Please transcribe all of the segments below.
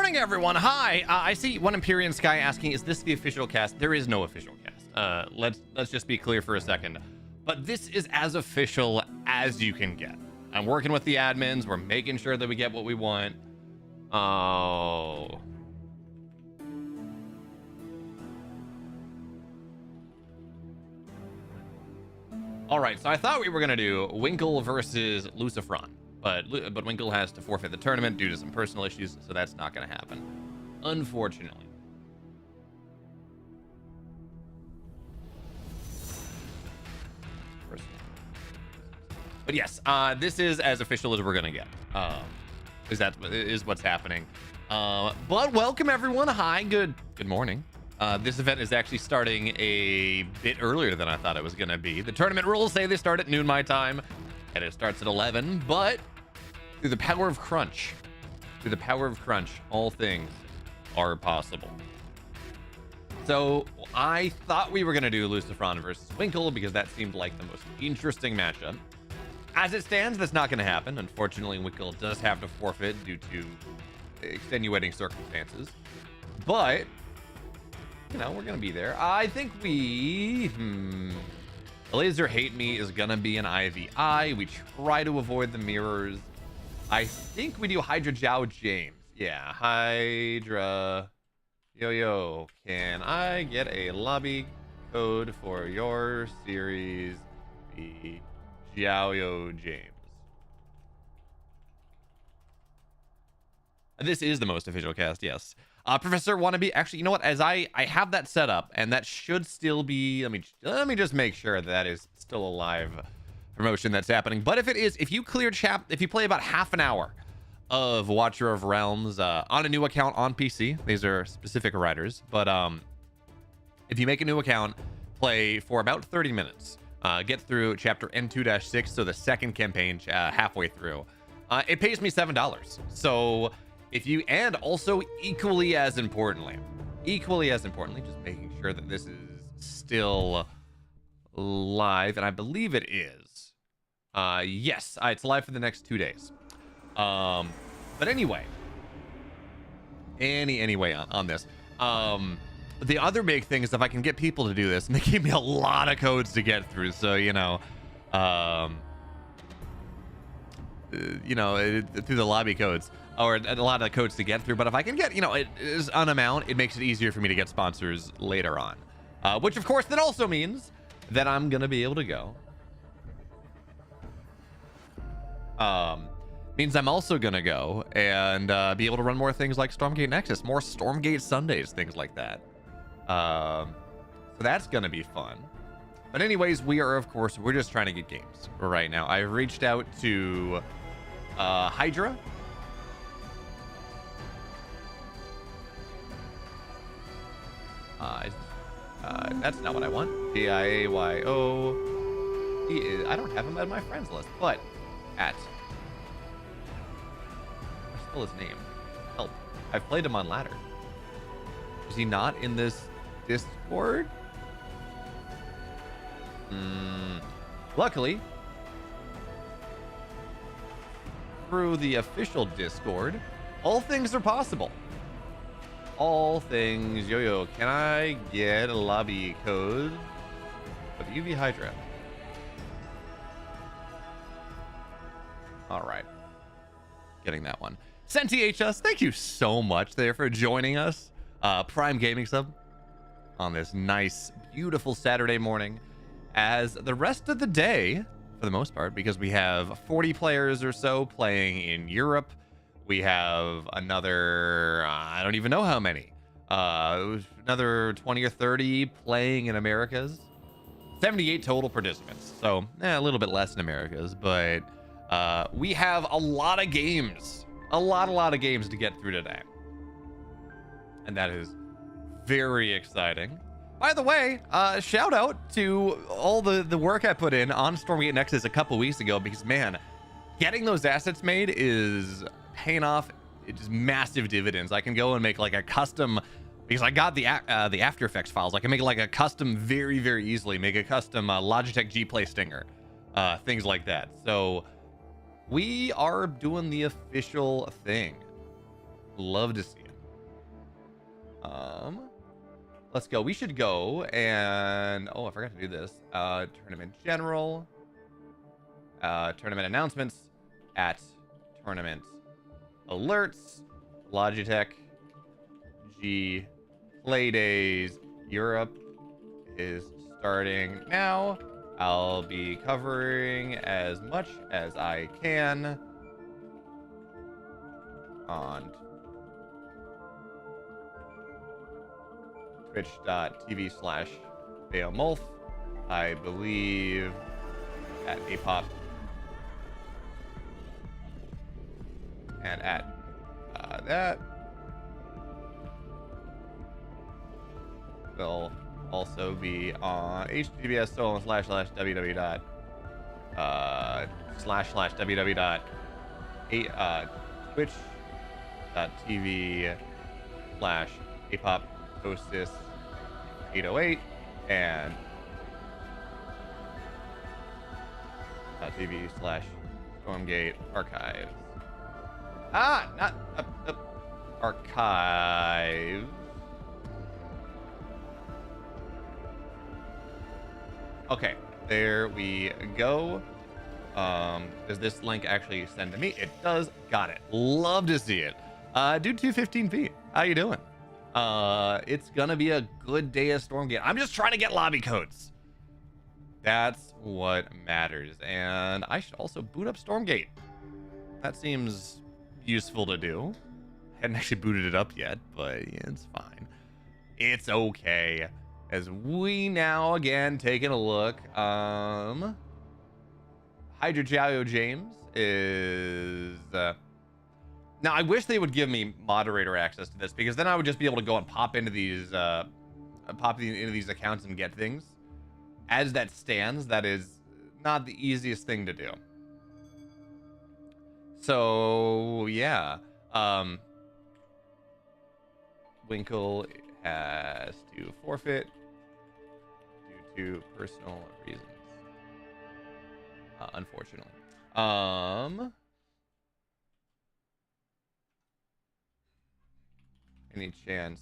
morning, everyone. Hi. I see one Empyrean Sky asking, is this the official cast? There is no official cast. Let's just be clear for a second. But this is as official as you can get. I'm working with the admins. We're making sure that we get what we want. Oh. All right, so I thought we were gonna do Winkle versus Lucifron, but Winkle has to forfeit the tournament due to some personal issues, so that's not gonna happen, unfortunately. But yes, this is as official as we're gonna get. Is what's happening. But welcome everyone. Hi, good morning. This event is actually starting a bit earlier than I thought it was going to be. The tournament rules say they start at noon my time, and it starts at 11, but through the power of crunch, all things are possible. So I thought we were going to do Lucifron versus Winkle because that seemed like the most interesting matchup. As it stands, that's not going to happen. Unfortunately, Winkle does have to forfeit due to extenuating circumstances, but you know, we're gonna be there. I think we Elazer Hate Me is gonna be an IVI. We try to avoid the mirrors. I think we do Hydra Zhao James. Yeah, Hydra. Yo, can I get a lobby code for your series? The Zhao James. This is the most official cast, yes. Professor Wannabe, actually, you know what? As I have that set up, and that should still be, let me just make sure that is still a live promotion that's happening. But if it is, if you play about half an hour of Watcher of Realms on a new account on PC, these are specific riders, but if you make a new account, play for about 30 minutes, get through chapter N2-6, so the second campaign halfway through, it pays me $7. So if you, and also equally as importantly, just making sure that this is still live, and I believe it is. Yes, it's live for the next 2 days. But anyway, anyway on this, the other big thing is if I can get people to do this, and they gave me a lot of codes to get through, so you know, through the lobby codes, or a lot of codes to get through. But if I can get, it is an amount, it makes it easier for me to get sponsors later on, which of course then also means that I'm gonna be able to go. Means I'm also gonna go and be able to run more things like Stormgate Nexus, more Stormgate Sundays, things like that. So that's gonna be fun. But anyways, we're just trying to get games right now. I've reached out to Hydra. That's not what I want. Diayo. I don't have him on my friends list, but where's his name? Help. I've played him on ladder. Is he not in this Discord? Luckily, through the official Discord, all things are possible. All things. Yo, can I get a lobby code of UV Hydra? All right. Getting that one. SentiHS, thank you so much there for joining us. Prime Gaming sub on this nice, beautiful Saturday morning. As the rest of the day, for the most part, because we have 40 players or so playing in Europe. We have another, I don't even know how many, another 20 or 30 playing in Americas. 78 total participants, so a little bit less in Americas, but we have a lot of games, a lot of games to get through today, and that is very exciting. By the way, shout out to all the work I put in on Stormgate Nexus a couple weeks ago, because man, getting those assets made is paying off. It's massive dividends. I can go and make like a custom, because I got the After Effects files. I can make like a custom very easily, make a custom Logitech G Play Stinger, things like that. So we are doing the official thing. Love to see it. Let's go. We should go and I forgot to do this. Tournament general, tournament announcements, at tournament alerts, Logitech, G, Playdays, Europe is starting now. I'll be covering as much as I can on twitch.tv/BeoMulf. I believe at Apop and at that will also be on https://www.twitch.tv/apop Tosis 808 and .tv/Stormgate archives. Not archive. Okay, there we go. Does this link actually send to me? It does. Got it. Love to see it. Dude, 215p. How you doing? It's gonna be a good day of Stormgate. I'm just trying to get lobby codes. That's what matters. And I should also boot up Stormgate. That seems useful to do. Hadn't actually booted it up yet, but yeah, it's fine. It's okay. As we now again taking a look, Hydra Jalio James is now I wish they would give me moderator access to this, because then I would just be able to go and pop into these accounts and get things. As that stands, that is not the easiest thing to do. So yeah, Winkle has to forfeit due to personal reasons, unfortunately. Any chance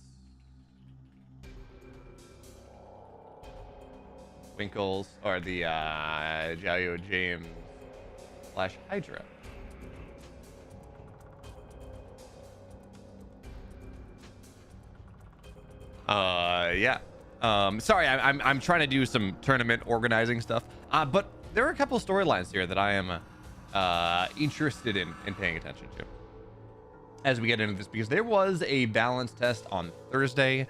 Winkles or the Jalio James / Hydra? Yeah. Sorry, I'm trying to do some tournament organizing stuff. But there are a couple storylines here that I am interested in paying attention to as we get into this, because there was a balance test on Thursday.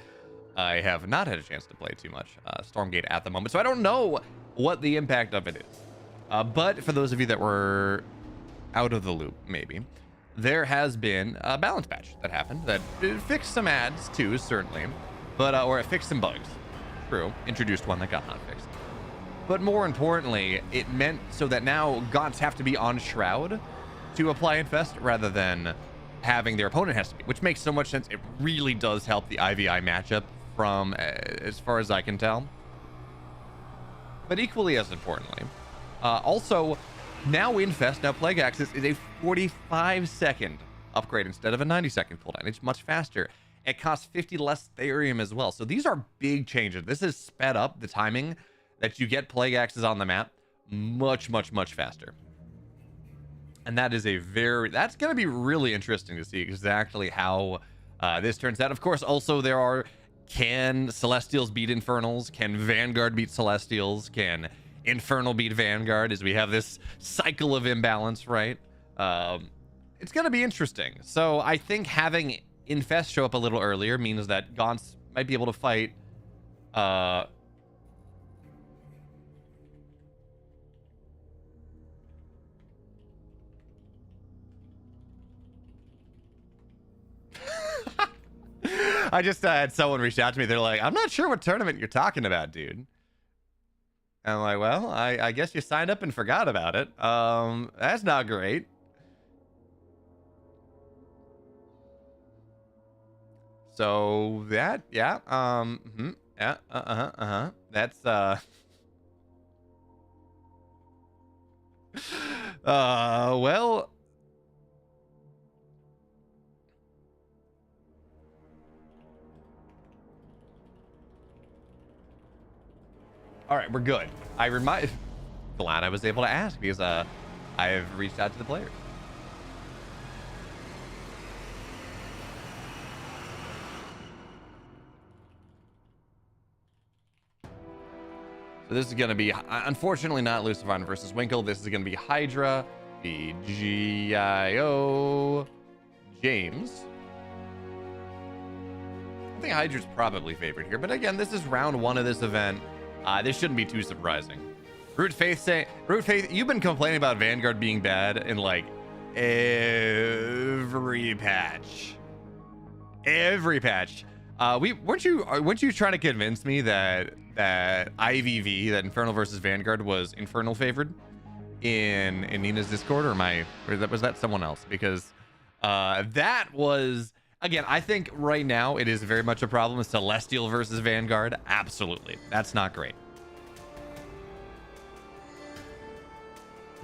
I have not had a chance to play too much Stormgate at the moment, so I don't know what the impact of it is. But for those of you that were out of the loop, maybe, there has been a balance patch that happened that fixed some ads too, certainly, but or it fixed some bugs. True, introduced one that got not fixed. But more importantly, it meant so that now Gaunts have to be on Shroud to apply Infest rather than having their opponent has to be, which makes so much sense. It really does help the IVI matchup from as far as I can tell. But equally as importantly, also now Infest, now Plague Axis is a 45-second upgrade instead of a 90-second cooldown. It's much faster. It costs 50 less Therium as well. So these are big changes. This has sped up the timing that you get Plague Axes on the map much, much, much faster. And that is that's going to be really interesting to see exactly how this turns out. Of course, also there are, can Celestials beat Infernals? Can Vanguard beat Celestials? Can Infernal beat Vanguard? As we have this cycle of imbalance, right? It's going to be interesting. So I think having Infest show up a little earlier means that Gaunts might be able to fight I just had someone reach out to me. They're like, I'm not sure what tournament you're talking about, dude. And I'm like, well, I guess you signed up and forgot about it. That's not great. So that, yeah, yeah, that's, well, All right, we're good. Glad I was able to ask because I've reached out to the players. So this is going to be, unfortunately, not Lucifron versus Winkle. This is going to be Hydra, the GIO, James. I think Hydra's probably favored here, but again, this is round 1 of this event. This shouldn't be too surprising. Root Faith, you've been complaining about Vanguard being bad in like every patch. Every patch. Weren't you trying to convince me that IVV, that Infernal versus Vanguard, was Infernal favored in Nina's Discord, or was that someone else? Because that was, again, I think right now it is very much a problem. Celestial versus Vanguard, absolutely, that's not great.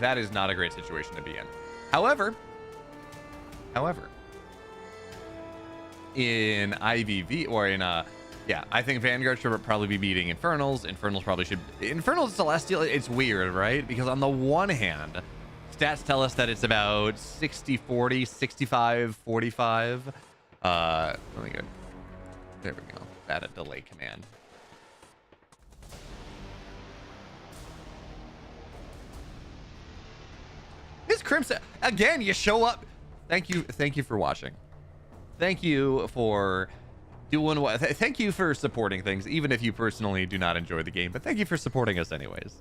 That is not a great situation to be in. However, in IVV, or in yeah, I think Vanguard should probably be beating Infernals. Infernals Celestial, it's weird, right? Because on the one hand, stats tell us that it's about 60-40, 65-45. Let me go. There we go. Add a delay command. His Crimson, again, you show up. Thank you for watching. Thank you for doing what. Thank you for supporting things, even if you personally do not enjoy the game. But thank you for supporting us anyways.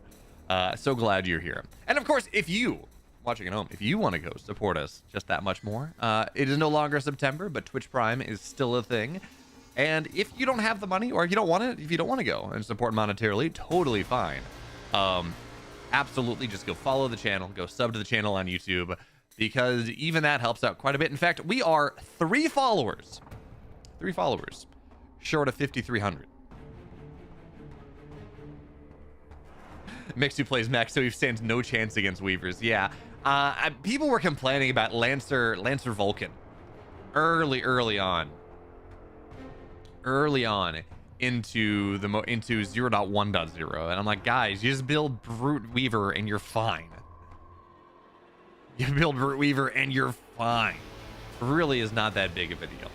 So glad you're here. And of course, if you watching at home, if you want to go support us just that much more, it is no longer September, but Twitch Prime is still a thing. And if you don't have the money, or if you don't want to go and support monetarily, totally fine. Absolutely, just go follow the channel, go sub to the channel on YouTube, because even that helps out quite a bit. In fact, we are 3 followers short of 5,300. Mixu plays mech, so he stands no chance against Weavers. Yeah, people were complaining about Lancer Vulcan early on into 0.1.0, and I'm like, guys, you just build Brute Weaver and you're fine. You build Brute Weaver and you're fine. It really is not that big of a deal.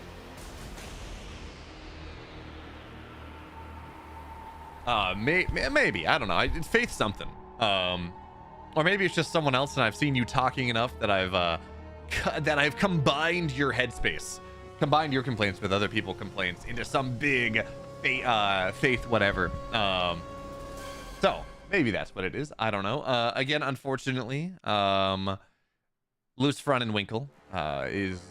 Maybe, I don't know. It's Faith something. Or maybe it's just someone else, and I've seen you talking enough that I've combined your headspace, combined your complaints with other people's complaints into some big Faith whatever. So maybe that's what it is. I don't know. Again, unfortunately, Lucifron and Winkle is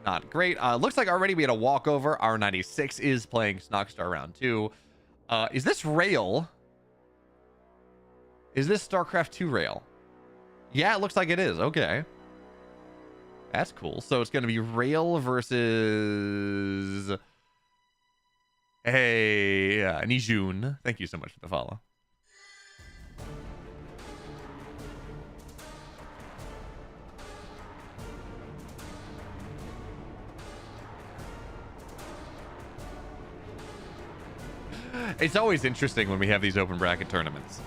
not great. Looks like already we had a walkover. R96 is playing Snogstar round 2. Is this rail? Is this StarCraft 2 rail? Yeah, it looks like it is. Okay. That's cool. So it's going to be rail versus... Hey, Nijun. Thank you so much for the follow. It's always interesting when we have these open bracket tournaments.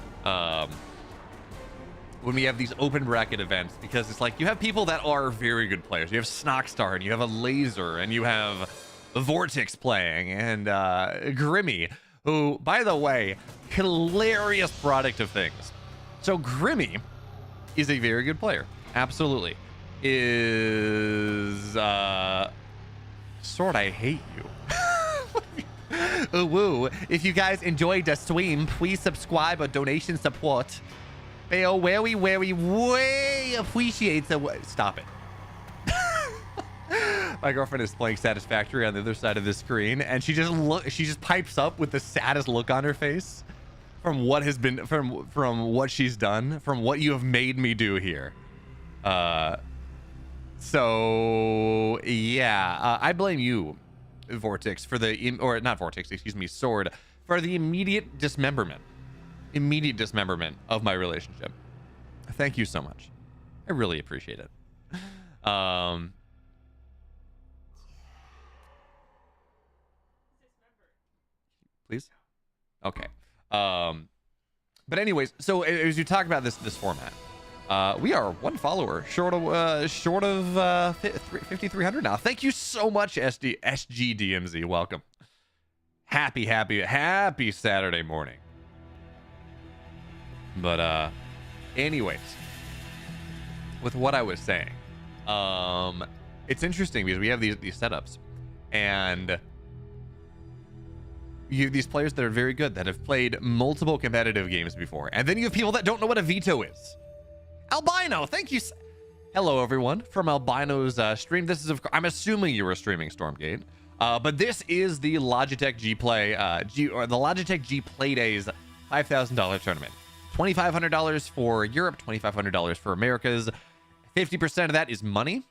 When we have these open bracket events, because it's like you have people that are very good players. You have Snogstar, and you have Elazer, and you have Vortex playing, and Grimmy, who, by the way, hilarious product of things. So Grimmy is a very good player. Absolutely. Is Sword, I hate you. Ooh, woo. If you guys enjoyed the stream, please subscribe or donation support. Beo, way appreciates the... Stop it. My girlfriend is playing Satisfactory on the other side of the screen, and she just pipes up with the saddest look on her face from what has been from what she's done, from what you have made me do here. So yeah, I blame you, Vortex, for the or not Vortex, excuse me, Sword, for the immediate dismemberment of my relationship. Thank you so much. I really appreciate it. Please. Okay. But anyways, so as you talk about this format, we are one follower short of 5,300 now. Thank you so much, SGDMZ. Welcome. Happy Saturday morning. But anyways, with what I was saying, it's interesting because we have these setups, and you have these players that are very good that have played multiple competitive games before, and then you have people that don't know what a veto is. Albino, thank you. Hello everyone from Albino's stream. This is, I'm assuming you were streaming Stormgate, but this is the Logitech G Play or the Logitech G Playdays $5,000 tournament. $2,500 for Europe, $2,500 for Americas. 50% of that is money,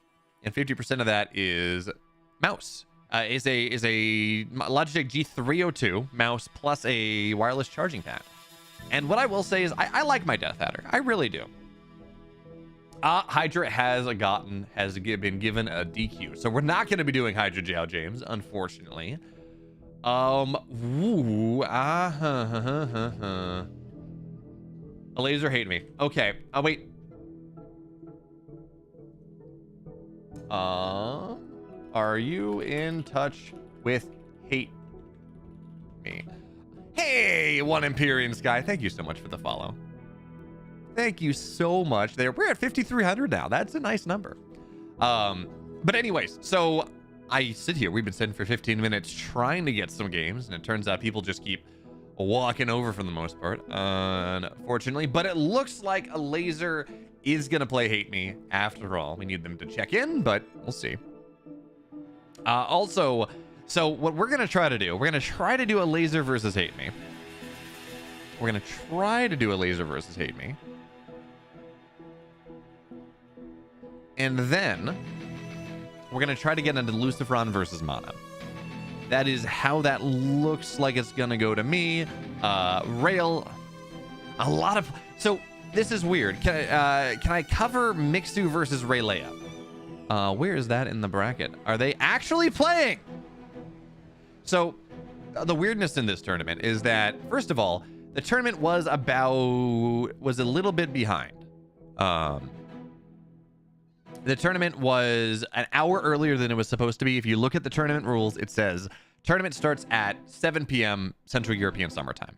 and 50% of that is mouse. Is a Logitech G302 mouse plus a wireless charging pad. And what I will say is I like my Death Adder. I really do. Hydra has been given a DQ, so we're not going to be doing Hydra Jail James, unfortunately. Elazer hate me. Okay. Oh wait. Are you in touch with hate me? Hey, one Empyrean Sky. Thank you so much for the follow. Thank you so much. We're at 5,300 now. That's a nice number. But anyways, so I sit here. We've been sitting for 15 minutes trying to get some games, and it turns out people just keep walking over for the most part, unfortunately. But it looks like Elazer is gonna play Hate Me after all. We need them to check in, but we'll see. Also, so what we're gonna try to do, we're gonna try to do Elazer versus Hate Me. We're gonna try to do Elazer versus Hate Me. And then we're gonna try to get into Lucifron versus Mana. That is how that looks like it's gonna go to me. Rail, a lot of, so this is weird. Can I cover Mixu versus Raylea? Where is that in the bracket? Are they actually playing? So the weirdness in this tournament is that, first of all, the tournament was a little bit behind. The tournament was an hour earlier than it was supposed to be. If you look at the tournament rules, it says tournament starts at 7 p.m. Central European Summertime.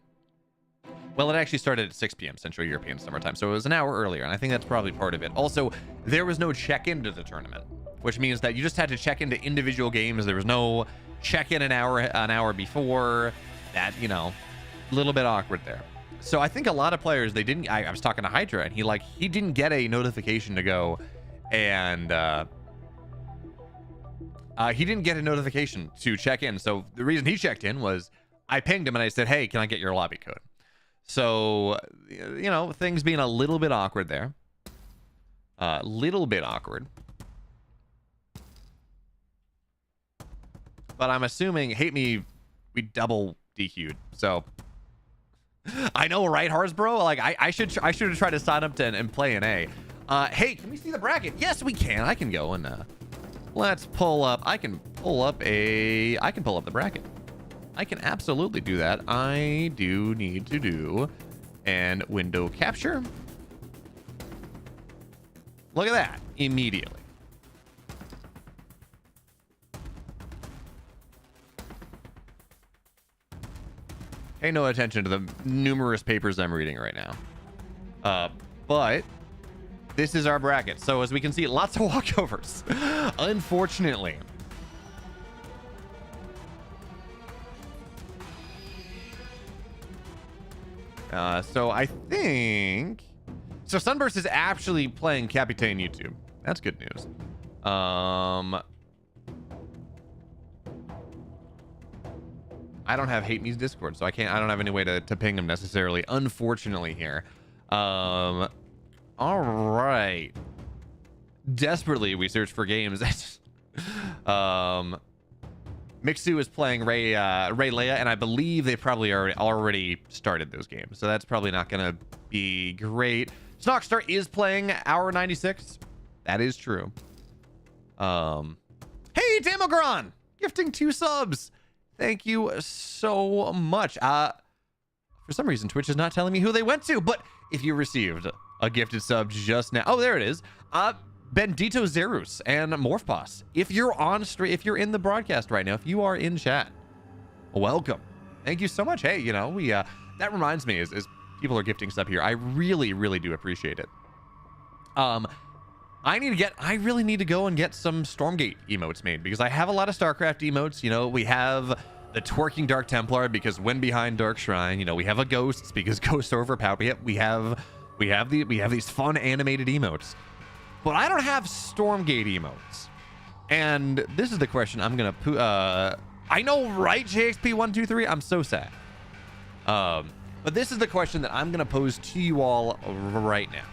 Well, it actually started at 6 p.m. Central European Summertime, so it was an hour earlier, and I think that's probably part of it. Also, there was no check-in to the tournament, which means that you just had to check into individual games. There was no check-in an hour before. That, you know, a little bit awkward there. So I think a lot of players, they didn't. I was talking to Hydra, and he didn't get a notification to go, and he didn't get a notification to check in. So the reason he checked in was I pinged him and I said, hey, can I get your lobby code? So, you know, things being a little bit awkward there. Little bit awkward. But I'm assuming Hate Me, we double DQ'd. So I know, right, Harsbro? Like I should have tried to sign up to and play an A. Hey, can we see the bracket? Yes, we can. I can go and let's pull up. I can pull up the bracket. I can absolutely do that. I do need to do and window capture. Look at that immediately. Pay no attention to the numerous papers I'm reading right now. But this is our bracket. So as we can see, lots of walkovers, unfortunately. So I think, so Sunburst is actually playing Capitaine YouTube. That's good news. I don't have Hate Me's Discord, so I don't have any way to ping him necessarily, unfortunately here. All right. Desperately, we search for games. Mixu is playing Raylea, and I believe they probably already started those games, so that's probably not gonna be great. Snockstar is playing Hour 96. That is true. Hey, Damogron, gifting 2 subs. Thank you so much. For For some reason, Twitch is not telling me who they went to, but if you received a gifted sub just now, oh, there it is. Bendito Zerus and Morph Boss. If you're on stream, if you're in the broadcast right now, if you are in chat, welcome. Thank you so much. Hey, you know, we that reminds me, as people are gifting stuff here, I really, really do appreciate it. I really need to go and get some Stormgate emotes made, because I have a lot of StarCraft emotes. You know, we have the twerking Dark Templar because when behind Dark Shrine. You know, we have a Ghosts because Ghosts are overpowered. We have these fun animated emotes, but I don't have Stormgate emotes. And this is the question I'm gonna I know, right, JXP123? I'm so sad. But this is the question that I'm gonna pose to you all right now.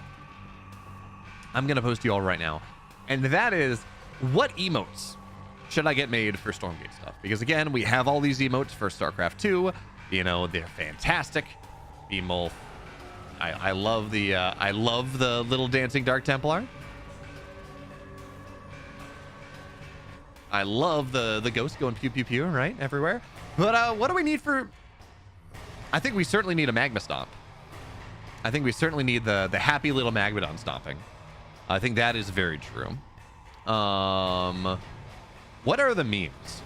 And that is, what emotes should I get made for Stormgate stuff? Because again, we have all these emotes for StarCraft 2. You know, they're fantastic. BeoMulf. I love the little dancing Dark Templar. I love the ghost going pew pew pew right everywhere. But what do we need for? I think we certainly need a Magma Stomp. I think we certainly need the happy little Magmadon stomping. I think that is very true. What are the memes?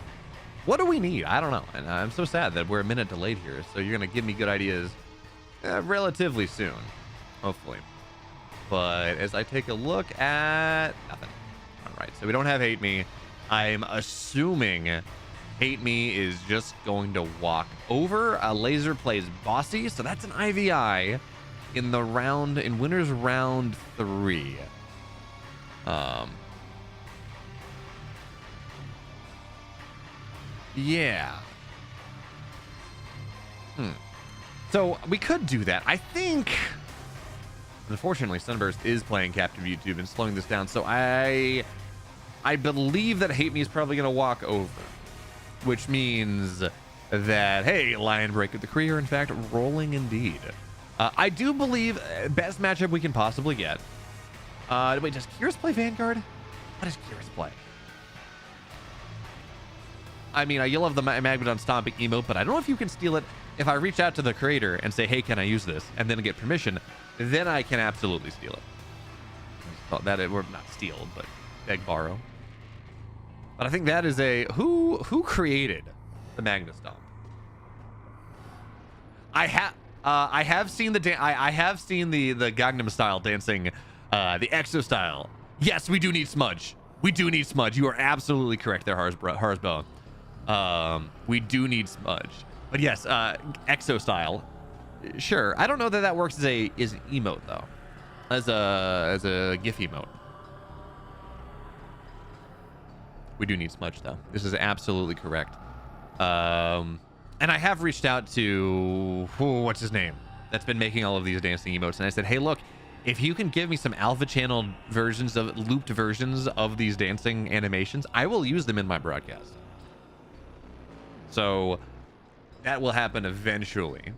What do we need? I don't know. And I'm so sad that we're a minute delayed here. So you're going to give me good ideas relatively soon, hopefully. But as I take a look at nothing. All right. So we don't have Hate Me. I'm assuming Hate Me is just going to walk over. Elazer plays Bossy. So that's an IVI in winners round 3. Yeah. So we could do that. I think, unfortunately, Sunburst is playing Captive YouTube and slowing this down. So I believe that Hate Me is probably going to walk over, which means that, hey, Lion Break of the Kree are in fact rolling indeed. I do believe best matchup we can possibly get. Wait, does Kyrus play Vanguard? What does Kyrus play? I mean, you'll have the Magmadon stomping emote, but I don't know if you can steal it. If I reach out to the creator and say, hey, can I use this? And then get permission, then I can absolutely steal it. Or not steal, but beg, borrow. But I think that is who created the Magma Stomp? I have seen the Gangnam Style dancing, the Exo Style. Yes, we do need smudge. We do need smudge. You are absolutely correct there, Harsbo. We do need smudge. But yes, Exo Style. Sure. I don't know that works as an emote though. As a GIF emote. We do need smudge though. This is absolutely correct. And I have reached out to what's his name? That's been making all of these dancing emotes, and I said, hey, look, if you can give me some alpha channel versions of looped versions of these dancing animations, I will use them in my broadcast. So that will happen eventually.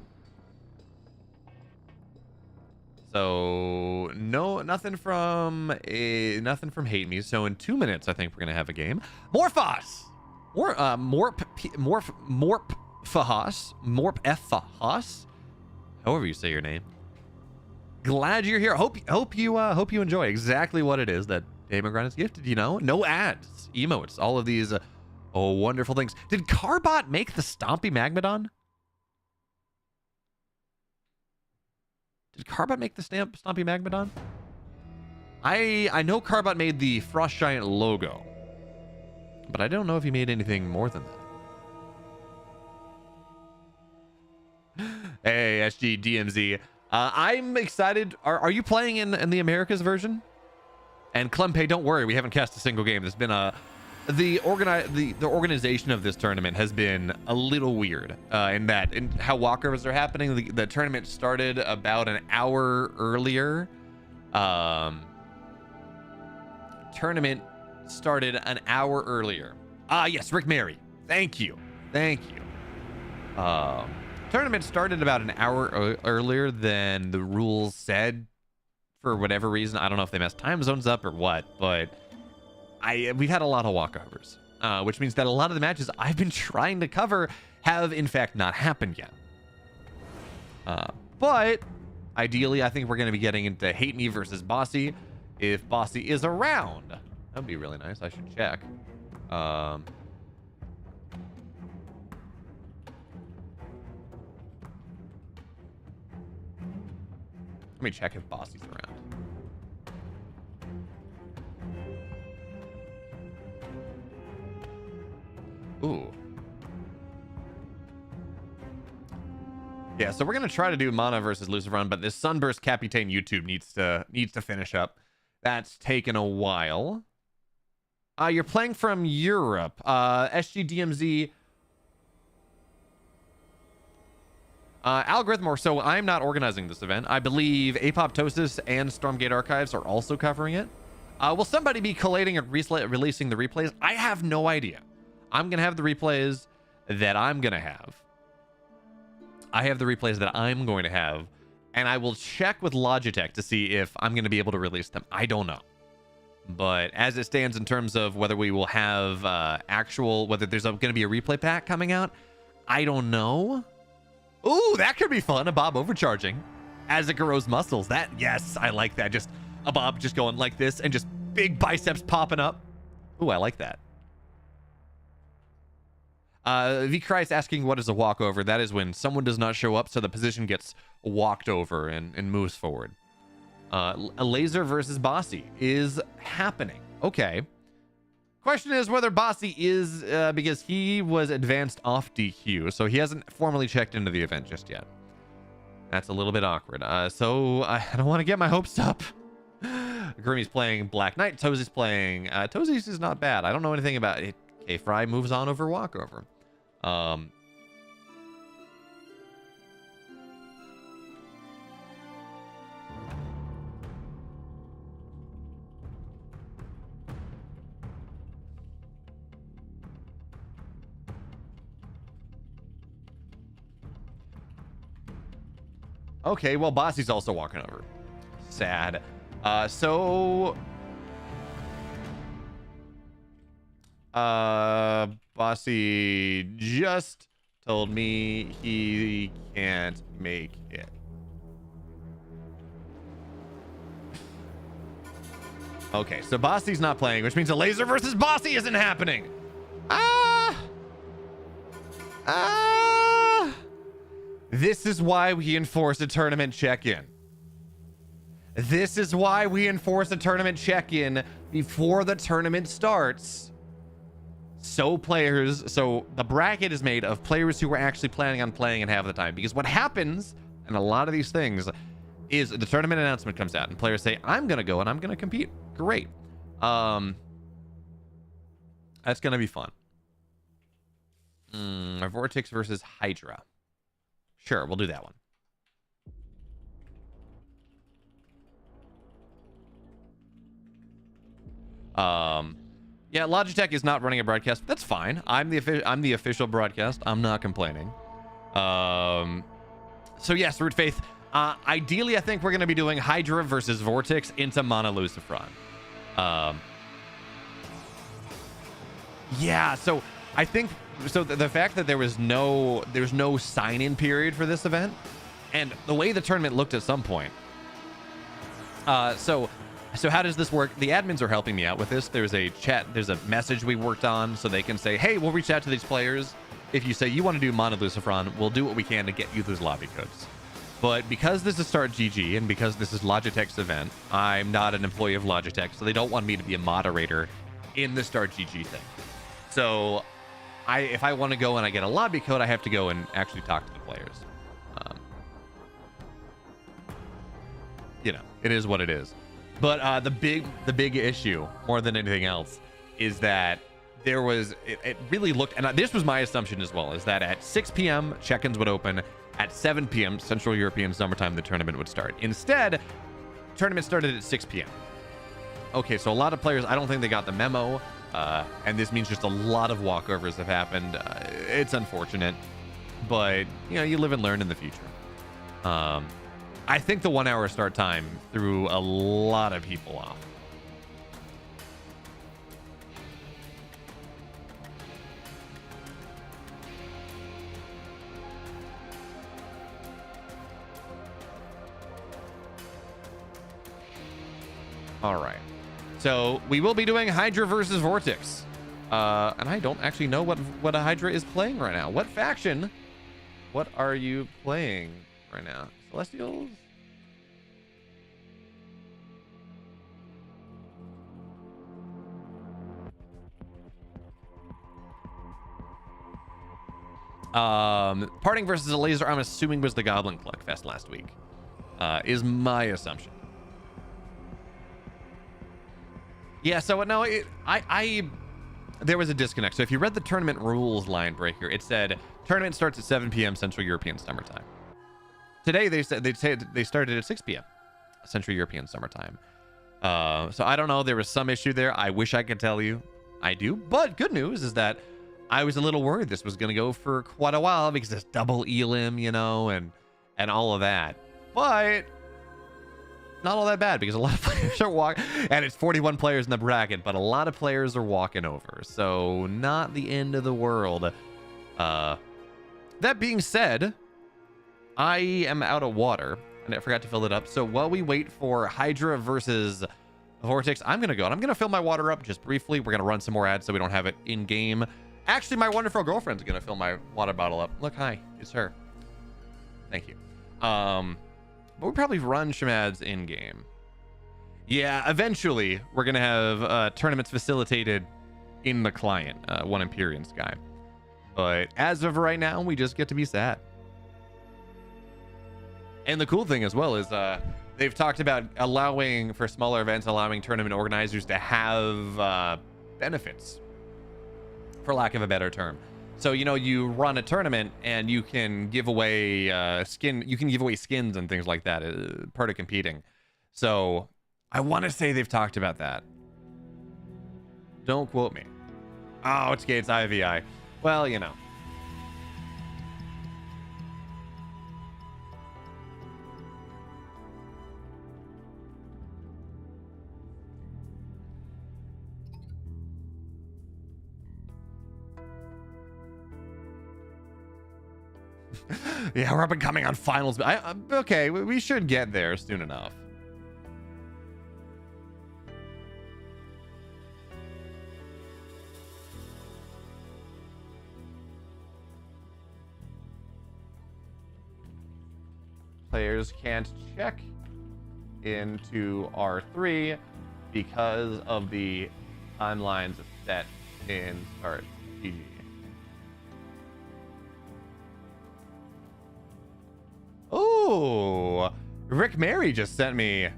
So nothing from Hate Me. So in 2 minutes, I think we're gonna have a game. Morphos, Morphos, however you say your name. Glad you're here. Hope you enjoy exactly what it is that Damagron has gifted. You know, no ads, emotes, all of these wonderful things. Did Carbot make the Stompy Magmadon? Did Carbot make the Stompy Magmadon? I know Carbot made the Frost Giant logo, but I don't know if he made anything more than that. Hey, SG DMZ. I'm excited. Are you playing in the Americas version? And Clempe, don't worry, we haven't cast a single game. There's been the organization of this tournament has been a little weird in how walkovers are happening. The tournament started about an hour earlier. Tournament started an hour earlier. Yes, Rick Mary. Thank you. Tournament started about an hour earlier than the rules said for whatever reason. I don't know if they messed time zones up or what, but we've had a lot of walkovers, which means that a lot of the matches I've been trying to cover have in fact not happened yet. But ideally, I think we're going to be getting into Hate Me versus Bossy. If Bossy is around, that'd be really nice. I should check. Let me check if Bossy's around. Ooh. Yeah, so we're gonna try to do Mana versus Lucifron, but this Sunburst Capitaine YouTube needs to finish up. That's taken a while. You're playing from Europe. SGDMZ. Algorithm, or so I'm not organizing this event. I believe Apop, Tosis, and Stormgate Archives are also covering it. Will somebody be collating and releasing the replays? I have no idea. I'm gonna have the replays that I'm gonna have. I have the replays that I'm going to have, and I will check with Logitech to see if I'm going to be able to release them. I don't know. But as it stands in terms of whether we will have whether there's going to be a replay pack coming out, I don't know. Ooh, that could be fun. A Bob overcharging as it grows muscles. Yes, I like that. Just a Bob just going like this and just big biceps popping up. Ooh, I like that. V. Christ asking what is a walkover. That is when someone does not show up, so the position gets walked over and moves forward. Elazer versus Bossy is happening. Okay. Question is whether Bossy is, because he was advanced off DQ, so he hasn't formally checked into the event just yet. That's a little bit awkward. So I don't want to get my hopes up. Grimmy's playing Black Knight. Tosis playing... Tosis is not bad. I don't know anything about it. K-Fry moves on over walkover. Okay, well, Bossy's also walking over. Sad. Bossy just told me he can't make it. Okay, so Bossy's not playing, which means Elazer versus Bossy isn't happening. This is why we enforce a tournament check-in. This is why we enforce a tournament check-in before the tournament starts. So the bracket is made of players who are actually planning on playing and have the time. Because what happens in a lot of these things is the tournament announcement comes out and players say, I'm going to go and I'm going to compete. Great. That's going to be fun. Vortex versus Hydra. Sure, we'll do that one. Yeah, Logitech is not running a broadcast. That's fine. I'm the official broadcast. I'm not complaining. So yes, Root Faith. Ideally, I think we're going to be doing Hydra versus Vortex into Mana Lucifron. Yeah, so I think the fact that there's no sign-in period for this event, and the way the tournament looked at some point. So how does this work? The admins are helping me out with this. There's a chat, there's a message we worked on so they can say, hey, we'll reach out to these players. If you say you want to do Mana Lucifron, we'll do what we can to get you those lobby codes. But because this is Start GG and because this is Logitech's event, I'm not an employee of Logitech, so they don't want me to be a moderator in the Start GG thing. So if I want to go and I get a lobby code, I have to go and actually talk to the players. It is what it is. But the big issue, more than anything else, is that it really looked, and this was my assumption as well, is that at 6 p.m. check-ins would open, at 7 p.m. Central European Summertime the tournament would start. Instead, tournament started at 6 p.m. Okay, so a lot of players, I don't think they got the memo, and this means just a lot of walkovers have happened. It's unfortunate, but you live and learn in the future. I think the 1 hour start time threw a lot of people off. All right. So we will be doing Hydra versus Vortex. And I don't actually know what a Hydra is playing right now. What faction? What are you playing right now? Celestials? Parting versus Elazer, I'm assuming was the Goblin Cluck Fest last week. Is my assumption. Yeah, so no, there was a disconnect. So if you read the tournament rules line breaker, it said tournament starts at 7 p.m. Central European Summer Time. Today they said they started at 6 p.m. Central European Summer Time. So I don't know. There was some issue there. I wish I could tell you. I do. But good news is that I was a little worried this was going to go for quite a while because it's double elim, you know, and all of that. But not all that bad because a lot of players are walking, and it's 41 players in the bracket, but a lot of players are walking over. So not the end of the world. That being said, I am out of water and I forgot to fill it up. So while we wait for Hydra versus Vortex, I'm going to go and I'm going to fill my water up just briefly. We're going to run some more ads so we don't have it in game. Actually, my wonderful girlfriend's going to fill my water bottle up. Look, hi, it's her. Thank you. But we'll probably run some ads in game. Yeah, eventually we're going to have tournaments facilitated in the client, one Empyrean Sky. But as of right now, we just get to be sad. And the cool thing as well is they've talked about allowing, for smaller events, allowing tournament organizers to have benefits, for lack of a better term. So, you know, you run a tournament and you can give away skins and things like that, part of competing. So I want to say they've talked about that. Don't quote me. Oh, it's Gates IVI. Well, you know. Yeah, we're up and coming on finals. Okay, we should get there soon enough. Players can't check into R3 because of the timelines set in start GG. Oh, Rick Mary just sent me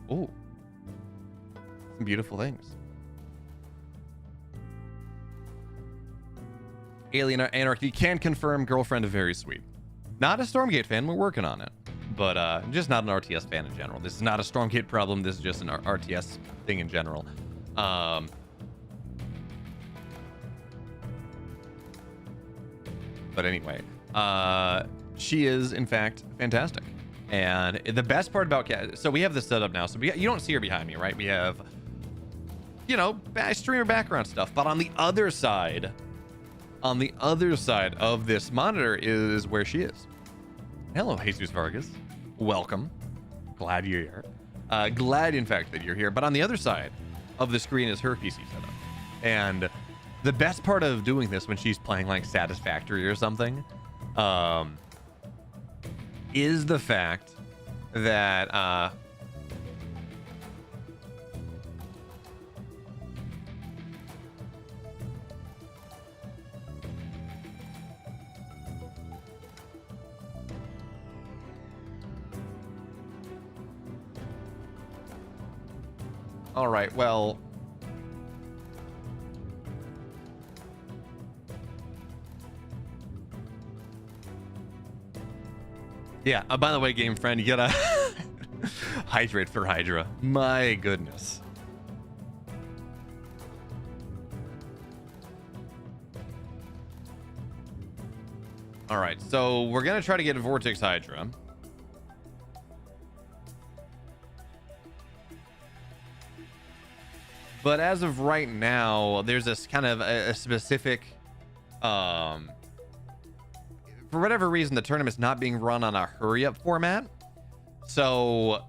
some beautiful things. Alien Anarchy can confirm girlfriend is very sweet. Not a Stormgate fan, we're working on it. But just not an RTS fan in general. This is not a Stormgate problem, this is just an RTS thing in general. But anyway, she is in fact fantastic. And the best part about Cat, so we have this set up now. So you don't see her behind me, right? We have, you know, streamer background stuff. But on the other side of this monitor is where she is. Hello, Jesus Vargas. Welcome. Glad you're here. Glad, in fact, that you're here. But on the other side of the screen is her PC setup. And the best part of doing this when she's playing like Satisfactory or something is the fact that all right, well, yeah, by the way, game friend, you gotta hydrate for Hydra. My goodness. All right, so we're gonna try to get a Vortex Hydra. But as of right now, there's this kind of a specific, for whatever reason, the tournament's not being run on a hurry up format. So,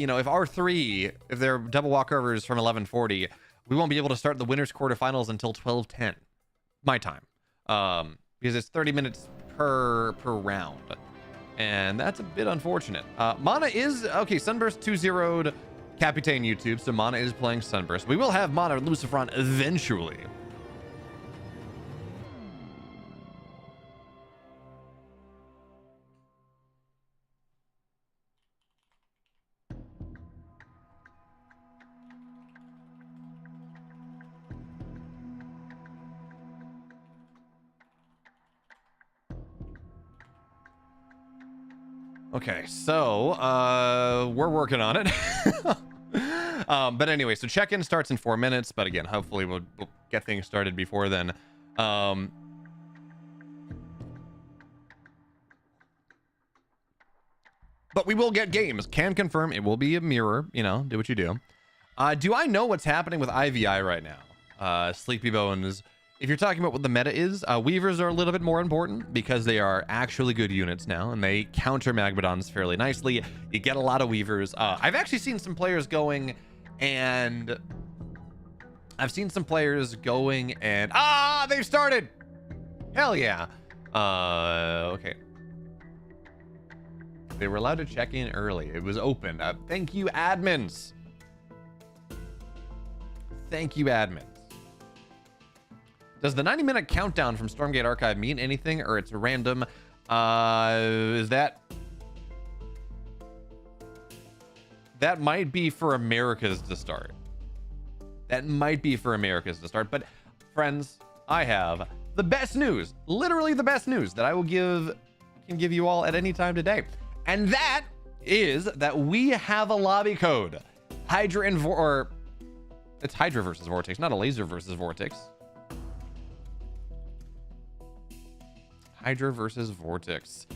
you know, if R3, if they're double walkovers from 11:40, we won't be able to start the winners quarterfinals until 12:10 my time, because it's 30 minutes per round, and that's a bit unfortunate. Mana is okay. Sunburst 2-0'd Capitaine YouTube, so Mana is playing Sunburst. We will have Mana Lucifron eventually. Okay, so we're working on it. But anyway, so check-in starts in 4 minutes, but again, hopefully we'll get things started before then. But we will get games. Can confirm it will be a mirror, you know, do what you do. Do I know what's happening with IVI right now? Sleepy Bones. If you're talking about what the meta is, Weavers are a little bit more important because they are actually good units now, and they counter Magmadons fairly nicely. You get a lot of Weavers. I've actually seen some players going and... they've started! Hell yeah. Okay. They were allowed to check in early. It was open. Thank you, admins. Thank you, admins. Does the 90-minute countdown from Stormgate Archive mean anything, or it's random? Is that... That might be for Americas to start. That might be for Americas to start. But, friends, I have the best news. Literally the best news that I will can give you all at any time today. And that is that we have a lobby code. Hydra and it's Hydra versus Vortex, not Elazer versus Vortex. Hydra versus Vortex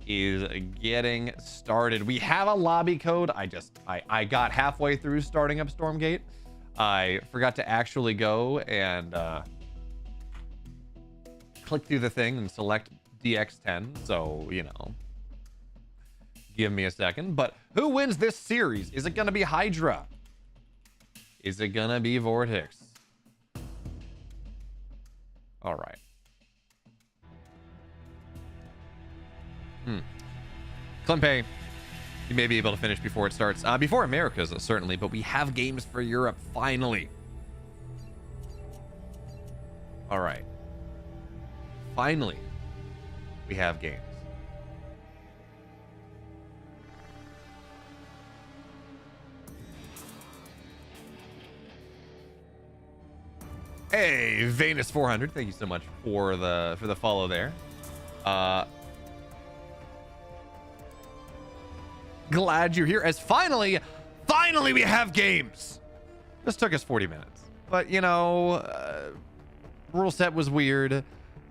is getting started. We have a lobby code. I got halfway through starting up Stormgate. I forgot to actually go and click through the thing and select DX10. So, you know, give me a second. But who wins this series? Is it going to be Hydra? Is it going to be Vortex? All right. Klempe, you may be able to finish before it starts. Before Americas, certainly, but we have games for Europe, finally. All right. Finally, we have games. Hey, Venus 400, thank you so much for the follow there. Glad you're here, as finally we have games. This took us 40 minutes, but you know, rule set was weird.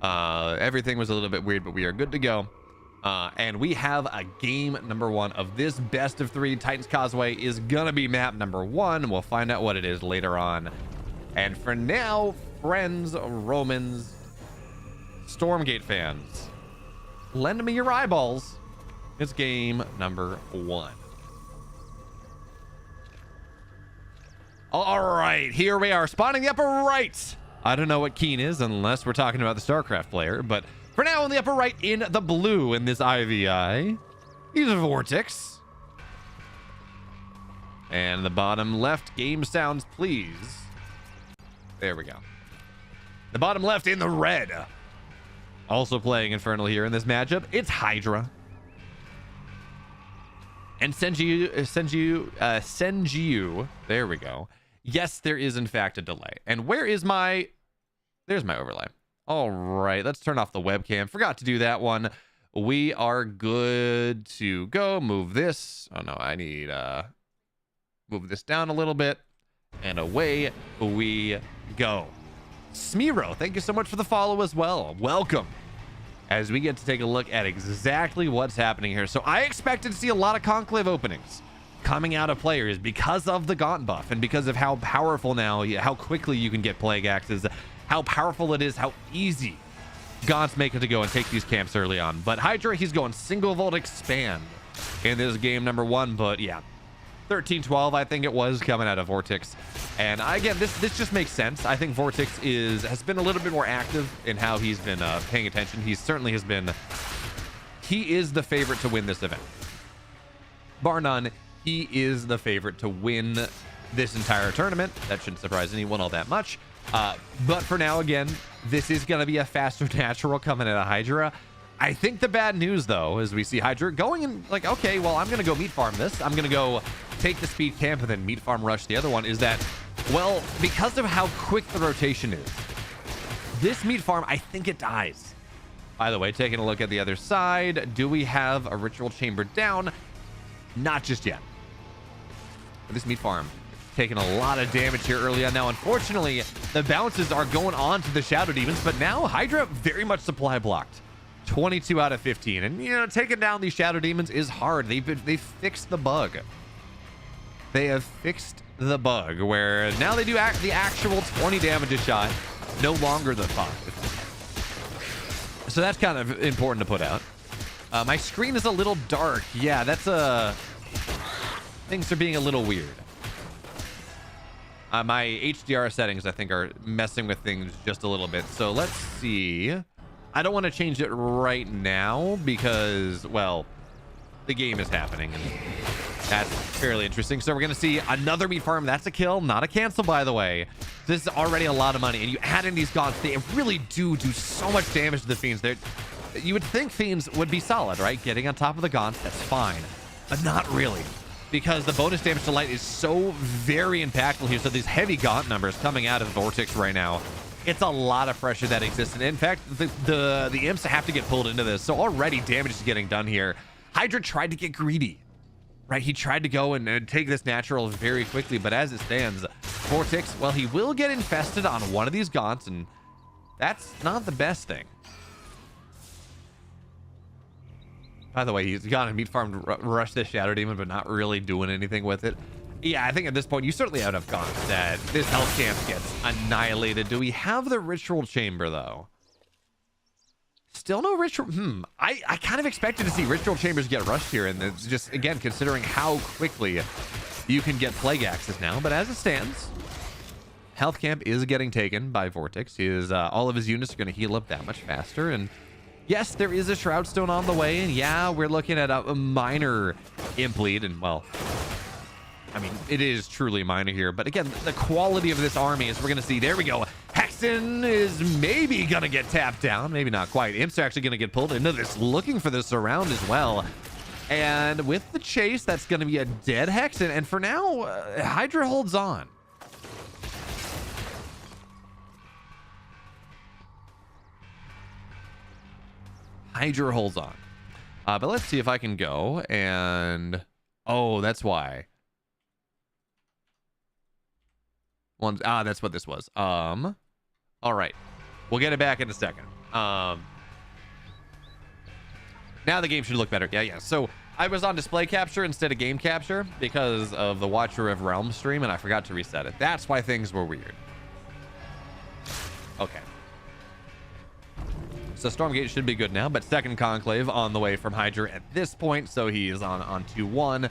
Everything was a little bit weird, but we are good to go. And we have a game number 1 of this best of 3. Titans Causeway is gonna be map number 1. We'll find out what it is later on. And for now, friends, Romans, Stormgate fans, lend me your eyeballs. It's game number 1. All right, here we are, spawning the upper right. I don't know what Keen is unless we're talking about the StarCraft player, but for now in the upper right in the blue in this IVI, he's a Vortex. And the bottom left, game sounds please. There we go. The bottom left in the red. Also playing Infernal here in this matchup, it's Hydra. And Senju, there we go. Yes, there is in fact a delay. And where is my... There's my overlay. All right, let's turn off the webcam. Forgot to do that one. We are good to go. Move this. Oh no, I need... move this down a little bit. And away we go. Smiro, thank you so much for the follow as well. Welcome. As we get to take a look at exactly what's happening here. So I expected to see a lot of Conclave openings coming out of players because of the Gaunt buff and because of how powerful now, how quickly you can get Plague Axes, how powerful it is, how easy Gaunts make it to go and take these camps early on. But Hydra, he's going single volt expand in this game number 1. But yeah, 13-12, I think it was, coming out of Vortex. And again, this just makes sense. I think Vortex has been a little bit more active in how he's been paying attention. He certainly has been. He is the favorite to win this event, bar none. He is the favorite to win this entire tournament. That shouldn't surprise anyone all that much. But for now, again, this is going to be a faster natural coming out of Hydra. I think the bad news, though, is we see Hydra going and like, okay, well, I'm going to go meat farm this. I'm going to go take the speed camp and then meat farm rush the other one. Is that, well, because of how quick the rotation is, this meat farm, I think it dies. By the way, taking a look at the other side, do we have a ritual chamber down? Not just yet. But this meat farm taking a lot of damage here early on. Now, unfortunately, the bounces are going on to the Shadow Demons, but now Hydra very much supply blocked. 22 out of 15, and you know, taking down these Shadow Demons is hard. They've fixed the bug. They have fixed the bug where now they do the actual 20 damage a shot, no longer the 5. So that's kind of important to put out. My screen is a little dark. Yeah, that's things are being a little weird. My HDR settings, I think, are messing with things just a little bit. So let's see. I don't want to change it right now because, well, the game is happening and that's fairly interesting. So we're going to see another meat farm. That's a kill, not a cancel, by the way. This is already a lot of money, and you add in these gaunts, they really do so much damage to the Fiends. You would think Fiends would be solid, right? Getting on top of the gaunts, that's fine, but not really, because the bonus damage to light is so very impactful here. So these heavy gaunt numbers coming out of Vortex right now, it's a lot of pressure that exists. And in fact, the imps have to get pulled into this. So already damage is getting done here. Hydra tried to get greedy, right? He tried to go and take this natural very quickly. But as it stands, Vortex, well, he will get infested on one of these gaunts, and that's not the best thing. By the way, he's gone and meat farm to rush this Shadow Demon, but not really doing anything with it. Yeah, I think at this point, you certainly have enough gaunts that this health camp gets annihilated. Do we have the Ritual Chamber, though? Still no Ritual... I kind of expected to see Ritual Chambers get rushed here, and it's just, again, considering how quickly you can get Plague Axes now. But as it stands, health camp is getting taken by Vortex. All of his units are going to heal up that much faster, and yes, there is a Shroud Stone on the way, and yeah, we're looking at a minor imp lead, and well... I mean, it is truly minor here, but again, the quality of this army is we're going to see. There we go. Hexen is maybe going to get tapped down. Maybe not quite. Imps are actually going to get pulled into this, looking for the surround as well. And with the chase, that's going to be a dead Hexen. And for now, Hydra holds on. Hydra holds on. But let's see if I can go and... Oh, that's why. That's what this was. All right, we'll get it back in a second. Now the game should look better. Yeah. So I was on display capture instead of game capture because of the Watcher of Realms stream, and I forgot to reset it. That's why things were weird. Okay. So Stormgate should be good now, but second Conclave on the way from Hydra at this point. So he is on 2-1.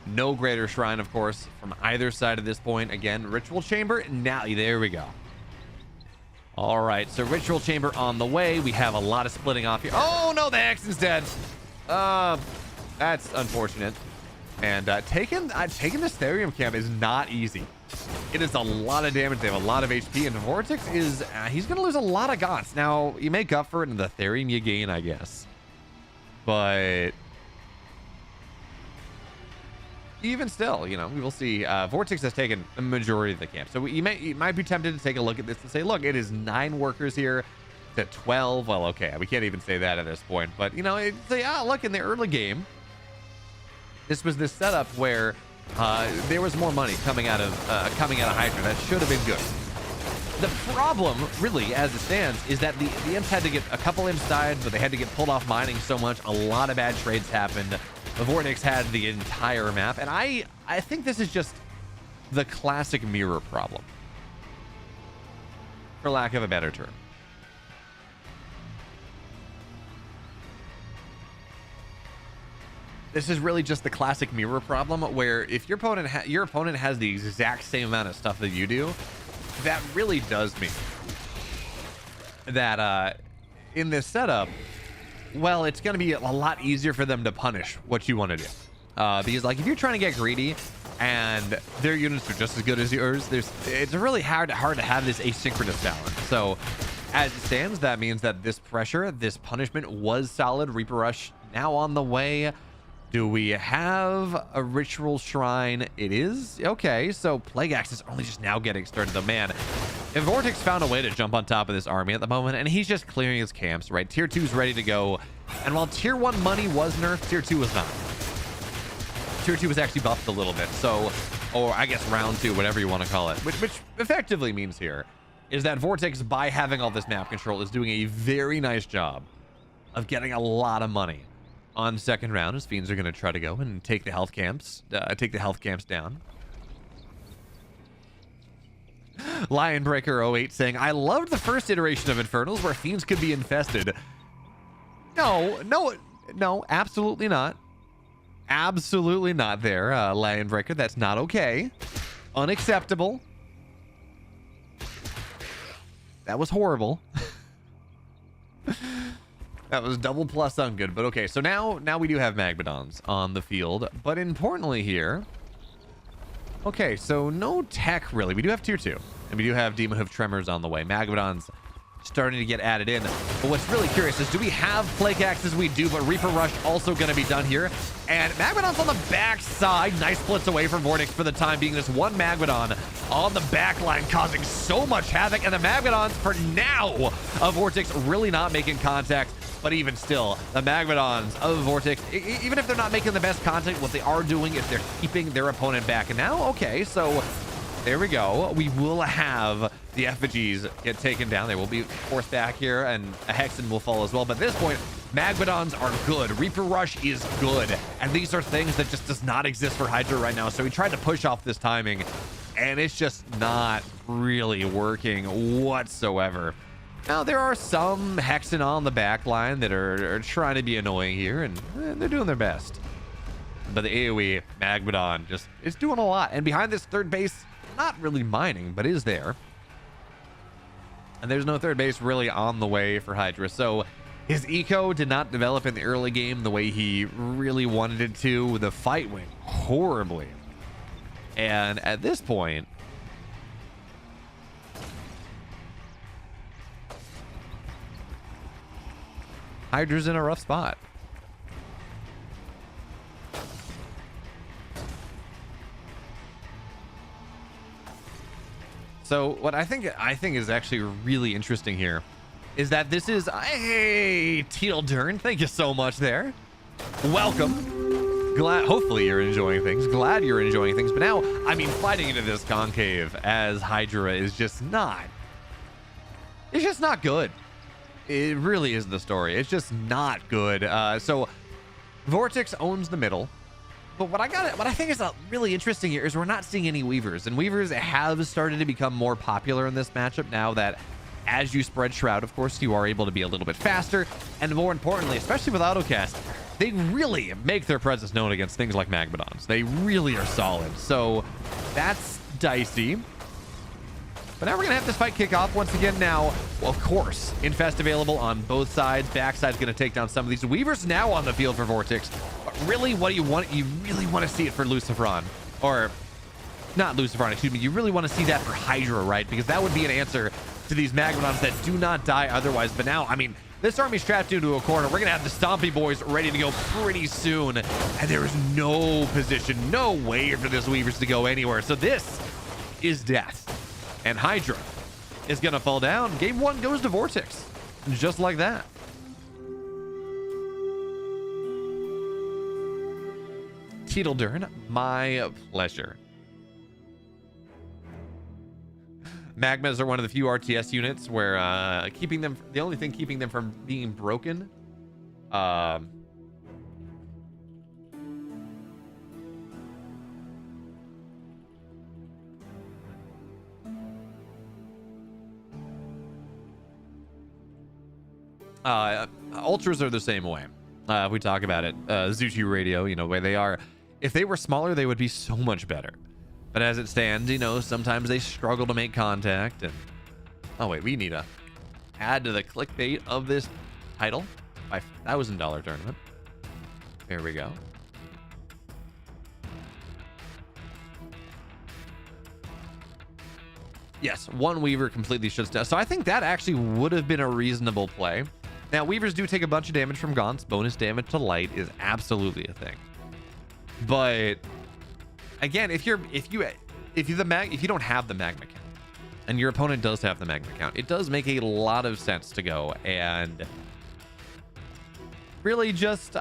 No greater shrine, of course, from either side at this point. Again, Ritual Chamber. Now, there we go. All right, so Ritual Chamber on the way. We have a lot of splitting off here. Oh, no, the Hexen's dead. That's unfortunate. And taking this Therium camp is not easy. It is a lot of damage. They have a lot of HP, and Vortex is... he's going to lose a lot of gaunts. Now, you make up for it in the Therium you gain, I guess. But... even still, you know, we will see. Vortex has taken the majority of the camp, so you might be tempted to take a look at this and say, look, it is 9 workers here to 12. Well, okay, we can't even say that at this point, but you know, say, look, in the early game, this was this setup where there was more money coming out of Hydra. That should have been good. The problem, really, as it stands, is that the imps had to get a couple imps died, but they had to get pulled off mining so much. A lot of bad trades happened. The Vortex had the entire map, and I think this is just the classic mirror problem, for lack of a better term. This is really just the classic mirror problem, where if your opponent has the exact same amount of stuff that you do, that really does mean that in this setup, well, it's going to be a lot easier for them to punish what you want to do. Because like if you're trying to get greedy and their units are just as good as yours, it's really hard to have this asynchronous balance. So as it stands, that means that this pressure, this punishment was solid. Reaper Rush now on the way. Do we have a ritual shrine? It is. Okay, so Plague Axe is only just now getting started, though. Man, if Vortex found a way to jump on top of this army at the moment, and he's just clearing his camps, right? Tier 2 is ready to go. And while Tier 1 money was nerfed, Tier 2 was not. Tier 2 was actually buffed a little bit. So, or I guess round 2, whatever you want to call it, which effectively means here is that Vortex, by having all this map control, is doing a very nice job of getting a lot of money on second round, as Fiends are going to try to go and take the health camps down. Lionbreaker08 saying, I loved the first iteration of Infernals where Fiends could be infested. No, absolutely not. Absolutely not there, Lionbreaker. That's not okay. Unacceptable. That was horrible. That was double plus ungood, but okay. So now we do have Magmadons on the field, but importantly here, okay, so no tech really. We do have tier 2, and we do have Demon Hoof Tremors on the way. Magmadons starting to get added in, but what's really curious is, do we have Plague Axes? We do, but Reaper Rush also going to be done here, and Magmadon's on the back side. Nice splits away from Vortex for the time being. This one Magmadon on the back line causing so much havoc, and the Magmadons for now of Vortex really not making contact. But even still, the Magmadons of Vortex, even if they're not making the best contact, what they are doing is they're keeping their opponent back. And now, okay, so there we go. We will have the effigies get taken down. They will be forced back here, and a Hexen will fall as well. But at this point, Magmadons are good. Reaper Rush is good. And these are things that just does not exist for Hydra right now. So he tried to push off this timing, and it's just not really working whatsoever. Now, there are some Hexen on the back line that are trying to be annoying here, and they're doing their best. But the AoE Magmadon just is doing a lot. And behind this third base, not really mining, but is there. And there's no third base really on the way for Hydra. So his eco did not develop in the early game the way he really wanted it to. The fight went horribly. And at this point, Hydra's in a rough spot. So what I think is actually really interesting here is that this is, hey, Teal Dern, thank you so much there. Welcome. Hopefully you're enjoying things. Glad you're enjoying things. But now, I mean, fighting into this concave as Hydra is just not, it's just not good. It really is the story. It's just not good. So Vortex owns the middle. But what I think is really interesting here is we're not seeing any Weavers. And Weavers have started to become more popular in this matchup now that as you spread Shroud, of course, you are able to be a little bit faster. And more importantly, especially with autocast, they really make their presence known against things like Magmadons. They really are solid. So that's dicey. But now we're going to have this fight kick off once again now. Well, of course, Infest available on both sides. Backside's going to take down some of these. Weavers now on the field for Vortex. But really, what do you want? You really want to see it for Lucifron. Or, not Lucifron, excuse me. You really want to see that for Hydra, right? Because that would be an answer to these Magmadons that do not die otherwise. But now, I mean, this army's trapped into a corner. We're going to have the Stompy Boys ready to go pretty soon. And there is no position, no way for this Weavers to go anywhere. So this is death. And Hydra is going to fall down. Game 1 goes to Vortex. Just like that. Teetledern, my pleasure. Magmas are one of the few RTS units where the only thing keeping them from being broken Ultras are the same way. If we talk about it, Zuchi Radio, you know, where they are. If they were smaller, they would be so much better. But as it stands, you know, sometimes they struggle to make contact. And oh wait, we need to add to the clickbait of this title, $5,000 tournament. There we go. Yes, one Weaver completely shuts down. So I think that actually would have been a reasonable play. Now, Weavers do take a bunch of damage from Gaunts. Bonus damage to light is absolutely a thing. But again, if you don't have the magma count, and your opponent does have the magma count, it does make a lot of sense to go and really just you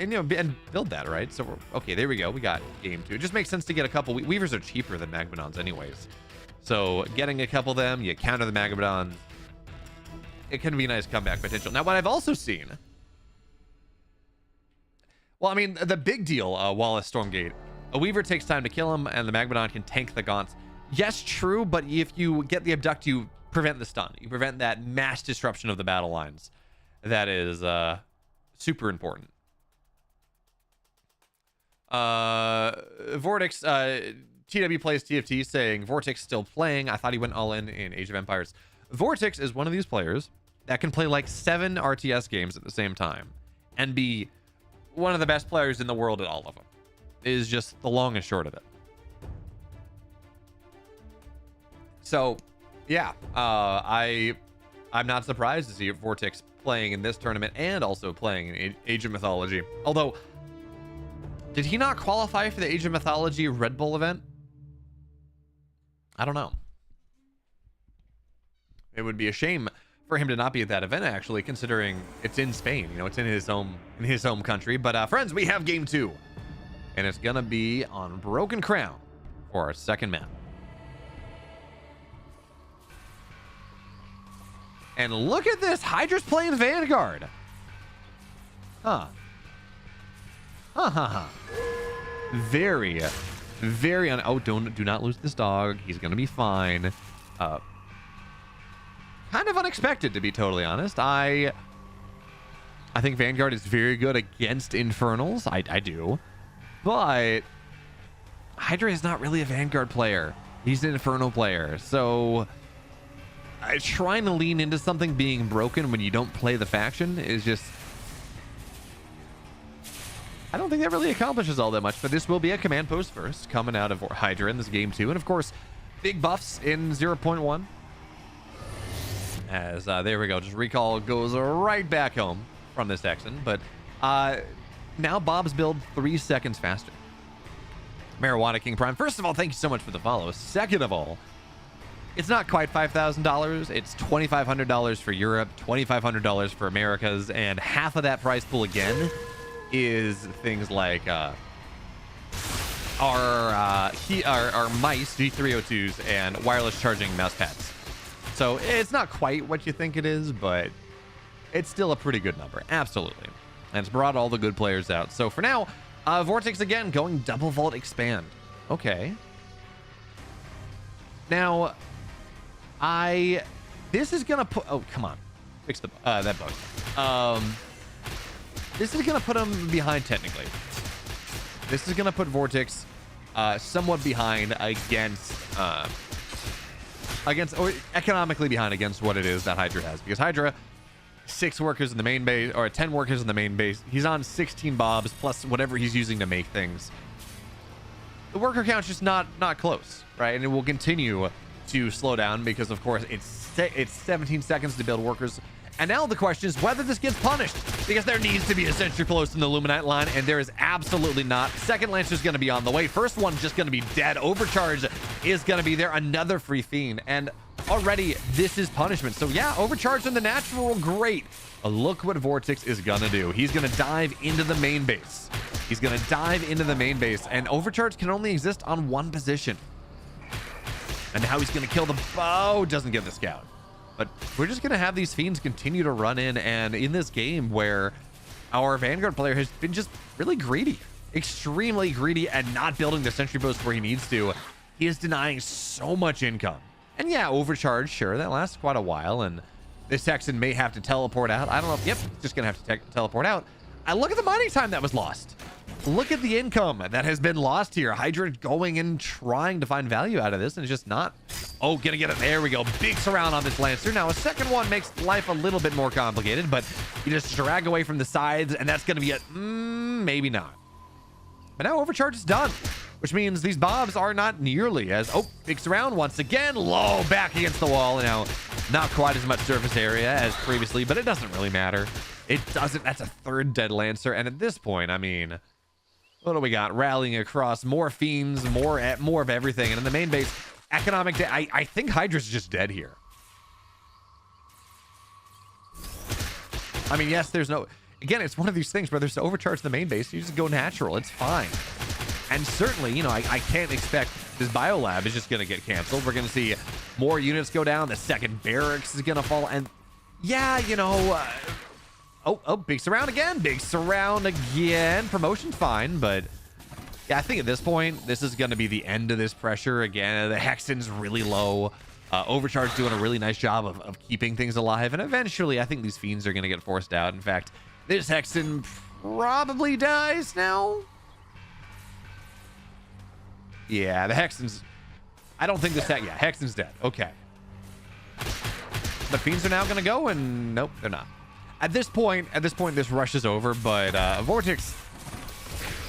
know, and build that, right? So okay, there we go. We got game 2. It just makes sense to get a couple. Weavers are cheaper than Magmadons anyways. So getting a couple of them, you counter the Magmadons. It can be a nice comeback potential. Now, what I've also seen, well, I mean, the big deal, Wallace Stormgate, a Weaver takes time to kill him, and the Magmadon can tank the Gaunts. Yes, true, but if you get the Abduct, you prevent the stun. You prevent that mass disruption of the battle lines. That is super important. Vortex, TW plays TFT saying, Vortex still playing. I thought he went all in Age of Empires. Vortex is one of these players that can play like 7 RTS games at the same time and be one of the best players in the world at all of them. Is just the long and short of it. So, yeah, I'm not surprised to see Vortex playing in this tournament and also playing in Age of Mythology. Although, did he not qualify for the Age of Mythology Red Bull event? I don't know. It would be a shame for him to not be at that event, actually, considering it's in Spain. You know, it's in his home country. But friends, we have game 2, and it's gonna be on Broken Crown for our second map. And look at this, Hydra's playing Vanguard. Very oh, do not lose this dog. He's gonna be fine. Kind of unexpected, to be totally honest. I think Vanguard is very good against Infernals. I do. But Hydra is not really a Vanguard player. He's an Infernal player. So trying to lean into something being broken when you don't play the faction is just... I don't think that really accomplishes all that much, but this will be a command post first, coming out of Hydra in this game 2. And of course, big buffs in 0.1. As there we go, just recall goes right back home from this Texan. But now Bob's build 3 seconds faster. Marijuana King Prime, first of all, thank you so much for the follow. Second of all, it's not quite $5,000. It's $2,500 for Europe, $2,500 for Americas, and half of that price pool again is things like our mice, G302s, and wireless charging mouse pads. So it's not quite what you think it is, but it's still a pretty good number. Absolutely. And it's brought all the good players out. So for now, Vortex again going double vault expand. Okay. Now, this is gonna put, oh, come on. Fix the, that bug. This is gonna put him behind technically. This is gonna put Vortex somewhat behind against or economically behind against what it is that Hydra has, because Hydra 6 workers in the main base, or 10 workers in the main base. He's on 16 bobs plus whatever he's using to make things. The worker count's just not close, right? And it will continue to slow down because of course it's 17 seconds to build workers. And now the question is whether this gets punished, because there needs to be a sentry post in the Luminite line, and there is absolutely not. Second Lancer's going to be on the way. First one's just going to be dead. Overcharge is going to be there. Another free Fiend. And already this is punishment. So yeah, Overcharge in the natural, great. Look what Vortex is going to do. He's going to dive into the main base. He's going to dive into the main base, and Overcharge can only exist on one position. And now he's going to kill the bow. Doesn't get the scout. But we're just going to have these Fiends continue to run in. And in this game where our Vanguard player has been just really greedy, extremely greedy, and not building the sentry post where he needs to, he is denying so much income. And yeah, Overcharge, sure, that lasts quite a while. And this Texan may have to teleport out. I don't know if, yep, just going to have to teleport out. look at the mining time that was lost. Look at the income that has been lost here. Hydra going and trying to find value out of this, and it's just not. Oh, gonna get it. There we go. Big surround on this Lancer. Now, a second one makes life a little bit more complicated, but you just drag away from the sides, and that's gonna be it. Maybe not. But now overcharge is done, which means these bobs are not nearly as... Oh, big surround once again. Low back against the wall. Now, not quite as much surface area as previously, but it doesn't really matter. It doesn't. That's a third dead Lancer, and at this point, I mean... What do we got? Rallying across, more fiends, more of everything. And in the main base, economic I think Hydra's just dead here. I mean, yes, there's no... Again, it's one of these things where there's no overcharge the main base. You just go natural. It's fine. And certainly, you know, I can't expect this biolab is just going to get canceled. We're going to see more units go down. The second barracks is going to fall. And yeah, you know... Oh, big surround again. Big surround again. Promotion's fine, but yeah, I think at this point, this is going to be the end of this pressure. Again, the Hexen's really low. Overcharge doing a really nice job of keeping things alive. And eventually, I think these fiends are going to get forced out. In fact, this Hexen probably dies now. Yeah, the Hexen's... I don't think this... Yeah, Hexen's dead. Okay. The fiends are now going to go, and nope, they're not. At this point, this rush is over, but Vortex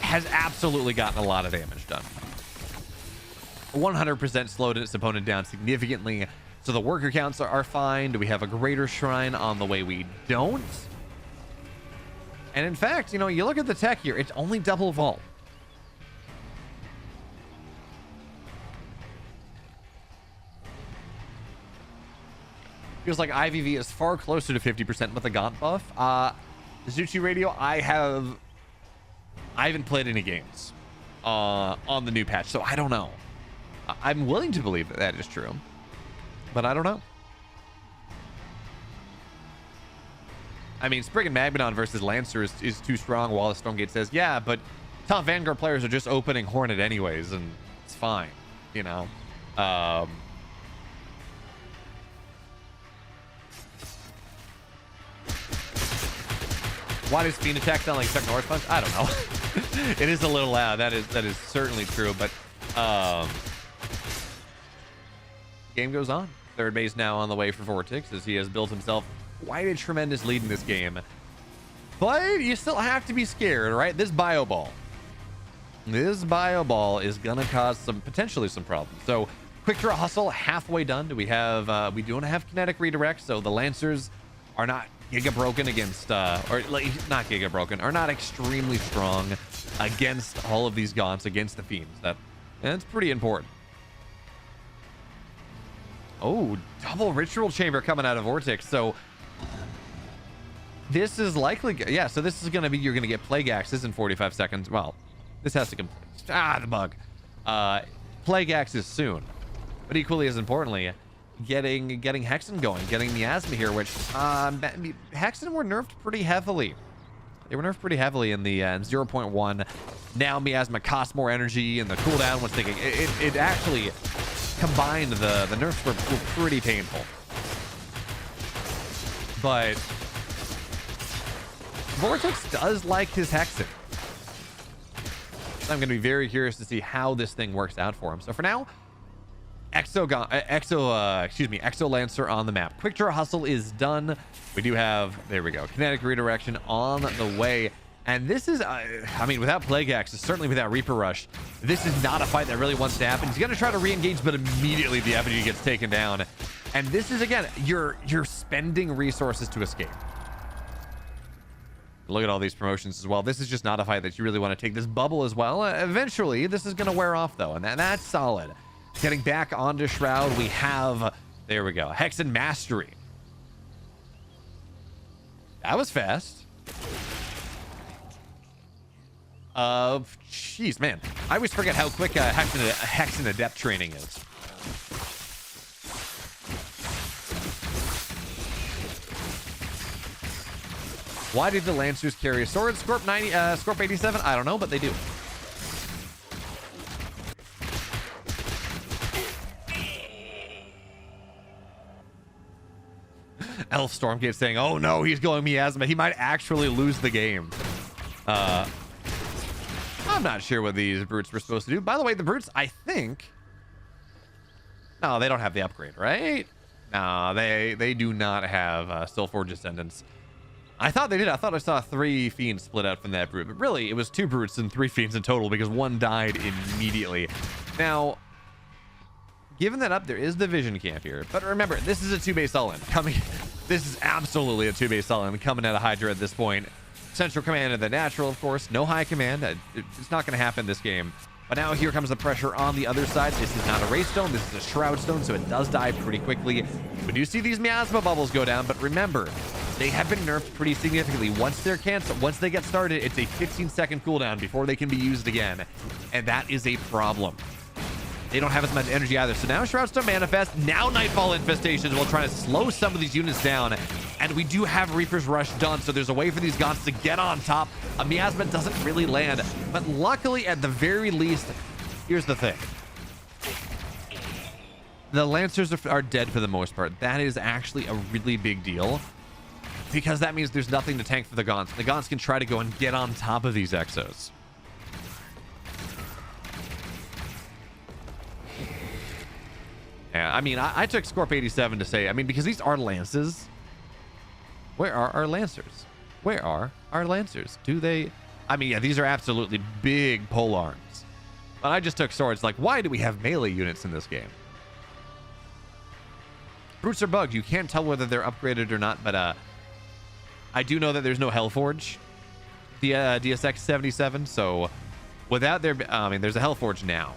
has absolutely gotten a lot of damage done. 100% slowed its opponent down significantly, so the worker counts are fine. Do we have a greater shrine on the way? We don't. And in fact, you know, you look at the tech here, it's only double vault. Feels like IVV is far closer to 50% with the Gaunt buff. Zuchi Radio, I haven't played any games on the new patch, so I don't know. I'm willing to believe that is true, but I don't know. I mean, Sprig and Magmadon versus Lancer is too strong, while the Stormgate says, yeah, but top Vanguard players are just opening Hornet anyways, and it's fine, you know? Why does Fiend attack sound like second horse punch? I don't know. It is a little loud. That is certainly true, but game goes on. Third base now on the way for Vortex as he has built himself quite a tremendous lead in this game. But you still have to be scared, right? This bio ball is gonna cause potentially some problems. So quick draw hustle halfway done. Do we have we don't have kinetic redirect, so the Lancers are not giga broken against or like, not giga broken, are not extremely strong against all of these gaunts, against the fiends. That's pretty important. Oh, double ritual chamber coming out of Vortex. So this is likely, yeah, so this is gonna be, you're gonna get plague axes in 45 seconds. Well, this has to complete, the bug. Plague axes soon, but equally as importantly, getting Hexen going, getting Miasma here, which Hexen were nerfed pretty heavily. They were nerfed pretty heavily in the 0.1. Now Miasma costs more energy, and the cooldown was thinking it actually combined. The nerfs were pretty painful. But Vortex does like his Hexen. So I'm going to be very curious to see how this thing works out for him. So for now, Exo Lancer on the map. Quick draw hustle is done. We do have, there we go, kinetic redirection on the way. And this is, I mean, without Plague Axes, certainly without Reaper Rush, this is not a fight that really wants to happen. He's going to try to re-engage, but immediately the effigy gets taken down. And this is, again, you're spending resources to escape. Look at all these promotions as well. This is just not a fight that you really want to take. This bubble as well. Eventually, this is going to wear off, though, and that's solid. Getting back onto Shroud, we have, there we go, Hexen Mastery. That was fast. Jeez, man. I always forget how quick Hexen Adept training is. Why did the Lancers carry a sword? Scorp 90, Scorp 87? I don't know, but they do. Elf Stormgate saying, oh no, he's going Miasma. He might actually lose the game. I'm not sure what these brutes were supposed to do. By the way, the brutes, I think... No, they don't have the upgrade, right? No, they do not have Stillforge Ascendants. I thought they did. I thought I saw 3 fiends split out from that brute, but really it was 2 brutes and 3 fiends in total because one died immediately. Now, given that up, there is the vision camp here, but remember, this is a 2-base all-in coming. This is absolutely a 2-base all-in coming out of Hydra at this point. Central command of the natural, of course, no high command. It's not going to happen this game. But now here comes the pressure on the other side. This is not a Wraith Stone. This is a Shroud Stone, so it does die pretty quickly. We do see these miasma bubbles go down, but remember, they have been nerfed pretty significantly. Once they're canceled, once they get started, it's a 15-second cooldown before they can be used again. And that is a problem. They don't have as much energy either. So now Shroud Stone manifest. Now Nightfall Infestations will try to slow some of these units down. And we do have Reaper's Rush done, so there's a way for these gods to get on top. A miasma doesn't really land. But luckily, at the very least, here's the thing. The Lancers are dead for the most part. That is actually a really big deal, because that means there's nothing to tank for the Gaunts. The Gaunts can try to go and get on top of these Exos. Yeah, I mean, I took Scorp 87 to say, I mean, because these are Lances. Where are our Lancers? Where are our Lancers? Do they... I mean, yeah, these are absolutely big pole arms. But I just took swords. Like, why do we have melee units in this game? Brutes are bugged. You can't tell whether they're upgraded or not, but I do know that there's no Hellforge. The DSX 77, so without their... I mean, there's a Hellforge now.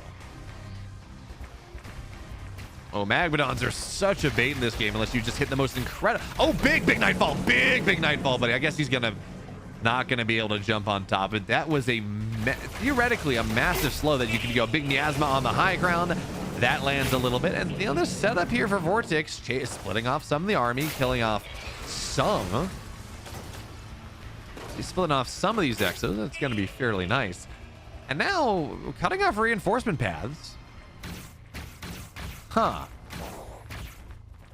Oh, Magmadons are such a bait in this game unless you just hit the most incredible... Oh, big Nightfall. Big Nightfall, buddy. I guess he's not going to be able to jump on top. But that was theoretically a massive slow that you can go big miasma on the high ground. That lands a little bit. And the other setup here for Vortex, splitting off some of the army, killing off some. He's splitting off some of these Exos. That's going to be fairly nice. And now, cutting off reinforcement paths. Huh.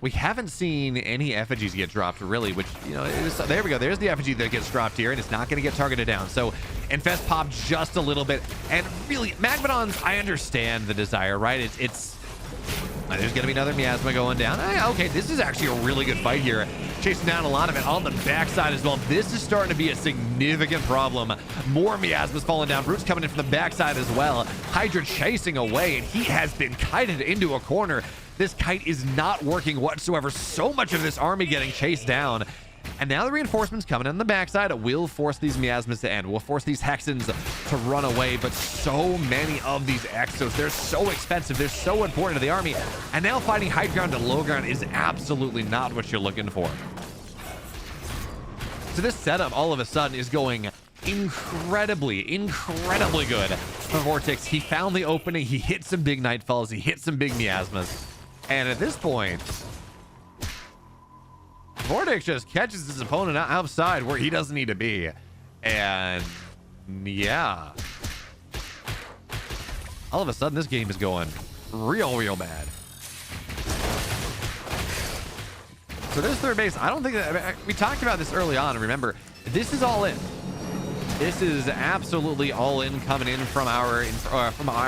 We haven't seen any effigies get dropped, really, which, you know, there we go. There's the effigy that gets dropped here, and it's not going to get targeted down. So, Infest popped just a little bit. And really, Magmadons, I understand the desire, right? There's going to be another miasma going down. Okay, this is actually a really good fight here. Chasing down a lot of it on the backside as well. This is starting to be a significant problem. More miasmas falling down. Brutes coming in from the backside as well. Hydra chasing away, and he has been kited into a corner. This kite is not working whatsoever. So much of this army getting chased down. And now the reinforcements coming in the backside will force these miasmas to end. Will force these Hexens to run away. But so many of these Exos, they're so expensive. They're so important to the army. And now fighting high ground to low ground is absolutely not what you're looking for. So this setup all of a sudden is going incredibly good for Vortex. He found the opening. He hit some big Nightfalls. He hit some big miasmas. And at this point, Vortex just catches his opponent outside where he doesn't need to be. And yeah, all of a sudden this game is going real bad. So this third base, I don't think that, we talked about this early on. Remember, this is all in. This is absolutely all in, coming in from our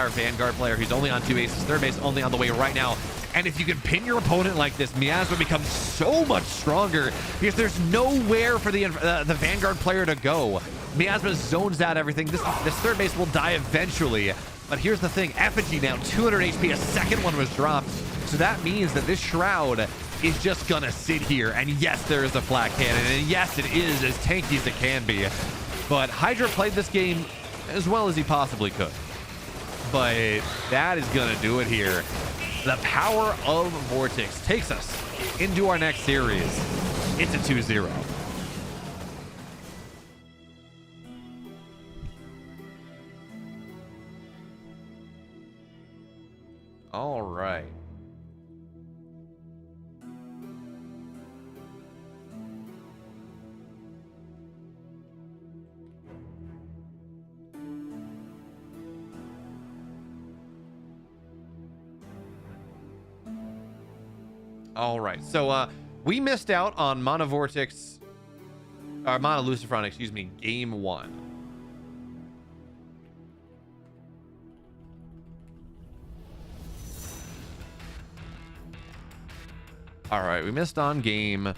Vanguard player who's only on 2 bases. Third base only on the way right now. And if you can pin your opponent like this, miasma becomes so much stronger because there's nowhere for the Vanguard player to go. Miasma zones out everything. This third base will die eventually. But here's the thing. Effigy now, 200 HP. A second one was dropped. So that means that this Shroud is just going to sit here. And yes, there is a flat cannon. And yes, it is as tanky as it can be. But Hydra played this game as well as he possibly could. But that is going to do it here. The power of Vortex takes us into our next series. It's a 2-0. All right. All right, so we missed out on Mono Vortex, or Mono Lucifron, excuse me, game 1. All right, we missed on game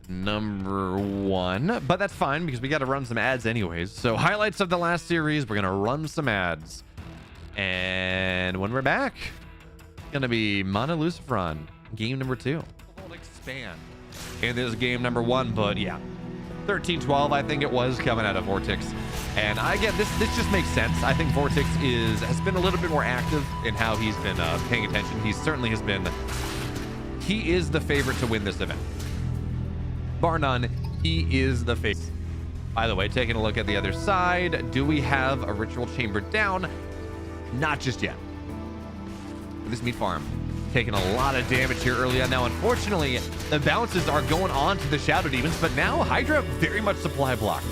number 1, but that's fine because we got to run some ads anyways. So highlights of the last series, we're gonna run some ads, and when we're back, it's gonna be Mana Lucifron, game number 2. We'll expand. And this is game number 1, but yeah, 13-12 I think it was, coming out of Vortex. And again, this just makes sense. I think Vortex has been a little bit more active in how he's been paying attention. He certainly has been. He is the favorite to win this event. Bar none, he is the favorite. By the way, taking a look at the other side, do we have a ritual chamber down? Not just yet. This meat farm taking a lot of damage here early on. Now, unfortunately, the bounces are going on to the Shadow Demons, but now Hydra very much supply blocked.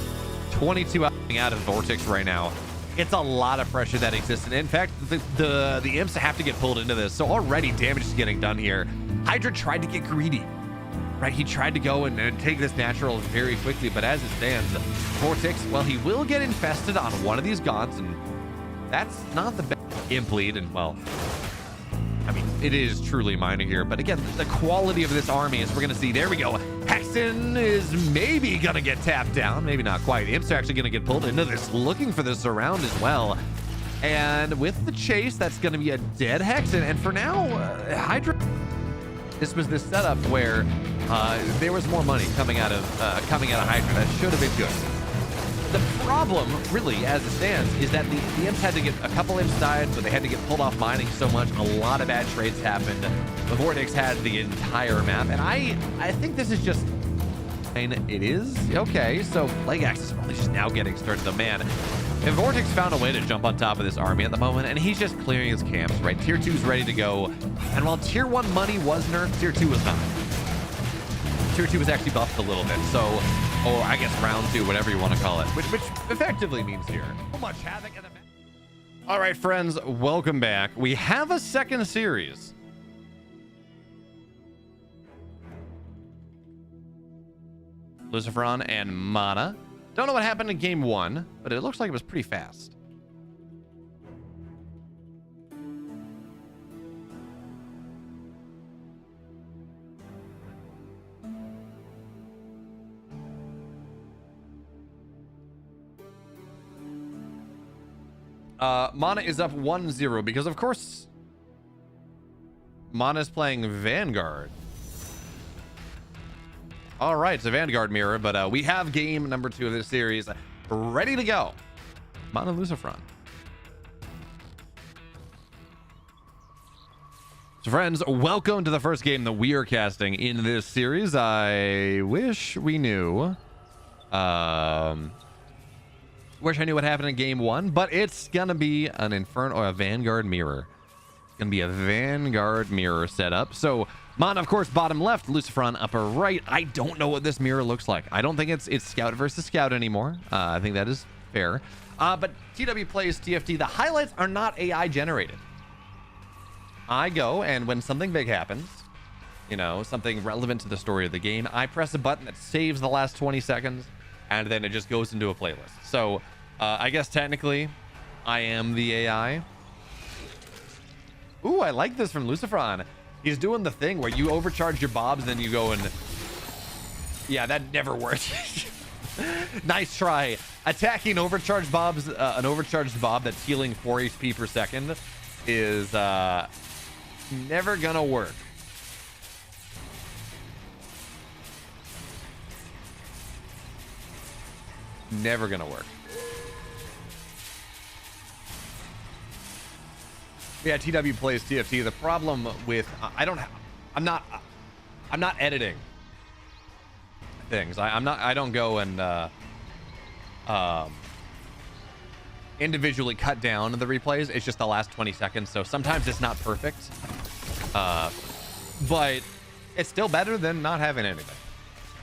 22 out of Vortex right now. It's a lot of pressure that exists. And in fact, the imps have to get pulled into this. So already damage is getting done here. Hydra tried to get greedy, right? He tried to go and take this natural very quickly, but as it stands, Vortex, well, he will get infested on one of these gods, and that's not the best. Imp lead, and well, I mean, it is truly minor here, but again, the quality of this army is we're gonna see. There we go. Hexen is maybe gonna get tapped down, maybe not quite. The imps are actually gonna get pulled into this, looking for the surround as well. And with the chase, that's gonna be a dead Hexen. And for now, Hydra, this was this setup where there was more money coming out of Hydra. That should have been good. The problem, really, as it stands, is that the imps had to get a couple imps died, so they had to get pulled off mining so much. A lot of bad trades happened. The Vortex had the entire map, and I think this is just. It is okay. So Leg Axe is probably just now getting started. The man, and Vortex found a way to jump on top of this army at the moment, and he's just clearing his camps. Right, tier 2 is ready to go, and while tier 1 money was nerfed, tier 2 was not. Tier 2 was actually buffed a little bit, so, or I guess round 2, whatever you want to call it, which effectively means here. So much havoc in the map. All right, friends, welcome back. We have a second series. Lucifron and Mana. Don't know what happened in game 1, but it looks like it was pretty fast. Mana is up 1-0 because, of course, Mana's playing Vanguard. All right, it's a Vanguard mirror, but we have game number 2 of this series ready to go. Mana Lucifron. So, friends, welcome to the first game that we are casting in this series. I wish we knew. Wish I knew what happened in game 1, but it's gonna be an Inferno or a Vanguard mirror. It's gonna be a Vanguard mirror setup. So Mana, of course, bottom left, Lucifron upper right. I don't know what this mirror looks like. I don't think it's Scout versus Scout anymore. I think that is fair. But TW plays TFT. The highlights are not AI generated. I go, and when something big happens, you know, something relevant to the story of the game, I press a button that saves the last 20 seconds, and then it just goes into a playlist. So I guess technically I am the AI. Ooh, I like this from Lucifron. He's doing the thing where you overcharge your bobs, then you go and... Yeah, that never worked. Nice try. Attacking overcharged bobs, an overcharged bob that's healing 4 HP per second is never gonna work. Never gonna work. Yeah, TW plays TFT. The problem with I'm not editing things. I don't go and individually cut down the replays. It's just the last 20 seconds. So sometimes it's not perfect, but it's still better than not having anything.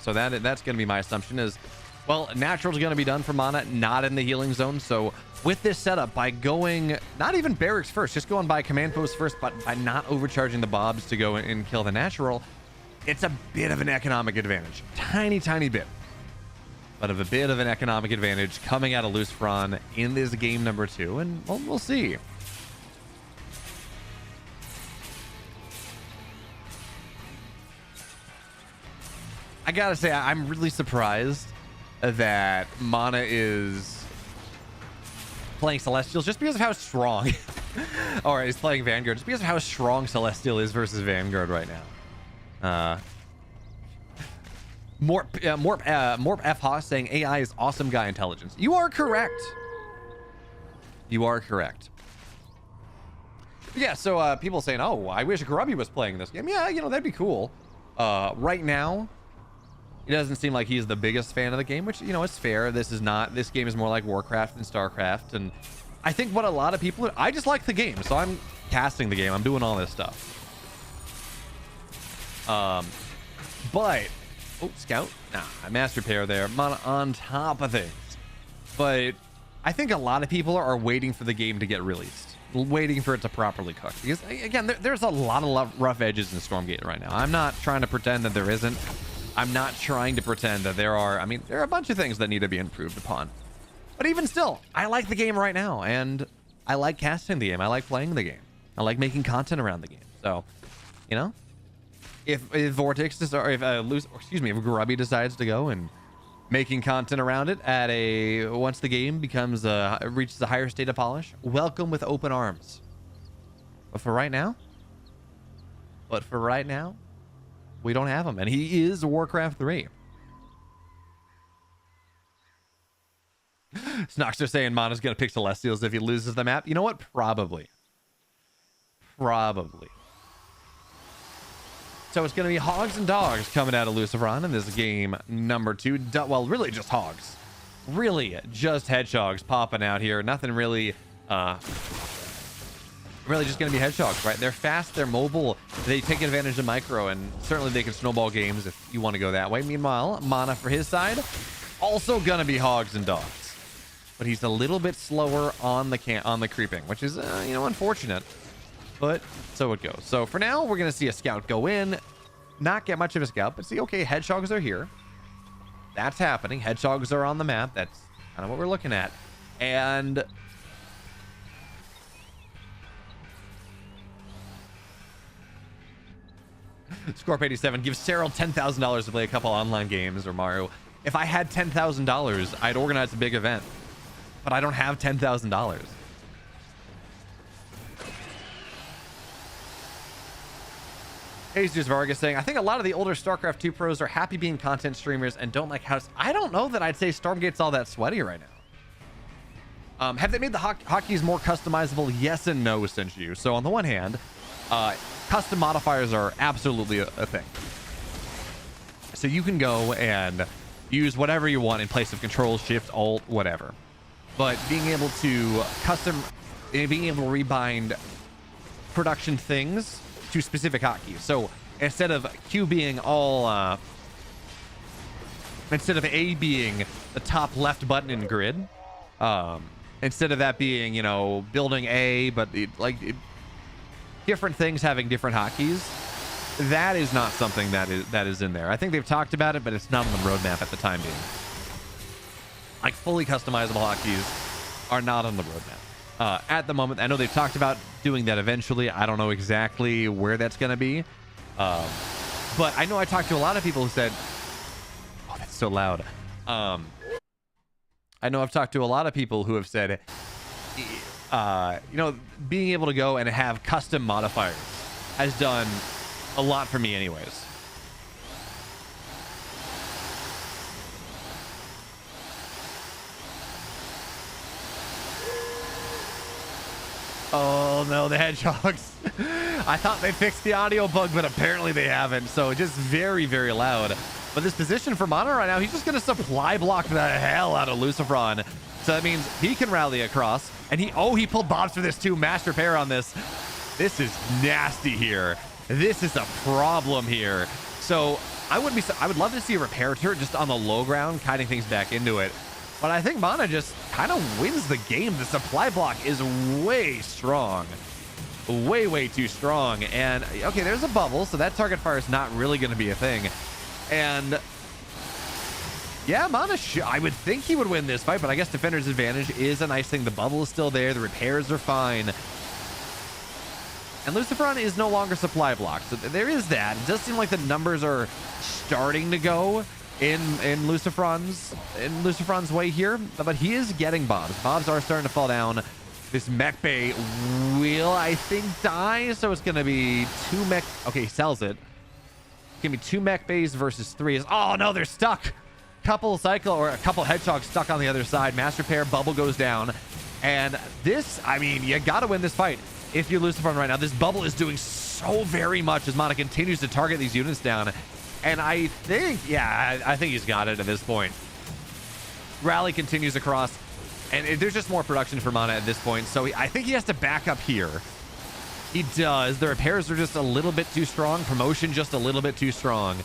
So that's gonna be my assumption is, well, natural's going to be done for Mana, not in the healing zone. So with this setup, by going, not even barracks first, just going by command post first, but by not overcharging the bobs to go and kill the natural, it's a bit of an economic advantage. Tiny, tiny bit. But of a bit of an economic advantage coming out of Lucifron in this game number 2. And well, we'll see. I gotta say, I'm really surprised that Mana is playing Celestials just because of how strong, or is playing Vanguard just because of how strong Celestial is versus Vanguard right now. Morp F Haas saying AI is awesome guy intelligence. You are correct. You are correct. Yeah, so people saying, oh, I wish Grubby was playing this game. Yeah, you know, that'd be cool. Right now, it doesn't seem like he's the biggest fan of the game, which, you know, is fair. This game is more like Warcraft than Starcraft. And I think what a lot of people, I just like the game. So I'm casting the game. I'm doing all this stuff. But, oh, Scout. Nah, Master Repair there. Mana on top of things. But I think a lot of people are waiting for the game to get released. Waiting for it to properly cook. Because, again, there's a lot of rough edges in Stormgate right now. I'm not trying to pretend that there isn't. I'm not trying to pretend that there are. I mean, there are a bunch of things that need to be improved upon. But even still, I like the game right now. And I like casting the game. I like playing the game. I like making content around the game. So, you know, if Vortex decides, or if Grubby decides to go and making content around it at once the game becomes reaches a higher state of polish, welcome with open arms. But for right now, we don't have him, and he is Warcraft 3. Snox are saying Mana's gonna pick Celestials if he loses the map. You know what? Probably. So it's going to be hogs and dogs coming out of Lucifron in this game number 2. Well, really just hogs. Really just hedgehogs popping out here. Nothing really, really just going to be hedgehogs, right? They're fast, they're mobile, they take advantage of micro, and certainly they can snowball games if you want to go that way. Meanwhile, Mana for his side, also going to be hogs and dogs. But he's a little bit slower on the creeping, which is, you know, unfortunate. But so it goes. So for now, we're going to see a scout go in, not get much of a scout, but see, okay, hedgehogs are here. That's happening. Hedgehogs are on the map. That's kind of what we're looking at. And Scorp87 gives Cyril $10,000 to play a couple online games, or Mario. If I had $10,000, I'd organize a big event. But I don't have $10,000. Jesus Vargas saying, I think a lot of the older StarCraft 2 pros are happy being content streamers and don't like how... I don't know that I'd say Stormgate's all that sweaty right now. Have they made the hotkeys more customizable? Yes and no, since you. So on the one hand, custom modifiers are absolutely a thing. So you can go and use whatever you want in place of Control, Shift, Alt, whatever. But being able to being able to rebind production things to specific hotkeys. So instead of Q being all, instead of A being the top left button in grid, instead of that being, you know, building A, but different things having different hotkeys, that is not something that is in there. I think they've talked about it, but it's not on the roadmap at the time being. Like fully customizable hotkeys are not on the roadmap. At the moment. I know they've talked about doing that eventually. I don't know exactly where that's going to be. But I know I talked to a lot of people who said, oh, that's so loud. I know I've talked to a lot of people who have said, you know, being able to go and have custom modifiers has done a lot for me anyways. Oh no, the hedgehogs. I thought they fixed the audio bug, but apparently they haven't. So just very, very loud. But this position for Mana right now, he's just going to supply block the hell out of Lucifron. So that means he can rally across. And he pulled bobs for this too. Master Repair on this. This is nasty here. This is a problem here. So I would love to see a repair turret just on the low ground, kiting things back into it. But I think Mana just kind of wins the game. The supply block is way strong. Way too strong. And, okay, there's a bubble, so that target fire is not really going to be a thing. And, yeah, Mana, I would think he would win this fight, but I guess Defender's advantage is a nice thing. The bubble is still there. The repairs are fine. And Lucifron is no longer supply blocked. So there is that. It does seem like the numbers are starting to go in Lucifron's way here. But he is getting Bobs. Bobs are starting to fall down. This mech bay will, I think, die. So it's going to be 2 mech. Okay, he sells it. It's going to be 2 mech bays versus 3. Oh, no, they're stuck. Couple hedgehogs stuck on the other side. Mass repair, bubble goes down. And this, I mean, you got to win this fight. If you're Lucifron right now, this bubble is doing so very much as Mana continues to target these units down. And I think, yeah, I think he's got it at this point. Rally continues across. And there's just more production for Mana at this point. So I think he has to back up here. He does. The repairs are just a little bit too strong. Promotion just a little bit too strong.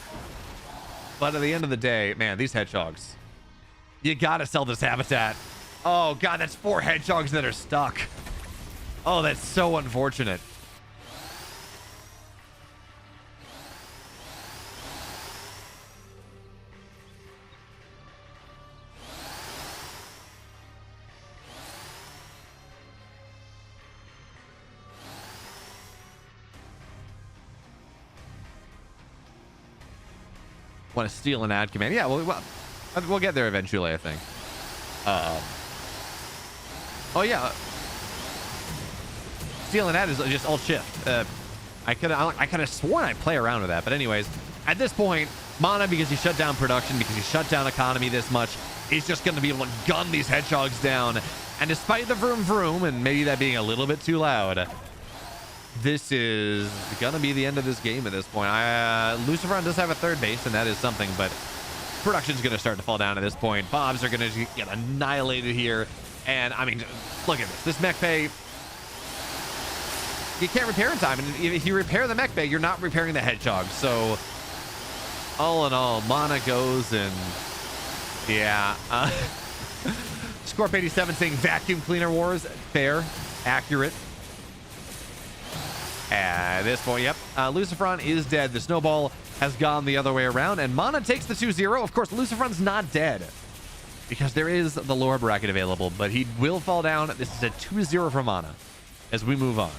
But at the end of the day, man, these hedgehogs. You got to sell this habitat. Oh, God, that's 4 hedgehogs that are stuck. Oh, that's so unfortunate. Want to steal an ad command? Yeah, we'll get there eventually, I think. Oh yeah. Stealing that is just alt shift. I could have sworn I'd play around with that, but anyways, at this point, Mana, because he shut down production, because he shut down economy this much, is just going to be able to gun these hedgehogs down. And despite the vroom vroom, and maybe that being a little bit too loud, this is going to be the end of this game at this point. Lucifron does have a 3rd base, and that is something, but production's going to start to fall down at this point. Bobs are going to get annihilated here. And, I mean, look at this. This mech bay, you can't repair in time. And if you repair the mech bay, you're not repairing the hedgehog. So, all in all, Mana goes and, yeah. Scorp 87 saying vacuum cleaner wars. Fair. Accurate. At this point, yep. Lucifron is dead. The snowball has gone the other way around. And Mana takes the 2-0. Of course, Lucifron's not dead, because there is the lower bracket available, but he will fall down. This is a 2-0 for Mana as we move on.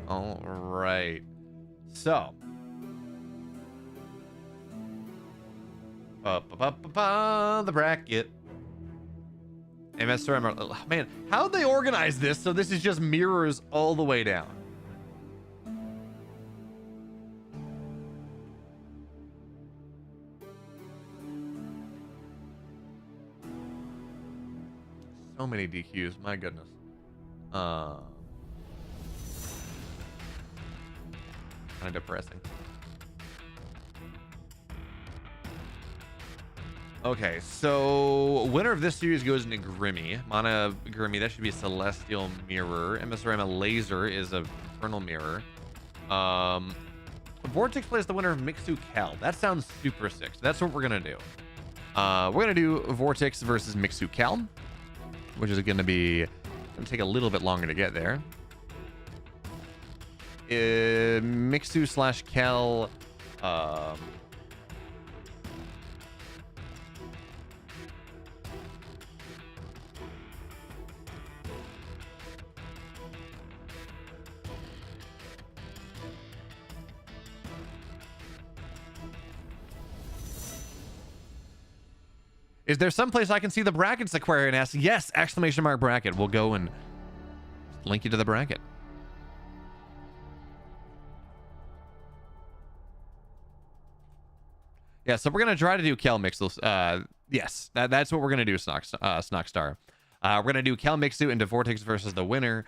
All right. So. The bracket. MS Storm. Man, how'd they organize this so this is just mirrors all the way down? So many DQs, my goodness. Kind of depressing. Okay, so winner of this series goes into Grimmy. Mana Grimmy, that should be a Celestial Mirror. MSRM Elazer is a Infernal Mirror. Vortex plays the winner of Mixu Kel. That sounds super sick. So that's what we're gonna do. We're gonna do Vortex versus Mixu Kel, which is gonna take a little bit longer to get there. Mixu / Kel. Is there some place I can see the brackets? Aquarian asks. Yes! ! Bracket. We'll go and link you to the bracket. Yeah, so we're gonna try to do Kel Mixu. Yes, that's what we're gonna do, Snockstar. We're gonna do Kel Mixu into Vortex versus the winner.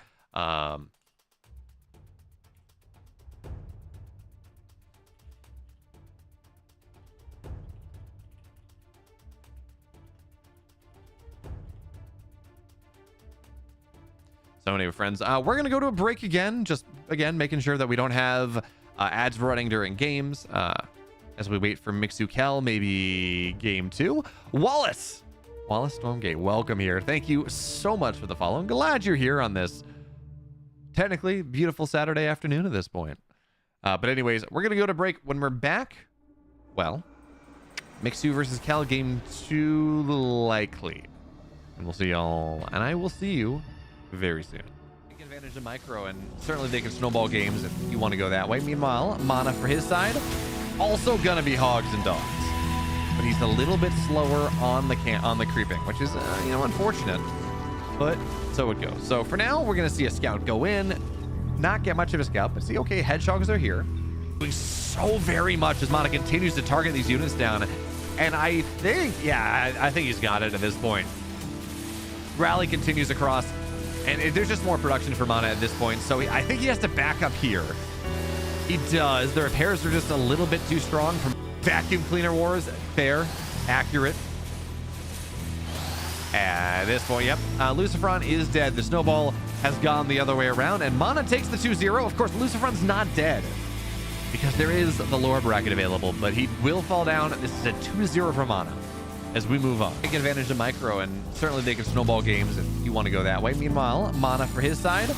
So anyway, friends, we're going to go to a break again, just, again, making sure that we don't have ads running during games as we wait for Mixu Kel, maybe game 2. Wallace Stormgate, welcome here. Thank you so much for the follow. I'm glad you're here on this technically beautiful Saturday afternoon at this point. But anyways, we're going to go to break. When we're back, well, Mixu versus Cal game 2 likely. And we'll see y'all, and I will see you very soon. Take advantage of micro, and certainly they can snowball games if you want to go that way. Meanwhile, Mana for his side, also gonna be hogs and dogs. But he's a little bit slower on the creeping, which is, unfortunate. But so it goes. So for now, we're gonna see a scout go in, not get much of a scout, but see, okay, hedgehogs are here. Doing so very much as Mana continues to target these units down. And I think, I think he's got it at this point. Rally continues across, and there's just more production for Mana at this point. So I think he has to back up here. He does. The repairs are just a little bit too strong from vacuum cleaner wars. Fair, accurate. At this point, yep. Lucifron is dead. The snowball has gone the other way around, and Mana takes the 2-0. Of course, Lucifron's not dead because there is the lower bracket available, but he will fall down. This is a 2-0 for Mana as we move on. Take advantage of micro, and certainly they can snowball games if you want to go that way. Meanwhile, Mana for his side,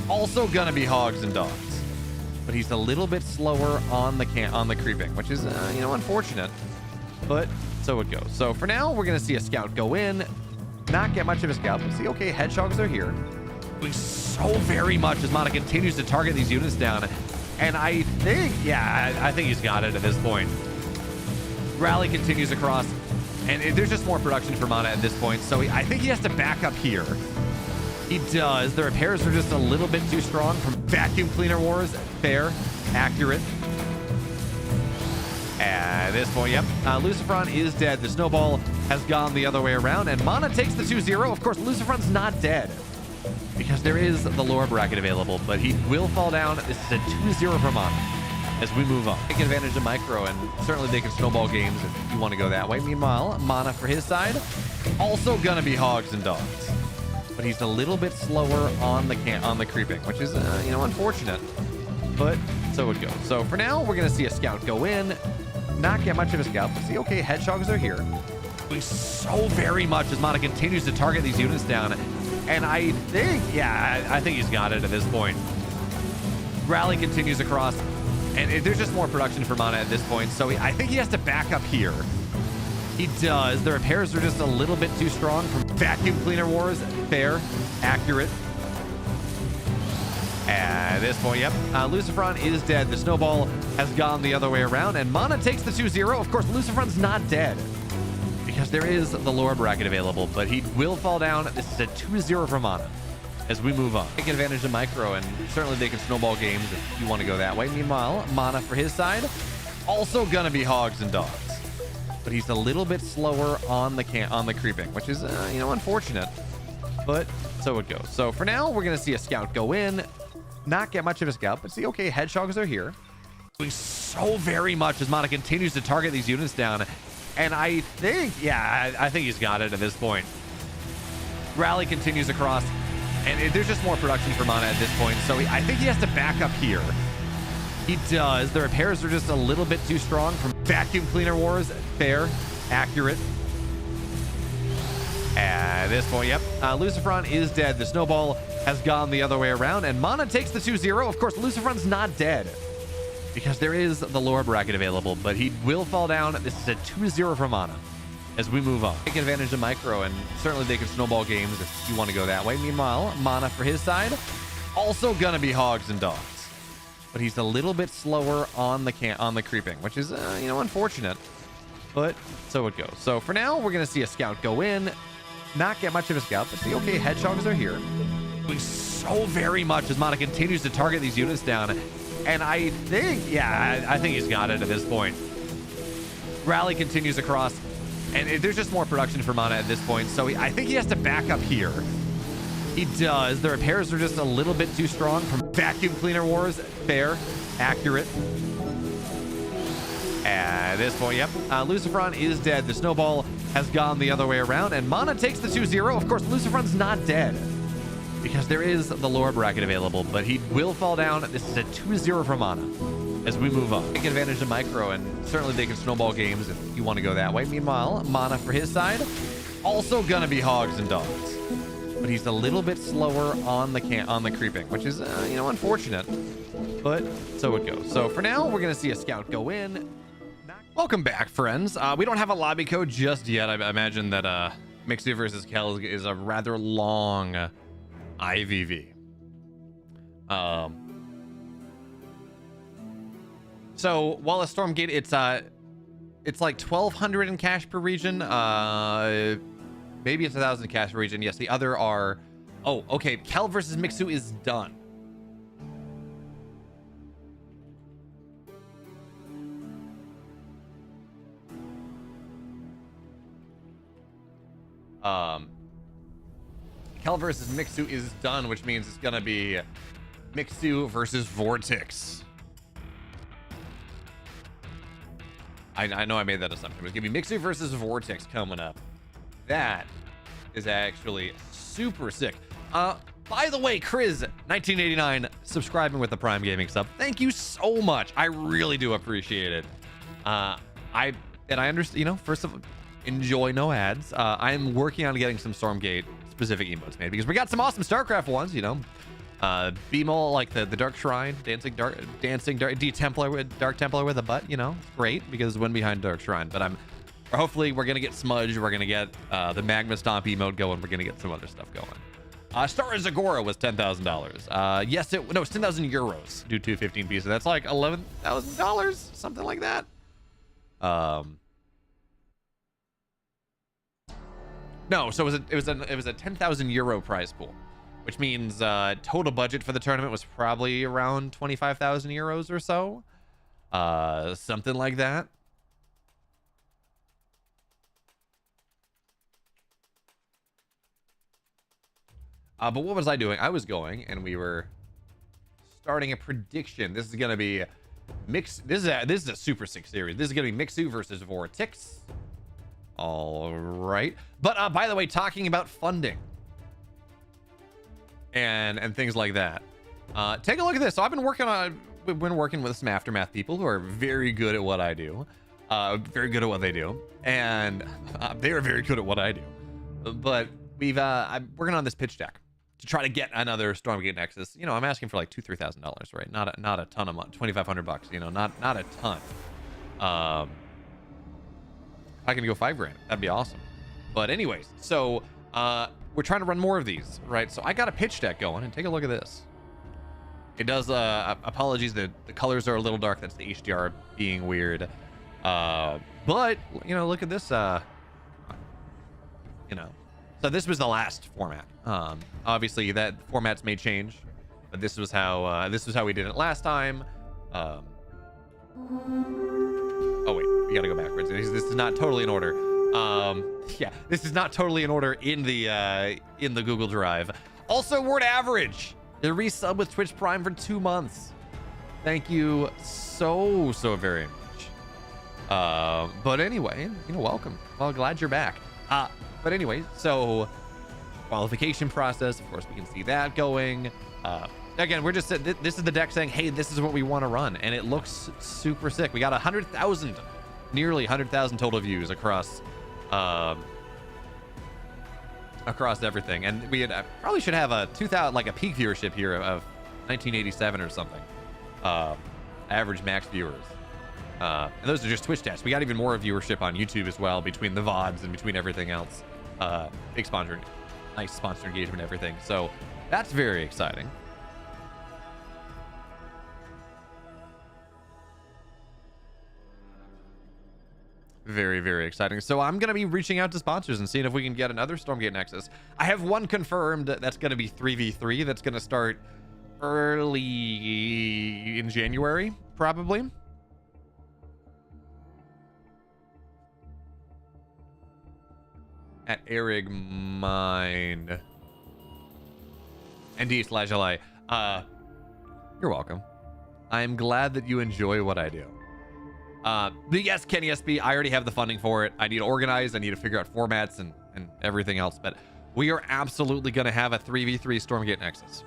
also gonna be hogs and dogs. But he's a little bit slower on the creeping, which is, unfortunate. But so it goes. So for now, we're gonna see a scout go in, not get much of a scout, but see, okay, hedgehogs are here. Doing so very much as Mana continues to target these units down. And I think, I think he's got it at this point. Rally continues across, and there's just more production for Mana at this point. So I think he has to back up here. He does. The repairs are just a little bit too strong from vacuum cleaner wars. Fair, accurate. At this point, yep. Lucifron is dead. The snowball has gone the other way around, and Mana takes the 2-0. Of course, Lucifron's not dead because there is the lower bracket available, but he will fall down. This is a 2-0 for Mana as we move on. Take advantage of micro, and certainly they can snowball games if you want to go that way. Meanwhile, Mana for his side, also gonna be hogs and dogs. But he's a little bit slower on the creeping, which is, unfortunate. But so it goes. So for now, we're gonna see a scout go in, not get much of a scout, but see, okay, hedgehogs are here. Doing so very much as Mana continues to target these units down. And I think, I think he's got it at this point. Rally continues across, and there's just more production for Mana at this point. So I think he has to back up here. He does. The repairs are just a little bit too strong from vacuum cleaner wars. Fair, accurate. At this point, yep. Lucifron is dead. The snowball has gone the other way around, and Mana takes the 2-0. Of course, Lucifron's not dead because there is the lower bracket available, but he will fall down. This is a 2-0 for Mana as we move on. Take advantage of micro, and certainly they can snowball games if you want to go that way. Meanwhile, Mana for his side, also gonna be hogs and dogs. But he's a little bit slower on the creeping, which is, unfortunate. But so it goes. So for now, we're gonna see a scout go in, not get much of a scout, but see, okay, hedgehogs are here. Doing so very much as Mana continues to target these units down. And I think, I think he's got it at this point. Rally continues across, and there's just more production for Mana at this point. So I think he has to back up here. He does. The repairs are just a little bit too strong from vacuum cleaner wars. Fair, accurate. At this point, yep. Lucifron is dead. The snowball has gone the other way around, and Mana takes the 2-0. Of course, Lucifron's not dead because there is the lower bracket available, but he will fall down. This is a 2-0 for Mana as we move on. Take advantage of micro, and certainly they can snowball games if you want to go that way. Meanwhile, Mana for his side, also gonna be hogs and dogs. But he's a little bit slower on the creeping, which is, unfortunate. But so it goes. So for now, we're gonna see a scout go in, not get much of a scout, but see, okay, hedgehogs are here. Doing so very much as Mana continues to target these units down. And I think, I think he's got it at this point. Rally continues across, and there's just more production for Mana at this point. So I think he has to back up here. He does. The repairs are just a little bit too strong from vacuum cleaner wars. Fair, accurate. At this point, yep. Lucifron is dead. The snowball has gone the other way around, and Mana takes the 2-0. Of course, Lucifron's not dead because there is the lower bracket available, but he will fall down. This is a 2-0 for Mana as we move on. Take advantage of micro, and certainly they can snowball games if you want to go that way. Meanwhile, Mana for his side, also gonna be hogs and dogs. But he's a little bit slower on the creeping, which is, unfortunate. But so it goes. So for now, we're gonna see a scout go in. Welcome back, friends. We don't have a lobby code just yet. I imagine that Mixu versus Kel is a rather long IVV. So while a Stormgate, it's like 1,200 in cash per region. Maybe it's 1,000 in cash per region. Yes, the other are. Oh, okay. Kel versus Mixu is done. Kel versus Mixu is done, which means it's gonna be Mixu versus Vortex. I know I made that assumption, but it's gonna be Mixu versus Vortex coming up. That is actually super sick. By the way, Chris 1989 subscribing with the Prime Gaming sub. Thank you so much. I really do appreciate it. I understand, you know, first of all, enjoy no ads. I am working on getting some Stormgate specific emotes made because we got some awesome StarCraft ones, you know. BeoMulf, like the Dark Shrine, dancing Dark Templar with Dark Templar with a butt, you know, great because win behind Dark Shrine. But hopefully we're gonna get Smudge, we're gonna get the Magma Stomp emote going, we're gonna get some other stuff going. Star Zagora was $10,000. Yes, no, it's 10,000 euros due to 15 pieces. That's like $11,000, something like that. No, so it was a 10,000 euro prize pool, which means total budget for the tournament was probably around 25,000 euros or so, something like that. But what was I doing? I was going, and we were starting a prediction. This is gonna be This is a super sick series. This is gonna be Mixu versus Vortex. All right, but by the way, talking about funding and things like that, take a look at this. So I've been working with some Aftermath people who are very good at what I do, very good at what they do, and they are very good at what I do. But I'm working on this pitch deck to try to get another Stormgate Nexus. You know, I'm asking for like $2,000-$3,000, right? Not a ton of money, $2,500. You know, not a ton. I can go $5,000. That'd be awesome. But anyways, so we're trying to run more of these, right? So I got a pitch deck going, and take a look at this. It does. Apologies, the colors are a little dark. That's the HDR being weird. But you know, look at this. You know, so this was the last format. Obviously, that formats may change, but this was how we did it last time. Oh wait, we gotta go backwards. This is not totally in order. Yeah, this is not totally in order in the Google Drive. Also, word average. The resub with Twitch Prime for 2 months. Thank you so very much. But anyway, you know, welcome. Well, glad you're back. But anyway, so qualification process. Of course, we can see that going. Again, we're just this is the deck saying, hey, this is what we want to run, and it looks super sick. We got 100,000, nearly 100,000 total views across everything, and we probably should have a 2,000, like a peak viewership here of 1987 or something. Average max viewers, and those are just Twitch stats. We got even more viewership on YouTube as well, between the VODs and between everything else. Big sponsor, nice sponsor engagement, everything. So that's very exciting. Very exciting. So I'm gonna be reaching out to sponsors and seeing if we can get another Stormgate Nexus. I have one confirmed. That's gonna be 3v3. That's gonna start early in January, probably. At Erig Mind. ND/LI. You're welcome. I'm glad that you enjoy what I do. But yes, Kenny SB, I already have the funding for it. I need to organize, I need to figure out formats and everything else, but we are absolutely going to have a 3v3 Stormgate Nexus.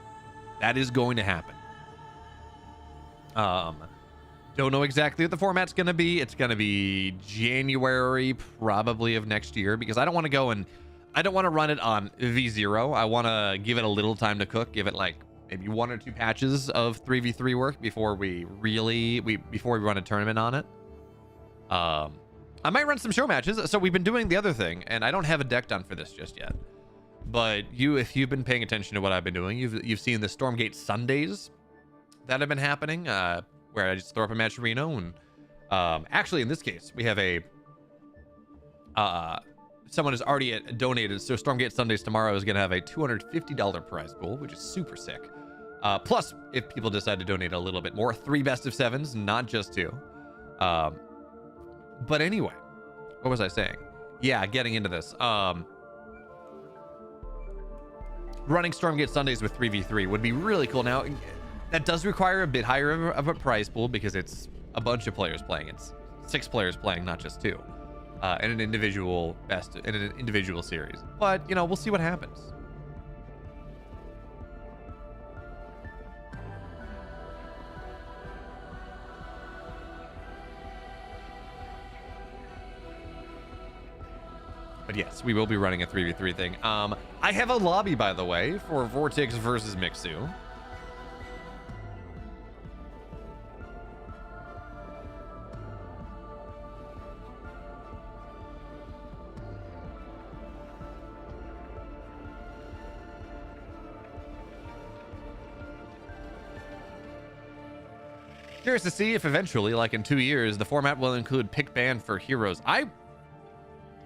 That is going to happen. Don't know exactly what the format's going to be. It's going to be January probably of next year, because I don't want to go and I don't want to run it on V0. I want to give it a little time to cook, give it like maybe 1 or 2 patches of 3v3 work before we run a tournament on it. I might run some show matches. So we've been doing the other thing, and I don't have a deck done for this just yet. But if you've been paying attention to what I've been doing, you've seen the Stormgate Sundays that have been happening, where I just throw up a match in Reno, and actually in this case we have a someone has already donated. So Stormgate Sundays tomorrow is going to have a $250 prize pool, which is super sick. Plus, if people decide to donate a little bit more, 3 best of 7s, not just 2. But anyway, what was I saying? Yeah, getting into this. Running Stormgate Sundays with 3v3 would be really cool. Now, that does require a bit higher of a prize pool because it's a bunch of players playing. It's 6 players playing, not just 2. And an individual series. But, you know, we'll see what happens. But yes, we will be running a 3v3 thing. I have a lobby, by the way, for Vortex versus Mixu. Curious to see if eventually, like in 2 years, the format will include pick ban for heroes.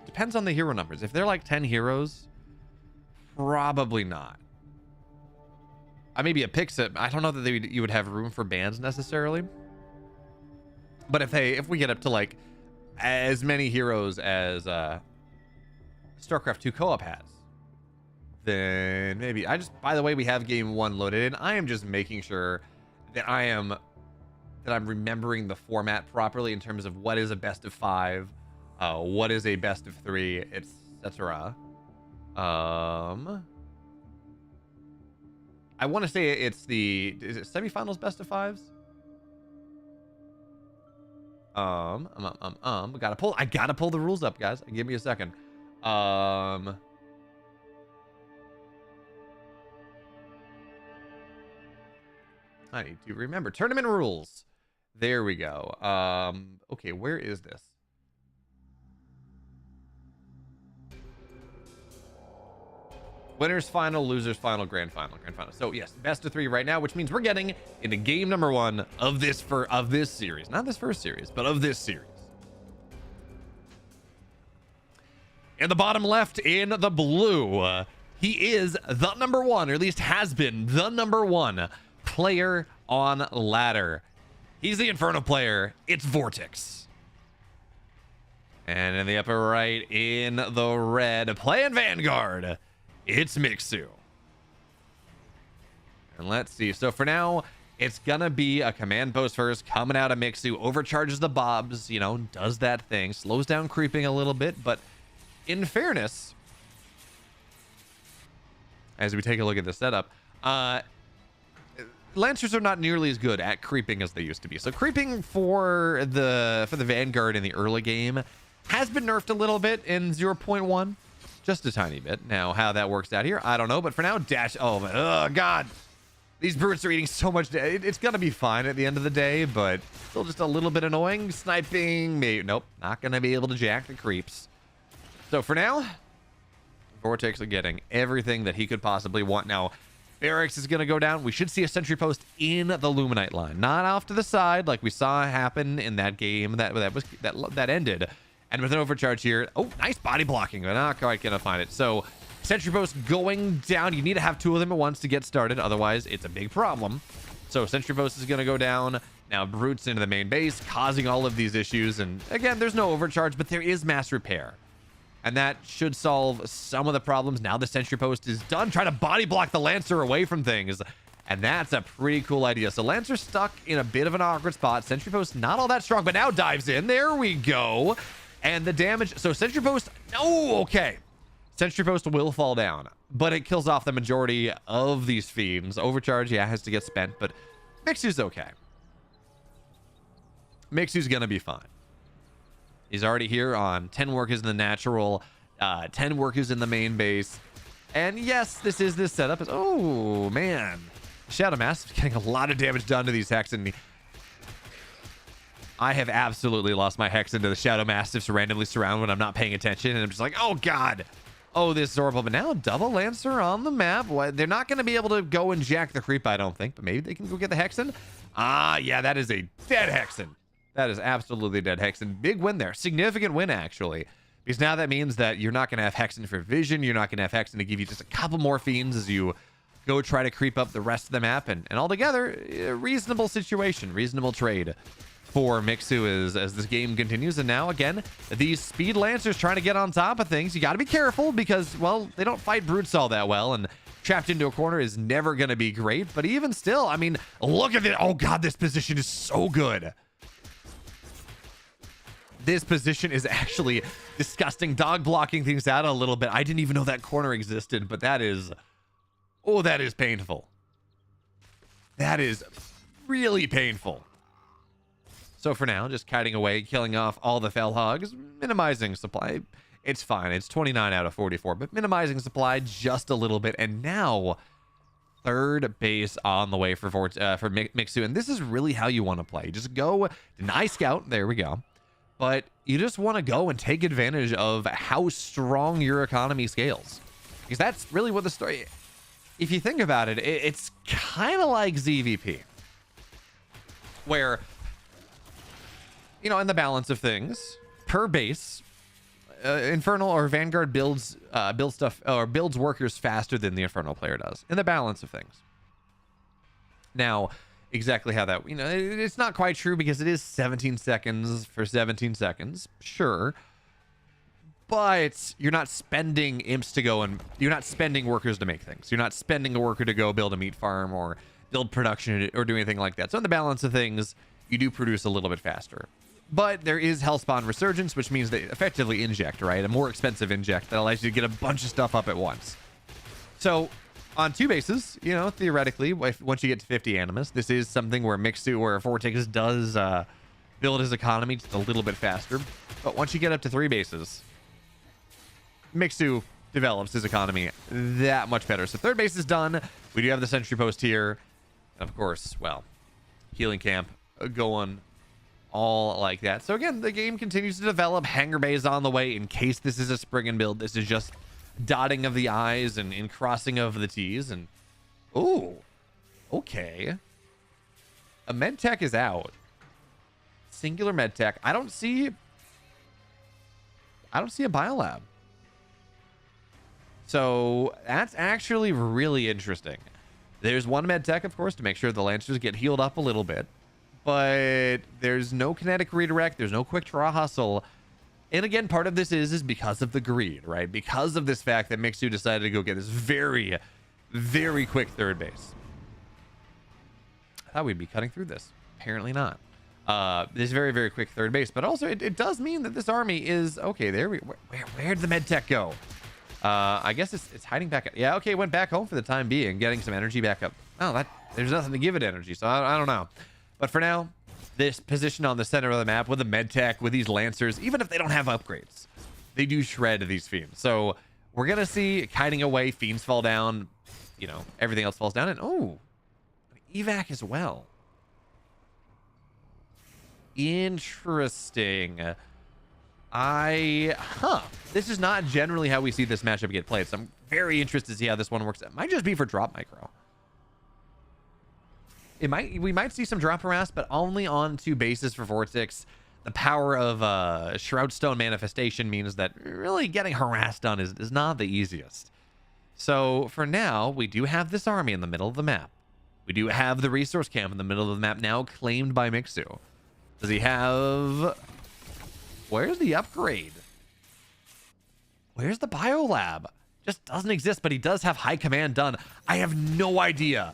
Depends on the hero numbers. If they're like 10 heroes, probably not. Maybe a pick set. I don't know that you would have room for bans necessarily. But if we get up to like as many heroes as StarCraft 2 co-op has, then maybe. By the way, we have game 1 loaded in. I am just making sure that I'm remembering the format properly in terms of what is a best of 5. What is a best of 3, etc. I want to say is it semifinals best of 5s? I gotta pull the rules up, guys. Give me a second. I need to remember tournament rules. There we go. Okay, where is this? Winners final, losers final, grand final. So yes, best of 3 right now, which means we're getting into game number 1 of this series. Not this first series, but of this series. In the bottom left, in the blue, he is the number 1, or at least has been the number 1 player on ladder. He's the Inferno player. It's Vortex. And in the upper right, in the red, playing Vanguard, it's Mixu. And let's see. So for now, it's gonna be a command post first, coming out of Mixu, overcharges the bobs, you know, does that thing, slows down creeping a little bit, but in fairness, as we take a look at the setup, Lancers are not nearly as good at creeping as they used to be. So creeping for the Vanguard in the early game has been nerfed a little bit in 0.1. Just a tiny bit. Now, how that works out here, I don't know. But for now, dash. Oh, God. These brutes are eating so much. It's going to be fine at the end of the day, but still just a little bit annoying. Sniping. Nope. Not going to be able to jack the creeps. So for now, Vortex are getting everything that he could possibly want. Now, Barracks is going to go down. We should see a sentry post in the Luminite line. Not off to the side like we saw happen in that game that ended. And with an overcharge here, oh, nice body blocking, but not quite gonna find it. So sentry post going down. You need to have 2 of them at once to get started, otherwise it's a big problem. So sentry post is gonna go down. Now brutes into the main base, causing all of these issues. And again, there's no overcharge, but there is mass repair, and that should solve some of the problems. Now the sentry post is done, trying to body block the Lancer away from things, and that's a pretty cool idea. So Lancer's stuck in a bit of an awkward spot. Sentry post not all that strong, but now dives in. There we go. And the damage, so sentry post, oh, okay. Sentry post will fall down, but it kills off the majority of these fiends. Overcharge, yeah, has to get spent, but Mixu's okay. Mixu's gonna be fine. He's already here on 10 workers in the natural, 10 workers in the main base. And yes, this setup is, oh, man. Shadow Mass is getting a lot of damage done to these Hex, and I have absolutely lost my hex into the Shadow Mastiffs randomly surround when I'm not paying attention, and I'm just like, oh god, oh this is horrible. But now double Lancer on the map. What, they're not going to be able to go and jack the creep, I don't think, but maybe they can go get the Hexen. Ah, yeah, that is a dead Hexen. That is absolutely dead Hexen. Big win there, significant win actually, because now that means that you're not going to have Hexen for vision. You're not going to have Hexen to give you just a couple more fiends as you go try to creep up the rest of the map, and altogether, a reasonable situation, reasonable trade for Mixu as this game continues. And now again, these speed lancers trying to get on top of things. You got to be careful because, well, they don't fight brutes all that well, and trapped into a corner is never going to be great. But even still, I mean, look at it. Oh god, this position is so good. This position is actually disgusting. Dog blocking things out a little bit. I didn't even know that corner existed, but that is, oh, that is painful. That is really painful. So for now, just kiting away, killing off all the fell hogs, minimizing supply. It's fine. It's 29 out of 44, but minimizing supply just a little bit. And now, third base on the way for Mixu. And this is really how you want to play. Just go, deny scout. There we go. But you just want to go and take advantage of how strong your economy scales. Because that's really what the story... If you think about it, it's kind of like ZVP. Where... you know, in the balance of things, per base, Infernal or Vanguard builds stuff or builds workers faster than the Infernal player does. In the balance of things. Now, exactly how that, you know, it's not quite true because it is 17 seconds for 17 seconds, sure. But you're not spending imps to go and you're not spending workers to make things. You're not spending a worker to go build a meat farm or build production or do anything like that. So in the balance of things, you do produce a little bit faster. But there is Hellspawn Resurgence, which means they effectively inject, right? A more expensive inject that allows you to get a bunch of stuff up at once. So on two bases, you know, theoretically, once you get to 50 Animus, this is something where Mixu or Vortex does build his economy just a little bit faster. But once you get up to three bases, Mixu develops his economy that much better. So third base is done. We do have the sentry post here. And of course, well, healing camp going all like that. So again, the game continues to develop. Hangar bays on the way in case this is a Spriggan build. This is just dotting of the I's and crossing of the T's. And oh, okay. A medtech is out. Singular medtech. I don't see a biolab. So that's actually really interesting. There's one medtech, of course, to make sure the Lancers get healed up a little bit. But there's no kinetic redirect. There's no quick draw hustle. And again, part of this is because of the greed, right? Because of this fact that Mixu decided to go get this very, very quick third base. I thought we'd be cutting through this. Apparently not. This very, very quick third base. But also, it does mean that this army is... Okay, there we... Where'd the medtech go? I guess it's hiding back up. Yeah, okay, went back home for the time being, getting some energy back up. Oh, there's nothing to give it energy, so I don't know. But for now, this position on the center of the map with the medtech, with these Lancers, even if they don't have upgrades, they do shred these fiends. So we're going to see kiting away, fiends fall down, you know, everything else falls down. And oh, evac as well. Interesting. This is not generally how we see this matchup get played. So I'm very interested to see how this one works. It might just be for drop micro. We might see some drop harass, but only on two bases for Vortex. The power of Shroudstone Manifestation means that really getting harassed done is not the easiest. So for now, we do have this army in the middle of the map. We do have the resource camp in the middle of the map now claimed by Mixu. Does he have... Where's the upgrade? Where's the biolab? Just doesn't exist, but he does have high command done. I have no idea.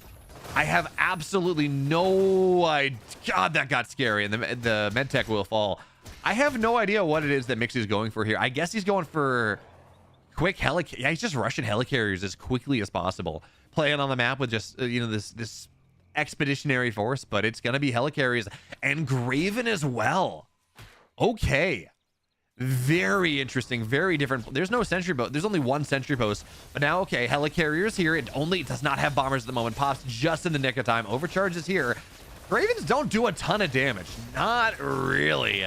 I have absolutely no idea. God, that got scary. And the medtech will fall. I have no idea what it is that Mixu is going for here. I guess he's going for quick helicarriers. Yeah, he's just rushing helicarriers as quickly as possible. Playing on the map with just, you know, this expeditionary force, but it's going to be helicarriers and Graven as well. Okay. Very interesting, very different. There's no sentry post. There's only one sentry post. But now, okay, helicarriers here. It does not have bombers at the moment. Pops just in the nick of time. Overcharges here. Gravens don't do a ton of damage. Not really.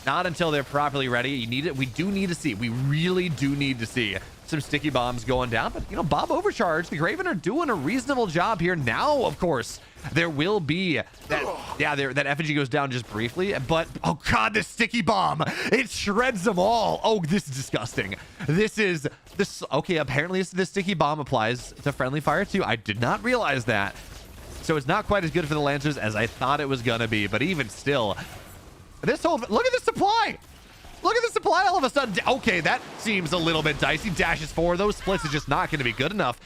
Not until they're properly ready. You need it. We do need to see. We really do need to see some sticky bombs going down. But, you know, Bob Overcharge, the Graven are doing a reasonable job here. Now, of course, there will be that, yeah, that effigy goes down just briefly. But, oh, God, this sticky bomb. It shreds them all. Oh, this is disgusting. Okay, apparently this sticky bomb applies to friendly fire, too. I did not realize that. So it's not quite as good for the Lancers as I thought it was going to be. But even still, look at the supply. Look at the supply all of a sudden. Okay, that seems a little bit dicey. Dashes forward. Those splits is just not going to be good enough.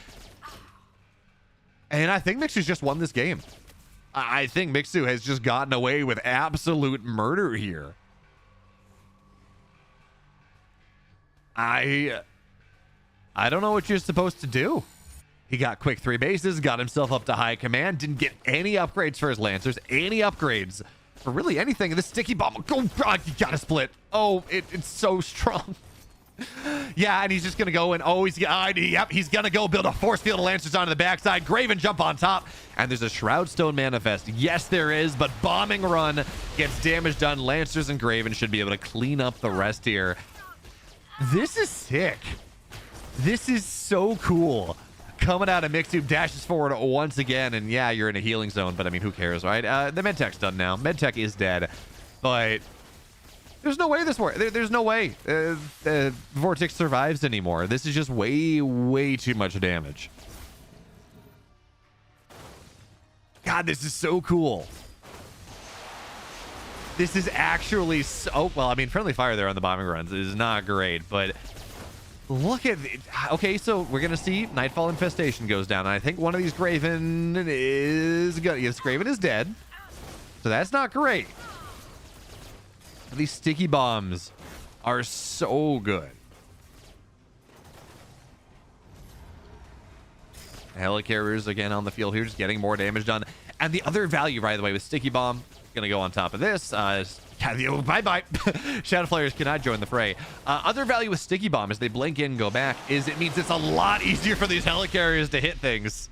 And I think Mixu's just won this game. I think Mixu has just gotten away with absolute murder here. I don't know what you're supposed to do. He got quick 3 bases, got himself up to high command, didn't get any upgrades for his Lancers, any upgrades for really anything. This sticky bomb, oh God, you gotta split. Oh, it's so strong. Yeah, and he's just gonna go and he's gonna go build a force field of Lancers onto the backside. Graven jump on top, and there's a Shroud Stone manifest. Yes, there is, but bombing run gets damage done. Lancers and Graven should be able to clean up the rest here. This is sick. This is so cool. Coming out of Mixu, dashes forward once again, and yeah, you're in a healing zone, but I mean, who cares, right? The Medtech's done now. Medtech is dead, but there's no way this works. There's no way Vortex survives anymore. This is just way too much damage. God, this is so cool. This is actually so... Well, I mean, friendly fire there on the bombing runs is not great, but... Look at it. Okay, so we're gonna see Nightfall Infestation goes down. And I think one of these Graven is gonna. Yes, Graven is dead, so that's not great. These sticky bombs are so good. Helicarriers again on the field here, just getting more damage done. And the other value, by the way, with sticky bomb, gonna go on top of this. Bye-bye. Shadow Flayers cannot join the fray. Other value with sticky bomb as they blink in and go back is it means it's a lot easier for these helicarriers to hit things.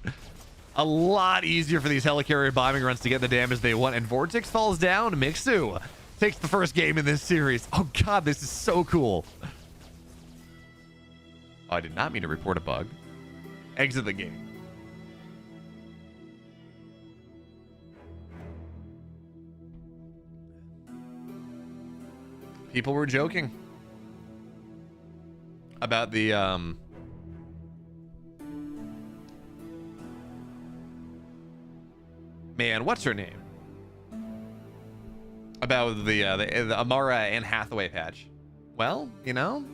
A lot easier for these helicarrier bombing runs to get the damage they want. And Vortex falls down. Mixu takes the first game in this series. Oh God, this is so cool. Oh, I did not mean to report a bug. Exit the game. People were joking about the man, what's her name? About the Amara and Hathaway patch. Well, you know,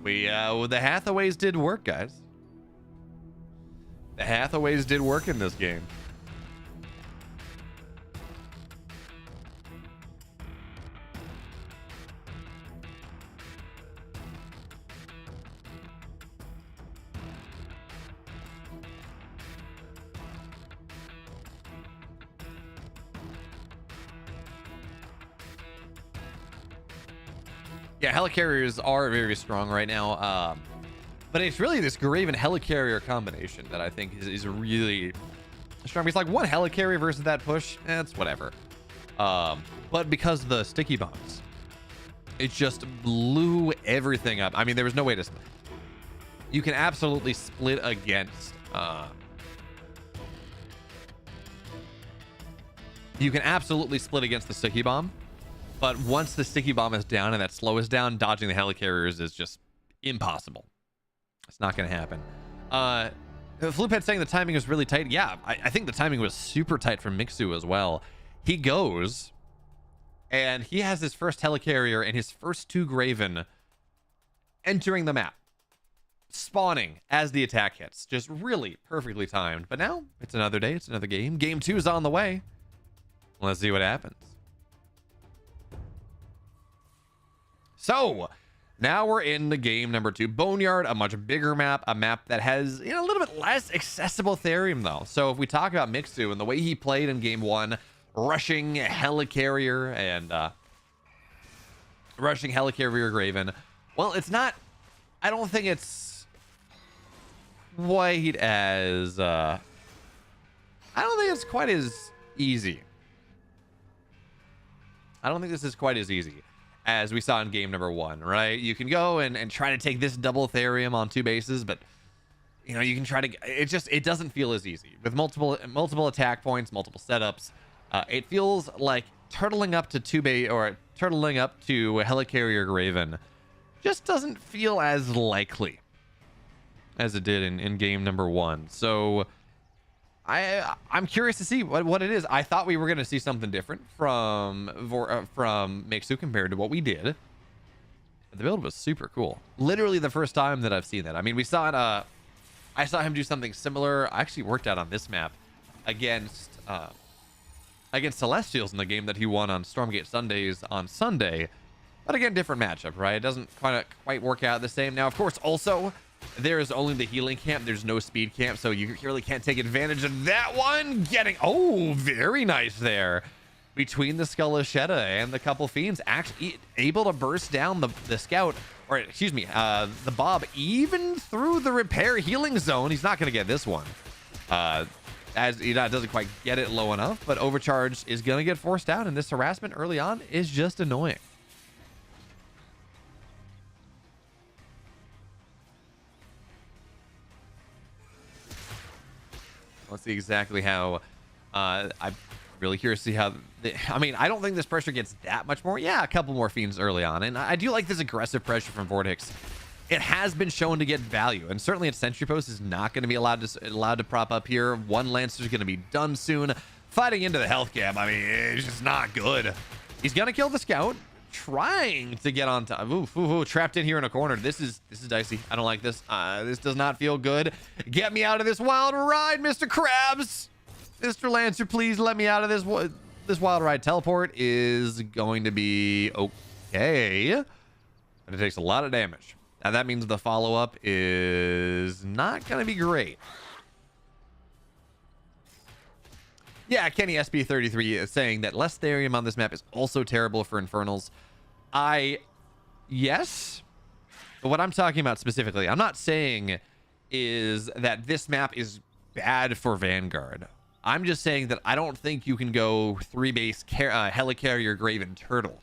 the Hathaways did work, guys. The Hathaways did work in this game. Yeah, helicarriers are very strong right now, but it's really this Graven helicarrier combination that I think is really strong. It's like one helicarrier versus that push, it's whatever. But because of the sticky bombs, it just blew everything up. I mean, there was no way to split. You can absolutely split against the sticky bomb. But once the sticky bomb is down and that slow is down, dodging the helicarriers is just impossible. It's not going to happen. Floophead saying the timing is really tight. Yeah, I think the timing was super tight from Mixu as well. He goes, and he has his first helicarrier and his first 2 Graven entering the map, spawning as the attack hits. Just really perfectly timed. But now, it's another day, it's another game. Game 2 is on the way. Let's see what happens. So now we're in the game number 2, Boneyard, a much bigger map, a map that has, you know, a little bit less accessible Therium though. So if we talk about Mixu and the way he played in game 1, rushing helicarrier and rushing helicarrier Graven, well, it's not, I don't think it's quite as I don't think it's quite as easy. I don't think this is quite as easy as we saw in game number 1, right? You can go and try to take this double Therium on 2 bases, but you know, you can try to, it doesn't feel as easy with multiple attack points, multiple setups. It feels like turtling up to turtling up to Helicarrier Graven just doesn't feel as likely as it did in game number 1. So I'm curious to see what it is. I thought we were going to see something different from Mixu compared to what we did. But the build was super cool. Literally the first time that I've seen that. I mean, we saw it. I saw him do something similar. I actually worked out on this map against Celestials in the game that he won on Stormgate Sundays on Sunday. But again, different matchup, right? It doesn't quite work out the same. Now, of course, also there is only the healing camp. There's no speed camp, so you really can't take advantage of that one. Oh, very nice there. Between the Skullashetta and the couple fiends, actually able to burst down the scout, or excuse me, the Bob, even through the repair healing zone. He's not going to get this one, as he doesn't quite get it low enough, but overcharge is going to get forced out, and this harassment early on is just annoying. Let's see exactly how. I'm really curious to see how. I mean, I don't think this pressure gets that much more. Yeah, a couple more fiends early on, and I do like this aggressive pressure from Vortex. It has been shown to get value, and certainly at Sentry Post is not going to be allowed to prop up here. One Lancer is going to be done soon. Fighting into the health gap, I mean, it's just not good. He's going to kill the scout, trying to get on top. Ooh, trapped in here in a corner. This is dicey. I don't like this. This does not feel good. Get me out of this wild ride, Mr. Krabs. Mr. Lancer, please let me out of this wild ride. Teleport is going to be okay, but it takes a lot of damage. Now that means the follow-up is not going to be great. Yeah, Kenny SB33 is saying that less Therium on this map is also terrible for Infernals. Yes, but what I'm talking about specifically, I'm not saying is that this map is bad for Vanguard. I'm just saying that I don't think you can go 3-base Helicarrier Graven Turtle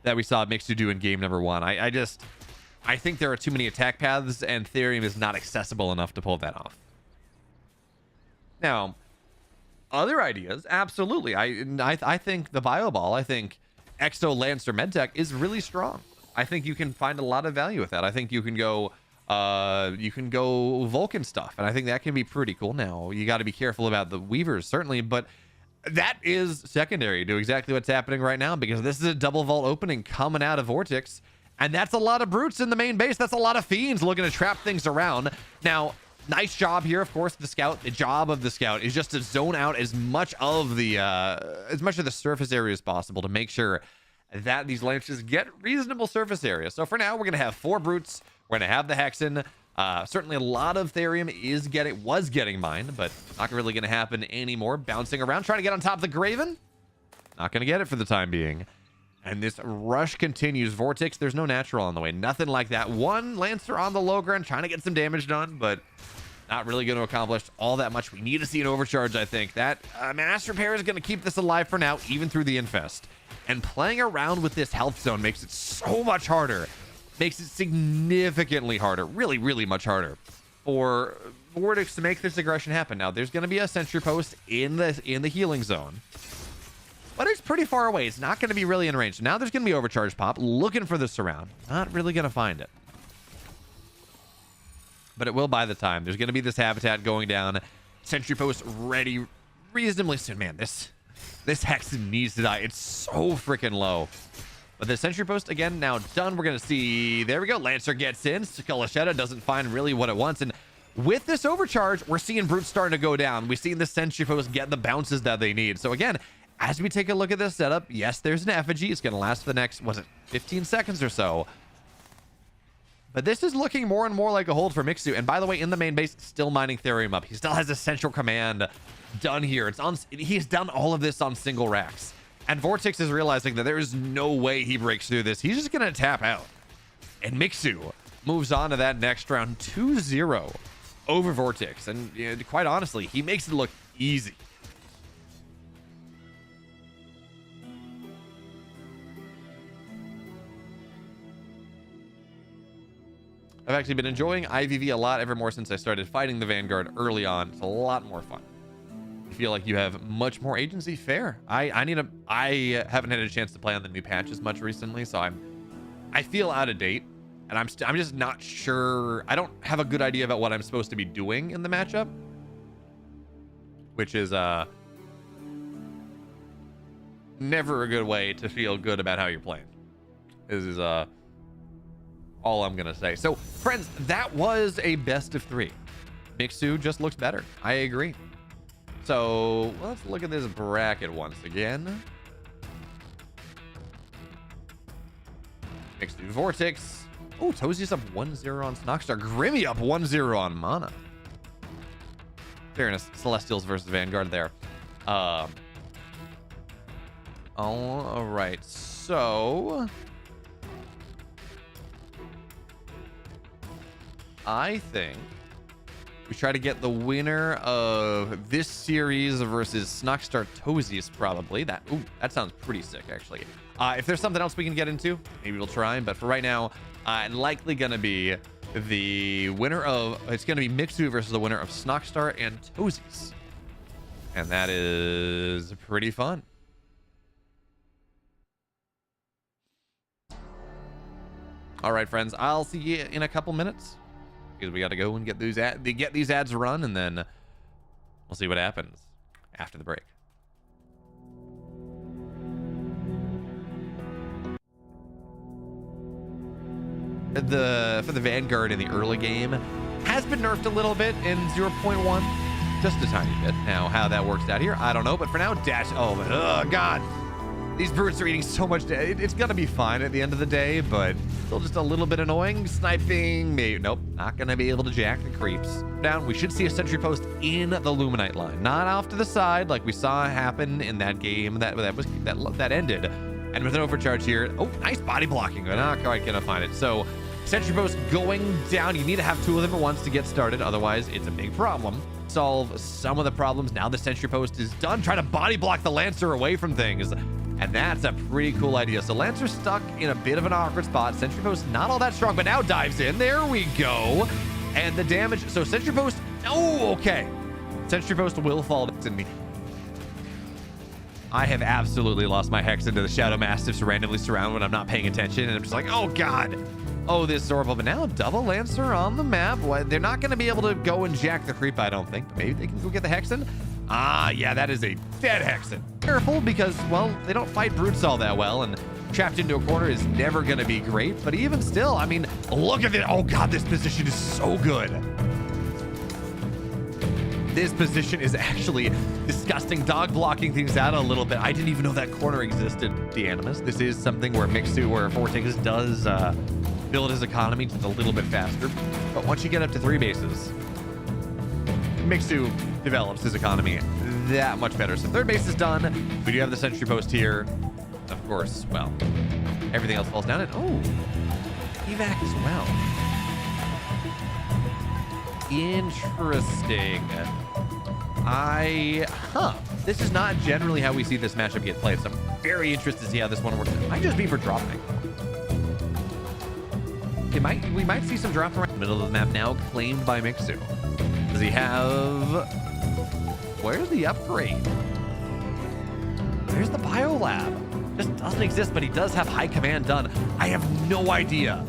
that we saw Mixu do in game number 1. I think there are too many attack paths, and Therium is not accessible enough to pull that off. Now, other ideas, absolutely. I think the Bio Ball, I think Exo Lancer Medtech is really strong. I think you can find a lot of value with that. I think you can go Vulcan stuff, and I think that can be pretty cool. Now, you got to be careful about the Weavers, certainly, but that is secondary to exactly what's happening right now, because this is a double vault opening coming out of Vortex, and that's a lot of brutes in the main base. That's a lot of fiends looking to trap things around. Now, nice job here, of course. The job of the scout is just to zone out as much of the surface area as possible to make sure that these launches get reasonable surface area. So for now, we're gonna have 4 brutes. We're gonna have the Hexen. Certainly a lot of Therium was getting mined, but not really gonna happen anymore. Bouncing around, trying to get on top of the Graven. Not gonna get it for the time being. And this rush continues. Vortex, there's no natural on the way. Nothing like that. One Lancer on the low ground, trying to get some damage done, but not really going to accomplish all that much. We need to see an overcharge, I think. That Mass Repair is going to keep this alive for now, even through the Infest. And playing around with this health zone makes it so much harder. Makes it significantly harder. Really, really much harder for Vortex to make this aggression happen. Now, there's going to be a Sentry Post in the healing zone, but it's pretty far away. It's not going to be really in range. Now there's going to be overcharge pop, looking for the surround. Not really going to find it, but it will buy the time. There's going to be this habitat going down. Sentry Post ready reasonably soon. Man, this Hexen needs to die. It's so freaking low. But the Sentry Post, again, now done. We're going to see... There we go. Lancer gets in. Skullashetta doesn't find really what it wants. And with this overcharge, we're seeing brutes starting to go down. We've seen the Sentry Post get the bounces that they need. So again, as we take a look at this setup, yes, there's an effigy. It's going to last for the next, 15 seconds or so. But this is looking more and more like a hold for Mixu. And by the way, in the main base, still mining Therium up. He still has a central command done here. He's done all of this on single racks. And Vortex is realizing that there is no way he breaks through this. He's just going to tap out. And Mixu moves on to that next round 2-0 over Vortex. And quite honestly, he makes it look easy. I've actually been enjoying IVV a lot ever more since I started fighting the Vanguard early on. It's a lot more fun. You feel like you have much more agency. Fair. I haven't had a chance to play on the new patches much recently, so I feel out of date, and I'm just not sure. I don't have a good idea about what I'm supposed to be doing in the matchup, which is never a good way to feel good about how you're playing. This is all I'm gonna say. So friends, that was a best of 3. Mixu just looks better. I agree. So let's look at this bracket once again. Mixu Vortex. Oh, Tosis up 1-0 on Snockstar. Grimmy up 1-0 on Mana. Fairness, Celestials versus Vanguard there. All right, so I think we try to get the winner of this series versus Snockstar Tosis, probably. That sounds pretty sick, actually. If there's something else we can get into, maybe we'll try. But for right now, likely gonna be the winner of it's gonna be Mixu versus the winner of Snockstar and Tosis, and that is pretty fun. All right, friends, I'll see you in a couple minutes because we got to go and get these ads run, and then we'll see what happens after the break. For the Vanguard in the early game has been nerfed a little bit in 0.1, just a tiny bit. Now how that works out here, I don't know, but for now, dash. Oh god, these brutes are eating so much. It's gonna be fine at the end of the day, but still just a little bit annoying. Sniping, maybe. Nope, not gonna be able to jack the creeps down. We should see a sentry post in the Luminite line, not off to the side like we saw happen in that game that ended. And with an overcharge here, oh, nice body blocking. We're not quite gonna find it. So sentry post going down. You need to have 2 of them at once to get started, otherwise it's a big problem. Solve some of the problems. Now the sentry post is done. Try to body block the Lancer away from things. And that's a pretty cool idea. So Lancer's stuck in a bit of an awkward spot. Sentry Post not all that strong, but now dives in. There we go. And the damage. So Sentry Post. Oh, okay. Sentry Post will fall to me. I have absolutely lost my hex into the Shadow Mastiffs randomly surround when I'm not paying attention. And I'm just like, oh, God. Oh, this is horrible. But now double Lancer on the map. They're not going to be able to go and jack the creep, I don't think. But maybe they can go get the Hexen. Ah, yeah, that is a dead Hexen. Careful because, well, they don't fight brutes all that well, and trapped into a corner is never going to be great. But even still, I mean, look at it. Oh, God, this position is so good. This position is actually disgusting. Dog blocking things out a little bit. I didn't even know that corner existed, the Animus. This is something where Mixu, where Vortex does build his economy just a little bit faster. But once you get up to 3 bases, Mixu develops his economy that much better. So 3rd base is done. We do have the sentry post here. Of course, well, everything else falls down. And oh, evac as well. Interesting. This is not generally how we see this matchup get played. So I'm very interested to see how this one works. It might just be for dropping. We might see some drop around the middle of the map now, claimed by Mixu. Does he have... Where's the upgrade? Where's the biolab? Just doesn't exist, but he does have high command done. I have no idea.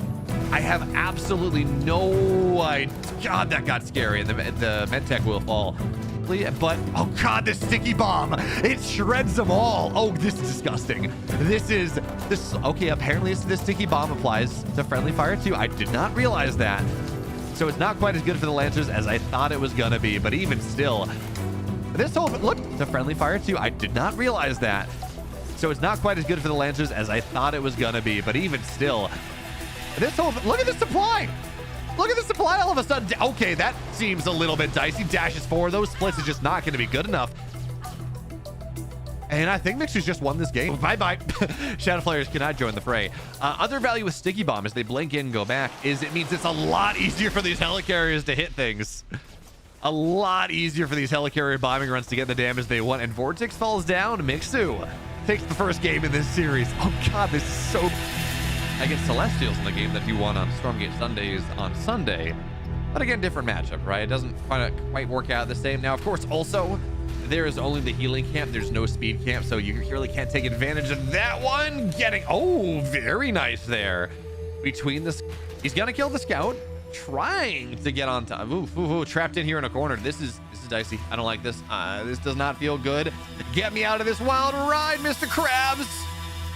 I have absolutely no idea. God, that got scary. And the medtech will fall. But, oh God, this sticky bomb. It shreds them all. Oh, this is disgusting. Okay, apparently this sticky bomb applies to friendly fire too. I did not realize that. So it's not quite as good for the Lancers as I thought it was gonna be, but even still, this whole, look, the friendly fire too. I did not realize that. So it's not quite as good for the Lancers as I thought it was gonna be, but even still, this whole, look at the supply. Look at the supply all of a sudden. Okay, that seems a little bit dicey. Dashes forward. Those splits is just not gonna be good enough. And I think Mixu's just won this game. Bye-bye. Shadow Flayers cannot join the fray. Other value with Sticky Bomb as they blink in and go back is it means it's a lot easier for these helicarriers to hit things. A lot easier for these helicarrier bombing runs to get the damage they want. And Vortex falls down. Mixu takes the first game in this series. Oh God, this is so... against Celestials in the game that he won on Stormgate Sundays on Sunday. But again, different matchup, right? It doesn't quite work out the same. Now, of course, also, there is only the healing camp. There's no speed camp, so you really can't take advantage of that one. Oh, very nice there. Between this, he's gonna kill the scout, trying to get on top. Ooh, trapped in here in a corner. This is dicey. I don't like this. This does not feel good. Get me out of this wild ride, Mr. Krabs.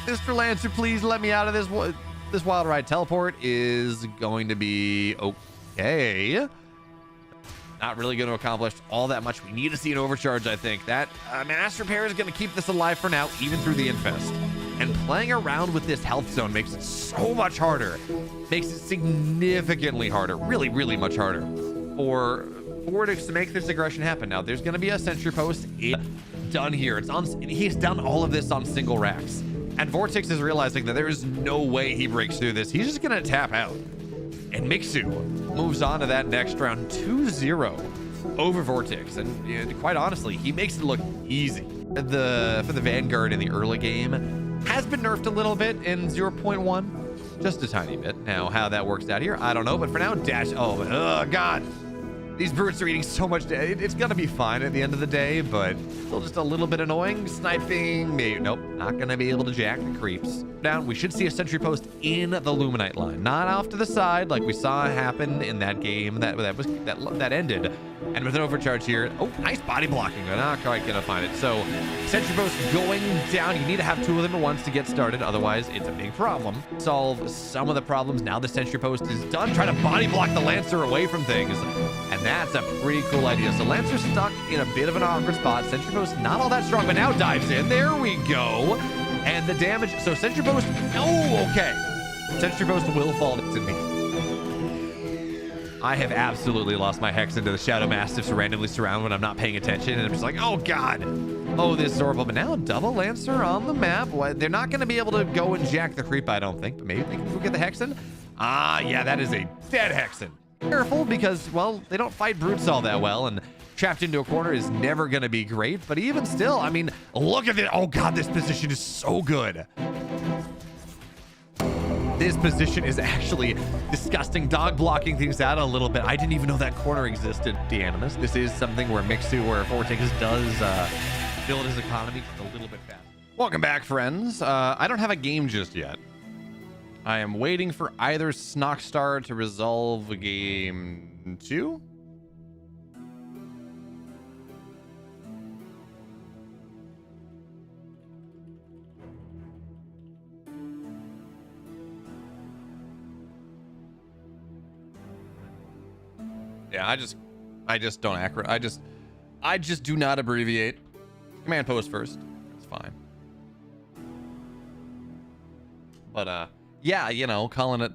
Mr. Lancer, please let me out of this wild ride. Teleport is going to be okay. Not really going to accomplish all that much. We need to see an overcharge, I think. That Mass Repair is going to keep this alive for now, even through the Infest. And playing around with this health zone makes it so much harder. Makes it significantly harder. Really, really much harder for Vortex to make this aggression happen. Now, there's going to be a sentry post done here. He's done all of this on single racks. And Vortex is realizing that there is no way he breaks through this. He's just going to tap out. And Mixu moves on to that next round 2-0 over Vortex. And quite honestly, he makes it look easy. For the Vanguard in the early game has been nerfed a little bit in 0.1. Just a tiny bit. Now, how that works out here, I don't know. But for now, dash. Oh, God. These brutes are eating so much. It's going to be fine at the end of the day, but still just a little bit annoying. Sniping, maybe. Nope, not going to be able to jack the creeps. Down, we should see a sentry post in the Luminite line, not off to the side like we saw happen in that game that ended. And with an overcharge here, nice body blocking. They're not quite going to find it. So sentry post going down. You need to have two of them at once to get started. Otherwise, it's a big problem. Solve some of the problems. Now the sentry post is done. Try to body block the Lancer away from things. And that's a pretty cool idea. So Lancer's stuck in a bit of an awkward spot. Sentry post not all that strong, but now dives in. There we go. And the damage. So sentry post. Okay. Sentry post will fall to me. I have absolutely lost my hex into the Shadow Mastiffs randomly surround when I'm not paying attention. And I'm just like, oh, God. Oh, this is horrible. But now double Lancer on the map. They're not going to be able to go and jack the creep, I don't think. But maybe they can go get the Hexen. Yeah, that is a dead Hexen. Careful because, well, they don't fight brutes all that well. And trapped into a corner is never going to be great. But even still, I mean, look at it. Oh, God, this position is so good. This position is actually disgusting. Dog blocking things out a little bit. I didn't even know that corner existed. De-Animus. This is something where Mixu, where Vortex does build his economy just a little bit fast. Welcome back, friends. I don't have a game just yet. I am waiting for either Snockstar to resolve game 2. Yeah, I just don't I just do not abbreviate. Command post first. It's fine. But yeah, you know, calling it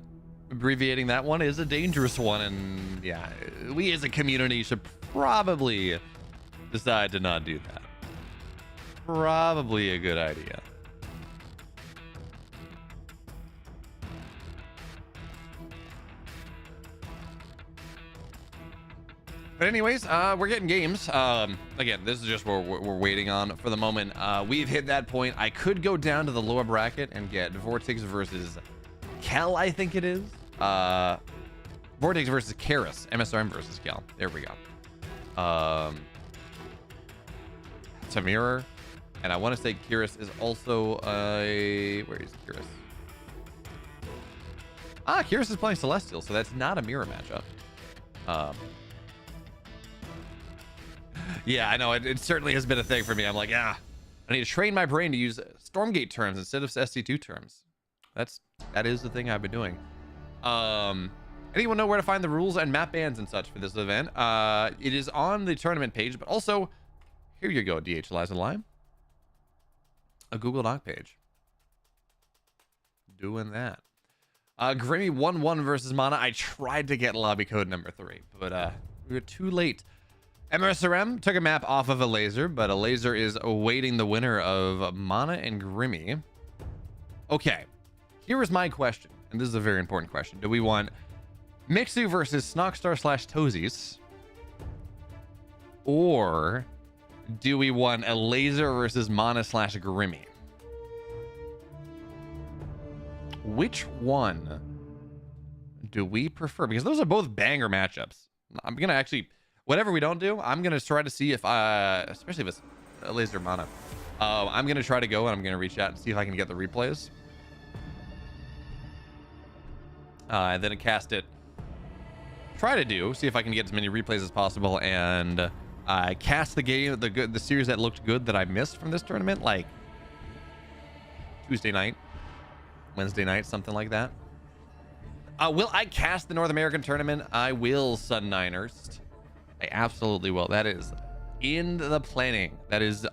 abbreviating that one is a dangerous one, and yeah, we as a community should probably decide to not do that. Probably a good idea. But anyways, we're getting games. Again, this is just what we're waiting on for the moment. We've hit that point. I could go down to the lower bracket and get Vortex versus Kel, I think it is. Vortex versus Karis. MSRM versus Kel. There we go. It's a mirror. And I want to say Karis is also a... Where is Karis? Karis is playing Celestial, so that's not a mirror matchup. Yeah, I know. It certainly has been a thing for me. I'm like, I need to train my brain to use Stormgate terms instead of SC2 terms. That is the thing I've been doing. Anyone know where to find the rules and map bans and such for this event? It is on the tournament page, but also, here you go, DH Elazer Live. A Google Doc page. Doing that. Grimmy 1-1 versus Mana. I tried to get lobby code number 3, but we were too late. MSRM took a map off of Elazer, but Elazer is awaiting the winner of Mana and Grimmy. Okay, here is my question, and this is a very important question. Do we want Mixu versus Snockstar / Tosis? Or do we want Elazer versus Mana / Grimmy? which one do we prefer? Because those are both banger matchups. I'm gonna actually, whatever we don't do, I'm gonna try to see if especially if it's Elazer mana, I'm gonna try to go and I'm gonna reach out and see if I can get the replays, and then cast it. Try to see if I can get as many replays as possible and cast the game, the series that looked good that I missed from this tournament, like Tuesday night, Wednesday night, something like that. Will I cast the North American tournament? I will, Sun Niners. I absolutely will. That is in the planning. That is a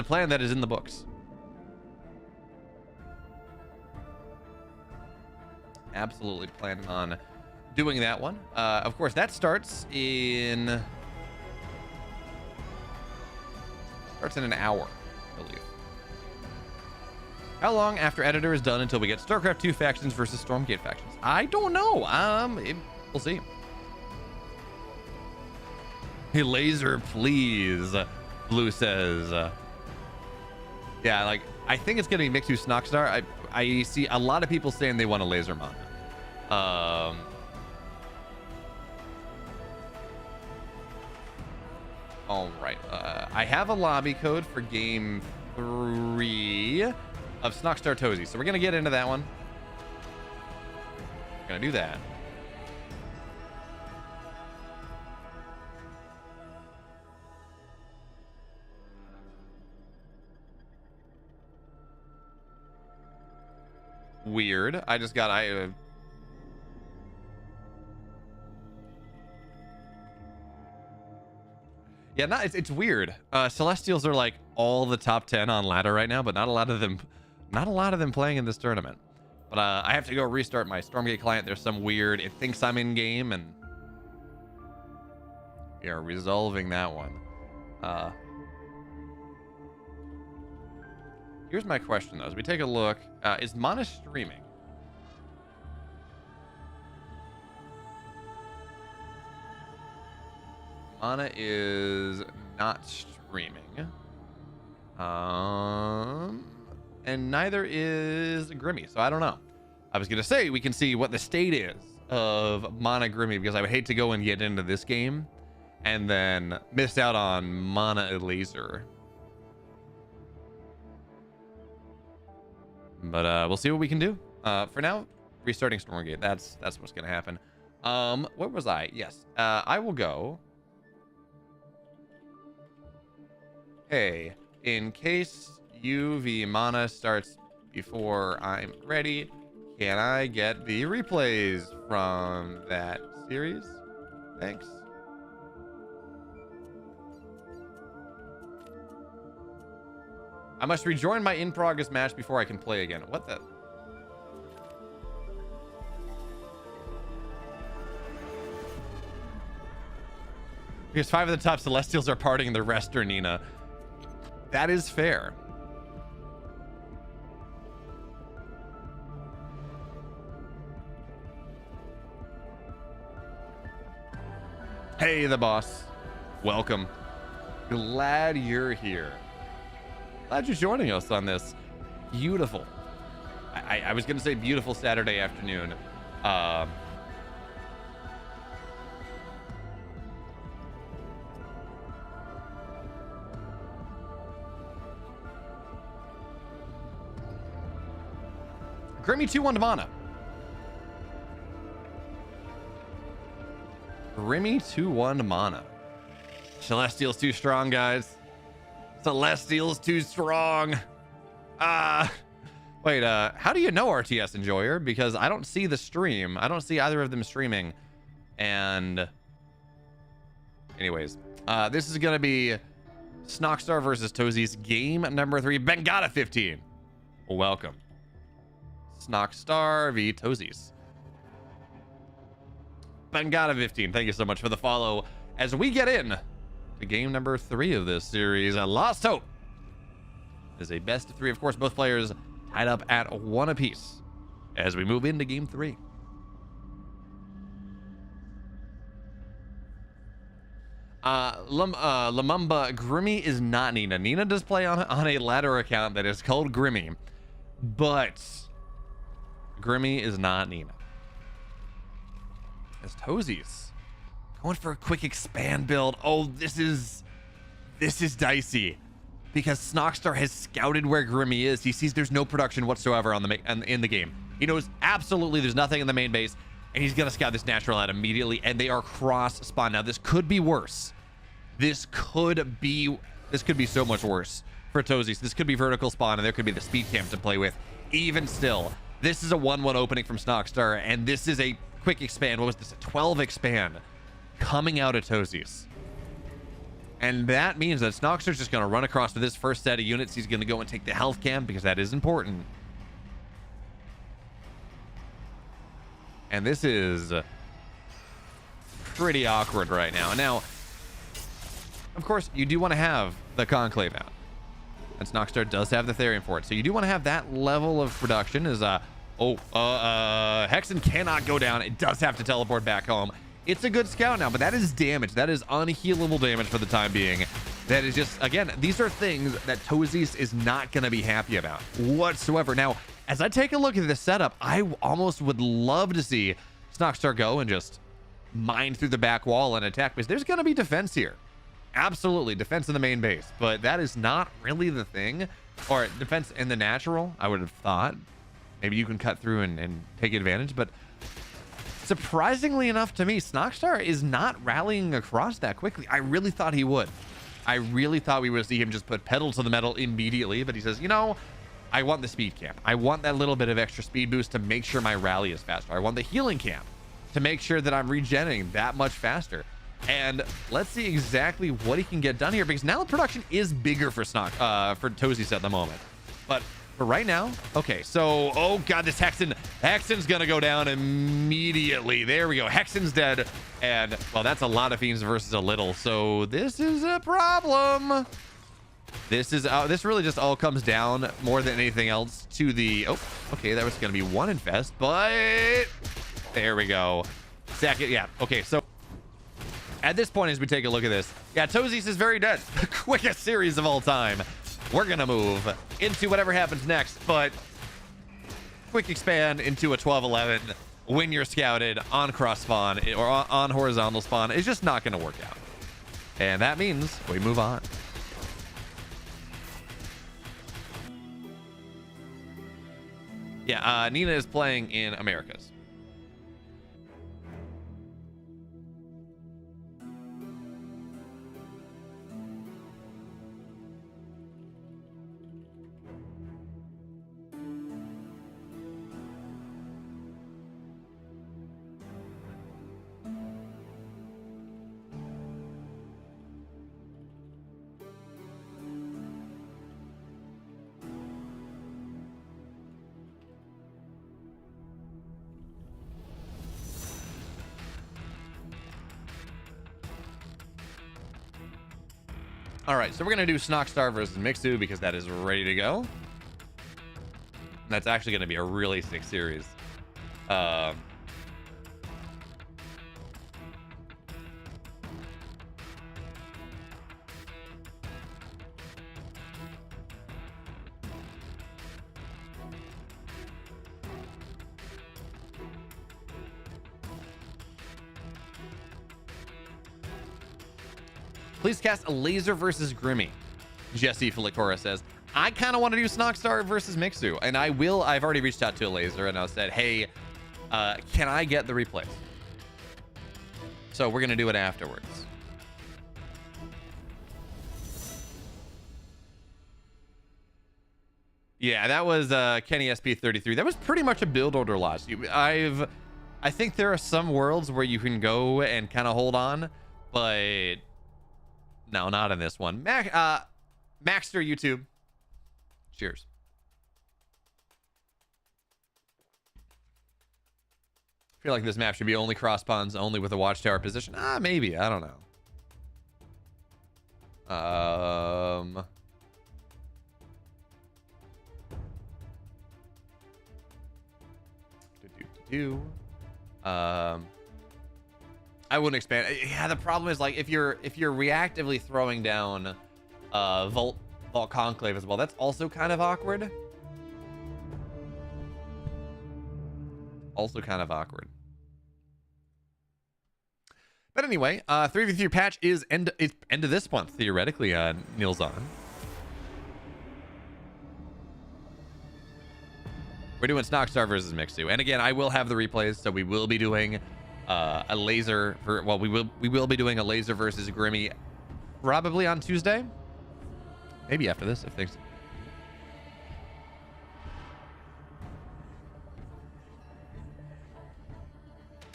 plan that is in the books. Absolutely planning on doing that one. Of course, that starts in an hour, I believe. How long after editor is done until we get StarCraft 2 factions versus Stormgate factions? I don't know. We'll see. Hey, Laser, please. Blue says. Yeah, like, I think it's gonna be Mixu Snar. I see a lot of people saying they want a Laser mana. All right. I have a lobby code for game 3 of Snockstar Tosis, so we're gonna get into that one. Gonna do that. Weird. I just got yeah, it's weird. Celestials are like all the top 10 on ladder right now, but not a lot of them playing in this tournament. But I have to go restart my Stormgate client. There's some weird, it thinks I'm in game, and we are resolving that one. Here's my question though, as we take a look, is Mana streaming? Mana is not streaming. And neither is Grimmy, so I don't know. I was gonna say we can see what the state is of Mana Grimmy, because I would hate to go and get into this game and then miss out on Mana Elazer. But we'll see what we can do. For now, restarting Stormgate. That's what's gonna happen. Where was I? Yes. I will go. Hey, in case UV mana starts before I'm ready, can I get the replays from that series? Thanks. I must rejoin my in-progress match before I can play again. What the? Because 5 of the top Celestials are partying, the rest are Nina. That is fair. Hey, the boss. Welcome. Glad you're here. Glad you're joining us on this beautiful, I was gonna say beautiful Saturday afternoon. Grimmy 2-1 to mana. Grimmy 2-1 to mana. Celestial's too strong, guys. Celestial's too strong. Wait, how do you know RTS Enjoyer? Because I don't see the stream. I don't see either of them streaming. And anyways, this is gonna be Snockstar versus Tosis, game number 3. Bengata 15. Welcome. Snockstar v Tosis. Bengata 15, thank you so much for the follow as we get in to game number 3 of this series. Lost Hope is a best of 3. Of course, both players tied up at 1 apiece as we move into game 3. Lumumba, Grimmy is not Nina. Nina does play on a ladder account that is called Grimmy. but Grimmy is not Nina. As Tosis going for a quick expand build. Oh, this is dicey because Snockstar has scouted where Grimmy is. He sees there's no production whatsoever on in the game. He knows absolutely there's nothing in the main base, and he's gonna scout this natural out immediately. And they are cross spawn now. This could be worse. This could be so much worse for Tosis. This could be vertical spawn, and there could be the speed camp to play with. Even still, this is a 1-1 opening from Snockstar, and this is a quick expand. What was this? A 12 expand coming out of Tosis. And that means that Snockstar's just going to run across with this first set of units. He's going to go and take the health camp because that is important. And this is pretty awkward right now. Now, of course, you do want to have the Conclave out. And Snockstar does have the Therian for it. So you do want to have that level of production. Hexen cannot go down. It does have to teleport back home. It's a good scout now, but that is damage. That is unhealable damage for the time being. That is just, again, these are things that Tosis is not going to be happy about whatsoever. Now, as I take a look at this setup, I almost would love to see Snockstar go and just mine through the back wall and attack, because there's going to be defense here. Absolutely, defense in the main base, but that is not really the thing. Or defense in the natural, I would have thought. Maybe you can cut through and take advantage, but surprisingly enough to me, Snockstar is not rallying across that quickly. I really thought he would. I really thought we would see him just put pedal to the metal immediately, but he says, you know, I want the speed camp. I want that little bit of extra speed boost to make sure my rally is faster. I want the healing camp to make sure that I'm regenerating that much faster. And let's see exactly what he can get done here, because now the production is bigger for Tosis at the moment. But for right now, okay, so, oh god, this Hexen's gonna go down immediately. There we go, Hexen's dead. And, well, that's a lot of Fiends versus a little, so this is a problem. This really just all comes down more than anything else to the, oh, okay, that was gonna be one infest, but there we go. Second, yeah, okay, so at this point, as we take a look at this, yeah, Tosis is very dead. The quickest series of all time. We're gonna move into whatever happens next, but quick expand into a 12-11 when you're scouted on cross spawn or on horizontal spawn is just not gonna work out. And that means we move on. Yeah, Nina is playing in Americas. All right, so we're gonna do Snockstar versus Mixu because that is ready to go. That's actually gonna be a really sick series. Please cast Elazer versus Grimmy. Jesse Felicora says, I kind of want to do Snockstar versus Mixu, and I will. I've already reached out to Elazer and I said, hey, can I get the replays? So we're going to do it afterwards. Yeah, that was Kenny SP33. That was pretty much a build order loss. I think there are some worlds where you can go and kind of hold on, but no, not in this one. Maxter YouTube. Cheers. I feel like this map should be only cross spawns, only with a watchtower position. Maybe. I don't know. I wouldn't expand. Yeah, the problem is, like, if you're reactively throwing down Vault Conclave as well, that's also kind of awkward. Also kind of awkward. But anyway, 3v3 patch is end of this month, theoretically, Neil's on. We're doing Snockstar versus Mixu. And again, I will have the replays, so we will be doing a laser for, well, we will be doing a laser versus Grimmy probably on Tuesday. Maybe after this, if things.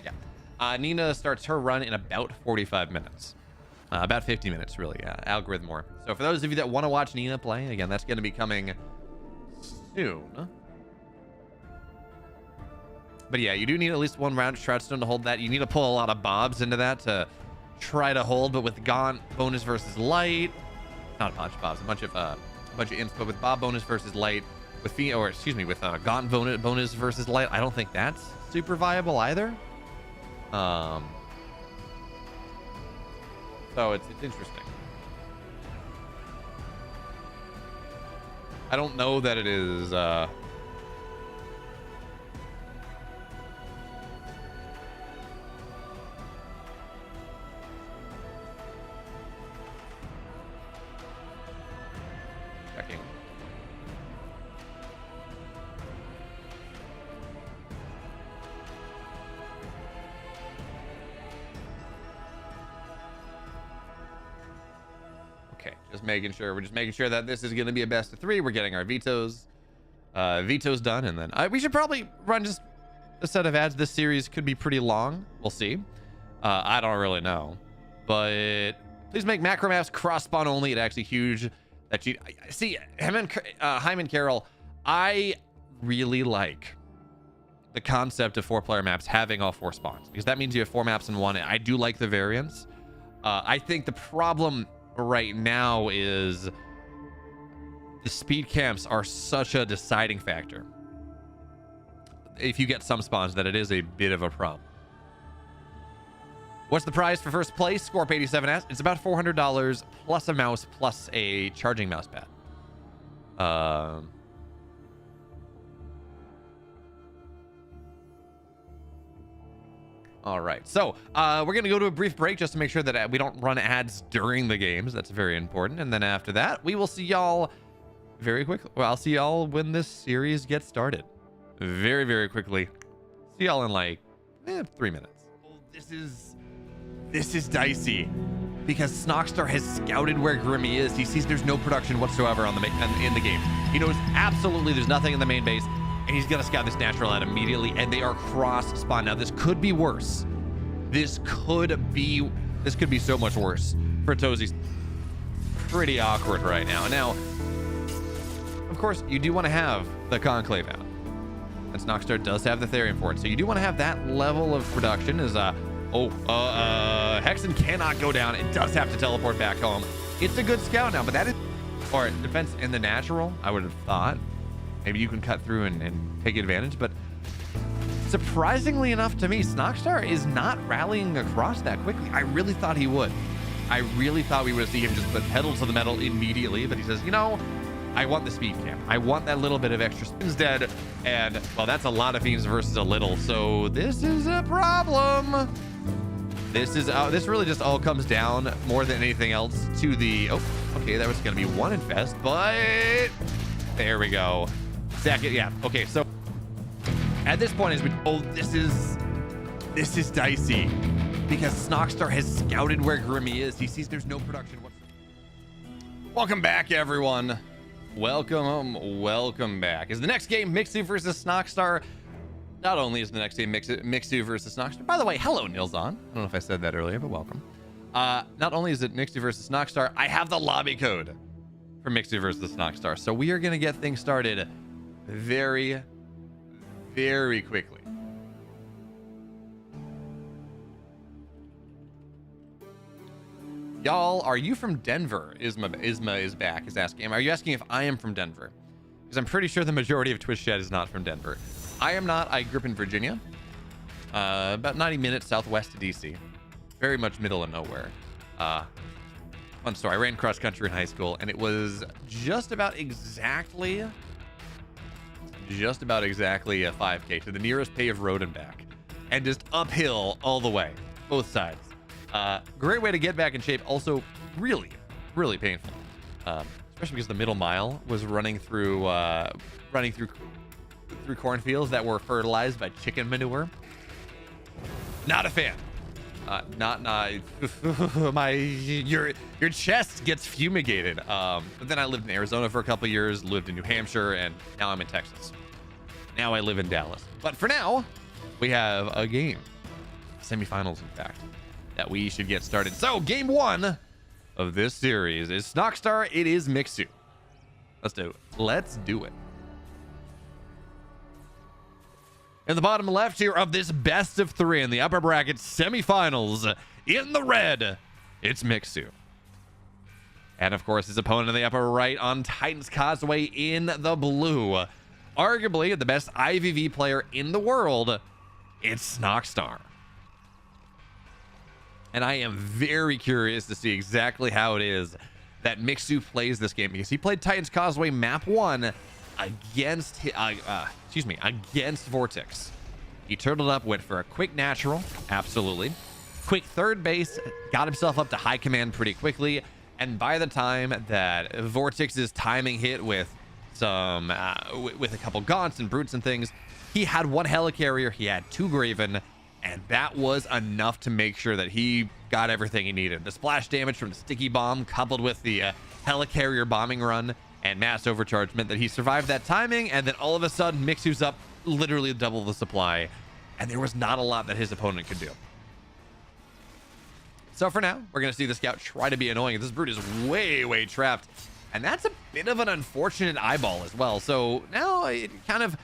Yeah. Nina starts her run in about 45 minutes. About 50 minutes, really. Algorithm more. So for those of you that want to watch Nina play, again, that's going to be coming soon. But yeah, you do need at least one round of Shroudstone to hold that. You need to pull a lot of Bobs into that to try to hold. But with Gaunt bonus versus Light, not a bunch of Bobs, a bunch of imps. But with Bob bonus versus Light, with with Gaunt bonus versus Light, I don't think that's super viable either. So it's interesting. I don't know that it is. Checking. Okay, just making sure. We're just making sure that this is going to be a best of 3. We're getting our vetoes done, and then we should probably run just a set of ads. This series could be pretty long. We'll see. I don't really know, but please make macro maps cross spawn only. It's actually huge that you see Hyman Carroll. I really like the concept of 4-player maps having all 4 spawns, because that means you have 4 maps in one. I do like the variance. I think the problem right now is the speed camps are such a deciding factor. If you get some spawns, that it is a bit of a problem. What's the prize for first place? Scorp87 asks. It's about $400 plus a mouse plus a charging mouse pad. All right, so we're gonna go to a brief break just to make sure that we don't run ads during the games. That's very important. And then after that, we will see y'all very quickly. Well, I'll see y'all when this series gets started. Very, very quickly. See y'all in like 3 minutes. This is dicey, because Snockstar has scouted where Grimmy is. He sees there's no production whatsoever on in the game. He knows absolutely there's nothing in the main base, and he's gonna scout this natural ad immediately, and they are cross spawn. Now this could be worse. This could be so much worse for Tosis. Pretty awkward right now. Now, of course, you do want to have the Conclave out, and Snockstar does have the Therium for it, so you do want to have that level of production. Is Hexen cannot go down. It does have to teleport back home. It's a good scout now, but that is, or defense in the natural, I would have thought. Maybe you can cut through and take advantage, but surprisingly enough to me, Snockstar is not rallying across that quickly. I really thought he would. I really thought we would see him just put pedal to the metal immediately, but he says, you know, I want the speed camp. I want that little bit of extra spins dead, and well, that's a lot of fiends versus a little, so this is a problem. This really just all comes down more than anything else to the, oh, okay, that was gonna be one infest, but there we go. Second, yeah, okay, so at this point, this is dicey, because Snockstar has scouted where Grimmy is. He sees there's no production whatsoever. Welcome back, everyone. Welcome back. Is the next game Mixu versus Snockstar? Not only is the next game Mixu versus Snockstar. By the way, hello, Nilzon. I don't know if I said that earlier, but welcome. Not only is it Mixu versus Snockstar, I have the lobby code for Mixu versus Snockstar. So we are going to get things started very, very quickly. Y'all, are you from Denver? Isma is back, is asking. Are you asking if I am from Denver? Because I'm pretty sure the majority of Twitch chat is not from Denver. I am not. I grew up in Virginia, about 90 minutes southwest of DC, very much middle of nowhere. Fun story. I ran cross country in high school, and it was just about exactly just about exactly a 5K to the nearest paved road and back, and just uphill all the way, both sides. Great way to get back in shape. Also, really, really painful, especially because the middle mile was running through cornfields that were fertilized by chicken manure. Not a fan. Not your chest gets fumigated. But then I lived in Arizona for a couple years, lived in New Hampshire, and now I'm in Texas. Now I live in Dallas. But for now, we have a game, semifinals in fact, that we should get started. So game 1 of this series is Snockstar. It is Mixu. Let's do it. In the bottom left here of this best of 3 in the upper bracket semifinals, in the red, it's Mixu. And of course, his opponent in the upper right on Titan's Causeway in the blue. Arguably the best IVV player in the world, it's Snockstar. And I am very curious to see exactly how it is that Mixu plays this game, because he played Titan's Causeway map 1 against Vortex. He turtled up, went for a quick natural, absolutely. Quick third base, got himself up to high command pretty quickly, and by the time that Vortex's timing hit with some with a couple gaunts and brutes and things, he had 1 helicarrier, he had 2 Graven, and that was enough to make sure that he got everything he needed. The splash damage from the sticky bomb coupled with the helicarrier bombing run and mass overcharge meant that he survived that timing, and then all of a sudden Mixu's up literally double the supply, and there was not a lot that his opponent could do. So for now, we're gonna see the scout try to be annoying. This brute is way trapped, and that's a bit of an unfortunate eyeball as well. So now it kind of,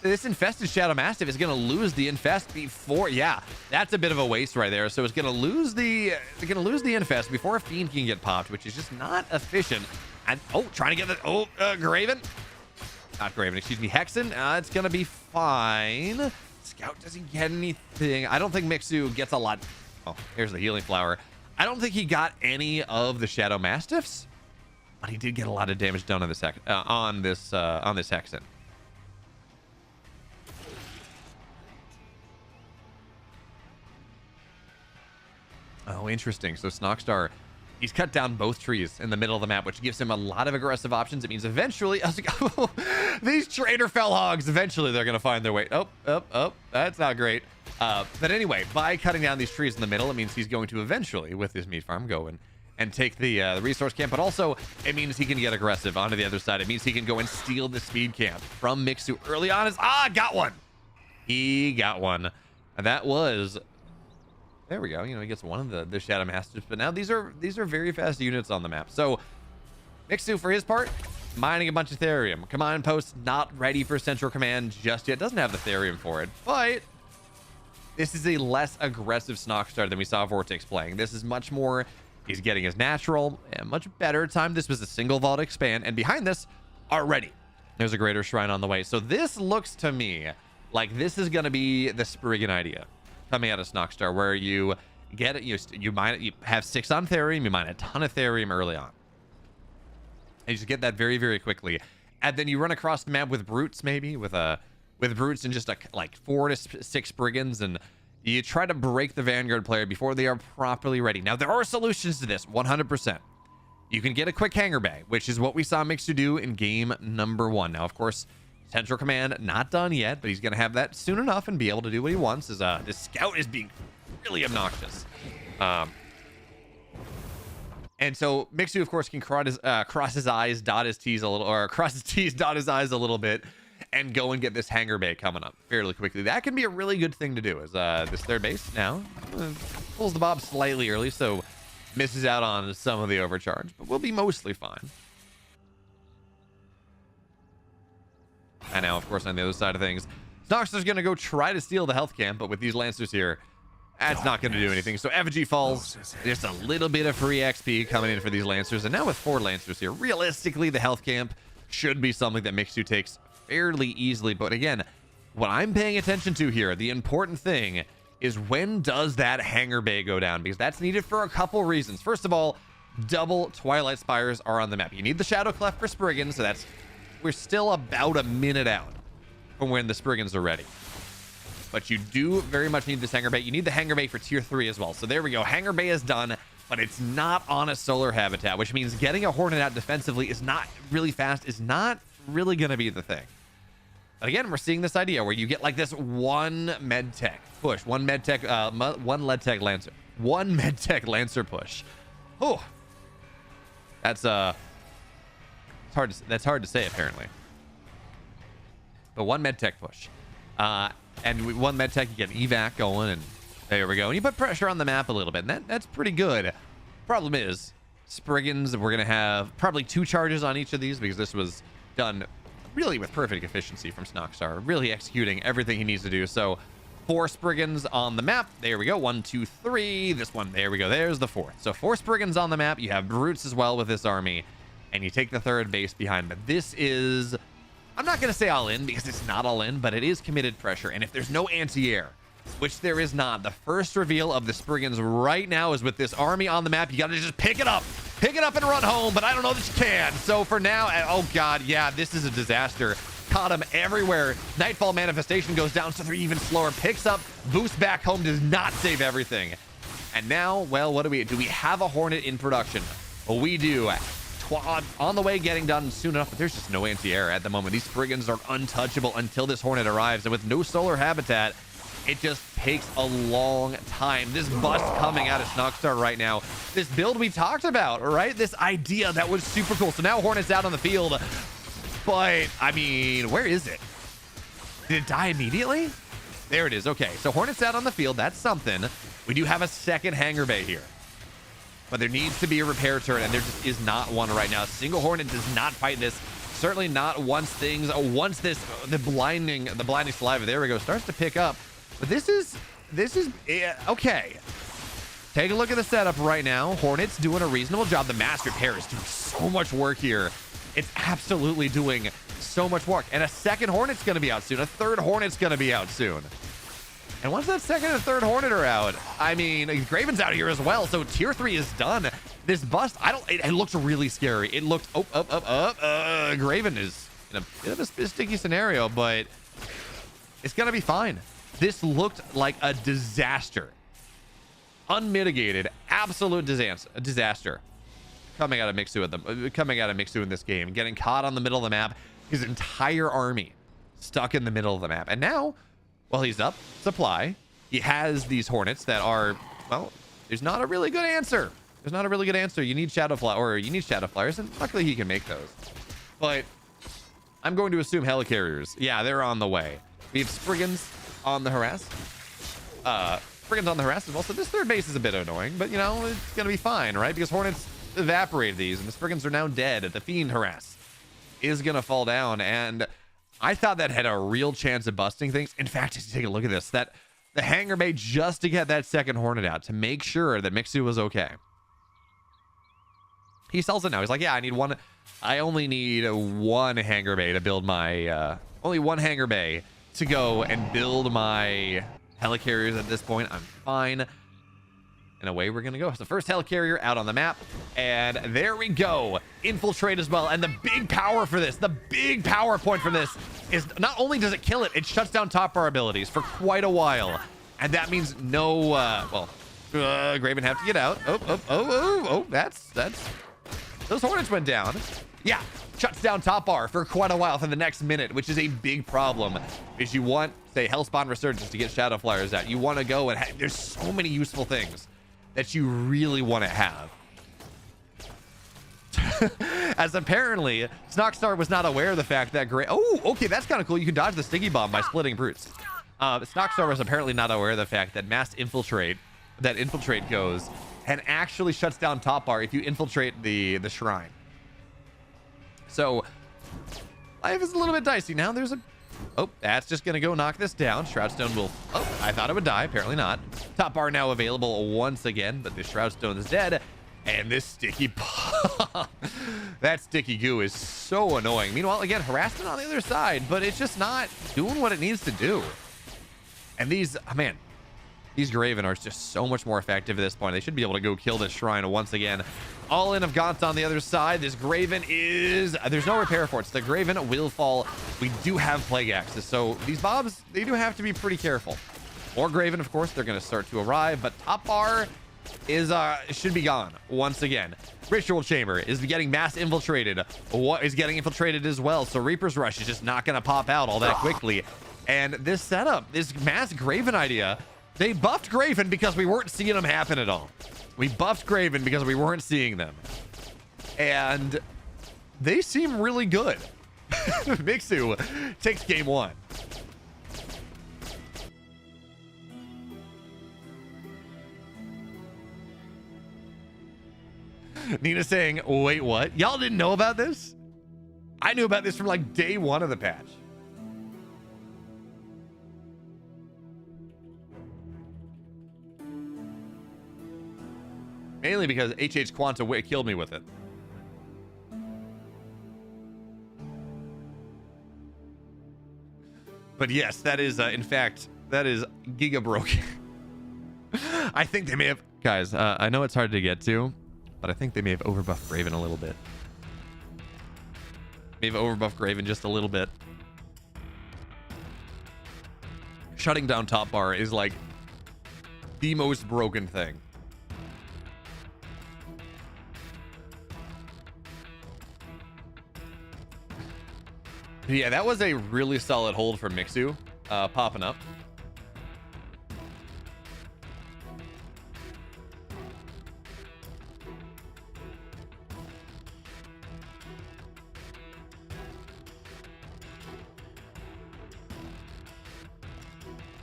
this infested Shadow Mastiff is gonna lose the infest before, yeah, that's a bit of a waste right there. So it's gonna lose the infest before a fiend can get popped, which is just not efficient. And trying to get the Graven, not Graven, excuse me, Hexen. It's gonna be fine. Scout doesn't get anything. I don't think Mixu gets a lot. Oh, here's the healing flower. I don't think he got any of the Shadow Mastiffs, but he did get a lot of damage done on this Hexen. Oh, interesting. So Snockstar, he's cut down both trees in the middle of the map, which gives him a lot of aggressive options. It means eventually, these traitor fell hogs, eventually they're going to find their way. Oh, that's not great. But anyway, by cutting down these trees in the middle, it means he's going to eventually, with his meat farm, go in and take the resource camp. But also, it means he can get aggressive onto the other side. It means he can go and steal the speed camp from Mixu early on. Got one. He got one. And that was... There we go. You know, he gets one of the Shadow Masters, but now these are very fast units on the map. So Mixu, for his part, mining a bunch of Therium. Command post not ready for Central Command just yet. Doesn't have the Therium for it, but this is a less aggressive Snockstar than we saw Vortex playing. This is much more, he's getting his natural and much better time. This was a single vault expand, and behind this already there's a greater shrine on the way. So this looks to me like this is going to be the Spriggan idea coming out of Snockstar, where you get it, you have 6 on Therium, you mine a ton of Therium early on, and you just get that very quickly, and then you run across the map with brutes, maybe with brutes and just like 4 to 6 brigands, and you try to break the Vanguard player before they are properly ready. Now there are solutions to this, 100%. You can get a quick hanger bag, which is what we saw Mixu do in game number 1. Now of course, Central Command not done yet, but he's gonna have that soon enough and be able to do what he wants. Is this scout is being really obnoxious, and so Mixu of course can cross his I's, dot his T's a little, or cross his T's, dot his I's a little bit, and go and get this hanger bay coming up fairly quickly. That can be a really good thing to do. As this third base now pulls the bob slightly early, so misses out on some of the overcharge, but we'll be mostly fine. And now, of course, on the other side of things, Snockstar's going to go try to steal the health camp, but with these Lancers here, that's not going to do anything. So Effigy falls. Just a little bit of free XP coming in for these Lancers. And now with 4 Lancers here, realistically, the health camp should be something that Mixu takes fairly easily. But again, what I'm paying attention to here, the important thing, is when does that hanger bay go down? Because that's needed for a couple reasons. First of all, double Twilight Spires are on the map. You need the Shadow Cleft for Spriggan, so that's we're still about a minute out from when the Spriggans are ready. But you do very much need this Hangar Bay. You need the Hangar Bay for tier 3 as well. So there we go. Hangar Bay is done, but it's not on a solar habitat, which means getting a Hornet out defensively is not really fast, is not really going to be the thing. But again, we're seeing this idea where you get like this one medtech push, one medtech Lancer push. Oh, that's hard to say apparently. But one medtech push, and with one medtech you get an evac going, and there we go. And you put pressure on the map a little bit, and that's pretty good. Problem is, Spriggans, we're gonna have probably 2 charges on each of these because this was done really with perfect efficiency from Snar, really executing everything he needs to do. So 4 Spriggans on the map. There we go. 1, 2, 3. This one. There we go. There's the 4th. So 4 Spriggans on the map. You have brutes as well with this army, and you take the 3rd base behind. But this is, I'm not going to say all in because it's not all in, but it is committed pressure. And if there's no anti-air, which there is not, the first reveal of the Spriggans right now is with this army on the map. You got to just pick it up and run home, but I don't know that you can. So for now, oh god, yeah, this is a disaster. Caught him everywhere. Nightfall manifestation goes down, so they're even slower. Picks up, boost back home, does not save everything. And now, well, what do we have a Hornet in production? Well, we do. On the way, getting done soon enough, but there's just no anti-air at the moment. These Spriggans are untouchable until this Hornet arrives, and with no solar habitat, it just takes a long time. This bust coming out of Snar right now, this build we talked about, right? This idea that was super cool. So now Hornet's out on the field, but I mean, where is it? Did it die immediately? There it is. Okay, so Hornet's out on the field. That's something. We do have a second Hangar Bay here, but there needs to be a repair turret, and there just is not one right now. Single Hornet does not fight this. Certainly not once the blinding saliva, there we go, starts to pick up. But this is okay. Take a look at the setup right now. Hornet's doing a reasonable job. The mass repair is doing so much work here. It's absolutely doing so much work. And a second Hornet's going to be out soon. A third Hornet's going to be out soon. And once that second and third Hornet are out, I mean, Graven's out here as well. So tier 3 is done. This bust, it looks really scary. It looked, Graven is in a bit of a sticky scenario, but it's going to be fine. This looked like a disaster. Unmitigated, absolute disaster. Coming out of Mixu in this game, getting caught on the middle of the map, his entire army stuck in the middle of the map. And now, well, he's up supply. He has these Hornets that are, well, there's not a really good answer. There's not a really good answer. You need Shadow Flyers, and luckily he can make those. But I'm going to assume Helicarriers. Yeah, they're on the way. We have Spriggans on the harass. Spriggans on the harass as well. So this 3rd base is a bit annoying, but you know, it's gonna be fine, right? Because Hornets evaporated these, and the Spriggans are now dead. The Fiend harass is gonna fall down, and I thought that had a real chance of busting things. In fact, just take a look at this. That the Hangar Bay just to get that second Hornet out to make sure that Mixu was okay. He sells it now. He's like, yeah, I only need one Hangar Bay to build my only one Hangar Bay to go and build my helicarriers. At this point, I'm fine. And away we're gonna go. So first helicarrier out on the map, and there we go. Infiltrate as well. And the big power for this, the big power point for this is not only does it kill it, it shuts down top bar abilities for quite a while. And that means no Graven have to get out. That's those Hornets went down. Yeah, shuts down top bar for quite a while for the next minute, which is a big problem. Because you want, say, Hellspawn Resurgence to get Shadow Flyers out. You want to go and there's so many useful things that you really want to have. As apparently, Snar was not aware of the fact that okay, that's kind of cool. You can dodge the Sticky Bomb by splitting brutes. Snar was apparently not aware of the fact that mass infiltrate, goes and actually shuts down top bar if you infiltrate the shrine. So life is a little bit dicey now. There's a that's just gonna go knock this down. Shroudstone will I thought it would die, apparently not. Top bar now available once again, but the Shroudstone is dead. And this sticky that sticky goo is so annoying. Meanwhile, again, harassment on the other side, but it's just not doing what it needs to do. And these, man, These Graven are just so much more effective at this point. They should be able to go kill this shrine once again. All in of Gaunt's on the other side. This Graven is... There's no repair for it. So the Graven will fall. We do have Plague Axes. So these mobs, they do have to be pretty careful. More Graven, of course, they're going to start to arrive. But top bar is should be gone once again. Ritual Chamber is getting mass infiltrated. What is getting infiltrated as well. So Reaper's Rush is just not going to pop out all that quickly. And this setup, this mass Graven idea... They buffed Graven because we weren't seeing them happen at all. We buffed Graven because we weren't seeing them. And they seem really good. Mixu takes game 1. Nina saying, wait, what? Y'all didn't know about this? I knew about this from like day 1 of the patch. Mainly because HH Quanta killed me with it. But yes, that is, in fact, that is giga broken. I think they may have... Guys, I know it's hard to get to, but I think they may have overbuffed Graven a little bit. May have overbuffed Graven just a little bit. Shutting down top bar is like the most broken thing. Yeah, that was a really solid hold for Mixu, popping up.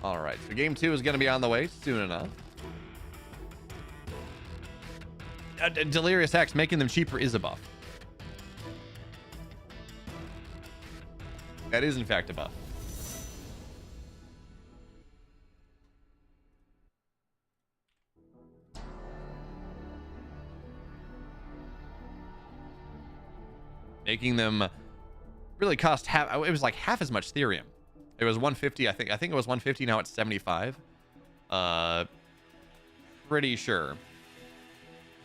All right, so game 2 is going to be on the way soon enough. Delirious Hex, making them cheaper is a buff. That is, in fact, a buff. Making them really cost half. It was like half as much Therium. It was 150, I think. I think it was 150. Now it's 75. Pretty sure.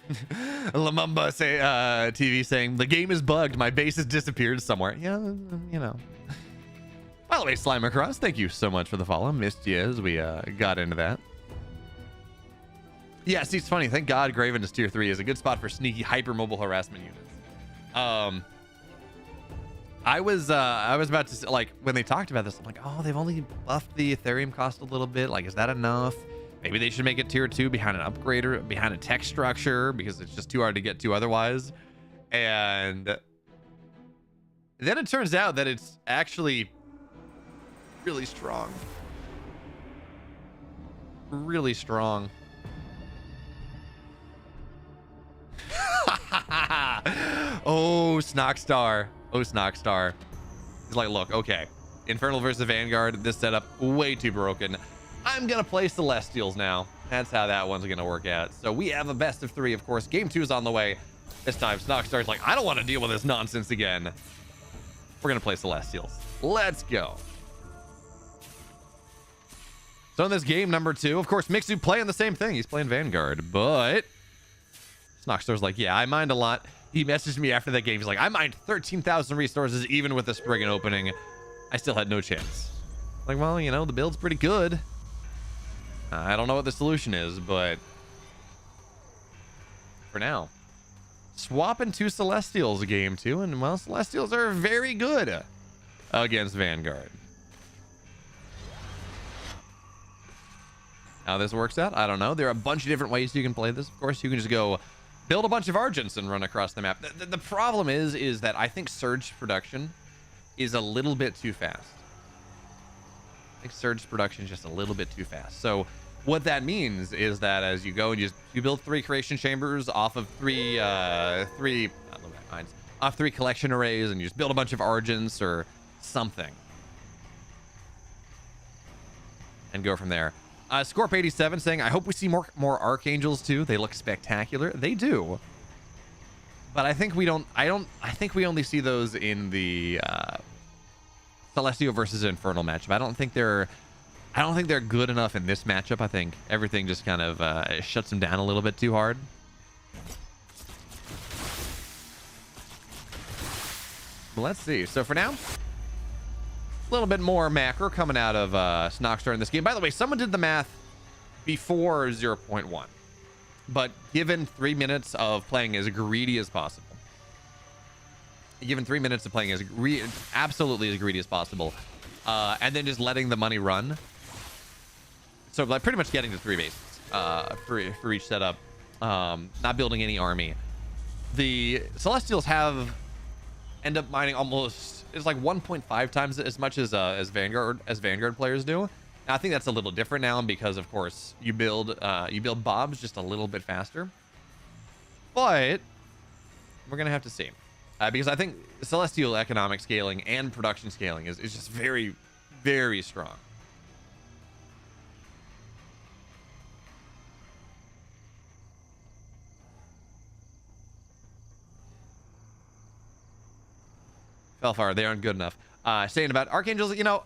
Lamumba say TV saying the game is bugged. My base has disappeared somewhere. Yeah, you know. By the way, Slime Across, thank you so much for the follow. Missed you as we got into that. Yeah, see, it's funny. Thank God Graven is tier 3 is a good spot for sneaky hypermobile harassment units. I was about to, like, when they talked about this, I'm like, oh, they've only buffed the Ethereum cost a little bit. Like, is that enough? Maybe they should make it tier 2 behind an upgrader, behind a tech structure, because it's just too hard to get to otherwise. And then it turns out that it's actually really strong. Really strong. Oh, Snockstar. Oh, Snockstar. He's like, look, okay. Infernal versus Vanguard. This setup, way too broken. I'm going to play Celestials now. That's how that one's going to work out. So we have a best of 3, of course. Game 2 is on the way. This time, Snockstar's like, I don't want to deal with this nonsense again. We're going to play Celestials. Let's go. So in this game number 2, of course, Mixu playing the same thing. He's playing Vanguard, but Snockstar's like, yeah, I mined a lot. He messaged me after that game. He's like, I mined 13,000 resources even with the Spriggan opening. I still had no chance. Like, well, you know, the build's pretty good. I don't know what the solution is, but for now, swapping to Celestials game 2, and well, Celestials are very good against Vanguard. How this works out, I don't know. There are a bunch of different ways you can play this. Of course, you can just go build a bunch of Argents and run across the map. The problem is that I think Surge production is a little bit too fast. I think Surge production is just a little bit too fast. So what that means is that as you go and you build 3 creation chambers off of 3 collection arrays, and you just build a bunch of Argents or something and go from there. Scorp87 saying, I hope we see more Archangels too. They look spectacular. They do. But I think we don't. I think we only see those in the Celestial versus Infernal matchup. I don't think they're I don't think they're good enough in this matchup. I think everything just kind of shuts them down a little bit too hard. But let's see. So for now, a little bit more macro coming out of Snoxstar in this game. By the way, someone did the math before 0.1. But given 3 minutes of playing as greedy as possible, absolutely as greedy as possible, and then just letting the money run. So like pretty much getting to 3 bases for each setup, not building any army. The Celestials end up mining almost, it's like 1.5 times as much as Vanguard players do. And I think that's a little different now because of course you build bobs just a little bit faster. But we're gonna have to see. Because I think Celestial economic scaling and production scaling is just very, very strong. Felfire, they aren't good enough. Saying about Archangels, you know,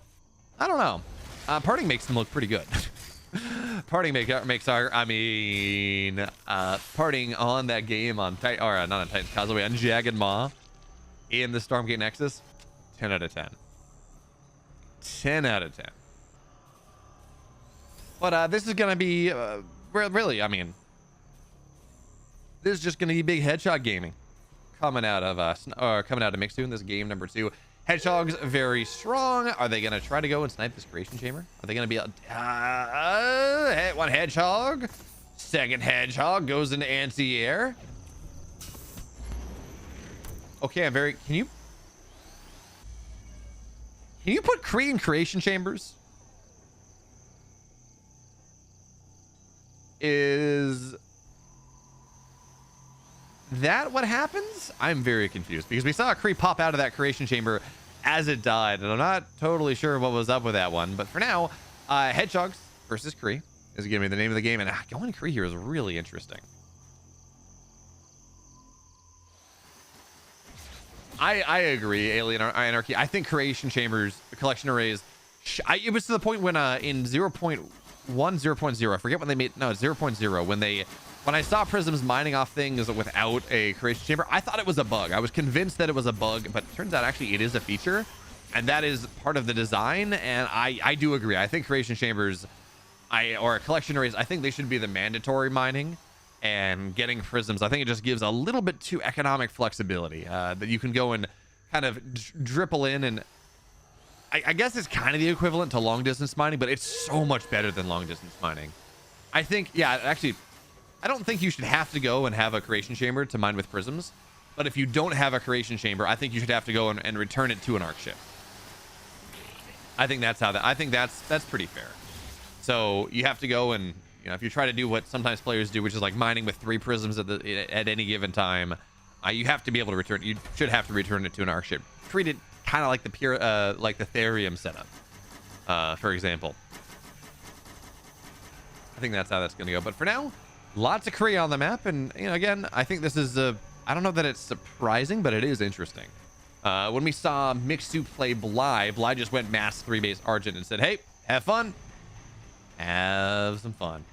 I don't know. Parting makes them look pretty good. Parting makes our, I mean, parting on that game on not on Titan's Causeway, on Jagged Maw in the Stormgate Nexus, 10 out of 10. 10 out of 10. But this is gonna be really, I mean, this is just gonna be big headshot gaming coming out of Mixu in this game number 2. Hedgehogs very strong. Are they gonna try to go and snipe this creation chamber? Are they gonna be one hedgehog, second hedgehog goes into anti-air? Okay, can you put Kree in creation chambers? Is that what happens? I'm very confused because we saw a Kree pop out of that creation chamber as it died, and I'm not totally sure what was up with that one. But for now, Hedgehogs versus Kree is gonna be the name of the game, and going Kree here is really interesting. I agree, Alien Anarchy. I think creation chambers, collection arrays, it was to the point when in 0.1, 0.0, I forget when they made, no, it's 0.0, when I saw Prisms mining off things without a creation chamber, I thought it was a bug. I was convinced that it was a bug, but it turns out actually it is a feature, and that is part of the design. And I do agree. I think creation chambers, or collection arrays, I think they should be the mandatory mining. And getting prisms, I think it just gives a little bit too economic flexibility that you can go and kind of dripple in, and I guess it's kind of the equivalent to long distance mining, but it's so much better than long distance mining. I think, yeah, actually, I don't think you should have to go and have a creation chamber to mine with prisms, but if you don't have a creation chamber, I think you should have to go and return it to an arc ship. I think that's pretty fair. So you have to go and, you know, if you try to do what sometimes players do, which is like mining with 3 prisms at any given time, you have to be able to return. You should have to return it to an arc ship. Treat it kind of like the Therium setup, for example. I think that's how that's going to go. But for now, lots of Kree on the map, and you know, again, I think this is I don't know that it's surprising, but it is interesting. When we saw Mixu play Bly just went mass 3-base Argent and said, "Hey, have fun." Have some fun.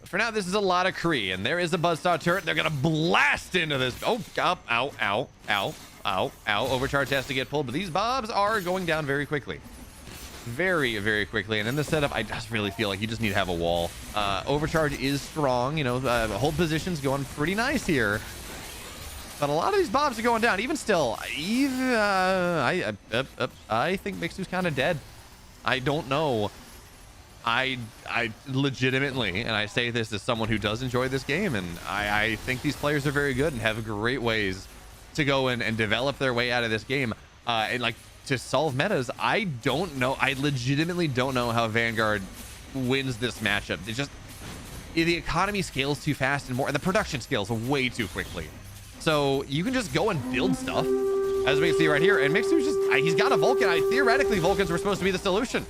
But for now, this is a lot of Kree, and there is a Buzzsaw turret. They're gonna blast into this. Oh, ow, ow, ow, ow, ow, ow. Overcharge has to get pulled, but these bobs are going down very quickly. Very, very quickly. And in this setup, I just really feel like you just need to have a wall. Overcharge is strong. You know, hold position's going pretty nice here. But a lot of these bobs are going down. Even still, I think Mixu's kind of dead. I don't know. I legitimately, and I say this as someone who does enjoy this game, and I think these players are very good and have great ways to go in and develop their way out of this game, and like to solve metas. I don't know. I legitimately don't know how Vanguard wins this matchup. It's just the economy scales too fast, and the production scales way too quickly. So you can just go and build stuff, as we can see right here. And Mixu's just, he's got a Vulcan. Theoretically, Vulcans were supposed to be the solution.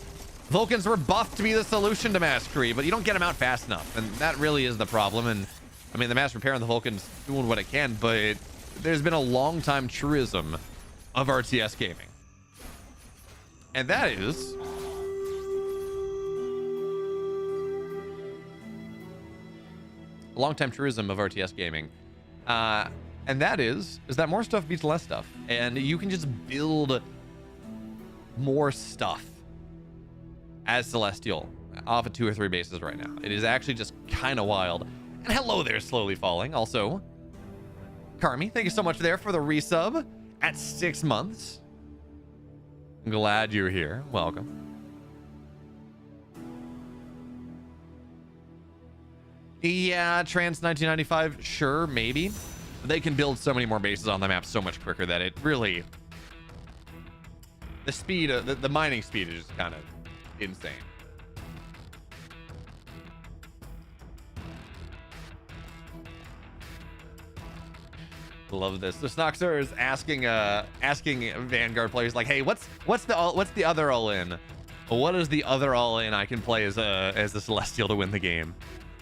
Vulcans were buffed to be the solution to mass Kree, but you don't get them out fast enough, and that really is the problem. And I mean, the mass repair on the Vulcan's doing what it can, but there's been a long time truism of RTS gaming, and that is a longtime truism of RTS gaming. And that is that more stuff beats less stuff. And you can just build more stuff as Celestial off of 2 or 3 bases right now. It is actually just kind of wild. And hello there, Slowly Falling. Also, Carmi, thank you so much there for the resub at 6 months. I'm glad you're here. Welcome. Yeah, Trans 1995, sure, maybe. They can build so many more bases on the map so much quicker that it really... The speed, the mining speed is just kind of insane. Love this. The Snoxer is asking Vanguard players like, hey, what's the other all-in? What is the other all-in I can play as a Celestial to win the game?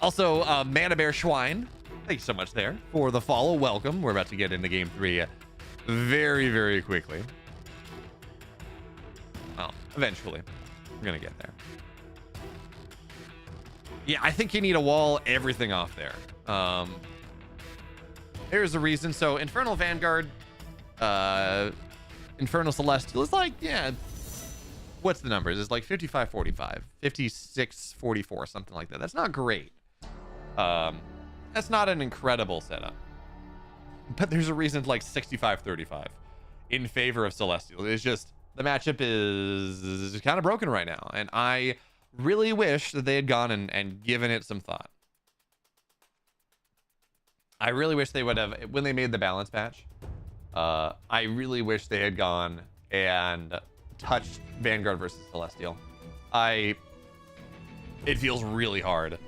Also, Mana Bear Schwein, thank you so much there for the follow. Welcome. We're about to get into game 3 very, very quickly. Well, eventually. We're going to get there. Yeah, I think you need to wall everything off there. Here's the reason. So, Infernal Vanguard, Infernal Celestial is like, yeah, what's the numbers? It's like 55-45, 56-44, something like that. That's not great. That's not an incredible setup, but there's a reason it's like 65-35 in favor of Celestial. It's just the matchup is kind of broken right now, and I really wish that they had gone and given it some thought. I really wish they would have, when they made the balance patch, I really wish they had gone and touched Vanguard versus Celestial. It feels really hard.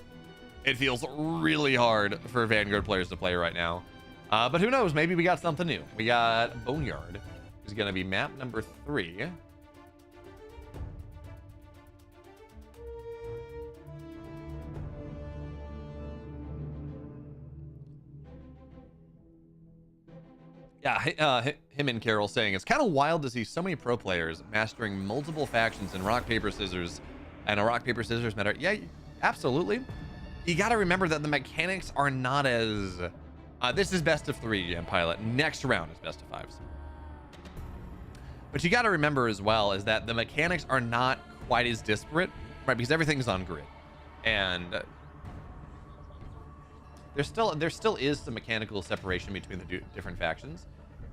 It feels really hard for Vanguard players to play right now. But who knows? Maybe we got something new. We got Boneyard, who's going to be map number 3. Yeah, him and Carol saying it's kind of wild to see so many pro players mastering multiple factions in rock, paper, scissors, and a rock, paper, scissors meta. Yeah, absolutely. You got to remember that the mechanics are not as... this is best of 3, Jam Pilot. Next round is best of 5s. But you got to remember as well is that the mechanics are not quite as disparate, right? Because everything's on grid. And there still is some mechanical separation between the different factions.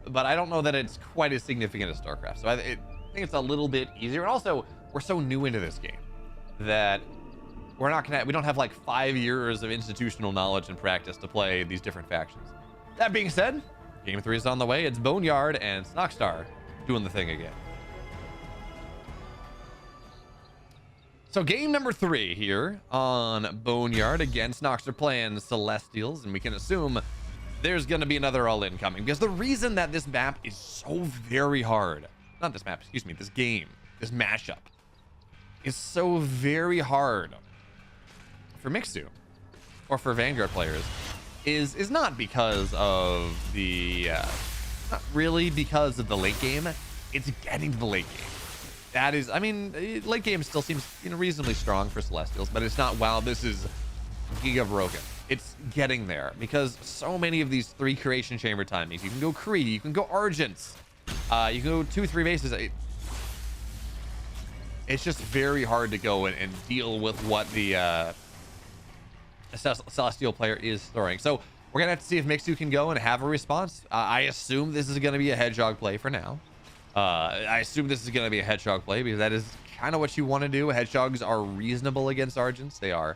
But I don't know that it's quite as significant as StarCraft. So I think it's a little bit easier. And also, we're so new into this game that... we don't have like 5 years of institutional knowledge and practice to play these different factions. That being said, game 3 is on the way. It's Boneyard and Snoxstar doing the thing again. So game number 3 here on Boneyard. Again, Snoxstar playing Celestials, and we can assume there's going to be another all-in coming, because the reason that this map is so very hard, not this map, excuse me, this game, this mashup is so very hard for Mixu or for Vanguard players is not because of the not really because of the late game. It's getting to the late game. That is, I mean, late game still seems, you know, reasonably strong for Celestials, but it's not, wow, this is giga broken. It's getting there because so many of these 3 creation chamber timings, you can go Kree, you can go Argents, you can go 2-3 bases. It's just very hard to go and deal with what the Celestial player is throwing. So we're gonna have to see if Mixu can go and have a response. I assume this is gonna be a Hedgehog play for now. I assume this is gonna be a Hedgehog play because that is kind of what you want to do. Hedgehogs are reasonable against Argents. They are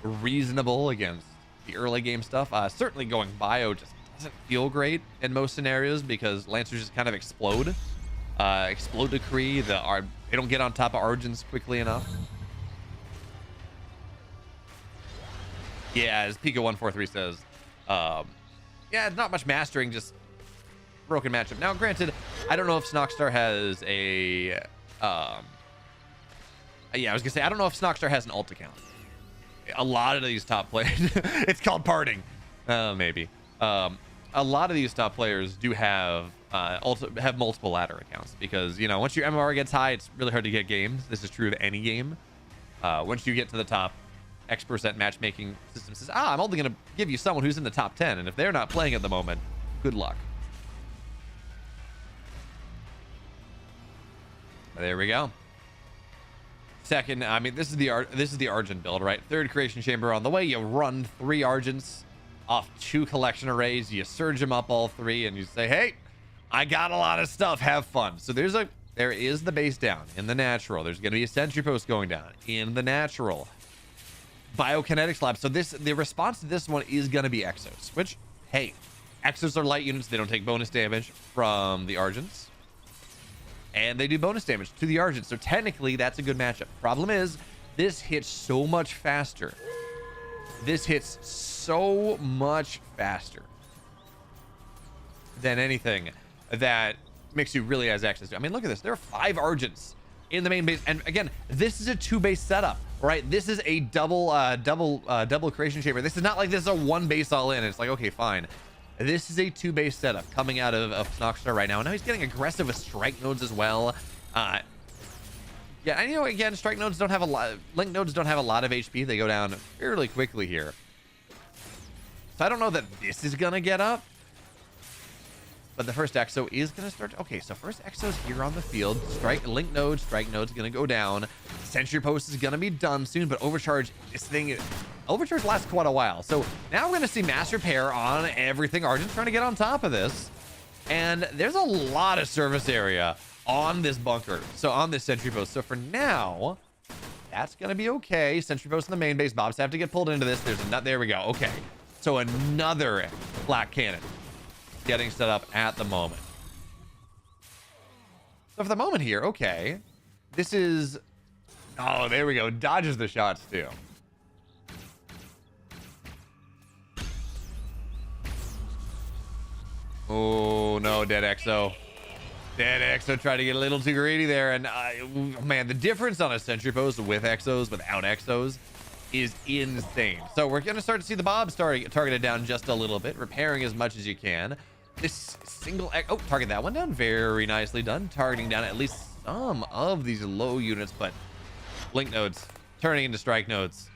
reasonable against the early game stuff. Certainly going bio just doesn't feel great in most scenarios because Lancers just kind of explode. Explode to Kree. They don't get on top of Argents quickly enough. Yeah, as Pika143 says, yeah, not much mastering, just broken matchup. Now, granted, I don't know if Snoxstar has a, yeah, I was gonna say, I don't know if Snoxstar has an ult account. A lot of these top players, it's called parting, maybe. A lot of these top players do have multiple ladder accounts because, you know, once your MMR gets high, it's really hard to get games. This is true of any game. Once you get to the top, experts at matchmaking systems says, I'm only going to give you someone who's in the top 10. And if they're not playing at the moment, good luck. There we go. Second, I mean, this is the Argent build, right? Third creation chamber on the way. You run 3 Argents off 2 collection arrays. You surge them up all 3, and you say, hey, I got a lot of stuff. Have fun. So there is the base down in the natural. There's going to be a sentry post going down in the natural. Biokinetics lab. So the response to this one is going to be Exos, which, hey, Exos are light units. They don't take bonus damage from the Argents. And they do bonus damage to the Argent. So technically, that's a good matchup. Problem is, this hits so much faster. This hits so much faster than anything that Mixu really has access to. I mean, look at this. There are 5 Argents in the main base. And again, this is a 2-base setup, right? This is a double creation chamber. This is not like this is a 1 base all in. It's like, okay, fine. This is a 2-base setup coming out of Snar right now. Now he's getting aggressive with strike nodes as well. Yeah, I know, again, strike nodes don't have a lot, link nodes don't have a lot of HP. They go down fairly quickly here. So I don't know that this is going to get up. But the first Exo is going to start. Okay, so first Exo's here on the field. Strike node's going to go down. Sentry post is going to be done soon, but overcharge, overcharge lasts quite a while. So now we're going to see mass repair on everything. Argent's trying to get on top of this. And there's a lot of service area on this bunker. So on this sentry post. So for now, that's going to be okay. Sentry post in the main base. Bobs have to get pulled into this. There we go. Okay. So another black cannon getting set up at the moment. So for the moment here, okay. This is... Oh, there we go. Dodges the shots too. Oh, no, dead Exo. Dead Exo tried to get a little too greedy there. And, man, the difference on a sentry post with Exos, without Exos, is insane. So we're going to start to see the Bob targeted down just a little bit, repairing as much as you can. This single... Oh, target that one down. Very nicely done. Targeting down at least some of these low units, but link nodes turning into strike nodes.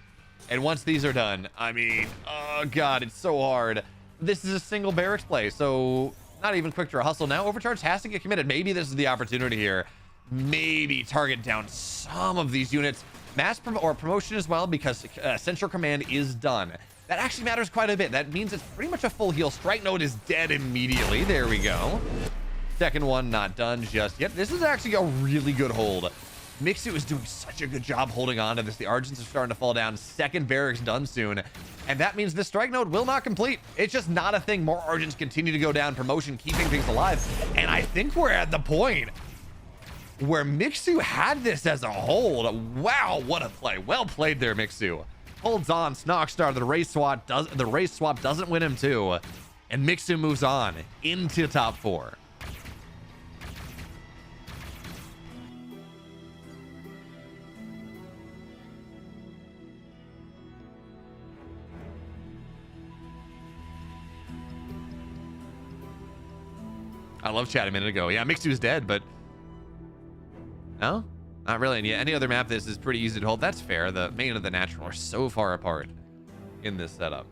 And once these are done, I mean, oh, God, it's so hard. This is a single barracks play, so not even quick draw hustle. Now Overcharge has to get committed. Maybe this is the opportunity here. Maybe target down some of these units. Promotion as well, because Central Command is done. That actually matters quite a bit. That means it's pretty much a full heal. Strike node is dead immediately. There we go. Second one not done just yet. This is actually a really good hold. Mixu is doing such a good job holding on to this. The Argents are starting to fall down. Second barracks done soon. And that means the strike node will not complete. It's just not a thing. More Argents continue to go down. Promotion keeping things alive. And I think we're at the point where Mixu had this as a hold. Wow, what a play. Well played there, Mixu. Holds on. Snockstar, the race swap doesn't win him too. And Mixu moves on into top 4. I love chat a minute ago. Yeah, Mixu's dead, but no, not really. And yeah, any other map, this is pretty easy to hold. That's fair. The main and the natural are so far apart in this setup.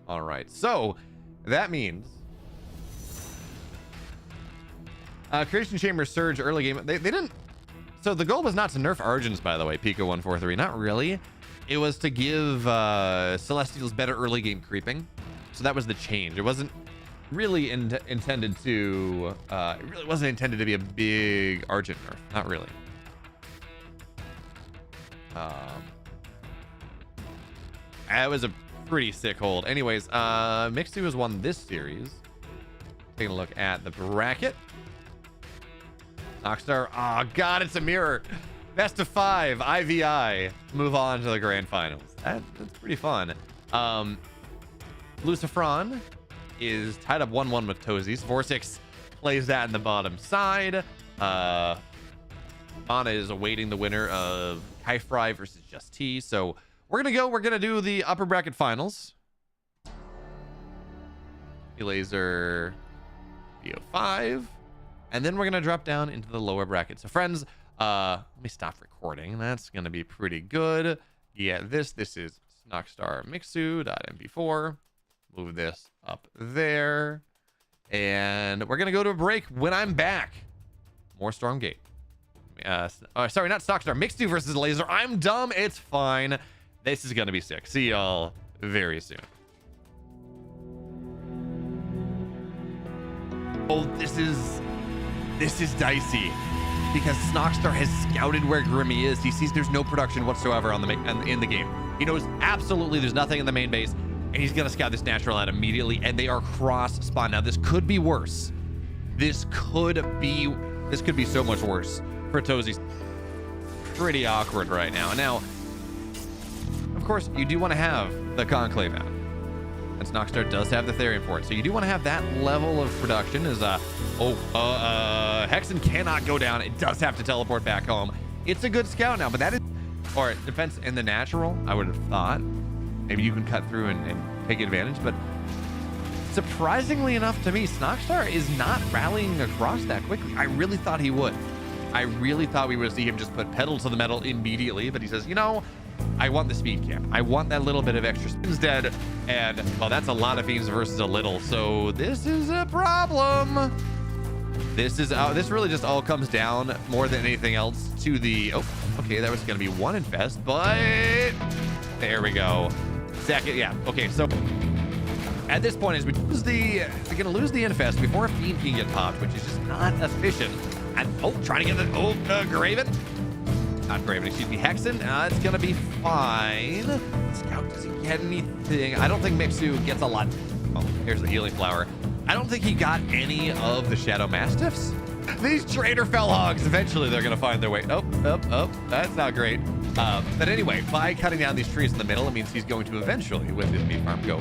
All right, so that means Creation Chamber Surge early game. They didn't. So the goal was not to nerf Argents, by the way, Pico 143. Not really. It was to give Celestials better early game creeping. So that was the change. It wasn't really intended to... it really wasn't intended to be a big Argent nerf. Not really. That was a pretty sick hold. Anyways, Mixu has won this series. Taking a look at the bracket. Knockstar, oh God, it's a mirror. Best of 5, IVI. Move on to the grand finals. That's pretty fun. Lucifron is tied up 1-1 with Tosis. Vortex plays that in the bottom side. Mana is awaiting the winner of Kai-Fry versus Just T. So we're gonna do the upper bracket finals. Elazer, BO5, and then we're gonna drop down into the lower bracket. So friends, let me stop recording. That's gonna be pretty good. Yeah, this is Snockstar Mixu.mp4. Move this up there, and we're gonna go to a break. When I'm back, more Stormgate. Sorry, not Snockstar, Mixu versus Elazer. I'm dumb, it's fine. This is gonna be sick. See y'all very soon. Oh, this is dicey because Snockstar has scouted where Grimmy is. He sees there's no production whatsoever on in the game. He knows absolutely there's nothing in the main base, and he's gonna scout this natural out immediately, and they are cross spawn. Now this could be worse. This could be so much worse for Tosis. Pretty awkward right now. Now, of course, you do want to have the Conclave out. And Snockstar does have the Therian for it. So you do want to have that level of production as Hexen cannot go down. It does have to teleport back home. It's a good scout now, but that is, or defense in the natural, I would have thought. Maybe you can cut through and take advantage, but surprisingly enough to me, Snockstar is not rallying across that quickly. I really thought he would. I really thought we would see him just put pedal to the metal immediately, but he says, you know, I want the speed camp. I want that little bit of extra instead. And well, that's a lot of fiends versus a little. So this is a problem. This really just all comes down more than anything else to the, oh, okay, that was going to be one infest, but there we go. Second, yeah. Okay, so at this point, we're going to lose the infest before a fiend can get popped, which is just not efficient. And trying to get the Graven. Not Graven, excuse me, Hexen. It's gonna be fine. Scout doesn't get anything. I don't think Mixu gets a lot. Oh, here's the healing flower. I don't think he got any of the Shadow Mastiffs. These traitor fell hogs, eventually they're gonna find their way. Oh, that's not great. But anyway, by cutting down these trees in the middle, it means he's going to eventually, with his meat farm, go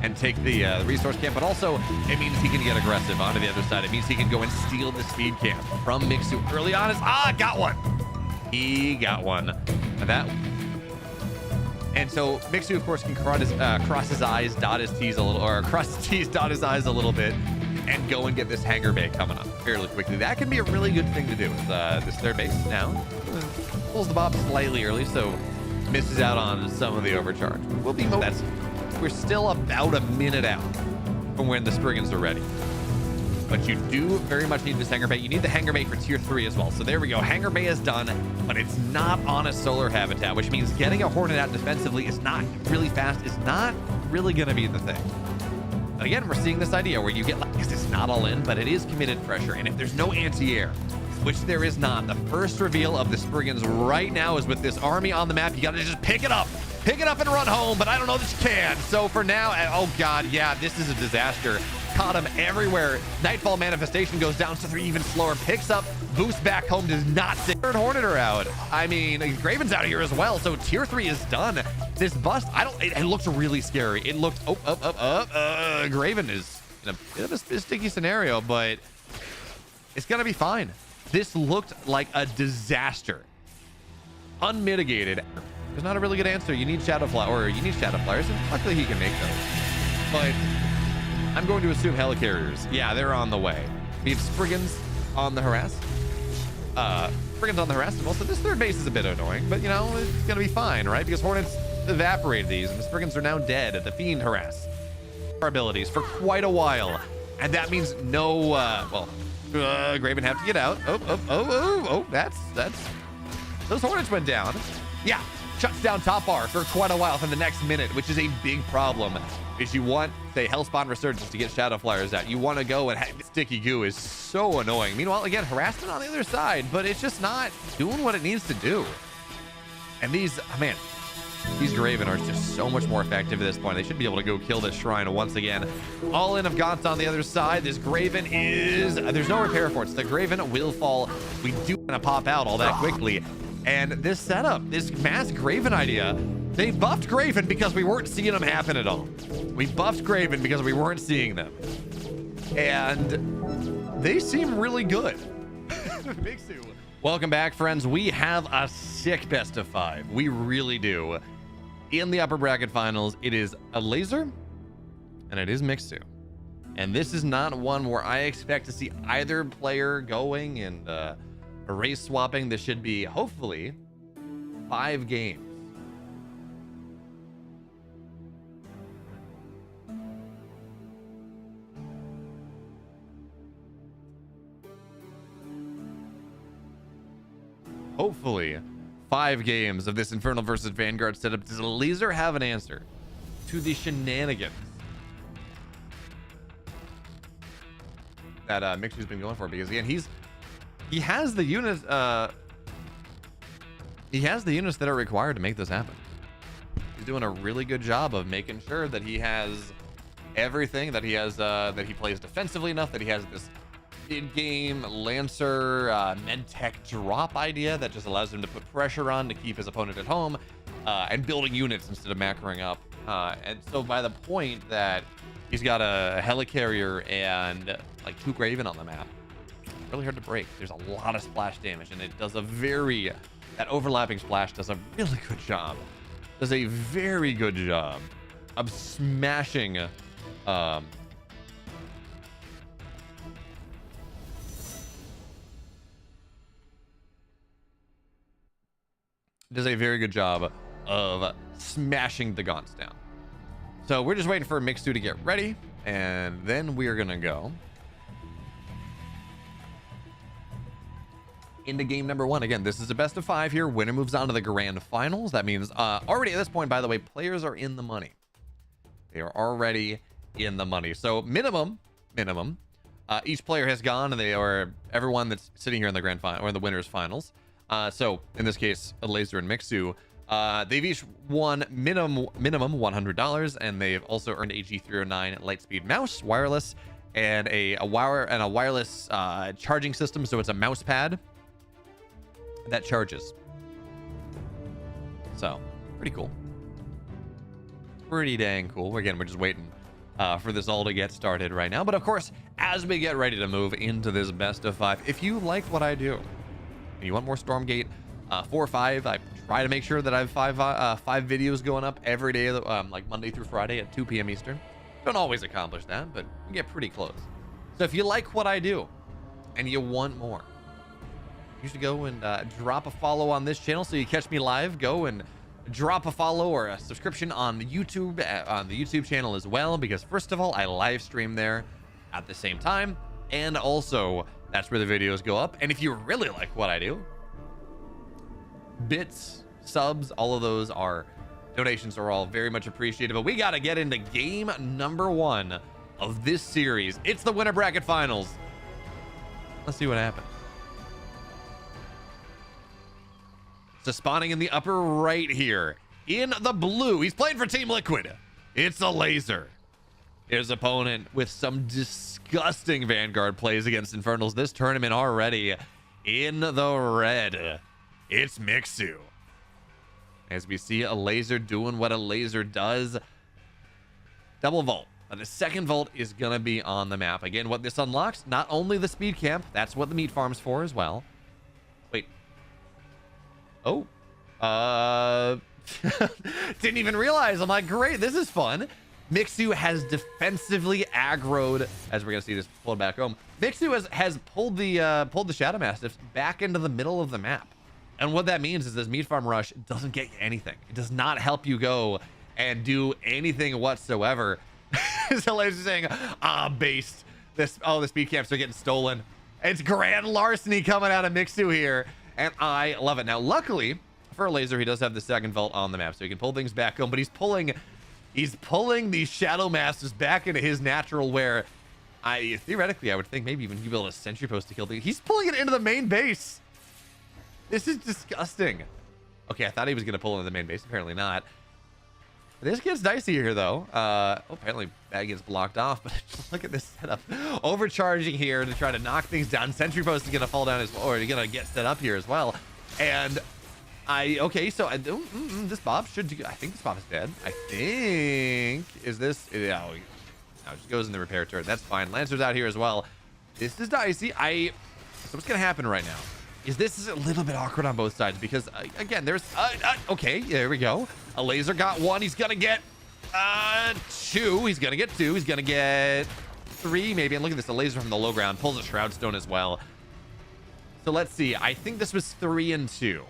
and take the resource camp, but also it means he can get aggressive onto the other side. It means he can go and steal the speed camp from Mixu early on. Got one. He got one. And so Mixu, of course, can cross his eyes, dot his T's a little, or cross his T's, dot his eyes a little bit, and go and get this hangar bay coming up fairly quickly. That can be a really good thing to do with this third base now. Pulls the bob slightly early, so misses out on some of the overcharge. We're still about a minute out from when the Spriggans are ready. But you do very much need this hangar bay. You need the hangar bay for tier 3 as well. So there we go. Hangar bay is done, but it's not on a solar habitat, which means getting a Hornet out defensively is not really fast. It's not really going to be the thing. And again, we're seeing this idea where you get, because it's not all in, but it is committed pressure. And if there's no anti-air, which there is not, the first reveal of the Spriggans right now is with this army on the map. You got to just pick it up and run home, but I don't know that you can. So for now, oh God, yeah, this is a disaster. Caught him everywhere. Nightfall manifestation goes down to 3 even slower, picks up, boost back home, does not stay. Third Hornet are out. I mean, Graven's out of here as well, so tier 3 is done. This bust, it looked really scary. It looked, Graven is in a bit of a sticky scenario, but it's gonna be fine. This looked like a disaster. Unmitigated. There's not a really good answer. You need Shadow Flower, or you need Shadow Flyers, and luckily he can make those. But I'm going to assume helicarriers. Yeah, they're on the way. We have Spriggans on the harass. Spriggans on the harass, and also this third base is a bit annoying, but you know, it's gonna be fine, right? Because Hornets evaporated these, and the Spriggans are now dead. The Fiend harass our abilities for quite a while, and that means no, Graven have to get out. That's those Hornets went down. Yeah, shuts down top bar for quite a while for the next minute, which is a big problem. Is you want, say, Hellspawn Resurgence to get Shadow Flyers out. You want to go and sticky goo is so annoying. Meanwhile, again, harassment on the other side, but it's just not doing what it needs to do. And these Graven are just so much more effective at this point. They should be able to go kill this shrine once again. All in of Gaunt's on the other side. This Graven is, there's no repair for it. So the Graven will fall. We do want to pop out all that quickly. And this setup, this mass Graven idea, they buffed Graven because we weren't seeing them happen at all. We buffed Graven because we weren't seeing them. And they seem really good. Mixu. Welcome back, friends. We have a sick best of 5. We really do. In the upper bracket finals, it is Elazer and it is Mixu. And this is not one where I expect to see either player going and race swapping. This should be, hopefully, 5 games. Hopefully, 5 games of this Infernal versus Vanguard setup. Does Elazer have an answer to the shenanigans that Mixu's been going for? Because again, he has the units that are required to make this happen. He's doing a really good job of making sure that he has everything, that he has that he plays defensively enough, that he has this in-game Lancer medtech drop idea that just allows him to put pressure on to keep his opponent at home, and building units instead of macroing up. And so by the point that he's got a helicarrier and like 2 Graven on the map, really hard to break. There's a lot of splash damage, and it does that overlapping splash does a really good job. Does a very good job of smashing does a very good job of smashing the gaunts down. So we're just waiting for Mixu to get ready, and then we're gonna go into game number 1. Again, this is a best of 5 here. Winner moves on to the grand finals. That means already at this point, by the way, players are in the money. They are already in the money. So minimum, each player has gone, and they are everyone that's sitting here in the grand final or in the winners finals. So in this case, Elazer and Mixu, they've each won minimum $100, and they've also earned a G309 Lightspeed mouse, wireless, and a wireless charging system. So it's a mouse pad that charges. So pretty cool, pretty dang cool. Again, we're just waiting for this all to get started right now. But of course, as we get ready to move into this best of 5, if you like what I do and you want more Stormgate 4 or 5, I try to make sure that I have 5 videos going up every day, like Monday through Friday at 2 p.m. Eastern. Don't always accomplish that, but we get pretty close. So if you like what I do and you want more, you should go and drop a follow on this channel so you catch me live. Go and drop a follow or a subscription on the YouTube channel as well, because first of all, I live stream there at the same time, and also that's where the videos go up. And if you really like what I do, bits, subs, all of those donations are all very much appreciated. But we got to get into game number 1 of this series. It's the winner bracket finals. Let's see what happens. So spawning in the upper right here, in the blue, he's playing for Team Liquid. It's Elazer. His opponent with some disgusting Vanguard plays against Infernals this tournament already. In the red, it's Mixu. As we see Elazer doing what Elazer does. Double vault. The second vault is going to be on the map. Again, what this unlocks, not only the speed camp, that's what the meat farm's for as well. Wait. Oh. Didn't even realize. I'm like, great, this is fun. Mixu has defensively aggroed, as we're going to see this pulled back home. Mixu has pulled the Shadow Mastiffs back into the middle of the map. And what that means is this meat farm rush doesn't get you anything. It does not help you go and do anything whatsoever. So Elazer saying, based. The speed camps are getting stolen. It's grand larceny coming out of Mixu here, and I love it. Now, luckily for Elazer, he does have the second vault on the map, so he can pull things back home, but he's pulling these Shadow Masters back into his natural, where theoretically, I would think maybe even he build a sentry post to kill things. He's pulling it into the main base. This is disgusting. Okay, I thought he was going to pull into the main base. Apparently not. This gets dicey here, though. Apparently that gets blocked off, but look at this setup. Overcharging here to try to knock things down. Sentry post is going to fall down as well, or you're going to get set up here as well. And this Bob should do, I think this Bob is dead. I think, is this, no, it just goes in the repair turret. That's fine. Lancer's out here as well. This is dicey. So what's going to happen right now is this is a little bit awkward on both sides, because again, there's okay, there we go. Elazer got 1. He's gonna get 2. He's gonna get 2. He's gonna get 3 maybe. And look at this, the laser from the low ground pulls a Shroud Stone as well. So let's see. I think this was 3 and 2.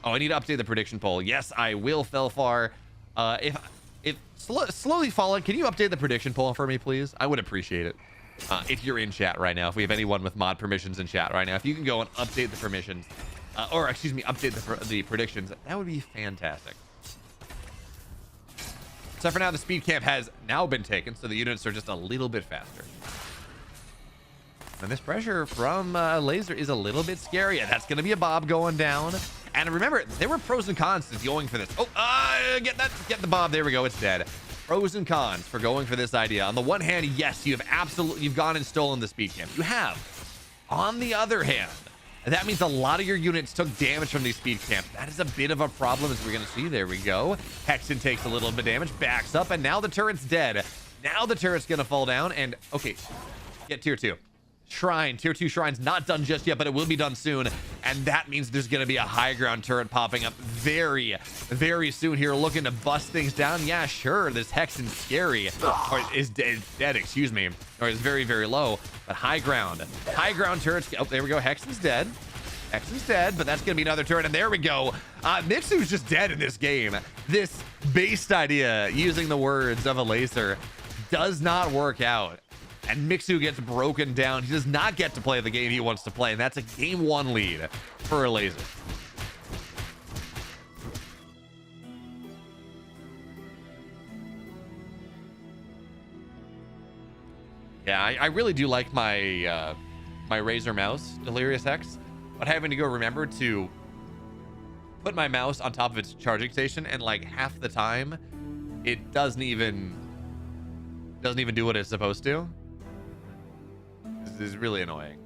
Oh, I need to update the prediction poll. Yes, I will, Felfar. If slowly falling, can you update the prediction poll for me, please? I would appreciate it. If you're in chat right now, if we have anyone with mod permissions in chat right now, if you can go and update the permissions, or excuse me, update the predictions, that would be fantastic. So for now, the speed camp has now been taken, so the units are just a little bit faster. And this pressure from Elazer is a little bit scary. And that's going to be a Bob going down. And remember, there were pros and cons to going for this. Oh, get the Bob. There we go. It's dead. Pros and cons for going for this idea. On the one hand, yes, you've gone and stolen the speed camp. You have. On the other hand, that means a lot of your units took damage from these speed camps. That is a bit of a problem, as we're going to see. There we go. Hexen takes a little bit of damage, backs up, and now the turret's dead. Now the turret's going to fall down, and okay, get tier 2. Shrine, tier 2 shrine's not done just yet, but it will be done soon. And that means there's going to be a high ground turret popping up very, very soon here, looking to bust things down. Yeah, sure, this Hexen's scary, or is dead, excuse me, or is very, very low. But high ground turrets. Oh, there we go. Hexen's dead. Hexen's dead, but that's going to be another turret. And there we go. Mixu's just dead in this game. This based idea, using the words of Elazer, does not work out. And Mixu gets broken down. He does not get to play the game he wants to play. And that's a game 1 lead for Elazer. Yeah, I really do like my my Razer mouse, Delirious X, but having to go remember to put my mouse on top of its charging station, and like half the time it doesn't even do what it's supposed to. This is really annoying.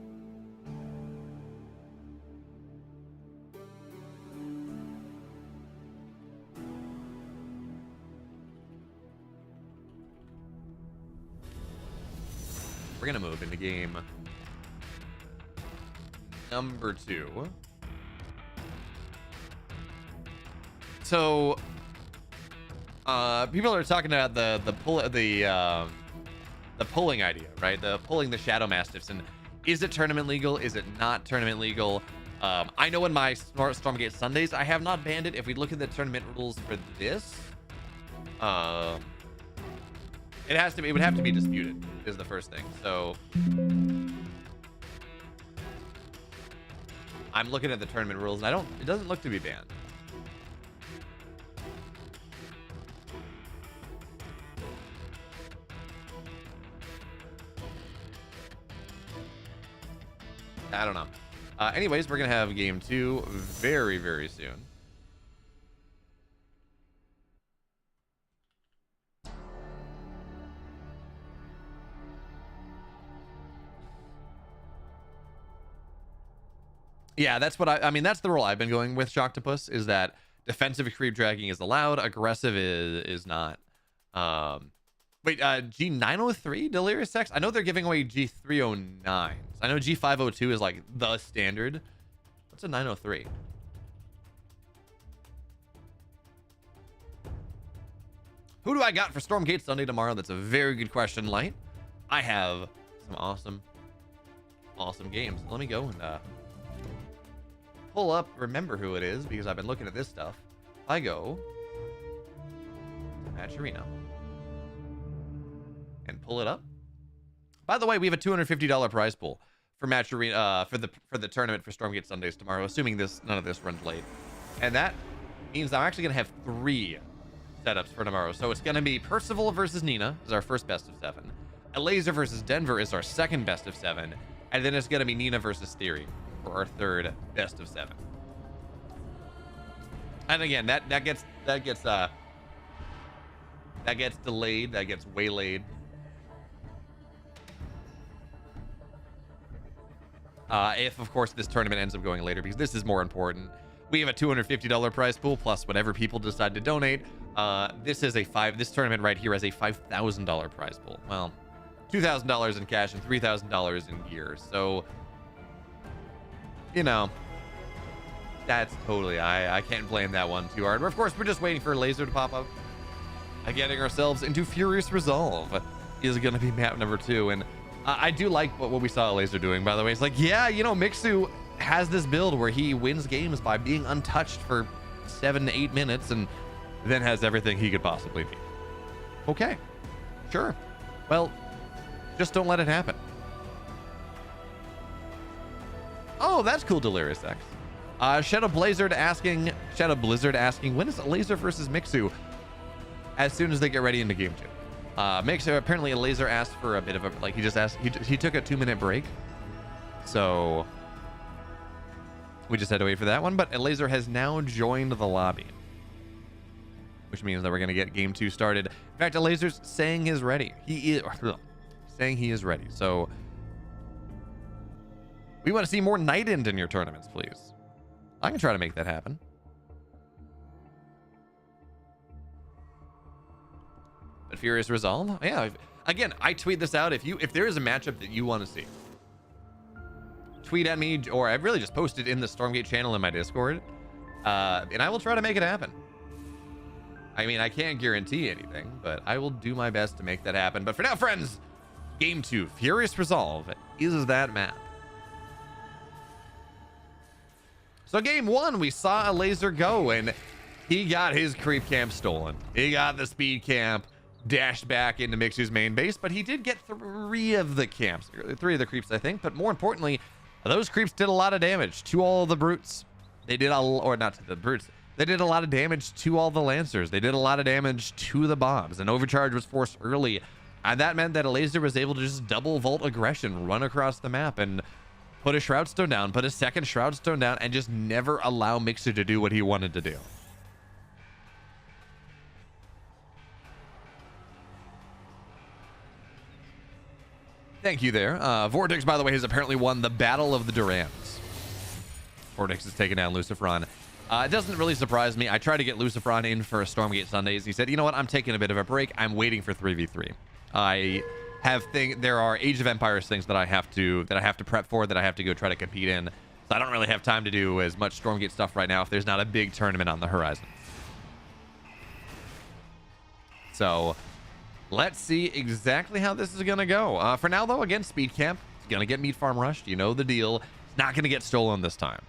We're gonna move into game number 2. So people are talking about the pulling idea, right? The pulling the Shadow Mastiffs, and is it tournament legal? Is it not tournament legal? I know in my Stormgate Sundays, I have not banned it. If we look at the tournament rules for this, it would have to be disputed, is the first thing. So I'm looking at the tournament rules, and it doesn't look to be banned. I don't know. Anyways, we're gonna have game 2 very, very soon. Yeah, that's what I mean, that's the role I've been going with Shocktopus, is that defensive creep dragging is allowed, aggressive is not. Wait, G903 Delirious X? I know they're giving away G309s. I know G502 is like the standard. What's a 903? Who do I got for Stormgate Sunday tomorrow? That's a very good question, Light. I have some awesome games. Let me go and pull up, remember who it is, because I've been looking at this stuff. I go Match Arena and pull it up. By the way, we have a $250 prize pool for Match Arena for the tournament for Stormgate Sundays tomorrow, assuming none of this runs late. And that means I'm actually gonna have 3 setups for tomorrow. So it's gonna be Percival versus Nina is our first best of 7. Elazer versus Denver is our second best of 7. And then it's gonna be Nina versus Theory for our third best of 7. And again, that gets delayed, that gets waylaid. If of course this tournament ends up going later, because this is more important. We have a $250 prize pool plus whatever people decide to donate. This tournament right here has a $5,000 prize pool. Well, $2,000 in cash and $3,000 in gear. So, you know, that's totally, I can't blame that one too hard. But of course, we're just waiting for Elazer to pop up. Getting ourselves into Furious Resolve. is going to be map number 2. And I do like what we saw Elazer doing, by the way. It's like, yeah, you know, Mixu has this build where he wins games by being untouched for 7 to 8 minutes and then has everything he could possibly need. Okay, sure. Well, just don't let it happen. Oh, that's cool, Delirious X. Shadow Blizzard asking, when is Elazer versus Mixu? As soon as they get ready into game 2. Mixu, apparently Elazer asked for a bit of a, like, he just asked, he took a 2-minute break. So we just had to wait for that one, but Elazer has now joined the lobby, which means that we're going to get game 2 started. In fact, Elazer's saying he's ready. He is saying he is ready. So we want to see more Night End in your tournaments, please. I can try to make that happen. But Furious Resolve, yeah. Again, I tweet this out. If there is a matchup that you want to see, tweet at me, or I really just posted in the Stormgate channel in my Discord, and I will try to make it happen. I mean, I can't guarantee anything, but I will do my best to make that happen. But for now, friends, game 2, Furious Resolve is that map. So game 1, we saw Elazer go, and he got his creep camp stolen. He got the speed camp, dashed back into Mixu's main base, but he did get 3 of the camps, 3 of the creeps, I think. But more importantly, those creeps did a lot of damage to all of the brutes. They did or not to the brutes. They did a lot of damage to all the lancers. They did a lot of damage to the bombs. An overcharge was forced early, and that meant that Elazer was able to just double vault aggression, run across the map, and put a Shroud Stone down, put a second Shroud Stone down, and just never allow Mixu to do what he wanted to do. Thank you there. Vortex, by the way, has apparently won the Battle of the Durans. Vortex has taken down Lucifron. It doesn't really surprise me. I tried to get Lucifron in for Stormgate Sundays. He said, you know what? I'm taking a bit of a break. I'm waiting for 3v3. There are Age of Empires things that I have to prep for, that I have to go try to compete in. So I don't really have time to do as much Stormgate stuff right now if there's not a big tournament on the horizon. So let's see exactly how this is going to go. For now, though, again, Speed Camp is going to get Meat Farm rushed. You know the deal. It's not going to get stolen this time.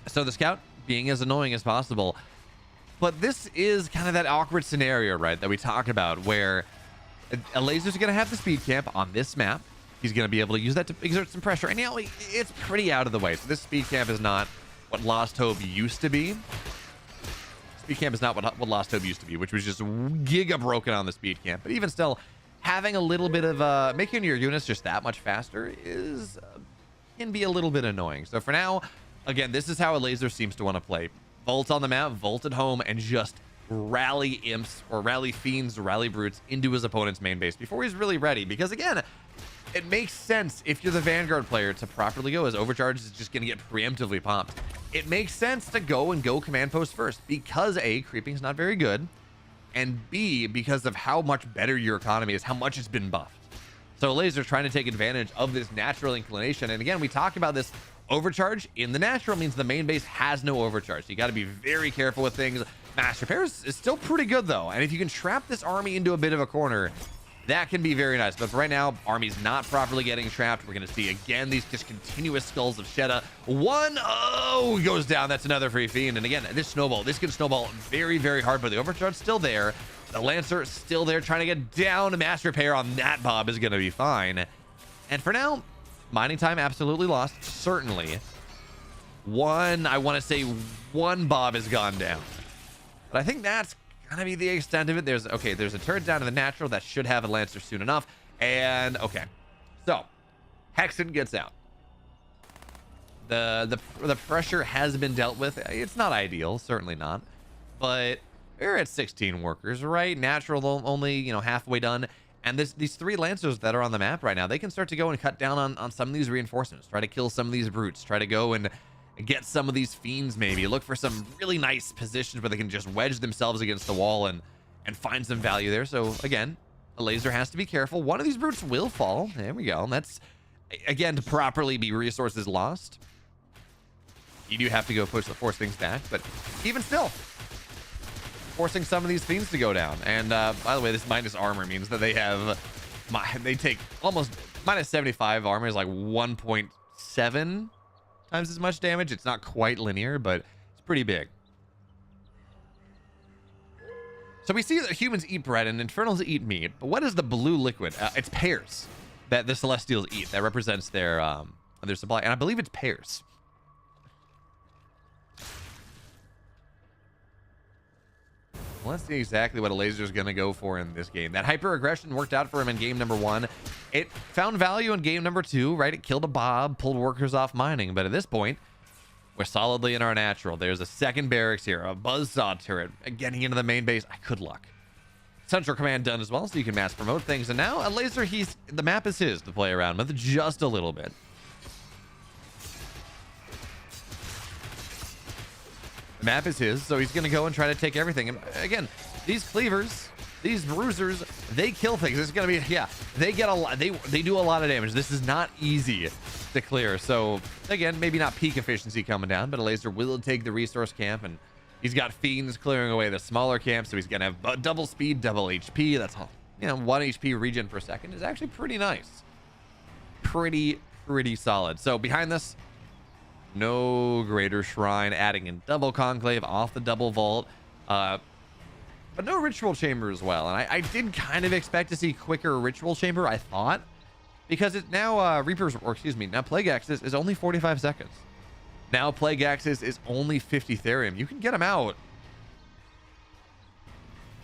So the Scout being as annoying as possible. But this is kind of that awkward scenario, right, that we talk about, where Elazer's going to have the Speed Camp on this map. He's going to be able to use that to exert some pressure. And, you know, it's pretty out of the way. So this Speed Camp is not what Lost Hope used to be. Speed Camp is not what Lost Hope used to be, which was just giga broken on the Speed Camp. But even still, having a little bit of making your units just that much faster can be a little bit annoying. So for now, again, this is how Elazer seems to want to play. Vault on the map, vault at home, and just rally imps or rally fiends, rally brutes into his opponent's main base before he's really ready. Because again, it makes sense if you're the Vanguard player to properly go, as Overcharge is just going to get preemptively popped. It makes sense to go command post first, because A, creeping's not very good, and B, because of how much better your economy is, how much it's been buffed. So Elazer's trying to take advantage of this natural inclination. And again, we talk about this overcharge in the natural means the main base has no overcharge. So you got to be very careful with things. Mass repairs is still pretty good though, and if you can trap this army into a bit of a corner, that can be very nice. But for right now, army's not properly getting trapped. We're going to see again these just continuous skulls of Shedda. Goes down. That's another free fiend. And again, this can snowball very, very hard, but the overcharge still there. The Lancer still there trying to get down. Mass repair on that Bob is going to be fine. And for now, mining time absolutely lost. Certainly I want to say one Bob has gone down. But I think that's gonna be the extent of it. There's a turret down to the natural that should have a Lancer soon enough. And okay, so Hexen gets out. The pressure has been dealt with. It's not ideal, certainly not, but we're at 16 workers, right? Natural only, halfway done. And these 3 Lancers that are on the map right now, they can start to go and cut down on some of these reinforcements, try to kill some of these brutes, try to go and get some of these fiends, maybe look for some really nice positions where they can just wedge themselves against the wall and find some value there. So again, Elazer has to be careful. One of these brutes will fall. There we go. And that's, again, to properly be resources lost, you do have to go force things back. But even still, forcing some of these fiends to go down. And by the way, this minus armor means that they take almost minus 75 armor is like 1.7 times as much damage. It's not quite linear, but it's pretty big. So we see that humans eat bread and infernals eat meat, but what is the blue liquid? It's pears that the Celestials eat. That represents their supply, and I believe it's pears. Well, let's see exactly what Elazer is going to go for in this game. That hyper aggression worked out for him in game number 1. It found value in game number 2, right? It killed a Bob, pulled workers off mining, but at this point, we're solidly in our natural. There's a second barracks here, a buzzsaw turret, getting into the main base. I could luck. Central command done as well, so you can mass promote things. And now Elazer, the map is his to play around with just a little bit. The map is his, so he's going to go and try to take everything. And again, these cleavers, these bruisers, they kill things. This is going to be, yeah, they get a lot. They do a lot of damage. This is not easy to clear. So again, maybe not peak efficiency coming down, but Elazer will take the resource camp, and he's got fiends clearing away the smaller camps. So he's going to have double speed, double HP. That's all. 1 HP regen per second is actually pretty nice. Pretty solid. So behind this, no greater shrine, adding in double conclave off the double vault, but no ritual chamber as well. And I did kind of expect to see quicker ritual chamber, I thought, because it now now Plague Axis is only 45 seconds. Now Plague Axis is only 50 therium. You can get them out.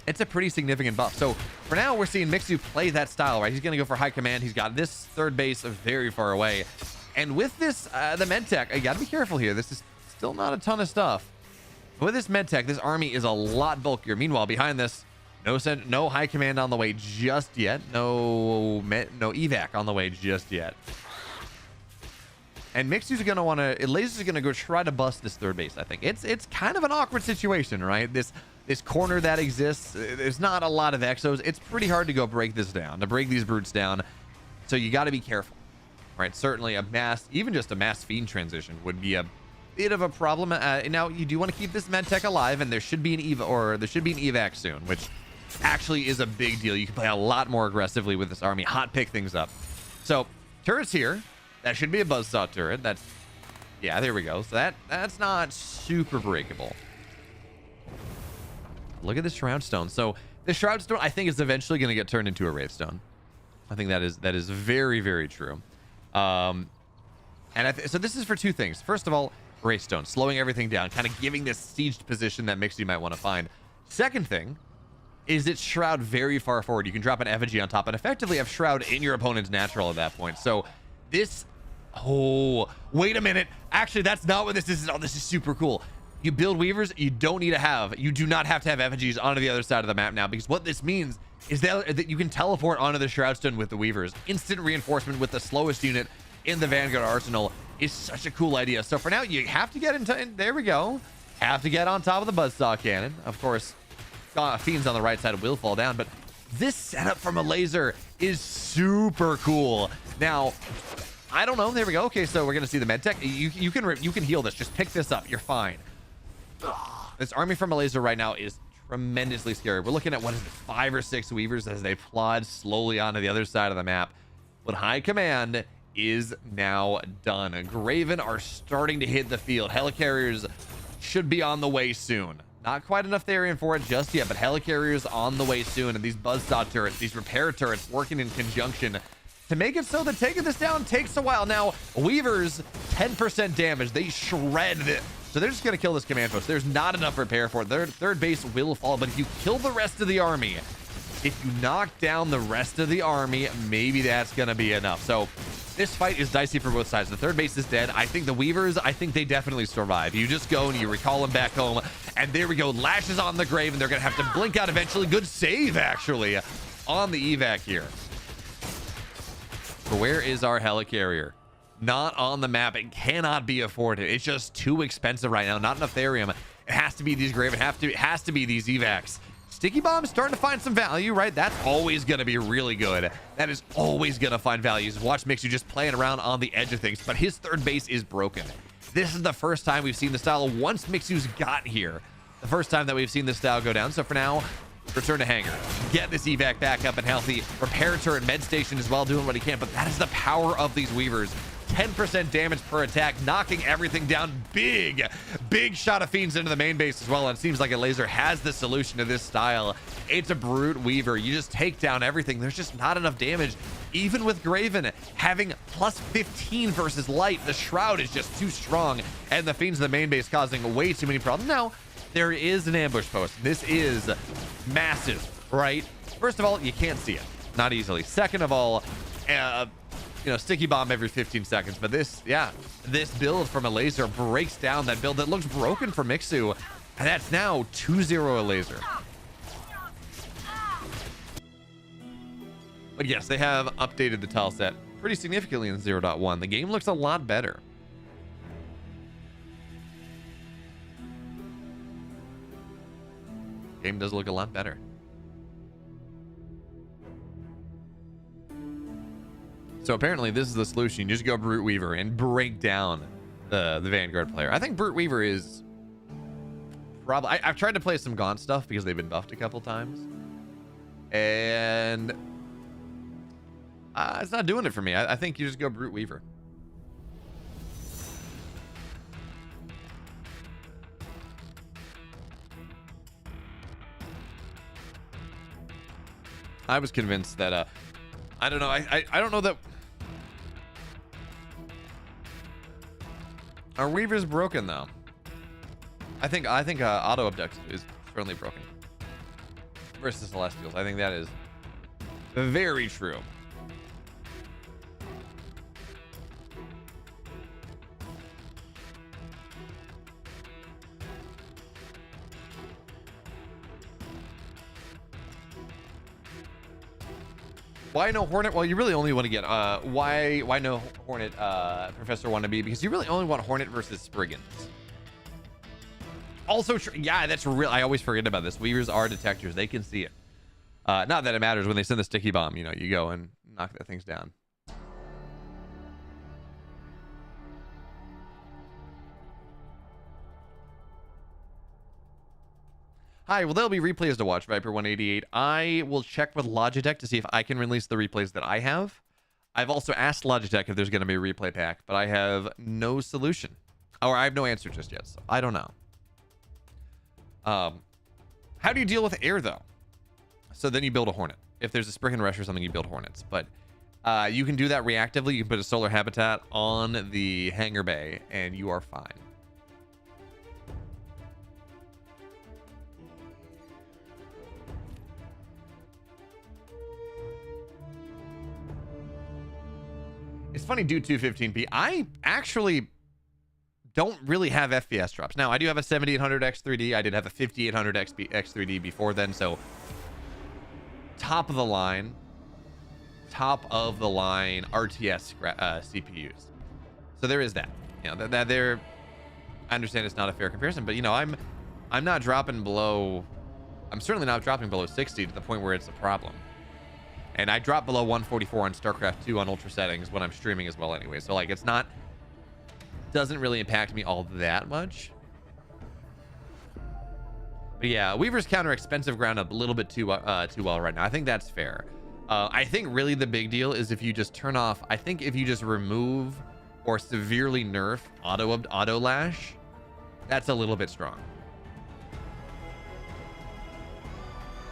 It's a pretty significant buff. So for now, we're seeing Mixu play that style, right? He's going to go for high command. He's got this third base very far away. And with this, the medtech, you got to be careful here. This is still not a ton of stuff. With this medtech, this army is a lot bulkier. Meanwhile, behind this, no high command on the way just yet. No evac on the way just yet. And Mixu's going to want to, Elazer's going to go try to bust this third base, I think. It's kind of an awkward situation, right? This corner that exists, there's not a lot of exos. It's pretty hard to go break this down, to break these brutes down. So you got to be careful, right? Certainly even just a mass fiend transition would be a bit of a problem. Now you do want to keep this medtech alive, and there should be an evac soon, which actually is a big deal. You can play a lot more aggressively with this army, hot pick things up. So turrets here. That should be a buzzsaw turret. Yeah, there we go. So that's not super breakable. Look at the Shroud Stone. So the Shroud Stone, I think, is eventually going to get turned into a Wraith Stone. I think that is very, very true. So this is for two things. First of all, Wraith Stone, slowing everything down, kind of giving this sieged position that Mixu might want to find. Second thing is its Shroud very far forward. You can drop an effigy on top and effectively have Shroud in your opponent's natural at that point. So this... Oh, wait a minute. Actually, that's not what this is. Oh, this is super cool. You build weavers, you do not have to have effigies onto the other side of the map now, because what this means is that you can teleport onto the Shroudstone with the weavers. Instant reinforcement with the slowest unit in the Vanguard arsenal is such a cool idea. So for now, you have to get there we go. Have to get on top of the buzzsaw cannon. Of course, fiends on the right side will fall down, but this setup from Elazer is super cool. Now, I don't know. There we go. Okay, so we're gonna see the medtech. You can heal this. Just pick this up. You're fine. This army from Elazer right now is tremendously scary. We're looking at 5 or 6 weavers as they plod slowly onto the other side of the map. But high command is now done. Graven are starting to hit the field. Helicarriers should be on the way soon. Not quite enough Therian for it just yet, but Helicarriers on the way soon. And these buzzsaw turrets, these repair turrets working in conjunction to make it so that taking this down takes a while. Now, Weavers, 10% damage. They shred it. So they're just going to kill this command post. There's not enough repair for it. Their third base will fall, but if you kill the rest of the army, if you knock down the rest of the army, maybe that's going to be enough. So this fight is dicey for both sides. The third base is dead. I think the Weavers, they definitely survive. You just go and you recall them back home, and there we go. Lashes on the grave, and they're going to have to blink out eventually. Good save, actually, on the evac here. But where is our helicarrier? Not on the map. It cannot be afforded. It's just too expensive right now. Not enough therium. It has to be these grave. It has to be these evacs. Sticky bomb starting to find some value, right? That's always going to be really good. That is always going to find values. Watch Mixu just playing around on the edge of things, but his third base is broken. This is the first time we've seen the style once Mixu's got here. the first time that we've seen this style go down. So for now, return to hangar, get this evac back up and healthy, repair turret, med station as well, doing what he can. But that is the power of these weavers. 10% damage per attack, knocking everything down. Big shot of fiends into the main base as well. And it seems like Elazer has the solution to this style. It's a brute weaver. You just take down everything. There's just not enough damage. Even with Graven having plus 15 versus light, the shroud is just too strong, and the fiends in the main base causing way too many problems. Now, there is an ambush post. This is massive, right? First of all, you can't see it, not easily. Second of all, you know, sticky bomb every 15 seconds. But this, yeah, this build from Elazer breaks down that build that looks broken for Mixu, and that's now 2-0 Elazer. But yes, they have updated the tile set pretty significantly in 0.1. The game looks a lot better. Game does look a lot better. So apparently this is the solution. You just go Brute Weaver and break down the Vanguard player. I think Brute Weaver is probably... I've tried to play some Gaunt stuff because they've been buffed a couple times. And it's not doing it for me. I think you just go Brute Weaver. I was convinced that I don't know. I don't know that our Weaver's broken though. I think auto abduct is certainly broken versus Celestials. I think that is very true. Why no Hornet? Well, you really only want to get why no Hornet Professor Wannabe? Because you really only want Hornet versus Spriggans. Also, yeah, that's real. I always forget about this. Weavers are detectors. They can see it. Not that it matters when they send the sticky bomb. You know, you go and knock the things down. Hi, well, there'll be replays to watch, Viper 188. I will check with Logitech to see if I can release the replays that I have. I've also asked Logitech if there's going to be a replay pack, but I have no solution. Or I have no answer just yet, so I don't know. How do you deal with air, though? So then you build a Hornet. If there's a Spriggan Rush or something, you build Hornets. But you can do that reactively. You can put a solar habitat on the hangar bay, and you are fine. It's funny, do 215p. I actually don't really have FPS drops. Now, I do have a 7800 X3D. I did have a 5800 X3D before then, so top of the line RTS CPUs. So there is that. You know, that there. I understand it's not a fair comparison, but you know, I'm not dropping below. I'm certainly not dropping below 60 to the point where it's a problem. And I drop below 144 on StarCraft 2 on ultra settings when I'm streaming as well anyway. So like it's not, doesn't really impact me all that much. But yeah, Weavers counter expensive ground a little bit too well right now. I think that's fair. I think really the big deal is if you just turn off, I think if you just remove or severely nerf auto lash, that's a little bit strong.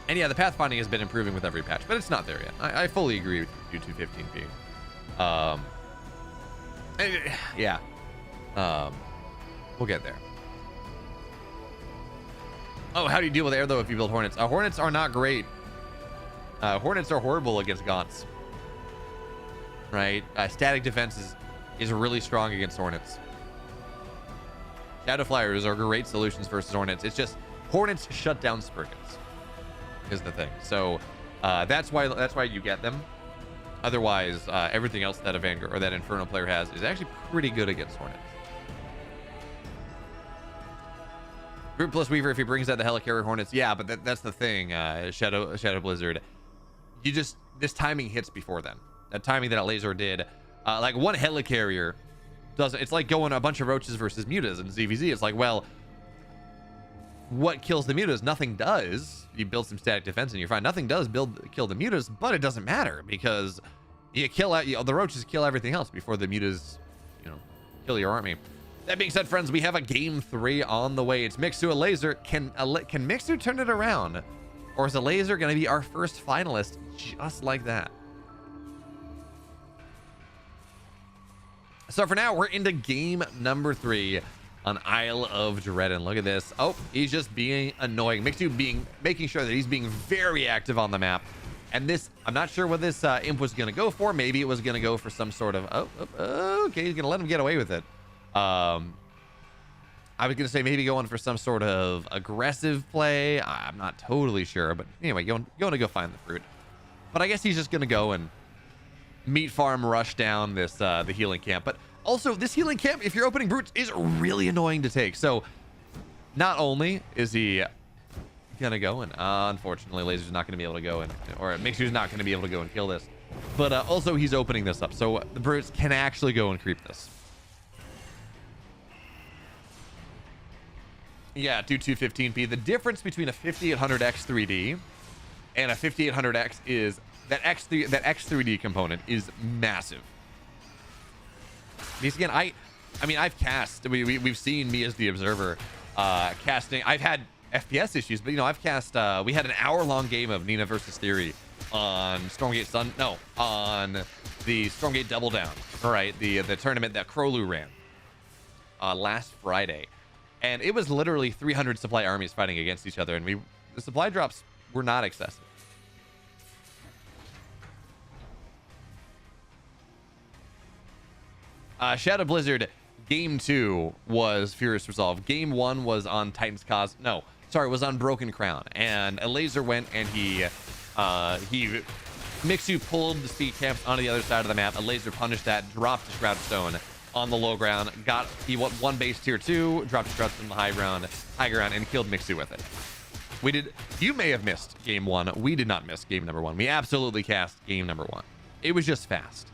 And yeah, the pathfinding has been improving with every patch, but it's not there yet. I fully agree with you, 215p. Yeah. We'll get there. Oh, how do you deal with air, though, if you build Hornets? Hornets are not great. Hornets are horrible against Gaunts. Right? Static defense is really strong against Hornets. Shadow Flyers are great solutions versus Hornets. It's just Hornets shut down Spriggans is the thing. So that's why you get them. Otherwise, everything else that a Vanguard or that Inferno player has is actually pretty good against Hornets. Brute plus Weaver if he brings out the Helicarrier Hornets. Yeah, but that's the thing. Shadow Blizzard. This timing hits before then. That timing that Elazer did. Like one Helicarrier doesn't. It's like going a bunch of roaches versus mutas in ZVZ. It's like, well, what kills the mutas? Nothing does. You build some static defense and you're fine. Nothing does kill the mutas, but it doesn't matter because you kill out the roaches kill everything else before the mutas, you know, kill your army. That being said, friends, we have a game 3 on the way. It's Mixu Elazer. Can Mixu turn it around, or is Elazer going to be our first finalist just like that? So for now, we're into game number 3 on Isle of Dread, and look at this. Oh, he's just being annoying. Mixu making sure that he's being very active on the map. And this, I'm not sure what this imp was going to go for. Maybe it was going to go for some sort of, okay, he's going to let him get away with it. I was going to say maybe going for some sort of aggressive play. I'm not totally sure, but anyway, going to go find the fruit. But I guess he's just going to go and meat farm rush down this the healing camp. But also, this healing camp, if you're opening brutes, is really annoying to take. So not only is he gonna go, and unfortunately Lazer's not gonna be able to go, and or Mixu's not gonna be able to go and kill this, but also he's opening this up, so the brutes can actually go and creep this. Yeah, do 215p. The difference between a 5800X 3D and a 5800X is that X3D component is massive. Because again, I mean, I've cast, we've seen me as the observer casting. I've had FPS issues, but you know, I've cast, we had an hour-long game of Nina versus Theory on Stormgate on the Stormgate Double Down. All right, the tournament that Krolu ran last Friday. And it was literally 300 supply armies fighting against each other, and the supply drops were not excessive. Shadow Blizzard game 2 was Furious Resolve. Game 1 was on Titan's Cause. No, sorry, it was on Broken Crown. And Elazer went and he Mixu pulled the speed camps onto the other side of the map. Elazer punished that, dropped the Shroud Stone on the low ground, he won one base tier 2, dropped the Shroud Stone on the high ground, and killed Mixu with it. You may have missed game 1. We did not miss game number 1. We absolutely cast game number 1. It was just fast.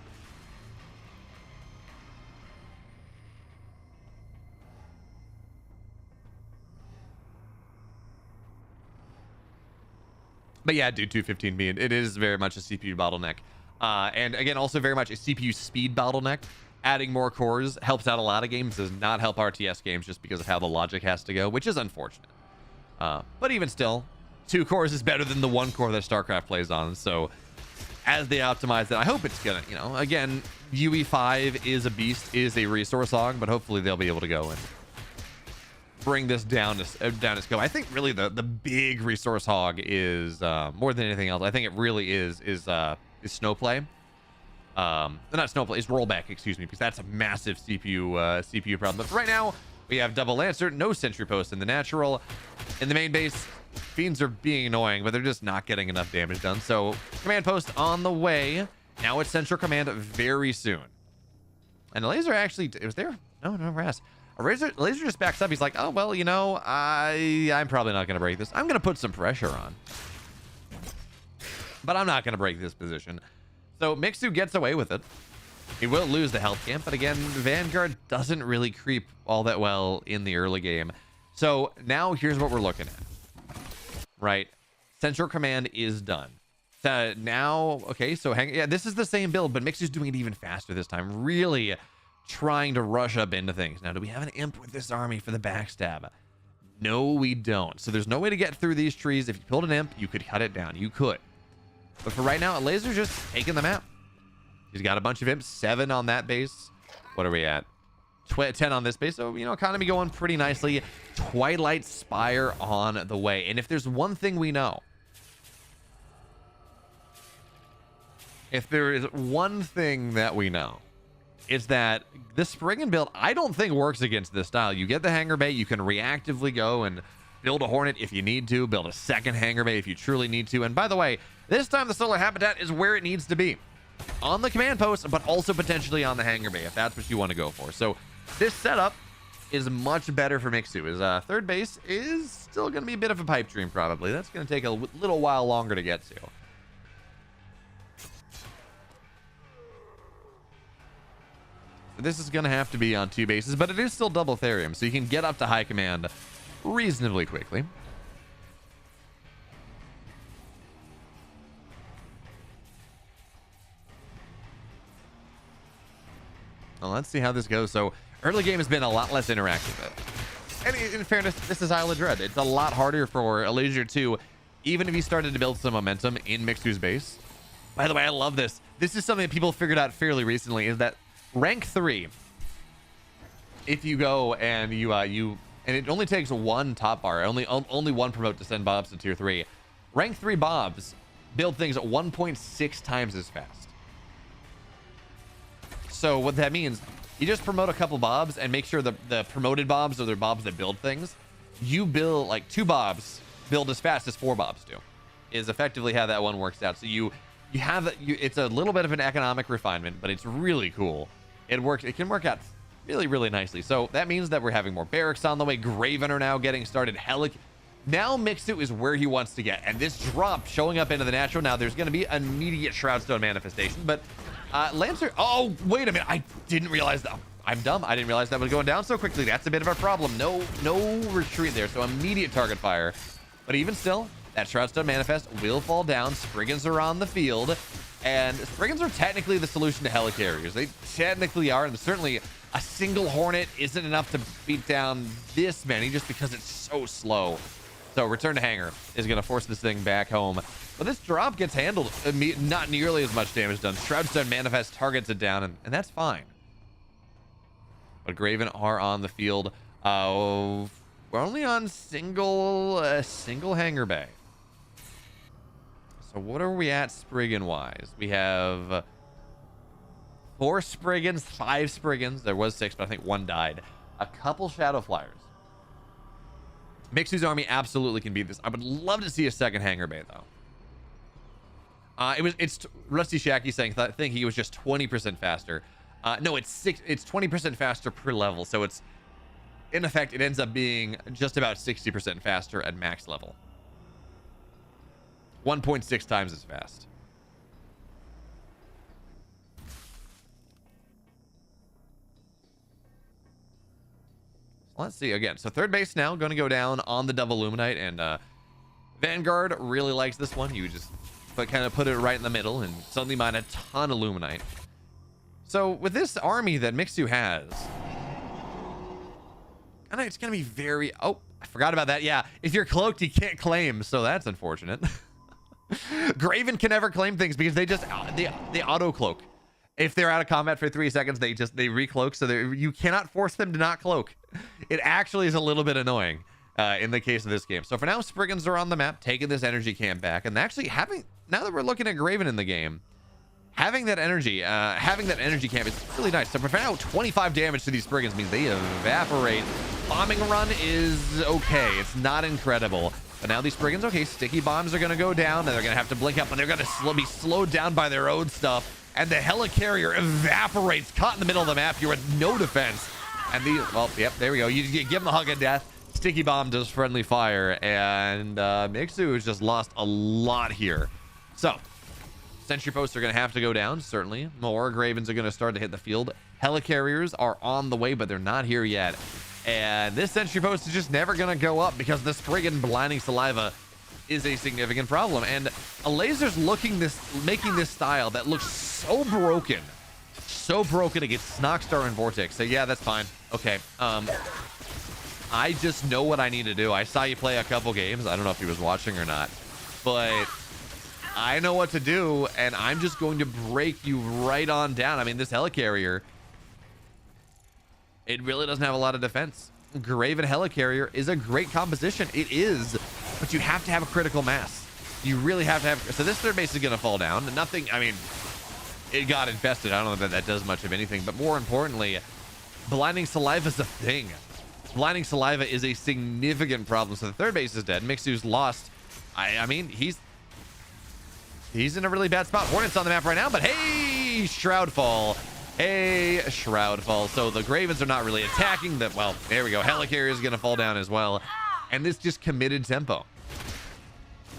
But yeah, dude, 215p, it is very much a CPU bottleneck. And again, also very much a CPU speed bottleneck. Adding more cores helps out a lot of games, does not help RTS games just because of how the logic has to go, which is unfortunate. But even still, 2 cores is better than the 1 core that StarCraft plays on. So as they optimize it, I hope it's gonna, you know, again, UE5 is a beast, is a resource hog, but hopefully they'll be able to go and bring this down to scope. I think really the big resource hog is more than anything else. I think it really is snowplay. Not snowplay, is rollback, excuse me, because that's a massive CPU problem. But for right now, we have double lancer, no sentry post in the natural. In the main base, fiends are being annoying, but they're just not getting enough damage done. So command post on the way. Now it's central command very soon. And Elazer actually, was there? No rest. Elazer just backs up. He's like, oh, well, you know, I'm probably not going to break this. I'm going to put some pressure on. But I'm not going to break this position. So Mixu gets away with it. He will lose the health camp. But again, Vanguard doesn't really creep all that well in the early game. So now here's what we're looking at. Right? Central command is done. Now, okay, so yeah, this is the same build, but Mixu's doing it even faster this time. Really trying to rush up into things. Now, do we have an imp with this army for the backstab? No, we don't. So there's no way to get through these trees. If you pulled an imp, you could cut it down. You could. But for right now, Elazer's just taking the map. He's got a bunch of imps, 7 on that base. What are we at? 10 on this base. So, you know, economy going pretty nicely. Twilight Spire on the way. And if there's one thing we know, if there is one thing that we know, it's that this Spriggan build, I don't think works against this style. You get the hangar bay, you can reactively go and build a Hornet if you need to, build a second hangar bay if you truly need to. And by the way, this time the solar habitat is where it needs to be. On the command post, but also potentially on the hangar bay, if that's what you want to go for. So this setup is much better for Mixu. His third base is still going to be a bit of a pipe dream, probably. That's going to take a little while longer to get to. This is going to have to be on 2 bases, but it is still double Therium, so you can get up to high command reasonably quickly. Well, let's see how this goes. So early game has been a lot less interactive. And in fairness, this is Isle of Dread. It's a lot harder for Elazer to, even if he started to build some momentum in Mixu's base. By the way, I love this. This is something that people figured out fairly recently, is that rank 3, if you go and and it only takes one top bar, only one promote to send Bobs to tier 3. Rank 3 Bobs build things at 1.6 times as fast. So what that means, you just promote a couple Bobs and make sure the promoted Bobs are the Bobs that build things. You build like 2 Bobs build as fast as 4 Bobs do, is effectively how that one works out. So it's a little bit of an economic refinement, but it's really cool. It can work out really, really nicely. So that means that we're having more barracks on the way. Graven are now getting started. Now Mixu is where he wants to get, and this drop showing up into the natural. Now there's going to be immediate Shroudstone manifestation, but Lancer, oh wait a minute, I didn't realize that. I'm dumb. I didn't realize that was going down so quickly. That's a bit of a problem. No retreat there, so immediate target fire. But even still, that Shroudstone manifest will fall down. Spriggans are on the field, and Spriggans are technically the solution to helicarriers. They technically are, and certainly a single Hornet isn't enough to beat down this many just because it's so slow. So return to hangar is going to force this thing back home. But this drop gets handled. Not nearly as much damage done. Shroudstone manifest targets it down, and that's fine. But Graven are on the field. We're only on single hangar bay. So what are we at Spriggan wise? We have 4 Spriggans, 5 Spriggans. There was 6, but I think 1 died. A couple Shadow Flyers. Mixu's army absolutely can beat this. I would love to see a second hangar bay though. It's Rusty Shacky saying thinking it was just 20% faster. No, it's 20% faster per level. So it's, in effect, it ends up being just about 60% faster at max level. 1.6 times as fast. Let's see again. So third base now going to go down on the double Luminite, and Vanguard really likes this one. You just kind of put it right in the middle and suddenly mine a ton of Luminite. So with this army that Mixu has, I know it's going to be very... Oh, I forgot about that. Yeah, if you're cloaked, you can't claim. So that's unfortunate. Graven can never claim things because they auto cloak. If they're out of combat for 3 seconds, they recloak. So you cannot force them to not cloak. It actually is a little bit annoying in the case of this game. So for now, Spriggans are on the map, taking this energy camp back, and actually now that we're looking at Graven in the game, having that energy camp is really nice. So for now, 25 damage to these Spriggans means they evaporate. Bombing run is okay. It's not incredible. But now these Spriggans, okay, sticky bombs are going to go down, and they're going to have to blink up, but they're going to be slowed down by their own stuff. And the helicarrier evaporates, caught in the middle of the map. You're with no defense. And well, yep, there we go. You give them the hug of death. Sticky bomb does friendly fire, and Mixu has just lost a lot here. So sentry posts are going to have to go down, certainly. More Gravens are going to start to hit the field. Helicarriers are on the way, but they're not here yet. And this sentry post is just never going to go up because the Spriggan blinding saliva is a significant problem. And Elazer's making this style that looks so broken against Snockstar and Vortex. So yeah, that's fine. Okay. I just know what I need to do. I saw you play a couple games. I don't know if he was watching or not, but I know what to do, and I'm just going to break you right on down. I mean, this helicarrier, it really doesn't have a lot of defense. Graven helicarrier is a great composition. It is, but you have to have a critical mass. You really have to have. So this third base is going to fall down. Nothing. I mean, it got infested. I don't know that that does much of anything, but more importantly, blinding saliva is a thing. Blinding saliva is a significant problem. So the third base is dead. Mixu's lost. I mean, he's in a really bad spot. Hornets on the map right now, but hey, Shroudfall. Hey, Shroudfall. So the Gravens are not really attacking the, well, there we go. Helicarrier is going to fall down as well. And this just committed tempo.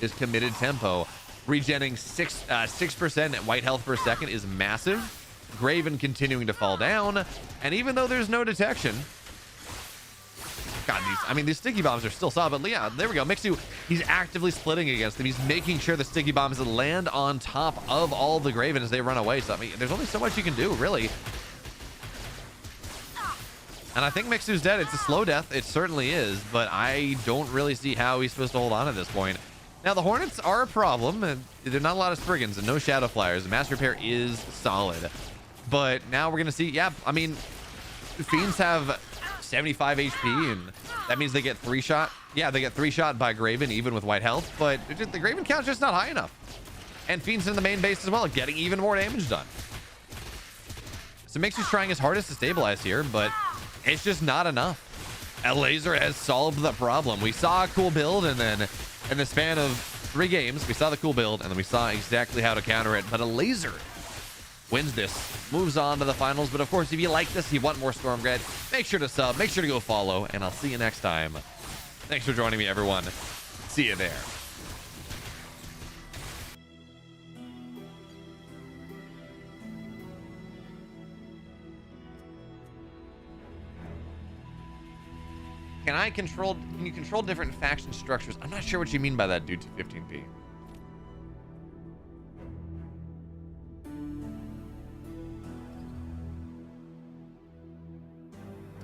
Regenning 6% white health per second is massive. Graven continuing to fall down. And even though there's no detection, God, these sticky bombs are still solid, but yeah, there we go. Mixu, he's actively splitting against them. He's making sure the sticky bombs land on top of all the Graven as they run away. So, I mean, there's only so much you can do, really. And I think Mixu's dead. It's a slow death. It certainly is, but I don't really see how he's supposed to hold on at this point. Now, the Hornets are a problem, and there's not a lot of Spriggans and no Shadow Flyers. The Mass Repair is solid. But now we're going to see, yeah, I mean, Fiends have 75 HP, and that means they get 3-shot. Yeah, they get 3-shot by Graven, even with white health, but the Graven count's just not high enough. And Fiends in the main base as well, getting even more damage done. So Mixu's trying his hardest to stabilize here, but it's just not enough. Elazer has solved the problem. We saw a cool build, and then in the span of 3 games, we saw the cool build, and then we saw exactly how to counter it. But Elazer wins this, moves on to the finals. But of course, if you like this, you want more Stormgate, make sure to sub, make sure to go follow, and I'll see you next time. Thanks for joining me, everyone. See you there. Can you control different faction structures? I'm not sure what you mean by that, dude. 215p.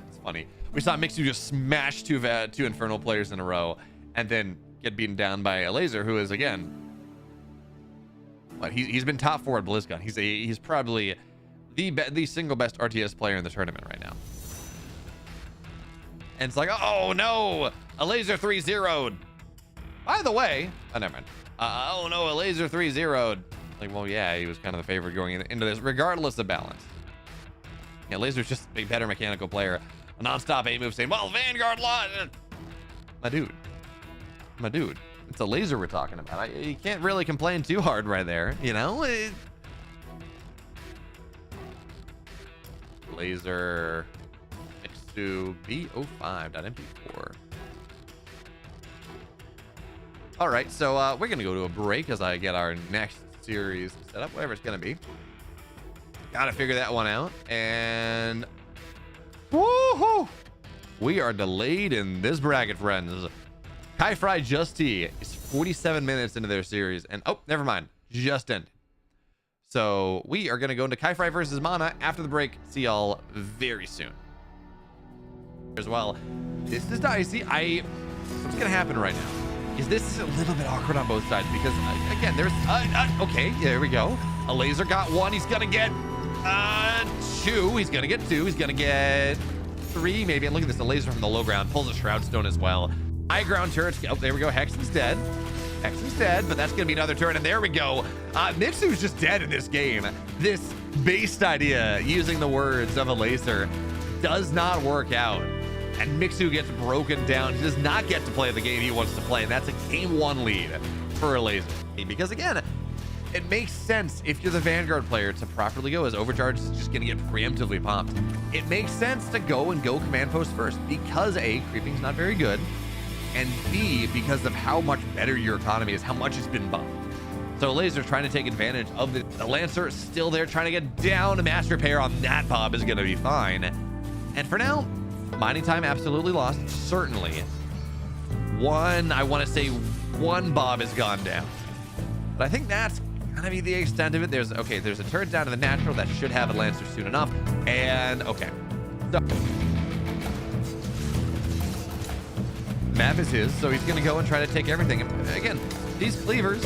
It's funny. We saw Mixu just smash two Infernal players in a row and then get beaten down by Elazer, who is, again, but he's been top 4 at BlizzCon. He's probably the single best RTS player in the tournament right now. And it's like, oh no, Elazer 3-0'd. By the way, oh, never mind. Oh no, Elazer 3-0'd. Like, well, yeah, he was kind of the favorite going into this, regardless of balance. Yeah, Lazer's just a better mechanical player. A non-stop A move saying, well, Vanguard lost. My dude. It's Elazer we're talking about. You can't really complain too hard right there, you know? Elazer to B05.mp4. All right, so we're gonna go to a break as I get our next series set up, whatever it's gonna be. Gotta figure that one out. And woohoo, we are delayed in this bracket, friends. Kai Fry Just T is 47 minutes into their series, and oh, never mind, just ended. So we are gonna go into Kai Fry versus Mana after the break. See y'all very soon. As well, this is dicey. What's gonna happen right now is this is a little bit awkward on both sides because again, there's okay, there we go. Elazer got 1. He's gonna get 2. He's gonna get 2. He's gonna get 3 maybe. And look at this, Elazer from the low ground pulls a Shroud Stone as well. High ground turrets. Oh, there we go. Hexen's dead. Hexen's dead, but that's gonna be another turret. And there we go. Mixu's just dead in this game. This based idea, using the words of Elazer, does not work out. And Mixu gets broken down. He does not get to play the game he wants to play. And that's a game 1 lead for Elazer. Because again, it makes sense if you're the Vanguard player to properly go, as Overcharge is just going to get preemptively pumped. It makes sense to go command post first because A, creeping's not very good, and B, because of how much better your economy is, how much it's been buffed. So Elazer's trying to take advantage of the Lancer is still there trying to get down. A Mass Repair on that Bob is going to be fine. And for now, mining time absolutely lost. Certainly I want to say one Bob has gone down, but I think that's gonna be the extent of it. There's a turret down to the natural that should have a Lancer soon enough. And okay, so map is his, so he's gonna go and try to take everything. And again, these cleavers,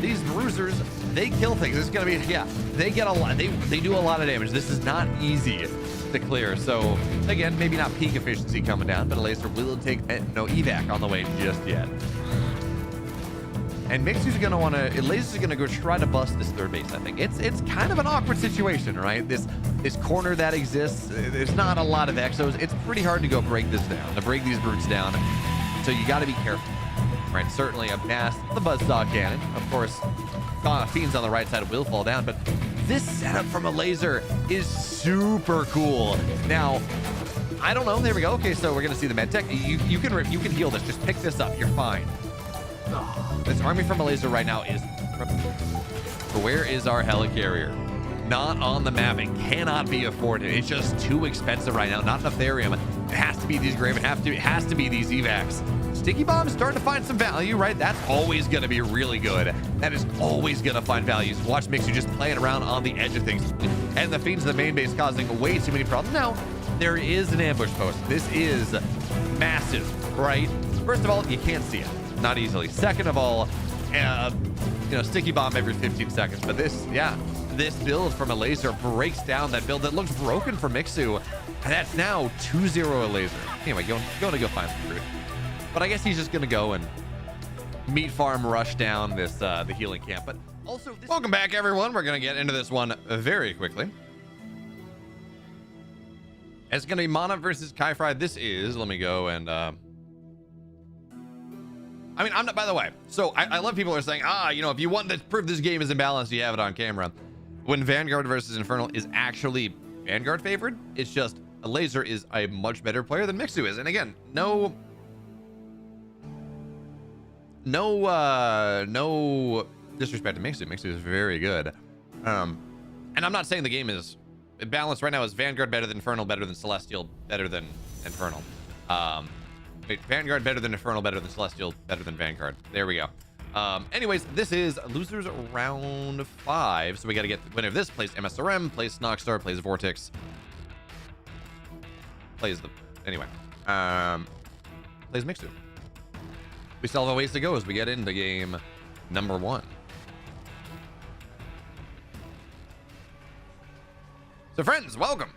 these bruisers, they kill things. It's gonna be, yeah, they get a lot, they do a lot of damage. This is not easy to clear. So again, maybe not peak efficiency coming down, but Elazer will take no evac on the way just yet. And Mixu's gonna Elazer's gonna go try to bust this third base. I think it's kind of an awkward situation, right? This corner that exists, there's not a lot of exos. It's pretty hard to go break this down, to break these brutes down. So you got to be careful, right? Certainly a mass, the Buzzsaw Cannon, of course. Fiends on the right side will fall down, but this setup from Elazer is super cool. Now, I don't know. There we go. Okay, so we're gonna see the med tech. You can heal this. Just pick this up. You're fine. This army from Elazer right now is. Where is our helicarrier? Not on the map. It cannot be afforded. It's just too expensive right now. Not enough therium. It has to be these Graven. It has to be these evacs. Sticky Bomb's starting to find some value, right? That's always going to be really good. That is always going to find values. Watch Mixu just playing around on the edge of things. And the Fiends in the main base causing way too many problems. Now, there is an ambush post. This is massive, right? First of all, you can't see it. Not easily. Second of all, Sticky Bomb every 15 seconds. But this build from Elazer breaks down that build that looks broken for Mixu. And that's now 2-0 Elazer. Anyway, going to go find some fruit. But I guess he's just going to go and meat farm rush down this the healing camp. But also, welcome back, everyone. We're going to get into this one very quickly. It's going to be Mana versus Kai-Fry. This is, let me go and... I mean, I'm not, by the way, so I love people who are saying, if you want to prove this game is imbalanced, you have it on camera. When Vanguard versus Infernal is actually Vanguard favored, it's just Elazer is a much better player than Mixu is. And again, no disrespect to Mixu. Mixu is very good. And I'm not saying the game is balanced right now. Is Vanguard better than Infernal, better than Celestial, better than Infernal? Wait, Vanguard better than Infernal, better than Celestial, better than Vanguard. There we go. Anyways, this is losers round 5. So we got to get the winner of this. Plays MSRM, plays Snockstar, plays Vortex. Plays Mixu. We still have a ways to go as we get into game number 1. So friends, welcome.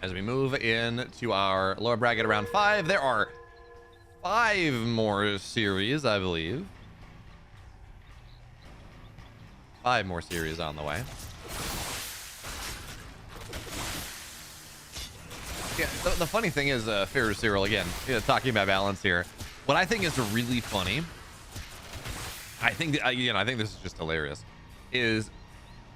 As we move into our lower bracket around 5, there are 5 more series, I believe. 5 more series on the way. Yeah, the funny thing is, Fair Cyril, again, talking about balance here. What I think is really funny, I think this is just hilarious, is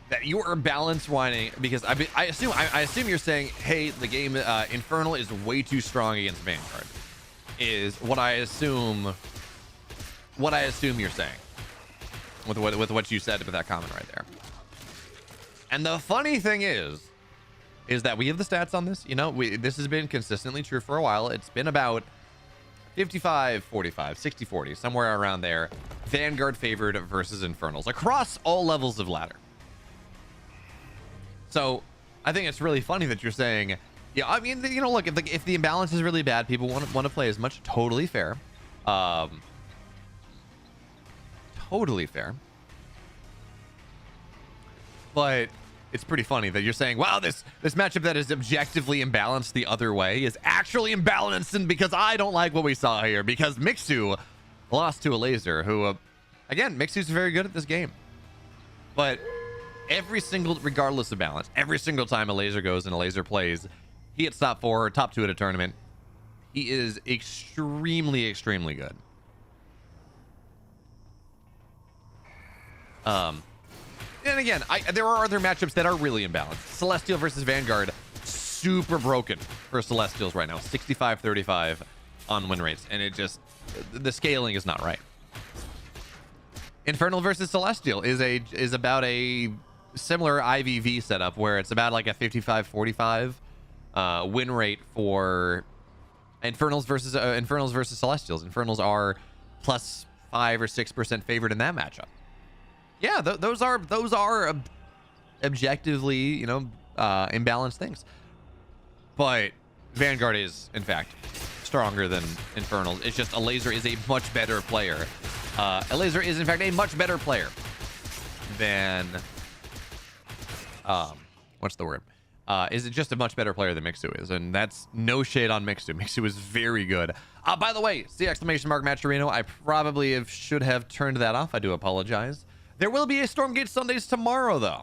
that you are balance whining because I assume you're saying, hey, the game Infernal is way too strong against Vanguard. Is what I assume you're saying with what you said with that comment right there. And the funny thing is that we have the stats on this. This has been consistently true for a while. It's been about 55-45, 60-40, somewhere around there. Vanguard favored versus Infernals across all levels of ladder. So I think it's really funny that you're saying, yeah, I mean, look, if the imbalance is really bad, people want to play as much. Totally fair. Totally fair. But it's pretty funny that you're saying, wow, this matchup that is objectively imbalanced the other way is actually imbalanced, and because I don't like what we saw here, because Mixu lost to Elazer, who, again, Mixu's very good at this game. But regardless of balance, every single time Elazer goes and Elazer plays, he hits top 4 or top 2 at a tournament. He is extremely, extremely good. And again, there are other matchups that are really imbalanced. Celestial versus Vanguard, super broken for Celestials right now. 65-35 on win rates, and the scaling is not right. Infernal versus Celestial is about a similar IVV setup where it's about like a 55-45 win rate for Infernals versus Celestials. Infernals are plus 5 or 6% favored in that matchup. Yeah, those are objectively, imbalanced things. But Vanguard is, in fact, stronger than Infernals. It's just Elazer is a much better player. Elazer is, in fact, a much better player than what's the word? Is it just a much better player than Mixu is? And that's no shade on Mixu. Mixu is very good. By the way, see exclamation mark Matcherino. I probably should have turned that off. I do apologize. There will be a Stormgate Sundays tomorrow, though.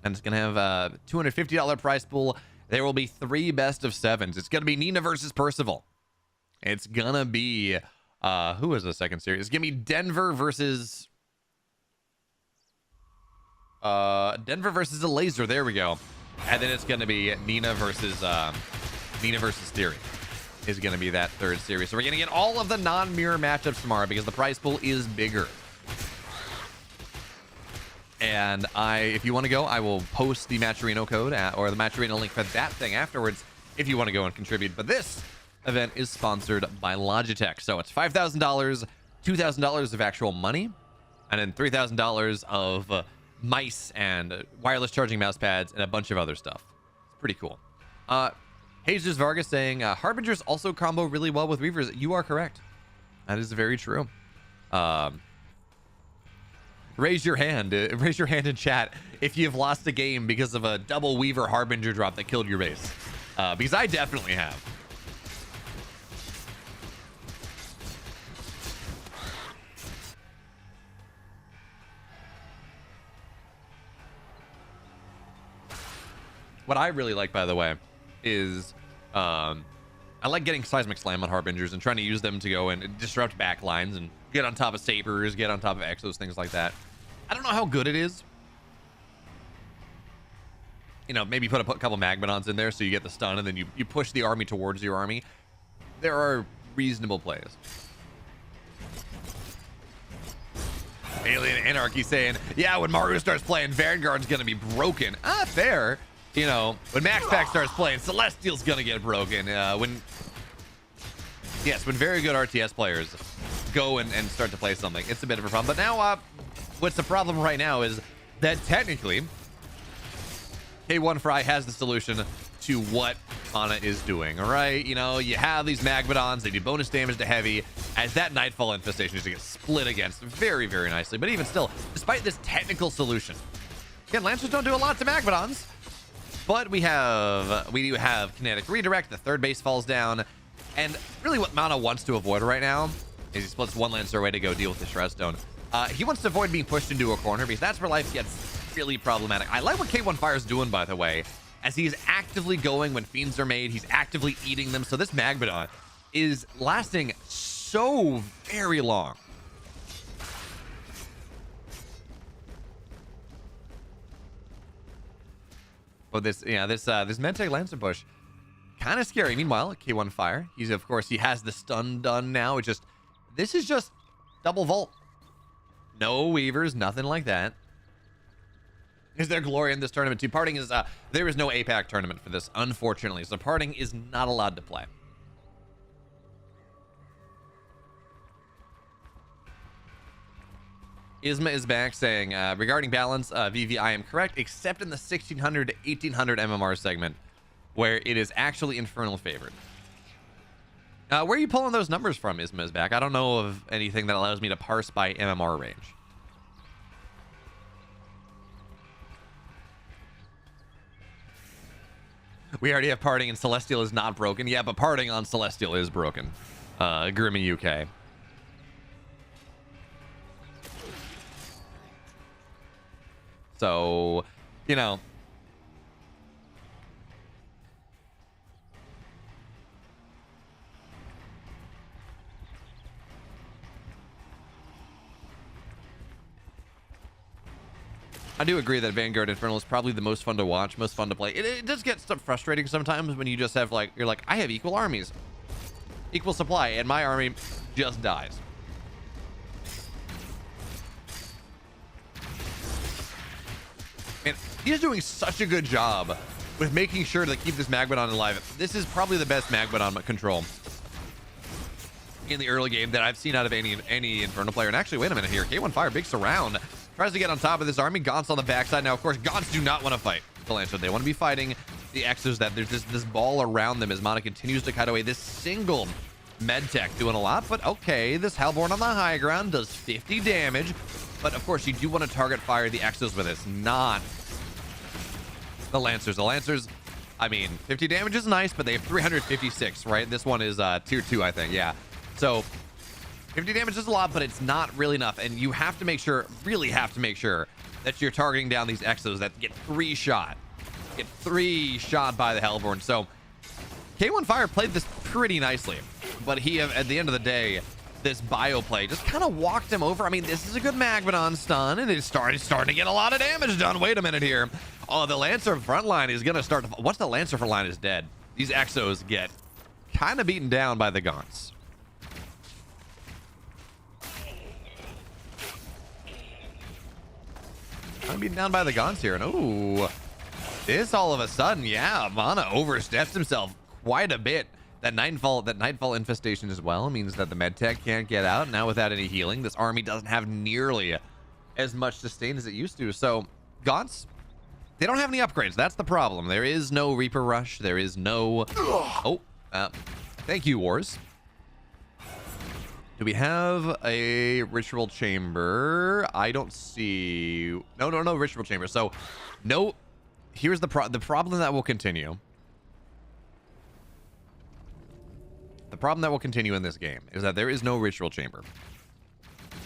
And it's going to have a $250 prize pool. There will be 3 best of 7s. It's going to be Nina versus Percival. It's going to be... who is the second series? It's going to be Denver versus Elazer. There we go. And then it's going to be Nina versus Theory is going to be that 3rd series. So we're going to get all of the non-mirror matchups tomorrow because the prize pool is bigger. And if you want to go, I will post the Matcherino code or the Matcherino link for that thing afterwards. if you want to go and contribute. But this event is sponsored by Logitech. So it's $5,000, $2,000 of actual money, and then $3,000 of mice and wireless charging mouse pads and a bunch of other stuff. It's pretty cool. Jesus Vargas saying, Harbingers also combo really well with Weavers. You are correct. That is very true. Raise your hand in chat if you've lost a game because of a double Weaver Harbinger drop that killed your base. Because I definitely have. What I really like, by the way, is I like getting Seismic Slam on Harbingers and trying to use them to go and disrupt backlines and get on top of Sabers, get on top of Exos, things like that. I don't know how good it is. You know, maybe put a couple Magmadons in there so you get the stun and then you push the army towards your army. There are reasonable plays. Alien Anarchy saying, yeah, when Maru starts playing, Vanguard's going to be broken. Fair. You know, when Max Pack starts playing, Celestial's gonna get broken. When very good RTS players go and start to play something, it's a bit of a problem. But now, what's the problem right now is that technically, K1 Fry has the solution to what Mana is doing, all right? You know, you have these Magmadons, they do bonus damage to heavy, as that Nightfall Infestation is to get split against very, very nicely. But even still, despite this technical solution, again, Lancers don't do a lot to Magmadons. But we do have Kinetic Redirect, the third base falls down, and really what Mana wants to avoid right now is he splits one Lancer away to go deal with the Shredstone. He wants to avoid being pushed into a corner because that's where life gets really problematic. I like what K1 Fire's doing, by the way, as he's actively going when fiends are made, he's actively eating them, so this Magmadon is lasting so very long. But this Medtech Lancer push, kind of scary. Meanwhile, K1 Fire, he has the stun done now. This is just double Volt. No Weavers, nothing like that. Is there glory in this tournament too? Parting is, there is no APAC tournament for this, unfortunately. So Parting is not allowed to play. Isma is back saying, regarding balance, VV, I am correct, except in the 1600 to 1800 MMR segment, where it is actually Infernal favored. Where are you pulling those numbers from, Isma is back? I don't know of anything that allows me to parse by MMR range. We already have Parting and Celestial is not broken. Yeah, but Parting on Celestial is broken. Grimmy UK. So, you know, I do agree that Vanguard Infernal is probably the most fun to watch, most fun to play. It does get stuff frustrating sometimes when you just have you're like, I have equal armies, equal supply, and my army just dies. And he's doing such a good job with making sure to keep this Magmadon alive. This is probably the best Magmadon control in the early game that I've seen out of any Infernal player. And actually, wait a minute here. K1 Fire, big surround. Tries to get on top of this army. Gaunts on the backside. Now, of course, Gaunts do not want to fight the Lancer. They want to be fighting the Exos. That there's this ball around them as Mana continues to cut away. This single Medtech doing a lot. But okay, this Hellborn on the high ground does 50 damage. But of course, you do want to target fire the Exos with this, not the Lancers. The Lancers, I mean, 50 damage is nice, but they have 356, right? This one is tier 2, I think. Yeah. So 50 damage is a lot, but it's not really enough. And you have to make sure, really have to make sure that you're targeting down these Exos that get 3 shot. Get 3 shot by the Hellborn. So K1 Fire played this pretty nicely, but he, at the end of the day, this bio play just kind of walked him over. I mean, this is a good Magmadon stun, and it's starting to get a lot of damage done. Wait a minute here. Oh, the Lancer front line is going to start to... Once the Lancer front line is dead, these Exos get kind of beaten down by the Gaunts. I'm beaten down by the Gaunts here, and ooh, this all of a sudden, yeah, Mana oversteps himself quite a bit. That nightfall infestation as well means that the medtech can't get out. Now without any healing, this army doesn't have nearly as much sustain as it used to. So Gaunts, they don't have any upgrades. That's the problem. There is no Reaper Rush. There is no... thank you, Wars. Do we have a Ritual Chamber? I don't see... No Ritual Chamber. So, no... Here's the problem that will continue. The problem that will continue in this game is that there is no Ritual Chamber.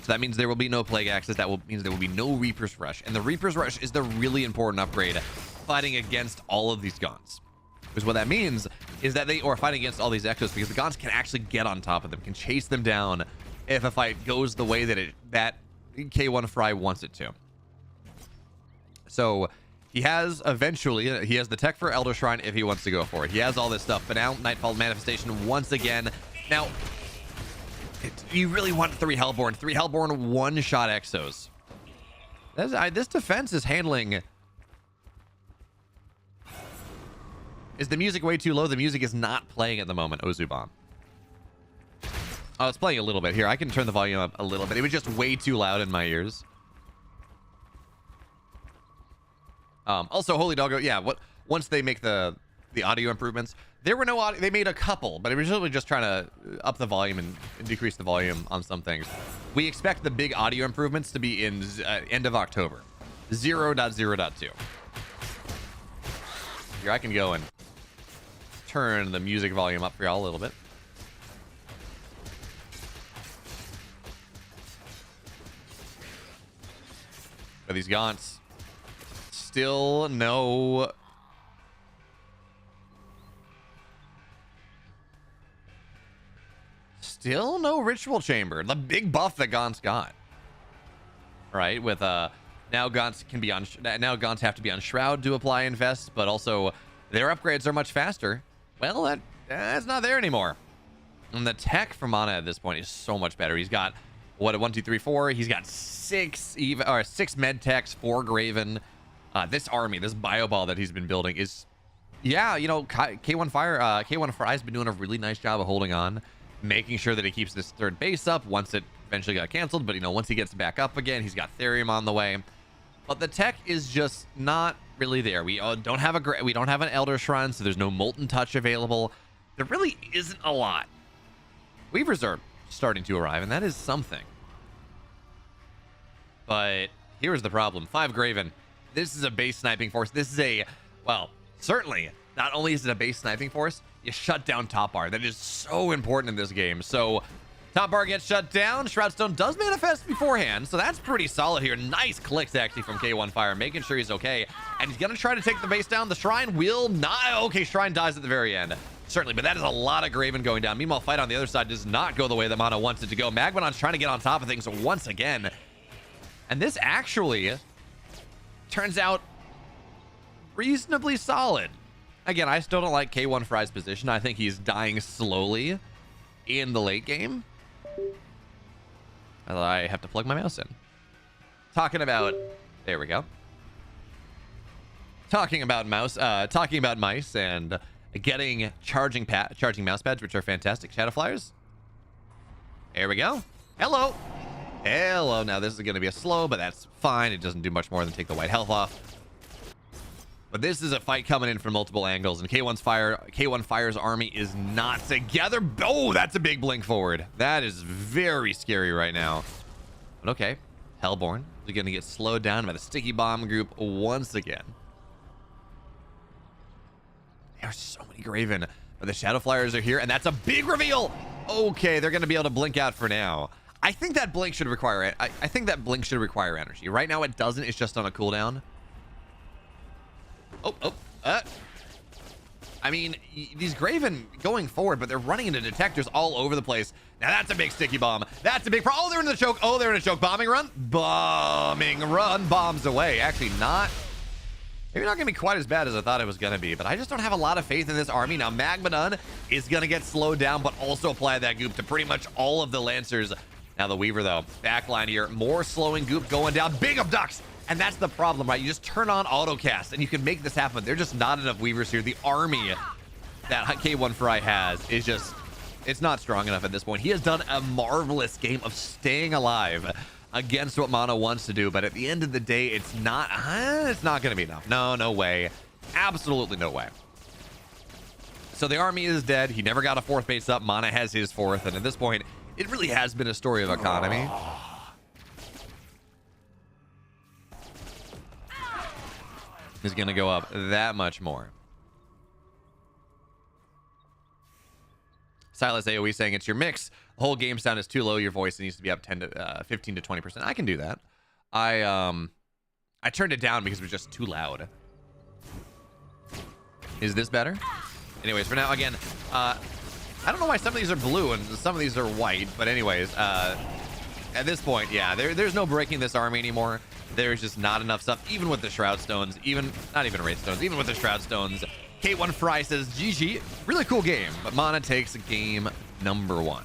So that means there will be no Plague Axes. Means there will be no Reaper's Rush. And the Reaper's Rush is the really important upgrade fighting against all of these Gaunts. Because what that means is that or fighting against all these Echoes, because the Gaunts can actually get on top of them, can chase them down if a fight goes the way that K1 Fry wants it to. So he has the tech for Elder Shrine if he wants to go for it. He has all this stuff, but now Nightfall Manifestation once again. Now, you really want 3 Hellborn. 3 Hellborn one-shot Exos. This defense is handling... Is the music way too low? The music is not playing at the moment, Ozubon. Oh, it's playing a little bit. Here, I can turn the volume up a little bit. It was just way too loud in my ears. Also, Holy Doggo, yeah, once they make the audio improvements, there were no audio. They made a couple, but it was really just trying to up the volume and decrease the volume on some things. We expect the big audio improvements to be in end of October. 0.0.2. Here, I can go and turn the music volume up for y'all a little bit. But these Gaunts, still no... Still no Ritual Chamber. The big buff that Gaunts got. Right, with now Gaunts can be on... Now Gaunts have to be on Shroud to apply Infest, but also their upgrades are much faster. Well, that's not there anymore. And the tech for Mana at this point is so much better. He's got, what, a 1, 2, 3, 4. He's got 6 med techs, 4 Graven. This army, this bio ball that he's been building is, yeah, you know, K1 Fry's been doing a really nice job of holding on, making sure that he keeps this third base up once it eventually got canceled. But, you know, once he gets back up again, he's got Therium on the way. But the tech is just not really there. We don't have an Elder Shrine, so there's no Molten Touch available. There really isn't a lot. Weavers are starting to arrive, and that is something. But here's the problem. 5 Graven. This is a base sniping force. This is well, certainly, not only is it a base sniping force, you shut down top bar. That is so important in this game. So top bar gets shut down. Shroudstone does manifest beforehand, so that's pretty solid here. Nice clicks, actually, from K1 Fire, making sure he's okay. And he's going to try to take the base down. The Shrine will not... Okay, Shrine dies at the very end. Certainly, but that is a lot of Graven going down. Meanwhile, fight on the other side does not go the way that Mana wants it to go. Magmadon's trying to get on top of things once again. And this actually turns out reasonably solid. Again, I still don't like K1 Fry's position. I think he's dying slowly in the late game. I have to plug my mouse in. Talking about... There we go. Talking about mice and getting charging mouse pads, which are fantastic. Shadow Flyers. There we go. Hello. Hello. Now this is going to be a slow, but that's fine. It doesn't do much more than take the white health off. But this is a fight coming in from multiple angles, and K1 Fire's army is not together. Oh, that's a big blink forward. That is very scary right now. But okay, Hellborn is going to get slowed down by the sticky bomb group once again. There's so many Graven, but the Shadow Flyers are here, and that's a big reveal. Okay, they're going to be able to blink out for now. I think that blink should require I think that blink should require energy. Right now it doesn't. It's just on a cooldown. I mean, these Graven going forward, but they're running into detectors all over the place. Now that's a big sticky bomb. That's a big pro. Oh, they're in the choke. Oh, they're in a choke. Bombing run. Bombing run. Bombs away. Actually not. Maybe not going to be quite as bad as I thought it was going to be, but I just don't have a lot of faith in this army. Now Magmadon is going to get slowed down, but also apply that goop to pretty much all of the Lancers. Now the Weaver, though, backline here. More slowing goop going down. Big abducts. And that's the problem, right? You just turn on autocast and you can make this happen. There's just not enough Weavers here. The army that K1 Fry has is just, it's not strong enough at this point. He has done a marvelous game of staying alive against what Mana wants to do, but at the end of the day, it's not going to be enough. No way. Absolutely no way. So the army is dead. He never got a 4th base up. Mana has his 4th, and at this point, it really has been a story of economy. Is going to go up that much more. Silas AoE saying it's your mix. The whole game sound is too low. Your voice needs to be up 15 to 20%. I can do that. I turned it down because it was just too loud. Is this better? Anyways, for now, again, I don't know why some of these are blue and some of these are white, but anyways, at this point, yeah, there's no breaking this army anymore. There's just not enough stuff, even with the Shroud Stones, not even Wraith Stones, even with the Shroud Stones. K1 Fry says, GG, really cool game, but Mana takes game number 1.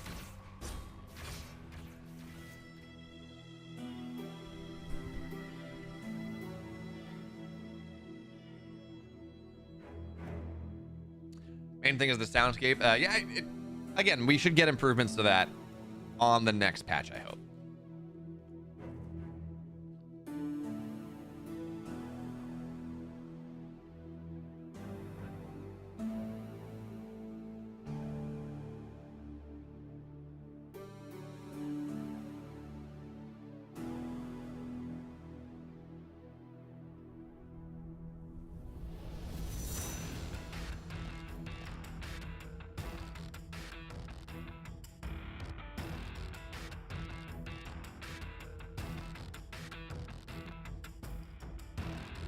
Main thing is the soundscape. Yeah, again, we should get improvements to that on the next patch, I hope.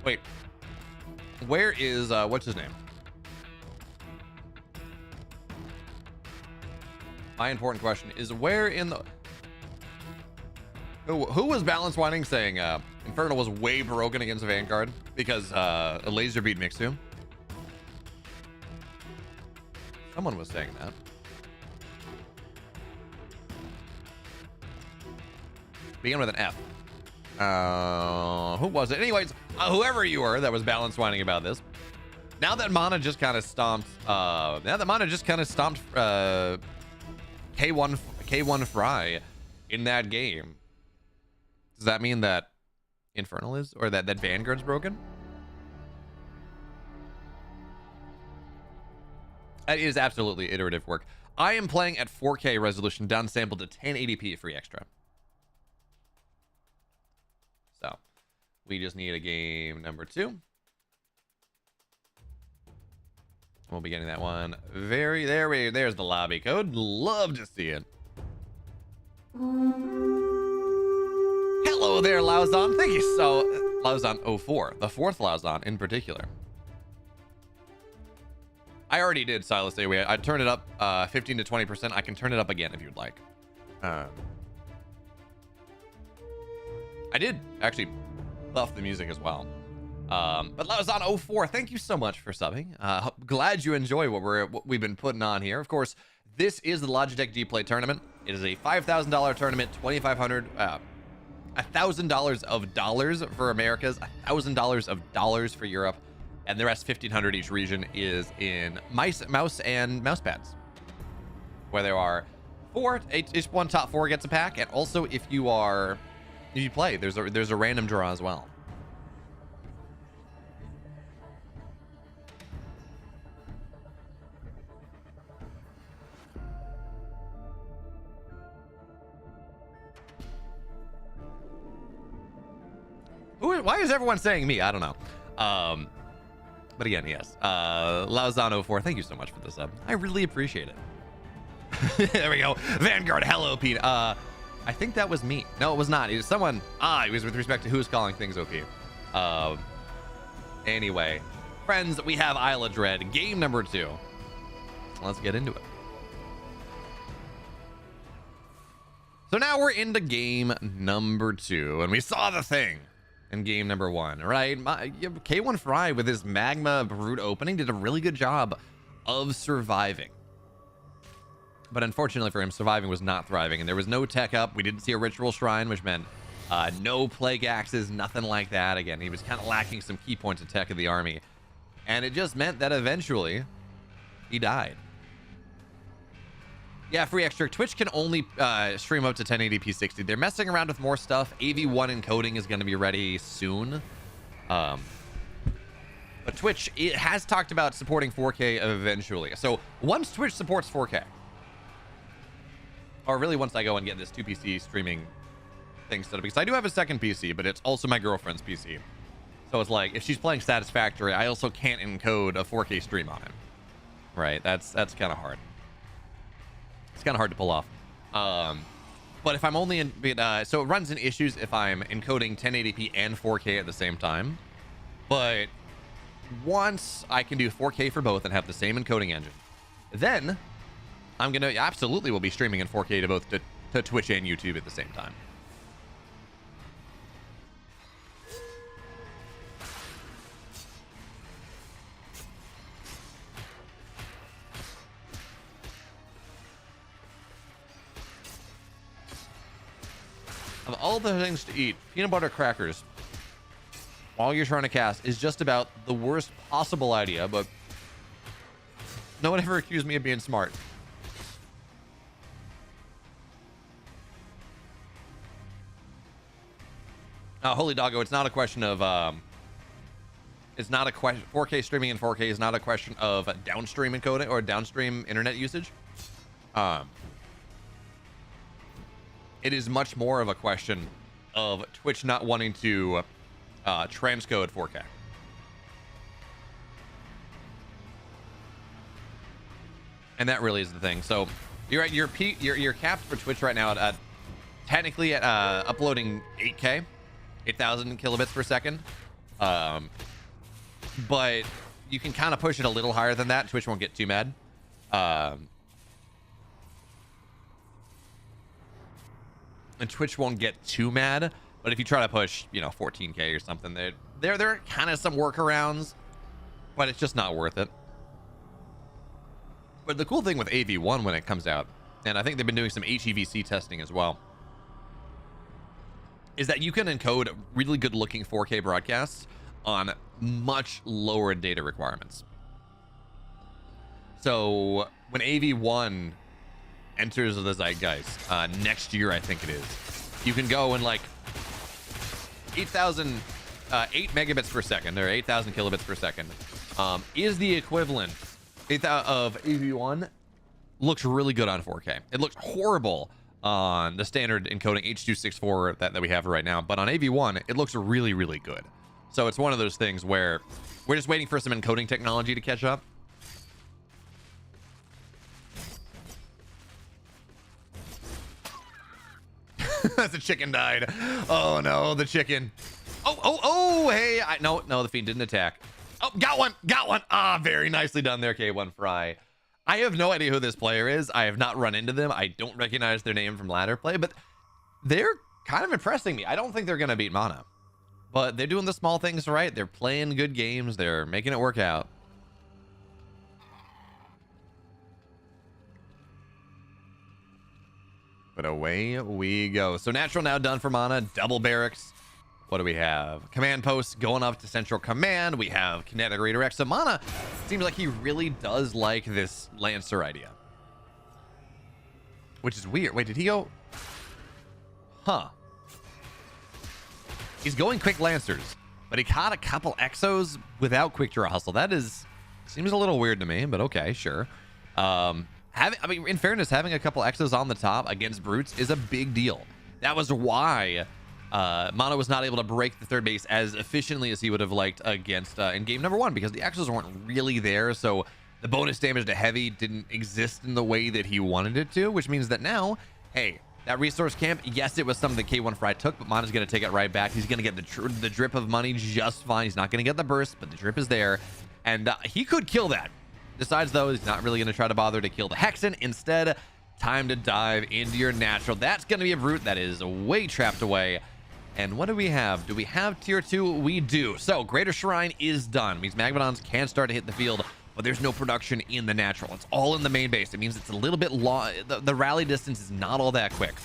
Wait, where is what's his name? My important question is, where in the who was balance winding saying Infernal was way broken against the Vanguard because Elazer beat Mixu? Someone was saying that. Begin with an F. Who was it? Anyways, whoever you were that was balance whining about this. Now that Mana just kind of stomped K1 Fry in that game, does that mean that Infernal is, or that Vanguard's broken? That is absolutely iterative work. I am playing at 4K resolution, downsampled to 1080p free extra. So we just need a game number 2. We'll be getting that one there's the lobby code. Love to see it. Hello there, Lauzon. Thank you so Lauzon 04, the 4th Lauzon in particular. I already did, Silas Away. I turned it up 15 to 20%. I can turn it up again if you'd like. I did actually buff the music as well. But Lauzon 04, thank you so much for subbing. Glad you enjoy what we've been putting on here. Of course, this is the Logitech G Play tournament. It is a $5,000 tournament, $1,000 of dollars for Americas, $1,000 of dollars for Europe, and the rest, $1,500 each region, is in mouse and mouse pads, where there are 4. Each one top 4 gets a pack, and also if you play, there's a random draw as well. Why is everyone saying me? I don't know. But again, yes. Lauzano 04, thank you so much for the sub. I really appreciate it. There we go. Vanguard, hello, Pete. I think that was me. No, it was not. It was someone. It was with respect to who's calling things OP. Anyway, friends, we have Isla Dread, game number 2. Let's get into it. So now we're into game number 2, and we saw the thing in game number 1, right? K1 Fry with his Magma Brute opening did a really good job of surviving. But unfortunately for him, surviving was not thriving, and there was no tech up. We didn't see a Ritual Shrine, which meant no Plague Axes, nothing like that. Again, he was kind of lacking some key points of tech of the army. And it just meant that eventually He died. Yeah, free extra. Twitch can only stream up to 1080p 60. They're messing around with more stuff. AV1 encoding is going to be ready soon. But Twitch, it has talked about supporting 4K eventually. So once Twitch supports 4K, or really once I go and get this 2PC streaming thing set up, because I do have a second PC, but it's also my girlfriend's PC. So it's like, if she's playing Satisfactory, I also can't encode a 4K stream on it. Right? That's kind of hard. It's kind of hard to pull off. But if I'm only in, so it runs in issues if I'm encoding 1080p and 4K at the same time. But once I can do 4K for both and have the same encoding engine, then I'm gonna absolutely will be streaming in 4K to both to Twitch and YouTube at the same time. Of all the things to eat, peanut butter crackers while you're trying to cast is just about the worst possible idea, but no one ever accused me of being smart. Holy doggo, it's not a question of it's not a question. 4K streaming in 4K is not a question of downstream encoding or downstream internet usage. It is much more of a question of Twitch not wanting to transcode 4K. And that really is the thing. So you're at your peak, you're capped for Twitch right now at technically at uploading 8K, 8,000 kilobits per second. But you can kind of push it a little higher than that. Twitch won't get too mad. And Twitch won't get too mad, but if you try to push, 14K or something, there are kind of some workarounds, but it's just not worth it. But the cool thing with AV1 when it comes out, and I think they've been doing some HEVC testing as well, is that you can encode really good looking 4K broadcasts on much lower data requirements. So when AV1 enters the zeitgeist next year, I think it is, you can go and like 8 megabits per second or 8,000 kilobits per second is the equivalent of AV1. Looks really good on 4K. It looks horrible on the standard encoding H.264 that we have right now, but on AV1 it looks really, really good. So it's one of those things where we're just waiting for some encoding technology to catch up. The chicken died. Oh no, the chicken. Oh, hey, no, the fiend didn't attack. Oh, got one. Ah, very nicely done there, K1 Fry. I have no idea who this player is. I have not run into them. I don't recognize their name from ladder play, but they're kind of impressing me. I don't think they're gonna beat Mana, but they're doing the small things right. They're playing good games. They're making it work out. But away we go. So natural now done for Mana. Double barracks. What do we have? Command posts going up to central command. We have kinetic redirect. So Mana seems like he really does like this Lancer idea, which is weird. Wait, did he go? Huh. He's going quick Lancers, but he caught a couple Exos without quick draw hustle. That seems a little weird to me, but okay, sure. In fairness, having a couple Exos on the top against Brutes is a big deal. That was why Mana was not able to break the third base as efficiently as he would have liked against in game number 1, because the Exos weren't really there, so the bonus damage to heavy didn't exist in the way that he wanted it to, which means that now, hey, that resource camp, yes, it was something that K1 Fry took, but Mana's going to take it right back. He's going to get the drip of money just fine. He's not going to get the burst, but the drip is there, and he could kill that. Decides, though, he's not really going to try to bother to kill the Hexen. Instead, time to dive into your natural. That's going to be a Brute that is way trapped away. And what do we have? Do we have tier 2? We do. So, Greater Shrine is done. It means Magmadons can start to hit the field, but there's no production in the natural. It's all in the main base. It means it's a little bit long. The rally distance is not all that quick.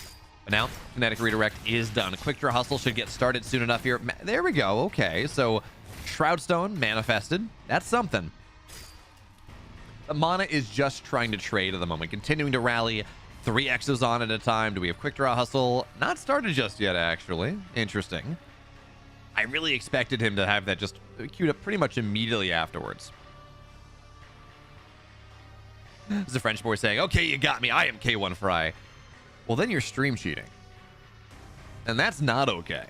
But now, Kinetic Redirect is done. Quick Draw Hustle should get started soon enough here. There we go. Okay, so Shroudstone manifested. That's something. Mana is just trying to trade at the moment, continuing to rally 3 Exos on at a time. Do we have quick draw hustle? Not started just yet, actually. Interesting. I really expected him to have that just queued up pretty much immediately afterwards. This is a French boy saying, okay, you got me. I am K1 Fry. Well, then you're stream cheating. And that's not okay.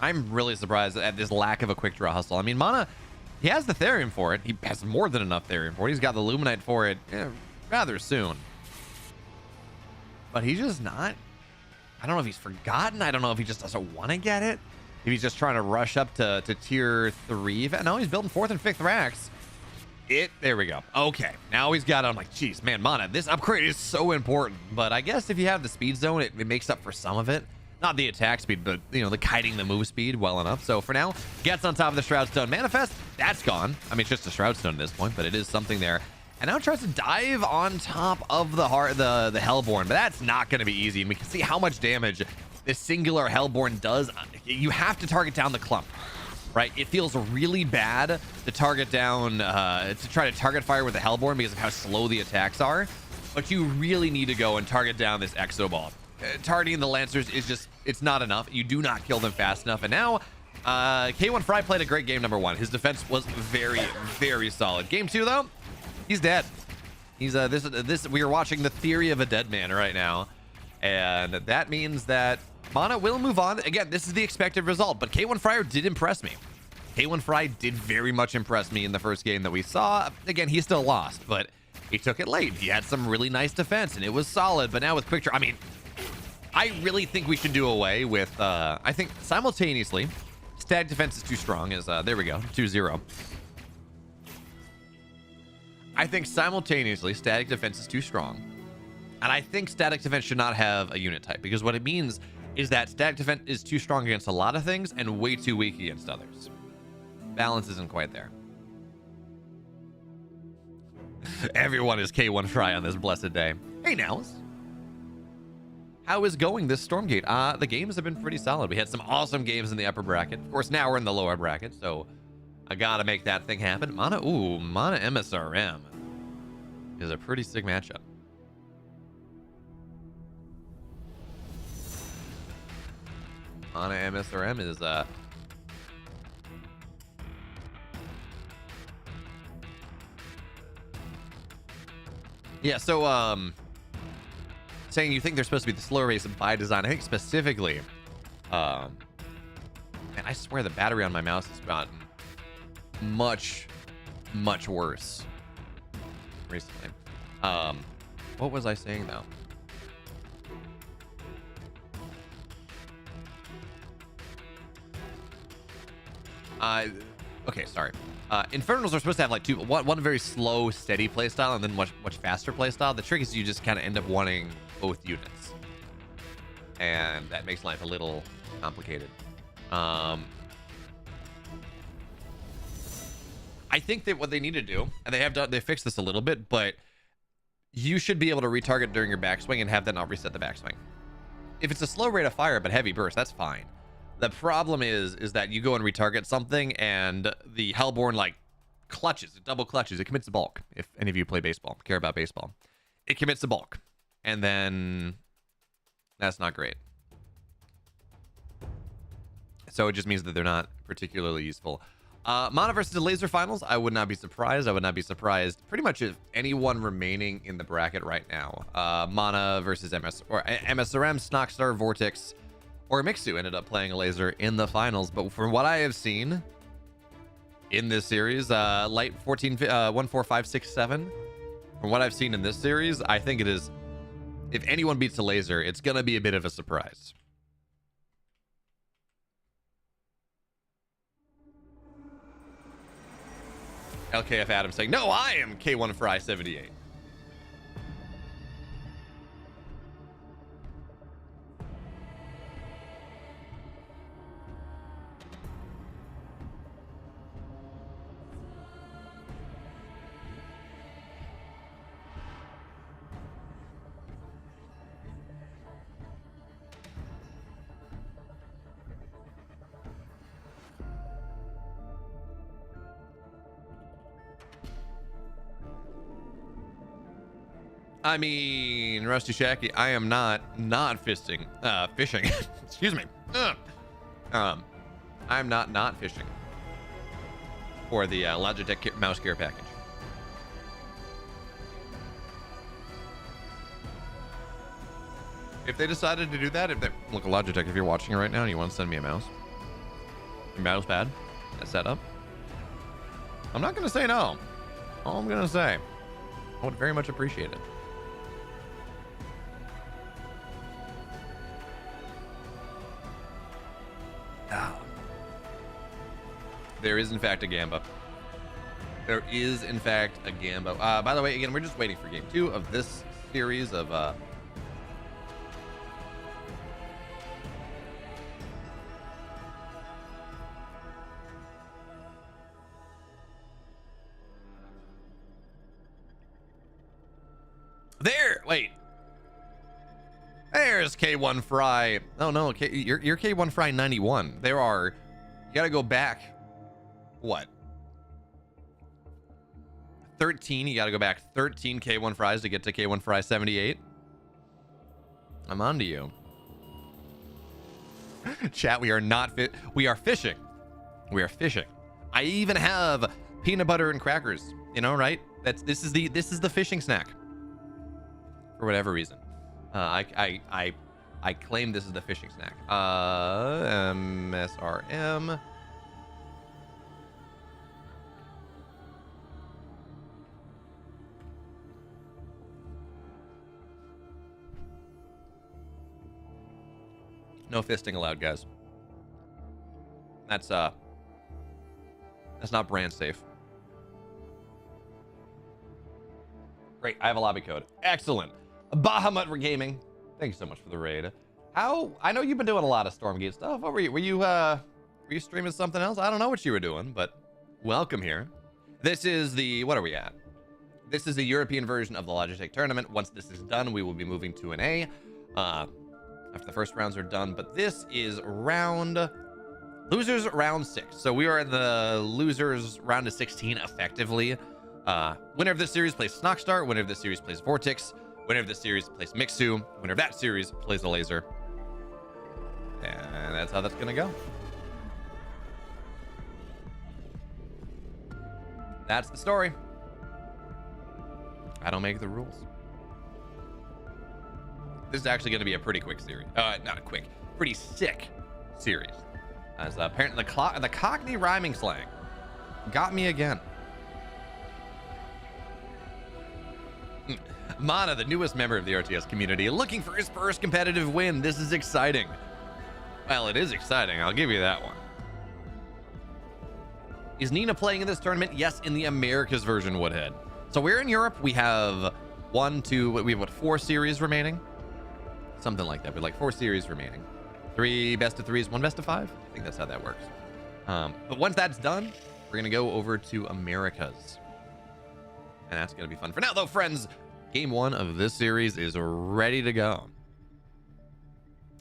I'm really surprised at this lack of a quick draw hustle. I mean, Mana, he has the Therium for it. He has more than enough Therium for it. He's got the Luminite for it rather soon. But he's just not... I don't know if he's forgotten. I don't know if he just doesn't want to get it. If he's just trying to rush up to tier 3. No, he's building 4th and 5th racks. There we go. Okay, now he's got it. I'm like, geez, man, Mana, this upgrade is so important. But I guess if you have the speed zone, it makes up for some of it. Not the attack speed, but, you know, the kiting the move speed well enough. So for now, gets on top of the Shroud Stone. Manifest, that's gone. I mean, it's just a Shroud Stone at this point, but it is something there. And now tries to dive on top of the Hellborn, but that's not going to be easy. And we can see how much damage this singular Hellborn does. You have to target down the clump, right? It feels really bad to target down, to try to target fire with the Hellborn because of how slow the attacks are. But you really need to go and target down this Exo Ball. Targeting the Lancers is just, it's not enough. You do not kill them fast enough. And now, K1 Fry played a great game number 1. His defense was very, very solid. Game 2, though, he's dead. He's, we are watching the theory of a dead man right now. And that means that Mana will move on. Again, this is the expected result, but K1 Fryer did impress me. K1 Fry did very much impress me in the first game that we saw. Again, he still lost, but he took it late. He had some really nice defense, and it was solid. But now with quick draw, I mean, I really think we should do away with, I think simultaneously, static defense is too strong. There we go, 2-0. I think simultaneously, static defense is too strong. And I think static defense should not have a unit type, because what it means is that static defense is too strong against a lot of things and way too weak against others. Balance isn't quite there. Everyone is K1 Fry on this blessed day. Hey, Nels. How is going this Stormgate? The games have been pretty solid. We had some awesome games in the upper bracket. Of course, now we're in the lower bracket, so I gotta make that thing happen. Mana MSRM is a pretty sick matchup. Mana MSRM is yeah, so saying you think they're supposed to be the slow race by design. I think specifically, man, I swear the battery on my mouse has gotten much worse recently. What was I saying though? Okay, sorry. Infernals are supposed to have like one very slow, steady playstyle and then much faster playstyle. The trick is you just kind of end up wanting both units, and that makes life a little complicated. I think that what they need to do, and they fixed this a little bit, but you should be able to retarget during your backswing and have that not reset the backswing. If it's a slow rate of fire but heavy burst, that's fine. The problem is that you go and retarget something and the Hellborn like clutches, it double clutches, it commits a bulk. If any of you play baseball, care about baseball, it commits a bulk, and then that's not great. So it just means that they're not particularly useful. Mana versus Elazer finals, I would not be surprised. I would not be surprised pretty much if anyone remaining in the bracket right now. Mana versus MSRM, Snockstar, Vortex, or Mixu ended up playing Elazer in the finals. But from what I have seen in this series, Light 14, 1, 4, 5, 6, 7, from what I've seen in this series, I think it is, if anyone beats Elazer, it's going to be a bit of a surprise. LKF Adam saying, no, I am K1 Fry 78. I mean, Rusty Shacky, I am not fishing. Excuse me. I'm not fishing for the Logitech mouse care package. If they decided to do that, look, Logitech, if you're watching right now and you want to send me a mouse pad, a setup, I'm not going to say no. All I'm going to say, I would very much appreciate it. There is, in fact, a Gamba. There is, in fact, a Gamba. By the way, again, we're just waiting for game 2 of this series of... There! Wait. There's K1 Fry. Oh, no. You're K1 Fry 91. There are... You gotta go back... What? 13. You gotta go back 13 K1 Fries to get to K1 Fry 78. I'm on to you. Chat, we are not fit. We are fishing. We are fishing. I even have peanut butter and crackers. You know, right? This is the fishing snack. For whatever reason. I claim this is the fishing snack. MSRM. No fisting allowed, guys. That's not brand safe. Great, I have a lobby code. Excellent. Bahamut Gaming, thank you so much for the raid. I know you've been doing a lot of Stormgate stuff. What were you? Were you streaming something else? I don't know what you were doing, but welcome here. This is the, what are we at? This is the European version of the Logitech tournament. Once this is done, we will be moving to an A. After the first rounds are done, but this is losers round 6. So we are in the losers round of 16 effectively. Winner of this series plays Snockstar. Winner of this series plays Vortex. Winner of this series plays Mixu. Winner of that series plays Elazer. And that's how that's gonna go. That's the story. I don't make the rules. This is actually going to be a pretty quick series. Not quick, pretty sick series. As apparently the Cockney rhyming slang got me again. Mana, the newest member of the RTS community, looking for his first competitive win. This is exciting. Well, it is exciting. I'll give you that one. Is Nina playing in this tournament? Yes, in the Americas version, Woodhead. So we're in Europe. We have 4 series remaining. Something like that, but like 4 series remaining. 3 best of 3s, 1 best of 5. I think that's how that works. But once that's done, we're gonna go over to Americas, and that's gonna be fun. For now, though, friends, game 1 of this series is ready to go.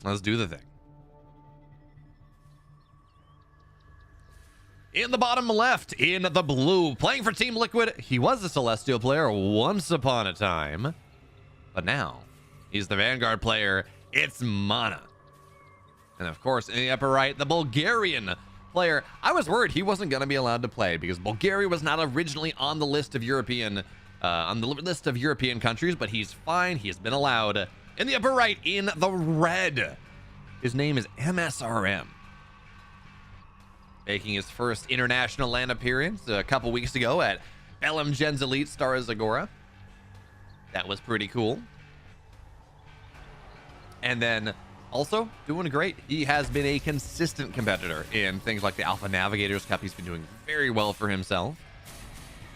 Let's do the thing. In the bottom left, in the blue, playing for Team Liquid, he was a Celestial player once upon a time, but now he's the Vanguard player. It's Mana. And of course, in the upper right, the Bulgarian player. I was worried he wasn't going to be allowed to play because Bulgaria was not originally on the list of European countries, but he's fine. He has been allowed. In the upper right, in the red, his name is MSRM. Making his first international LAN appearance a couple weeks ago at LM Gen's Elite Star Zagora. That was pretty cool. And then also doing great. He has been a consistent competitor in things like the Alpha Navigators Cup. He's been doing very well for himself.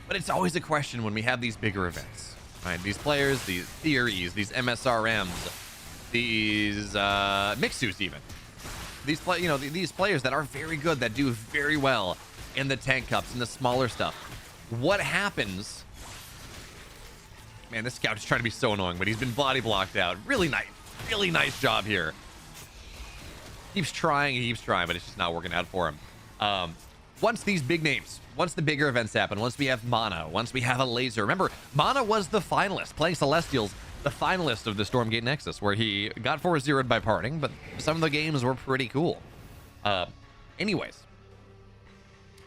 But it's always a question when we have these bigger events, right? These players, these theories, these MSRMs, these Mixus even. These players that are very good, that do very well in the tank cups and the smaller stuff. What happens? Man, this scout is trying to be so annoying, but he's been body blocked out. Really nice job here. Keeps trying, but it's just not working out for him. once these big names, once the bigger events happen, once we have Mana, once we have Elazer. Remember, Mana was the finalist, playing Celestials, the finalist of the Stormgate Nexus, where he got 4-0'd by parting, but some of the games were pretty cool. Anyways,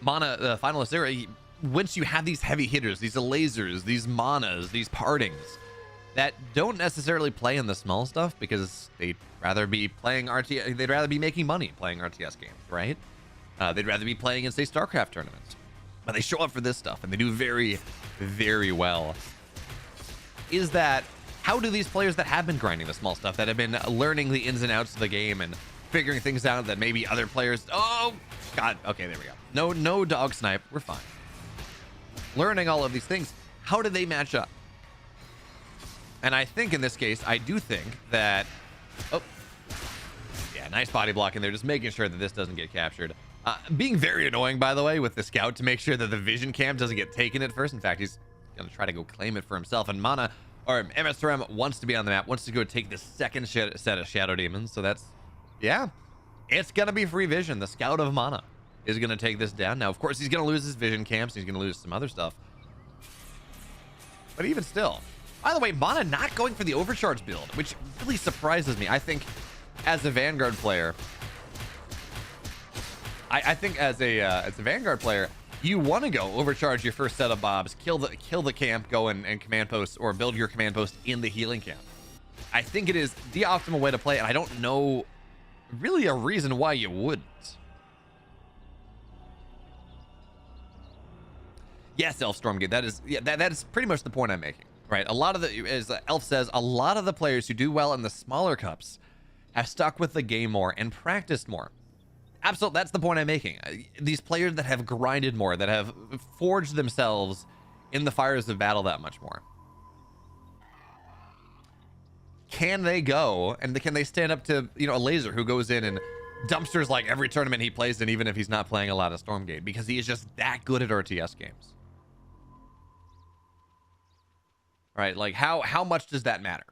Mana, the finalist there, once you have these heavy hitters, these Elazers, these Manas, these partings, that don't necessarily play in the small stuff because they'd rather be playing RTS, they'd rather be making money playing RTS games, right? They'd rather be playing in, say, StarCraft tournaments. But they show up for this stuff, and they do very, very well. Is that, how do these players that have been grinding the small stuff, that have been learning the ins and outs of the game and figuring things out that maybe other players, oh, God, okay, there we go. No dog snipe, we're fine. Learning all of these things, how do they match up? And I think in this case, I do think that, oh, yeah, nice body block in there, just making sure that this doesn't get captured. Being very annoying, by the way, with the scout to make sure that the vision cam doesn't get taken at first. In fact, he's going to try to go claim it for himself. And Mana, or MSRM, wants to be on the map, wants to go take the second set of Shadow Demons. So that's, yeah, it's going to be free vision. The scout of Mana is going to take this down. Now, of course, he's going to lose his vision camps. He's going to lose some other stuff. But even still, by the way, Mana not going for the overcharge build, which really surprises me. I think as a Vanguard player, I think as a Vanguard player, you want to go overcharge your first set of mobs, kill the camp, go and command post, or build your command post in the healing camp. I think it is the optimal way to play, and I don't know really a reason why you wouldn't. Yes, Elf Stormgate. That is, yeah, that is pretty much the point I'm making, right? A lot of the, as Elf says, a lot of the players who do well in the smaller cups have stuck with the game more and practiced more. Absolutely, that's the point I'm making. These players that have grinded more, that have forged themselves in the fires of battle that much more. Can they go and can they stand up to, you know, a Elazer who goes in and dumpsters like every tournament he plays in, even if he's not playing a lot of Stormgate, because he is just that good at RTS games. Right? Like how much does that matter?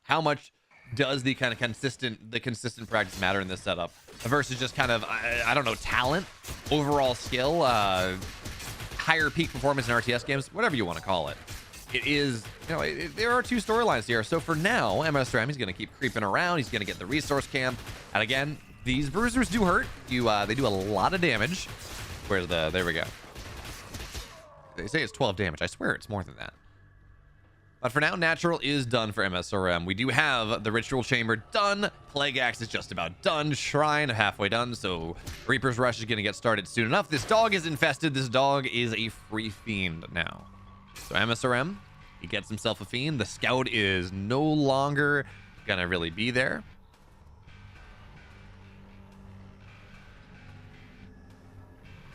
How much does the kind of consistent practice matter in this setup versus just kind of, I don't know, talent, overall skill, higher peak performance in RTS games, whatever you want to call it. It is, you know, there are two storylines here. So for now, MSRM, he's going to keep creeping around. He's going to get the resource camp. And again, these bruisers do hurt. They do a lot of damage. Where's the, there we go. They say it's 12 damage. I swear it's more than that. But for now, Natural is done for MSRM. We do have the Ritual Chamber done. Plague Axe is just about done. Shrine halfway done. So Reaper's Rush is going to get started soon enough. This dog is infested. This dog is a free fiend now. So MSRM, he gets himself a fiend. The scout is no longer going to really be there.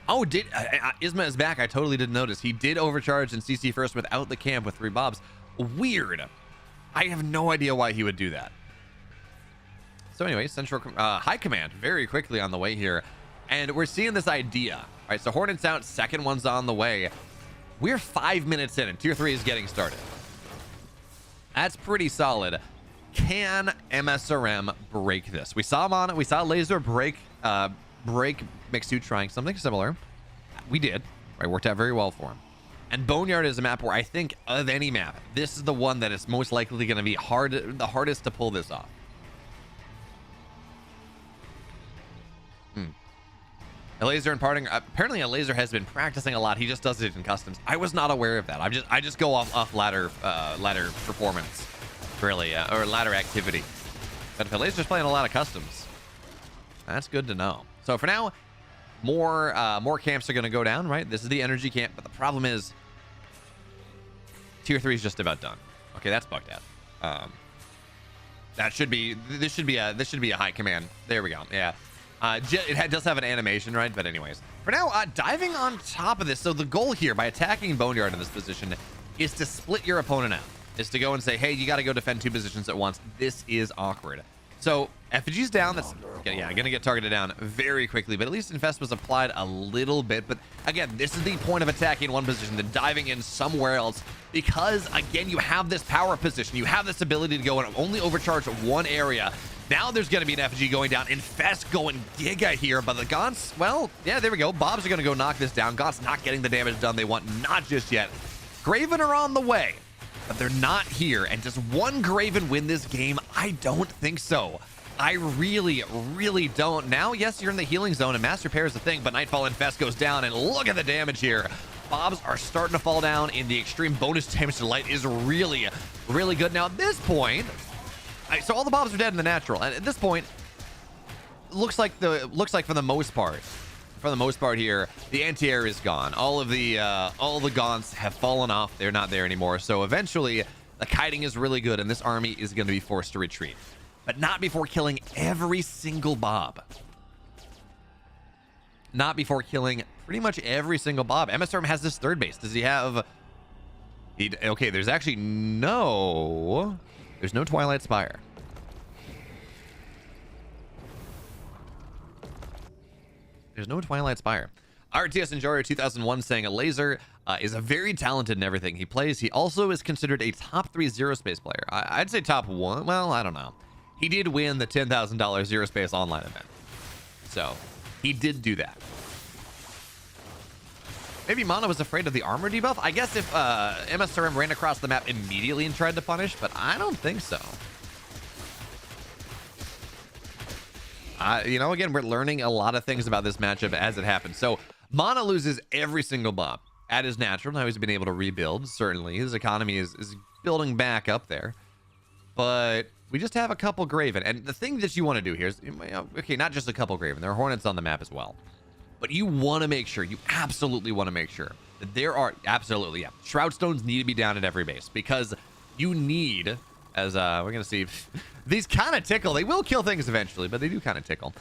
Oh, Isma is back. I totally didn't notice. He did overcharge and CC first without the camp with 3 bobs. Weird. I have no idea why he would do that. So anyway, Central High Command very quickly on the way here. And we're seeing this idea. All right, so Hornet's out. Second one's on the way. We're 5 minutes in and Tier 3 is getting started. That's pretty solid. Can MSRM break this? We saw Mana, we saw Elazer break Mixu trying something similar. We did. Right, worked out very well for him. And Boneyard is a map where I think of any map, this is the one that is most likely going to be the hardest to pull this off. Elazer and parting. Apparently, Elazer has been practicing a lot. He just does it in customs. I was not aware of that. I just go off ladder performance, really, or ladder activity. But if Elazer's playing a lot of customs, that's good to know. So for now, more camps are going to go down, right? This is the energy camp, but the problem is Tier 3 is just about done. Okay, that's bugged out. This should be a high command. There we go. Yeah. It does have an animation, right? But anyways, for now, diving on top of this. So the goal here by attacking Boneyard in this position is to split your opponent out. Is to go and say, hey, you got to go defend 2 positions at once. This is awkward. So effigy's down. That's gonna get targeted down very quickly, but at least Infest was applied a little bit. But again, this is the point of attacking one position, then diving in somewhere else, because again, you have this power position, you have this ability to go and only overcharge one area. Now there's gonna be an effigy going down. Infest going giga here, but the Gaunts, well, yeah, there we go. Bobs are gonna go knock this down. Gaunts not getting the damage done they want, not just yet. Graven are on the way, but they're not here. And does one Graven win this game? I don't think so. I really, really don't. Now, yes, you're in the healing zone and mass repair is the thing, but Nightfall Infest goes down, and look at the damage here. Bobs are starting to fall down, and the extreme bonus damage to light is really, really good. Now, at this point, so all the Bobs are dead in the natural, and at this point, looks like for the most part here, the anti-air is gone. All the Gaunts have fallen off. They're not there anymore. So eventually, the kiting is really good, and this army is going to be forced to retreat. But not before killing every single Bob. Not before killing pretty much every single Bob. MSRM has this third base. Does he have... Okay, there's actually no... There's no Twilight Spire. There's no Twilight Spire. RTS Enjoyer 2001 saying Elazer is a very talented in everything he plays. He also is considered a top 3 Zero Space player. I'd say top 1. Well, I don't know. He did win the $10,000 Zero Space online event. So, he did do that. Maybe Mana was afraid of the armor debuff? I guess if MSRM ran across the map immediately and tried to punish, but I don't think so. You know, again, we're learning a lot of things about this matchup as it happens. So, Mana loses every single Bob at his natural. Now he's been able to rebuild, certainly. His economy is building back up there. But we just have a couple Graven. And the thing that you want to do here is, okay, not just a couple Graven. There are Hornets on the map as well. But you want to make sure, you absolutely want to make sure that there are, absolutely, yeah, Shroud Stones need to be down at every base. Because you need, as we're going to see, these kind of tickle. They will kill things eventually, but they do kind of tickle.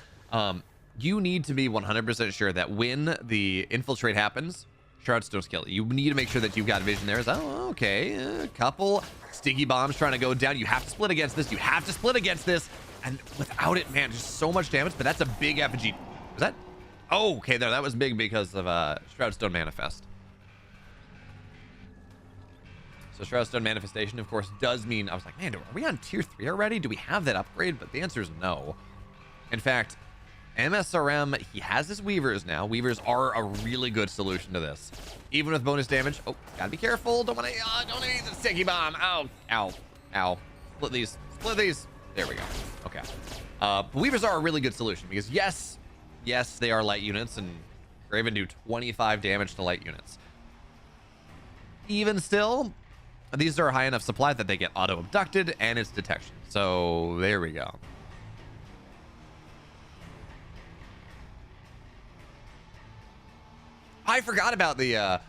You need to be 100% sure that when the infiltrate happens, Shroud Stones kill it. You need to make sure that you've got vision there. Oh, okay, a couple sticky bombs trying to go down. You have to split against this. You have to split against this. And without it, man, just so much damage. But that's a big effigy. Was that? Oh, okay, there. That was big because of Shroud Stone Manifest. So Shroud Stone Manifestation, of course, does mean... I was like, man, are we on tier 3 already? Do we have that upgrade? But the answer is no. In fact, MSRM, he has his Weavers now. Weavers are a really good solution to this. Even with bonus damage. Oh, gotta be careful. Don't want to... don't need the sticky bomb. Ow. Ow. Ow. Split these. Split these. There we go. Okay. Weavers are a really good solution because, yes, they are light units, and Graven do 25 damage to light units. Even still... These are high enough supply that they get auto-abducted and it's detection. So there we go. I forgot about the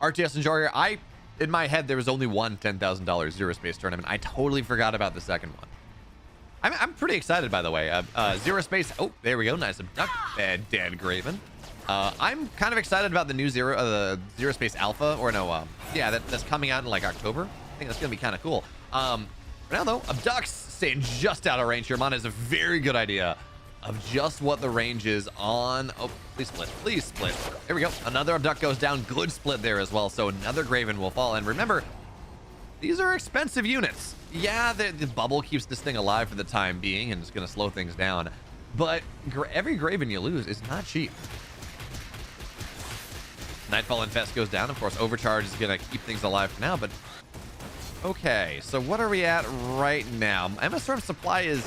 RTS Enjoyer. In my head, there was only one $10,000 Zero Space tournament. I totally forgot about the second one. I'm pretty excited, by the way. Zero Space. Oh, there we go. Nice abduct. Dead Graven. I'm kind of excited about the new Zero Space Alpha, or no, yeah, that's coming out in like October. I think that's gonna be kind of cool. For now though, abducts staying just out of range here. Mana is a very good idea of just what the range is on. Oh, please split, please split. There we go. Another abduct goes down. Good split there as well. So another Graven will fall. And remember, these are expensive units. Yeah, the bubble keeps this thing alive for the time being, and it's gonna slow things down. But every Graven you lose is not cheap. Nightfall Infest goes down. Of course, Overcharge is going to keep things alive for now, but... Okay, so what are we at right now? MSRM supply is...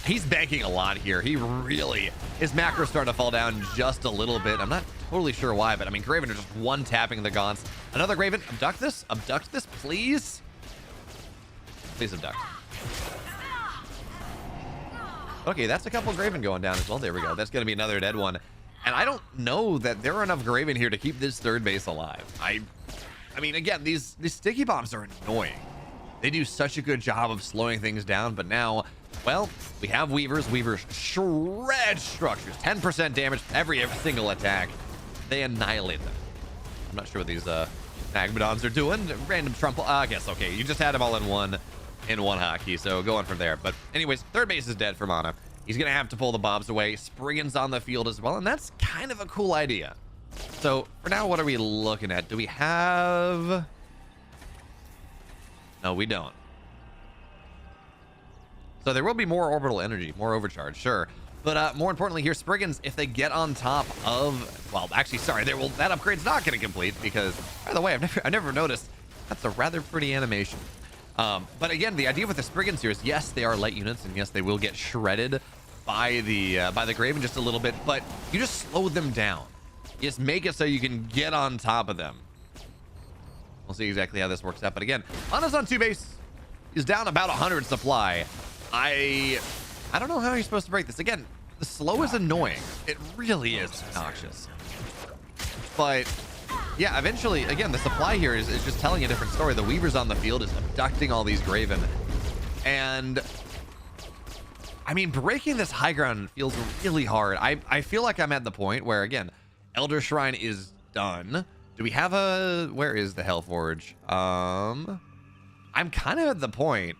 He's banking a lot here. He really... His macro's starting to fall down just a little bit. I'm not totally sure why, but I mean, Graven are just one-tapping the Gaunts. Another Graven. Abduct this. Abduct this, please. Please abduct. Okay, that's a couple Graven going down as well. There we go. That's going to be another dead one. And I don't know that there are enough Graven here to keep this third base alive. I mean, again, these sticky bombs are annoying. They do such a good job of slowing things down, but now, well, we have Weavers. Weavers shred structures. 10% damage every single attack. They annihilate them. I'm not sure what these Magmadons are doing. Random Trump. I guess, okay, you just had them all in one. in one hotkey. So going from there. But anyways, third base is dead for Mana. He's going to have to pull the Bobs away. Spriggan's on the field as well. And that's kind of a cool idea. So for now, what are we looking at? Do we have... No, we don't. So there will be more orbital energy, more overcharge, sure. But more importantly here, Spriggans, if they get on top of, well, actually, sorry, that upgrade's not going to complete because, by the way, I've never noticed. That's a rather pretty animation. But again, the idea with the Spriggans here is, yes, they are light units, and yes, they will get shredded by the Graven just a little bit, but you just slow them down. You just make it so you can get on top of them. We'll see exactly how this works out. But again, Ana's on 2 base. He's down about 100 supply. I don't know how you're supposed to break this. Again, the slow is annoying. It really is obnoxious. But yeah, eventually, again, the supply here is just telling a different story. The Weaver's on the field is abducting all these Graven. And I mean, breaking this high ground feels really hard. I feel like I'm at the point where, again, Elder Shrine is done. Do we have where is the Hellforge? I'm kind of at the point.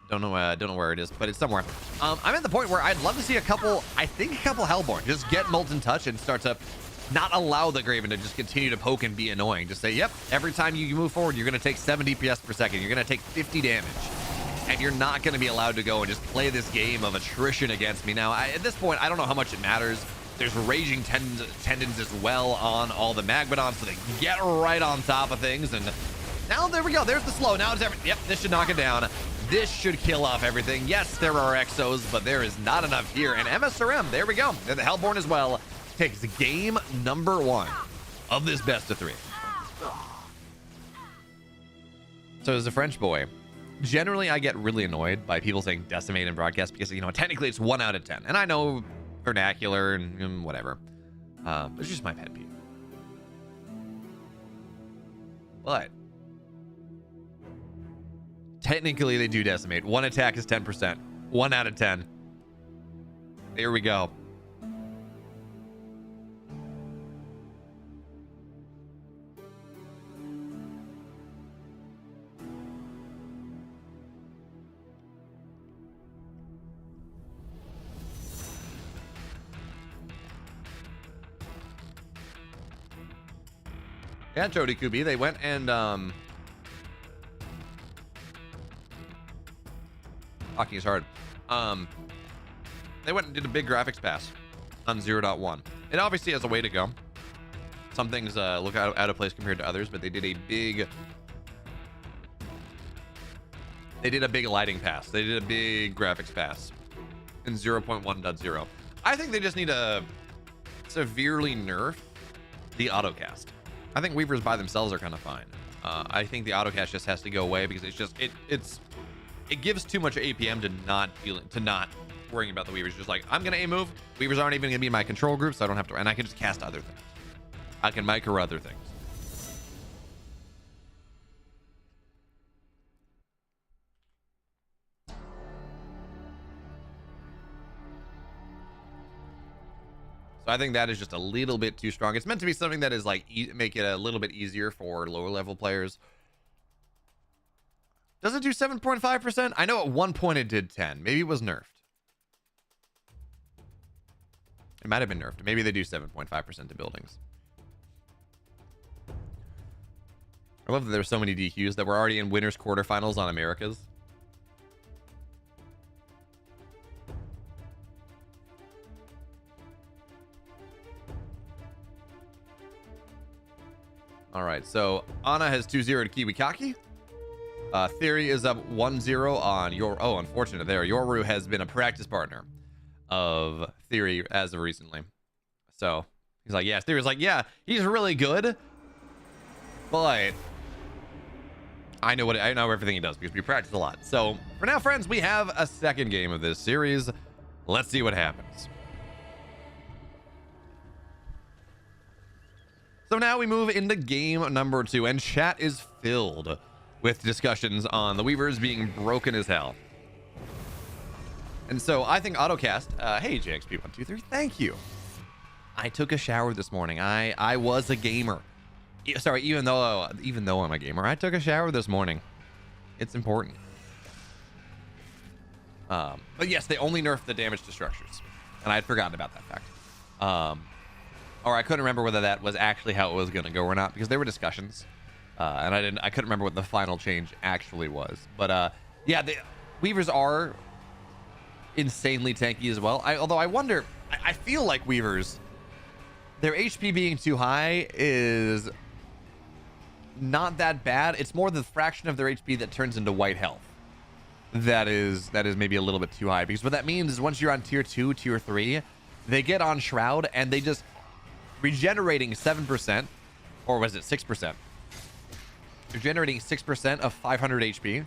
Don't know where it is, but it's somewhere. I'm at the point where I'd love to see a couple Hellborn just get Molten Touch and start to not allow the Graven to just continue to poke and be annoying. Just say, yep, every time you move forward, you're going to take 7 DPS per second. You're going to take 50 damage. And you're not going to be allowed to go and just play this game of attrition against me. Now, at this point, I don't know how much it matters. There's Raging Tendons as well on all the Magmadons, so they can get right on top of things. And now, there we go. There's the slow. Now it's yep, this should knock it down. This should kill off everything. Yes, there are Exos, but there is not enough here. And MSRM, there we go. And the Hellborn as well takes game number 1 of this best of 3. So as a French boy, generally I get really annoyed by people saying decimate in broadcast because, you know, technically it's 1 out of 10. And I know vernacular and whatever. It's just my pet peeve. But technically they do decimate. 1 attack is 10%. 1 out of 10. There we go. Yeah, Jody Kubi, they went and hockey is hard. They went and did a big graphics pass on 0.1. It obviously has a way to go. Some things look out of place compared to others, but they did a big lighting pass. They did a big graphics pass in 0.1.0. I think they just need to severely nerf the autocast. I think Weavers by themselves are kind of fine. I think the autocast just has to go away because it's just it gives too much APM to not worrying about the Weavers. Just like, I'm gonna A move. Weavers aren't even gonna be in my control group, so I don't have to, and I can just cast other things. I can micro other things. So I think that is just a little bit too strong. It's meant to be something that is like make it a little bit easier for lower level players. Does it do 7.5%? I know at one point it did 10. Maybe it was nerfed. It might have been nerfed. Maybe they do 7.5% to buildings. I love that there's so many DQs that we're already in winners quarterfinals on Americas. All right, so Ana has 2-0 to Kiwikaki. Theory is up 1-0 on your. Oh, unfortunate there. Yoru has been a practice partner of Theory as of recently. So he's like, yeah. Theory's like, yeah, he's really good, but I know everything he does because we practice a lot. So for now, friends, we have a second game of this series. Let's see what happens. So now we move into game number 2, and chat is filled with discussions on the Weavers being broken as hell. And so I think autocast, hey JXP123, thank you. I took a shower this morning. I was a gamer. Sorry, even though I'm a gamer, I took a shower this morning. It's important. But yes, they only nerfed the damage to structures, and I had forgotten about that fact. Or I couldn't remember whether that was actually how it was going to go or not, because there were discussions, and I couldn't remember what the final change actually was. But yeah, the Weavers are insanely tanky as well. Although I wonder, I feel like Weavers, their HP being too high is not that bad. It's more the fraction of their HP that turns into white health that is maybe a little bit too high, because what that means is once you're on tier 2, tier 3, they get on Shroud and they just regenerating 7%, or was it 6%? You're generating 6% of 500 HP.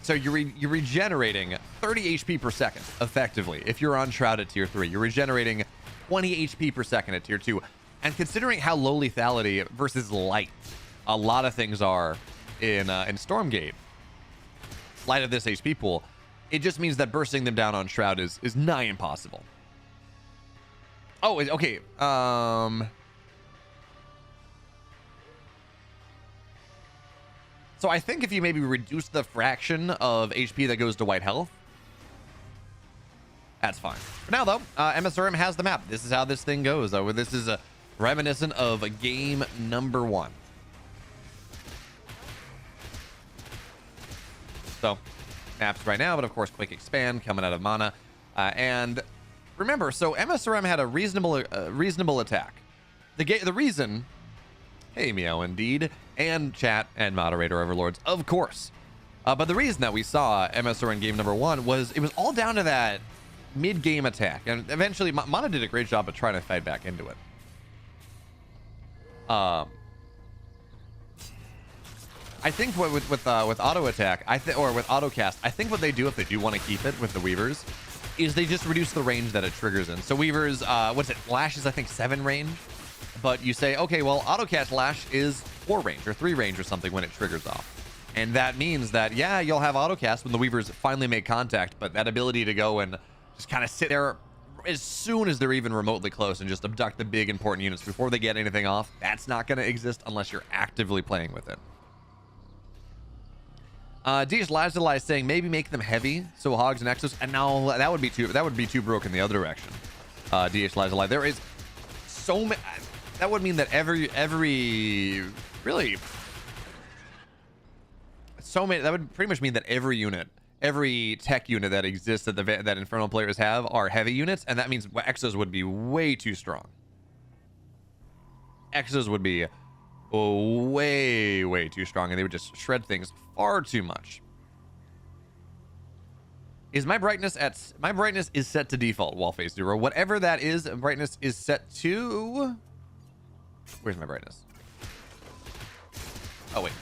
So you're regenerating 30 HP per second effectively. If you're on Shroud at tier 3, you're regenerating 20 HP per second at tier 2. And considering how low lethality versus light a lot of things are in Stormgate, light of this HP pool, it just means that bursting them down on Shroud is nigh impossible. Oh, okay. So I think if you maybe reduce the fraction of HP that goes to white health, that's fine. For now, though, MSRM has the map. This is how this thing goes. This is reminiscent of game number 1. So, maps right now, but of course, quick expand coming out of mana. And remember, so MSRM had a reasonable attack. The reason, hey Meow indeed, and chat and moderator overlords, of course. But the reason that we saw MSRM game number 1 was it was all down to that mid-game attack, and eventually Mana did a great job of trying to fight back into it. I think with auto attack, or with auto cast, I think what they do if they do want to keep it with the Weavers is they just reduce the range that it triggers in. So Weavers, what's it? Lash is I think 7 range, but you say, okay, well, auto cast Lash is 4 range or 3 range or something when it triggers off, and that means that yeah, you'll have auto cast when the Weavers finally make contact, but that ability to go and just kind of sit there as soon as they're even remotely close and just abduct the big important units before they get anything off, that's not going to exist unless you're actively playing with it. DH Lazuli is saying maybe make them heavy, so Hogs and Exos, and no, that would be too broken the other direction. DH Lazuli, there is so many. That would mean that every really so many. That would pretty much mean that every unit, every tech unit that exists that Infernal players have are heavy units, and that means Exos would be way too strong. Exos would be way too strong, and they would just shred things far too much. Is my brightness is set to default, Wallface 0. Whatever that is, brightness is set to, where's my brightness? Oh wait,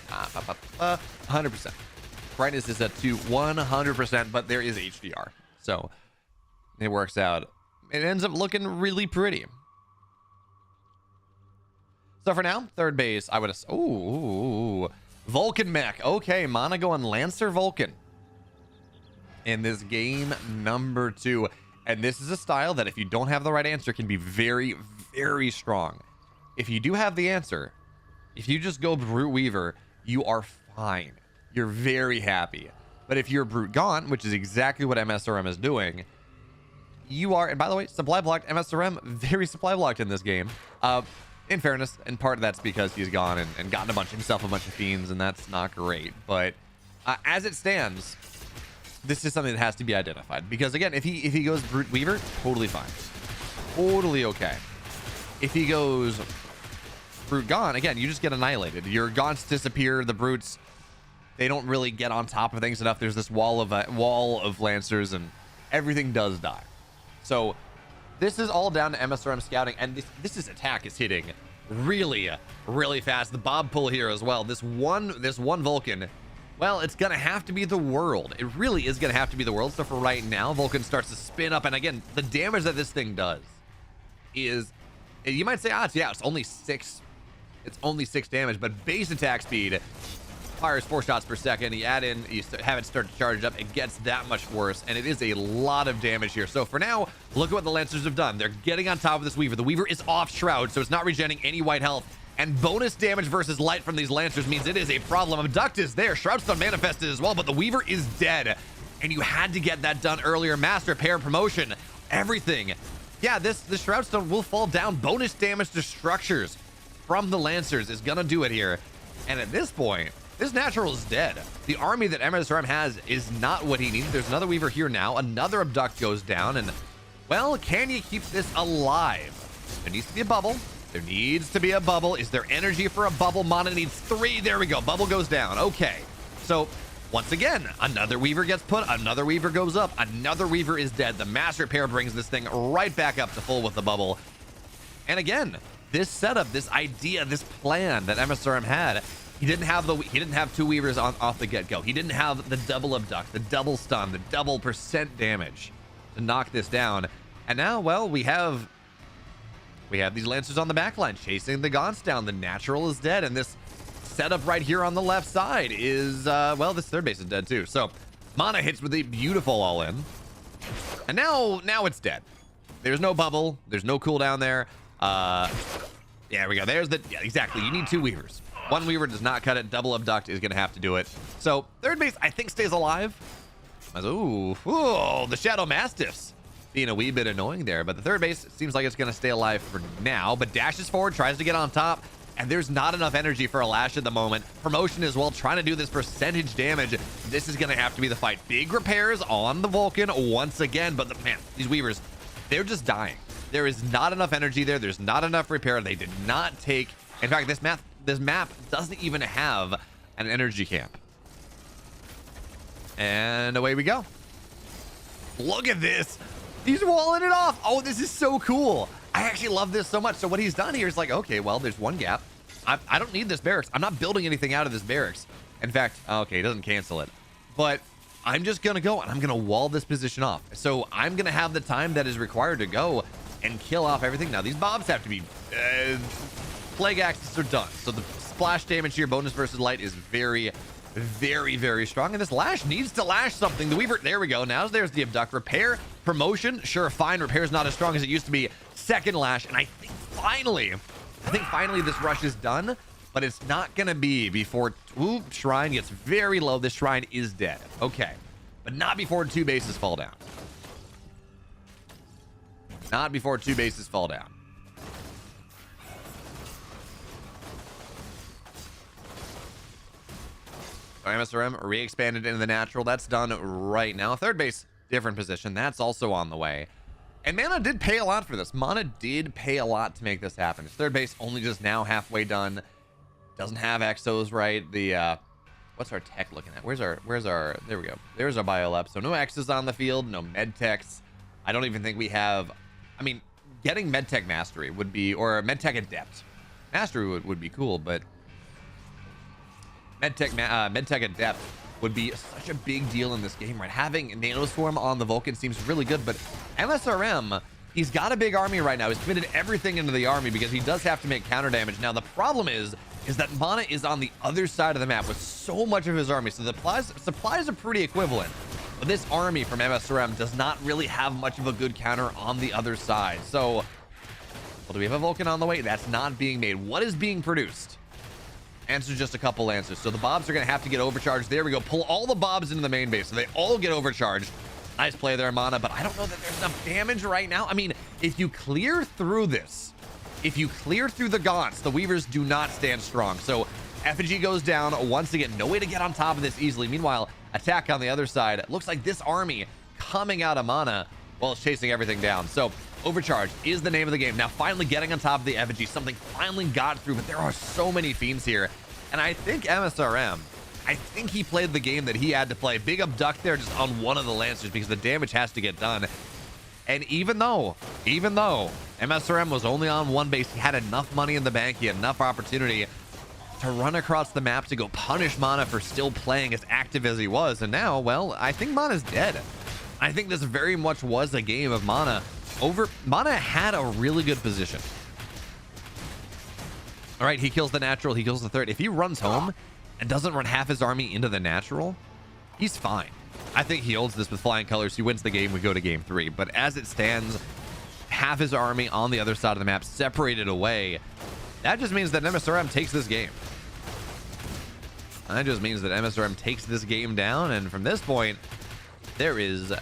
100%. Brightness is set to 100%, but there is HDR, so it works out. It ends up looking really pretty. So for now, third base, I would have... Ooh, Vulcan mech. Okay, Mana going Lancer Vulcan in this game number 2. And this is a style that if you don't have the right answer can be very, very strong. If you do have the answer, if you just go Brute Weaver, you are fine. You're very happy. But if you're Brute Gaunt, which is exactly what MSRM is doing, you are... And by the way, supply blocked MSRM, very supply blocked in this game. In fairness, in part that's because he's gone and gotten himself a bunch of fiends, and that's not great. But as it stands, this is something that has to be identified, because again, if he goes Brute Weaver, totally fine, totally okay. If he goes Brute Gaunt, again, you just get annihilated. Your Gaunts disappear. The Brutes, they don't really get on top of things enough. There's this wall of Lancers, and everything does die. So this is all down to MSRM scouting, and this attack is hitting really fast. The Bob pull here as well. This one Vulcan, well, it's gonna have to be the world. It really is gonna have to be the world. So for right now, Vulcan starts to spin up, and again, the damage that this thing does is, you might say, it's only 6. It's only 6 damage, but base attack speed fires 4 shots per second. You add in, you have it start to charge up, it gets that much worse, and it is a lot of damage here. So for now, look at what the Lancers have done. They're getting on top of this Weaver. The Weaver is off Shroud, so it's not regenerating any white health, and bonus damage versus light from these Lancers means it is a problem. Abduct is there, Shroud's not manifested as well, but the Weaver is dead. and you had to get that done earlier. Master repair, promotion, everything. Yeah, this Shroud Stone will fall down. Bonus damage to structures from the Lancers is gonna do it here. And at this point, this natural is dead. The army that MSRM has is not what he needs. There's another Weaver here now. Another Abduct goes down. And, well, can you keep this alive? There needs to be a bubble. There needs to be a bubble. Is there energy for a bubble? Mana needs 3. There we go. Bubble goes down. Okay. So, once again, another Weaver gets put. Another Weaver goes up. Another Weaver is dead. The Master Repair brings this thing right back up to full with the bubble. And again, this setup, this idea, this plan that MSRM had, he didn't have 2 Weavers off the get-go. He didn't have the double abduct, the double stun, the double % damage to knock this down. And now, well, we have these Lancers on the back line chasing the Gaunts down. The natural is dead, and this setup right here on the left side is well, this third base is dead too. So mana hits with a beautiful all-in, and now it's dead. There's no bubble, there's no cooldown there. Yeah, we go. There's the, yeah, exactly. You need 2 Weavers. 1 Weaver does not cut it. Double abduct is gonna have to do it. So third base, I think, stays alive. Ooh, the Shadow Mastiffs being a wee bit annoying there, but the third base seems like it's gonna stay alive for now. But dashes forward, tries to get on top, and there's not enough energy for a Lash at the moment. Promotion as well, trying to do this percentage damage. This is gonna have to be the fight. Big repairs on the Vulcan once again, but man, these Weavers, they're just dying. There is not enough energy there. There's not enough repair. They did not take. In fact, this map doesn't even have an energy camp. And away we go. Look at this. He's walling it off. Oh, this is so cool. I actually love this so much. So what he's done here is like, okay, well, there's one gap. I don't need this barracks. I'm not building anything out of this barracks. In fact, okay, it doesn't cancel it. But I'm just going to go and I'm going to wall this position off. So I'm going to have the time that is required to go and kill off everything. Now, these mobs have to be... Plague Axes are done. So the splash damage here, bonus versus light, is very, very, very strong. And this Lash needs to lash something. The Weaver, there we go. Now there's the abduct. Repair, promotion, sure, fine. Repair is not as strong as it used to be. Second Lash, and I think finally this rush is done, but it's not going to be before... Ooh, Shrine gets very low. This Shrine is dead. Okay, but not before 2 bases fall down. Not before 2 bases fall down. MSRM re-expanded into the natural. That's done right now. Third base, different position. That's also on the way. And mana did pay a lot for this. Mana did pay a lot to make this happen. Third base only just now halfway done. Doesn't have exos right. The what's our tech looking at? Where's our there we go. There's our biolab. So no X's on the field, no med techs. I don't even think we have. I mean, getting medtech mastery would be, or medtech adept mastery would be cool, but medtech adept would be such a big deal in this game, right? Having Nanoswarm on the Vulcan seems really good, but MSRM, he's got a big army right now. He's committed everything into the army because he does have to make counter damage. Now the problem is that mana is on the other side of the map with so much of his army, so the supplies are pretty equivalent. But this army from MSRM does not really have much of a good counter on the other side. So, well, do we have a Vulcan on the way? That's not being made. What is being produced? Answer, just a couple answers. So the Bobs are going to have to get overcharged. There we go. Pull all the Bobs into the main base. So they all get overcharged. Nice play there, Mana. But I don't know that there's enough damage right now. I mean, if you clear through this, if you clear through the Gaunts, the Weavers do not stand strong. So Effigy goes down. Once again, no way to get on top of this easily. Meanwhile, attack on the other side. It looks like this army coming out of Mana, well, it's chasing everything down. So overcharge is the name of the game. Now finally getting on top of the Effigy. Something finally got through, but there are so many Fiends here. And I think MSRM, I think he played the game that he had to play. Big abduct there just on one of the Lancers because the damage has to get done. And even though MSRM was only on one base, he had enough money in the bank, he had enough opportunity to run across the map to go punish Mana for still playing as active as he was. And now, well, I think Mana's dead. I think this very much was a game of Mana. Mana had a really good position. All right, he kills the natural, he kills the third. If he runs home and doesn't run half his army into the natural, he's fine. I think he holds this with flying colors. He wins the game, we go to game 3. But as it stands, half his army on the other side of the map, separated away. That just means that MSRM takes this game. That just means that MSRM takes this game down, and from this point, there is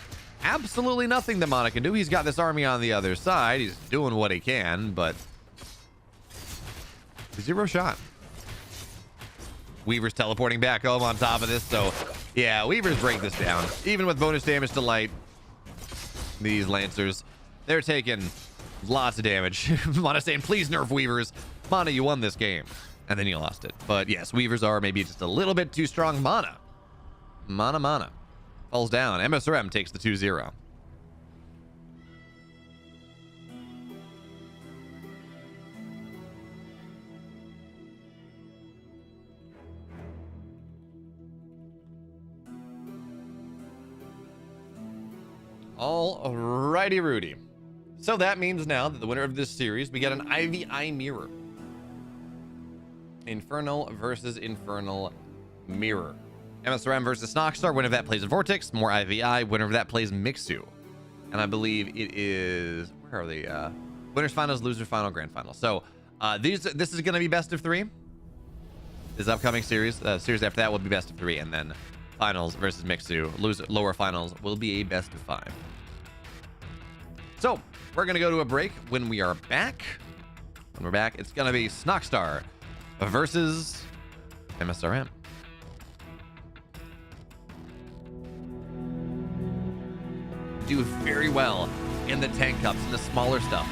absolutely nothing that Mana can do. He's got this army on the other side. He's doing what he can, but zero shot. Weaver's teleporting back home on top of this, so yeah, Weaver's break this down. Even with bonus damage to light, these Lancers, they're taking lots of damage. Mana saying, please nerf Weavers. Mana, you won this game. And then you lost it. But yes, Weavers are maybe just a little bit too strong. Mana. Mana. Falls down. MSRM takes the 2-0. Alrighty, Rudy. So that means now that the winner of this series, we get an IVI mirror. Infernal versus Infernal mirror. MSRM versus Snockstar. Winner of that plays a Vortex. More IVI. Winner of that plays Mixu. And I believe it is... Where are they? Winners finals, losers final, grand final. So this is going to be best of 3. This upcoming series. Series after that will be best of 3. And then finals versus Mixu. Lower finals will be a best of 5. So we're going to go to a break. When we are back, it's going to be Snockstar versus MSRM. Do very well in the tank cups and the smaller stuff.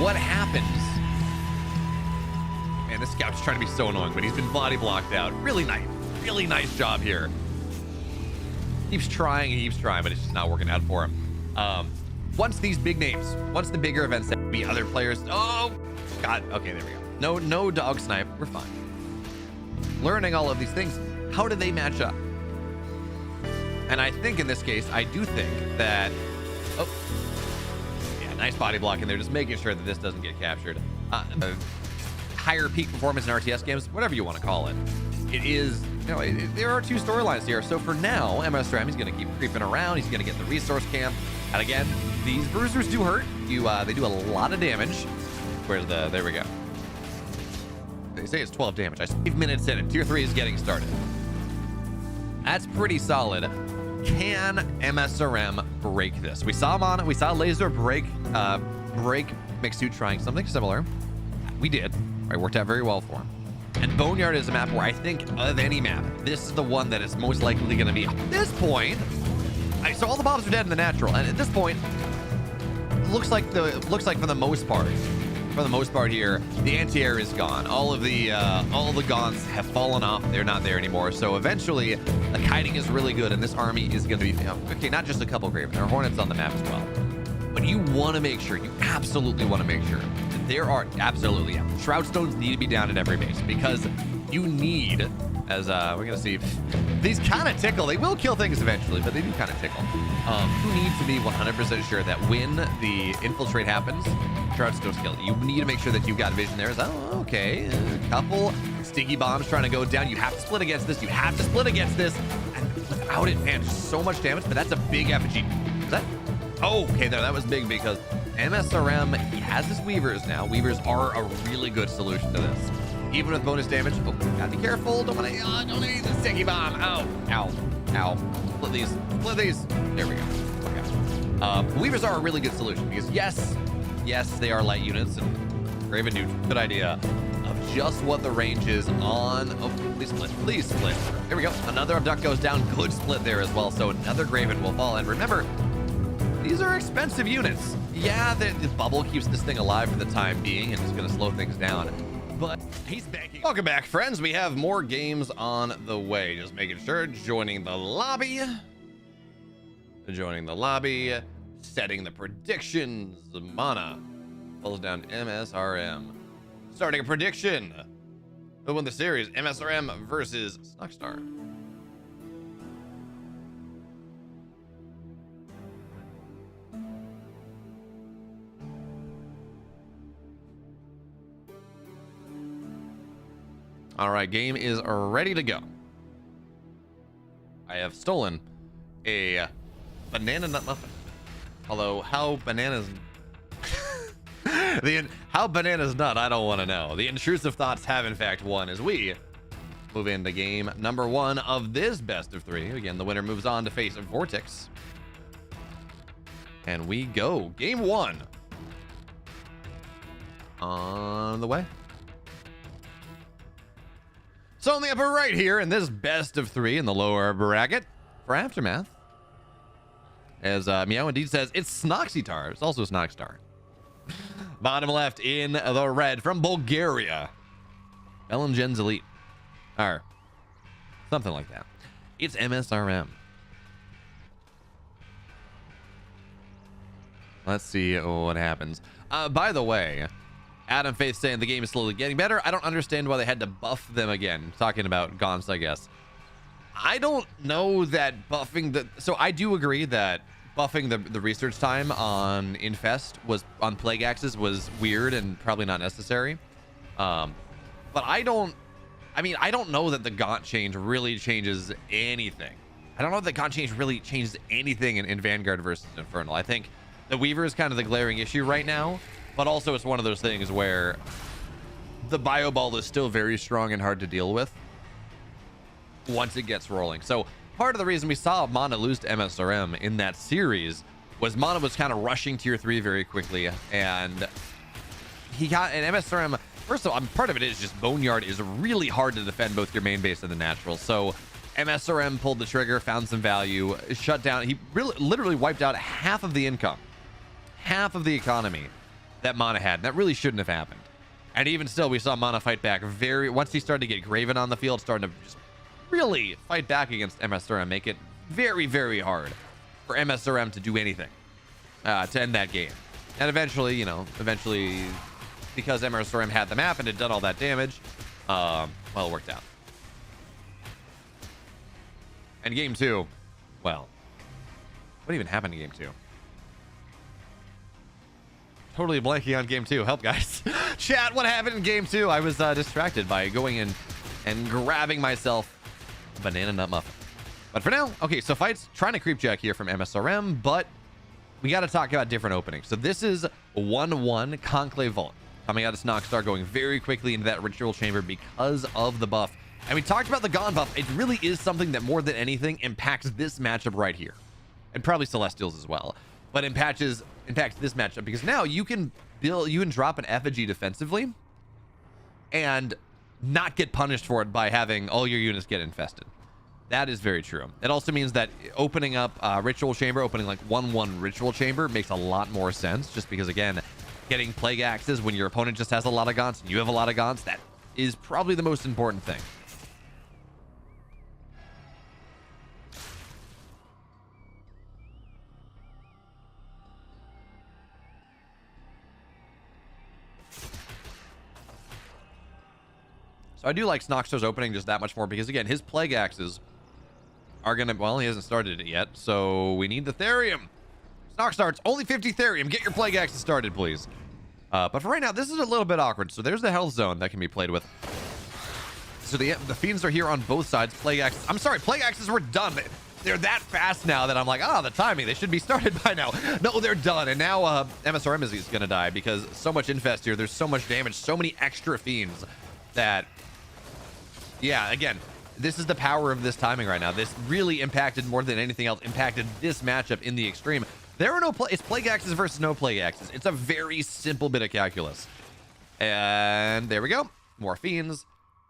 What happens? Man, this scout's trying to be so annoying, but he's been body blocked out. Really nice job here. Keeps trying, but it's just not working out for him. Once these big names, once the bigger events that be other players. Oh God. Okay, there we go. No dog snipe. We're fine. Learning all of these things. How do they match up? And I think in this case, I do think that, oh, yeah, nice body block in there, just making sure that this doesn't get captured. Higher peak performance in RTS games, whatever you want to call it. It is, there are 2 storylines here. So for now, MSRM, he's going to keep creeping around. He's going to get the resource camp. And again, these bruisers do hurt. They do a lot of damage. Where's there we go. They say it's 12 damage. 5 minutes in and tier 3 is getting started. That's pretty solid. Can MSRM break this? We saw Elazer break Mixu trying something similar. We did. Right, worked out very well for him. And Boneyard is a map where I think of any map, this is the one that is most likely going to be. At this point, so all the mobs are dead in the natural, and at this point, looks like for the most part here, the anti-air is gone. All the gaunts have fallen off. They're not there anymore. So eventually, the kiting is really good, and this army is going to be okay. Not just a couple Graven, there are Hornets on the map as well. But you want to make sure, you absolutely want to make sure that there are Shroud Stones need to be down at every base, because you need, as we're gonna see, these kind of tickle. They will kill things eventually, but they do kind of tickle. You need to be 100% sure that when the infiltrate happens, Shroud Stones kill. You need to make sure that you've got vision there. Okay, a couple sticky bombs trying to go down. You have to split against this. And without it, man, so much damage. But that's a big effigy. Is that? Oh, okay, that was big because MSRM, he has his Weavers now. Weavers are a really good solution to this. Even with bonus damage. Oh, gotta be careful. Don't need the sticky bomb. Ow. Split these. There we go. Okay. Weavers are a really good solution because yes, they are light units, and Graven do good idea of just what the range is on. Oh, please split. There we go. Another Abduct goes down. Good split there as well. So another Graven will fall. And remember, these are expensive units. Yeah, the bubble keeps this thing alive for the time being, and it's going to slow things down. But he's banking. Welcome back, friends. We have more games on the way. Just making sure. Joining the lobby. Setting the predictions. Mana pulls down MSRM. Starting a prediction. Who won the series? MSRM versus Snockstar. All right, game is ready to go. I have stolen a banana nut muffin. Although how bananas how bananas nut, I don't want to know. The intrusive thoughts have in fact won as we move into game number 1 of this best of 3. Again, the winner moves on to face Vortex. And we go. Game 1. On the way. So on the upper right here in this best of 3 in the lower bracket for Aftermath, as Meow Indeed says, it's Snoxytar. It's also Snoxstar. Bottom left in the red from Bulgaria, Belengen's Elite, or something like that. It's MSRM. Let's see what happens. By the way, Adam Faith saying the game is slowly getting better. I don't understand why they had to buff them again. Talking about Gaunt's, I guess. I don't know that buffing the... So I do agree that buffing the research time on Infest on Plague Axes was weird and probably not necessary. But I don't know that the Gaunt change really changes anything. I don't know if the Gaunt change really changes anything in Vanguard versus Infernal. I think the Weaver is kind of the glaring issue right now, but also it's one of those things where the Bio Ball is still very strong and hard to deal with once it gets rolling. So part of the reason we saw Mana lose to MSRM in that series was Mana was kind of rushing tier 3 very quickly, and he got an MSRM. First of all, part of it is just Boneyard is really hard to defend both your main base and the natural. So MSRM pulled the trigger, found some value, shut down. He literally wiped out half of the income, half of the economy that Mana had. That really shouldn't have happened. And even still, we saw Mana fight back once he started to get Graven on the field, starting to just really fight back against MSRM, make it very, very hard for MSRM to do anything to end that game. And eventually, because MSRM had the map and had done all that damage, well, it worked out. And game 2, well, what even happened in game 2? Totally blanking on game 2. Help, guys. Chat, what happened in game 2? I was distracted by going in and grabbing myself a banana nut muffin. But for now, okay, so fights trying to creep jack here from MSRM, but we got to talk about different openings. So this is 1-1 Conclave Vault coming out of Snoxstar, going very quickly into that ritual chamber because of the buff. And we talked about the Gaunt buff. It really is something that more than anything impacts this matchup right here, and probably Celestials as well, but impacts this matchup because now you can drop an effigy defensively and not get punished for it by having all your units get infested. That is very true. It also means that opening up Ritual Chamber, opening like 1-1 Ritual Chamber makes a lot more sense, just because, again, getting Plague Axes when your opponent just has a lot of Gaunts and you have a lot of Gaunts, that is probably the most important thing. So I do like Snoxstar's opening just that much more because, again, his Plague Axes are going to... Well, he hasn't started it yet, so we need the Therium. Snoxstar, it's only 50 Therium. Get your Plague Axes started, please. But for right now, this is a little bit awkward. So there's the Health Zone that can be played with. So the Fiends are here on both sides. Plague Axes... I'm sorry, Plague Axes were done. They're that fast now that I'm like, the timing. They should be started by now. No, they're done. And now MSRM is going to die because so much Infest here. There's so much damage, so many extra Fiends that... Yeah, again, this is the power of this timing right now. This really impacted more than anything else, impacted this matchup in the extreme. There are no it's Plague Axes versus no Plague Axes. It's a very simple bit of calculus. And there we go. More Fiends.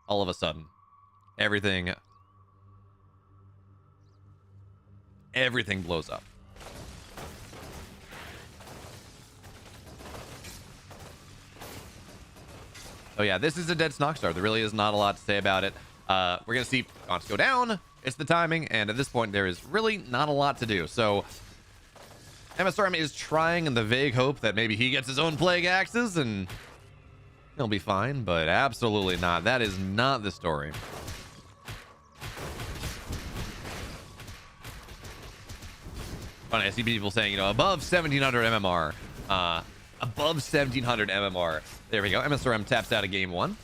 All of a sudden, everything blows up. Oh yeah, this is a dead Snoxstar. There really is not a lot to say about it. We're going to see Gaunts go down. It's the timing, and at this point, there is really not a lot to do. So, MSRM is trying in the vague hope that maybe he gets his own Plague Axes, and he'll be fine, but absolutely not. That is not the story. Funny, I see people saying, above 1700 MMR. Above 1700 MMR. There we go. MSRM taps out of game 1.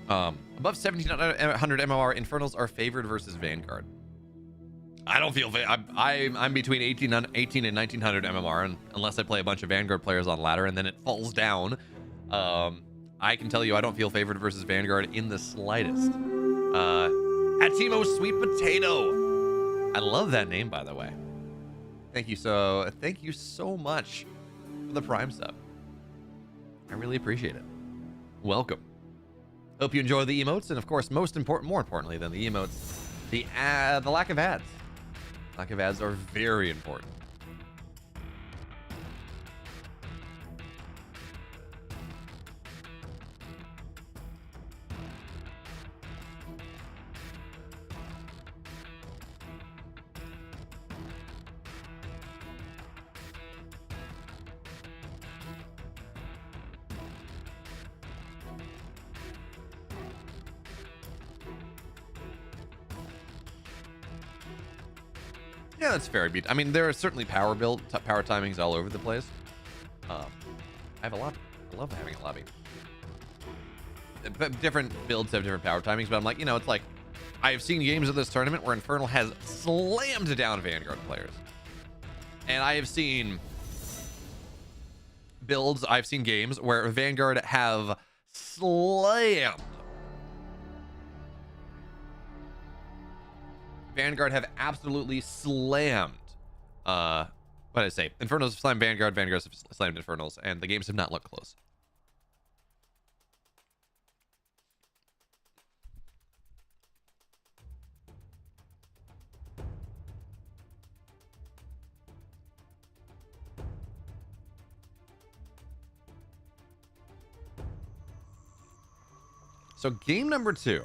Above 1700 MMR, Infernals are favored versus Vanguard. I don't feel I'm between 18 and 1900 MMR, and unless I play a bunch of Vanguard players on ladder and then it falls down, I can tell you I don't feel favored versus Vanguard in the slightest. Atimo Sweet Potato. I love that name, by the way. Thank you so much for the Prime sub. I really appreciate it. Welcome. Hope you enjoy the emotes, and of course, more importantly than the emotes, the lack of ads. Lack of ads are very important. Yeah, that's fair. I mean, there are certainly power timings all over the place. I have a lobby. I love having a lobby. Different builds have different power timings, but I'm like, it's like I've seen games of this tournament where Infernal has slammed down Vanguard players, and I have seen builds. I've seen games where Vanguard have slammed. Vanguard have absolutely slammed. What did I say? Infernals have slammed Vanguard. Vanguards have slammed Infernals, and the games have not looked close. So game number 2.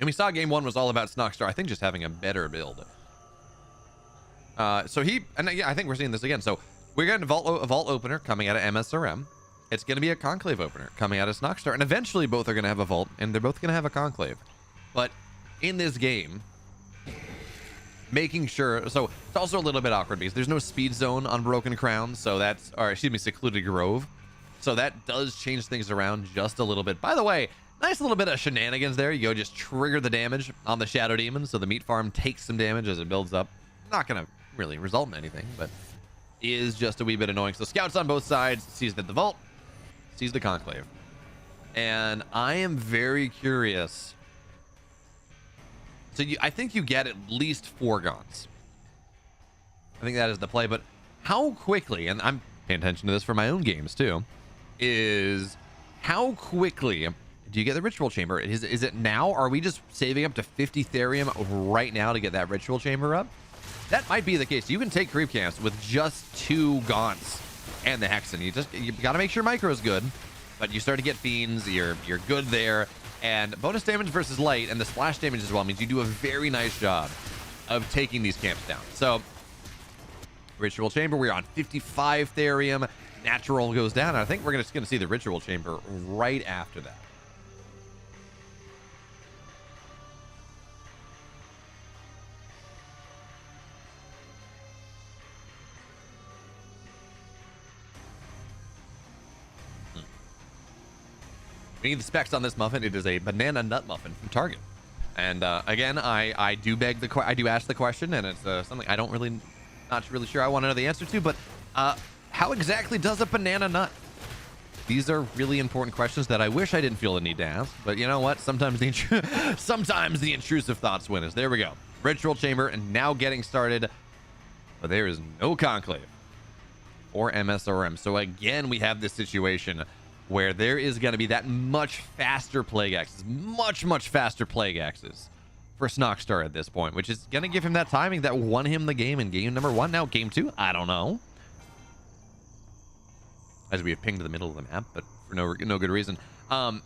And we saw game 1 was all about Snockstar, I think, just having a better build. I think we're seeing this again. So we're getting a vault opener coming out of MSRM. It's going to be a conclave opener coming out of Snockstar, and eventually both are going to have a vault, and they're both going to have a conclave. But in this game, making sure, so it's also a little bit awkward because there's no speed zone on Broken Crown, Secluded Grove. So that does change things around just a little bit. By the way, nice little bit of shenanigans there. You go just trigger the damage on the Shadow Demon, so the meat farm takes some damage as it builds up. Not going to really result in anything, but is just a wee bit annoying. So scouts on both sides, sees that the vault, sees the conclave. And I am very curious. So I think you get at least 4 gaunts. I think that is the play, but how quickly, and I'm paying attention to this for my own games too, is how quickly do you get the ritual chamber? Is it now? Are we just saving up to 50 therium right now to get that ritual chamber up? That might be the case. You can take creep camps with just 2 gaunts and the hexen. You got to make sure micro is good, but you start to get fiends. You're good there, and bonus damage versus light and the splash damage as well means you do a very nice job of taking these camps down. So ritual chamber, we're on 55 therium. Natural goes down. I think we're just going to see the ritual chamber right after that. We need the specs on this muffin. It is a banana nut muffin from Target. And again, I do ask the question, and it's something not really sure I want to know the answer to. But how exactly does a banana nut? These are really important questions that I wish I didn't feel the need to ask. But you know what? Sometimes the intrusive thoughts win us. There we go. Ritual chamber, and now getting started. But there is no conclave or MSRM. So again, we have this situation where there is going to be that much faster plague axes, much faster plague axes for Snockstar at this point, which is going to give him that timing that won him the game in game number 1. Now game 2, I don't know, as we have pinged to the middle of the map, but for no good reason. We'll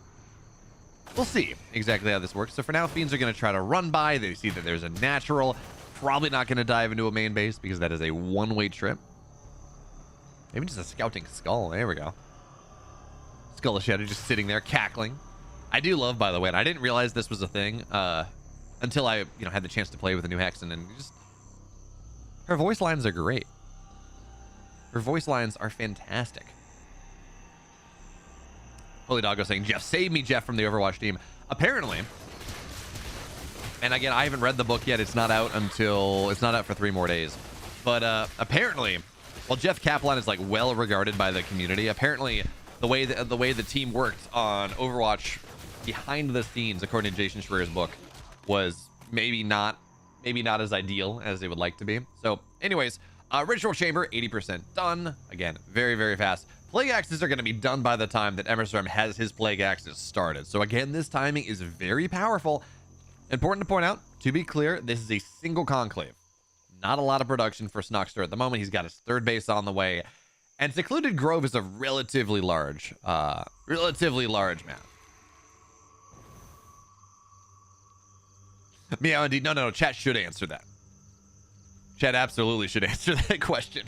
see exactly how this works. So for now, fiends are going to try to run by. They see that there's a natural, probably not going to dive into a main base because that is a one-way trip. Maybe just a scouting skull. There we go. Skull of Shadow just sitting there cackling. I do love, by the way, and I didn't realize this was a thing until I had the chance to play with the new Hexen, and just her voice lines are great. Her voice lines are fantastic. Holy Doggo saying, Jeff, save me, Jeff, from the Overwatch team. Apparently, And again, I haven't read the book yet. It's not out for 3 more days. But apparently, well, Jeff Kaplan is like well regarded by the community. Apparently, the way the team worked on Overwatch behind the scenes, according to Jason Schreier's book, was maybe not as ideal as they would like to be. So anyways, Ritual Chamber 80% done. Again, very, very fast. Plague Axes are going to be done by the time that MSRM has his Plague Axes started. So again, this timing is very powerful. Important to point out, to be clear, this is a single conclave. Not a lot of production for Snoxter at the moment. He's got his 3rd base on the way. And Secluded Grove is a relatively large map. Meow indeed. No, chat should answer that. Chat absolutely should answer that question.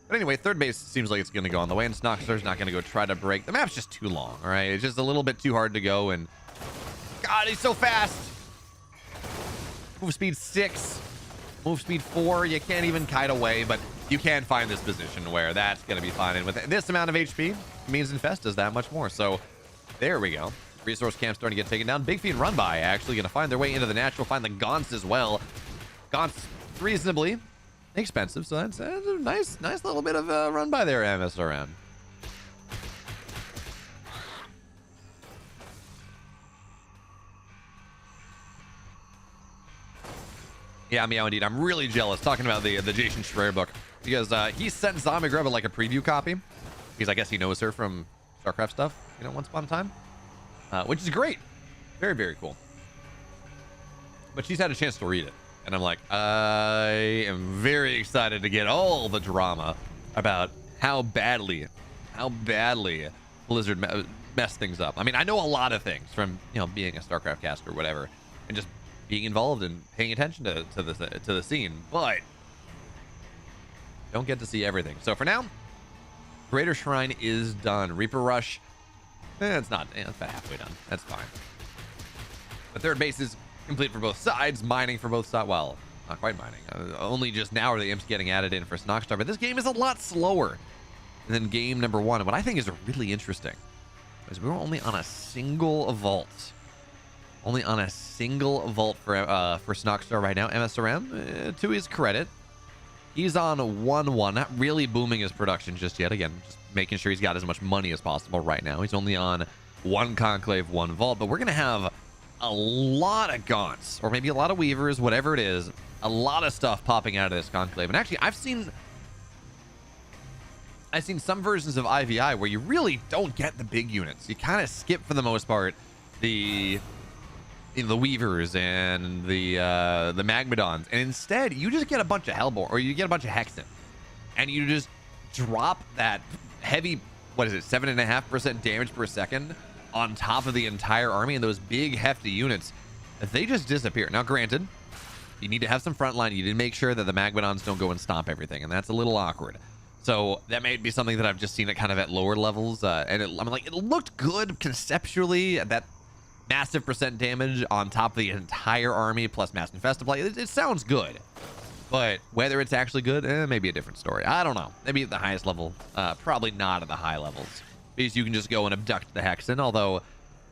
But anyway, 3rd base seems like it's going to go on the way, and Snoxter's not going to go try to break. The map's just too long, all right? It's just a little bit too hard to go, and God, he's so fast. Move speed 6, move speed 4. You can't even kite away, but you can find this position where that's going to be fine. And with this amount of HP, means Infest does that much more. So there we go. Resource camp starting to get taken down. Big Feet and Run By actually going to find their way into the natural, find the Gaunts as well. Gaunts reasonably expensive, so that's a nice little bit of a run by there, MSRM. Yeah, Meow indeed. I'm really jealous talking about the Jason Schreier book, because he sent Zombie Grub like a preview copy, because I guess he knows her from StarCraft stuff, you know, once upon a time, which is great. Very, very cool. But she's had a chance to read it, and I'm like, I am very excited to get all the drama about how badly Blizzard messed things up. I mean, I know a lot of things from, you know, being a StarCraft caster or whatever, and just being involved and paying attention to the scene, but don't get to see everything. So for now, Greater Shrine is done. Reaper Rush, it's not, it's about halfway done. That's fine. The 3rd base is complete for both sides. Mining for both sides. Well, not quite mining. Only just now are the imps getting added in for Snoxstar, but this game is a lot slower than game number 1. And what I think is really interesting is we were only on a single vault. Only on a single vault for Snoxstar right now. MSRM, to his credit, he's on 1-1, not really booming his production just yet. Again, just making sure he's got as much money as possible right now. He's only on 1 Conclave, 1 vault, but we're going to have a lot of Gaunts, or maybe a lot of Weavers, whatever it is, a lot of stuff popping out of this Conclave. And actually, I've seen some versions of IVI where you really don't get the big units. You kind of skip, for the most part, the Weavers and the Magmadons, and instead you just get a bunch of Hellborn, or you get a bunch of Hexen, and you just drop that heavy, what is it, 7.5% damage per second on top of the entire army, and those big hefty units, they just disappear. Now granted, you need to have some front line. You need to make sure that the Magmadons don't go and stomp everything, and that's a little awkward. So that may be something that I've just seen it kind of at lower levels, and I'm like, it looked good conceptually at that massive percent damage on top of the entire army plus Mass Infest to play. It sounds good, but whether it's actually good, maybe a different story. I don't know. Maybe at the highest level, probably not at the high levels, because you can just go and abduct the Hexen. Although,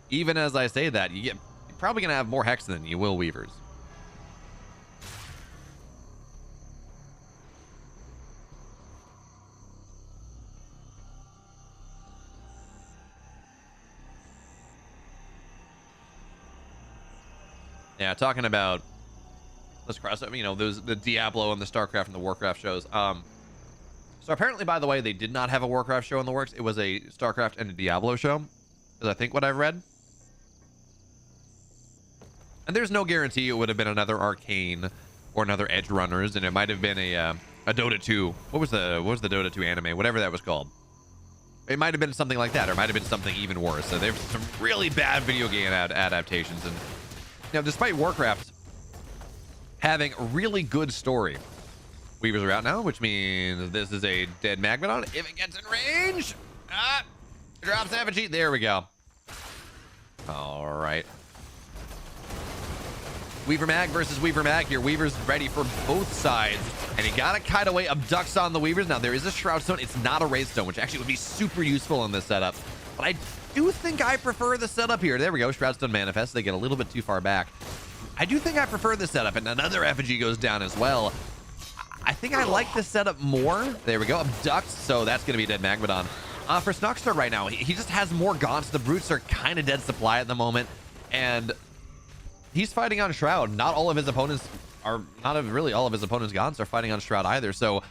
even as I say that, you're probably gonna have more Hexen than you will Weavers. Yeah, talking about, let's cross up, you know, those, the Diablo and the StarCraft and the Warcraft shows. So apparently, by the way, they did not have a Warcraft show in the works. It was a StarCraft and a Diablo show, is I think what I've read. And there's no guarantee it would have been another Arcane or another Edge Runners, and it might have been a Dota 2. What was the Dota 2 anime? Whatever that was called. It might have been something like that, or it might have been something even worse. So there's some really bad video game adaptations, and now, despite Warcraft having a really good story, Weavers are out now, which means this is a dead Magmadon. If it gets in range, drops effigy. There we go. All right. Weaver Mag versus Weaver Mag here. Weaver's ready for both sides, and he got a kite away, abducts on the Weavers. Now, there is a Shroud Stone. It's not a Wraith Stone, which actually would be super useful in this setup. But do think I prefer the setup here. There we go. Shroudstone manifest. They get a little bit too far back. I do think I prefer the setup, and another effigy goes down as well. I think I like this setup more. There we go. Abduct. So that's going to be a dead Magmadon. For Snoxstar right now, he just has more gaunts. The brutes are kind of dead supply at the moment, and he's fighting on Shroud. Not all of his opponents are, really all of his opponents' gaunts are fighting on Shroud either. So you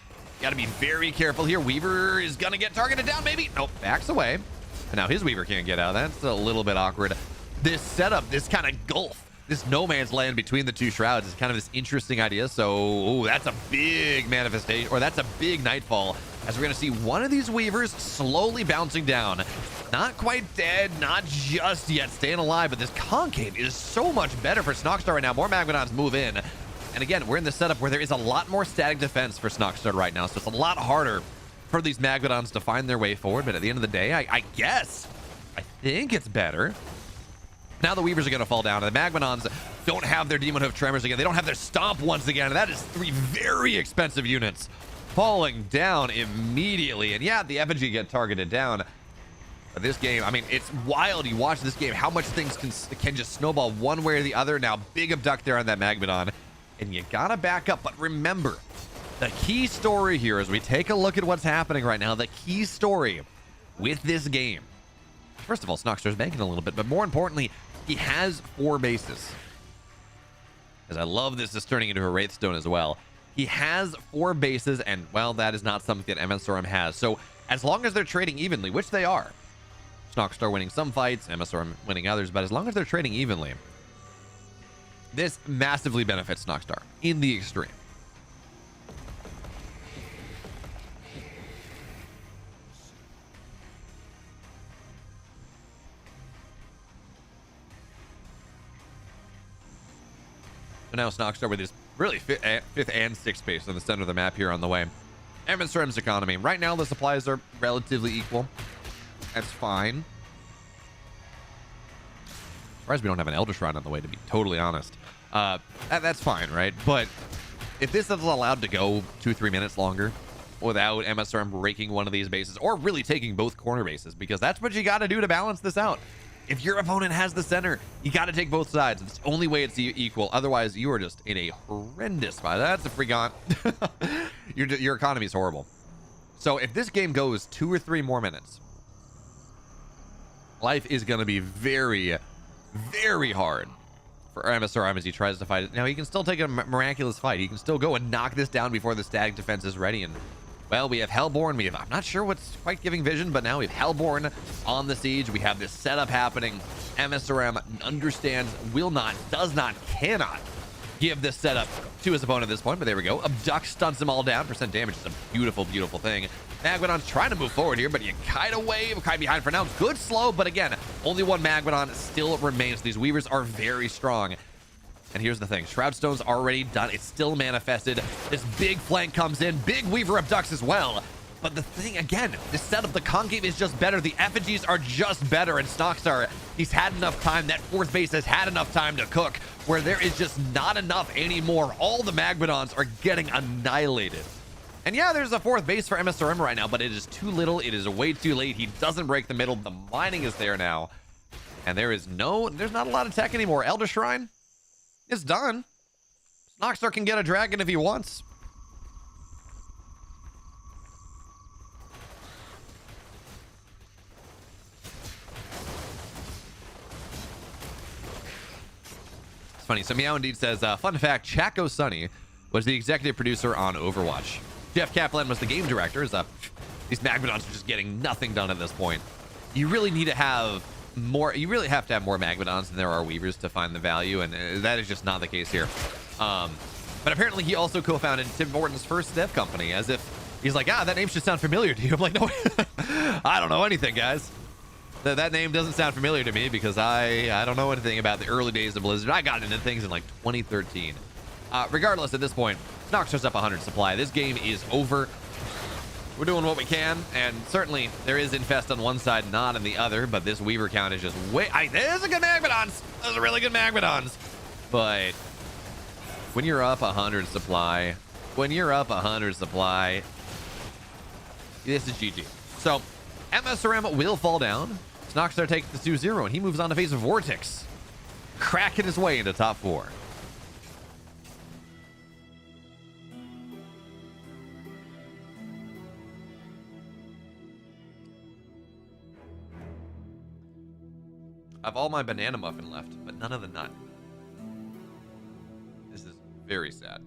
got to be very careful here. Weaver is going to get targeted down, maybe. Nope, backs away. And now his Weaver can't get out. That's a little bit awkward. This setup, this kind of gulf, this no man's land between the two Shrouds is kind of this interesting idea. So that's a big manifestation, or that's a big Nightfall, as we're going to see one of these Weavers slowly bouncing down. Not quite dead, not just yet staying alive, but this Concave is so much better for Snoxstar right now. More Magmadons move in. And again, we're in the setup where there is a lot more static defense for Snoxstar right now, so it's a lot harder for these Magmadons to find their way forward. But at the end of the day, I think it's better. Now the Weavers are going to fall down, and the Magmadons don't have their Demon Hoof Tremors again. They don't have their Stomp once again, and that is 3 very expensive units falling down immediately. And yeah, the effigy get targeted down. But this game, I mean, it's wild. You watch this game, how much things can just snowball one way or the other. Now, big abduct there on that Magmadon, and you gotta back up. But remember, the key story here, as we take a look at what's happening right now, the key story with this game, first of all, Snoxstar's banking a little bit, but more importantly, he has 4 bases. As I love this is turning into a Wraithstone as well. He has 4 bases, and, well, that is not something that MSRM has. So, as long as they're trading evenly, which they are, Snoxstar winning some fights, MSRM winning others, but as long as they're trading evenly, this massively benefits Snoxstar in the extreme. So now Snoxstar with his really 5th and 6th base in the center of the map here on the way. MSRM's economy. Right now, the supplies are relatively equal. That's fine. Surprised we don't have an Elder Shrine on the way, to be totally honest. That's fine, right? But if this is allowed to go 2-3 minutes longer without MSRM breaking one of these bases, or really taking both corner bases, because that's what you got to do to balance this out. If your opponent has the center, you got to take both sides. It's the only way it's equal. Otherwise, you are just in a horrendous spot. That's a free gaunt. Your economy is horrible. So if this game goes 2 or 3 more minutes, life is going to be very, very hard for MSRM as he tries to fight it. Now, he can still take a miraculous fight. He can still go and knock this down before the static defense is ready. And, well, we have Hellborn. I'm not sure what's quite giving vision, but now we have Hellborn on the siege. We have this setup happening. MSRM understands, will not, does not, cannot give this setup to his opponent at this point. But there we go. Abduct stunts them all down. Percent damage is a beautiful, beautiful thing. Magmadon's trying to move forward here, but you kite away, kite behind for now. Good slow, but again, only one Magmadon still remains. These Weavers are very strong. And here's the thing, Shroudstone's already done. It's still manifested. This big flank comes in. Big Weaver abducts as well. But the thing, again, this setup, the concave is just better. The effigies are just better. And Snoxstar, he's had enough time. That 4th base has had enough time to cook, where there is just not enough anymore. All the Magmadons are getting annihilated. And yeah, there's a 4th base for MSRM right now, but it is too little. It is way too late. He doesn't break the middle. The mining is there now. And there's not a lot of tech anymore. Elder Shrine is done. Snoxstar can get a dragon if he wants. It's funny. So Meow Indeed says, fun fact, Chaco Sunny was the executive producer on Overwatch. Jeff Kaplan was the game director. These Magmadons are just getting nothing done at this point. You really need to have more. You really have to have more Magmadons than there are Weavers to find the value, and that is just not the case here. But apparently he also co-founded Tim Hortons' first dev company, as if he's like, that name should sound familiar to you. I'm like, no, I don't know anything, guys. That name doesn't sound familiar to me because I don't know anything about the early days of Blizzard. I got into things in like 2013. Regardless, at this point, Snoxstar's up 100 supply. This game is over. We're doing what we can, and certainly there is Infest on one side, not on the other, but this Weaver count is just there's a good Magmadons. Those are really good Magmadons. But when you're up 100 supply, this is GG. So MSRM will fall down Snockstar takes the 2-0, and he moves on to face Vortex, cracking his way into top 4. I have all my banana muffin left, but none of the nut. This is very sad.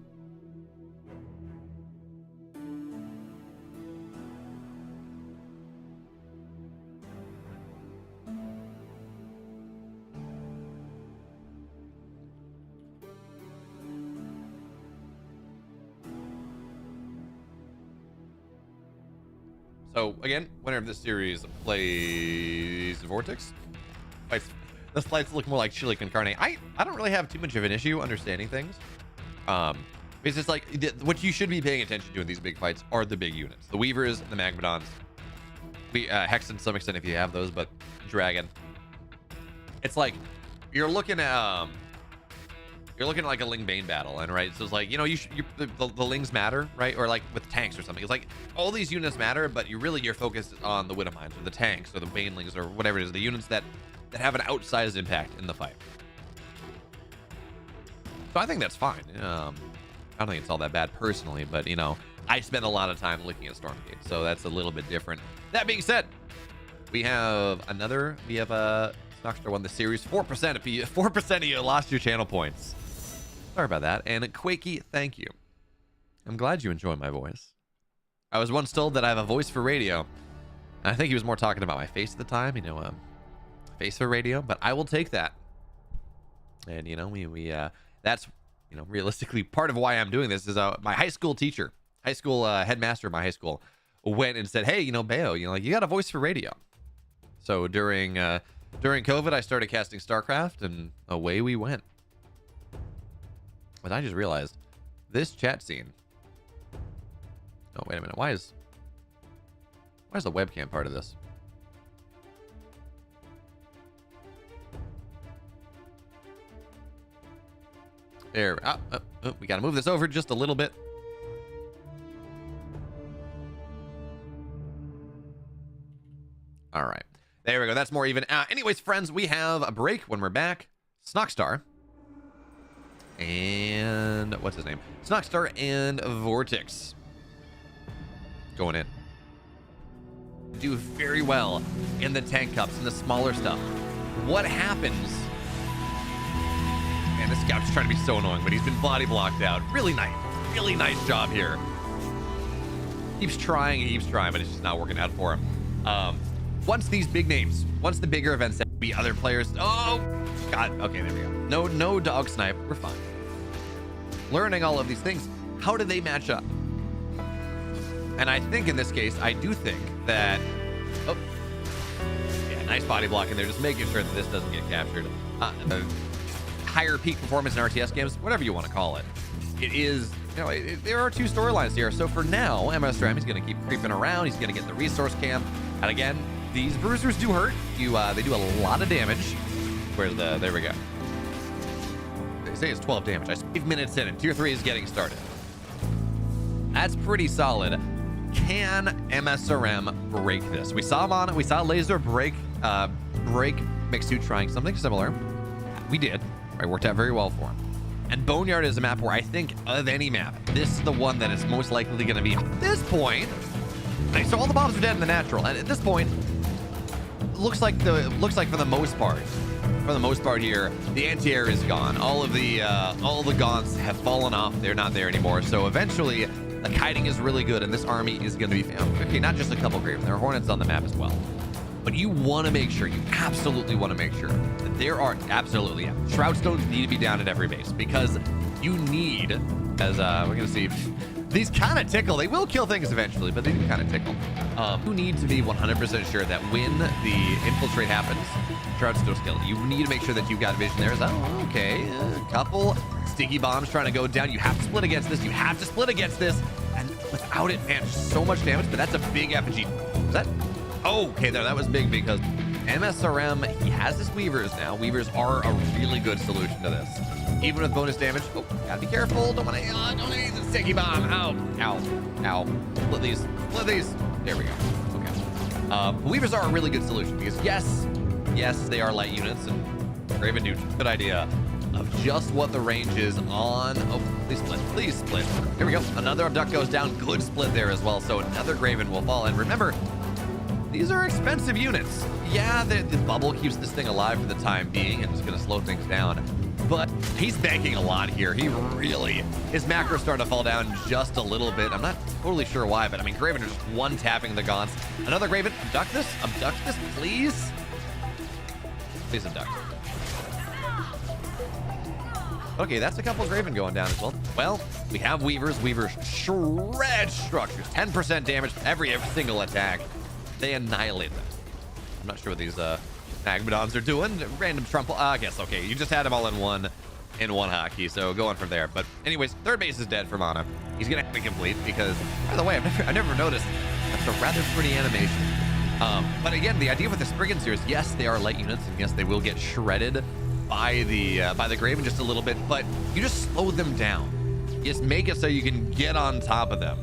So again, winner of this series plays Vortex. The flights look more like chili con carne. I don't really have too much of an issue understanding things. It's just like what you should be paying attention to in these big fights are the big units, the Weavers, the Magmadons, Hexen to some extent if you have those, but Dragon. It's like you're looking at like a Ling Bane battle, and right, so it's like, you know, the Lings matter, right? Or like with tanks or something. It's like all these units matter, but you're focused on the Widowmines or the tanks or the Banelings or whatever it is, the units that have an outsized impact in the fight. So I think that's fine. I don't think it's all that bad personally, but you know, I spend a lot of time looking at Stormgate, so that's a little bit different. That being said, we have Snockstar won the series. 4% of you lost your channel points. Sorry about that. And Quakey, thank you. I'm glad you enjoy my voice. I was once told that I have a voice for radio. I think he was more talking about my face at the time, you know, face for radio, but I will take that. And you know, that's, you know, realistically part of why I'm doing this is my high school teacher, headmaster of my high school went and said, hey, you know, Beo, you know, like, you got a voice for radio. So during COVID, I started casting StarCraft, and away we went. But I just realized this chat scene. Oh, wait a minute. Why is the webcam part of this? There. We got to move this over just a little bit. All right. There we go. That's more even. Anyways, friends, we have a break when we're back. Snockstar. And what's his name? Snockstar and Vortex. Going in. Do very well in the tank cups and the smaller stuff. What happens? Man, this scout's trying to be so annoying, but he's been body blocked out. Really nice job here. Keeps trying, but it's just not working out for him. Once these big names, once the bigger events that be other players. Oh God. Okay, there we go. No dog snipe. We're fine. Learning all of these things. How do they match up? And I think in this case, I do think that. Oh, yeah, nice body block in there, just making sure that this doesn't get captured. The higher peak performance in RTS games, whatever you want to call it. It is, you know, there are two storylines here. So for now, MS-RAM, he's going to keep creeping around. He's going to get the resource camp. And again, these bruisers do hurt. They do a lot of damage. There we go. They say it's 12 damage. I 5 minutes in, and tier 3 is getting started. That's pretty solid. Can MSRM break this? We saw Elazer break Mixu trying something similar. We did. Right, worked out very well for him. And Boneyard is a map where I think of any map, this is the one that is most likely going to be at this point. So all the mobs are dead in the natural, and at this point, looks like for the most part here, the anti-air is gone. All the gaunts have fallen off. They're not there anymore. So eventually, the kiting is really good, and this army is going to be found. Okay, not just a couple Graven. There are Hornets on the map as well. But you want to make sure, you absolutely want to make sure that there are Shroud Stones need to be down at every base, because you need, as we're going to see, these kind of tickle. They will kill things eventually, but they do kind of tickle. You need to be 100% sure that when the infiltrate happens, Shroud Stones kill. You need to make sure that you've got vision there. Oh, okay, a couple sticky bombs trying to go down. You have to split against this. And without it, man, so much damage. But that's a big effigy. Is that? Oh, okay, there, that was big, because MSRM, he has his Weavers now. Weavers are a really good solution to this. Even with bonus damage. Oh, gotta be careful. Don't want to use the sticky bomb. Ow. Split these. There we go. Okay. Weavers are a really good solution, because yes, Yes, they are light units, and Graven do good idea of just what the range is on. Oh, please split, please split. Here we go. Another abduct goes down. Good split there as well. So another Graven will fall. And remember, these are expensive units. Yeah, the bubble keeps this thing alive for the time being and it's going to slow things down. But he's banking a lot here. He really, his macro's starting to fall down just a little bit. I'm not totally sure why, but I mean, Graven are just one tapping the gaunts. Another Graven, abduct this, please. Please abduct. Okay, that's a couple Graven going down as well. Well, we have Weavers. Weavers shred structures. 10% damage every single attack. They annihilate them. I'm not sure what these Magmadons are doing. Random trample. I guess, okay, you just had them all in one hotkey, so going from there. But anyways, third base is dead for mana. He's going to have to complete because, by the way, I've never noticed. That's a rather pretty animation. But again, the idea with the Spriggans here is, yes, they are light units, and yes, they will get shredded by the Graven just a little bit, but you just slow them down. You just make it so you can get on top of them.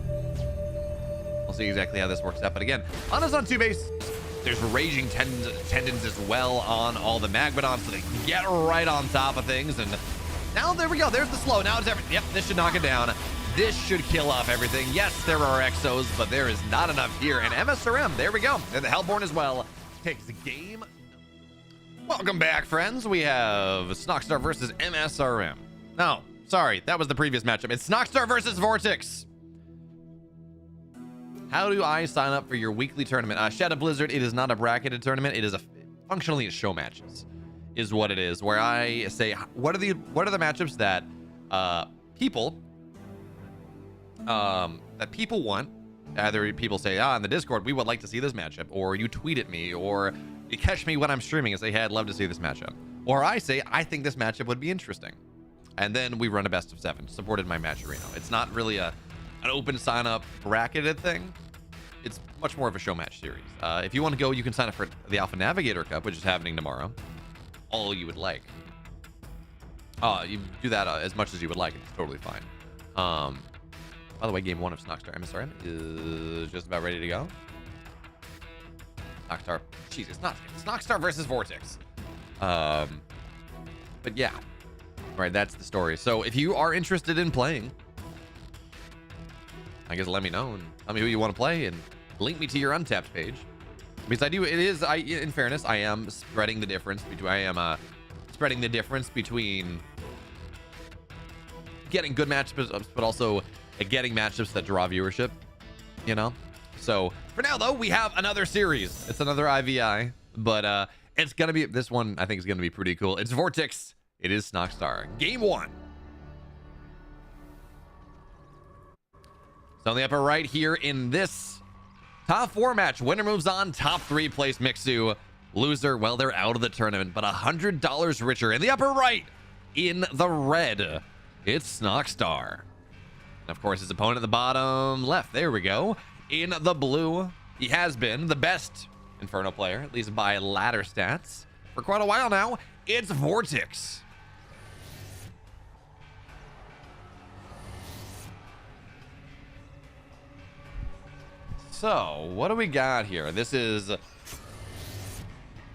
We'll see exactly how this works out. But again, Ana's on 2 base. There's Raging Tendons as well on all the Magmadons, so they can get right on top of things. And now there we go. There's the slow. Now it's everything. Yep, this should knock it down. This should kill off everything. Yes, there are Exos, but there is not enough here. And MSRM, there we go. And the Hellborn as well takes the game. Welcome back, friends. We have Snockstar versus MSRM. No, sorry, that was the previous matchup. It's Snockstar versus Vortex. How do I sign up for your weekly tournament? Shadow Blizzard, it is not a bracketed tournament. It is functionally a show matches, is what it is. Where I say, what are the matchups that people want? Either people say, in the Discord, we would like to see this matchup, or you tweet at me, or you catch me when I'm streaming and say, hey, I'd love to see this matchup. Or I say, I think this matchup would be interesting. And then we run a best of 7, supported by Matcherino. It's not really an open sign up bracketed thing. It's much more of a show match series. If you want to go, you can sign up for the Alpha Navigator Cup, which is happening tomorrow. All you would like. You do that as much as you would like. It's totally fine. By the way, game 1 of Snockstar MSRM is just about ready to go. Snockstar, jeez, it's not Snockstar versus Vortex. But yeah, right, that's the story. So if you are interested in playing, I guess let me know and tell me who you want to play and link me to your Untapped page. Because in fairness, I am spreading the difference between getting good matchups, but also getting matchups that draw viewership, you know? So for now, though, we have another series. It's another IVI, but it's going to be, this one I think is going to be pretty cool. It's Vortex. It is Snockstar. Game 1. So on the upper right here in this top 4 match, winner moves on. Top 3 place Mixu. Loser, well, they're out of the tournament, but $100 richer. In the upper right, in the red, it's Snockstar. And of course, his opponent at the bottom left. There we go. In the blue, he has been the best Inferno player, at least by ladder stats, for quite a while now. It's Vortex. So, what do we got here? This is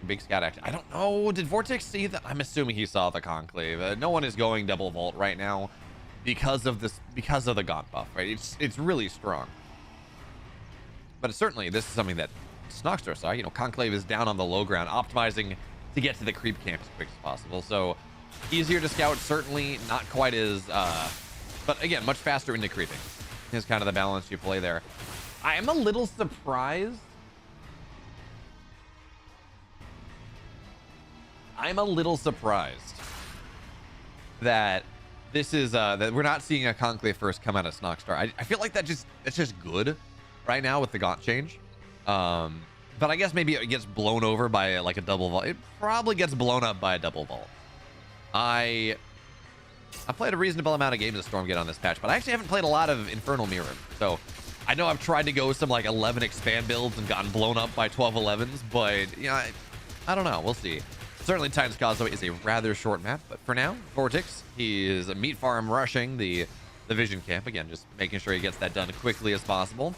Big Scout action. I don't know. Did Vortex see that? I'm assuming he saw the Conclave. No one is going double vault right now because of the Gaunt buff, right? It's really strong. But certainly, this is something that Snockstar saw. You know, Conclave is down on the low ground, optimizing to get to the creep camp as quick as possible. So, easier to scout, certainly not quite as, but again, much faster into creeping. Is kind of the balance you play there. I am a little surprised. That this is that we're not seeing a Conclave first come out of Snockstar. I feel like that's just good right now with the Gaunt change. But I guess maybe it gets blown over by like a double vault. It probably gets blown up by a double vault. I played a reasonable amount of games of Stormgate on this patch, but I actually haven't played a lot of Infernal Mirror. So I know I've tried to go some like 11 expand builds and gotten blown up by 12 11s, but you know, I don't know. We'll see. Certainly Titan's Causeway is a rather short map, but for now, Vortex, he is a meat farm rushing the Vision Camp. Again, just making sure he gets that done quickly as possible.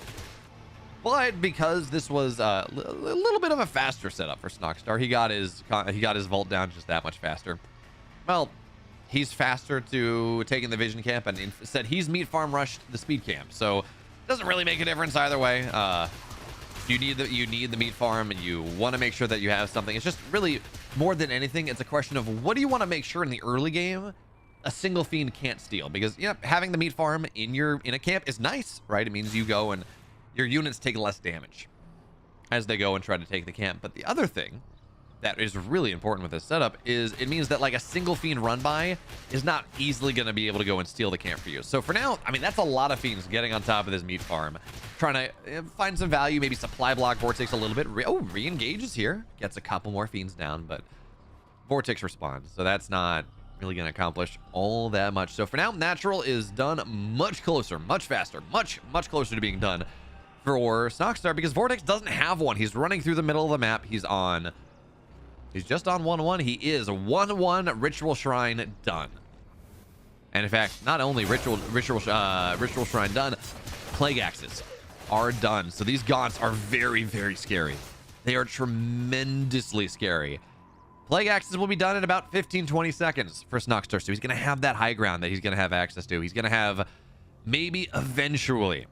But because this was a little bit of a faster setup for Snockstar, he got his vault down just that much faster. Well, he's faster to taking the vision camp, and instead he's meat farm rushed the speed camp, so it doesn't really make a difference either way. You need the meat farm, and you want to make sure that you have something. It's just really more than anything, it's a question of what do you want to make sure in the early game a single fiend can't steal, because having the meat farm in a camp is nice, right? It means you go and your units take less damage as they go and try to take the camp. But the other thing that is really important with this setup is it means that like a single fiend run by is not easily going to be able to go and steal the camp for you. So for now, I mean, that's a lot of fiends getting on top of this meat farm, trying to find some value, maybe supply block Vortex a little bit. Re-engages here, gets a couple more fiends down, but Vortex responds, so that's not really going to accomplish all that much. So for now, natural is done much closer, much faster, much closer to being done for Snockstar, because Vortex doesn't have one. He's running through the middle of the map. He's just on 1-1. He is 1-1 Ritual Shrine done. And in fact, not only Ritual Shrine done, Plague Axes are done. So these gaunts are very, very scary. They are tremendously scary. Plague Axes will be done in about 15-20 seconds for Snockstar. So he's going to have that high ground that he's going to have access to. He's going to have maybe eventually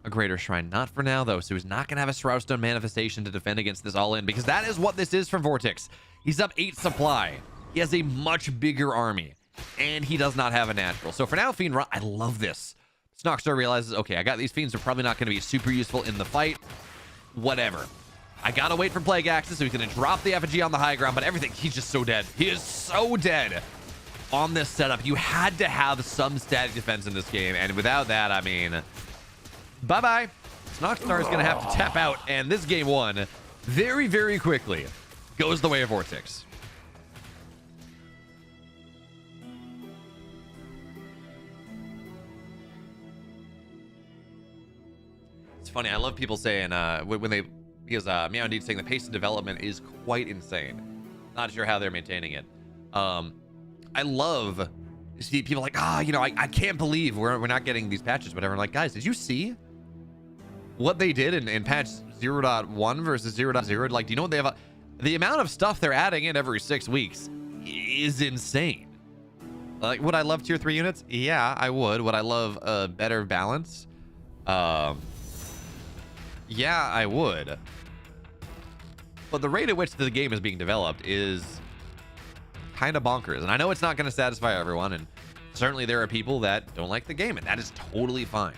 a Greater Shrine. Not for now, though. So he's not going to have a Shroudstone Manifestation to defend against this all-in, because that is what this is from Vortex. He's up 8 supply. He has a much bigger army, and he does not have a natural. So for now, Fiend Run, I love this. Snockstar realizes, okay, I got these Fiends. They're probably not going to be super useful in the fight. Whatever. I got to wait for Plague Axis, so he's going to drop the effigy on the high ground, but everything, he's just so dead. He is so dead on this setup. You had to have some static defense in this game, and without that, I mean, bye-bye. Snockstar is going to have to tap out, and this game one very, very quickly goes the way of Vortex. It's funny. I love people saying because Meow Indeed saying the pace of development is quite insane. Not sure how they're maintaining it. I love to see people like, I can't believe we're not getting these patches, whatever. I'm like, guys, did you see what they did in patch 0.1 versus 0.0? Like, do you know what they have? The amount of stuff they're adding in every 6 weeks is insane. Like, would I love tier 3 units? Yeah, I would. Would I love a better balance? Yeah, I would. But the rate at which the game is being developed is kind of bonkers. And I know it's not going to satisfy everyone. And certainly there are people that don't like the game. And that is totally fine.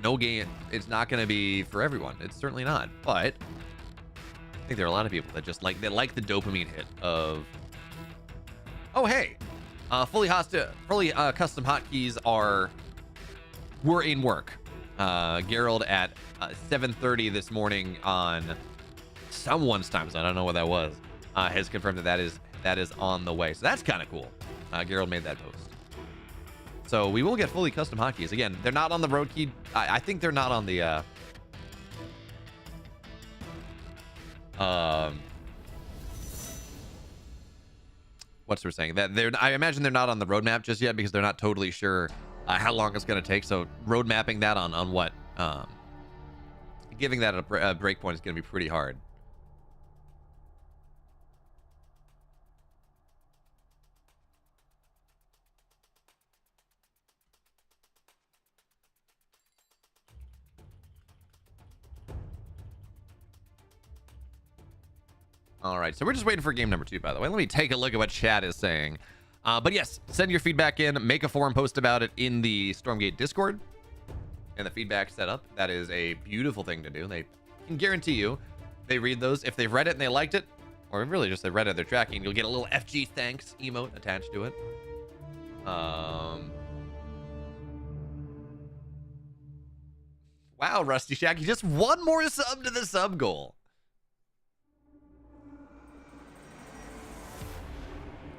No game. It's not going to be for everyone. It's certainly not. But I think there are a lot of people that just like the dopamine hit of, oh, hey, fully custom hotkeys were in work. Gerald at 7:30 this morning on someone's time zone, I don't know what that was, has confirmed that is on the way. So that's kind of cool. Gerald made that post. So we will get fully custom hotkeys. Again, they're not on the road key. I think they're not on the what's we're saying that I imagine they're not on the roadmap just yet, because they're not totally sure how long it's going to take. So road mapping that on what giving that a breakpoint is going to be pretty hard. All right, so we're just waiting for game number 2, by the way. Let me take a look at what chat is saying. But yes, send your feedback in, make a forum post about it in the Stormgate Discord, and the feedback setup. That is a beautiful thing to do. They can guarantee you they read those. If they've read it and they liked it, or really just they read it, they're tracking, you'll get a little FG thanks emote attached to it. Wow, Rusty Shacky, just one more sub to the sub goal.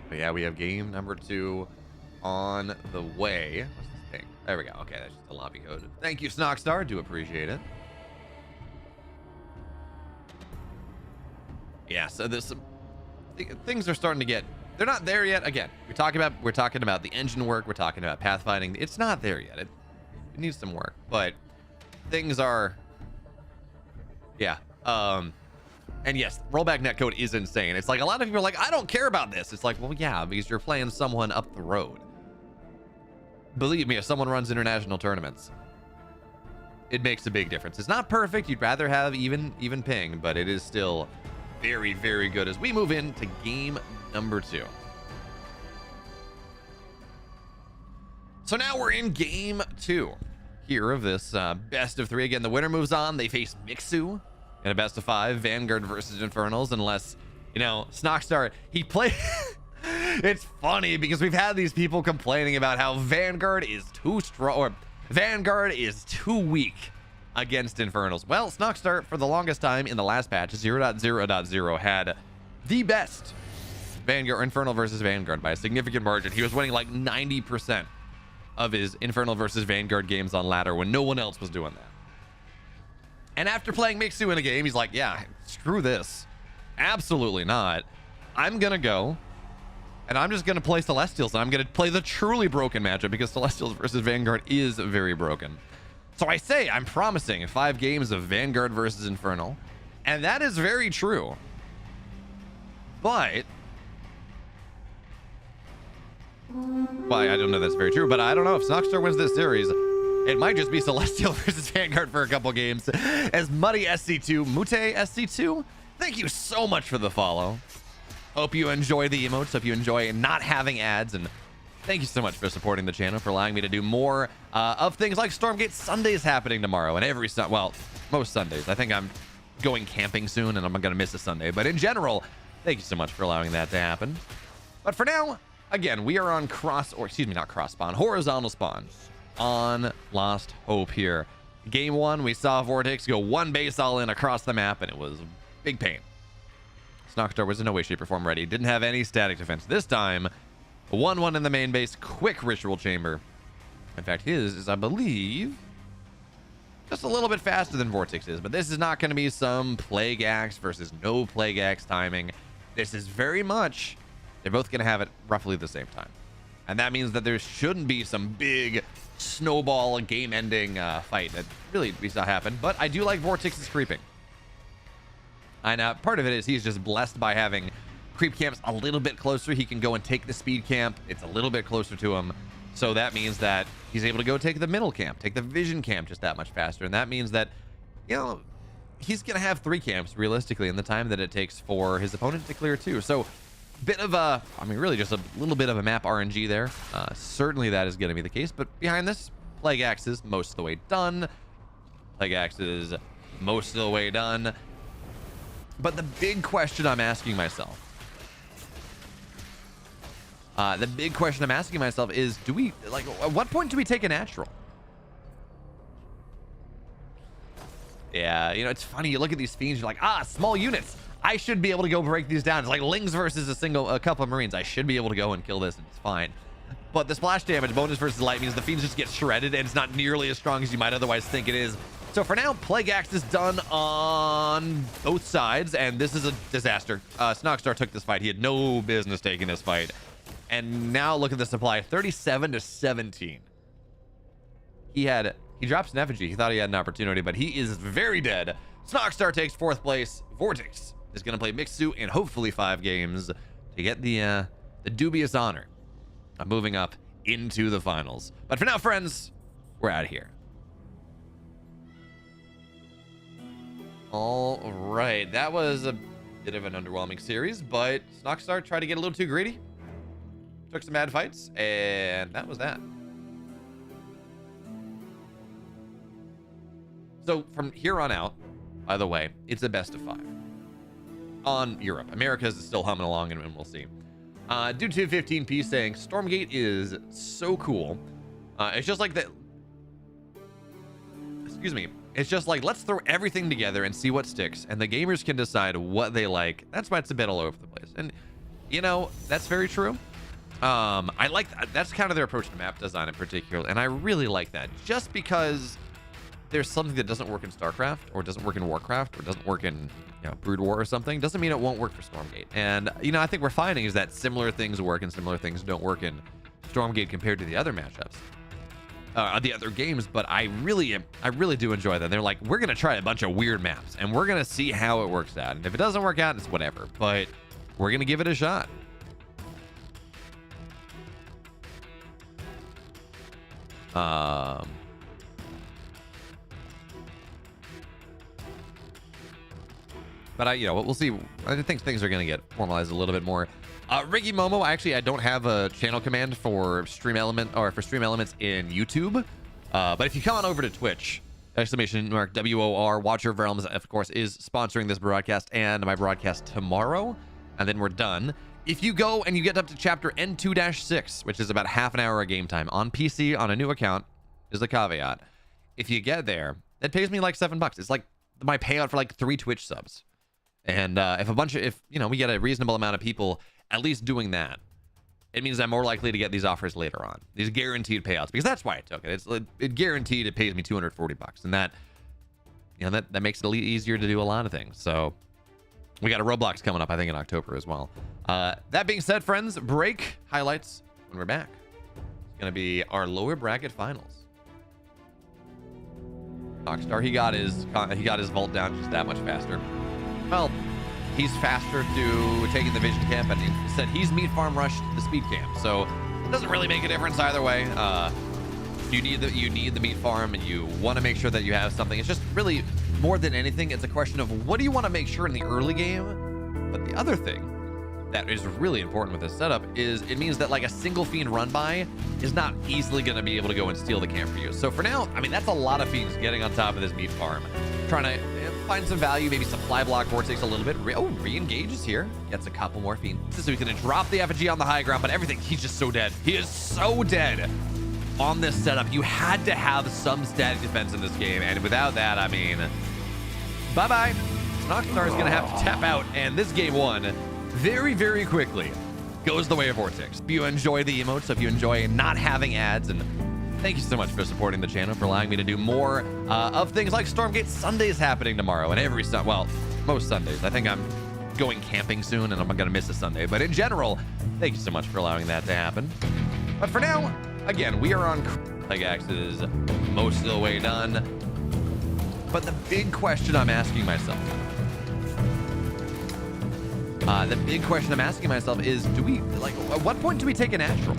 But yeah, we have game number 2 on the way. What's this thing? There we go. Okay, that's just a lobby code. Thank you, Snockstar. Do appreciate it. Yeah, so there's some things are starting to get. They're not there yet. Again, we're talking about the engine work. We're talking about pathfinding. It's not there yet. It needs some work, but things are Yeah. And yes, rollback netcode is insane. It's like a lot of people are like, I don't care about this. It's like, well, yeah, because you're playing someone up the road. Believe me, if someone runs international tournaments, it makes a big difference. It's not perfect. You'd rather have even ping, but it is still very, very good as we move into game number 2. So now we're in game 2 here of this best of 3. Again, the winner moves on. They face Mixu in a best of 5, Vanguard versus Infernals, unless, you know, Snockstar, he played... It's funny because we've had these people complaining about how Vanguard is too strong, or Vanguard is too weak against Infernals. Well, Snockstar, for the longest time in the last patch, 0.0.0, had the best Vanguard, Infernal versus Vanguard by a significant margin. He was winning like 90% of his Infernal versus Vanguard games on ladder when no one else was doing that. And after playing Mixu in a game, he's like, yeah, screw this. Absolutely not. I'm gonna go and I'm just gonna play Celestials, and I'm gonna play the truly broken matchup because Celestials versus Vanguard is very broken. So I say I'm promising 5 games of Vanguard versus Infernal, and that is very true. But well, I don't know that's very true, but I don't know if Snockstar wins this series. It might just be Celestial versus Vanguard for a couple games. As Muddy SC2, Mute SC2, thank you so much for the follow. Hope you enjoy the emotes. Hope you enjoy not having ads. And thank you so much for supporting the channel, for allowing me to do more of things like Stormgate. Sundays happening tomorrow, and every Sunday, well, most Sundays. I think I'm going camping soon, and I'm going to miss a Sunday. But in general, thank you so much for allowing that to happen. But for now, again, we are on horizontal spawn on Lost Hope here. Game 1, we saw Vortex go 1 base all in across the map, and it was big pain. Snockstar was in no way, shape, or form ready. Didn't have any static defense. This time, 1-1 in the main base. Quick ritual chamber. In fact, his is, I believe, just a little bit faster than Vortex is. But this is not going to be some Plague Axe versus no Plague Axe timing. This is very much, they're both going to have it roughly the same time. And that means that there shouldn't be some big snowball game-ending fight that really we saw happen. But I do like Vortex's creeping. And part of it is he's just blessed by having creep camps a little bit closer. He can go and take the speed camp. It's a little bit closer to him. So that means that he's able to go take the middle camp, take the vision camp just that much faster. And that means that, you know, he's going to have 3 camps realistically in the time that it takes for his opponent to clear 2. So bit of a, I mean, really just a little bit of a map RNG there. Certainly that is going to be the case. But behind this, Plague Axe is most of the way done. Plague Axe is most of the way done. But the big question I'm asking myself, is, do we, like, at what point do we take a natural? Yeah, you know, it's funny. You look at these fiends, you're like, small units. I should be able to go break these down. It's like Lings versus a couple of Marines. I should be able to go and kill this, and it's fine. But the splash damage bonus versus light means the fiends just get shredded, and it's not nearly as strong as you might otherwise think it is. So for now, Plague Axe is done on both sides, and this is a disaster. Snockstar took this fight. He had no business taking this fight. And now look at the supply, 37-17. He drops an effigy. He thought he had an opportunity, but he is very dead. Snockstar takes 4th place. Vortex is going to play Mixu in hopefully 5 games to get the dubious honor of moving up into the finals. But for now, friends, we're out of here. All right, that was a bit of an underwhelming series, but Snockstar tried to get a little too greedy. Took some bad fights, and that was that. So from here on out, by the way, it's a best of 5 on Europe. America's is still humming along, and we'll see. Dude 215p saying Stormgate is so cool. It's just like that. Excuse me. It's just like, let's throw everything together and see what sticks, and the gamers can decide what they like. That's why it's a bit all over the place. And, you know, that's very true. I like that's kind of their approach to map design in particular, and I really like that. Just because there's something that doesn't work in StarCraft, or doesn't work in Warcraft, or doesn't work in, you know, Brood War or something, doesn't mean it won't work for Stormgate. And, you know, I think we're finding is that similar things work and similar things don't work in Stormgate compared to the other matchups. the other games, but I really do enjoy them. They're like, we're gonna try a bunch of weird maps and we're gonna see how it works out, and if it doesn't work out, it's whatever, but we're gonna give it a shot. But we'll see. I think things are gonna get formalized a little bit more. Ricky Momo, I don't have a channel command for Stream Elements in YouTube. But if you come on over to Twitch, !WOR, Watcher of Realms, of course, is sponsoring this broadcast and my broadcast tomorrow, and then we're done. If you go and you get up to chapter N2-6, which is about half an hour of game time on PC on a new account, is the caveat. If you get there, it pays me like $7. It's like my payout for like 3 Twitch subs. And if we get a reasonable amount of people at least doing that, it means I'm more likely to get these offers later on, these guaranteed payouts, because that's why I took it. It guaranteed it pays me $240, and that makes it a little easier to do a lot of things. So we got a Roblox coming up, I think, in October as well. That being said, friends, break highlights when we're back. It's gonna be our lower bracket finals. Rockstar, he got his vault down just that much faster. Well, he's faster to taking the vision camp, and he said he's meat farm rushed the speed camp, so it doesn't really make a difference either way. You need the meat farm, and you want to make sure that you have something. It's just really, more than anything, it's a question of what do you want to make sure in the early game. But the other thing that is really important with this setup is it means that like a single fiend run by is not easily going to be able to go and steal the camp for you. So for now, I mean, that's a lot of fiends getting on top of this meat farm, trying to find some value, maybe supply block Vortex a little bit. Re-engages here, gets a couple more fiends, so he's gonna drop the effigy on the high ground, but everything, he's just so dead. He is so dead on this setup. You had to have some static defense in this game, and without that, I mean, bye-bye. Snar is gonna have to tap out, and this game one very, very quickly goes the way of Vortex. If you enjoy the emotes, if you enjoy not having ads, and thank you so much for supporting the channel, for allowing me to do more of things like Stormgate. Sundays happening tomorrow, and most Sundays. I think I'm going camping soon, and I'm gonna miss a Sunday. But in general, thank you so much for allowing that to happen. But for now, again, we are on Playdays is most of the way done. But the big question I'm asking myself, is, at what point do we take a natural?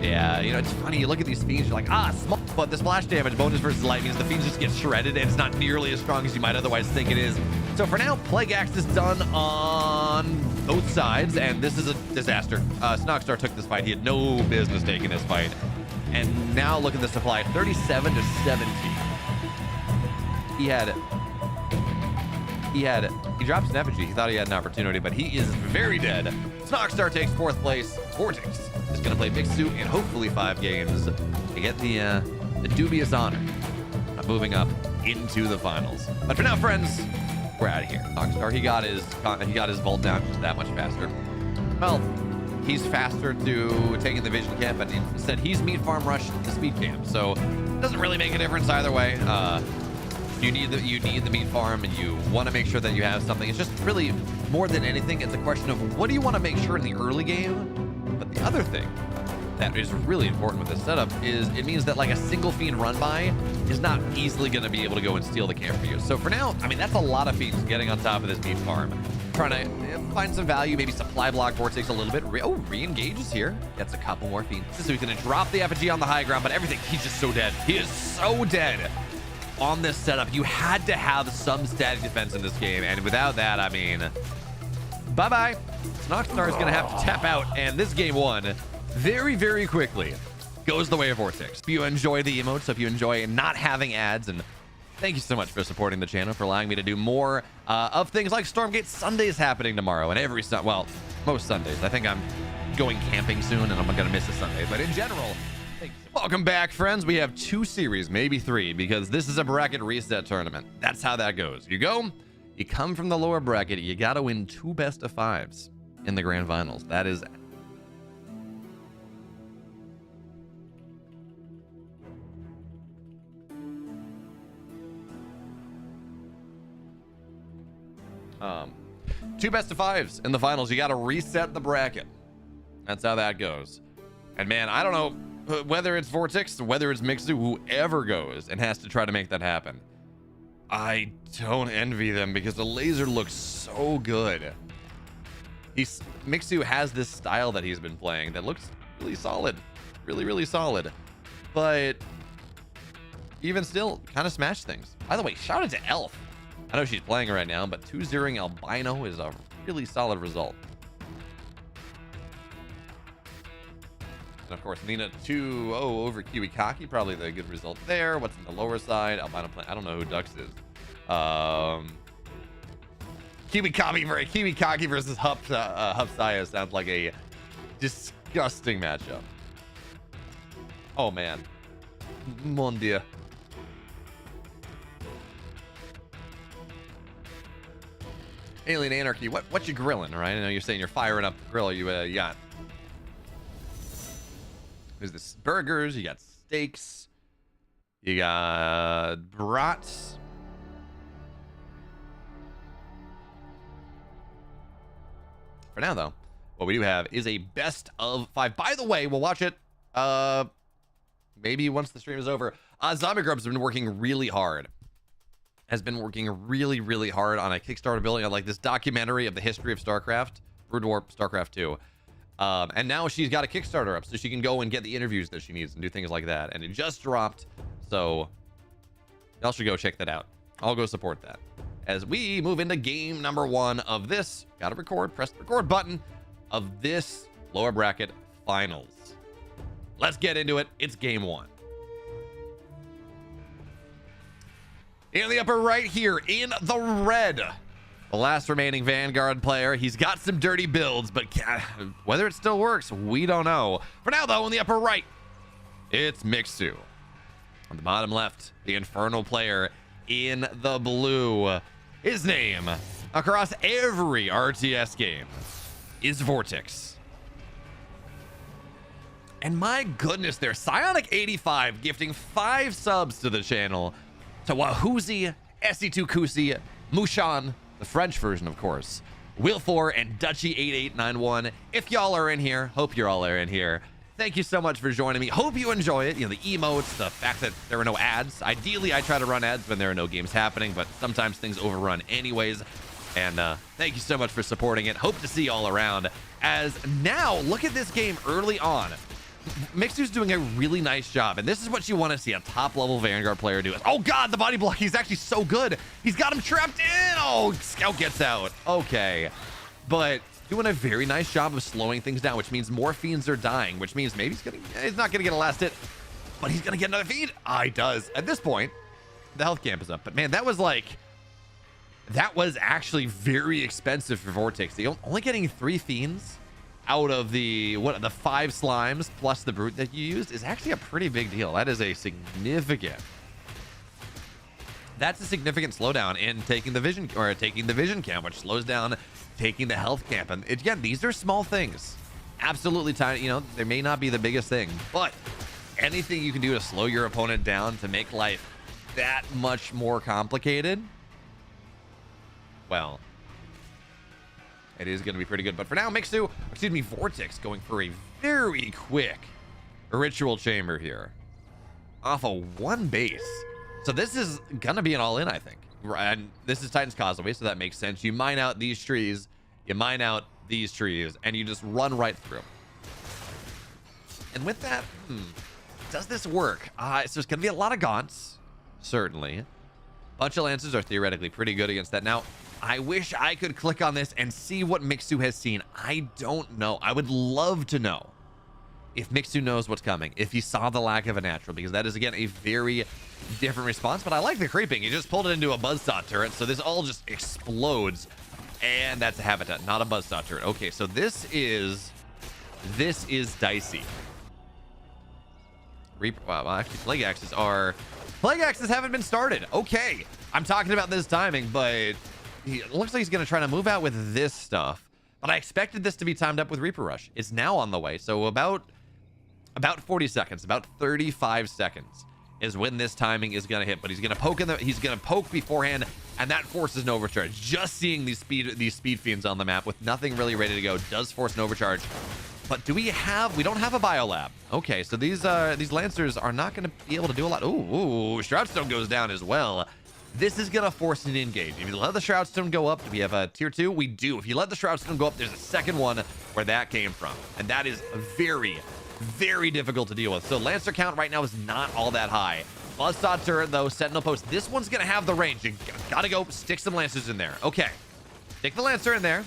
Yeah, it's funny. You look at these fiends, you're like, small, but the splash damage bonus versus light means the fiends just get shredded, and it's not nearly as strong as you might otherwise think it is. So for now, Plague Axe is done on both sides, and this is a disaster. Snogstar took this fight. He had no business taking this fight. And now look at the supply, 37 to 17. He drops an effigy. He thought he had an opportunity, but he is very dead. Snogstar takes 4th place. Vortex is going to play Mixu in hopefully 5 games to get the dubious honor of moving up into the finals. But for now, friends, we're out of here. Snogstar, he got his vault down just that much faster. Well, he's faster to taking the vision camp, and he said he's meat farm rushed the speed camp, so it doesn't really make a difference either way. You need the meat farm, and you want to make sure that you have something. It's just really, more than anything, it's a question of what do you want to make sure in the early game. But the other thing that is really important with this setup is it means that like a single fiend run by is not easily going to be able to go and steal the camp for you. So for now, I mean, that's a lot of fiends getting on top of this meat farm, trying to find some value, maybe supply block Vortex a little bit. Re-engages here, gets a couple more fiends, so he's gonna drop the effigy on the high ground, but everything, he's just so dead. He is so dead on this setup. You had to have some static defense in this game, and without that, I mean, bye-bye. Snogstar is gonna have to tap out, and this game one very, very quickly goes the way of Vortex. If you enjoy the emotes, if you enjoy not having ads, and thank you so much for supporting the channel, for allowing me to do more of things like Stormgate. Sundays happening tomorrow, and most Sundays. I think I'm going camping soon, and I'm gonna miss a Sunday. But in general, welcome back, friends. We have 2 series, maybe 3, because this is a bracket reset tournament. That's how that goes. You come from the lower bracket, you gotta win 2 best of 5s in the grand finals. That is two best of 5s in the finals. You got to reset the bracket. That's how that goes. And man, I don't know whether it's Vortex, whether it's Mixu, whoever goes and has to try to make that happen. I don't envy them because the Elazer looks so good. Mixu has this style that he's been playing that looks really solid, really solid. But even still, kind of smashed things. By the way, shout out to Elf. I know she's playing right now, but 2-0ing Albino is a really solid result. And of course, Nina 2-0 over Kiwikaki, probably the good result there. What's in the lower side? Albino playing. I don't know who Dux is. Kiwikaki versus Hupsaya sounds like a disgusting matchup. Oh man, mon dieu. Alien Anarchy, what you grilling? All right, I know you're saying you're firing up the grill. You got there's this burgers, you got steaks, you got brats. For now, though, what we do have is a best of 5. By the way, we'll watch it maybe once the stream is over. Zombie Grub's been working really hard. Has been working really hard on a Kickstarter building on like this documentary of the history of StarCraft, Brood War, StarCraft 2. And now she's got a Kickstarter up so she can go and get the interviews that she needs and do things like that. And it just dropped, so y'all should go check that out. I'll go support that. As we move into game number 1 of this, gotta record, press the record button, of this lower bracket finals. Let's get into it. It's game 1. In the upper right here, in the red, the last remaining Vanguard player. He's got some dirty builds, but whether it still works, we don't know. For now, though, in the upper right, it's Mixu. On the bottom left, the Infernal player in the blue. His name, across every RTS game, is Vortex. And my goodness, there, Psionic85 gifting 5 subs to the channel. To Wahoozy, SE2 Kusi, Mushan, the French version, of course, Will4, and Dutchy8891. If y'all are in here, hope you're all in here. Thank you so much for joining me. Hope you enjoy it. You know, the emotes, the fact that there are no ads. Ideally, I try to run ads when there are no games happening, but sometimes things overrun anyways. And thank you so much for supporting it. Hope to see y'all around. As now, look at this game early on. Mixu's doing a really nice job, and this is what you want to see a top-level Vanguard player do. Oh, God, the body block. He's actually so good. He's got him trapped in. Oh, Scout gets out. Okay. But doing a very nice job of slowing things down, which means more fiends are dying, which means maybe he's not going to get a last hit, but he's going to get another feed. Ah, he does. At this point, the health camp is up. But, man, that was actually very expensive for Vortex. Only getting 3 fiends out of the 5 slimes plus the brute that you used is actually a pretty big deal. That is a significant slowdown in taking the vision camp, which slows down taking the health camp. And again, these are small things, absolutely tiny. You know, they may not be the biggest thing, but anything you can do to slow your opponent down to make life that much more complicated, well, it is going to be pretty good. But for now, Vortex going for a very quick ritual chamber here off of 1 base. So this is going to be an all-in, I think. And this is Titan's Causeway, so that makes sense. You mine out these trees, and you just run right through. And with that, does this work? So there's going to be a lot of gaunts, certainly. Bunch of lances are theoretically pretty good against that. Now, I wish I could click on this and see what Mixu has seen. I don't know. I would love to know if Mixu knows what's coming, if he saw the lack of a natural, because that is, again, a very different response. But I like the creeping. He just pulled it into a buzzsaw turret, so this all just explodes. And that's a habitat, not a buzzsaw turret. Okay, so this is dicey. Well, actually, Plague Axes haven't been started. Okay, I'm talking about this timing, but it looks like he's going to try to move out with this stuff. But I expected this to be timed up with Reaper Rush. It's now on the way, so about 40 seconds, about 35 seconds is when this timing is going to hit. But he's going to poke beforehand, and that forces an overcharge. Just seeing these speed fiends on the map with nothing really ready to go does force an overcharge. But do we have... We don't have a biolab. Okay, so these Lancers are not going to be able to do a lot. Ooh, Shroudstone goes down as well. This is going to force an engage. If you let the Shroudstone go up, do we have a tier 2? We do. If you let the Shroudstone go up, there's a second one where that came from. And that is very, very difficult to deal with. So Lancer count right now is not all that high. Buzzsaw turret, though, Sentinel post. This one's going to have the range. You got to go stick some Lancers in there. Okay. Stick the Lancer in there.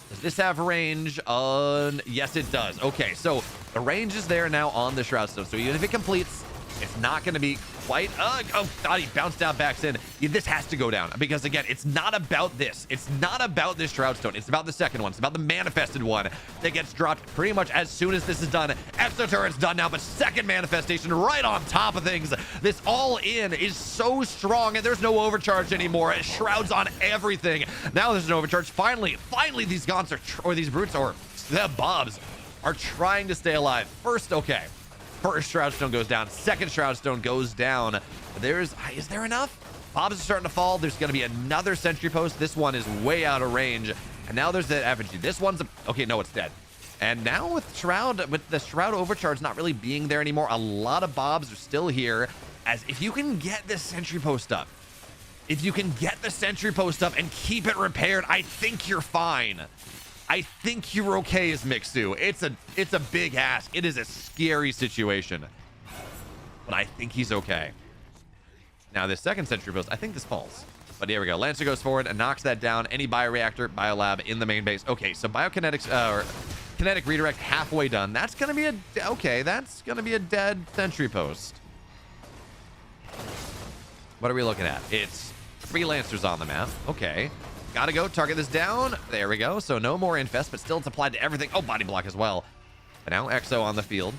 Does this have range on... Yes, it does. Okay, so the range is there now on the Shroudstone. So even if it completes, it's not going to be quite... Oh, God, he bounced down, backs in. This has to go down. Because, again, it's not about this. It's not about this Shroudstone. It's about the second one. It's about the manifested one that gets dropped pretty much as soon as this is done. Exo turret's done now, but second manifestation right on top of things. This all-in is so strong, and there's no overcharge anymore. It shrouds on everything. Now there's an overcharge. Finally, these Gaunts or these Brutes, or the Bobs, are trying to stay alive. First Shroudstone goes down. Second Shroudstone goes down. Is there enough? Bobs are starting to fall. There's going to be another sentry post. This one is way out of range. And now there's that effigy. This one's okay, no, it's dead. And now with the Shroud overcharge not really being there anymore, a lot of Bobs are still here. As if you can get this sentry post up, and keep it repaired, I think you're fine. I think you're okay as Mixu. It's a big ask. It is a scary situation. But I think he's okay. Now this second sentry post, I think this falls. But here we go. Lancer goes forward and knocks that down. Any bioreactor, biolab in the main base. Okay, so biokinetics or kinetic redirect halfway done. That's gonna be a dead sentry post. What are we looking at? It's 3 Lancers on the map. Okay. Gotta go target this down. There we go. So no more infest, but still it's applied to everything. Oh, body block as well. But now Exo on the field.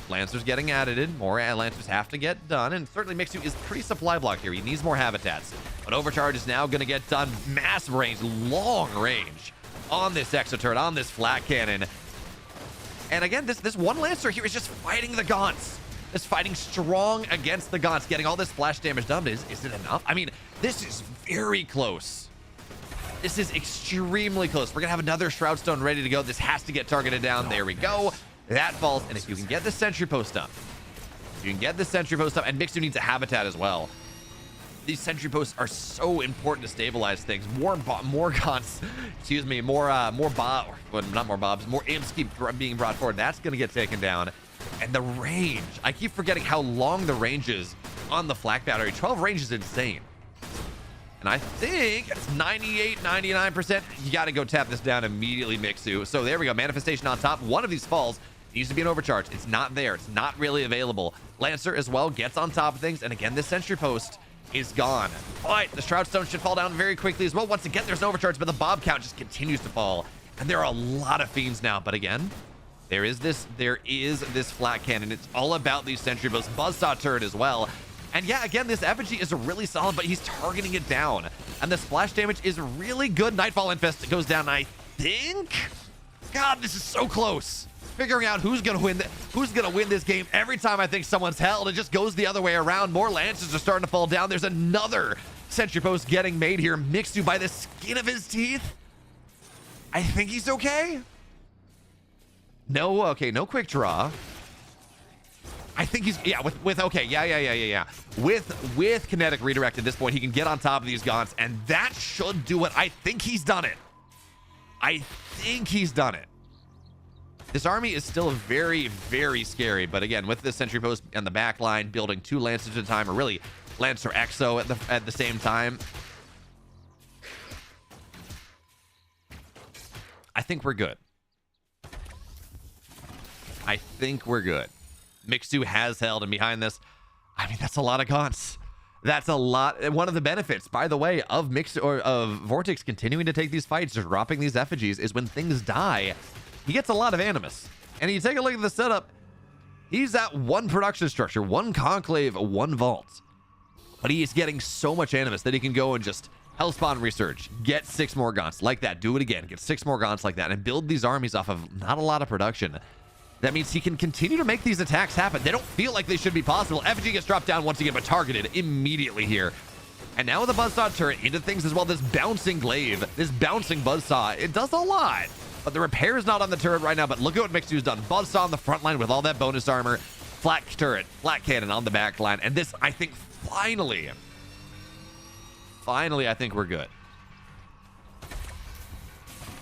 Lancers getting added. More Lancers have to get done. And certainly Mixu is pretty supply blocked here. He needs more habitats. But overcharge is now going to get done. Massive range, long range on this Exo turret, on this flat cannon. And again, this one Lancer here is just fighting the Gaunts. Is fighting strong against the Gaunts, getting all this splash damage done. Is it enough? I mean, this is very close. This is extremely close. We're going to have another Shroudstone ready to go. This has to get targeted down. There we go. That falls. And if you can get the sentry post up, and Mixu needs a habitat as well. These sentry posts are so important to stabilize things. More Gaunts, excuse me, more imps keep being brought forward. That's going to get taken down. And the range, I keep forgetting how long the range is on the flak battery. 12 range is insane. And I think it's 98, 99%. You got to go tap this down immediately, Mixu. So there we go. Manifestation on top. One of these falls. Needs to be an overcharge. It's not there. It's not really available. Lancer as well gets on top of things. And again, this sentry post is gone. But the Shroudstone should fall down very quickly as well. Once again, there's an overcharge, but the Bob count just continues to fall. And there are a lot of Fiends now. But again, there is this flat cannon. It's all about these sentry posts. Buzzsaw turret as well. And yeah, again, this effigy is really solid, but he's targeting it down. And the splash damage is really good. Nightfall Infest goes down, I think. God, this is so close. Figuring out who's gonna win this game. Every time I think someone's held, it just goes the other way around. More Lancers are starting to fall down. There's another sentry post getting made here. Mixu by the skin of his teeth. I think he's okay. No, okay, no quick draw. I think he's, yeah, with kinetic redirect at this point, he can get on top of these Gaunts, and that should do it. I think he's done it. This army is still very, very scary, but again, with the sentry post and the back line, building 2 Lancers at a time, or really Lancer Exo at the same time, I think we're good. Mixu has held, and behind this, I mean, that's a lot of Gaunts. That's a lot. One of the benefits, by the way, of Mixu or of Vortex continuing to take these fights, dropping these effigies, is when things die, he gets a lot of animus. And you take a look at the setup, he's at 1 production structure, 1 conclave, 1 vault. But he is getting so much animus that he can go and just Hellspawn research, get 6 more Gaunts like that, do it again, get 6 more Gaunts like that, and build these armies off of not a lot of production. That means he can continue to make these attacks happen. They don't feel like they should be possible. Effigy gets dropped down once again, but targeted immediately here. And now with the Buzzsaw turret into things as well, this bouncing glaive, this bouncing Buzzsaw, it does a lot. but the repair is not on the turret right now. But look at what Mixu's done. Buzzsaw on the front line with all that bonus armor. Flat turret, flat cannon on the back line. And this, I think, finally, I think we're good.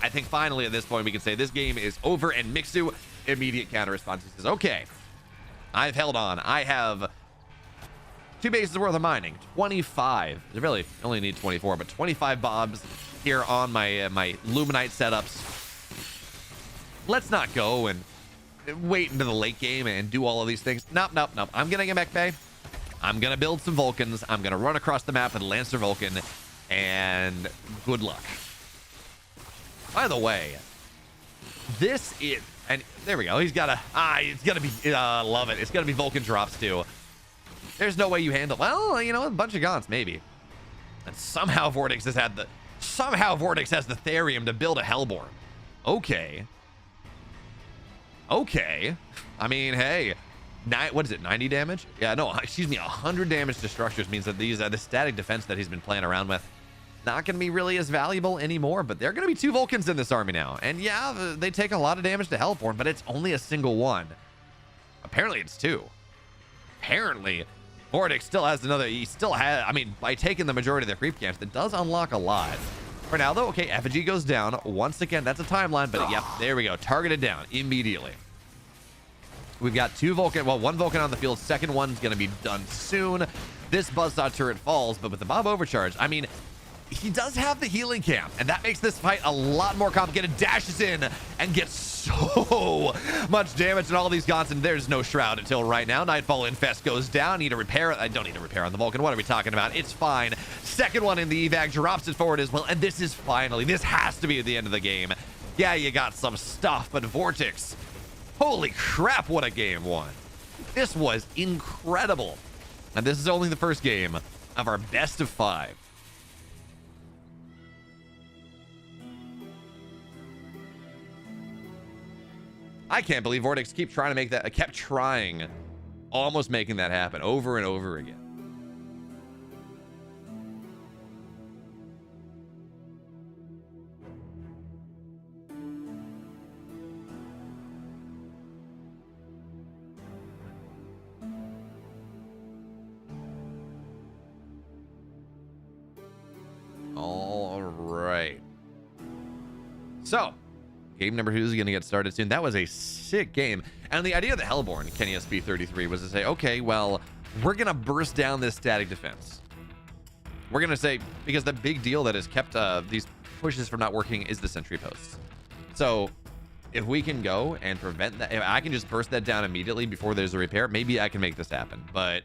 I think finally at this point we can say this game is over, and Mixu, immediate counter response. He says, okay, I've held on. I have 2 bases worth of mining, 25. I really only need 24, but 25 bobs here on my my Luminite setups. Let's not go and wait into the late game and do all of these things. Nope. I'm gonna get mech bay. I'm gonna build some Vulcans. I'm gonna run across the map and Lancer Vulcan, and good luck. By the way, this is, and there we go. He's got a, it's gonna be, love it. It's gonna be Vulcan drops too. There's no way you handle, well, you know, a bunch of Gaunts maybe. And somehow Vortex has the Therium to build a Hellborn. Okay. I mean, hey, what is it, 90 damage? Yeah, no, excuse me, 100 damage to structures means that these, the static defense that he's been playing around with, not going to be really as valuable anymore. But there are going to be 2 Vulcans in this army now. And yeah, they take a lot of damage to Hellborn, but it's only a single one. Apparently it's 2. Apparently Vortex still has another, he still has, I mean, by taking the majority of the creep camps, that does unlock a lot. For now though, okay, effigy goes down once again. That's a timeline, but yep, there we go, targeted down immediately. We've got 2 Vulcan, well, 1 Vulcan on the field. Second one's going to be done soon. This Buzzsaw turret falls, but with the Bob overcharge, I mean, he does have the healing camp, and that makes this fight a lot more complicated. Dashes in and gets so much damage in all these Gaunts, and there's no shroud until right now. Nightfall Infest goes down. Need a repair. I don't need a repair on the Vulcan. What are we talking about? It's fine. Second one in the evac drops it forward as well, and this is finally, this has to be at the end of the game. Yeah, you got some stuff, but Vortex, holy crap, what a game one. This was incredible. And this is only the first game of our best of 5. I can't believe Vortex kept trying, almost making that happen over and over again. All right. So, game number 2 is going to get started soon. That was a sick game. And the idea of the Hellborn, Kenny SB33, was to say, okay, well, we're going to burst down this static defense. We're going to say, because the big deal that has kept these pushes from not working is the sentry posts. So if we can go and prevent that, if I can just burst that down immediately before there's a repair, maybe I can make this happen. But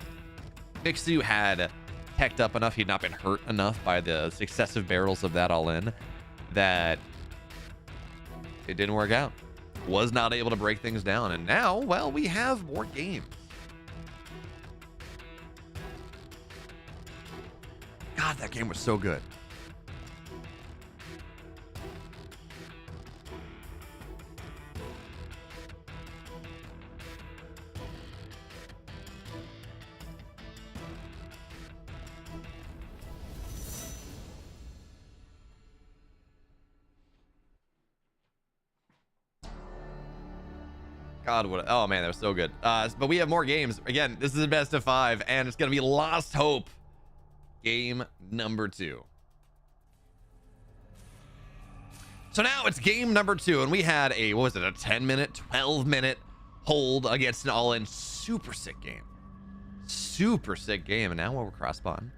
Mixu had teched up enough, he'd not been hurt enough by the successive barrels of that all in, that it didn't work out. Was not able to break things down. And now, well, we have more games. God, that game was so good. God, what? Oh man, that was so good. But we have more games. Again, this is the best of 5, and it's gonna be Lost Hope, game number 2. So now it's game number 2, and we had a, what was it, a 10-minute, 12-minute hold against an all-in super sick game. Super sick game, and now we're cross-spawn.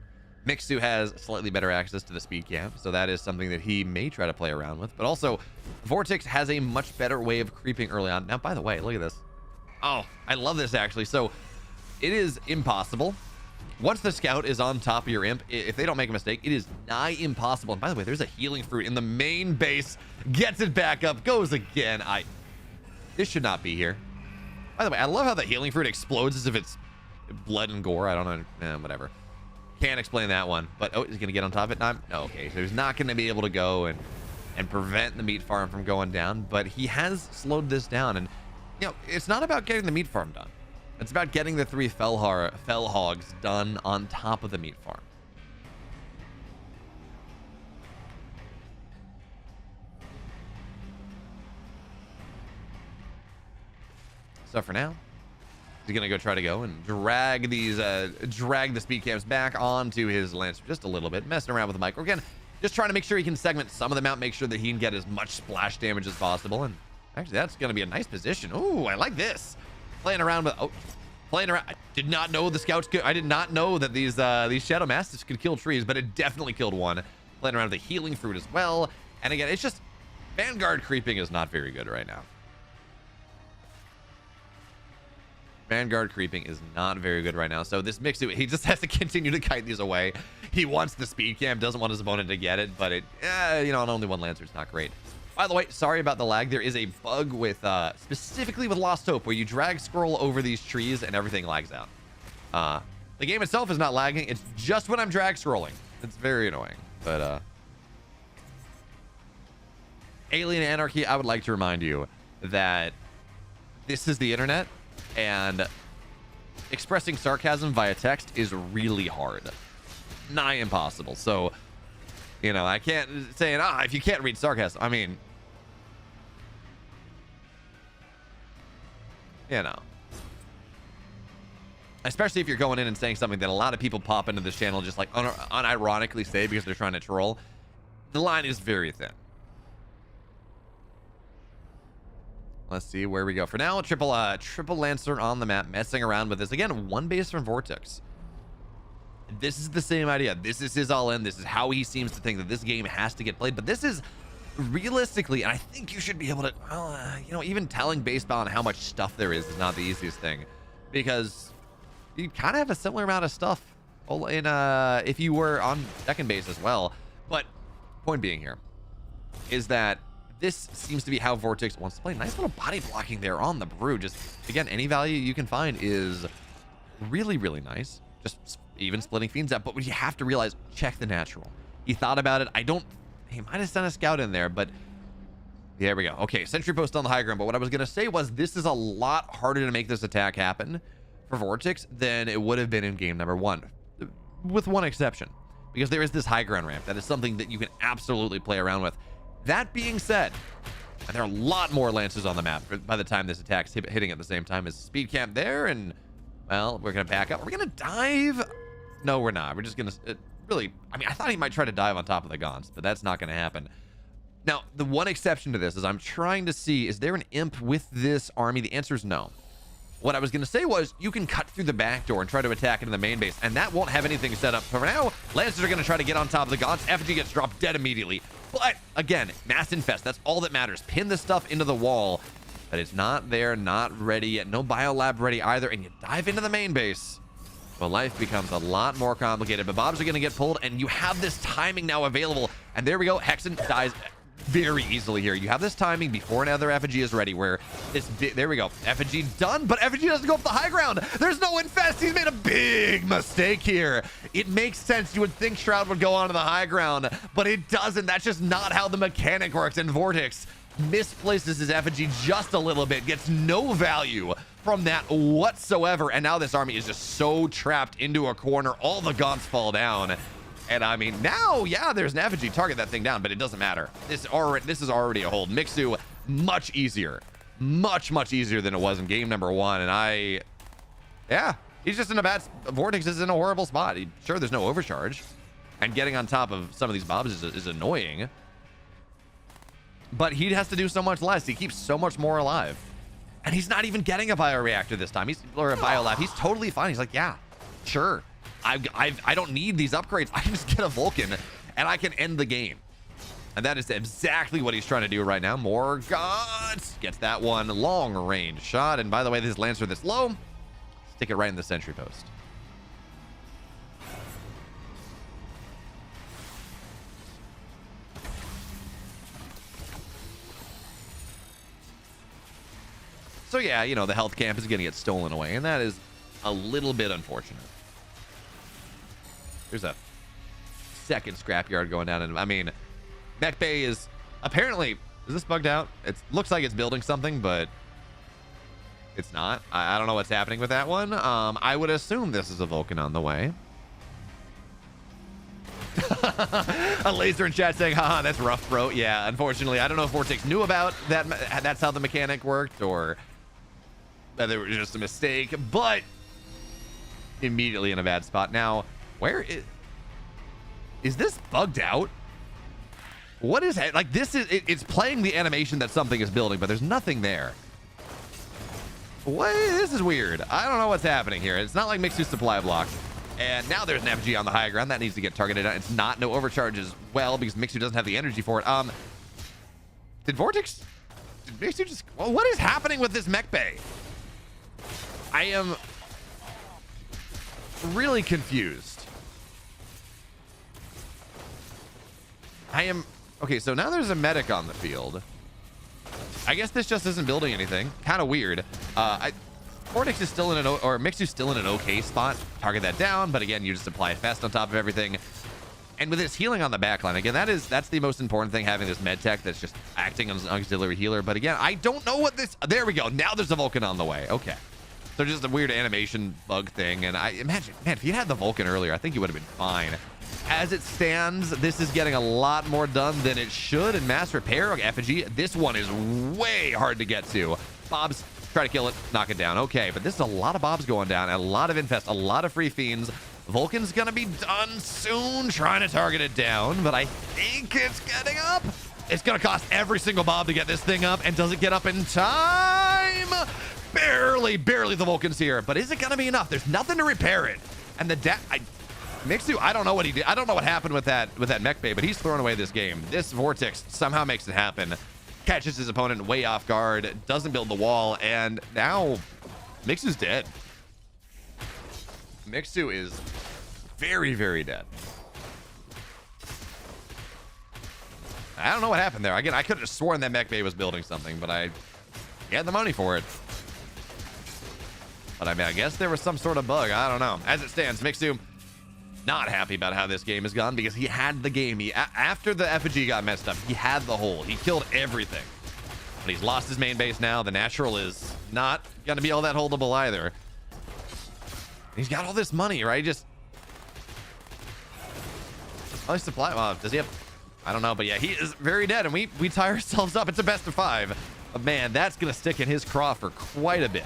Mixu has slightly better access to the speed camp, so that is something that he may try to play around with. But also, Vortex has a much better way of creeping early on. Now, by the way, look at this. Oh, I love this, actually. So, it is impossible. Once the scout is on top of your imp, if they don't make a mistake, it is nigh impossible. And by the way, there's a healing fruit in the main base. Gets it back up, goes again. This should not be here. By the way, I love how the healing fruit explodes as if it's blood and gore. I don't know, whatever. Can't explain that one, but oh, he's gonna get on top of it. No, okay, so he's not gonna be able to go and prevent the meat farm from going down, but he has slowed this down. And you know, it's not about getting the meat farm done. It's about getting the 3 fell hogs done on top of the meat farm. So for now, he's gonna go try to go and drag the speed cams back onto his Lancer just a little bit, messing around with the micro again, just trying to make sure he can segment some of them out, make sure that he can get as much splash damage as possible. And actually, that's gonna be a nice position. Ooh, I like this. Playing around with playing around. I did not know the scouts could. I did not know that these Shadow Mastiffs could kill trees, but it definitely killed one. Playing around with the healing fruit as well. And again, it's just Vanguard creeping is not very good right now. Vanguard creeping is not very good right now. So this Mixu, he just has to continue to kite these away. He wants the speed cam, doesn't want his opponent to get it, but it, you know, on only one Lancer, it's not great. By the way, sorry about the lag. There is a bug with, specifically with Lost Hope, where you drag scroll over these trees and everything lags out. The game itself is not lagging. It's just when I'm drag scrolling. It's very annoying, but, Alien Anarchy, I would like to remind you that this is the internet, and expressing sarcasm via text is really hard, nigh impossible. So, you know, I can't say if you can't read sarcasm, I mean, you know, especially if you're going in and saying something that a lot of people pop into this channel just like unironically say because they're trying to troll. The line is very thin. Let's see where we go. For now, triple Lancer on the map, messing around with this. Again, one base from Vortex. This is the same idea. This is his all-in. This is how he seems to think that this game has to get played. But this is realistically, and I think you should be able to, well, you know, even telling based on how much stuff there is not the easiest thing. Because you kind of have a similar amount of stuff in, if you were on second base as well. But point being here is that this seems to be how Vortex wants to play. Nice little body blocking there on the Brew. Just, again, any value you can find is really, really nice. Just even splitting Fiends out. But what you have to realize, check the natural. He thought about it. He might have sent a scout in there, but there we go. Okay, sentry post on the high ground. But what I was going to say was this is a lot harder to make this attack happen for Vortex than it would have been in game number 1. With one exception. Because there is this high ground ramp. That is something that you can absolutely play around with. That being said, there are a lot more Lancers on the map by the time this attack's hitting at the same time as speed camp there, and, well, we're going to back up. Are we going to dive? No, we're not. We're just going to, really, I mean, I thought he might try to dive on top of the Gaunts, but that's not going to happen. Now, the one exception to this is I'm trying to see, is there an imp with this army? The answer is no. What I was going to say was you can cut through the back door and try to attack into the main base, and that won't have anything set up. For now, Lancers are going to try to get on top of the Gaunts. Effigy gets dropped dead immediately. But, again, Mass Infest, that's all that matters. Pin the stuff into the wall. But it's not there, not ready yet. No Biolab ready either, and you dive into the main base. Well, life becomes a lot more complicated, but Bobs are going to get pulled, and you have this timing now available. And there we go. Hexen dies very easily here. You have this timing before another Effigy is ready, where it's, there we go. Effigy done, but Effigy doesn't go up the high ground. There's no Infest. He's made a big mistake here. It makes sense. You would think Shroud would go onto the high ground, but it doesn't. That's just not how the mechanic works. And Vortex misplaces his Effigy just a little bit, gets no value from that whatsoever. And now this army is just so trapped into a corner. All the Gaunts fall down. And I mean, now, yeah, there's an Effigy. Target that thing down, but it doesn't matter. This is already a hold. Mixu, much easier. Much, much easier than it was in game number 1. And yeah, he's just in a bad, Vortex is in a horrible spot. Sure, there's no overcharge. And getting on top of some of these Bobs is annoying. But he has to do so much less. He keeps so much more alive. And he's not even getting a bioreactor this time. Or a biolab. He's totally fine. He's like, yeah, sure. I don't need these upgrades. I can just get a Vulcan and I can end the game. And that is exactly what he's trying to do right now. More Gaunts. Gets that one long range shot. And by the way, this Lancer this low, stick it right in the sentry post. So yeah, you know, the health camp is going to get stolen away, and that is a little bit unfortunate. There's a second scrapyard going down, and I mean, Mech Bay is apparently, is this bugged out? It looks like it's building something, but it's not. I don't know what's happening with that one. I would assume this is a Vulcan on the way. A laser in chat saying, haha, that's rough, bro. Yeah, unfortunately, I don't know if Vortex knew about that. That's how the mechanic worked, or that it was just a mistake, but immediately in a bad spot. Now, where is this bugged out? What is it? Like, this is, it's playing the animation that something is building, but there's nothing there. What? This is weird. I don't know what's happening here. It's not like Mixu's supply block. And now there's an FG on the high ground that needs to get targeted. It's not no overcharge as well because Mixu doesn't have the energy for it. Did Vortex? Did Mixu just? Well, what is happening with this mech bay? I am really confused. Okay, so now there's a medic on the field. I guess this just isn't building anything. Kind of weird. Vortex is still in an or Mixu's still in an okay spot. Target that down, but again, you just apply it fast on top of everything. And with his healing on the backline, again, that's the most important thing, having this med tech that's just acting as an auxiliary healer. But again, I don't know what this. There we go. Now there's a Vulcan on the way. Okay. So just a weird animation bug thing. And I imagine, man, if you had the Vulcan earlier, I think you would have been fine. As it stands, this is getting a lot more done than it should. In mass repair, effigy, this one is way hard to get to. Bobs, try to kill it, knock it down. Okay, but this is a lot of Bobs going down, a lot of infest, a lot of free fiends. Vulcan's gonna be done soon, trying to target it down, but I think it's getting up. It's gonna cost every single Bob to get this thing up, and does it get up in time? Barely the Vulcan's here, but is it gonna be enough? There's nothing to repair it. And the Mixu, I don't know what he did. I don't know what happened with that mech bay, but he's thrown away this game. This Vortex somehow makes it happen. Catches his opponent way off guard, doesn't build the wall, and now Mixu's dead. Mixu is very dead. I don't know what happened there. Again, I could have sworn that mech bay was building something, but I had the money for it. But I mean, I guess there was some sort of bug. I don't know. As it stands, Mixu not happy about how this game has gone because he had the game. After the effigy got messed up, he had the hole. He killed everything. But he's lost his main base now. The natural is not going to be all that holdable either. He's got all this money, right? Just all supply. Well, does he have? I don't know, but yeah, he is very dead, and we tie ourselves up. It's a best of 5. But man, that's going to stick in his craw for quite a bit.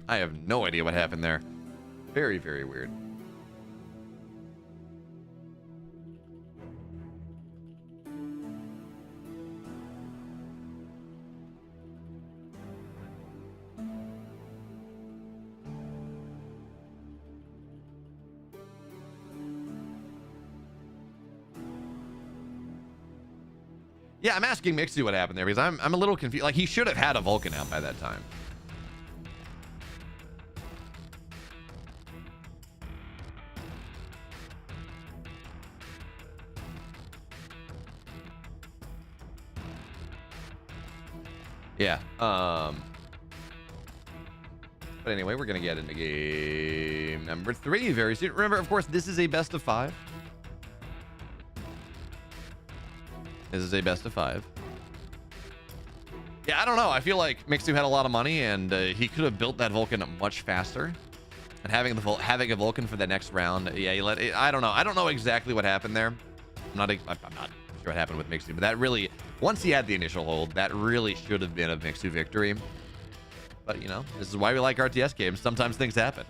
I have no idea what happened there. Very weird. Yeah, I'm asking Mixu what happened there because I'm a little confused. Like, he should have had a Vulcan out by that time. Yeah. But anyway, we're gonna get into game number 3 very soon. Remember, of course, this is a best of 5. This is a best of 5. Yeah, I don't know. I feel like Mixu had a lot of money, and he could have built that Vulcan much faster. And having a Vulcan for the next round, yeah, I don't know. I don't know exactly what happened there. I'm not sure what happened with Mixu, but that really, once he had the initial hold, that really should have been a Mixu victory. But you know, this is why we like RTS games. Sometimes things happen.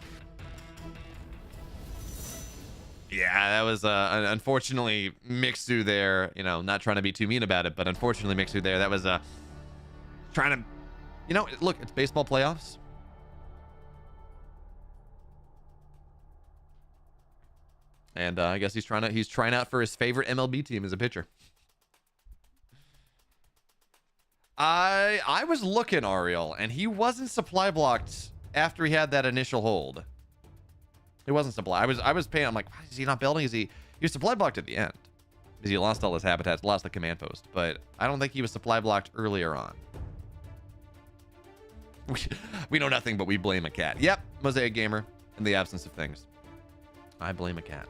Yeah, that was unfortunately Mixu there. You know, not trying to be too mean about it, but unfortunately Mixu there. That was trying to, you know, look, it's baseball playoffs. And I guess he's trying out for his favorite MLB team as a pitcher. I was looking, Ariel, and he wasn't supply blocked after he had that initial hold. He wasn't supply. I was paying. I'm like, why is he not building? He was supply blocked at the end because he lost all his habitats, lost the command post. But I don't think he was supply blocked earlier on. We know nothing, but we blame a cat. Yep, Mosaic Gamer. In the absence of things, I blame a cat.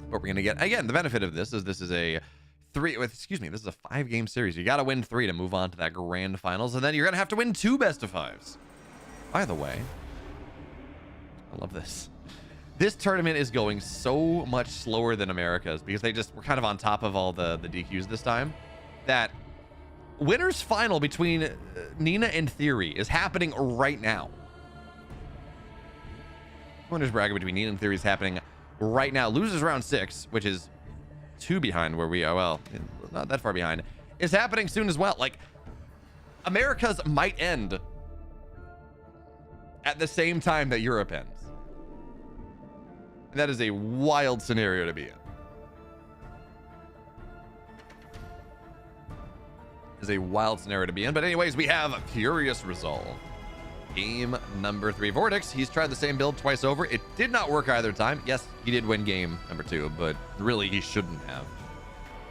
What we're gonna get again, the benefit of this is a 5-game series. You got to win 3 to move on to that grand finals, and then you're gonna have to win 2 best of 5s. By the way, I love this. This tournament is going so much slower than America's because they just were kind of on top of all the DQs this time. That winner's final between Nina and Theory is happening right now. Winner's bracket between Nina and Theory is happening right now. Losers round 6, which is 2 behind where we are. Well, not that far behind. Is happening soon as well. Like, America's might end at the same time that Europe ends. That is a wild scenario to be in. Is a wild scenario to be in. But anyways, we have a Furious Resolve. Game number 3. Vortex, he's tried the same build twice over. It did not work either time. Yes, he did win game number 2, but really he shouldn't have.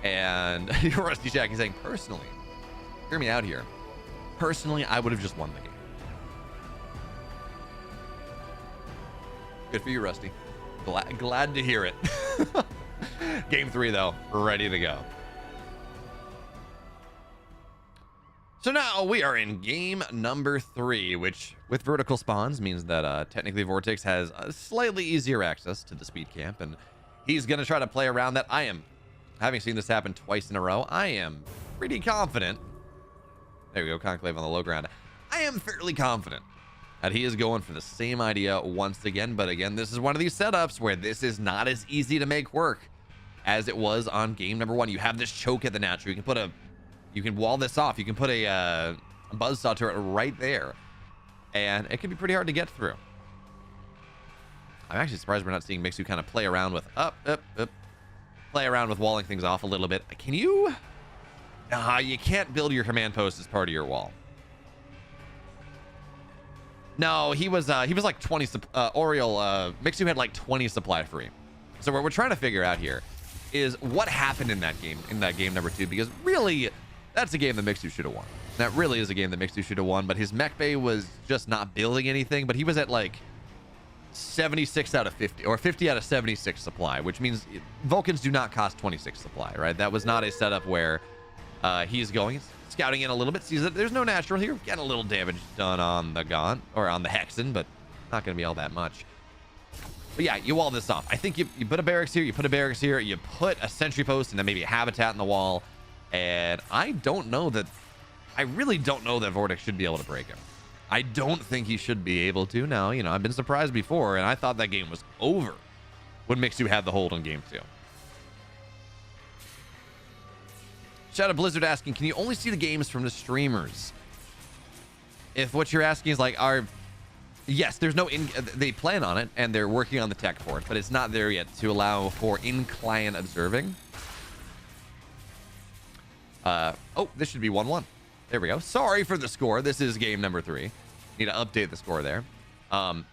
And Rusty Jack is saying, personally, hear me out here. Personally, I would have just won the game. Good for you, Rusty. Glad to hear it. Game 3, though, ready to go. So now we are in game number 3, which with vertical spawns means that technically Vortex has a slightly easier access to the speed camp, and he's going to try to play around that. Having seen this happen twice in a row, I am pretty confident. There we go, Conclave on the low ground. I am fairly confident that he is going for the same idea once again, but again, this is one of these setups where this is not as easy to make work as it was on game number 1. You have this choke at the natural. You can wall this off. You can put a buzzsaw turret right there, and it can be pretty hard to get through. I'm actually surprised we're not seeing Mixu kind of play around with play around with walling things off a little bit. Can you? Nah, you can't build your command post as part of your wall. No, he was like 20. Mixu had like 20 supply free. So what we're trying to figure out here is what happened in that game number 2, because really, that's a game that Mixu should have won. That really is a game that Mixu should have won, but his mech bay was just not building anything, but he was at like 76 out of 50, or 50 out of 76 supply, which means Vulcans do not cost 26 supply, right? That was not a setup where he's going, scouting in a little bit, sees that there's no natural here, getting a little damage done on the Gaunt, or on the Hexen, but not going to be all that much. But yeah, you wall this off. I think you put a barracks here, you put a barracks here, you put a sentry post, and then maybe a habitat in the wall. And I really don't know that Vortex should be able to break him. I don't think he should be able to. Now, you know, I've been surprised before, and I thought that game was over when Mixu had the hold on game 2. Shout out Blizzard asking, can you only see the games from the streamers? If what you're asking is like, yes, there's no they plan on it and they're working on the tech for it, but it's not there yet to allow for in-client observing. Oh, this should be 1-1. There we go. Sorry for the score. This is game number 3. Need to update the score there. There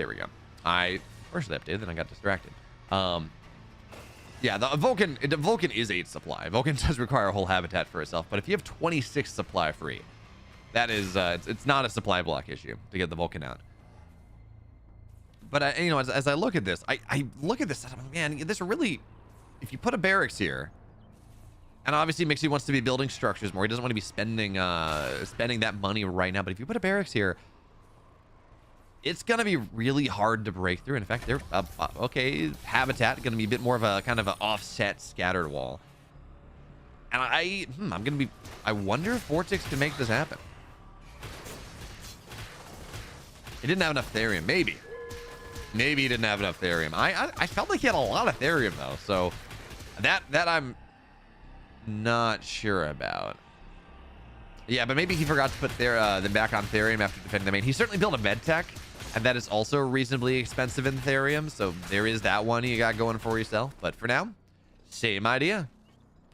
we go. I partially updated, then I got distracted. Yeah, the Vulcan is 8 supply. Vulcan does require a whole habitat for itself, but if you have 26 supply free, that is it's not a supply block issue to get the Vulcan out. But you know, as I look at this, I look at this, man, this really, if you put a barracks here, and obviously Mixu wants to be building structures more, he doesn't want to be spending that money right now, but if you put a barracks here, it's gonna be really hard to break through. In fact, they're okay, habitat gonna be a bit more of a kind of an offset scattered wall, and I wonder if Vortex can make this happen. He didn't have enough therium. Maybe he didn't have enough therium. I felt like he had a lot of therium though, so that I'm not sure about. Yeah, but maybe he forgot to put them back on therium after defending the main. He certainly built a med tech, and that is also reasonably expensive in therium, so there is that one you got going for yourself. But for now, same idea.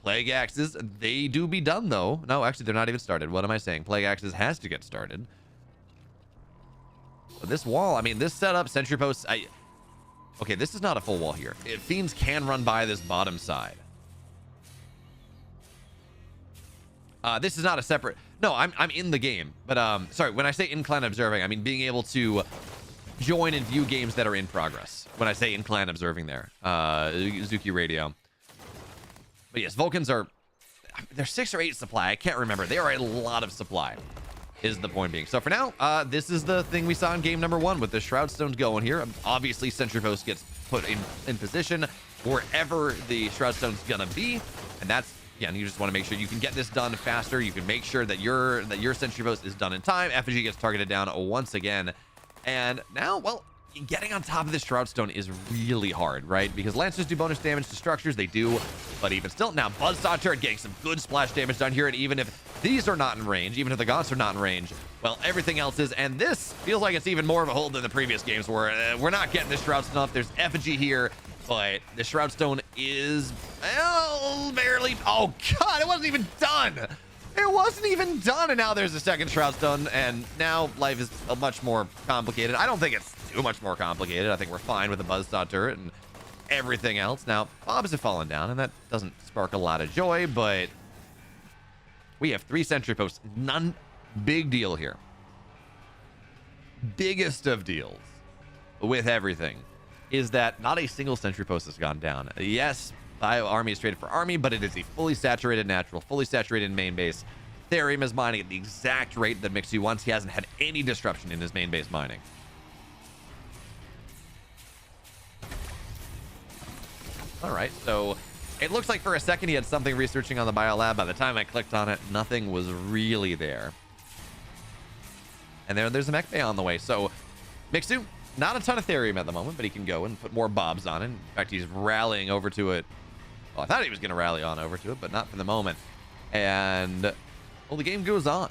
Plague Axes, they do be done though. No, actually they're not even started. What am I saying? Plague Axes has to get started. But this wall, I mean, this setup, sentry posts, okay, this is not a full wall here. Fiends can run by this bottom side. This is not a separate, no, I'm in the game, but sorry, when I say incline observing, I mean being able to join and view games that are in progress. When I say incline observing there, Zuki Radio. But yes, Vulcans they're 6 or 8 supply. I can't remember. They are a lot of supply. is the point being. So for now, this is the thing we saw in game number 1 with the Shroud Stones going here. Obviously, Sentry Post gets put in position wherever the Shroud Stone's gonna be, and that's, again, you just want to make sure you can get this done faster. You can make sure that your Sentry Post is done in time. Effigy gets targeted down once again, and now, well, getting on top of this Shroud Stone is really hard, right? Because Lancers do bonus damage to structures, they do, but even still, now Buzzsaw Turret getting some good splash damage done here, and even if these are not in range, even if the Gaunts are not in range, well, everything else is, and this feels like it's even more of a hold than the previous games where we're not getting this Shroud Stone up. There's Effigy here, but the Shroud Stone is, well, barely, oh God, it wasn't even done! It wasn't even done, and now there's a second Shroud Stone, and now life is much more complicated. I don't think it's too much more complicated. I think we're fine with the Buzzsaw Turret and everything else. Now, Bobs have fallen down, and that doesn't spark a lot of joy, but we have 3 Sentry Posts. None, big deal here. Biggest of deals with everything is that not a single Sentry Post has gone down. Yes, Army is traded for Army, but it is a fully saturated natural, fully saturated main base. Therium is mining at the exact rate that Mixu wants. He hasn't had any disruption in his main base mining. All right, so it looks like for a second he had something researching on the biolab. By the time I clicked on it, nothing was really there. And there's a mech bay on the way. So Mixu, not a ton of Therium at the moment, but he can go and put more Bobs on it. In fact, he's rallying over to it. Well, I thought he was going to rally on over to it, but not for the moment. And, well, the game goes on.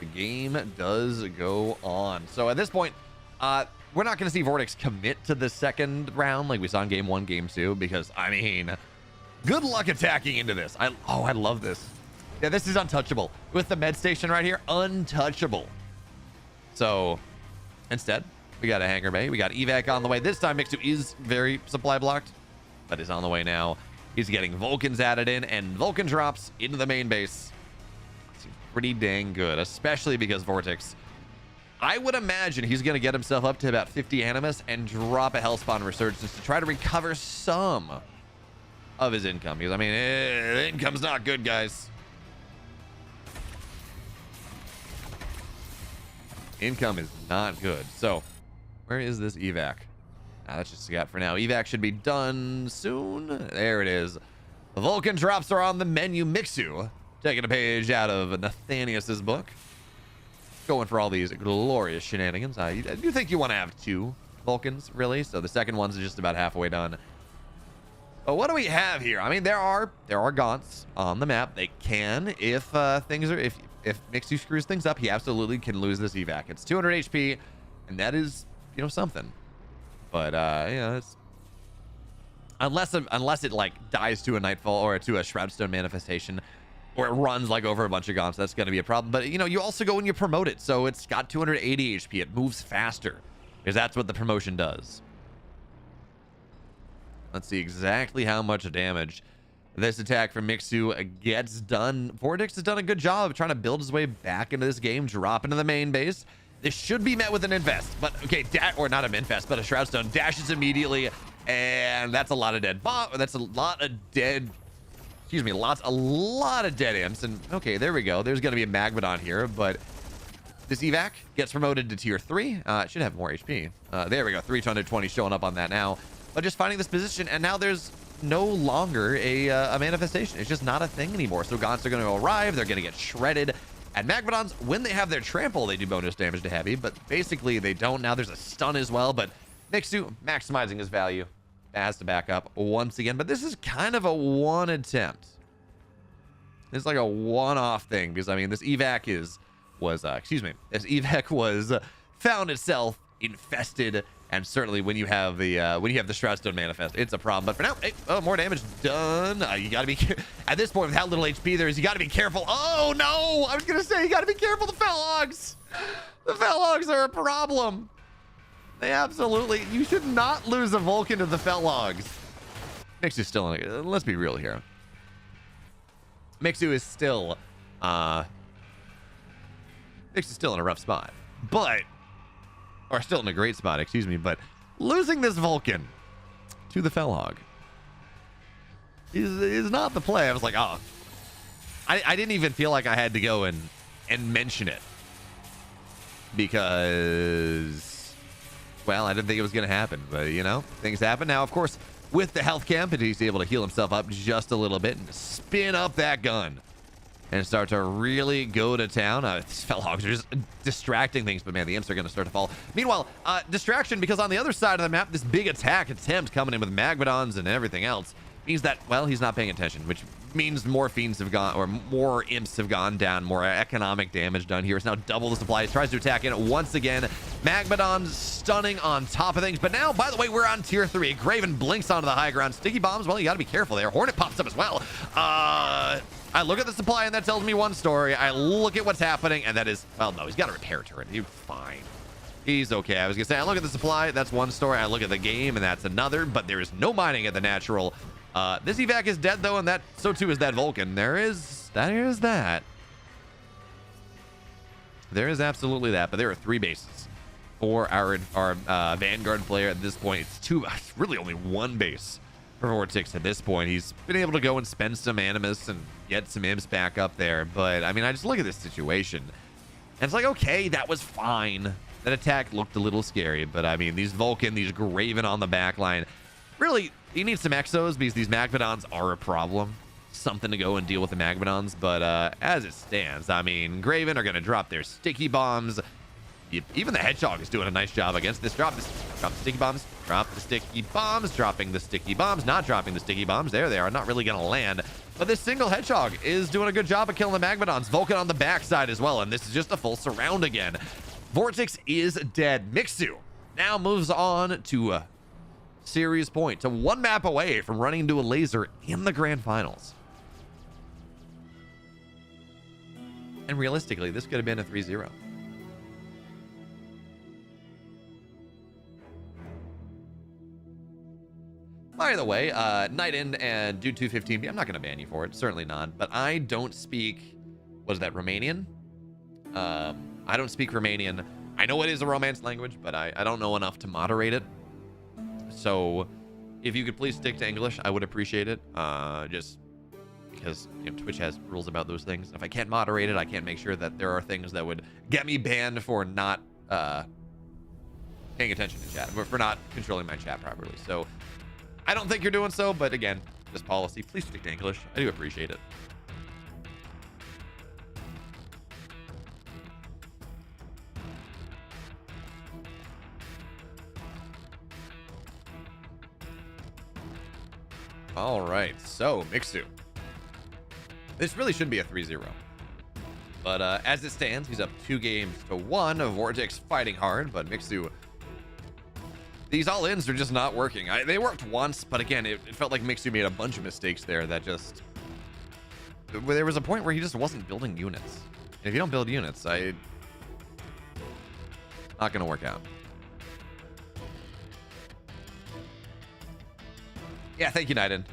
The game does go on. So at this point, we're not going to see Vortex commit to the second round like we saw in game 1, game 2, because, I mean, good luck attacking into this. I love this. Yeah, this is untouchable. With the med station right here, untouchable. So, instead, we got a hangar bay. We got evac on the way. This time, Mixu is very supply blocked, but is on the way now. He's getting Vulcans added in, and Vulcan drops into the main base. Seems pretty dang good, especially because Vortex, I would imagine he's going to get himself up to about 50 Animus and drop a Hellspawn Resurgence to try to recover some of his income. Because, I mean, the income's not good, guys. Income is not good. So, where is this evac? That's just a gap for now. Evac should be done soon. There it is. The Vulcan drops are on the menu. Mixu taking a page out of Nathanius's book. Going for all these glorious shenanigans. I do think you want to have 2 Vulcans, really. So the second one's just about halfway done. But what do we have here? I mean, there are Gaunts on the map. They can, if if Mixu screws things up, he absolutely can lose this evac. It's 200 HP, and that is, you know, something. But yeah, it's unless it like dies to a Nightfall or to a Shroudstone manifestation, or it runs like over a bunch of Gaunts, that's going to be a problem. But you know, you also go and you promote it, so it's got 280 HP. It moves faster because that's what the promotion does. Let's see exactly how much damage this attack from Mixu gets done. Vortex has done a good job of trying to build his way back into this game, drop into the main base. This should be met with an invest, but okay, or not an invest, but a Shroudstone dashes immediately, and that's a lot of dead. That's a lot of dead. Excuse me, a lot of dead imps. And okay, there we go. There's going to be a Magmadon here, but this evac gets promoted to tier 3. It should have more HP. There we go. 320 showing up on that now. But just finding this position, and now there's no longer a manifestation. It's just not a thing anymore. So Gaunts are going to arrive. They're going to get shredded. And Magmadons, when they have their trample, they do bonus damage to heavy, but basically they don't. Now there's a stun as well, but Mixu maximizing his value has to back up once again. But this is kind of a one attempt. It's like a one-off thing, because I mean, this evac this evac was found itself infested. And certainly when you have the Shroudstone manifest, it's a problem. But for now, hey, more damage done. You gotta be at this point with how little HP there is. You gotta be careful. Oh no! I was gonna say you gotta be careful. The Fellogs, the Fellogs are a problem. They absolutely. You should not lose a Vulcan to the Fellogs. Mixu's still in. Let's be real here. Mixu is still. Mixu's still in a rough spot, but. Or still in a great spot, excuse me, but losing this Vulcan to the Fellhog is not the play. I was like, oh, I didn't even feel like I had to go and mention it because, well, I didn't think it was going to happen, but you know, things happen. Now, of course, with the health camp, he's able to heal himself up just a little bit and spin up that gun and start to really go to town. These Fellhogs are just distracting things, but man, the imps are going to start to fall. Meanwhile, distraction, because on the other side of the map, this big attack attempt coming in with Magmadons and everything else means that, well, he's not paying attention, which means more fiends have gone, or more imps have gone down, more economic damage done here. It's now double the supply. He tries to attack in once again. Magmadon stunning on top of things, but now, by the way, we're on tier 3. Graven blinks onto the high ground. Sticky bombs, well, you got to be careful there. Hornet pops up as well. I look at the supply, and that tells me one story. I look at what's happening, and that is, well, no, he's got a repair turret. He's fine. He's okay. I was going to say, I look at the supply, that's one story. I look at the game, and that's another, but there is no mining at the natural. This evac is dead, though, and that so too is that Vulcan. There is that. There is absolutely that, but there are 3 bases for our Vanguard player at this point. It's really only 1 base for Vortex at this point. He's been able to go and spend some Animus and get some imps back up there, but I mean, I just look at this situation, and it's like, okay, that was fine. That attack looked a little scary, but I mean, these Vulcan, these Graven on the back line, really, you need some exos because these Magmadons are a problem. Something to go and deal with the Magmadons, but as it stands, I mean, Graven are going to drop their sticky bombs. Even the Hedgehog is doing a nice job against this. Drop the sticky bombs. Drop the sticky bombs. Dropping the sticky bombs. Not dropping the sticky bombs. There they are. Not really going to land. But this single Hedgehog is doing a good job of killing the Magmadons. Vulcan on the backside as well, and this is just a full surround again. Vortex is dead. Mixu now moves on to series point, to 1 map away from running into Elazer in the grand finals. And realistically, this could have been a 3-0. By the way, Night End and Dude 215, I'm not going to ban you for it, certainly not, but I don't speak, what is that, Romanian? I don't speak Romanian. I know it is a Romance language, but I don't know enough to moderate it. So if you could please stick to English, I would appreciate it. Just because, you know, Twitch has rules about those things. If I can't moderate it, I can't make sure that there are things that would get me banned for not paying attention to chat, for not controlling my chat properly. So I don't think you're doing so, but again, just policy. Please stick to English. I do appreciate it. All right, so Mixu. This really should be a 3-0. But as it stands, he's up 2-1. Vortex fighting hard, but Mixu, these all-ins are just not working. They worked once, but again, it felt like Mixu made a bunch of mistakes there that just... There was a point where he just wasn't building units. And if you don't build units, not going to work out. Yeah, thank you, Nighten.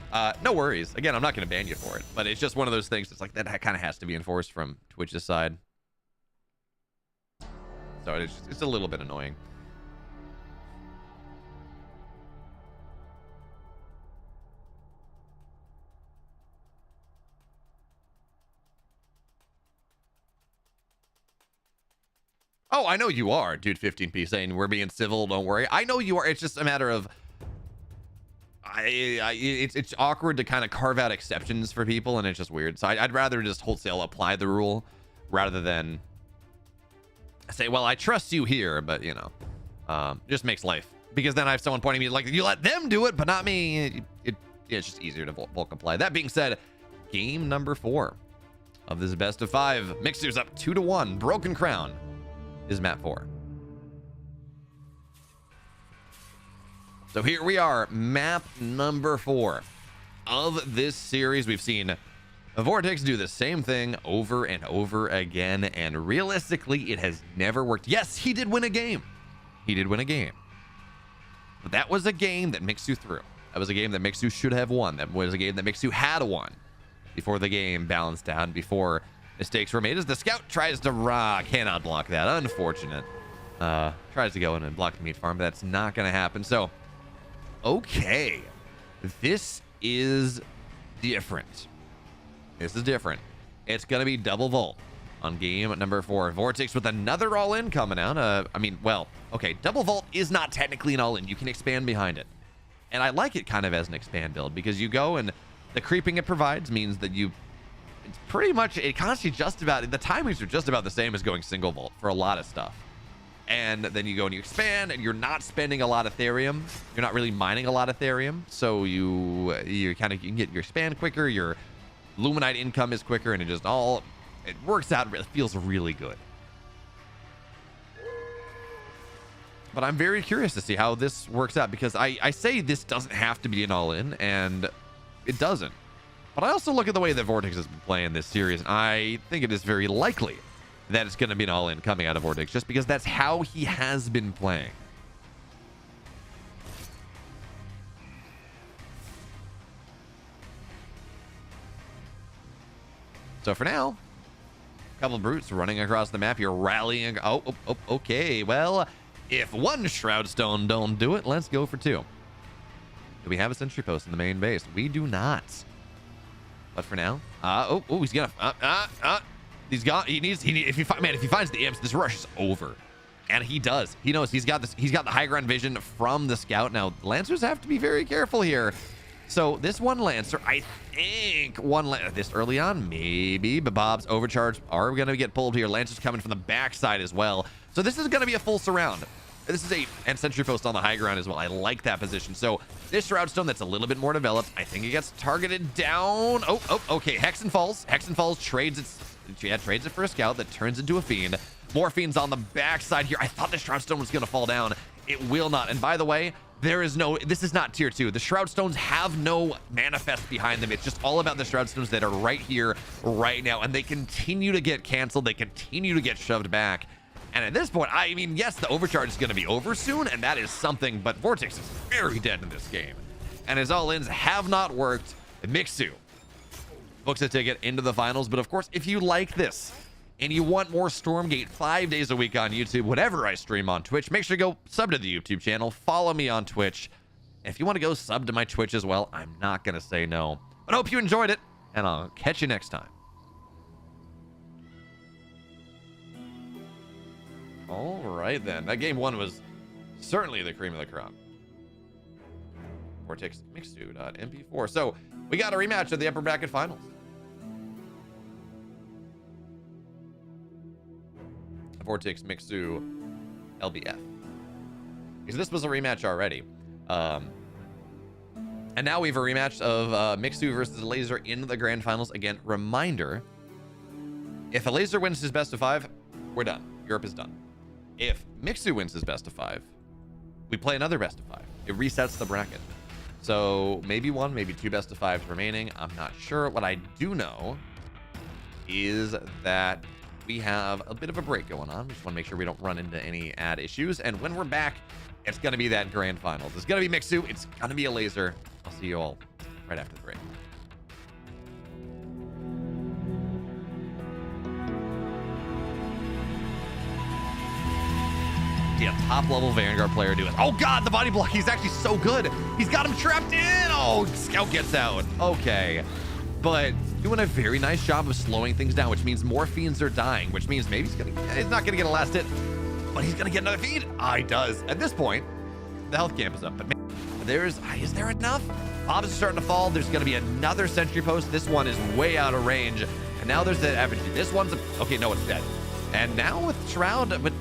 No worries. Again, I'm not going to ban you for it, but it's just one of those things. It's like that kind of has to be enforced from Twitch's side. So it's a little bit annoying. Oh, I know you are, dude. 15p saying we're being civil. Don't worry. I know you are. It's just a matter of it's awkward to kind of carve out exceptions for people, and it's just weird. So I'd rather just wholesale apply the rule rather than say, well, I trust you here, but you know, just makes life, because then I have someone pointing me like, you let them do it, but not me. It's just easier to bulk apply. That being said, game number 4 of this best of 5. Mixer's up 2-1. Broken Crown is map 4. So here we are, map number 4 of this series. We've seen Vortex do the same thing over and over again, and realistically, it has never worked. Yes, he did win a game. He did win a game. But that was a game that Mixu threw. That was a game that Mixu should have won. That was a game that Mixu had won before the game balanced out, before mistakes were made, as the scout tries to cannot block that. Unfortunate. Tries to go in and block the meat farm, but that's not going to happen. So, okay. This is different. This is different. It's going to be double Volt on game number 4. Vortex with another all-in coming out. I mean, well, okay, double Volt is not technically an all-in. You can expand behind it. And I like it kind of as an expand build because you go and the creeping it provides means that it's pretty much, it constantly just about, the timings are just about the same as going single Volt for a lot of stuff. And then you go and you expand and you're not spending a lot of therium. You're not really mining a lot of therium. So you kind of, you can get your expand quicker, your Luminite income is quicker, and it works out. It feels really good. But I'm very curious to see how this works out because I say this doesn't have to be an all-in, and it doesn't. But I also look at the way that Vortex has been playing this series, and I think it is very likely that it's going to be an all-in coming out of Vortex just because that's how he has been playing. So for now, a couple of brutes running across the map. You're rallying. Oh, okay. Well, if one Shroud Stone don't do it, let's go for 2. Do we have a sentry post in the main base? We do not. But for now, he's gonna. If he finds the imps, this rush is over, and he does. He knows he's got this. He's got the high ground vision from the scout. Now Lancers have to be very careful here. So this one Lancer, I think this early on, maybe, but Bob's overcharge are going to get pulled here. Lancer's coming from the backside as well. So this is going to be a full surround. This is and sentry post on the high ground as well. I like that position. So this Shroud Stone that's a little bit more developed, I think it gets targeted down. Okay. Hexen falls. Trades it for a scout that turns into a fiend. More fiends on the backside here. I thought the Shroud Stone was going to fall down. It will not. And by the way, this is not tier 2. The Shroud Stones have no manifest behind them. It's just all about the Shroud Stones that are right here, right now. And they continue to get canceled. They continue to get shoved back. And at this point, I mean, yes, the overcharge is going to be over soon, and that is something, but Vortex is very dead in this game. And his all-ins have not worked. Mixu books a ticket into the finals. But of course, if you like this and you want more Stormgate 5 days a week on YouTube, whenever I stream on Twitch, make sure to go sub to the YouTube channel, follow me on Twitch. And if you want to go sub to my Twitch as well, I'm not going to say no. But I hope you enjoyed it, and I'll catch you next time. All right, then. That game 1 was certainly the cream of the crop. Vortex Mixu.mp4. So we got a rematch of the upper bracket finals. Vortex Mixu LBF. Because this was a rematch already. And now we have a rematch of Mixu versus Elazer in the grand finals. Again, reminder, if Elazer wins his best of 5, we're done. Europe is done. If Mixu wins his best of 5, we play another best of 5. It resets the bracket. So maybe 1, maybe 2 best of 5s remaining. I'm not sure. What I do know is that we have a bit of a break going on. We just want to make sure we don't run into any ad issues. And when we're back, it's going to be that grand finals. It's going to be Mixu. It's going to be Elazer. I'll see you all right after the break. Yeah, top level Vanguard player doing. Oh God, the body block. He's actually so good. He's got him trapped in. Oh, Scout gets out. Okay, but doing a very nice job of slowing things down, which means more fiends are dying, which means maybe he's not gonna get a last hit, but he's gonna get another fiend. Ah, he does. At this point, the health camp is up, but man, is there enough? Bobs is starting to fall. There's gonna be another sentry post. This one is way out of range, and now there's that average. This one's okay. No, it's dead. And now with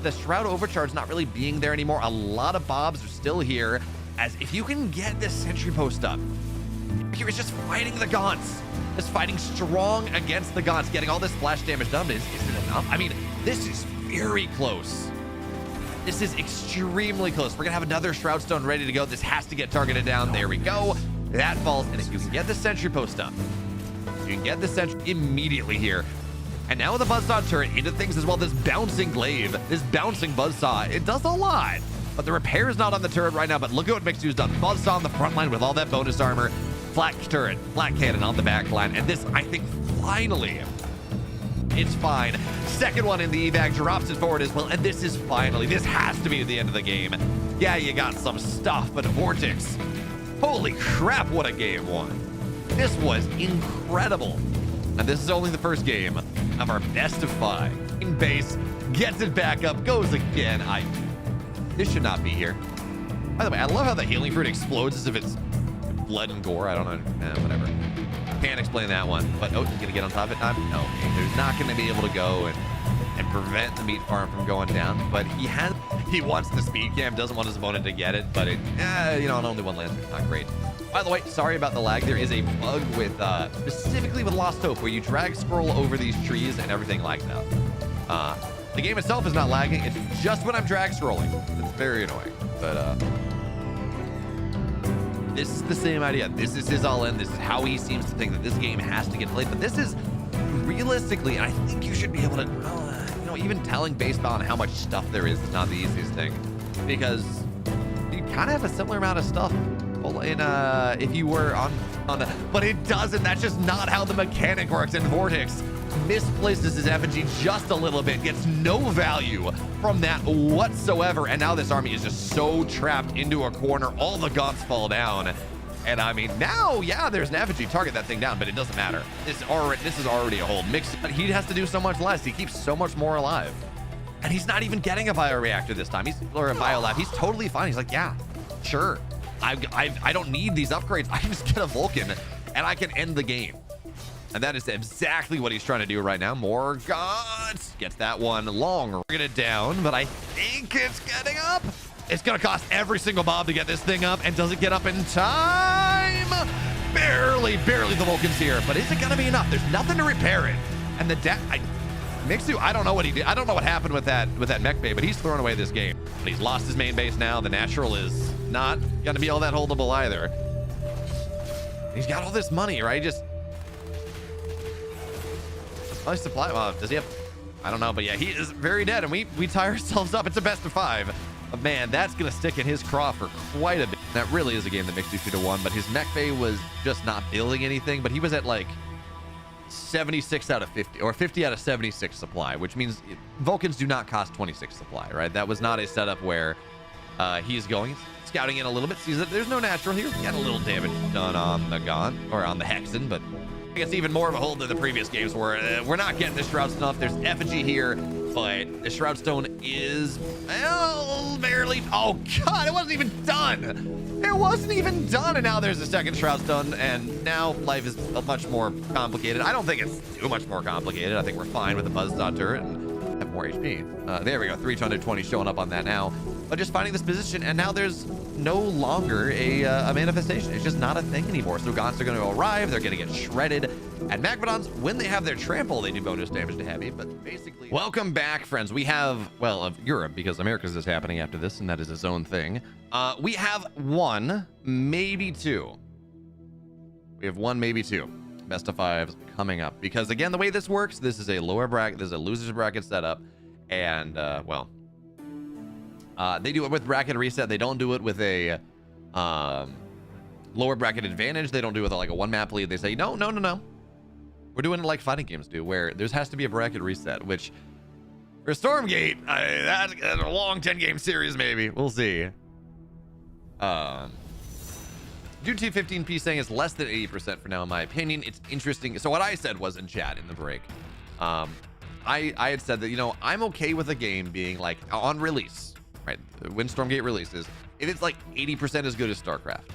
the Shroud overcharge not really being there anymore, a lot of Bobs are still here. As if you can get this sentry post up, here is just fighting the Gaunts, just fighting strong against the Gaunts, getting all this splash damage done. Is it enough? I mean, this is very close. This is extremely close. We're gonna have another Shroud Stone ready to go. This has to get targeted down. There we go. That falls, and if you can get the sentry post up, you can get the sentry immediately here. And now with the Buzzsaw turret into things as well, this bouncing glaive, this bouncing Buzzsaw, it does a lot. But the repair is not on the turret right now, but look at what Mixu's done. Buzzsaw on the front line with all that bonus armor, flat turret, flat cannon on the back line. And this, I think, finally, it's fine. Second one in the evac drops it forward as well. And this is finally, this has to be the end of the game. Yeah, you got some stuff, but Vortex, holy crap, what a game 1. This was incredible. And this is only the first game of our best of 5. In base, gets it back up, goes again. This should not be here. By the way, I love how the healing fruit explodes as if it's blood and gore. I don't know. Whatever. Can't explain that one. But, oh, he's gonna get on top of it? No. There's not gonna be able to go and prevent the meat farm from going down. But he wants the speed cam, doesn't want his opponent to get it. But it, only one lancer. Not great. By the way, sorry about the lag. There is a bug with, specifically with Lost Hope, where you drag scroll over these trees and everything like that. The game itself is not lagging. It's just when I'm drag scrolling. It's very annoying. But, this is the same idea. This is his all in. This is how he seems to think that this game has to get played. But this is realistically, and I think you should be able to, even telling based on how much stuff there is not the easiest thing, because you kind of have a similar amount of stuff in if you were on but it doesn't. That's just not how the mechanic works. And Vortex misplaces his effigy just a little bit, gets no value from that whatsoever, and now this army is just so trapped into a corner. All the gaunts fall down, and I mean, now, yeah, there's an effigy. Target that thing down, but it doesn't matter. This is already a hold. Mixu, but he has to do so much less. He keeps so much more alive, and he's not even getting a bioreactor this time. Or a biolab. He's totally fine. He's like, yeah, sure. I don't need these upgrades. I can just get a Vulcan, and I can end the game. And that is exactly what he's trying to do right now. More gods. Gets that one long. Bring it down, but I think it's getting up. It's going to cost every single mob to get this thing up, and does it get up in time? Barely the Vulcan's here, but is it going to be enough? There's nothing to repair it. And the Mixu, I don't know what he did. I don't know what happened with that mech bay, but he's thrown away this game. But he's lost his main base now. The natural is not going to be all that holdable either. He's got all this money, right? Supply. Does he have? I don't know, but yeah, he is very dead, and we tie ourselves up. It's a best of 5. But man, that's gonna stick in his craw for quite a bit. That really is a game that Mixu should have won, but his mech bay was just not building anything. But he was at like 76 out of 50, or 50 out of 76 supply, which means Vulcans do not cost 26 supply, right? That was not a setup where he's going scouting in a little bit, sees that there's no natural here. Got a little damage done on the Gaunt, or on the Hexen, but I guess even more of a hold than the previous games where we're not getting the Shroud Stone. There's effigy here, but the Shroud Stone is, well, barely. Oh God, it wasn't even done. It wasn't even done, and now there's a second Shroud Stone, and now life is much more complicated. I don't think it's too much more complicated. I think we're fine with the Buzzsaw turret and have more HP. There we go, 320 showing up on that now. But just finding this position, and now there's no longer a manifestation. It's just not a thing anymore. So Gaunts are going to arrive. They're going to get shredded. And Magmadons, when they have their trample, they do bonus damage to heavy. But basically, welcome back, friends. We have, well, of Europe, because America's is happening after this, and that is its own thing. We have 1, maybe 2. We have 1, maybe 2. Best of 5s coming up. Because again, the way this works, this is a lower bracket. This is a loser's bracket setup, and well. They do it with bracket reset. They don't do it with a lower bracket advantage. They don't do it with like a 1 map lead. They say, no. We're doing it like fighting games do, where there has to be a bracket reset, which for Stormgate, that's a long 10-game series, maybe. We'll see. Dude T15P saying it's less than 80% for now, in my opinion. It's interesting. So what I said was in chat in the break. I had said that, I'm okay with a game being like on release. Right, when Stormgate releases, if it's like 80% as good as StarCraft,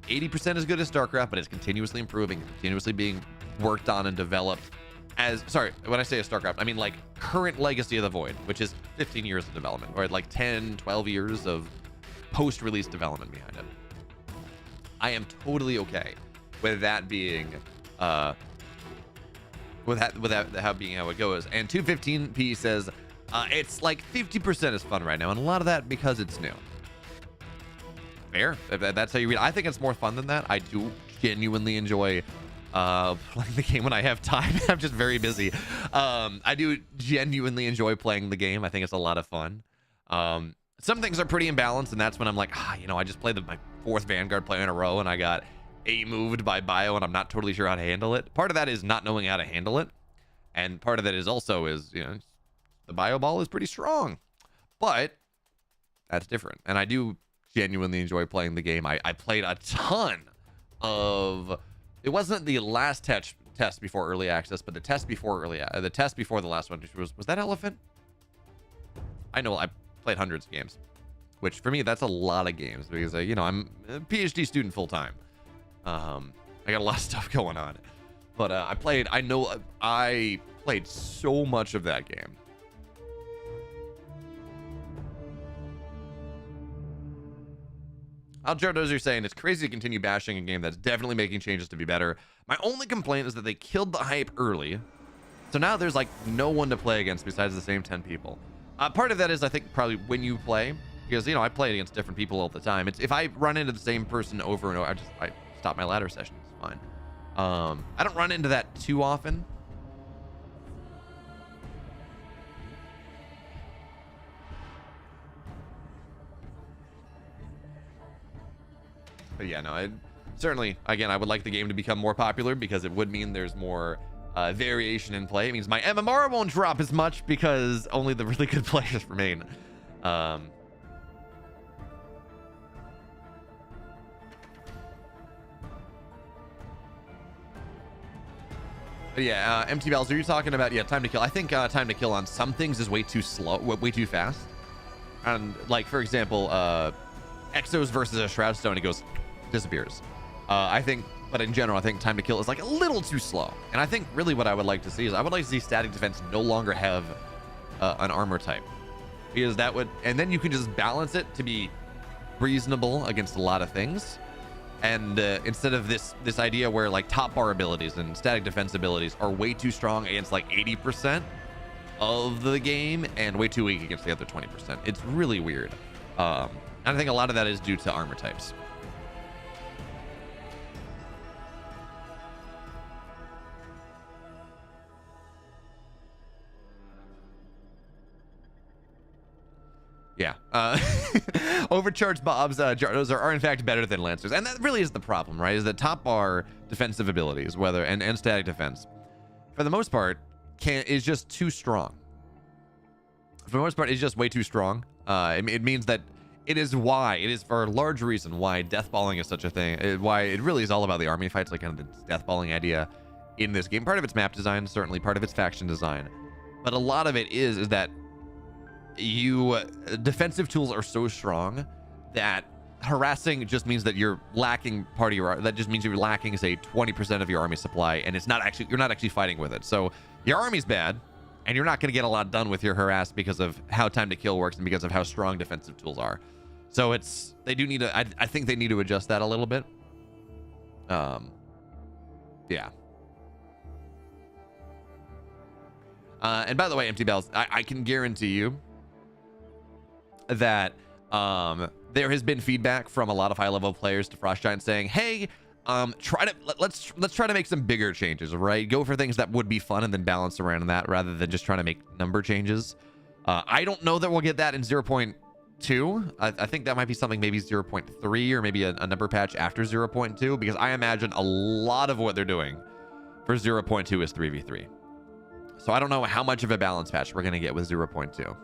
80% as good as StarCraft, but it's continuously improving, continuously being worked on and developed as, sorry, when I say as StarCraft, I mean like current Legacy of the Void, which is 15 years of development, or like 10, 12 years of post-release development behind it. I am totally okay with that being, with that being how it goes. And 215p says, it's like 50% is fun right now, and a lot of that because it's new. Fair. That's how you read. I think it's more fun than that. I do genuinely enjoy playing the game when I have time. I'm just very busy. I do genuinely enjoy playing the game. I think it's a lot of fun. Some things are pretty imbalanced, and that's when I'm like, I just played my 4th Vanguard play in a row, and I got moved by bio, and I'm not totally sure how to handle it. Part of that is not knowing how to handle it, and part of that is also the bio ball is pretty strong, but that's different. And I do genuinely enjoy playing the game. I played a ton of it wasn't the last test before early access, but the test before the test before the last one, which was that Elephant? I know, I played hundreds of games, which for me, that's a lot of games because, you know, I'm a PhD student full time. I got a lot of stuff going on, but I played so much of that game. Aljardo's are saying it's crazy to continue bashing a game that's definitely making changes to be better. My only complaint is that they killed the hype early. So now there's like no one to play against besides the same 10 people. Part of that is I think probably when you play, because, you know, I play against different people all the time. It's if I run into the same person over and over, I stop my ladder session. It's fine. I don't run into that too often. But yeah, no, certainly, again, I would like the game to become more popular because it would mean there's more variation in play. It means my MMR won't drop as much because only the really good players remain. But yeah, MT Bells, are you talking about, yeah, time to kill? I think time to kill on some things is way too slow, way too fast. And like, for example, Exos versus a Shroudstone, it goes, disappears. I think, but in general, I think time to kill is like a little too slow. And I think really what I would like to see is I would like to see static defense no longer have an armor type, because that would, and then you can just balance it to be reasonable against a lot of things. And instead of this idea where like top bar abilities and static defense abilities are way too strong against like 80% of the game and way too weak against the other 20%. It's really weird. And I think a lot of that is due to armor types. Yeah. Overcharged Bobs, Jardos are in fact better than Lancers. And that really is the problem, right? Is that top bar defensive abilities, whether and static defense, for the most part, is just too strong. For the most part, it's just way too strong. It means that it is for a large reason why deathballing is such a thing. Why it really is all about the army fights, like kind of the deathballing idea in this game. Part of its map design, certainly part of its faction design, but a lot of it is that defensive tools are so strong that harassing just means that you're lacking part of your, that just means you're lacking, say, 20% of your army supply, and it's not actually, you're not actually fighting with it. So your army's bad, and you're not going to get a lot done with your harass because of how time to kill works and because of how strong defensive tools are. So they do need to, I think they need to adjust that a little bit. Yeah. And by the way, Empty Bells, I can guarantee you that there has been feedback from a lot of high-level players to Frost Giant saying, hey, let's try to make some bigger changes, right? Go for things that would be fun and then balance around that rather than just trying to make number changes. I don't know that we'll get that in 0.2. I think that might be something maybe 0.3 or maybe a number patch after 0.2, because I imagine a lot of what they're doing for 0.2 is 3v3. So I don't know how much of a balance patch we're going to get with 0.2.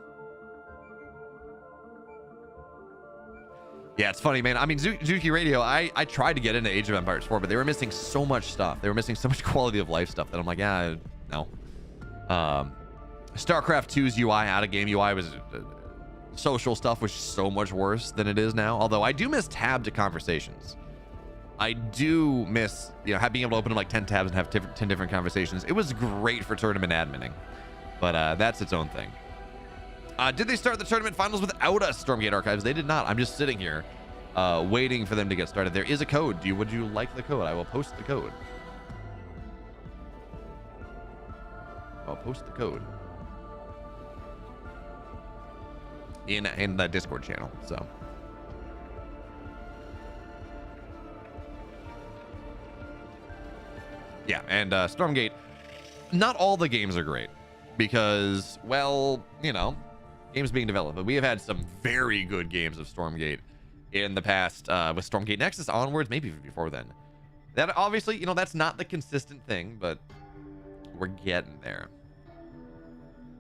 Yeah, it's funny, man. I mean, Zuki Radio, I tried to get into Age of Empires 4, but they were missing so much stuff. They were missing so much quality of life stuff that I'm like, yeah, no. StarCraft 2's UI, out-of-game UI, was social stuff was so much worse than it is now. Although I do miss tab to conversations. I do miss, you know, being able to open like 10 tabs and have 10 different conversations. It was great for tournament adminning, but that's its own thing. Did they start the tournament finals without us, Stormgate Archives? They did not. I'm just sitting here waiting for them to get started. There is a code. Would you like the code? I will post the code. I'll post the code in the Discord channel. So yeah, and Stormgate, not all the games are great because, well, you know, games being developed, but we have had some very good games of Stormgate in the past, with Stormgate Nexus onwards, maybe even before then. That obviously, you know, that's not the consistent thing, but we're getting there.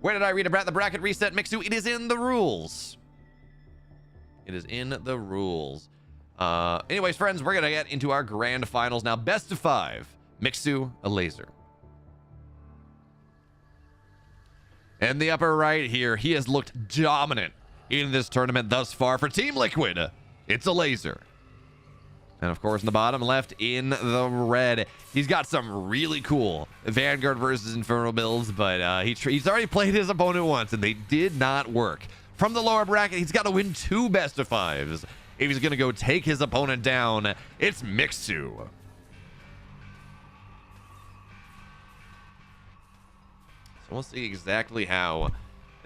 Where did I read about the bracket reset, Mixu? It is in the rules. It is in the rules. Anyways, friends, we're gonna get into our grand finals now. Best of 5. Mixu, Elazer. In the upper right here, he has looked dominant in this tournament thus far for Team Liquid. It's Elazer. And of course, in the bottom left in the red, he's got some really cool Vanguard versus Inferno builds, but he's already played his opponent once, and they did not work. From the lower bracket, he's got to win 2 best of 5s if he's going to go take his opponent down. It's Mixu. So we'll see exactly how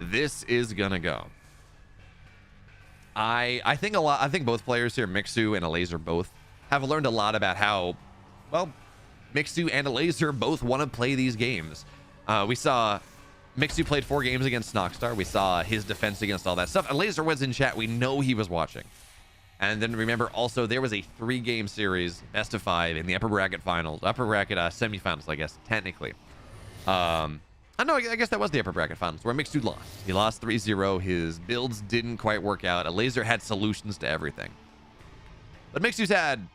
this is going to go. I think both players here, Mixu and Elazer, both have learned a lot about how, well, Mixu and Elazer both want to play these games. We saw Mixu played 4 games against Snockstar. We saw his defense against all that stuff. Elazer was in chat. We know he was watching. And then remember also there was a 3-game series, best of 5 in the upper bracket finals, upper bracket semifinals, I guess, technically. I guess that was the upper bracket finals where Mixu lost. He lost 3-0. His builds didn't quite work out. Elazer had solutions to everything. But Mixu's had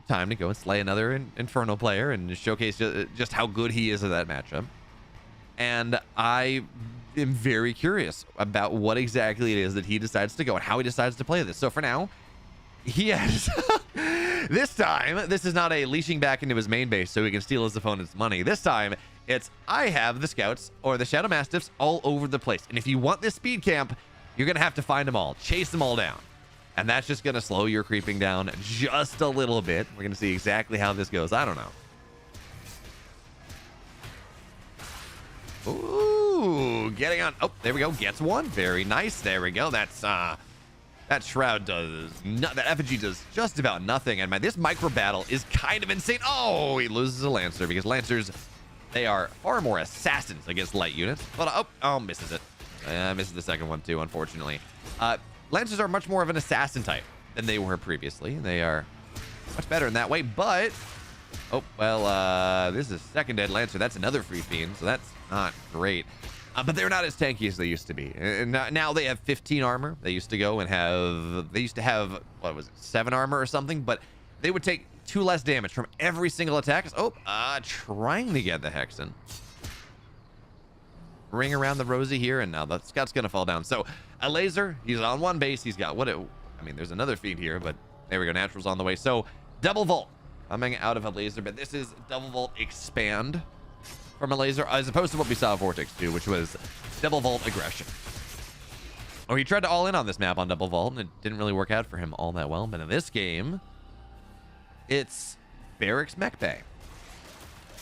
time to go and slay another Inferno player and showcase just how good he is at that matchup. And I am very curious about what exactly it is that he decides to go and how he decides to play this. So for now, he has this time, this is not a leashing back into his main base so he can steal his opponent's money. This time it's, I have the scouts or the Shadow Mastiffs all over the place, and if you want this speed camp, you're gonna have to find them all, chase them all down, and that's just gonna slow your creeping down just a little bit. We're gonna see exactly how this goes. I don't know. Ooh, getting on. Oh, there we go. Gets one. Very nice. There we go. That's that Shroud does not, that effigy does just about nothing. And man, this micro battle is kind of insane. Oh, he loses a Lancer because Lancers, they are far more assassins against light units. But oh, misses it. Misses the second one too, unfortunately. Lancers are much more of an assassin type than they were previously. They are much better in that way. But oh well, this is second dead Lancer. That's another free fiend, so that's not great. But they're not as tanky as they used to be. And now they have 15 armor. They used to go and have, they used to have, what was it, 7 armor or something, but they would take 2 less damage from every single attack. Oh, trying to get the Hexen. Ring around the Rosie here, and now the scout's gonna fall down. So Elazer, he's on 1 base. He's got what? I mean, there's another feed here, but there we go. Natural's on the way. So double vault coming out of Elazer, but this is double vault expand from Elazer, as opposed to what we saw Vortex do, which was double vault aggression. Or he tried to all in on this map on double vault, and it didn't really work out for him all that well. But in this game, it's Barracks Mech Bay.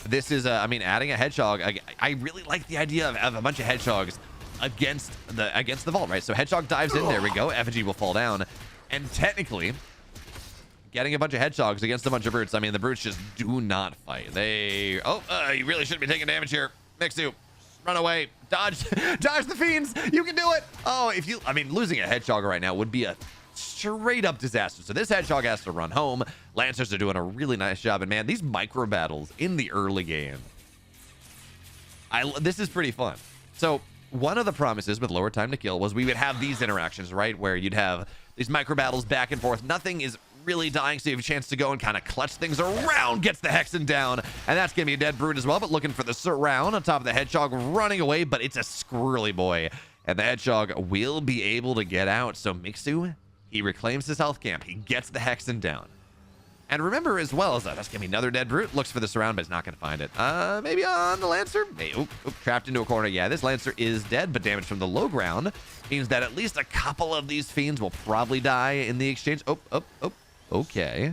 This is, I mean, adding a hedgehog. I really like the idea of a bunch of hedgehogs against the vault, right? So hedgehog dives in. There we go. Effigy will fall down, and technically, getting a bunch of hedgehogs against a bunch of brutes. I mean, the brutes just do not fight. They, you really shouldn't be taking damage here. Mixu, run away, dodge, dodge the fiends. You can do it. Oh, I mean, losing a hedgehog right now would be a straight up disaster. So this hedgehog has to run home. Lancers are doing a really nice job. And man, these micro battles in the early game, this is pretty fun. So one of the promises with lower time to kill was we would have these interactions, right? Where you'd have these micro battles back and forth. Nothing is really dying, so you have a chance to go and kind of clutch things around. Gets the Hexen down, and that's gonna be a dead brute as well, but looking for the surround on top of the hedgehog, running away, but it's a squirrely boy, and the hedgehog will be able to get out. So Mixu, he reclaims his health camp. He gets the Hexen down. And remember as well, as that's gonna be another dead brute. Looks for the surround, but it's not gonna find it. Maybe on the Lancer. Trapped into a corner. Yeah, this Lancer is dead, but damage from the low ground means that at least a couple of these fiends will probably die in the exchange. Okay.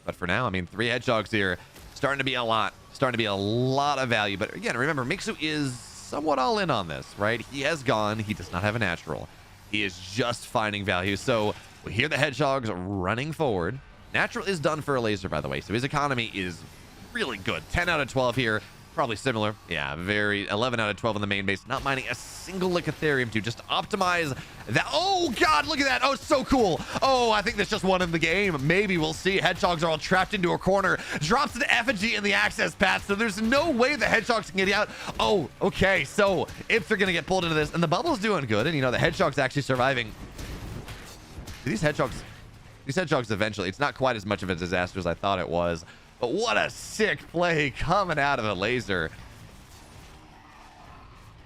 But for now, I mean, 3 hedgehogs here, starting to be a lot of value. But again, remember, Mixu is somewhat all in on this, right? He has gone. He does not have a natural. He is just finding value. So we hear the hedgehogs running forward. Natural is done for Elazer, by the way. So his economy is really good. 10 out of 12 here. Probably similar. Yeah, very 11 out of 12 in the main base. Not mining a single lick of Ethereum to just optimize that. Oh, God, look at that. Oh, it's so cool. Oh, I think there's just one in the game. Maybe we'll see. Hedgehogs are all trapped into a corner. Drops the effigy in the access path, so there's no way the hedgehogs can get out. Oh, okay. So if they're going to get pulled into this, and the bubble's doing good, and, you know, the hedgehog's actually surviving these hedgehogs eventually, it's not quite as much of a disaster as I thought it was. But what a sick play coming out of Elazer.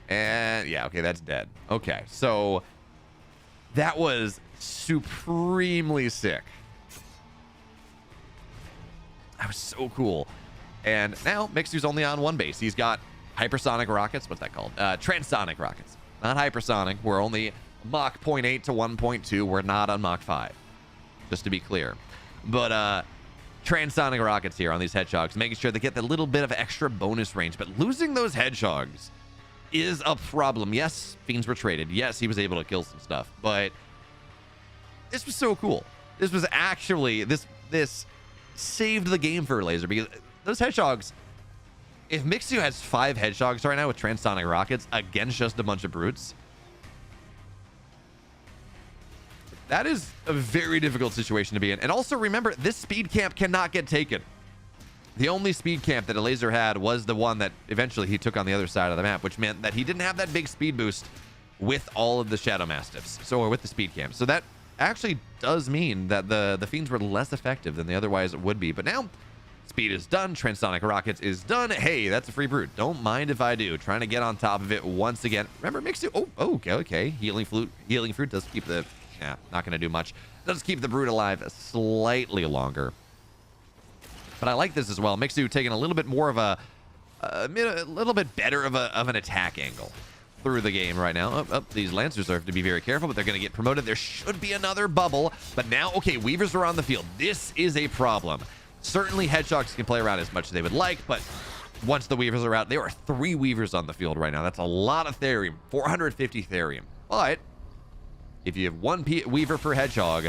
And yeah, okay, that's dead. Okay, so that was supremely sick. That was so cool. And now Mixu's only on one base. He's got hypersonic rockets. What's that called? Transonic rockets. Not hypersonic. We're only Mach 0.8 to 1.2. We're not on Mach 5. Just to be clear. But transonic rockets here on these hedgehogs, making sure they get the little bit of extra bonus range. But losing those hedgehogs is a problem. Yes, Fiends were traded. Yes, he was able to kill some stuff. But this was so cool. This was actually... This saved the game for Elazer, because those hedgehogs, if Mixu has 5 hedgehogs right now with transonic rockets against just a bunch of brutes, that is a very difficult situation to be in. And also remember, this speed camp cannot get taken. The only speed camp that Elazer had was the one that eventually he took on the other side of the map, which meant that he didn't have that big speed boost with all of the Shadow Mastiffs, or with the speed camp. So that actually does mean that the Fiends were less effective than they otherwise would be. But now speed is done, transonic rockets is done. Hey, that's a free brute. Don't mind if I do. Trying to get on top of it once again. Remember, Mixu. Oh, okay. Healing fruit does keep the... Yeah, not going to do much. Does keep the brute alive slightly longer. But I like this as well. Mixu taking a little bit more of a little bit better of an attack angle through the game right now. These Lancers have to be very careful, but they're going to get promoted. There should be another bubble. But now, okay, Weavers are on the field. This is a problem. Certainly, Hedgehogs can play around as much as they would like, but once the Weavers are out, there are 3 Weavers on the field right now. That's a lot of Therium, 450 Therium. But if you have 1 Weaver per Hedgehog,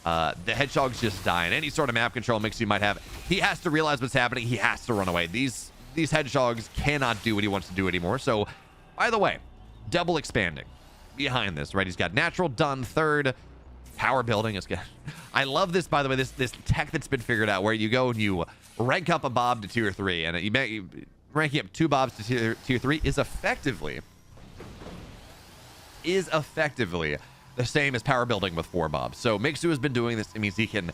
the Hedgehogs just die. And any sort of map control Mixu might have, he has to realize what's happening. He has to run away. These Hedgehogs cannot do what he wants to do anymore. So, by the way, double expanding behind this, right? He's got natural done, 3rd. Power building is good. I love this, by the way, this tech that's been figured out where you go and you rank up a Bob to tier 3, and you ranking up 2 Bobs to tier 3 is effectively the same as power building with 4 Bobs. So Mixu has been doing this. It means he can,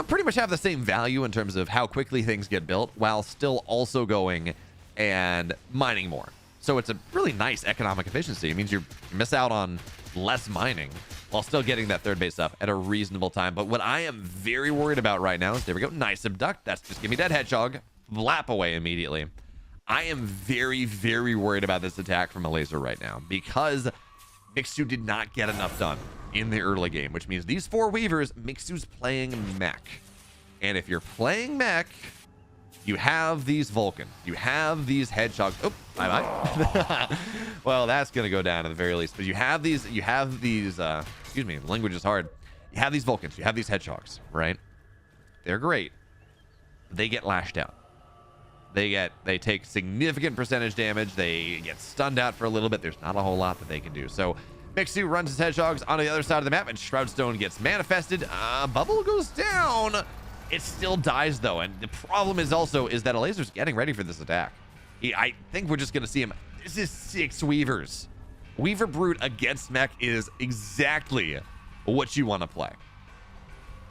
pretty much have the same value in terms of how quickly things get built while still also going and mining more. So it's a really nice economic efficiency. It means you miss out on less mining while still getting that 3rd base up at a reasonable time. But what I am very worried about right now is, there we go, nice abduct. That's just give me that Hedgehog. Flap away immediately. I am very, very worried about this attack from Elazer right now, because Mixu did not get enough done in the early game, which means these 4 Weavers, Mixu's playing mech. And if you're playing mech, you have these Vulcans. You have these Hedgehogs. Oh, bye-bye. Well, that's going to go down at the very least. But you have these, excuse me, language is hard. You have these Vulcans. You have these Hedgehogs, right? They're great. They get lashed out. They take significant percentage damage. They get stunned out for a little bit. There's not a whole lot that they can do. So Mixu runs his Hedgehogs onto the other side of the map, and Shroudstone gets manifested. Bubble goes down. It still dies, though. And the problem is that Elazer's getting ready for this attack. I think we're just going to see him. This is 6 Weavers. Weaver Brute against mech is exactly what you want to play.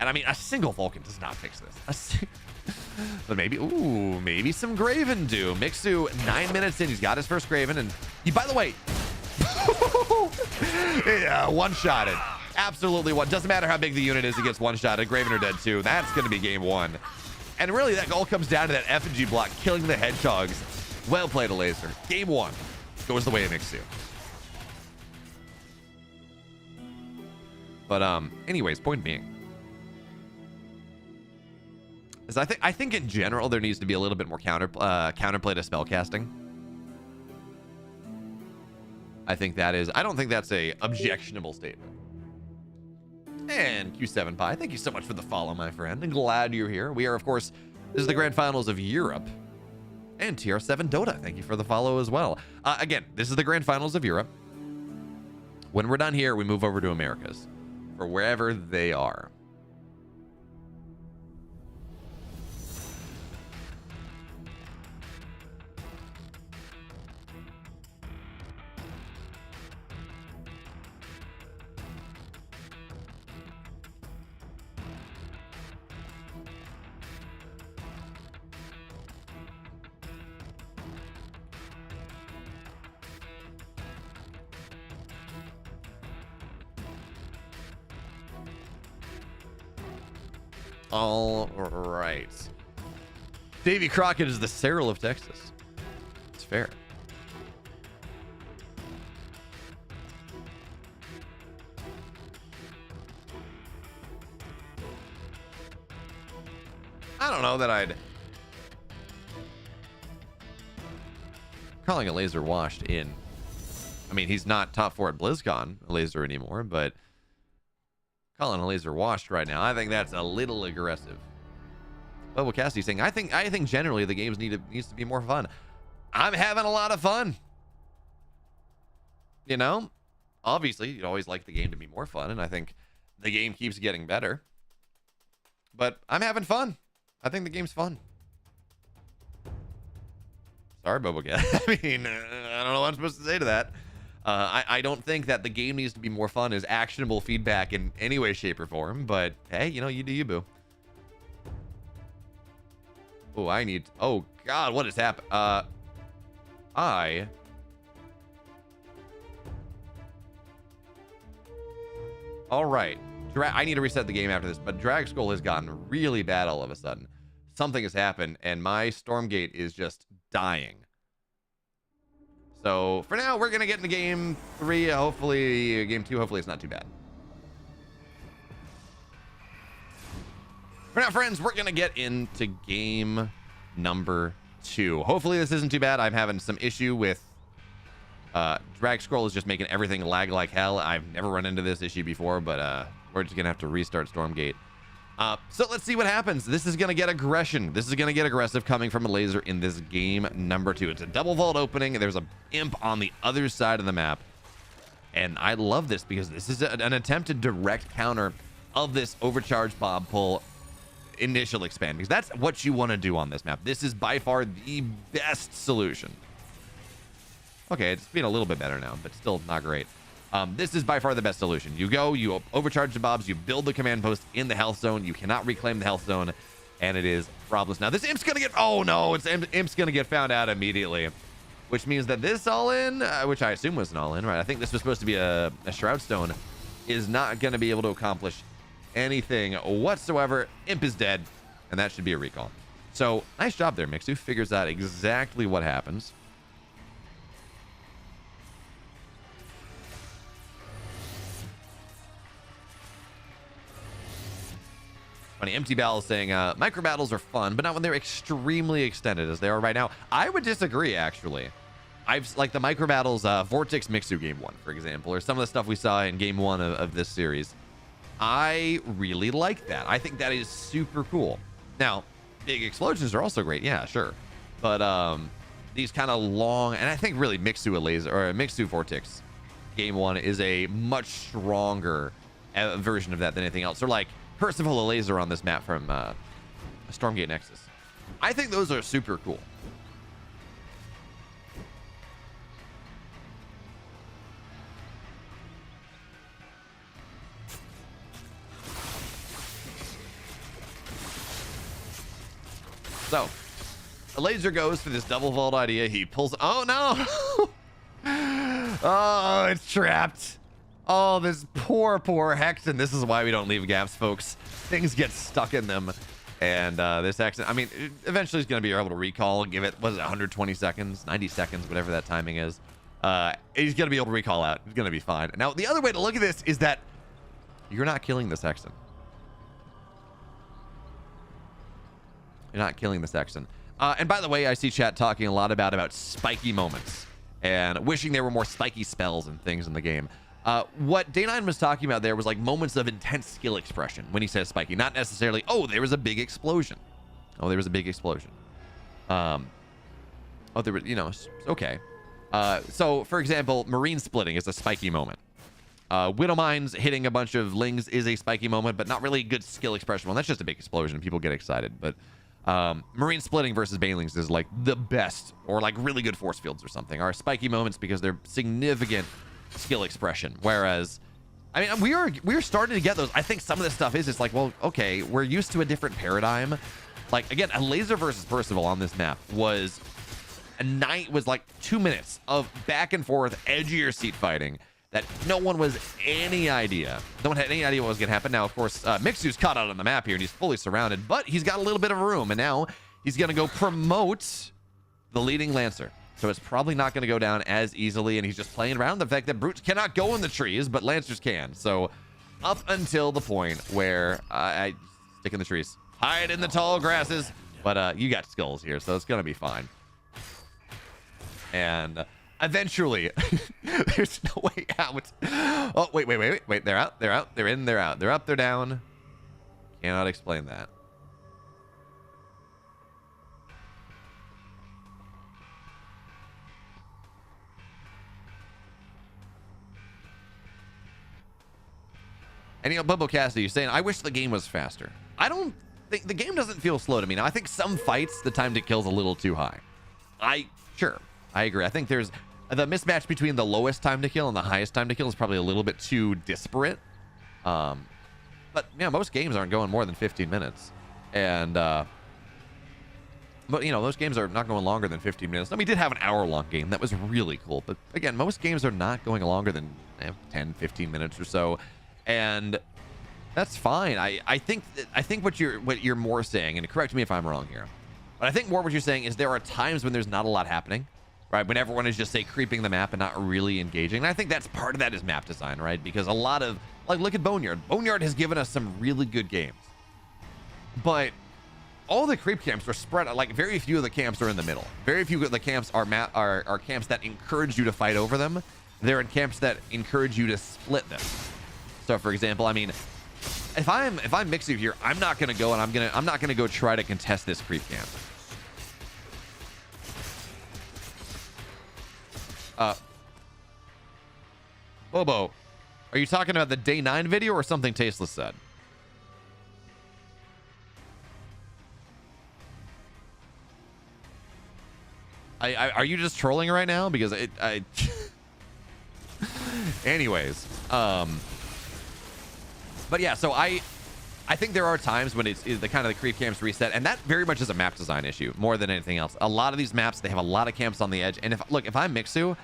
And I mean, a single Vulcan does not fix this. But maybe some Graven do. Mixu, 9 minutes in, he's got his first Graven, and he, by the way, yeah, one-shotted. Absolutely one. Doesn't matter how big the unit is, it gets one-shotted. Graven are dead too. That's going to be game 1. And really, that all comes down to that effigy block killing the Hedgehogs. Well played, Elazer. Game 1 goes the way of Mixu. But anyways, point being, is I think in general there needs to be a little bit more counterplay to spellcasting. I don't think that's a objectionable statement. And Q7 Pi, thank you so much for the follow, my friend. And glad you're here. We are, of course, this is the grand finals of Europe. And TR7 Dota, thank you for the follow as well. Again, this is the grand finals of Europe. When we're done here, we move over to Americas, for wherever they are. All right. Davy Crockett is the Cyril of Texas. It's fair. I don't know that I'd... Calling Elazer washed in. I mean, he's not top 4 at BlizzCon, Elazer, anymore, but calling Elazer washed right now, I think that's a little aggressive. Bubble Cassidy saying, I think generally the games needs to be more fun. I'm having a lot of fun. You know? Obviously, you'd always like the game to be more fun, and I think the game keeps getting better. But I'm having fun. I think the game's fun. Sorry, Bubble Cat. I mean, I don't know what I'm supposed to say to that. I don't think that the game needs to be more fun is actionable feedback in any way, shape, or form. But hey, you know, you do you, boo. Oh, oh God, what has happened? All right. I need to reset the game after this, but Drag Skull has gotten really bad all of a sudden. Something has happened, and my Stormgate is just dying. So for now, we're gonna get into game 3. Hopefully, game 2. Hopefully, it's not too bad. For now, friends, we're gonna get into game number 2. Hopefully, this isn't too bad. I'm having some issue with Drag Scroll is just making everything lag like hell. I've never run into this issue before, but we're just gonna have to restart Stormgate. So let's see what happens. This is gonna get aggression. This is gonna get aggressive coming from Elazer in this game number 2. It's a double vault opening. There's a imp on the other side of the map, and I love this because this is an attempted direct counter of this overcharged bob pull initial expand, because that's what you want to do on this map. This is by far the best solution. Okay, it's been a little bit better now, but still not great. This is by far the best solution. You go, you overcharge the bobs, you build the command post in the health zone. You cannot reclaim the health zone, and it is problems. Now, this imp's going to get... Oh, no, imp's going to get found out immediately, which means that this all-in, which I assume was an all-in, right? I think this was supposed to be a Shroud Stone, is not going to be able to accomplish anything whatsoever. Imp is dead, and that should be a recall. So, nice job there, Mixu. Figures out exactly what happens. Funny, Empty Bell is saying micro battles are fun, but not when they're extremely extended as they are right now. I would disagree, actually. I've like the micro battles, Vortex Mixu game 1, for example, or some of the stuff we saw in game 1 of this series. I really like that. I think that is super cool. Now, big explosions are also great, yeah, sure, but these kind of long, and I think really Mixu Elazer or Mixu Vortex game 1 is a much stronger version of that than anything else. Or like Percival Elazer on this map from Stormgate Nexus. I think those are super cool. So, Elazer goes for this double vault idea. He pulls... Oh, no! Oh, it's trapped. Oh, this poor Hexen. This is why we don't leave gaps, folks. Things get stuck in them. And this Hexen, I mean, eventually he's going to be able to recall. Give it, what is it, 120 seconds, 90 seconds, whatever that timing is. He's going to be able to recall out. He's going to be fine. Now, the other way to look at this is that you're not killing this Hexen. You're not killing this Hexen. And by the way, I see chat talking a lot about spiky moments and wishing there were more spiky spells and things in the game. What Day9 was talking about there was like moments of intense skill expression when he says spiky, not necessarily, oh, there was a big explosion. Oh, there was a big explosion. Oh, there was, you know, okay. So, for example, Marine splitting is a spiky moment. Widow Mines hitting a bunch of Lings is a spiky moment, but not really good skill expression. Well, that's just a big explosion. People get excited, but Marine splitting versus Banelings is like the best, or like really good force fields or something, are spiky moments because they're significant skill expression. Whereas, I mean, we are starting to get those. I think some of this stuff is it's like, well, okay, we're used to a different paradigm. Like again, Elazer versus Percival on this map was like 2 minutes of back and forth edge of your seat fighting, that no one had any idea what was going to happen. Now, of course, Mixu's caught out on the map here, and he's fully surrounded, but he's got a little bit of room, and now he's going to go promote the leading Lancer. So it's probably not going to go down as easily, and he's just playing around the fact that Brutes cannot go in the trees, but Lancers can. So up until the point where I stick in the trees, hide in the tall grasses, but you got skulls here, so it's going to be fine. And eventually, there's no way out. Oh, wait. They're out. They're in. They're out. They're up. They're down. Cannot explain that. And Bobo Cassidy, you're saying, I wish the game was faster. I don't think the game doesn't feel slow to me. Now, I think some fights, the time to kill is a little too high. Sure, I agree. I think there's the mismatch between the lowest time to kill and the highest time to kill is probably a little bit too disparate. But yeah, most games aren't going more than 15 minutes. And, but most games are not going longer than 15 minutes. Now, we did have an hour-long game. That was really cool. But again, most games are not going longer than 10, 15 minutes or so. And that's fine. I think what you're more saying, and correct me if I'm wrong here, but I think more what you're saying is there are times when there's not a lot happening, right? When everyone is just, say, creeping the map and not really engaging. And I think that's part of that is map design, right? Because a lot of, like, look at Boneyard. Boneyard has given us some really good games. But all the creep camps are spread out. Like, very few of the camps are in the middle. Very few of the camps are camps that encourage you to fight over them. They're in camps that encourage you to split them. So, for example, I mean, if I'm Mixu here, I'm not gonna go and I'm not gonna go try to contest this creep camp. Bobo, are you talking about the day 9 video or something Tasteless said? Are you just trolling right now? Because anyways, but yeah, so I think there are times when it's the kind of the creep camps reset, and that very much is a map design issue more than anything else. A lot of these maps, they have a lot of camps on the edge, and if I'm Mixu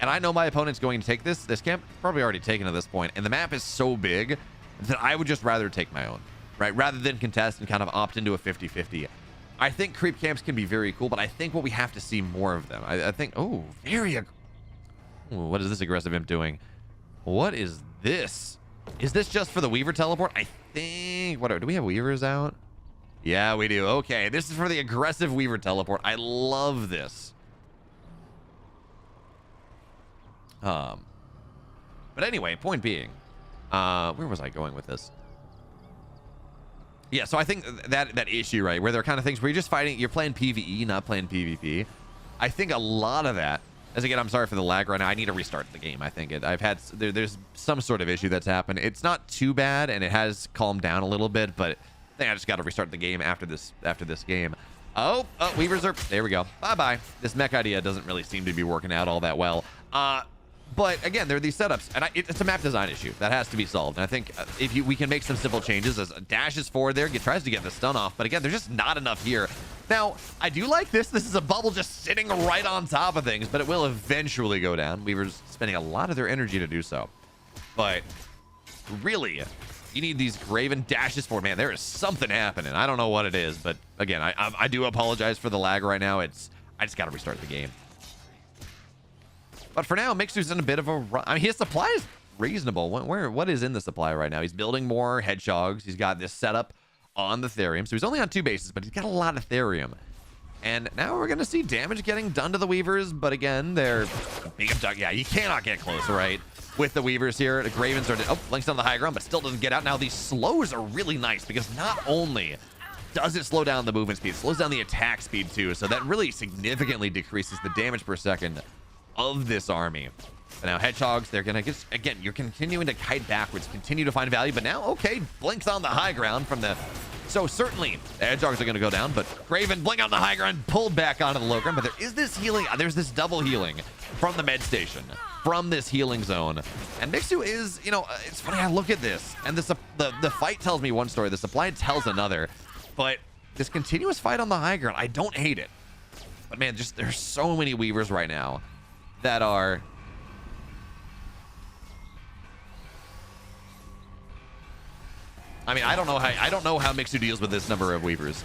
and I know my opponent's going to take this camp, it's probably already taken at this point, and the map is so big that I would just rather take my own, right? Rather than contest and kind of opt into a 50-50. I think creep camps can be very cool, but I think what we have to see more of them. I think, oh, what is this aggressive imp doing? What is this? Is this just for the Weaver teleport? I think, do we have Weavers out? Yeah, we do. Okay, this is for the aggressive Weaver teleport. I love this. But anyway, point being, where was I going with this? Yeah, so I think that issue, right, where there are kind of things where you're just fighting, you're playing PvE, not playing PvP. I think a lot of that, as again, I'm sorry for the lag right now. I need to restart the game. I think there's some sort of issue that's happened. It's not too bad, and it has calmed down a little bit, but I think I just got to restart the game after this game. Oh, Weavers are, there we go. Bye-bye. This mech idea doesn't really seem to be working out all that well. But again, there are these setups, and it's a map design issue that has to be solved. And I think if we can make some simple changes, as dashes forward there, tries to get the stun off, but again, there's just not enough here. Now, I do like this. This is a bubble just sitting right on top of things, but it will eventually go down. Weaver's spending a lot of their energy to do so. But really, you need these Graven dashes forward. Man, there is something happening. I don't know what it is, but again, I do apologize for the lag right now. I just got to restart the game. But for now, Mixu's in a bit of a run. I mean, his supply is reasonable. What is in the supply right now? He's building more hedgehogs. He's got this setup on the Therium. So he's only on 2 bases, but he's got a lot of Therium. And now we're going to see damage getting done to the Weavers. But again, they're being abducted. Yeah, you cannot get close, right? With the Weavers here. The Gravens are... Oh, Link's on the high ground, but still doesn't get out. Now, these slows are really nice because not only does it slow down the movement speed, it slows down the attack speed too. So that really significantly decreases the damage per second of this army. But now hedgehogs, they're gonna get, again, you're continuing to kite backwards, continue to find value, but now, okay, Blink's on the high ground from the, so certainly the hedgehogs are gonna go down, but Graven, Blink on the high ground, pulled back onto the low ground, but there is this healing, there's this double healing from the med station, from this healing zone. And Mixu is, it's funny, I look at this, and the fight tells me one story, the supply tells another, but this continuous fight on the high ground, I don't hate it. But man, there's so many Weavers right now that are I mean, I don't know how Mixu deals with this number of Weavers.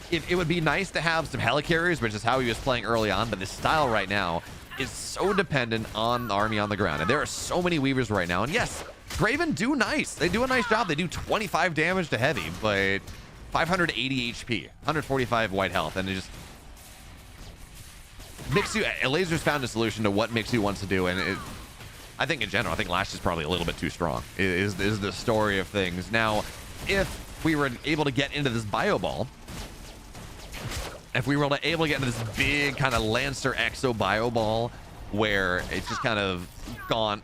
It would be nice to have some helicarriers, which is how he was playing early on, but this style right now is so dependent on the army on the ground, and there are so many Weavers right now. And yes, Graven do nice. They do a nice job. They do 25 damage to heavy, but 580 HP, 145 white health, and it just Mixu. Elazer's found a solution to what Mixu wants to do, and I think in general, I think Lash is probably a little bit too strong. Is the story of things. Now, if we were able to get into this bio ball, if we were able to get into this big kind of Lancer Exo bio ball where it's just kind of gaunt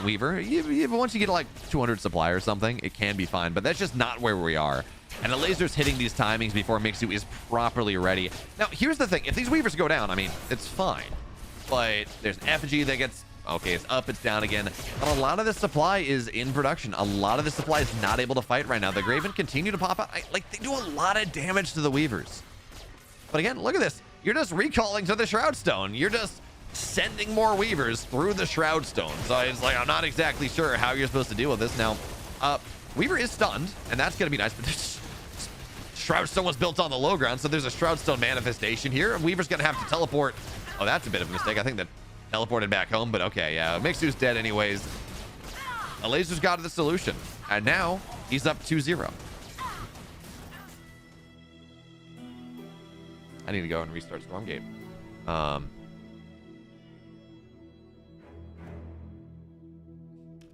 Weaver, once you get like 200 supply or something, it can be fine, but that's just not where we are. And Elazer's hitting these timings before Mixu is properly ready. Now, here's the thing. If these Weavers go down, I mean, it's fine. But there's an effigy that gets... Okay, it's up, it's down again. But a lot of this supply is in production. A lot of this supply is not able to fight right now. The Graven continue to pop out. Like, they do a lot of damage to the Weavers. But again, look at this. You're just recalling to the Shroud Stone. You're just sending more Weavers through the Shroud Stone. So it's like, I'm not exactly sure how you're supposed to deal with this. Now, Weaver is stunned, and that's going to be nice. But Shroud Stone was built on the low ground, so there's a Shroud Stone manifestation here. And Weaver's going to have to teleport. Oh, that's a bit of a mistake. I think that teleported back home, but okay, yeah. Mixu's dead anyways. Elazer's got the solution, and now he's up 2-0. I need to go and restart Stormgate.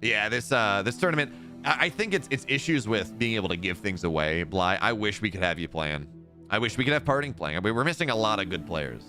Yeah, this tournament, I think it's issues with being able to give things away. Bly, I wish we could have you playing. I wish we could have Parting playing. I mean, we're missing a lot of good players.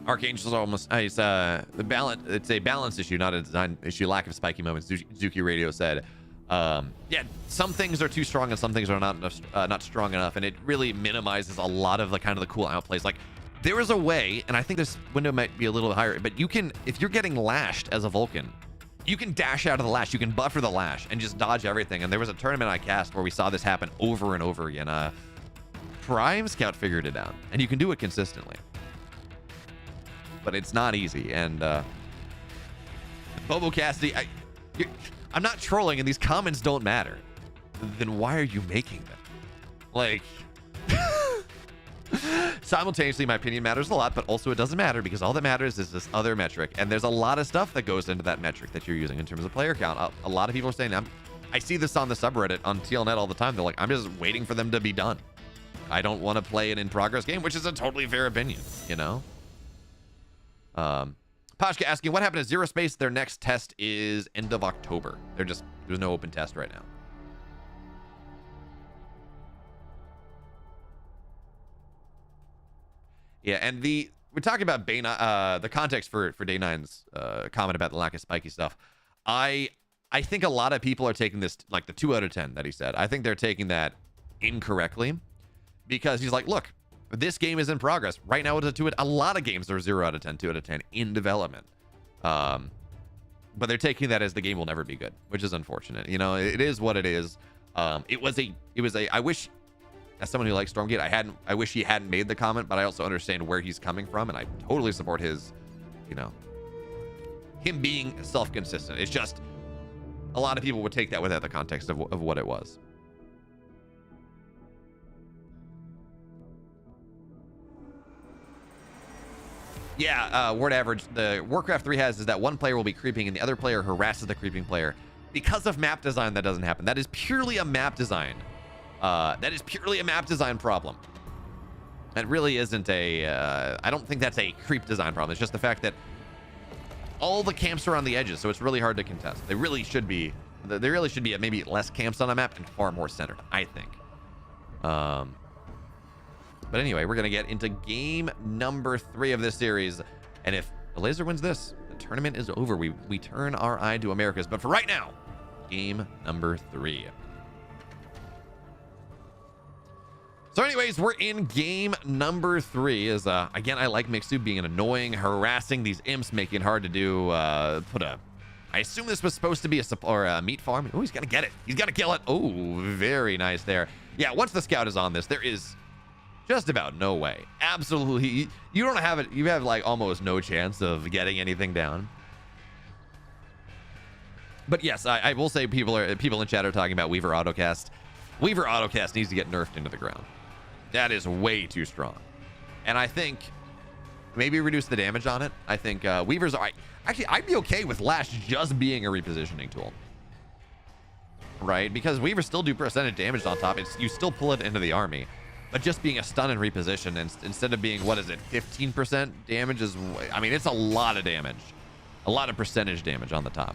Archangel's almost it's a balance issue, not a design issue. Lack of spiky moments, Zuki Radio said. Yeah, some things are too strong and some things are not strong enough, and it really minimizes a lot of the kind of the cool outplays. Like, there is a way, and I think this window might be a little higher, but you can, if you're getting lashed as a Vulcan, you can dash out of the lash, you can buffer the lash and just dodge everything. And there was a tournament I cast where we saw this happen over and over again. Prime Scout figured it out, and you can do it consistently, but it's not easy. And Bobo Cassidy, I'm not trolling, and these comments don't matter. Then why are you making them? Like, simultaneously, my opinion matters a lot, but also it doesn't matter because all that matters is this other metric. And there's a lot of stuff that goes into that metric that you're using in terms of player count. A lot of people are saying, I see this on the subreddit on TLNet all the time. They're like, I'm just waiting for them to be done. I don't want to play an in-progress game, which is a totally fair opinion, you know? Pashka asking, what happened to Zero Space? Their next test is end of October. There's no open test right now. Yeah, and we're talking about the context for Day 9's comment about the lack of spiky stuff. I think a lot of people are taking this, like the 2 out of 10 that he said. I think they're taking that incorrectly because he's like, look, this game is in progress. Right now, it's a 2. A lot of games are 0 out of 10, 2 out of 10 in development. But they're taking that as the game will never be good, which is unfortunate. You know, it is what it is. It was a. I wish, as someone who likes Stormgate, I wish he hadn't made the comment, but I also understand where he's coming from, and I totally support his, you know, him being self-consistent. It's just a lot of people would take that without the context of what it was. Yeah, word average. The Warcraft 3 has is that one player will be creeping and the other player harasses the creeping player. Because of map design, that doesn't happen. That is purely a map design. That is purely a map design problem. That really isn't a... I don't think that's a creep design problem. It's just the fact that all the camps are on the edges, so it's really hard to contest. They really should be... There really should be maybe less camps on a map and far more centered, I think. But anyway, we're going to get into game number 3 of this series. And if Elazer wins this, the tournament is over. We turn our eye to Americas. But for right now, game number 3. So anyways, we're in game number 3. As again, I like Mixu being an annoying, harassing these imps, making it hard to do. I assume this was supposed to be a meat farm. Oh, he's going to get it. He's going to kill it. Oh, very nice there. Yeah, once the scout is on this, there is Just about no way. Absolutely. You don't have it. You have like almost no chance of getting anything down. But yes, I will say people in chat are talking about Weaver Autocast. Weaver Autocast needs to get nerfed into the ground. That is way too strong. And I think maybe reduce the damage on it. I think Weavers are... Actually, I'd be okay with Lash just being a repositioning tool. Right? Because Weavers still do percentage damage on top. You still pull it into the army. But just being a stun and reposition, and instead of being, what is it, 15% damage is... I mean, it's a lot of damage. A lot of percentage damage on the top.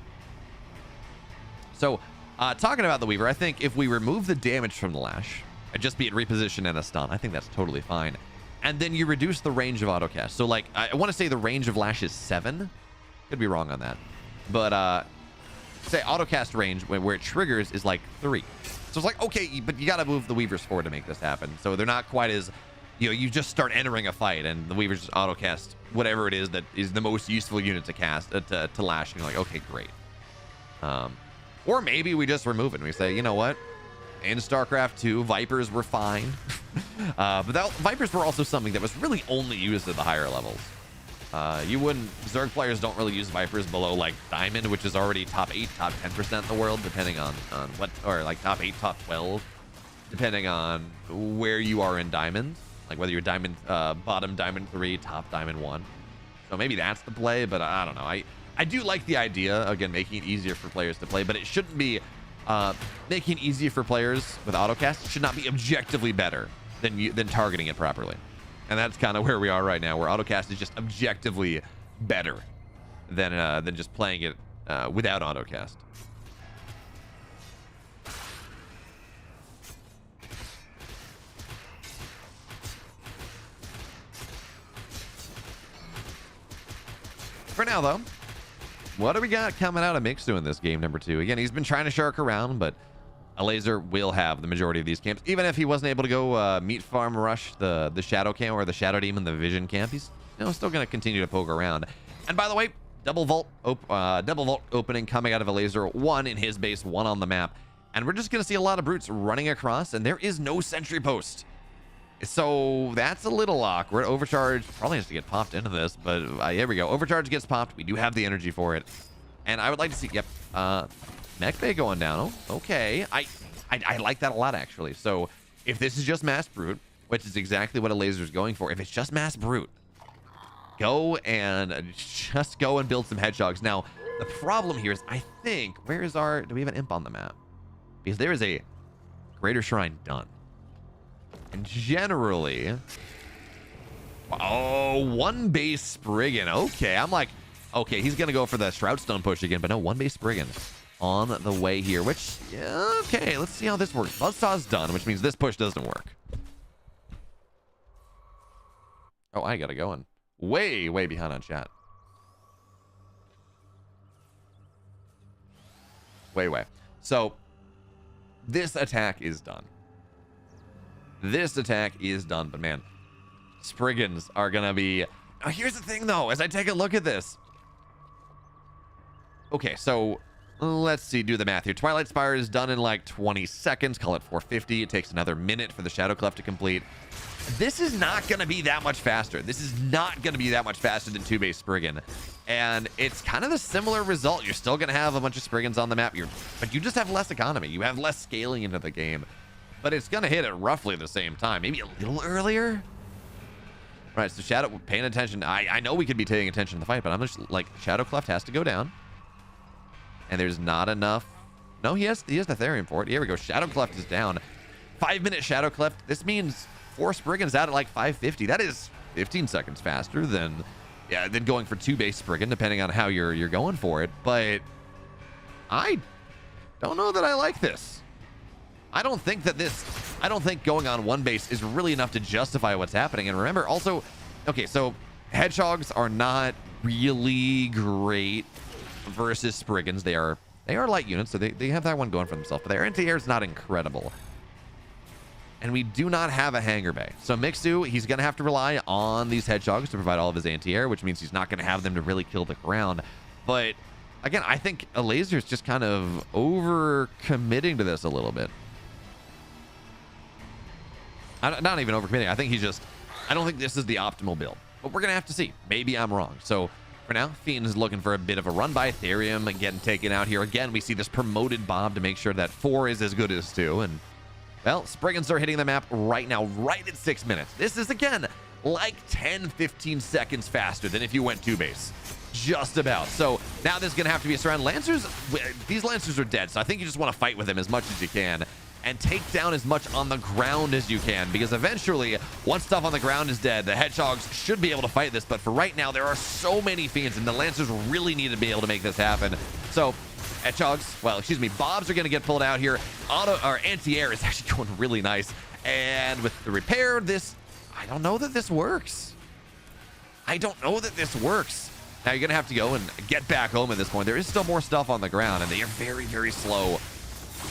So, talking about the Weaver, I think if we remove the damage from the Lash, and just be it reposition and a stun, I think that's totally fine. And then you reduce the range of autocast. So, like, I want to say the range of Lash is 7. Could be wrong on that. But, say autocast range, where it triggers, is like 3. So it's like, okay, but you got to move the Weavers forward to make this happen. So they're not quite as, you know, you just start entering a fight, and the Weavers just autocast whatever it is that is the most useful unit to cast, to Lash. And you're like, okay, great. Or maybe we just remove it and we say, you know what? In StarCraft 2, Vipers were fine. But Vipers were also something that was really only used at the higher levels. You wouldn't... Zerg players don't really use Vipers below, like, Diamond, which is already top 8, top 10% in the world, depending on what... Or, like, top 8, top 12, depending on where you are in Diamond. Like, whether you're Diamond... bottom Diamond 3, top Diamond 1. So maybe that's the play, but I don't know. I do like the idea, again, making it easier for players to play, but it shouldn't be... making it easier for players with autocast should not be objectively better than targeting it properly. And that's kind of where we are right now, where autocast is just objectively better than just playing it without autocast. For now, though, what do we got coming out of Mixu in this game number 2? Again, he's been trying to shark around, but Elazer will have the majority of these camps. Even if he wasn't able to go meat farm rush the shadow camp or the shadow demon, the vision camp, he's still going to continue to poke around. And by the way, double vault opening coming out of Elazer, 1 in his base, 1 on the map. And we're just going to see a lot of brutes running across, and there is no sentry post. So that's a little awkward. Overcharge probably has to get popped into this, but here we go. Overcharge gets popped. We do have the energy for it. And I would like to see, yep, Mech Bay going down. Okay. I like that a lot, actually. So if this is just mass brute, which is exactly what Elazer's going for, if it's just mass brute, go and build some hedgehogs. Now, the problem here is, I think, do we have an imp on the map? Because there is a Greater Shrine done. And generally, oh, 1 base Spriggan. Okay, I'm like, okay, he's going to go for the Shroudstone push again, but no, 1 base Spriggan on the way here, which, yeah, okay, let's see how this works. Buzzsaw's done, which means this push doesn't work. Oh, I got to go in. Way behind on chat. Way. So, this attack is done. This attack is done, but man, Spriggans are gonna be... Now, here's the thing, though, as I take a look at this. Okay, so let's see, do the math here. Twilight Spire is done in like 20 seconds. Call it 450. It takes another minute for the Shadow Cleft to complete. This is not gonna be that much faster. This is not gonna be that much faster than 2-base Spriggan. And it's kind of the similar result. You're still gonna have a bunch of Spriggans on the map, but you just have less economy. You have less scaling into the game. But it's going to hit at roughly the same time. Maybe a little earlier. All right, so Shadow, paying attention. I know we could be paying attention to the fight, but I'm just like, Shadow Cleft has to go down. And there's not enough. No, he has the Therium for it. Here we go. Shadow Cleft is down. 5-minute Shadow Cleft. This means 4 Spriggans out at like 550. That is 15 seconds faster than going for 2-base Spriggan, depending on how you're going for it. But I don't know that I like this. I don't think going on 1 base is really enough to justify what's happening. And remember also, okay, so hedgehogs are not really great versus Spriggans. They are light units, so they have that one going for themselves, but their anti-air is not incredible. And we do not have a hangar bay. So Mixu, he's going to have to rely on these hedgehogs to provide all of his anti-air, which means he's not going to have them to really kill the ground. But again, I think Elazer is just kind of over committing to this a little bit. Not even overcommitting. I think he's just, I don't think this is the optimal build, but we're gonna have to see. Maybe I'm wrong. So for now, Fiend is looking for a bit of a run by Ethereum, getting taken out here. Again, we see this promoted Bob to make sure that 4 is as good as 2. And well, Spriggans are hitting the map right now, right at 6 minutes. This is, again, like 10, 15 seconds faster than if you went 2 base. Just about. So now there's going to have to be a surround. Lancers, these Lancers are dead, so I think you just want to fight with them as much as you can and take down as much on the ground as you can, because eventually, once stuff on the ground is dead, the Hedgehogs should be able to fight this, but for right now, there are so many Fiends, and the Lancers really need to be able to make this happen. So Hedgehogs, well, excuse me, Bobs are going to get pulled out here. Anti-air is actually going really nice. And with the repair, I don't know that this works. I don't know that this works. Now you're going to have to go and get back home at this point. There is still more stuff on the ground, and they are very, very slow.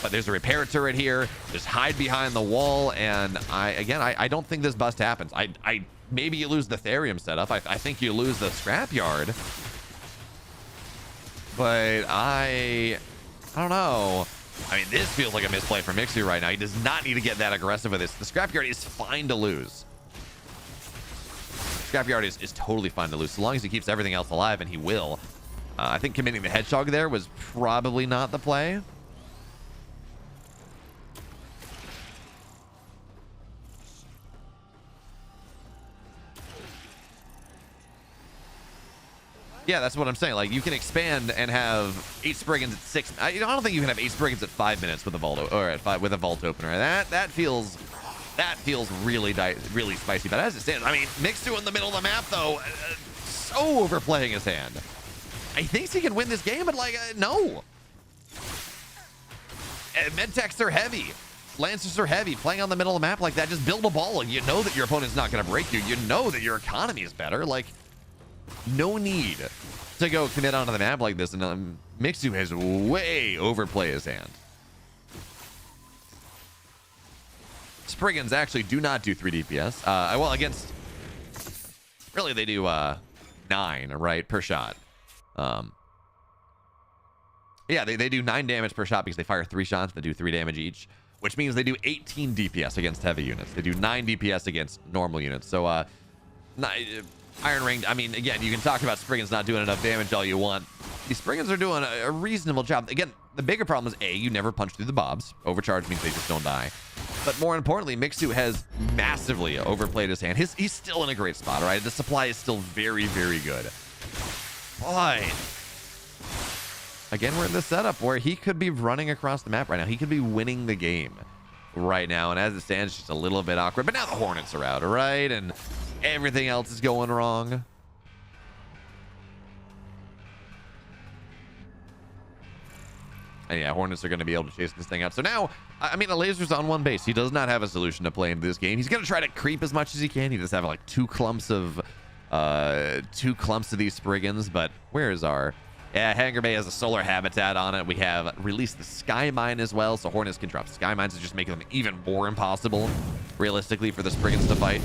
But there's a repair turret here. Just hide behind the wall, and I don't think this bust happens. Maybe you lose the Therium setup. I think you lose the scrapyard. But I don't know. I mean, this feels like a misplay for Mixu right now. He does not need to get that aggressive with this. The scrapyard is fine to lose. Scrapyard is totally fine to lose, so long as he keeps everything else alive, and he will. I think committing the Hedgehog there was probably not the play. Yeah, that's what I'm saying. Like, you can expand and have 8 Spriggans at 6. I don't think you can have 8 Spriggans at 5 minutes with a vault with a vault opener. That feels really spicy. But as it stands, I mean, Mixu in the middle of the map though, so overplaying his hand. I think he can win this game, but like no. Medtechs are heavy. Lancers are heavy. Playing on the middle of the map like that, just build a ball, and you know that your opponent's not going to break you. You know that your economy is better. Like, no need to go commit onto the map like this, and Mixu has way overplayed his hand. Spriggans actually do not do 3 DPS. Well, against... Really, they do 9, right, per shot. Yeah, they do 9 damage per shot because they fire 3 shots that do 3 damage each, which means they do 18 DPS against heavy units. They do 9 DPS against normal units. So, Iron Ring, I mean, again, you can talk about Spriggans not doing enough damage all you want. These Spriggans are doing a reasonable job. Again, the bigger problem is, A, you never punch through the Bobs. Overcharge means they just don't die. But more importantly, Mixu has massively overplayed his hand. He's still in a great spot, right? The supply is still very, very good. But again, we're in this setup where he could be running across the map right now. He could be winning the game right now. And as it stands, it's just a little bit awkward. But now the Hornets are out, right? And everything else is going wrong. And yeah, Hornets are going to be able to chase this thing out. So now, I mean, Elazer's on 1 base. He does not have a solution to play into this game. He's going to try to creep as much as he can. He does have like 2 clumps of these Spriggans. But where is our... Yeah, Hangar Bay has a solar habitat on it. We have released the Sky Mine as well, so Hornets can drop Sky Mines to just make them even more impossible, realistically, for the Spriggans to fight.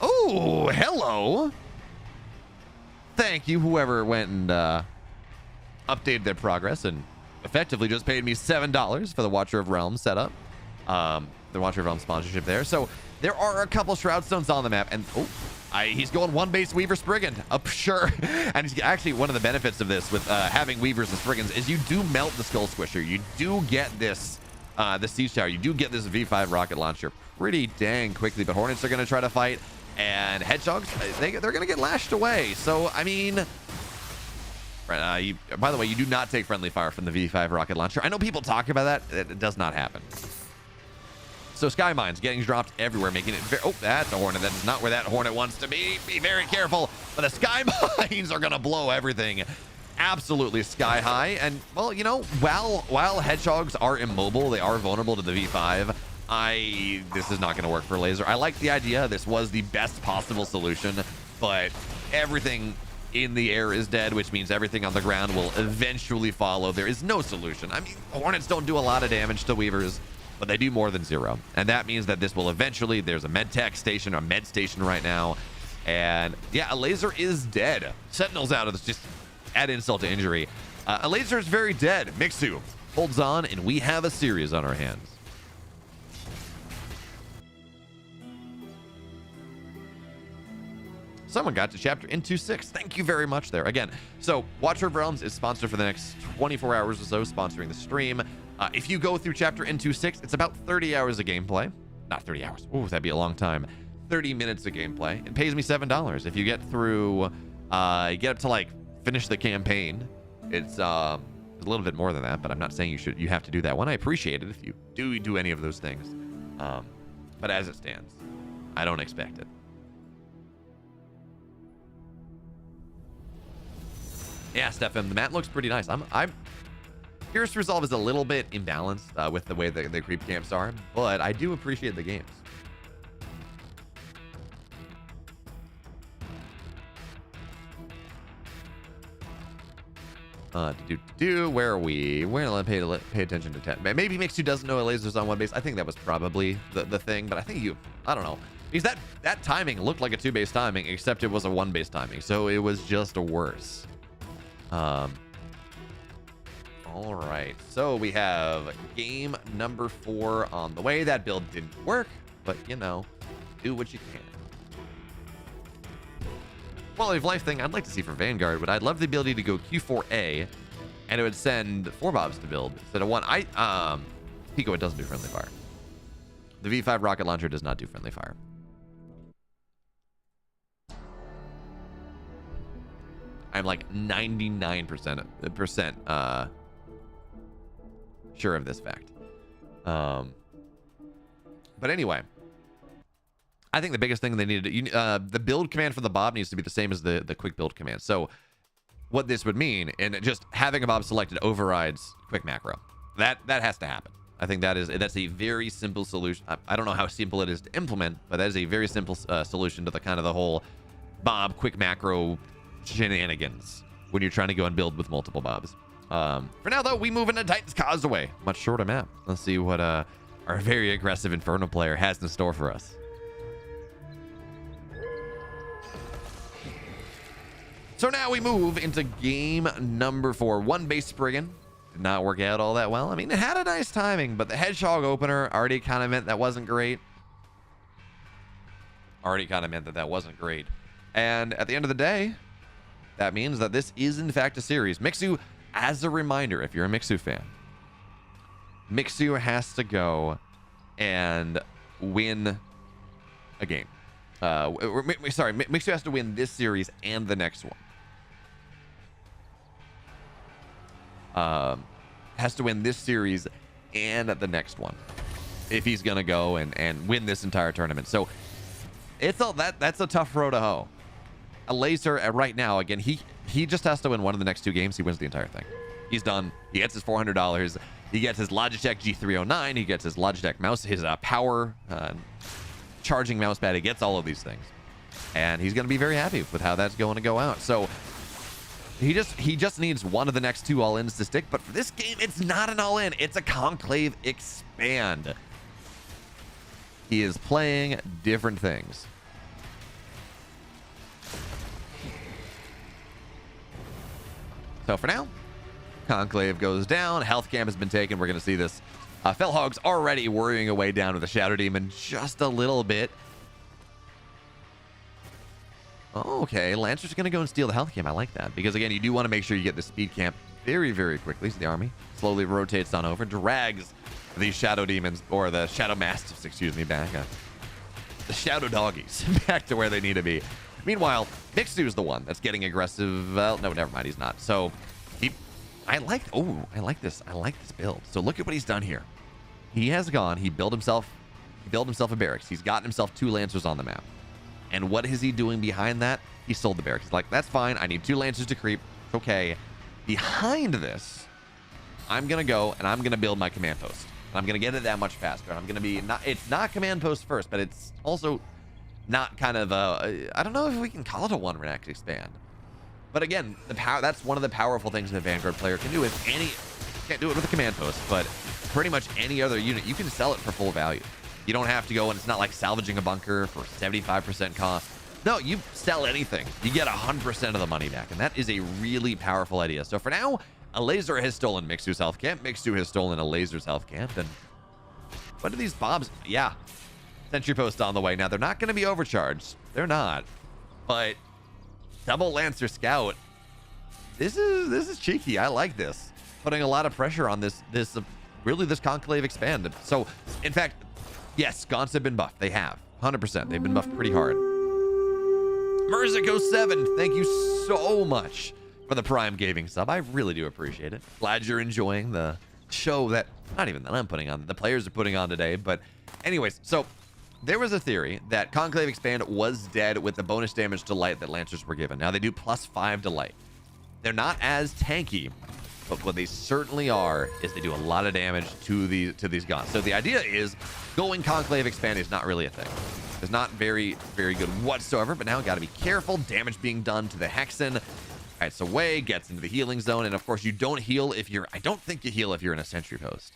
Oh, hello. Thank you, whoever went and updated their progress and effectively just paid me $7 for the Watcher of Realms setup. The Watcher of Realms sponsorship there. So there are a couple Shroud Stones on the map, and he's going 1 base Weaver Spriggan. Sure. And he's actually, one of the benefits of this with having Weavers and Spriggans is you do melt the Skull Squisher. You do get this the Siege Tower. You do get this V5 rocket launcher pretty dang quickly, but Hornets are going to try to fight, and Hedgehogs, they're going to get lashed away. So, I mean, by the way, you do not take friendly fire from the V5 rocket launcher. I know people talk about that. It does not happen. So Sky Mines getting dropped everywhere, making it very... Oh, that's a Hornet. That is not where that Hornet wants to be. Be very careful. But the Sky Mines are going to blow everything absolutely sky high. And, well, you know, while Hedgehogs are immobile, they are vulnerable to the V5. This is not going to work for Elazer. I like the idea. This was the best possible solution, but everything in the air is dead, which means everything on the ground will eventually follow. There is no solution. I mean, Hornets don't do a lot of damage to Weavers, but they do more than 0. And that means that this will eventually, there's a med tech station, a med station right now. And yeah, Elazer is dead. Sentinel's out of this, just add insult to injury. Elazer is very dead. Mixu holds on, and we have a series on our hands. Someone got to chapter into 6. Thank you very much there. Again, so Watcher of Realms is sponsored for the next 24 hours or so, sponsoring the stream. If you go through chapter into 6, it's about 30 hours of gameplay. Not 30 hours. Ooh, that'd be a long time. 30 minutes of gameplay. It pays me $7. If you get through, get up to like finish the campaign, it's a little bit more than that, but I'm not saying you have to do that one. I appreciate it if you do any of those things. But as it stands, I don't expect it. Yeah, Stefan, the map looks pretty nice. I'm Fierce Resolve is a little bit imbalanced with the way that the creep camps are, but I do appreciate the games. Where are we? We're gonna pay attention to 10. Maybe Mixu doesn't know Elazer's on one base. I think that was probably the thing, but I think I don't know. Because that timing looked like a 2-base timing, except it was a 1-base timing, so it was just worse. All right, so we have game number 4 on the way. That build didn't work, but you know, do what you can. Quality of life thing I'd like to see for Vanguard, but I'd love the ability to go Q4A, and it would send 4 mobs to build instead of 1. Pico, it doesn't do friendly fire. The V5 rocket launcher does not do friendly fire. I'm like 99% sure of this fact. But anyway, I think the biggest thing they need to do, the build command for the Bob needs to be the same as the quick build command. So what this would mean, and just having a Bob selected overrides quick macro. That has to happen. I think that's a very simple solution. I don't know how simple it is to implement, but that is a very simple solution to the whole Bob quick macro shenanigans when you're trying to go and build with multiple Bobs. For now, though, we move into Titan's Causeway. Much shorter map. Let's see what our very aggressive Inferno player has in store for us. So now we move into game number 4. 1-base Spriggan. Did not work out all that well. I mean, it had a nice timing, but the Hedgehog opener already kind of meant that wasn't great. And at the end of the day, that means that this is, in fact, a series. Mixu, as a reminder, if you're a Mixu fan, Mixu has to go and win a game. Mixu has to win this series and the next one. Has to win this series and the next one if he's gonna go and win this entire tournament. So it's all that's a tough road to hoe. Elazer right now, again, he just has to win one of the next 2 games. He wins the entire thing. He's done. He gets his $400. He gets his Logitech G309. He gets his Logitech mouse, his power charging mouse pad. He gets all of these things, and he's going to be very happy with how that's going to go out. So he just needs one of the next 2 all-ins to stick. But for this game, it's not an all-in. It's a Conclave expand. He is playing different things. So for now, Conclave goes down. Health Cam has been taken. We're going to see this. Fellhog's already worrying away down with the Shadow Demon just a little bit. Okay, Lancer's going to go and steal the Health Cam. I like that because, again, you do want to make sure you get the Speed Camp very, very quickly. So the army slowly rotates on over, drags these Shadow Demons, or the Shadow Mastiffs, excuse me, back. The Shadow Doggies back to where they need to be. Meanwhile, Mixu's the one that's getting aggressive. Well, no, never mind. He's not. So I like this build. So look at what he's done here. He has gone. He built himself a barracks. He's gotten himself 2 Lancers on the map. And what is he doing behind that? He sold the barracks. He's like, that's fine. I need 2 Lancers to creep. Okay. Behind this, I'm going to go and I'm going to build my command post. And I'm going to get it that much faster. I'm going to be it's not command post first, but it's also not kind of I don't know if we can call it a 1-rack expand. But again, that's one of the powerful things the Vanguard player can do. Can't do it with a command post, but pretty much any other unit, you can sell it for full value. You don't have to go, and it's not like salvaging a bunker for 75% cost. No, you sell anything, you get 100% of the money back, and that is a really powerful idea. So for now, Elazer has stolen Mixu's health camp. Mixu has stolen Elazer's health camp. And what are these Bobs? Yeah, sentry post on the way. Now, they're not going to be overcharged. They're not. But double Lancer Scout, this is cheeky. I like this. Putting a lot of pressure on this Conclave expand. So, in fact, yes, Gaunts have been buffed. They have. 100%. They've been buffed pretty hard. Merzico7, thank you so much for the Prime Gaming sub. I really do appreciate it. Glad you're enjoying the show that, not even that I'm putting on, the players are putting on today. But anyways, so there was a theory that Conclave Expand was dead with the bonus damage to light that Lancers were given. Now they do +5 to light. They're not as tanky, but what they certainly are is they do a lot of damage to these Gaunts. So the idea is going Conclave Expand is not really a thing. It's not very, very good whatsoever, but now got to be careful. Damage being done to the Hexen. It's away, gets into the healing zone, and of course you don't heal if you're, I don't think you heal if you're in a sentry post.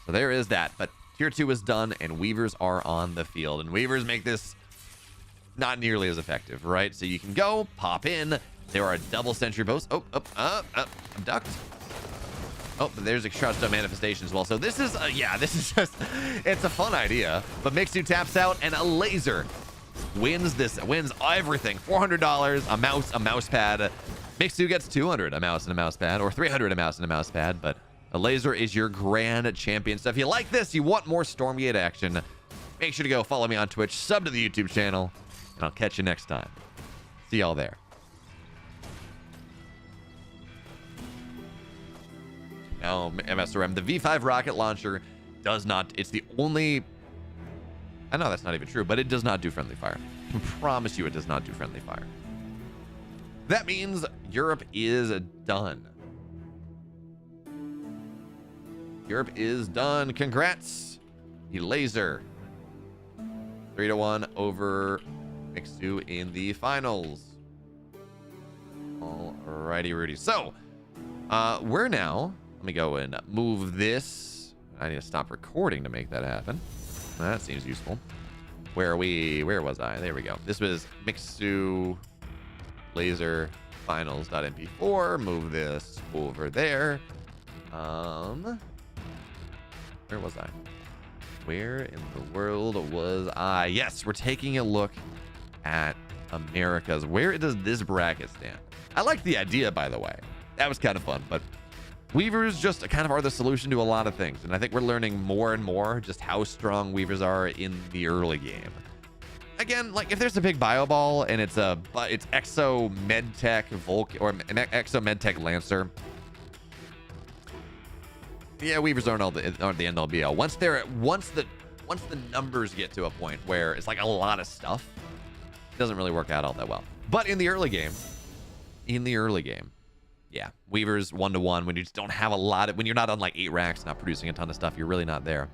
So there is that, but tier 2 is done, and Weavers are on the field, and Weavers make this not nearly as effective, right? So you can go, pop in, there are double sentry posts. Abduct. Oh, but there's a Shroudstone Manifestation as well. So this is, yeah, this is just, it's a fun idea. But Mixu taps out, and Elazer wins everything. $400, a mouse pad. Mixu gets 200, a mouse and a mouse pad, or 300, a mouse and a mouse pad. But Elazer is your grand champion. So if you like this, you want more Stormgate action, make sure to go follow me on Twitch, sub to the YouTube channel, and I'll catch you next time. See y'all there. Now, MSRM, the V5 rocket launcher does not, it's the only, I know that's not even true, but it does not do friendly fire. I promise you it does not do friendly fire. That means Europe is done. Europe is done. Congrats, Elazer. 3-1 over Mixu in the finals. Alrighty, Rudy. So, we're now, let me go and move this. I need to stop recording to make that happen. That seems useful. Where was I? There we go. This was Mixu Laser finals.mp4. Move this over there. Where was I? Where in the world was I? Yes, we're taking a look at Americas. Where does this bracket stand? I like the idea, by the way. That was kind of fun, but Weavers just kind of are the solution to a lot of things, and I think we're learning more and more just how strong Weavers are in the early game. Again, like if there's a big bio ball and it's Exo Medtech Volk or an Exo Medtech Lancer, yeah, Weavers aren't the end all be all. Once the numbers get to a point where it's like a lot of stuff, it doesn't really work out all that well. But in the early game, yeah, Weavers 1-to-1 when you just don't have a lot of, when you're not on like 8 racks, not producing a ton of stuff, you're really not there.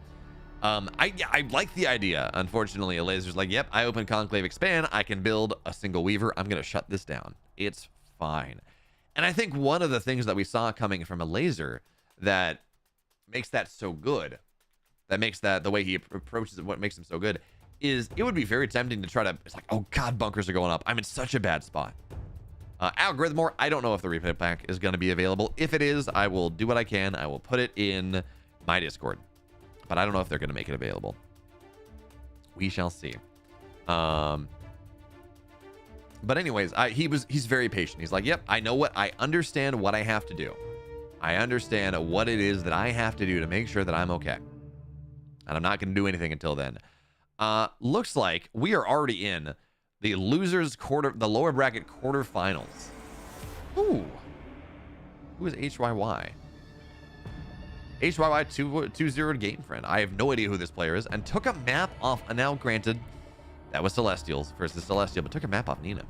I like the idea. Unfortunately, Elazer's like, yep, I open Conclave Expand, I can build a single Weaver, I'm gonna shut this down. It's fine. And I think one of the things that we saw coming from Elazer that makes that so good, that makes that the way he approaches it, what makes him so good, is it would be very tempting to try to, it's like, oh god, bunkers are going up, I'm in such a bad spot. Algorithmore, I don't know if the replay pack is going to be available. If it is, I will do what I can. I will put it in my Discord, but I don't know if they're going to make it available. We shall see. But anyways, he's very patient. He's like, yep, I understand what I have to do. I understand what it is that I have to do to make sure that I'm okay. And I'm not going to do anything until then. Looks like we are already in the the lower bracket quarterfinals. Ooh. Who is HYY? HYY 2-0 game friend. I have no idea who this player is, and took a map off. And now, granted, that was Celestials versus Celestial, but took a map off Nina.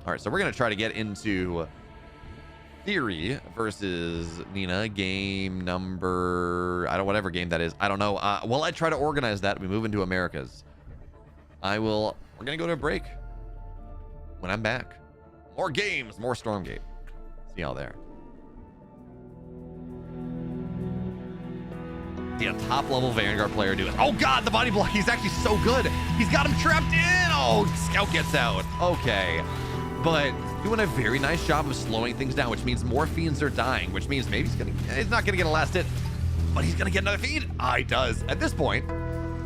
All right, so we're going to try to get into Theory versus Nina. Game number, whatever game that is. I don't know. While I try to organize that, we move into Americas. We're going to go to a break. When I'm back, more games, more Stormgate. See y'all there. See a top level Vanguard player do it. Oh god, the body block. He's actually so good. He's got him trapped in. Oh, Scout gets out. Okay. But doing a very nice job of slowing things down, which means more fiends are dying, which means maybe he's not going to get a last hit, but he's going to get another fiend. He does. At this point,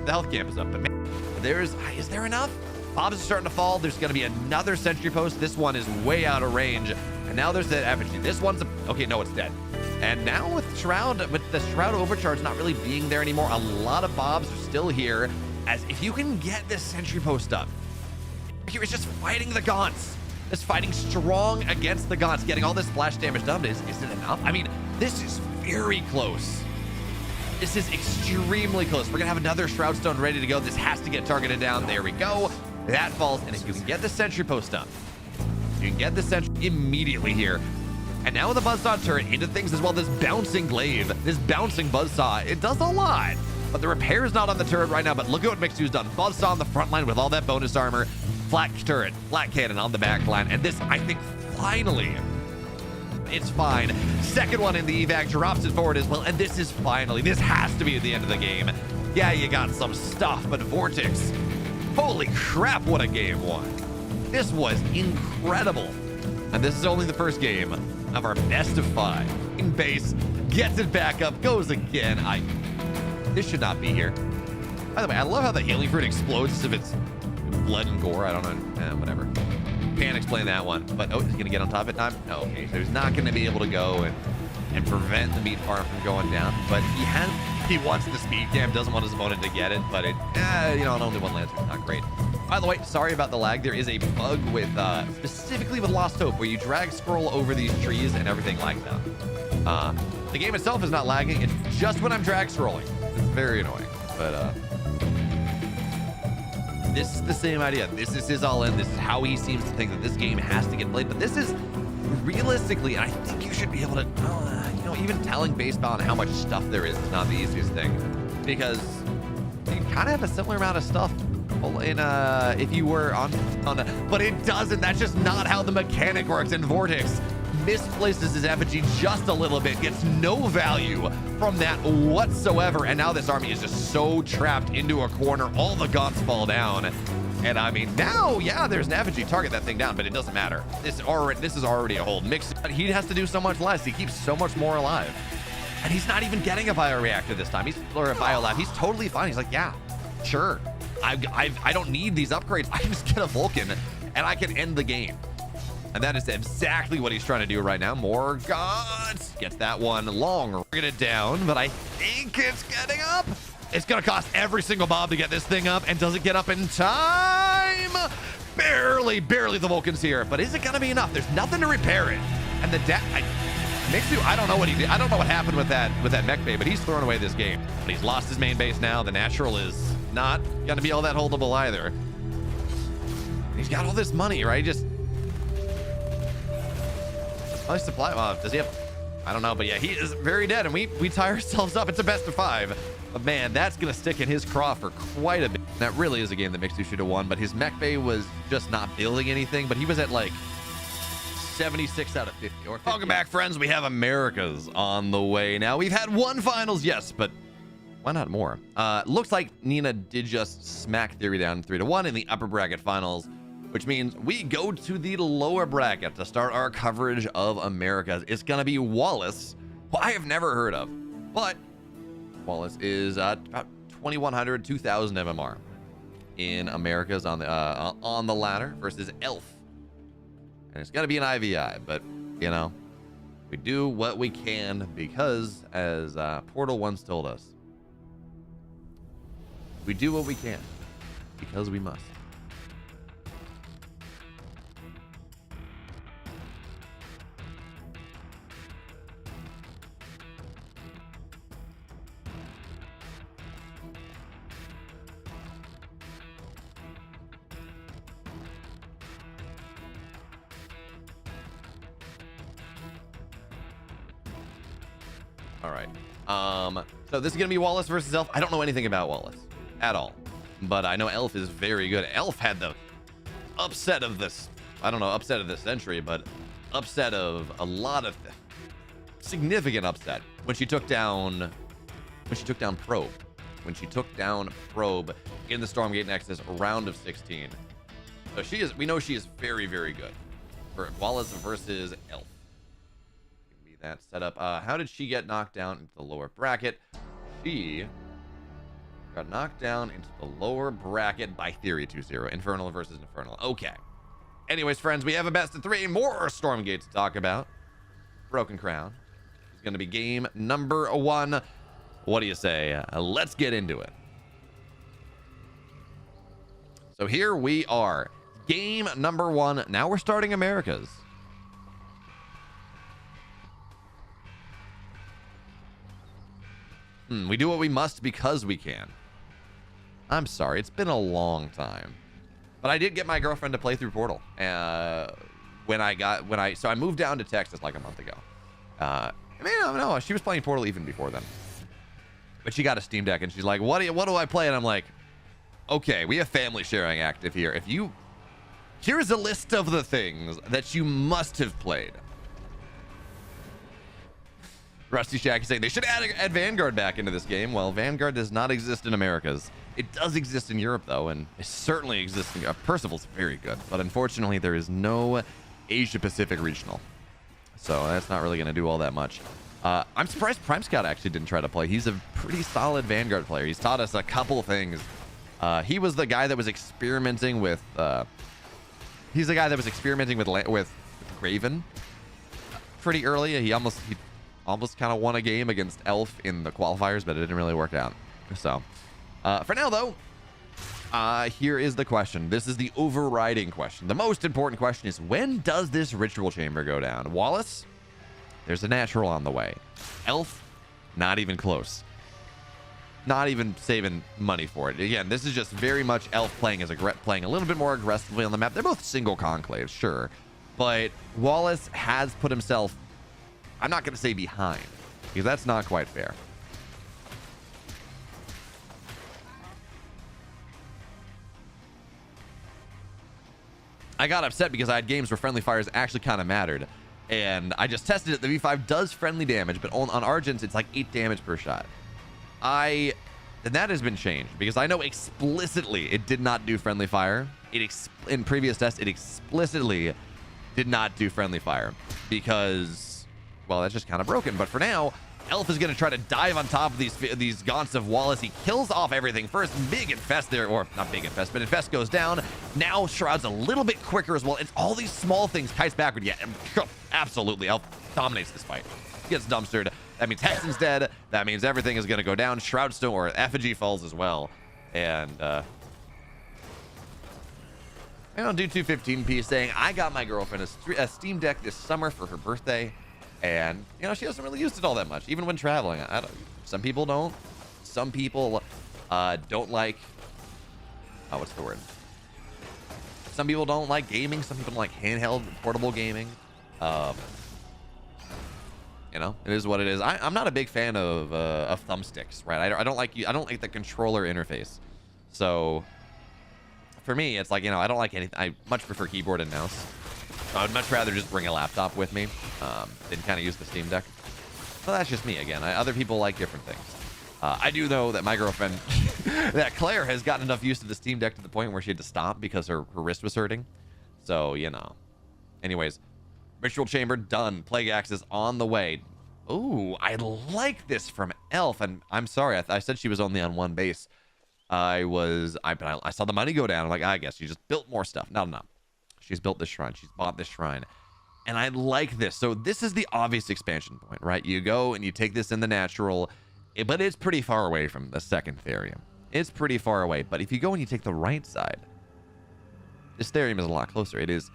the health camp is up. But man, is there enough? Bobs are starting to fall. There's going to be another sentry post. This one is way out of range. And now there's that effigy. This one's okay, no, it's dead. And now with the Shroud overcharge not really being there anymore, a lot of Bobs are still here. As if you can get this sentry post up, here is just fighting the Gaunts. Just fighting strong against the Gaunts, getting all this splash damage done. Is it enough? I mean, this is very close. This is extremely close. We're gonna have another Shroud Stone ready to go. This has to get targeted down. There we go. That falls, and if you can get the sentry post up, you can get the sentry immediately here. And now with the Buzzsaw turret into things as well, this bouncing glaive, this bouncing Buzzsaw, it does a lot. But the repair is not on the turret right now, but look at what Mixu's done. Buzzsaw on the front line with all that bonus armor, flat turret, flat cannon on the back line, and this, I think, finally, it's fine. Second one in the evac drops it forward as well, and this is finally, this has to be at the end of the game. Yeah, you got some stuff, but Vortex, holy crap, what a game one. This was incredible. And this is only the first game of our best of 5. In base, gets it back up, goes again. This should not be here. By the way, I love how the healing fruit explodes as if it's blood and gore. I don't know, whatever. Can't explain that one. But, oh, he's gonna get on top of it time? No, okay, so he's not gonna be able to go and prevent the meat farm from going down. But he wants the speed cam, doesn't want his opponent to get it, but it, you know, only one Lancer is not great. By the way, sorry about the lag. There is a bug with, specifically with Lost Hope, where you drag scroll over these trees and everything lags out. The game itself is not lagging. It's just when I'm drag scrolling. It's very annoying, but this is the same idea. This is his all-in. This is how he seems to think that this game has to get played. But this is realistically, and I think you should be able to, you know, even telling based on how much stuff there is not the easiest thing, because you kind of have a similar amount of stuff in if you were on but it doesn't. That's just not how the mechanic works. And Vortex misplaces his effigy just a little bit, gets no value from that whatsoever, and now this army is just so trapped into a corner. All the Gaunts fall down, and I mean, now, yeah, there's an effigy, target that thing down, but it doesn't matter. This is already a hold. Mixu, he has to do so much less. He keeps so much more alive, and he's not even getting a bioreactor this time. Or a biolab. He's totally fine. He's like, yeah, sure, I don't need these upgrades. I can just get a Vulcan, and I can end the game. And that is exactly what he's trying to do right now. More Gaunts. Gets that one long. Bring it down, but I think it's getting up. It's going to cost every single Bob to get this thing up. And does it get up in time? Barely the Vulcan's here. But is it going to be enough? There's nothing to repair it. And the Mixu, I don't know what he did. I don't know what happened with that mech bay, but he's thrown away this game. But he's lost his main base now. The natural is not going to be all that holdable either. He's got all this money, right? Just supply. Does he have? I don't know, but yeah, he is very dead, and we tie ourselves up. It's a best of 5, but man, that's gonna stick in his craw for quite a bit. That really is a game that Mixu should have won, but his mech bay was just not building anything. But he was at like 76 out of 50. Or 50. Welcome back, friends. We have Americas on the way now. We've had one finals, yes, but why not more? Looks like Nina did just smack Theory down 3-1 in the upper bracket finals, which means we go to the lower bracket to start our coverage of Americas. It's gonna be Wallace, who I have never heard of, but Wallace is about 2100, 2000 MMR in Americas on the ladder versus Elf, and it's gonna be an IVI. But you know, we do what we can because, as Portal once told us, we do what we can because we must. All right. So this is gonna be Wallace versus Elf. I don't know anything about Wallace at all, but I know Elf is very good. Elf had the upset of this, I don't know, upset of the century, but upset of a lot of significant upset when she took down Probe. When she took down Probe in the Stormgate Nexus round of 16. So we know she is very, very good. For Wallace versus Elf. That setup. How did she get knocked down into the lower bracket? She Got knocked down into the lower bracket by Theory 2-0. Infernal versus Infernal. Okay. Anyways, friends, we have a best of 3. More Stormgate to talk about. Broken Crown is going to be game number 1. What do you say? Let's get into it. So here we are. Game number 1. Now we're starting Americas. We do what we must because we can. I'm sorry, it's been a long time, but I did get my girlfriend to play through Portal. So I moved down to Texas like a month ago. No, she was playing Portal even before then, but she got a Steam Deck and she's like, what do I play? And I'm like, okay, we have family sharing active here. Here's a list of the things that you must have played. Rusty Shack is saying they should add Vanguard back into this game. Well, Vanguard does not exist in Americas. It does exist in Europe, though, and it certainly exists in Percival's very good, but unfortunately, there is no Asia-Pacific regional. So that's not really going to do all that much. I'm surprised Prime Scout actually didn't try to play. He's a pretty solid Vanguard player. He's taught us a couple things. He was the guy that was experimenting with... he's the guy that was experimenting with Graven pretty early. He almost kind of won a game against Elf in the qualifiers, but it didn't really work out. So, for now, though, here is the question. This is the overriding question. The most important question is, when does this ritual chamber go down? Wallace, there's a natural on the way. Elf, not even close. Not even saving money for it. Again, this is just very much Elf playing playing a little bit more aggressively on the map. They're both single conclaves, sure, but Wallace has put himself, I'm not going to say behind, because that's not quite fair. I got upset because I had games where friendly fires actually kind of mattered, and I just tested it. The V5 does friendly damage, but on Argents, it's like 8 damage per shot. And that has been changed, because I know explicitly it did not do friendly fire. In previous tests, it explicitly did not do friendly fire, because, well, that's just kind of broken. But for now, Elf is going to try to dive on top of these gaunts of Wallace. He kills off everything first. Big Infest there, or not Big Infest, but Infest goes down. Now Shroud's a little bit quicker as well. It's all these small things. Kites backward. Yeah, absolutely. Elf dominates this fight. Gets dumpstered. That means Hexen's dead. That means everything is going to go down. Shroudstone or Effigy falls as well. And, do 215p saying, I got my girlfriend a Steam Deck this summer for her birthday. And, she doesn't really use it all that much, even when traveling. Some people don't. Some people don't like... Oh, what's the word? Some people don't like gaming. Some people don't like handheld, portable gaming. It is what it is. I'm not a big fan of thumbsticks, right? I don't like the controller interface. So, for me, it's like, I don't like anything. I much prefer keyboard and mouse. I would much rather just bring a laptop with me than kind of use the Steam Deck. Well, that's just me again. Other people like different things. I do know that my girlfriend, that Claire, has gotten enough used to the Steam Deck to the point where she had to stop because her wrist was hurting. So, Anyways, Ritual Chamber done. Plague Axe is on the way. Ooh, I like this from Elf. And I'm sorry, I said she was only on 1 base. I saw the money go down. I'm like, I guess she just built more stuff. No. She's built this shrine. She's bought this shrine. And I like this. So this is the obvious expansion point, right? You go and you take this in the natural, but it's pretty far away from the second Therium. It's pretty far away. But if you go and you take the right side, this Therium is a lot closer. It is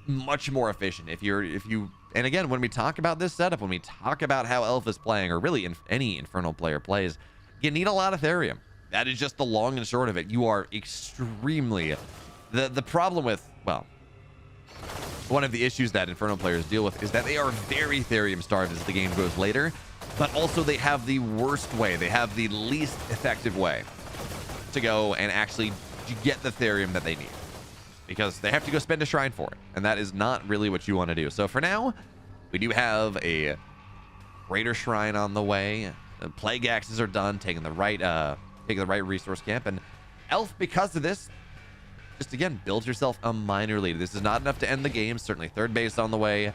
much more efficient. And again, when we talk about this setup, when we talk about how Elf is playing, or really any Infernal player plays, you need a lot of Therium. That is just the long and short of it. You are extremely... The problem with, well... One of the issues that Infernal players deal with is that they are very Therium starved as the game goes later, but also they have the worst way. They have the least effective way to go and actually get the Therium that they need, because they have to go spend a shrine for it, and that is not really what you want to do. So for now, we do have a Greater Shrine on the way. The Plague Axes are done, taking the right resource camp, and Elf, because of this, just again, build yourself a minor lead. This is not enough to end the game. Certainly 3rd base on the way.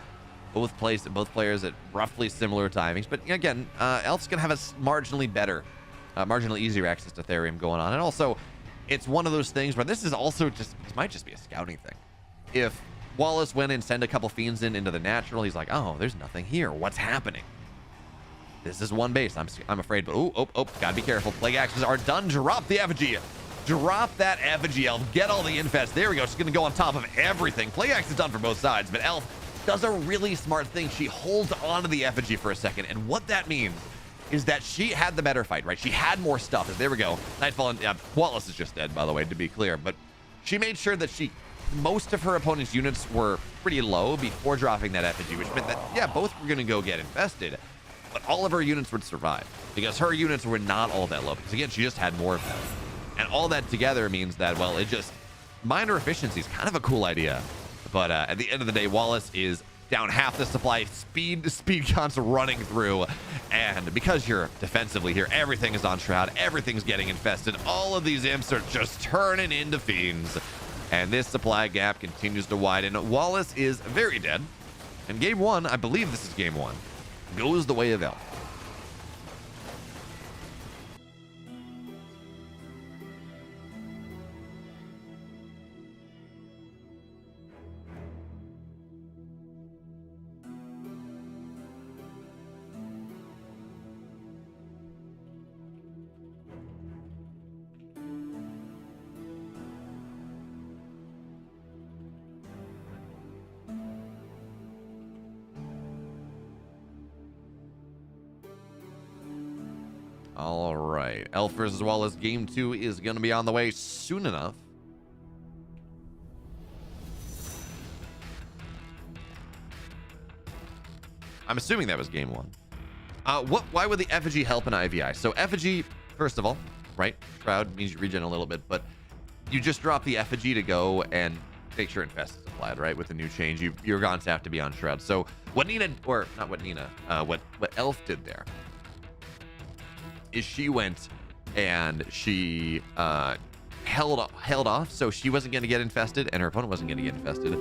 Both players at roughly similar timings. But again, Elf's going to have a marginally better marginally easier access to Therium going on. And also, it's one of those things where this is also just, this might just be a scouting thing. If Wallace went and sent a couple fiends into the natural, he's like, oh, there's nothing here. What's happening? This is one base. I'm afraid, but gotta be careful. Plague axes are done. Drop the effigy. Drop that effigy, Elf. Get all the infest. There we go. She's gonna go on top of everything. Plague axe is done for both sides, but Elf does a really smart thing. She holds onto the effigy for a second, and what that means is that she had the better fight, right? She had more stuff. There we go. Nightfall, and Wallace is just dead, by the way, to be clear, but she made sure that most of her opponent's units were pretty low before dropping that effigy, which meant that, yeah, both were gonna go get infested, but all of her units would survive because her units were not all that low, because again, she just had more of them. And all that together means that, well, it just, minor efficiency is kind of a cool idea. But at the end of the day, Wallace is down half the supply. Speed con's running through. And because you're defensively here, everything is on Shroud. Everything's getting infested. All of these imps are just turning into fiends. And this supply gap continues to widen. Wallace is very dead. And game one, I believe this is game one, goes the way of Elf. All right, Elf versus Wallace game 2 is going to be on the way soon enough. I'm assuming that was game 1. Why would the effigy help an IVI? So effigy, first of all, right? Shroud means you regen a little bit, but you just drop the effigy to go and make sure infest is applied, right? With the new change, your gaunts have to be on Shroud. So what Nina, or not what Nina, what Elf did there is she went and she held off, so she wasn't going to get infested and her opponent wasn't going to get infested.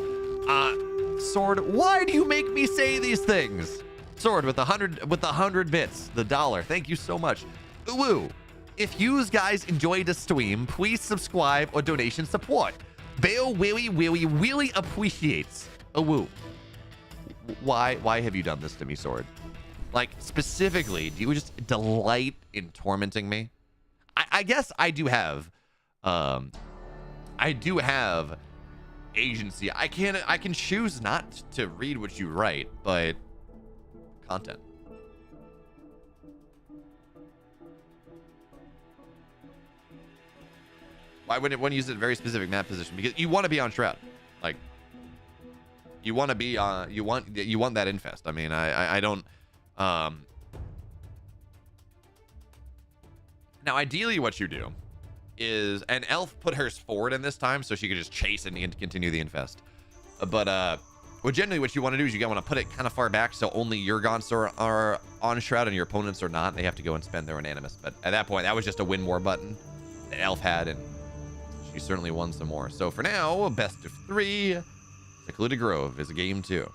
Sword, why do you make me say these things? Sword with 100 bits, the $1. Thank you so much. Woo! If you guys enjoyed the stream, please subscribe or donation support. Beo really appreciates a woo. Why have you done this to me, Sword? Like, specifically, do you just delight in tormenting me? I guess I do have agency. I can choose not to read what you write, but content. Why would it want to use a very specific map position? Because you want to be on Shroud. Like, you want to be you want that infest. I mean, I don't now ideally what you do is, and Elf put hers forward in this time so she could just chase and continue the infest, but well, generally what you want to do is you want to put it kind of far back so only your gaunts are on Shroud and your opponents are not. They have to go and spend their Unanimous, but at that point that was just a win more button that Elf had, and she certainly won some more. So for now, best of 3, Secluded Grove is game 2.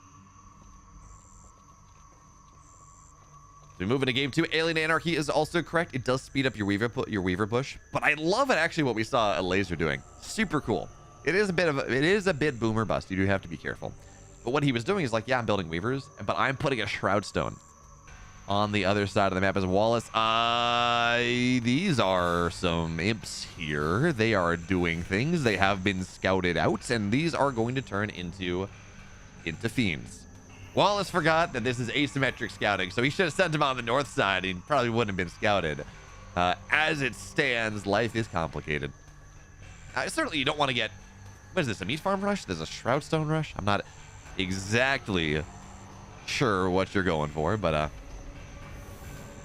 We move into game 2. Alien Anarchy is also correct. It does speed up your Weaver push, but I love it actually what we saw Elazer doing. Super cool. It is a bit boomer bust. You do have to be careful. But what he was doing is like, yeah, I'm building Weavers, but I'm putting a Shroud Stone on the other side of the map as Wallace. These are some imps here. They are doing things. They have been scouted out, and these are going to turn into fiends. Wallace forgot that this is asymmetric scouting, so he should have sent him on the north side. He probably wouldn't have been scouted. As it stands, life is complicated. Certainly, you don't want to get... What is this, a meat farm rush? There's a Shroud Stone rush? I'm not exactly sure what you're going for, but...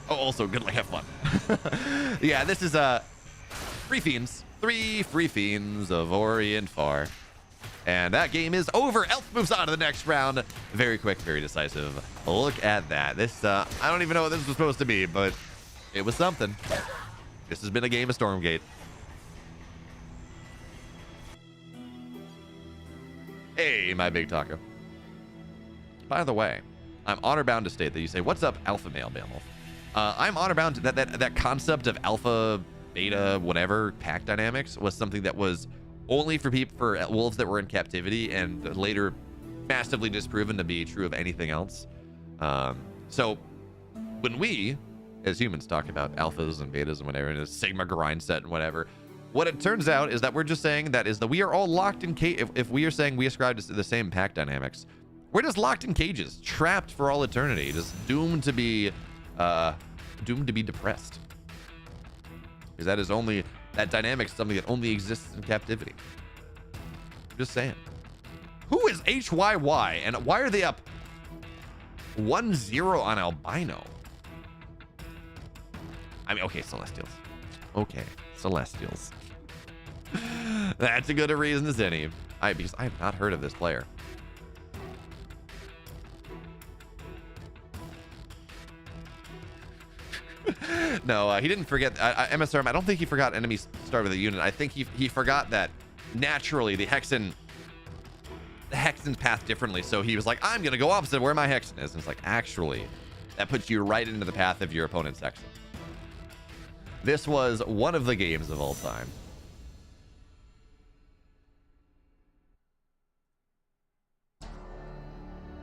Oh, also, good luck, have fun. Yeah, this is 3 fiends. 3 free fiends of Orient Far. And that game is over. Elf moves on to the next round. Very quick, very decisive. Look at that. This, I don't even know what this was supposed to be, but it was something. This has been a game of Stormgate. Hey, my big taco. By the way, I'm honor bound to state that you say, what's up, alpha male, BeoMulf? I'm honor bound to that concept of alpha, beta, whatever pack dynamics was something that was only for wolves that were in captivity, and later massively disproven to be true of anything else. So when we as humans talk about alphas and betas and whatever, and a sigma grind set and whatever, what it turns out is that we're just saying that we are all locked in cage. If we are saying we ascribe to the same pack dynamics, we're just locked in cages, trapped for all eternity, just doomed to be depressed. Because that dynamic is something that only exists in captivity. I'm just saying. Who is HYY, and why are they up 1-0 on albino? I mean, okay, Celestials. Okay, Celestials. That's as good a reason as any. Because I have not heard of this player. No, he didn't forget. MSRM, I don't think he forgot enemies start with a unit. I think he forgot that naturally the Hexen's path differently. So he was like, I'm going to go opposite where my Hexen is. And it's like, actually, that puts you right into the path of your opponent's Hexen. This was one of the games of all time.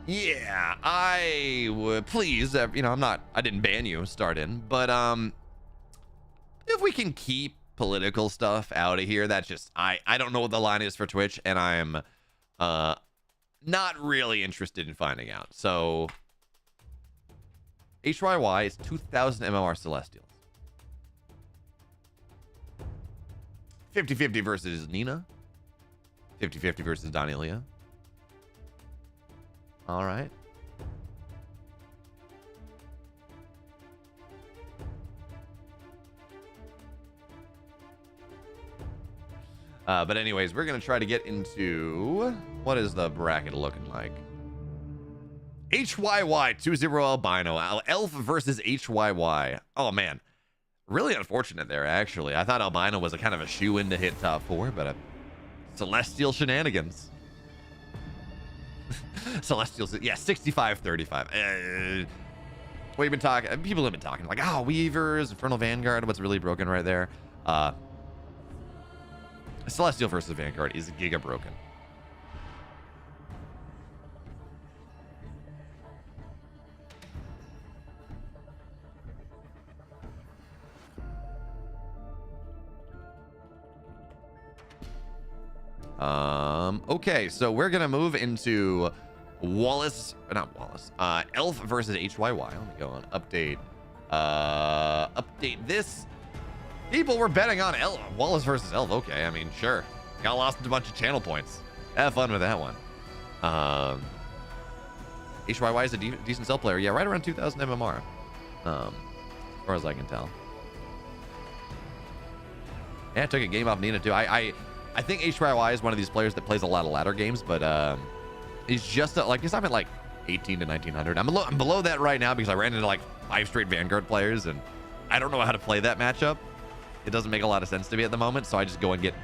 Yeah, I would please, I didn't ban you, start in, but if we can keep political stuff out of here, that's just, I don't know what the line is for Twitch, and I'm not really interested in finding out. So HYY is 2000 MMR Celestials. 50-50 versus Nina. 50-50 versus Donilia. All right. But anyways, we're going to try to get into... What is the bracket looking like? HYY 2-0 albino. Elf versus HYY. Oh, man. Really unfortunate there, actually. I thought albino was a kind of a shoe-in to hit top 4, but Celestial shenanigans. Celestials, yeah, 65-35. We've been talking, people have been talking like, oh, Weavers, Infernal Vanguard, what's really broken right there? Celestial versus Vanguard is giga broken. Okay, so we're gonna move into Elf versus HYY. Let me go on update this. People were betting on Wallace versus Elf. Okay, I mean, sure, got lost a bunch of channel points. Have fun with that one. HYY is a decent cell player, yeah, right around 2000 MMR, as far as I can tell. Yeah, I took a game off Nina too. I think HYY is one of these players that plays a lot of ladder games, but he's just like, I'm at like 18 to 1900. I'm below that right now because I ran into like 5 straight Vanguard players, and I don't know how to play that matchup. It doesn't make a lot of sense to me at the moment, so I just go and get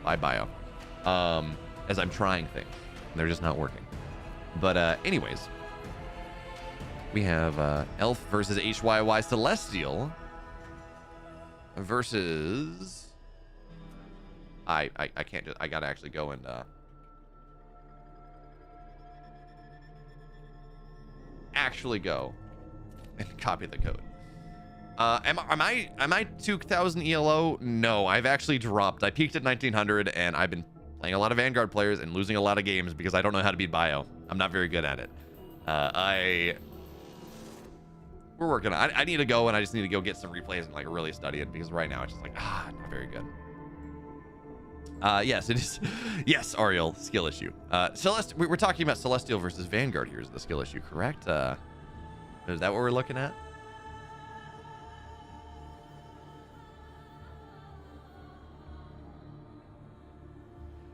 by bio as I'm trying things. They're just not working. But anyways, we have Elf versus HYY Celestial versus... I can't just, I gotta actually go and actually go and copy the code. Am I 2000 ELO? No, I've actually dropped. I peaked at 1900, and I've been playing a lot of Vanguard players and losing a lot of games because I don't know how to beat bio. I'm not very good at it. We're working on it. I need to go, and I just need to go get some replays and like really study it, because right now it's just like, not very good. Yes, it is. Yes, Ariel, skill issue. We're talking about Celestial versus Vanguard here is the skill issue, correct? Is that what we're looking at?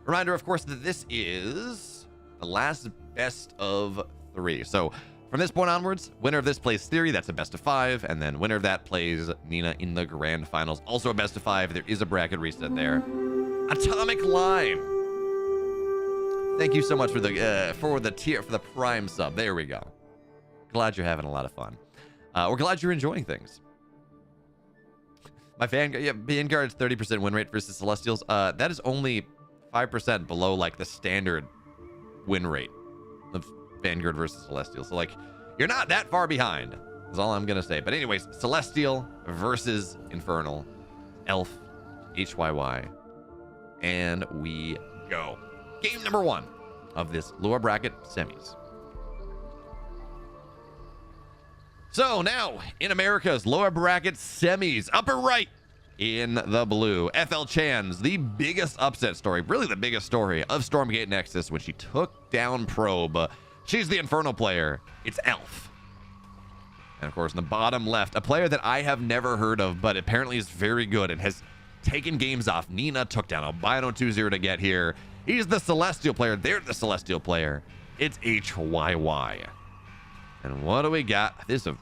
Reminder, of course, that this is the last best of 3. So from this point onwards, winner of this plays Theory. That's a best of 5. And then winner of that plays Nina in the grand finals. Also a best of 5. There is a bracket reset there. Atomic Line. Thank you so much for the prime sub. There we go. Glad you're having a lot of fun. We're glad you're enjoying things. My Vanguard's 30% win rate versus Celestials. That is only 5% below like the standard win rate of Vanguard versus Celestial. So like, you're not that far behind, is all I'm gonna say. But anyways, Celestial versus Infernal, Elf, HYY, and we go. Game number 1 of this lower bracket semis. So now in America's lower bracket semis, upper right in the blue, FL Chan's the biggest upset story, really the biggest story of Stormgate Nexus when she took down Probe. She's the Infernal player. It's Elf. And of course, in the bottom left, a player that I have never heard of, but apparently is very good and has taken games off. Nina took down Albino 2-0 to get here. He's the Celestial player. They're the Celestial player. It's HYY. And what do we got? This is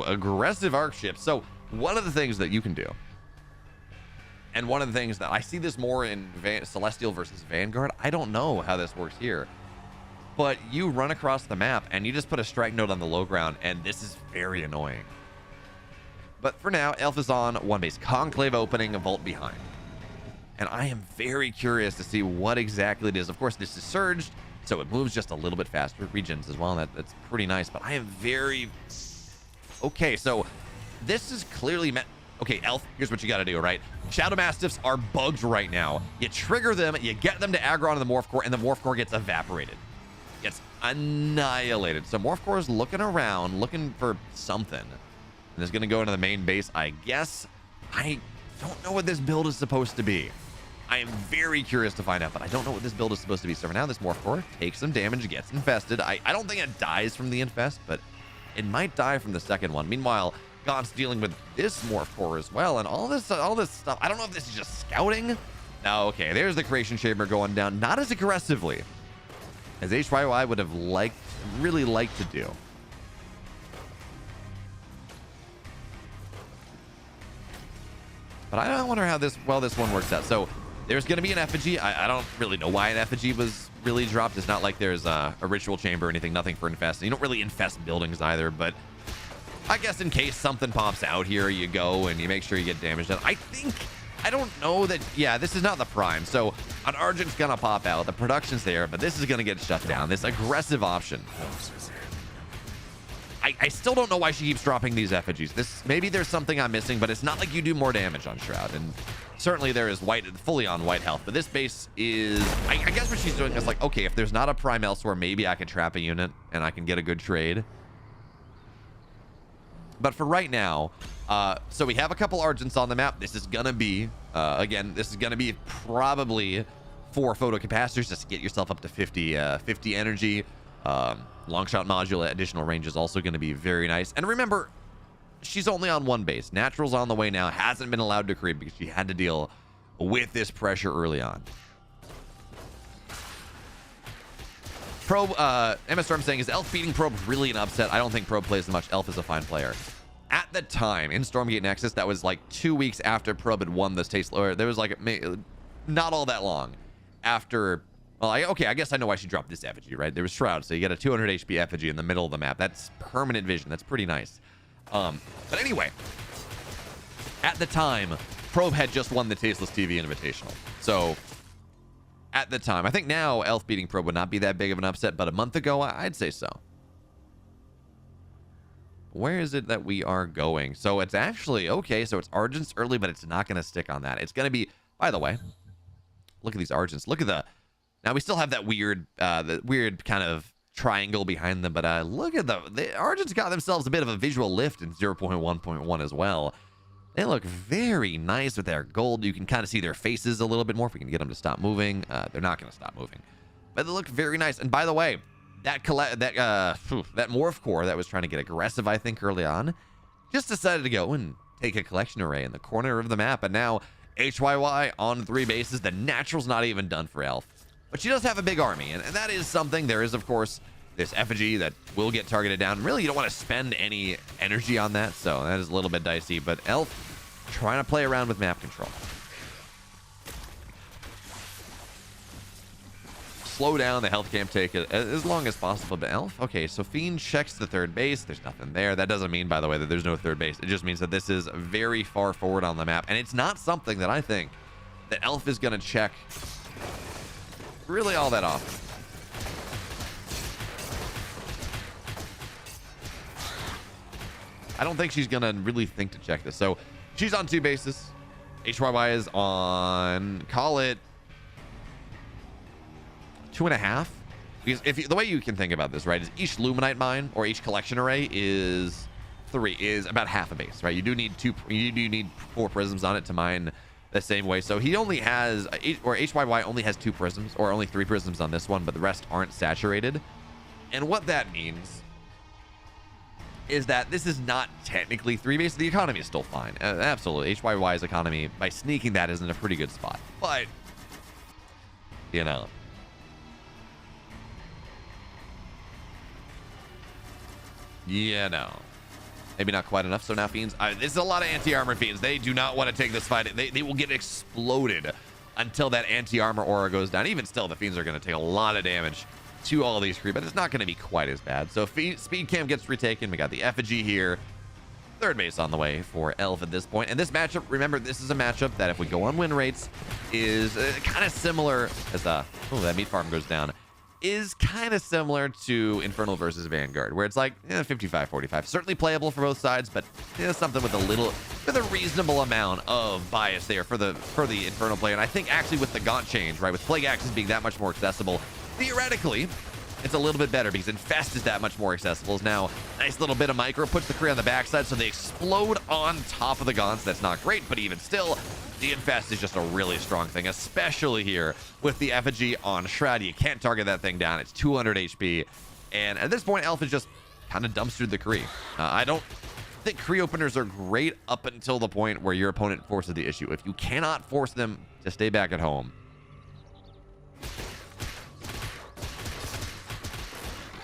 aggressive arc shift. So one of the things that you can do, and one of the things that I see this more in Celestial versus Vanguard, I don't know how this works here, but you run across the map and you just put a strike node on the low ground, and this is very annoying. But for now, Elf is on one base. Conclave opening, a vault behind. And I am very curious to see what exactly it is. Of course, this is surged, so it moves just a little bit faster. Regens as well. That's pretty nice, but I am very... Okay, so this is clearly meant... Okay, Elf, here's what you got to do, right? Shadow Mastiffs are bugged right now. You trigger them, you get them to aggro onto the Morph Core, and the Morph Core gets evaporated. Gets annihilated. So Morph Core is looking around, looking for something. And is going to go into the main base, I guess. I don't know what this build is supposed to be. I am very curious to find out, but I don't know what this build is supposed to be. So for now, this Morph Core takes some damage, gets infested. I don't think it dies from the infest, but it might die from the second one. Meanwhile, Gaunt's dealing with this Morph Core as well, and all this stuff. I don't know if this is just scouting. No, okay, there's the Creation Chamber going down, not as aggressively as HYY would have really liked to do. But I wonder how this one works out. So there's going to be an effigy. I don't really know why an effigy was really dropped. It's not like there's a ritual chamber or anything, nothing for infest. You don't really infest buildings either, but I guess in case something pops out here, you go and you make sure you get damage done. I don't know that, yeah, this is not the prime. So an Argent's going to pop out. The production's there, but this is going to get shut down. This aggressive option. I still don't know why she keeps dropping these effigies. Maybe there's something I'm missing, but it's not like you do more damage on Shroud. And certainly there is fully on white health, but this base is, I guess what she's doing is like, okay, if there's not a prime elsewhere, maybe I can trap a unit and I can get a good trade. But for right now, so we have a couple Argents on the map. This is going to be, again, this is going to be probably 4 photo capacitors just to get yourself up to 50 energy. Long shot module at additional range is also going to be very nice. And remember, she's only on one base. Natural's on the way now. Hasn't been allowed to creep because she had to deal with this pressure early on. Probe, MS Storm saying, is Elf beating Probe really an upset? I don't think Probe plays as much. Elf is a fine player. At the time, in Stormgate Nexus, that was like 2 weeks after Probe had won this taste, or there was like not all that long after. Well, I guess I know why she dropped this effigy, right? There was Shroud, so you get a 200 HP effigy in the middle of the map. That's permanent vision. That's pretty nice. But anyway, at the time, Probe had just won the Tasteless TV Invitational. So at the time, I think now Elf beating Probe would not be that big of an upset, but a month ago, I'd say so. Where is it that we are going? So it's actually, okay, so it's Argents early, but it's not going to stick on that. It's going to be, by the way, look at these Argents. Look at the... Now, we still have that weird kind of triangle behind them, but look at the Argents got themselves a bit of a visual lift in 0.1.1 as well. They look very nice with their gold. You can kind of see their faces a little bit more if we can get them to stop moving. They're not going to stop moving, but they look very nice. And by the way, that Morph Core that was trying to get aggressive, I think, early on, just decided to go and take a collection array in the corner of the map. And now HYY on 3 bases. The Natural's not even done for Elf. But she does have a big army, and that is something. There is, of course, this effigy that will get targeted down. Really, you don't want to spend any energy on that, so that is a little bit dicey. But Elf trying to play around with map control. slow down the health camp, take it as long as possible. But Elf, okay, so Fiend checks the third base. There's nothing there. That doesn't mean, by the way, that there's no third base. It just means that this is very far forward on the map, and it's not something that I think that Elf is going to check really all that often. I don't think she's going to really think to check this. So she's on 2 bases. HYY is on, call it 2.5. Because if the way you can think about this, right, is each Luminite mine or each collection array is about half a base, right? You do need 4 prisms on it to mine the same way. So he only has, or HYY only has 2 prisms, or only 3 prisms on this one, but the rest aren't saturated. And what that means is that this is not technically 3 bases. The economy is still fine. Absolutely. HYY's economy, by sneaking that, is in a pretty good spot. But, you know. Yeah, no. Maybe not quite enough. So now Fiends, this is a lot of anti-armor Fiends. They do not want to take this fight. They will get exploded until that anti-armor aura goes down. Even still, the Fiends are going to take a lot of damage to all these creep, but it's not going to be quite as bad. So speed cam gets retaken. We got the effigy here. Third base on the way for Elf at this point. And this matchup, remember, this is a matchup that if we go on win rates is kind of similar as that meat farm goes down, is kind of similar to Infernal versus Vanguard, where it's like 55-45. Certainly playable for both sides, but something with a reasonable amount of bias there for the Infernal player. And I think actually with the Gaunt change, right, with Plague Axes being that much more accessible, theoretically, it's a little bit better because Infest is that much more accessible. Is now nice little bit of micro, puts the Kree on the backside, so they explode on top of the Gaunts. That's not great, but even still, the Infest is just a really strong thing, especially here with the effigy on Shroud. You can't target that thing down. It's 200 HP, and at this point, Elf is just kind of dumpstered the Kree. I don't think Kree openers are great up until the point where your opponent forces the issue. If you cannot force them to stay back at home,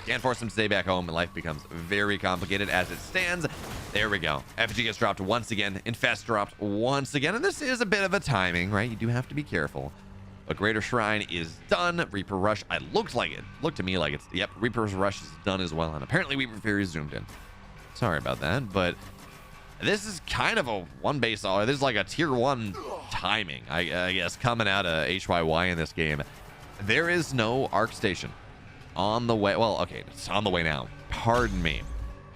can't force them to stay back home, and life becomes very complicated as it stands. There we go. Effigy gets dropped once again. Infest dropped once again, and this is a bit of a timing, right? You do have to be careful. But Greater Shrine is done. Reaper Rush, it looked to me like it's, yep, Reaper's Rush is done as well, and apparently Reaper Fury zoomed in. Sorry about that, but this is kind of a one base. This is like a tier 1 timing, I guess, coming out of HYY in this game. There is no Arc Station on the way. Well, okay, it's on the way now. Pardon me.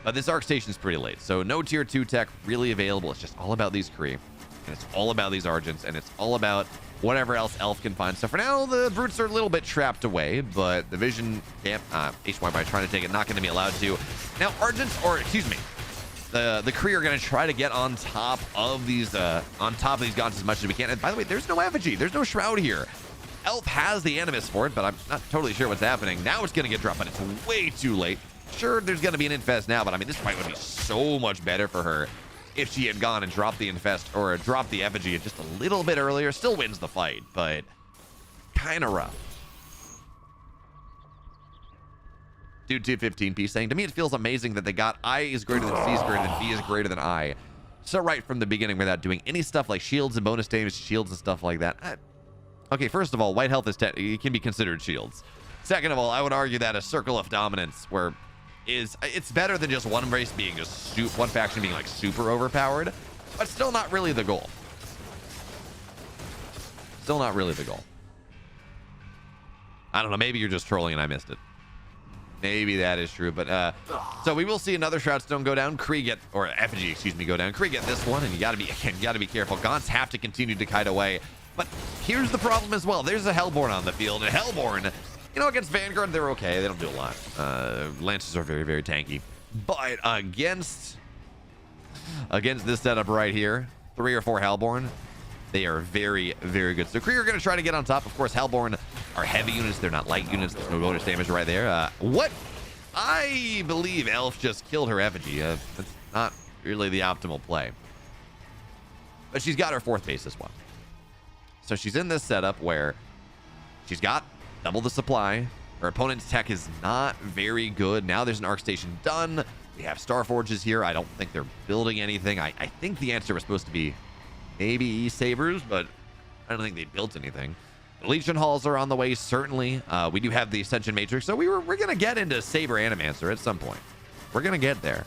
But this Arc Station is pretty late, so no tier 2 tech really available. It's just all about these Kree, and it's all about these Argents, and it's all about whatever else Elf can find. So for now, the Brutes are a little bit trapped away, but the Vision camp, HYY trying to take it, not going to be allowed to. Now, Argents, or excuse me, the Kree are going to try to get on top of these Gaunts as much as we can. And by the way, there's no effigy, there's no Shroud here. Elf has the Animus for it, but I'm not totally sure what's happening. Now it's going to get dropped, but it's way too late. Sure, there's going to be an Infest now, but I mean, this fight would be so much better for her if she had gone and dropped the Infest, or dropped the effigy just a little bit earlier. Still wins the fight, but kind of rough. Dude 215p saying, to me it feels amazing that they got I is greater than C is greater than B is greater than I so right from the beginning without doing any stuff like shields and bonus damage shields and stuff like that. Okay, first of all, white health it can be considered shields. Second of all, I would argue that a circle of dominance it's better than just one race being just one faction being like super overpowered, but still not really the goal. Still not really the goal. I don't know, maybe you're just trolling and I missed it. Maybe that is true, but so we will see another Shroudstone go down. Or effigy, excuse me, go down. Kree get this one, and you gotta be careful. Gaunts have to continue to kite away. But here's the problem as well. There's a Hellborn on the field, and Hellborn, against Vanguard, they're okay. They don't do a lot. Lances are very, very tanky. But against this setup right here, 3 or 4 Hellborn, they are very, very good. So Kree are going to try to get on top. Of course, Hellborn are heavy units. They're not light units. There's no bonus damage right there. What? I believe Elf just killed her effigy. That's not really the optimal play. But she's got her 4th base as well. So she's in this setup where she's got double the supply. Her opponent's tech is not very good. Now there's an Arc Station done. We have Starforges here. I don't think they're building anything. I think the answer was supposed to be maybe E-Sabers, but I don't think they built anything. Legion Halls are on the way, certainly. We do have the Ascension Matrix, so we're going to get into Saber Animancer at some point. We're going to get there.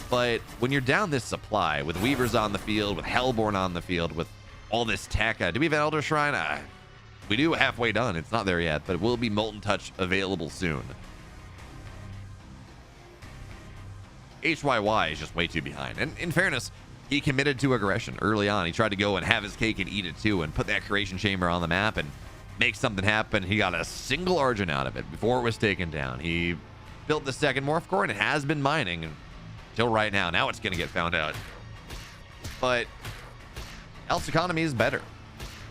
But when you're down this supply, with Weavers on the field, with Hellborn on the field, with all this tech, do we have an Elder Shrine? We do, halfway done. It's not there yet, but it will be Molten Touch available soon. HYY is just way too behind. And in fairness, he committed to aggression early on. He tried to go and have his cake and eat it too, and put that creation chamber on the map and make something happen. He got a single Argent out of it before it was taken down. He built the second Morph Core and has been mining until right now. Now it's going to get found out. But Elf's economy is better.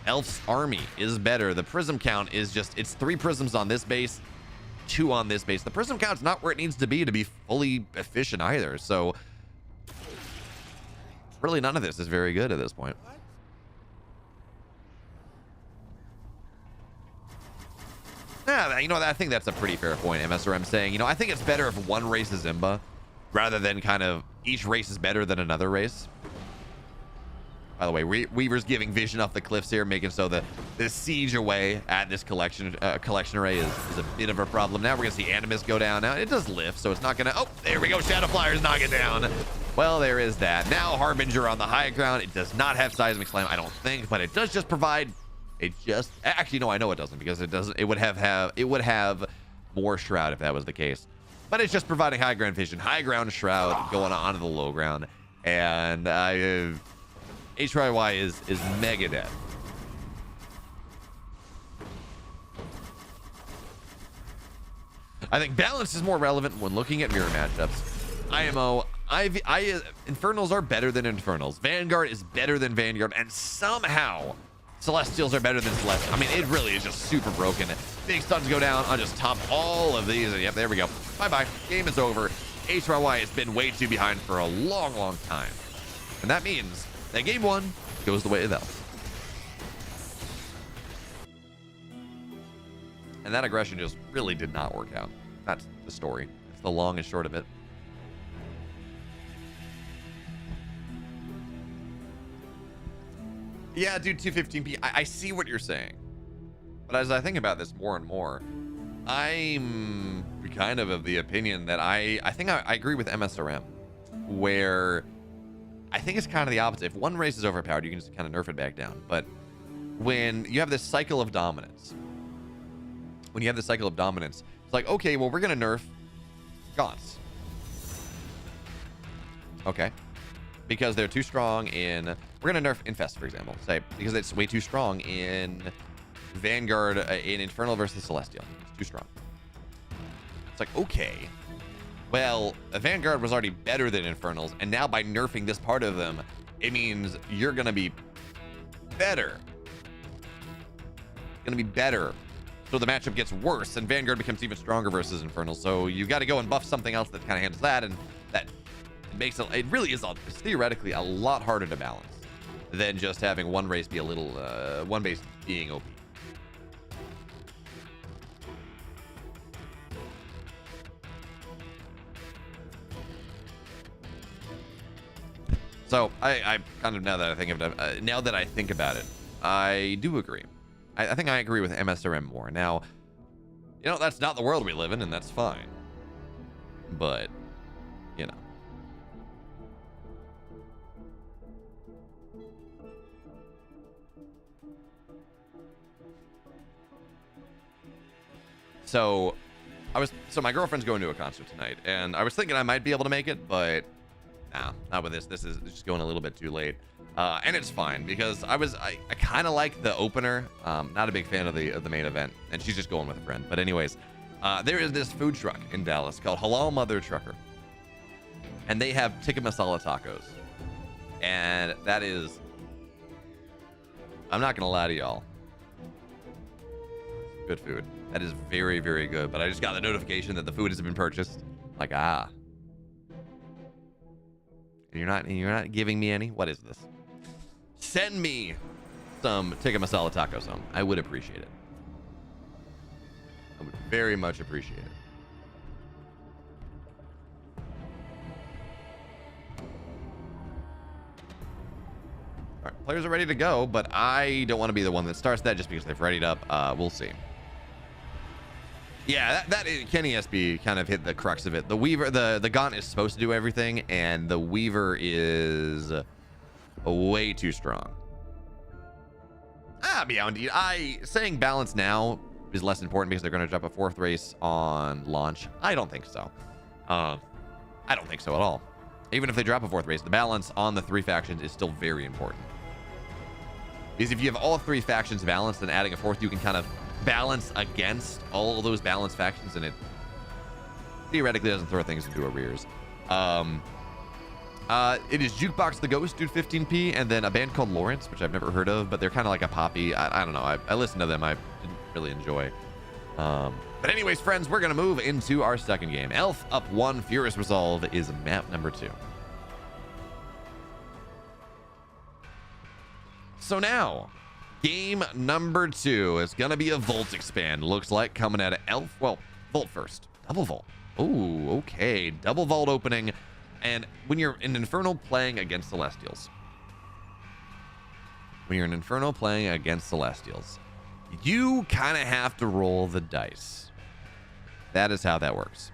Elf's army is better. The prism count is just, it's 3 prisms on this base, 2 on this base. The prism count's not where it needs to be fully efficient either. So really none of this is very good at this point. Yeah, you know, I think that's a pretty fair point. MSRM saying, you know, I think it's better if one race is Imba rather than kind of each race is better than another race. By the way, Weaver's giving vision off the cliffs here, making so that the siege away at this collection array is a bit of a problem. Now we're going to see Animus go down. Now it does lift, so it's not going to... Oh, there we go. Shadow Flyers knock it down. Well, there is that. Now Harbinger on the high ground. It does not have Seismic Slam, I don't think, but it does just provide... It just... Actually, no, I know it doesn't, because it doesn't... It would have more Shroud if that was the case. But it's just providing high ground vision. High ground Shroud going onto the low ground. And HYY is mega dead. I think balance is more relevant when looking at mirror matchups. IMO, Infernals are better than Infernals. Vanguard is better than Vanguard, and somehow Celestials are better than Celestials. I mean, it really is just super broken. Big stuns go down. I'll just top all of these, and yep, there we go. Bye-bye. Game is over. HYY has been way too behind for a long, long time. And that means that game 1 goes the way of Elf. And that aggression just really did not work out. That's the story. It's the long and short of it. Yeah, dude, 215p. I see what you're saying. But as I think about this more and more, I'm kind of the opinion that I think I agree with MSRM, where I think it's kind of the opposite. If one race is overpowered, you can just kind of nerf it back down. But when you have this cycle of dominance, it's like, okay, well, we're going to nerf Gaunts. Okay. Because they're too strong in... We're going to nerf Infest, for example. Say, because it's way too strong in Vanguard, in Infernal versus Celestial. It's too strong. It's like, okay. Well, a Vanguard was already better than Infernals, and now by nerfing this part of them, it means you're going to be better. Going to be better. So the matchup gets worse, and Vanguard becomes even stronger versus Infernals. So you got to go and buff something else that kind of handles that, and that makes it really is it's theoretically a lot harder to balance than just having one race be a little, one base being OP. So I kind of now that I think about it, I do agree. I think I agree with MSRM more. Now, you know, that's not the world we live in, and that's fine. But, you know. So my girlfriend's going to a concert tonight, and I was thinking I might be able to make it, but nah, not with this. This is just going a little bit too late. And it's fine because I kind of like the opener. Not a big fan of the main event, and she's just going with a friend. But anyways, there is this food truck in Dallas called Halal Mother Trucker, and they have tikka masala tacos, and that is, I'm not gonna lie to y'all, good food. That is very, very good. But I just got the notification that the food has been purchased. Like, and you're not giving me any. What is this? Send me some tikka masala tacos home. I would appreciate it. I would very much appreciate it. All right. players are ready to go, but I don't want to be the one that starts that just because they've readied up. We'll see. Yeah, Kenny SB kind of hit the crux of it. The Weaver, the Gaunt is supposed to do everything, and the Weaver is way too strong. Beyond saying balance now is less important because they're going to drop a 4th race on launch. I don't think so. I don't think so at all. Even if they drop a 4th race, the balance on the 3 factions is still very important. Because if you have all 3 factions balanced, then adding a 4th, you can kind of balance against all of those balanced factions, and it theoretically doesn't throw things into arrears. It is Jukebox the Ghost, dude, 15p, and then a band called Lawrence, which I've never heard of, but they're kind of like a poppy. I don't know. I listened to them. I didn't really enjoy. But anyways, friends, we're going to move into our second game. Elf up 1, Furious Resolve is map number 2. So now, game number 2 is going to be a Volt expand. Looks like coming out of Elf. Well, Volt first. Double Vault. Oh, okay. Double Vault opening. And when you're in Inferno playing against Celestials, you kind of have to roll the dice. That is how that works.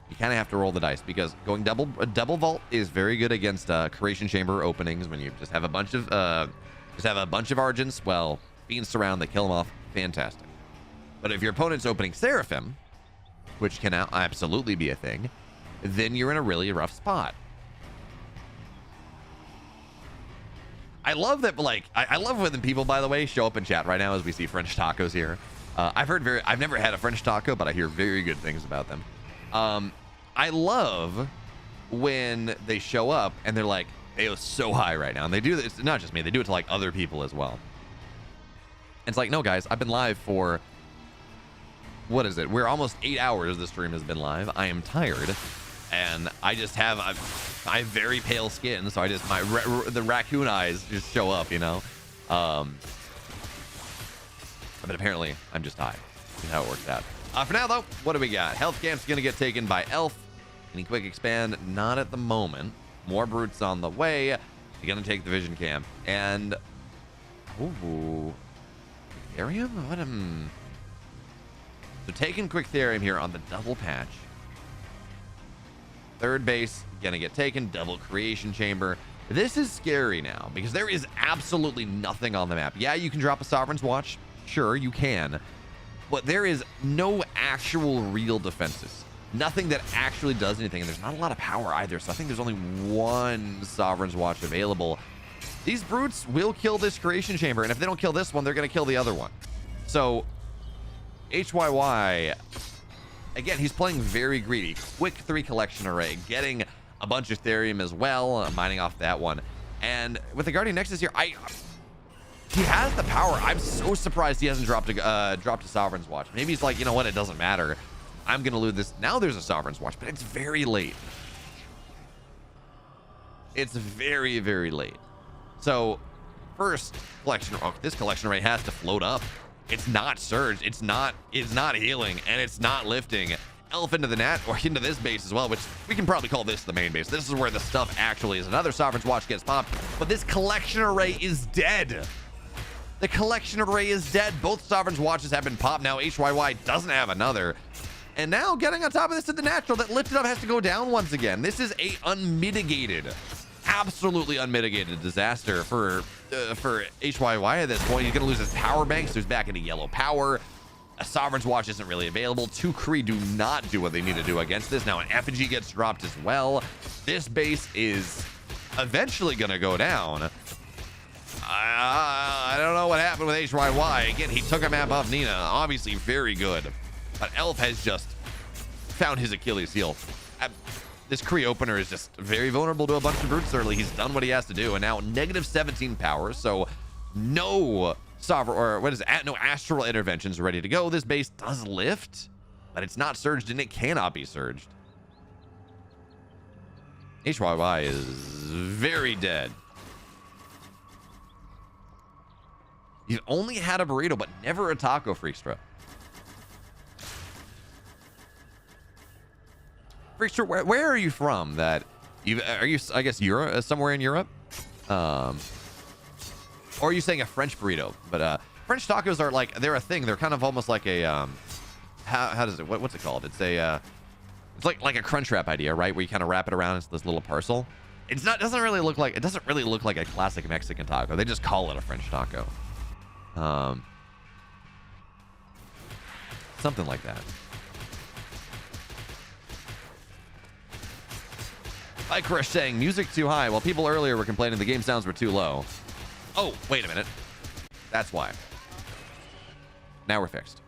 You kind of have to roll the dice because going double vault is very good against Creation Chamber openings when you just have a bunch of Argents. Well, Fiends surround, they kill them off. Fantastic. But if your opponent's opening Seraphim, which can now absolutely be a thing, then you're in a really rough spot. I love that, like, I love when people, by the way, show up in chat right now as we see French tacos here. I've never had a French taco, but I hear very good things about them. I love when they show up and they're like, "Ayo's so high right now," and they do this. It's not just me; they do it to like other people as well. And it's like, no, guys, I've been live for what is it? We're almost 8 hours. The stream has been live. I am tired, and I just have I have very pale skin, so I just the raccoon eyes just show up, you know. But apparently, I'm just high. That's how it works out. For now, though, what do we got? Health Camp's going to get taken by Elf. Any quick expand? Not at the moment. More Brutes on the way. You're going to take the Vision Camp. And... ooh. Therium? What So taking Quick Therium here on the double patch. Third base, going to get taken. Double Creation Chamber. This is scary now because there is absolutely nothing on the map. Yeah, you can drop a Sovereign's Watch. Sure, you can. But there is no actual real defenses. Nothing that actually does anything. And there's not a lot of power either. So I think there's only one Sovereign's Watch available. These Brutes will kill this Creation Chamber. And if they don't kill this one, they're going to kill the other one. So HYY, again, he's playing very greedy. Quick 3 collection array. Getting a bunch of Therium as well. Mining off that one. And with the Guardian Nexus here, he has the power. I'm so surprised he hasn't dropped a Sovereign's Watch. Maybe he's like, you know what? It doesn't matter. I'm going to lose this. Now there's a Sovereign's Watch, but it's very late. It's very, very late. So first collection. Oh, this collection array has to float up. It's not surge. It's not healing, and it's not lifting. Elf into the Nat or into this base as well, which we can probably call this the main base. This is where the stuff actually is. Another Sovereign's Watch gets popped, but this collection array is dead. The collection array is dead. Both Sovereign's Watches have been popped. Now HYY doesn't have another. And now getting on top of this to the natural that lifted up has to go down once again. This is a unmitigated, absolutely unmitigated disaster for HYY at this point. He's going to lose his power bank, so he's back into yellow power. A Sovereign's Watch isn't really available. 2 Kree do not do what they need to do against this. Now an effigy gets dropped as well. This base is eventually going to go down. I don't know what happened with HYY. Again, he took a map off Nina. Obviously very good. But Elf has just found his Achilles heel. This Kree opener is just very vulnerable to a bunch of Brutes early. He's done what he has to do. And now negative 17 power. So no no astral interventions ready to go. This base does lift, but it's not surged and it cannot be surged. HYY is very dead. You've only had a burrito, but never a taco, Freakstra. Freakstra, where are you from? I guess Europe, somewhere in Europe? Or are you saying a French burrito? But French tacos are like, they're a thing. They're kind of almost like a how does it, what's it called? It's a it's like a crunch wrap idea, right? Where you kind of wrap it around into this little parcel. It's not, doesn't really look like a classic Mexican taco. They just call it a French taco. Something like that. Mike Rush saying music too high while people earlier were complaining the game sounds were too low. Oh, wait a minute. That's why. Now we're fixed.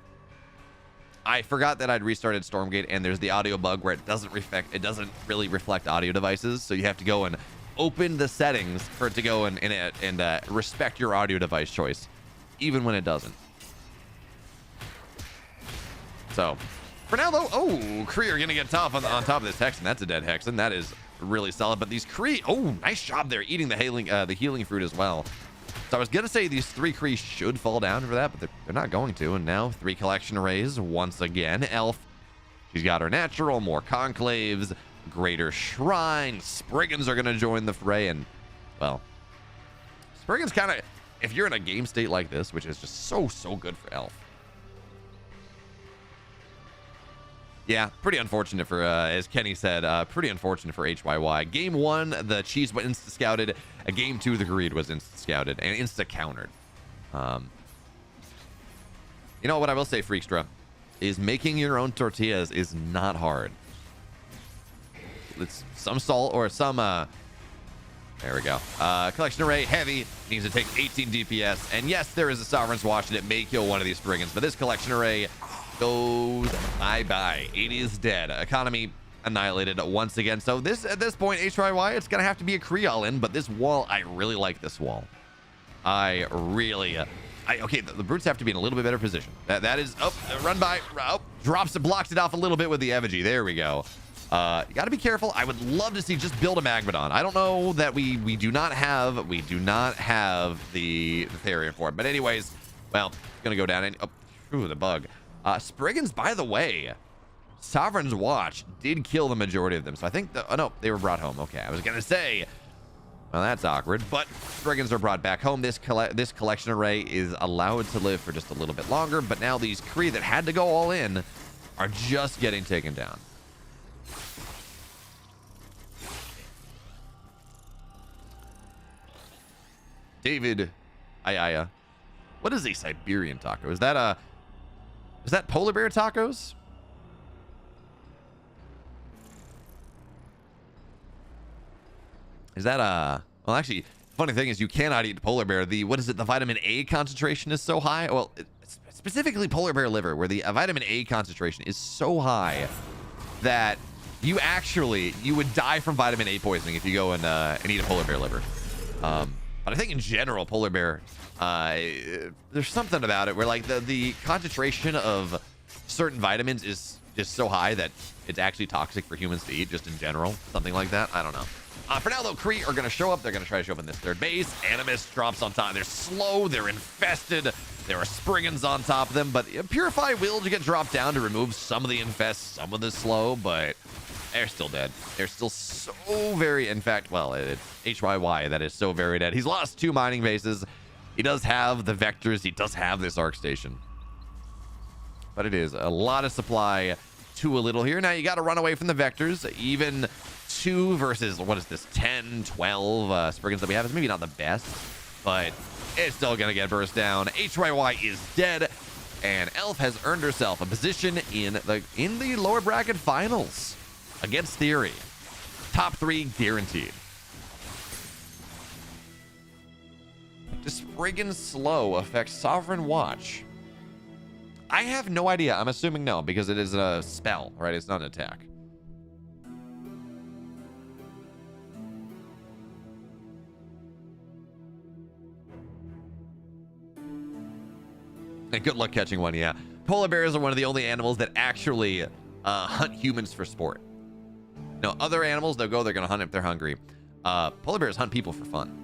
I forgot that I'd restarted Stormgate, and there's the audio bug where it doesn't really reflect audio devices, so you have to go and open the settings for it to go and respect your audio device choice, even when it doesn't. So, for now though, oh, Kree are gonna get tough on top of this Hexen. That's a dead Hexen. That is really solid. But these Kree, oh, nice job there, eating the healing fruit as well. So I was gonna say these 3 Kree should fall down for that, but they're not going to. And now 3 collection arrays once again. Elf, she's got her natural, more conclaves, greater shrine. Spriggans are gonna join the fray, and well, Spriggans kind of, if you're in a game state like this, which is just so good for Elf. Yeah, pretty unfortunate for, as Kenny said, pretty unfortunate for HYY. Game 1, the Cheese went insta-scouted. Game 2, the Greed was insta-scouted and insta-countered. You know what I will say, Freakstra, is making your own tortillas is not hard. It's some salt or some, there we go. Collection array, heavy, needs to take 18 DPS. And yes, there is a Sovereign's Watch, and it may kill one of these Brigands, but this collection array goes bye-bye. It is dead. Economy annihilated once again. So this, at this point, HYY, it's gonna have to be a Kree all-in, but this wall, I really like this wall. I really, okay, the brutes have to be in a little bit better position. That is, oh, run by, oh, drops it, blocks it off a little bit with the effigy. There we go. You gotta be careful. I would love to see just build a Magmadon. I don't know that we do not have the Therian for it. But anyways, well, it's gonna go down and, oh, ooh, the bug. Spriggans, by the way, Sovereign's Watch did kill the majority of them. So I think, oh no, they were brought home. Okay, I was gonna say, well, that's awkward, but Spriggans are brought back home. This collection array is allowed to live for just a little bit longer, but now these Kree that had to go all in are just getting taken down. David Ayaya, what is a Siberian taco? Is that polar bear tacos? Is that well, actually, funny thing is you cannot eat polar bear. The vitamin A concentration is so high. Well, specifically polar bear liver, where the vitamin A concentration is so high that you would die from vitamin A poisoning if you go and eat a polar bear liver. But I think in general, polar bear, there's something about it where like the concentration of certain vitamins is just so high that it's actually toxic for humans to eat, just in general. Something like that. I don't know. For now, though, Kree are going to show up. They're going to try to show up in this third base. Animus drops on top. They're slow. They're infested. There are Spriggans on top of them, but Purify will get dropped down to remove some of the infest, some of the slow, but they're still dead. They're still so very, in fact, well, it's HYY that is so very dead. He's lost 2 mining bases. He does have the vectors. He does have this arc station. But it is a lot of supply to a little here. Now you got to run away from the vectors. Even 2 versus, what is this, 10, 12 Spriggans that we have is maybe not the best, but it's still going to get burst down. HYY is dead, and Elf has earned herself a position in the lower bracket finals against Theory. Top 3 guaranteed. Does Spriggan slow affect Sovereign Watch? I have no idea. I'm assuming no, because it is a spell, right? It's not an attack. And good luck catching one, yeah. Polar bears are one of the only animals that actually hunt humans for sport. No, other animals, they're going to hunt if they're hungry. Polar bears hunt people for fun.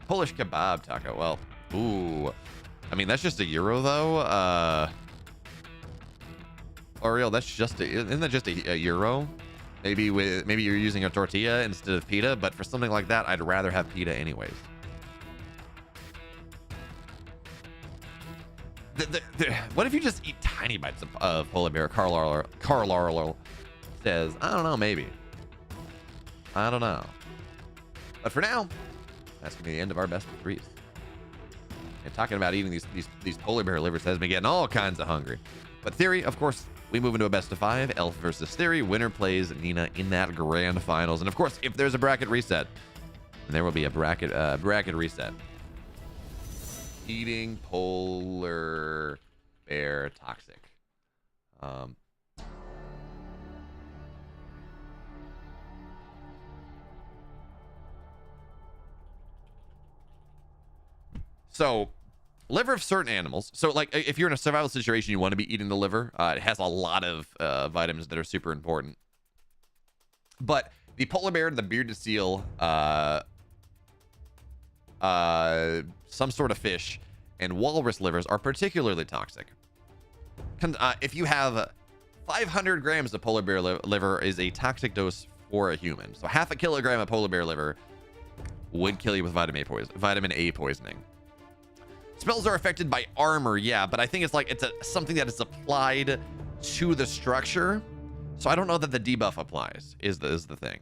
Polish kebab taco. Well, ooh. I mean, that's just a euro though. Oriel, that's just isn't that just a euro? Maybe you're using a tortilla instead of pita, but for something like that, I'd rather have pita anyways. What if you just eat tiny bites of polar bear? Carl says, I don't know, maybe. I don't know. But for now, that's gonna be the end of our best of threes. And talking about eating these polar bear livers has me getting all kinds of hungry. But Theory, of course, we move into a best of 5. Elf versus Theory. Winner plays Nina in that grand finals. And of course, if there's a bracket reset, then there will be a bracket reset. Eating polar bear toxic. So liver of certain animals. So like if you're in a survival situation, you want to be eating the liver. It has a lot of vitamins that are super important. But the polar bear, the bearded seal, some sort of fish, and walrus livers are particularly toxic. If you have 500 grams of polar bear liver is a toxic dose for a human. So half a kilogram of polar bear liver would kill you with vitamin A poisoning. Spells are affected by armor, yeah, but I think it's like something that is applied to the structure. So I don't know that the debuff applies, is the thing.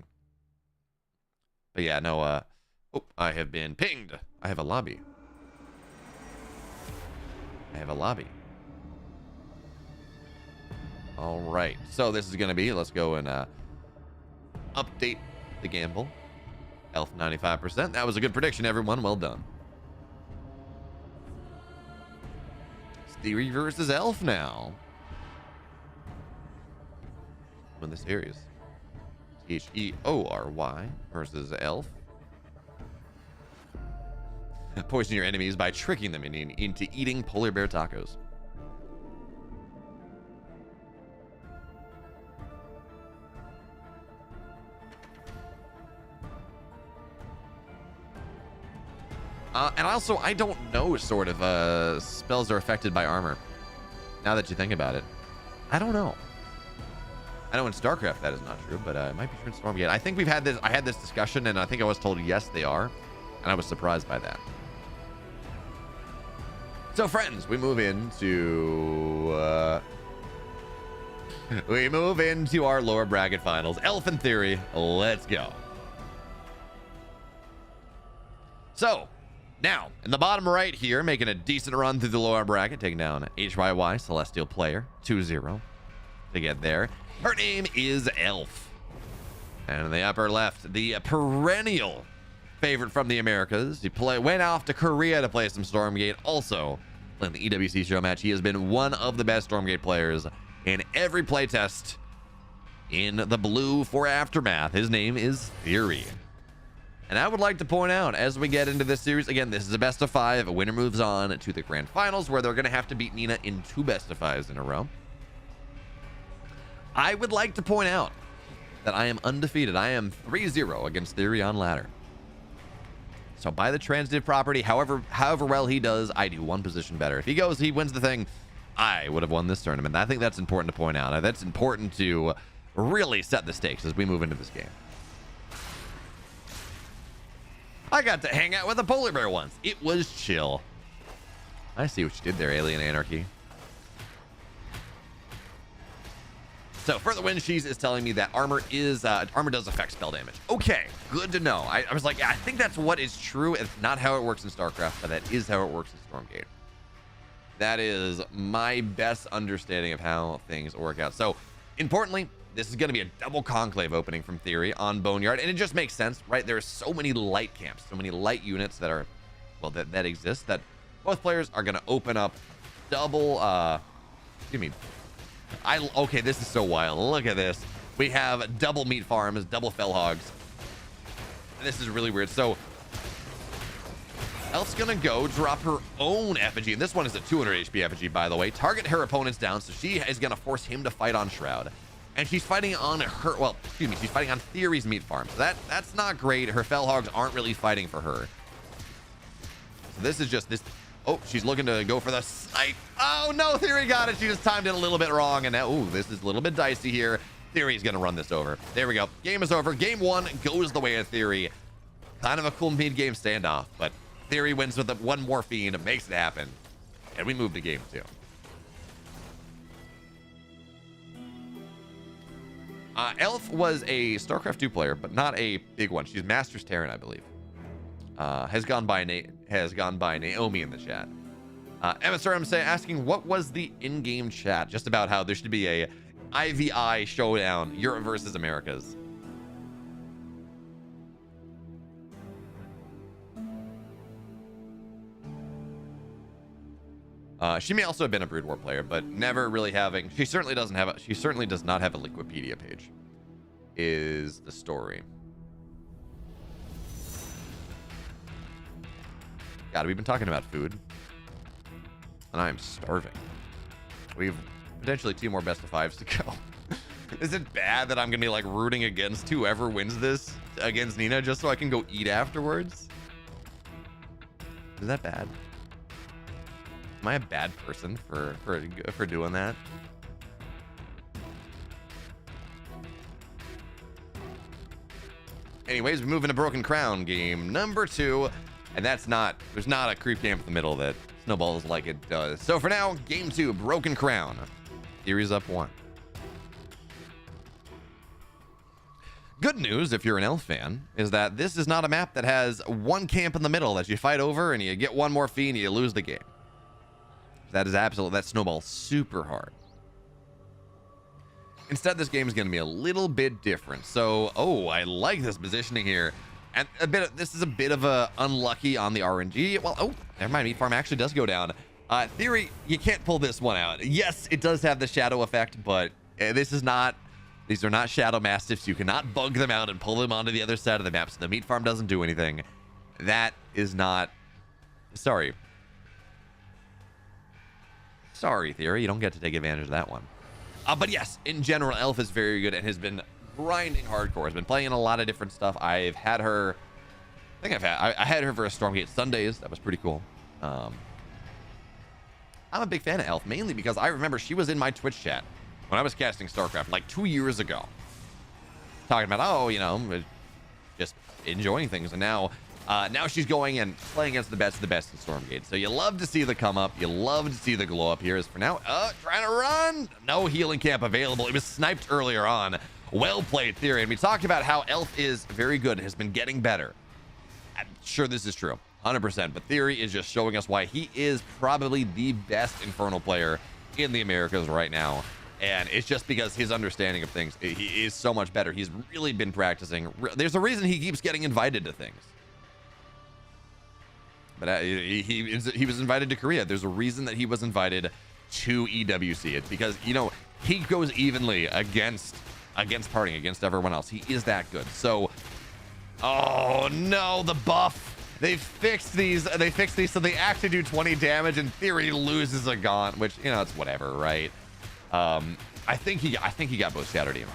But yeah, no, oh, I have been pinged. I have a lobby. All right, so this is gonna be, let's go and update the gamble. Elf 95%. That was a good prediction, everyone. Well done. Theory versus Elf now. In this series. Theory versus Elf. Poison your enemies by tricking them into eating polar bear tacos. And also, I don't know sort of spells are affected by armor. Now that you think about it. I don't know. I know in StarCraft that is not true, but it might be true in Stormgate. I think I had this discussion, and I think I was told yes, they are. And I was surprised by that. So, friends, we move into our lower bracket finals. Elf and Theory, let's go. So, now, in the bottom right here, making a decent run through the lower bracket, taking down HYY, Celestial Player, 2-0 to get there. Her name is Elf. And in the upper left, the perennial favorite from the Americas. He went off to Korea to play some Stormgate. Also, in the EWC show match, he has been one of the best Stormgate players in every playtest in the blue for Aftermath. His name is Theory. And I would like to point out, as we get into this series, again, this is a best of 5. A winner moves on to the grand finals, where they're going to have to beat Nina in 2 best of 5s in a row. I would like to point out that I am undefeated. I am 3-0 against Theory on ladder. So by the transitive property, however well he does, I do 1 position better. If he wins the thing, I would have won this tournament. I think that's important to point out. That's important to really set the stakes as we move into this game. I got to hang out with a polar bear once. It was chill. I see what you did there, Alien Anarchy. So further win, she's is telling me that armor does affect spell damage. Okay, good to know. I was like, I think that's what is true. It's not how it works in StarCraft, but that is how it works in Stormgate. That is my best understanding of how things work out. So importantly, this is going to be a double conclave opening from Theory on Boneyard, and it just makes sense, right? There are so many light camps, so many light units that are, well, that exist, that both players are going to open up double, okay, this is so wild. Look at this. We have double meat farms, double fell hogs. This is really weird. So Elf's gonna go drop her own effigy, and this one is a 200 HP effigy, by the way. Target her opponents down, so she is gonna force him to fight on Shroud. And she's fighting on she's fighting on Theory's meat farm. So that's not great. Her fell hogs aren't really fighting for her. So this is just this. Oh, she's looking to go for the snipe. Oh, no, Theory got it. She just timed it a little bit wrong. And now, ooh, this is a little bit dicey here. Theory's going to run this over. There we go. Game is over. Game 1 goes the way of Theory. Kind of a cool mid-game standoff, but Theory wins with one more fiend, makes it happen. And we move to game 2. Elf was a StarCraft 2 player, but not a big one. She's Masters Terran, I believe. Has gone by Naomi in the chat. MSRM asking, what was the in-game chat? Just about how there should be a IVI showdown, Europe versus Americas. She may also have been a Brood War player, but never really having. She certainly does not have a Wikipedia page. Is the story. God, we've been talking about food, and I am starving. We've potentially 2 more best of 5s to go. Is it bad that I'm gonna be like rooting against whoever wins this against Nina just so I can go eat afterwards? Is that bad? Am I a bad person for doing that? Anyways, we move into Broken Crown game number 2, and there's not a creep camp in the middle that snowballs like it does. So for now, game 2, Broken Crown. Series up 1. Good news, if you're an Elf fan, is that this is not a map that has one camp in the middle that you fight over and you get one more fiend and you lose the game. That snowballs super hard. Instead, this game is going to be a little bit different. So, I like this positioning here. And this is a bit of a unlucky on the RNG. Well, never mind. Meat Farm actually does go down. Theory, you can't pull this one out. Yes, it does have the shadow effect, but these are not Shadow Mastiffs. You cannot bug them out and pull them onto the other side of the map. So the Meat Farm doesn't do anything. That is not... Sorry, Theory. You don't get to take advantage of that one. But yes, in general, Elf is very good and has been grinding hardcore. Has been playing a lot of different stuff. I've had her... I had her for a Stormgate Sundays. That was pretty cool. I'm a big fan of Elf, mainly because I remember she was in my Twitch chat when I was casting StarCraft like 2 years ago. Talking about, just enjoying things. And now she's going and playing against the best of the best in Stormgate. So you love to see the come up. You love to see the glow up here. As for now, trying to run. No healing camp available. It was sniped earlier on. Well played, Theory. And we talked about how Elf is very good, has been getting better. I'm sure this is true, 100%. But Theory is just showing us why he is probably the best Infernal player in the Americas right now. And it's just because his understanding of things, he is so much better. He's really been practicing. There's a reason he keeps getting invited to things. But he was invited to Korea. There's a reason that he was invited to EWC. It's because, he goes evenly against partying, against everyone else. He is that good. So, oh no, the buff. They fixed these so they actually do 20 damage, and Theory loses a gaunt, which, it's whatever, right? I think he got both Shattered Demon.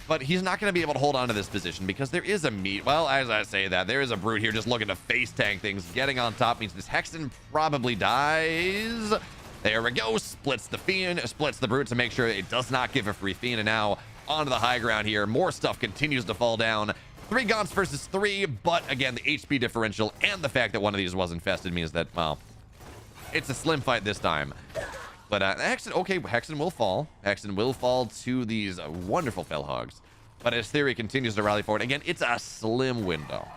But he's not going to be able to hold on to this position because there is a meat. Well, as I say that, there is a Brute here just looking to face tank things. Getting on top means this Hexen probably dies. There we go. Splits the Fiend, splits the Brute to make sure it does not give a free Fiend. And now onto the high ground here. More stuff continues to fall down. 3 Gaunts versus 3. But again, the HP differential and the fact that one of these was infested means that, well, it's a slim fight this time. But Hexen will fall. Hexen will fall to these wonderful Fellhogs. But as Theory continues to rally forward, again, it's a slim window.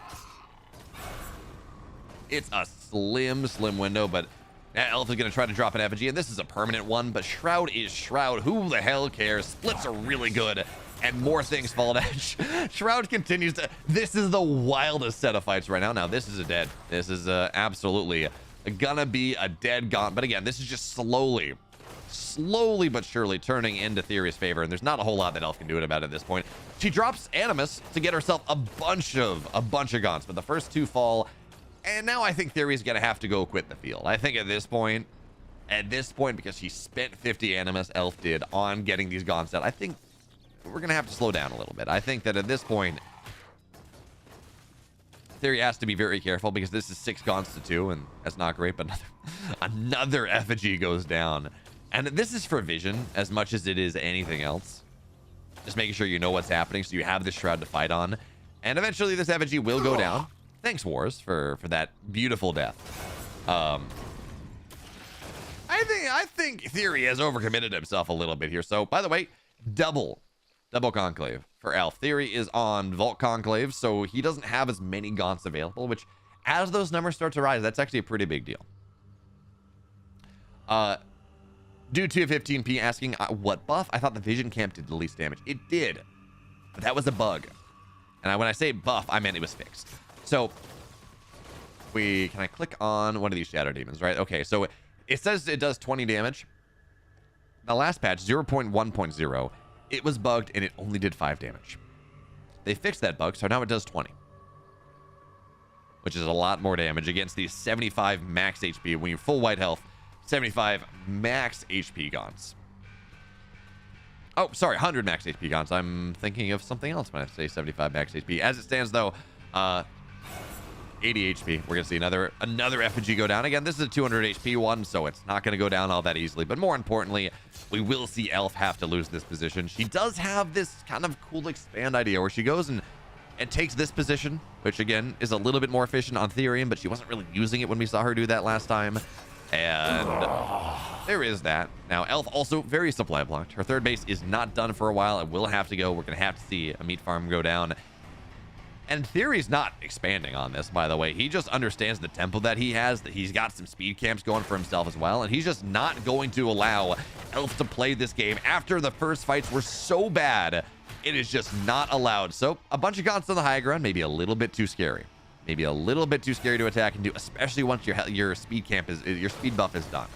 It's a slim window, but Elf is going to try to drop an effigy, and this is a permanent one, but Shroud is Shroud. Who the hell cares? Splits are really good, and more things fall down. Shroud continues to... This is the wildest set of fights right now. Now, this is a dead. This is absolutely gonna be a dead gaunt. But again, this is just slowly but surely turning into Theory's favor, and there's not a whole lot that Elf can do about it at this point. She drops Animus to get herself a bunch of gaunts, but the first 2 fall, and now I think Theory's gonna have to go quit the field. I think at this point, because she spent 50 Animus, Elf did, on getting these gaunts out, I think we're gonna have to slow down a little bit. I think that at this point, Theory has to be very careful because this is 6 gaunts to 2, and that's not great, but another effigy goes down. And this is for vision as much as it is anything else. Just making sure you know what's happening so you have this shroud to fight on. And eventually this effigy will go down. Thanks, Wars, for that beautiful death. I think Theory has overcommitted himself a little bit here. So, by the way, double conclave for Elf. Theory is on Vault Conclave, so he doesn't have as many gaunts available, which as those numbers start to rise, that's actually a pretty big deal. Dude 215p asking what buff? I thought the vision camp did the least damage. It did, but that was a bug. And when I say buff, I meant it was fixed. So can I click on one of these shadow demons, right? Okay, so it says it does 20 damage. The last patch 0.1.0, it was bugged and it only did 5 damage. They fixed that bug, so now it does 20, which is a lot more damage against these 75 max HP when you're full white health. 75 max HP gaunts. Oh, sorry, 100 max HP gaunts. I'm thinking of something else when I say 75 max HP. As it stands, though, 80 HP. We're gonna see another effigy go down. Again, this is a 200 HP one, so it's not gonna go down all that easily. But more importantly, we will see Elf have to lose this position. She does have this kind of cool expand idea where she goes and takes this position, which again is a little bit more efficient on Therium, but she wasn't really using it when we saw her do that last time. And there is that. Now, Elf also very supply blocked. Her third base is not done for a while. It will have to go. We're going to have to see a meat farm go down. And Theory's not expanding on this, by the way. He just understands the tempo that he has, that he's got some speed camps going for himself as well. And he's just not going to allow Elf to play this game after the first fights were so bad. It is just not allowed. So a bunch of gaunts on the high ground, maybe a little bit too scary. Maybe a little bit too scary to attack and do, especially once your speed camp your speed buff is done.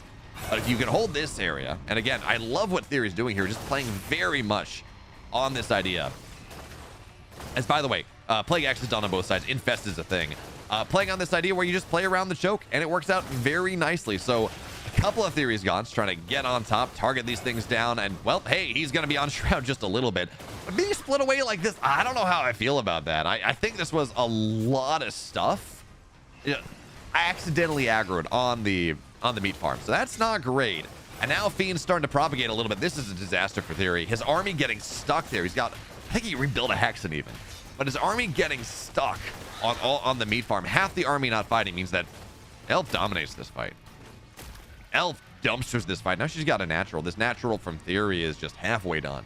But if you can hold this area, and again, I love what Theory's doing here, just playing very much on this idea. As by the way, Plague Axe is done on both sides. Infest is a thing. Playing on this idea where you just play around the choke, and it works out very nicely. So a couple of Theory's gaunts trying to get on top, target these things down, and well, hey, he's going to be on Shroud just a little bit. But being split away like this, I don't know how I feel about that. I think this was a lot of stuff. I accidentally aggroed on the meat farm, so that's not great. And now Fiend's starting to propagate a little bit. This is a disaster for Theory. His army getting stuck there. He's got, I think he rebuilt a Hexen even. But his army getting stuck on the meat farm. Half the army not fighting means that Elf dominates this fight. Elf dumpsters this fight. Now she's got a natural. This natural from Theory is just halfway done.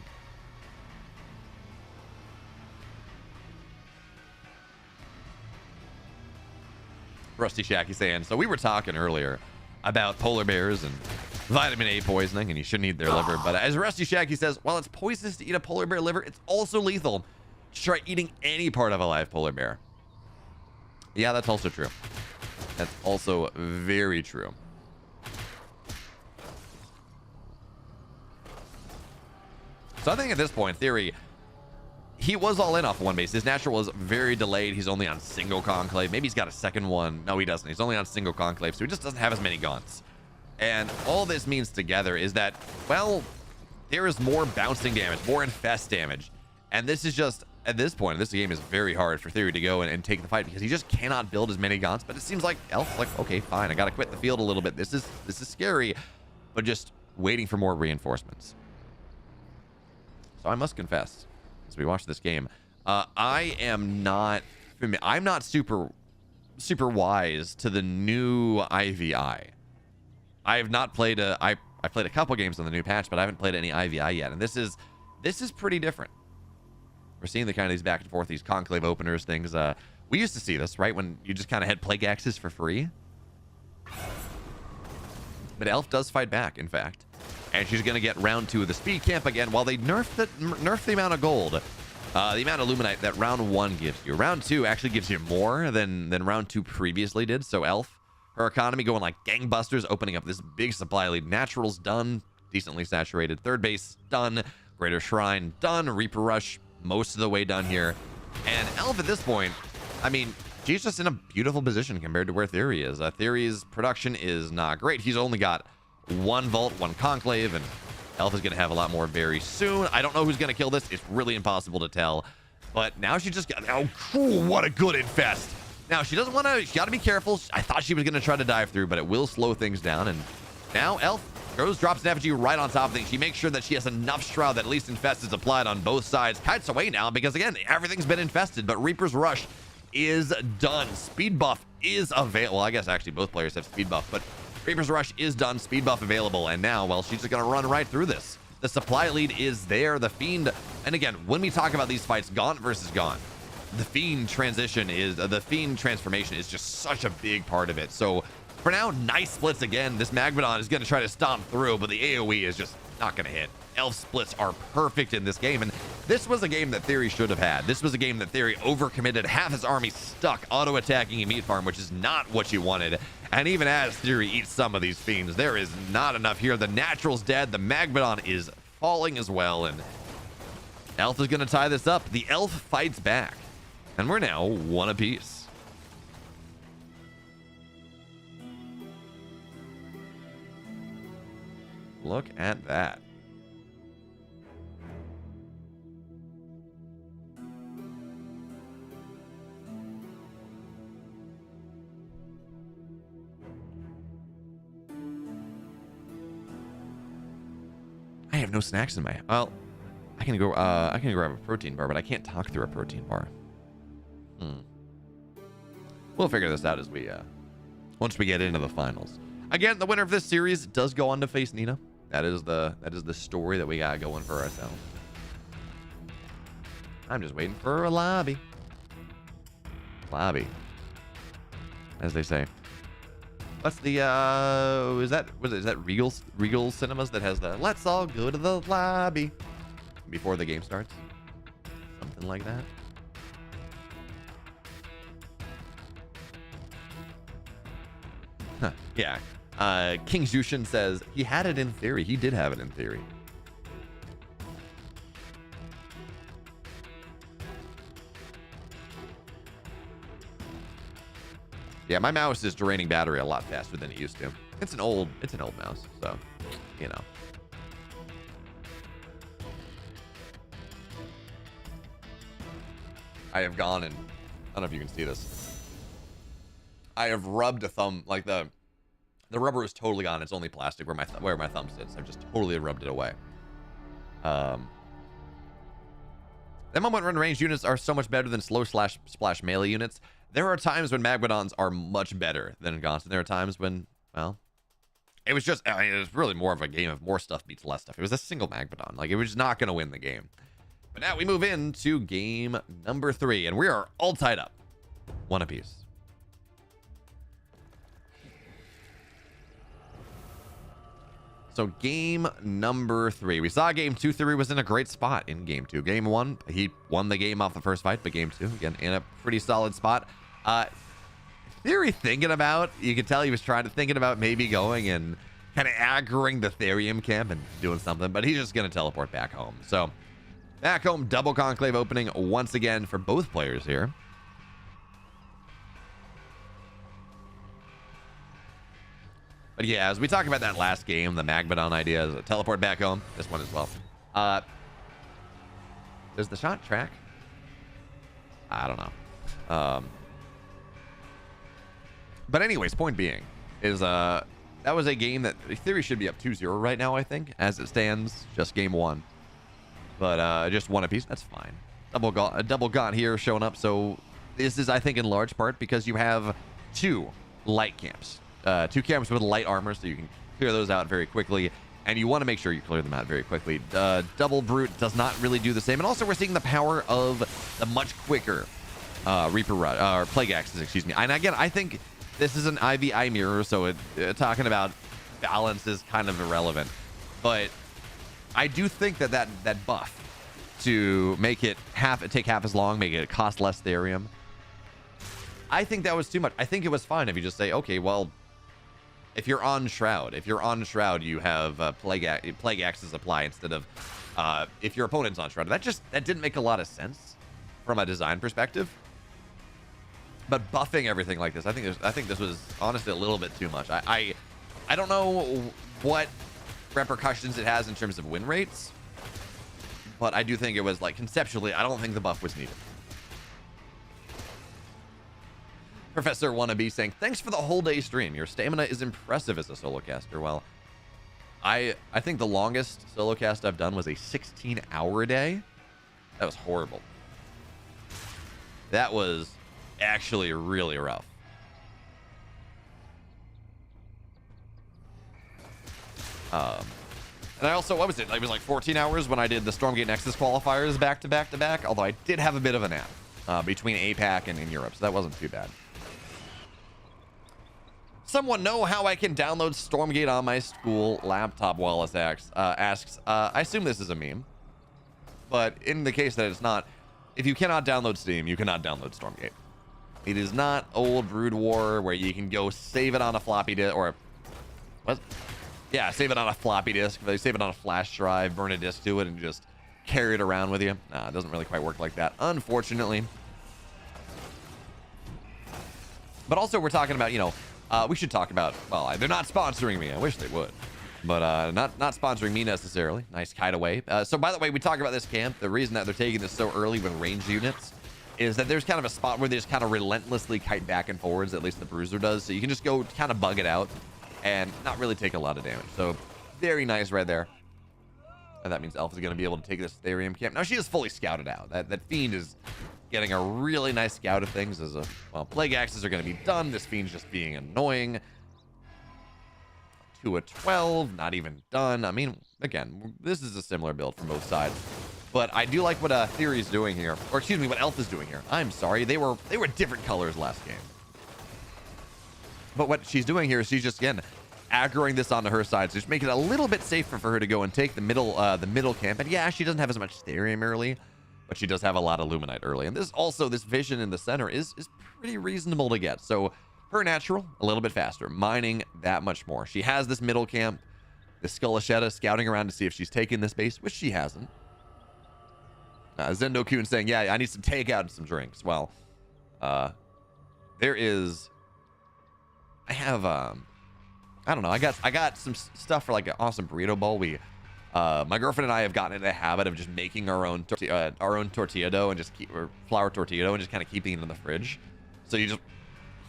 Rusty Shacky saying, so we were talking earlier about polar bears and vitamin A poisoning, and you shouldn't eat their liver. But as Rusty Shacky says, while it's poisonous to eat a polar bear liver, it's also lethal to try eating any part of a live polar bear. Yeah, that's also true. That's also very true. So I think at this point, Theory, he was all in off one base. His natural was very delayed. He's only on single conclave. Maybe he's got a second one. No, he doesn't. He's only on single conclave, so he just doesn't have as many gaunts. And all this means together is that, well, there is more bouncing damage, more infest damage. And this is just, at this point, this game is very hard for Theory to go and take the fight because he just cannot build as many gaunts. But it seems like Elf's like, okay, fine, I got to quit the field a little bit. This is scary, but just waiting for more reinforcements. So I must confess, as we watch this game, I'm not super wise to the new IVI. I have not played I played a couple games on the new patch, but I haven't played any IVI yet, and this is pretty different. We're seeing the kind of these back and forth, these conclave openers things. We used to see this, right, when you just kind of had plague axes for free. But Elf does fight back, in fact. And she's going to get round 2 of the speed camp again, while they nerf the amount of gold, the amount of Luminite that round 1 gives you. Round 2 actually gives you more than round 2 previously did. So Elf, her economy going like gangbusters, opening up this big supply lead. Naturals done, decently saturated. Third base done. Greater Shrine done. Reaper Rush most of the way done here. And Elf at this point, I mean, she's just in a beautiful position compared to where Theory is. Theory's production is not great. He's only got 1 Vault, 1 Conclave, and Elf is going to have a lot more very soon. I don't know who's going to kill this. It's really impossible to tell. But now she just got... Oh, cool, what a good infest. Now, she doesn't want to, she got to be careful. I thought she was going to try to dive through, but it will slow things down. And now Elf drops an effigy right on top of things. She makes sure that she has enough shroud that at least infest is applied on both sides. Kites away now because, again, everything's been infested, but Reaper's Rush is done. Speed buff is available. Well, I guess actually both players have speed buff, but Reaper's Rush is done. Speed buff available. And now, well, she's just going to run right through this. The supply lead is there. The Fiend, and again, when we talk about these fights, Gaunt versus Gaunt, the Fiend transformation is just such a big part of it. So for now, nice splits again. This Magmadon is going to try to stomp through, but the AoE is just not going to hit. Elf splits are perfect in this game, and this was a game that Theory should have had. This was a game that Theory overcommitted, half his army stuck auto-attacking a meat farm, which is not what you wanted. And even as Theory eats some of these Fiends, there is not enough here. The Natural's dead. The Magmadon is falling as well, and Elf is going to tie this up. The Elf fights back, and we're now one apiece. Look at that. I have no snacks in my, well, I can grab a protein bar, but I can't talk through a protein bar. We'll figure this out as we once we get into the finals. Again, the winner of this series does go on to face Nina. That is the story that we got going for ourselves. I'm just waiting for a lobby, as they say. What's the is that Regal Cinemas that has the let's all go to the lobby before the game starts? Something like that. Huh, yeah. King Jushin says he had it in theory. He did have it in theory. Yeah, my mouse is draining battery a lot faster than it used to. It's an old mouse, so you know. I have gone and I don't know if you can see this. I have rubbed a thumb, like the rubber is totally gone. It's only plastic where my thumb sits. I've just totally rubbed it away. Them moment run range units are so much better than slow splash melee units. There are times when Magmadons are much better than Gaunts, and there are times when, well, it was just, I mean, it was really more of a game of more stuff beats less stuff. It was a single Magmadon. Like, it was not going to win the game. But now we move into game number 3, and we are all tied up. One apiece. So game number 3. We saw game 2. Theory was in a great spot in game 2. Game 1, he won the game off the first fight, but game 2, again, in a pretty solid spot. Theory thinking about, you could tell he was thinking about maybe going and kind of aggroing the Therium camp and doing something, but he's just going to teleport back home. So back home, double conclave opening once again for both players here. But yeah, as we talk about that last game, the Magmadon idea is a teleport back home. This one as well. There's the shot track. I don't know. But anyways, point being is that was a game that Theory should be up 2-0 right now, I think, as it stands. Just game 1. But just one apiece. That's fine. Double Gaunt here showing up. So this is, I think, in large part because you have 2 light camps. 2 camps with light armor, so you can clear those out very quickly, and you want to make sure you clear them out very quickly. Double Brute does not really do the same, and also we're seeing the power of the much quicker Reaper or Plague Axes, excuse me. And again, I think this is an IVI mirror, so talking about balance is kind of irrelevant, but I do think that buff to make it take half as long, make it cost less Therium, I think that was too much. I think it was fine if you just say, okay, well, if you're on Shroud, you have Plague Axes apply instead of if your opponent's on Shroud. That didn't make a lot of sense from a design perspective. But buffing everything like this, I think this was honestly a little bit too much. I don't know what repercussions it has in terms of win rates, but I do think it was, like, conceptually, I don't think the buff was needed. Professor Wannabe saying, thanks for the whole day stream. Your stamina is impressive as a solo caster. Well, I think the longest solo cast I've done was a 16-hour day. That was horrible. That was actually really rough. And I also, what was it? It was like 14 hours when I did the Stormgate Nexus qualifiers back to back to back. Although I did have a bit of a nap between APAC and in Europe, so that wasn't too bad. Someone know how I can download Stormgate on my school laptop? Wallace asks. I assume this is a meme, but in the case that it's not, if you cannot download Steam, you cannot download Stormgate. It is not old Brood War where you can go save it on a floppy disk or what? Yeah, save it on a floppy disk. They save it on a flash drive, burn a disk to it, and just carry it around with you. Nah, it doesn't really quite work like that, unfortunately. But also, we're talking about, you know, we should talk about, well, they're not sponsoring me. I wish they would. But not sponsoring me necessarily. Nice kite away. So, by the way, we talk about this camp. The reason that they're taking this so early with ranged units is that there's kind of a spot where they just kind of relentlessly kite back and forwards, at least the Bruiser does. So you can just go kind of bug it out and not really take a lot of damage. So very nice right there. And that means Elf is going to be able to take this Therium camp. Now she is fully scouted out. That Fiend is getting a really nice scout of things as a, well, Plague Axes are going to be done. This Fiend's just being annoying. To a 12, not even done. I mean, again, this is a similar build from both sides. But I do like what Theory is doing here. Or excuse me, what Elf is doing here. I'm sorry. They were different colors last game. But what she's doing here is she's just, again, aggroing this onto her side, so just make it a little bit safer for her to go and take the middle camp. And yeah, she doesn't have as much Therium early, but she does have a lot of Luminite early. And this also, this vision in the center is pretty reasonable to get. So her natural, a little bit faster, mining that much more. She has this middle camp, the Skullashetta scouting around to see if she's taken this base, which she hasn't. Zendo-kun saying, yeah, I need some takeout and some drinks. Well, there is... I have I don't know. I got some stuff for like an awesome burrito bowl. We my girlfriend and I have gotten into the habit of just making our own tortilla dough and just or flour tortilla dough and just kind of keeping it in the fridge. So you just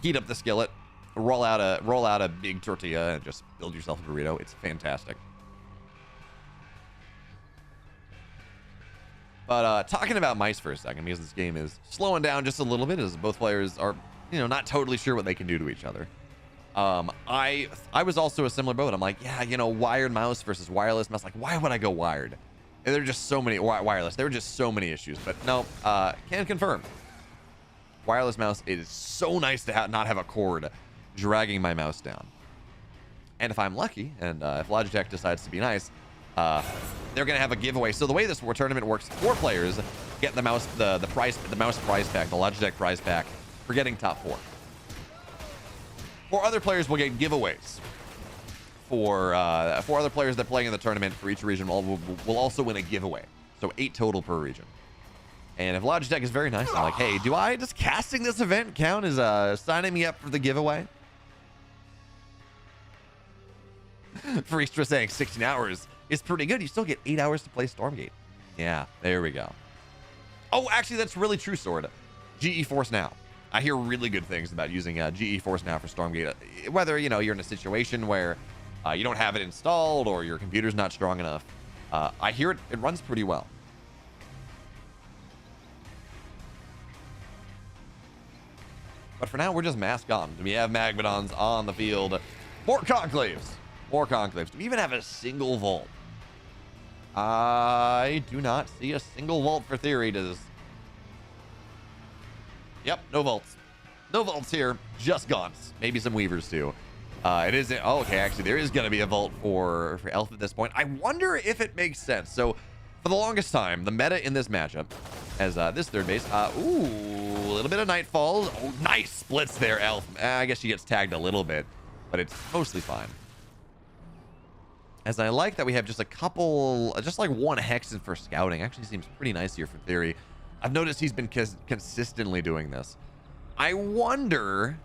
heat up the skillet, roll out a big tortilla and just build yourself a burrito. It's fantastic. But talking about mice for a second, because this game is slowing down just a little bit as both players are, you know, not totally sure what they can do to each other. I was also a similar boat. I'm like, yeah, you know, wired mouse versus wireless mouse. Like, why would I go wired? And there are just so many wireless. There were just so many issues. But no, can confirm. Wireless mouse, it is so nice to not have a cord dragging my mouse down. And if I'm lucky, and if Logitech decides to be nice, they're gonna have a giveaway. So the way this tournament works, 4 players get the mouse mouse prize pack, the Logitech prize pack for getting top 4. 4 other players will get giveaways. For 4 other players that play in the tournament for each region will also win a giveaway. So 8 total per region. And if Logitech is very nice, I'm like, hey, does casting this event count as signing me up for the giveaway? Freestra saying 16 hours is pretty good. You still get 8 hours to play Stormgate. Yeah, there we go. Oh, actually, that's really true, Sword. GE Force Now. I hear really good things about using GE Force Now for Stormgate. Whether, you know, you're in a situation where you don't have it installed or your computer's not strong enough. I hear it runs pretty well. But for now, we're just mask on. We have Magmadons on the field. More conclaves. More conclaves. Do we even have a single vault? I do not see a single vault for Theory. Yep, no vaults. No vaults here. Just gaunts. Maybe some weavers too. It isn't. Oh, okay. Actually, there is going to be a vault for Elf at this point. I wonder if it makes sense. So, for the longest time, the meta in this matchup, as this third base, ooh, a little bit of Nightfalls. Oh, nice splits there, Elf. I guess she gets tagged a little bit, but it's mostly fine. As I like that we have just a couple, just like 1 Hexen for scouting. Actually seems pretty nice here for Theory. I've noticed he's been consistently doing this. I wonder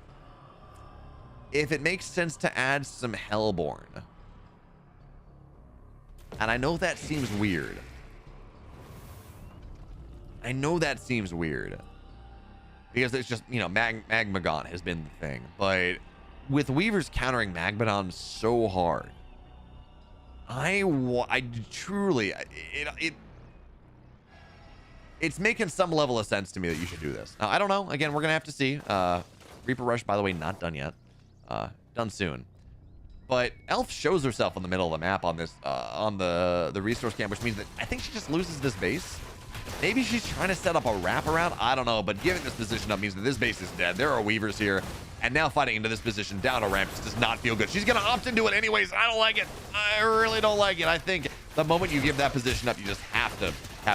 if it makes sense to add some Hellborn. And I know that seems weird. because it's just, you know, Magmagon has been the thing. But with Weavers countering Magmadon so hard, I truly, it's making some level of sense to me that you should do this. Now, I don't know. Again, we're gonna have to see. Reaper Rush, by the way, not done yet. Done soon. But Elf shows herself in the middle of the map on this, on the resource camp, which means that I think she just loses this base. Maybe she's trying to set up a wraparound. I don't know, but giving this position up means that this base is dead. There are Weavers here, and now fighting into this position down a ramp just does not feel good. She's gonna opt into it anyways. I don't like it. I really don't like it. I think the moment you give that position up, you just have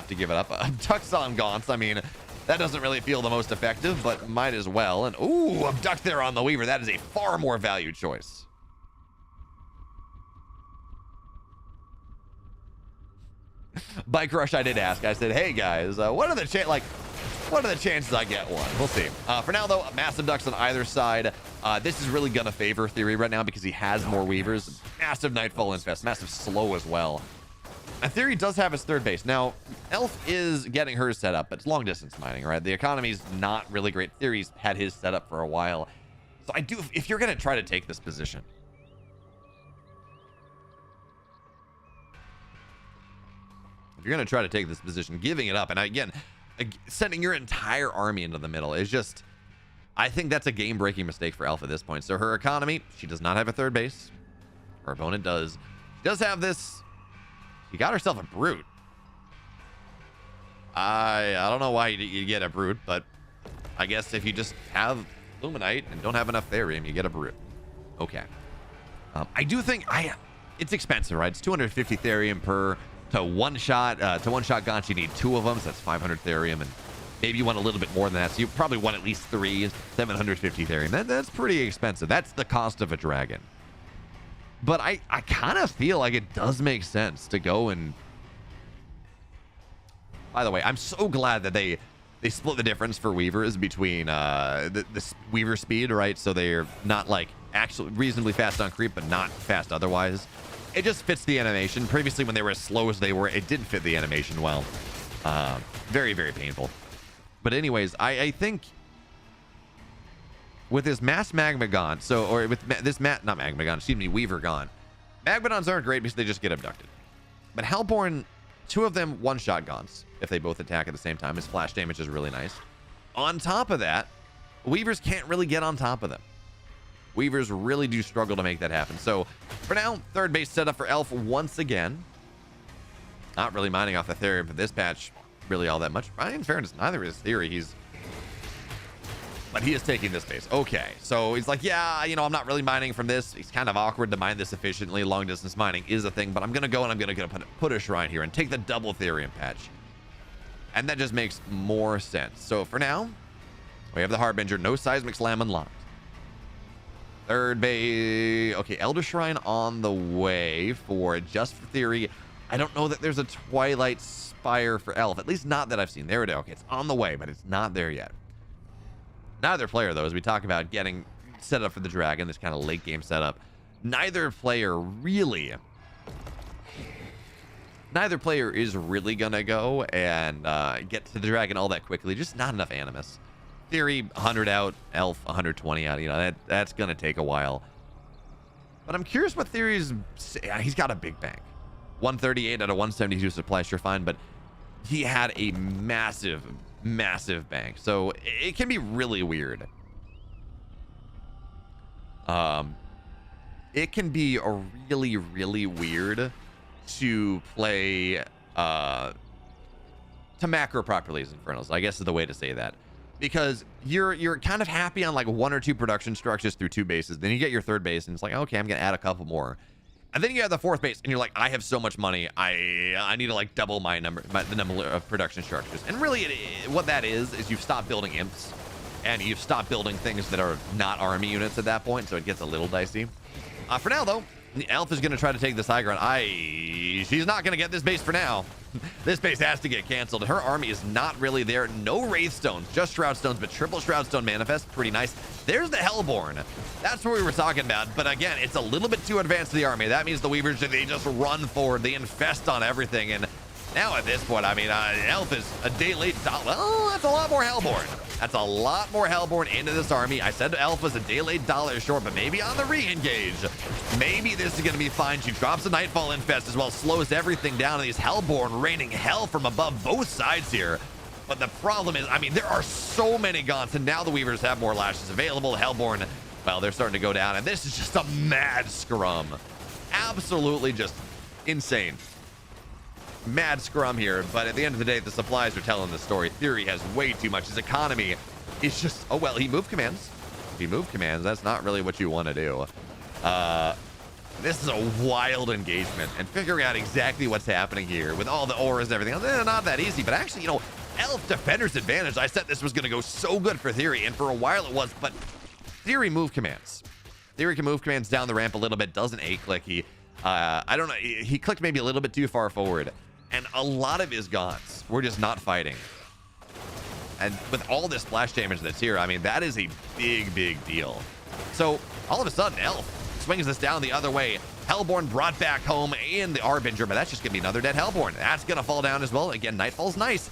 to give it up. Abducts on Gaunts. I mean, that doesn't really feel the most effective, but might as well. And ooh, Abduct there on the Weaver. That is a far more valued choice. Bike Rush, I did ask. I said, hey guys, what are the chances I get one? We'll see. For now though, massive ducks on either side. This is really gonna favor Theory right now because he has more Weavers. Massive Nightfall Infest, massive slow as well. And Theory does have his third base. Now, Elf is getting hers set up, but it's long distance mining, right? The economy's not really great. Theory's had his set up for a while. So I do, if you're gonna try to take this position, you're going to try to take this position, giving it up. And again, sending your entire army into the middle is just, I think that's a game-breaking mistake for Elf at this point. So her economy, she does not have a third base. Her opponent does. She does have this. She got herself a Brute. I don't know why you get a Brute, but I guess if you just have Luminite and don't have enough Therium, you get a Brute. Okay. I do think it's expensive, right? It's 250 Therium per... To one-shot Gaunt, you need 2 of them, so that's 500 Therium, and maybe you want a little bit more than that, so you probably want at least 3, 750 Therium. That's pretty expensive. That's the cost of a dragon. But I kind of feel like it does make sense to go and... By the way, I'm so glad that they split the difference for Weavers between the Weaver speed, right? So they're not, like, actually reasonably fast on creep, but not fast otherwise. It just fits the animation. Previously, when they were as slow as they were, it didn't fit the animation well. Very, very painful. But anyways, I think with this mass Magmagon, or with this not Magmagon, excuse me, Weaver Gaunt, Magmadons aren't great because they just get abducted. But Hellborn, 2 of them one-shot Gaunts if they both attack at the same time. His flash damage is really nice. On top of that, Weavers can't really get on top of them. Weavers really do struggle to make that happen. So for now, third base set up for Elf once again. Not really mining off the Therium for this patch really all that much. In fairness, neither is Theory. But he is taking this base. Okay, so he's like, yeah, you know, I'm not really mining from this. It's kind of awkward to mine this efficiently. Long distance mining is a thing, but I'm gonna go and I'm gonna put a shrine here and take the double Therium patch. And that just makes more sense. So for now, we have the Harbinger, no Seismic Slam unlocked. Third base. Okay, Elder Shrine on the way for just for Theory. I don't know that there's a Twilight Spire for Elf, at least not that I've seen. There it is. Okay, it's on the way, but it's not there yet. Neither player, though, as we talk about getting set up for the Dragon, this kind of late game setup, neither player is really gonna go and get to the Dragon all that quickly. Just not enough Animus. Theory 100 out, Elf 120 out. You know, that's gonna take a while. But I'm curious what Theory's... he's got a big bank. 138 out of 172 supply, sure fine, but he had a massive bank. So it can be really weird. It can be a really weird to play to macro properly as Infernals, I guess is the way to say that. Because you're kind of happy on like 1 or 2 production structures through 2 bases. Then you get your third base and it's like, okay, I'm gonna add a couple more. And then you have the 4th base and you're like, I have so much money, I need to like double the number of production structures. And really what that is you've stopped building imps and you've stopped building things that are not army units at that point, so it gets a little dicey. For now though, the Elf is gonna try to take this high ground. She's not gonna get this base for now. This base has to get canceled. Her army is not really there. No Wraith Stones, just Shroud Stones, but triple Shroud Stone Manifest. Pretty nice. There's the Hellborn. That's what we were talking about. But again, it's a little bit too advanced to the army. That means the Weavers, they just run forward. They infest on everything. And Now at this point, I mean, Elf is a day late. Well, that's a lot more Hellborn. That's a lot more Hellborn into this army. I said Elf was a day late dollar short, but maybe on the re-engage, maybe this is going to be fine. She drops a Nightfall Infest as well, slows everything down, and these Hellborn raining hell from above both sides here. But the problem is, I mean, there are so many Gaunts, and now the Weavers have more lashes available. Hellborn, well, they're starting to go down, and this is just a mad scrum. Absolutely just insane. Mad scrum here, but at the end of the day, the supplies are telling the story. Theory has way too much. His economy is just, oh, well, he moved commands. If he moved commands, that's not really what you want to do. This is a wild engagement, and figuring out exactly what's happening here with all the auras and everything else, not that easy, but actually, you know, Elf Defender's advantage. I said this was going to go so good for Theory, and for a while it was, but Theory move commands. Theory can move commands down the ramp a little bit, doesn't A-click. He, I don't know, he clicked maybe a little bit too far forward. And a lot of his Gaunts were just not fighting. And with all this splash damage that's here, I mean, that is a big, big deal. So all of a sudden, Elf swings this down the other way. Hellborn brought back home in the Arbinger, but that's just going to be another dead Hellborn. That's going to fall down as well. Again, Nightfall's nice.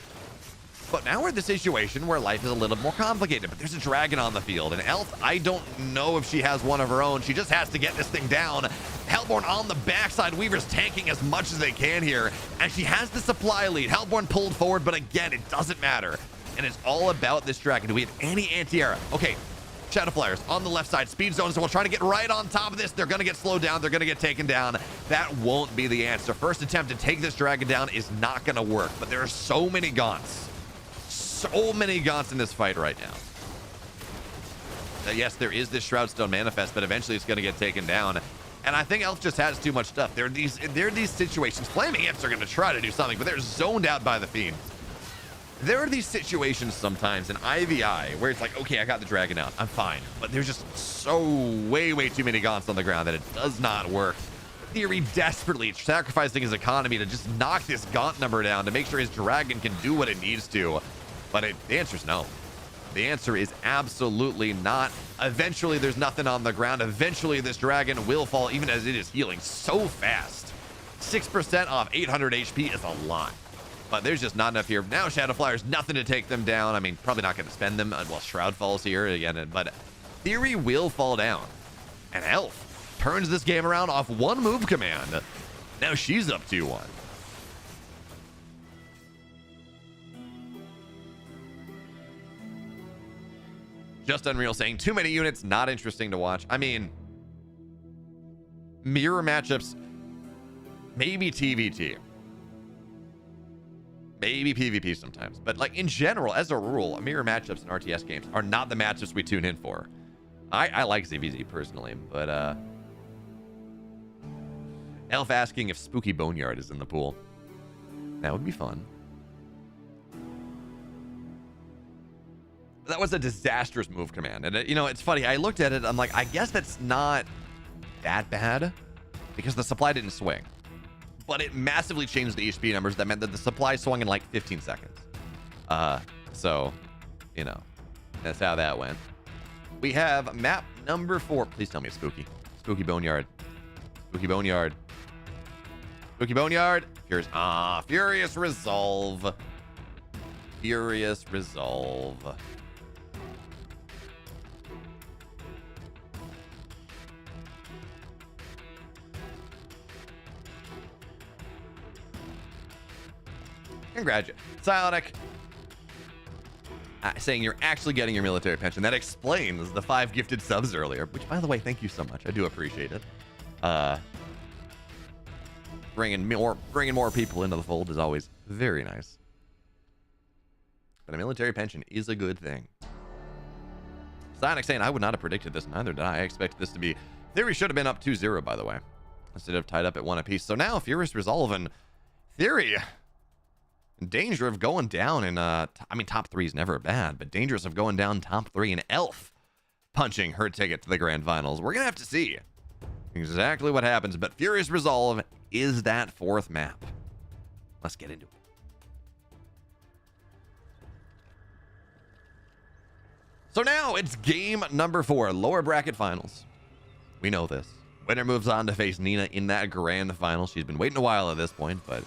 But now we're in the situation where life is a little more complicated, but there's a dragon on the field, and Elf, I don't know if she has one of her own. She just has to get this thing down. Hellborn on the backside, Weaver's tanking as much as they can here, and she has the supply lead. Hellborn pulled forward, but again, it doesn't matter. And it's all about this dragon. Do we have any anti-air? Okay, Shadow Flyers on the left side, speed zone, so we'll try to get right on top of this. They're gonna get slowed down, they're gonna get taken down. That won't be the answer. First attempt to take this dragon down is not gonna work, but there are so many Gaunts. So many Gaunts in this fight right now. Yes, there is this Shroudstone Manifest, but eventually it's going to get taken down. And I think Elf just has too much stuff. There are these situations. Flaming Imps are going to try to do something, but they're zoned out by the Fiend. There are these situations sometimes in IVI where it's like, okay, I got the dragon out. I'm fine. But there's just so way too many Gaunts on the ground that it does not work. Theory desperately sacrificing his economy to just knock this Gaunt number down to make sure his dragon can do what it needs to. But the answer is no. The answer is absolutely not. Eventually, there's nothing on the ground. Eventually, this dragon will fall, even as it is healing so fast. 6% off 800 HP is a lot. But there's just not enough here. Now, Shadow Flyers, nothing to take them down. I mean, probably not going to spend them while Shroud falls here again. But Theory will fall down. And Elf turns this game around off one move command. Now she's up 2-1. Just Unreal saying, too many units, not interesting to watch. I mean, mirror matchups, maybe TVT. Maybe PvP sometimes. But like in general, as a rule, mirror matchups in RTS games are not the matchups we tune in for. I like ZVZ personally, but Elf asking if Spooky Boneyard is in the pool. That would be fun. That was a disastrous move command. And, you know, it's funny. I looked at it. I'm like, I guess that's not that bad because the supply didn't swing. But it massively changed the HP numbers. That meant that the supply swung in like 15 seconds. So, you know, that's how that went. We have map number 4. Please tell me it's Spooky. Spooky Boneyard. Spooky Boneyard. Spooky Boneyard. Furious Resolve. Furious Resolve. Congratulations. Psionic saying you're actually getting your military pension. That explains the 5 gifted subs earlier, which, by the way, thank you so much. I do appreciate it. Bringing more people into the fold is always very nice. But a military pension is a good thing. Psionic saying, I would not have predicted this. Neither did I. I expected this to be... Theory should have been up 2-0, by the way, instead of tied up at 1 apiece. So now, Furious Resolve and Theory... in danger of going down in, I mean, top 3 is never bad, but dangerous of going down top 3 and Elf punching her ticket to the grand finals. We're going to have to see exactly what happens, but Furious Resolve is that 4th map. Let's get into it. So now it's game number 4, lower bracket finals. We know this. Winner moves on to face Nina in that grand final. She's been waiting a while at this point, but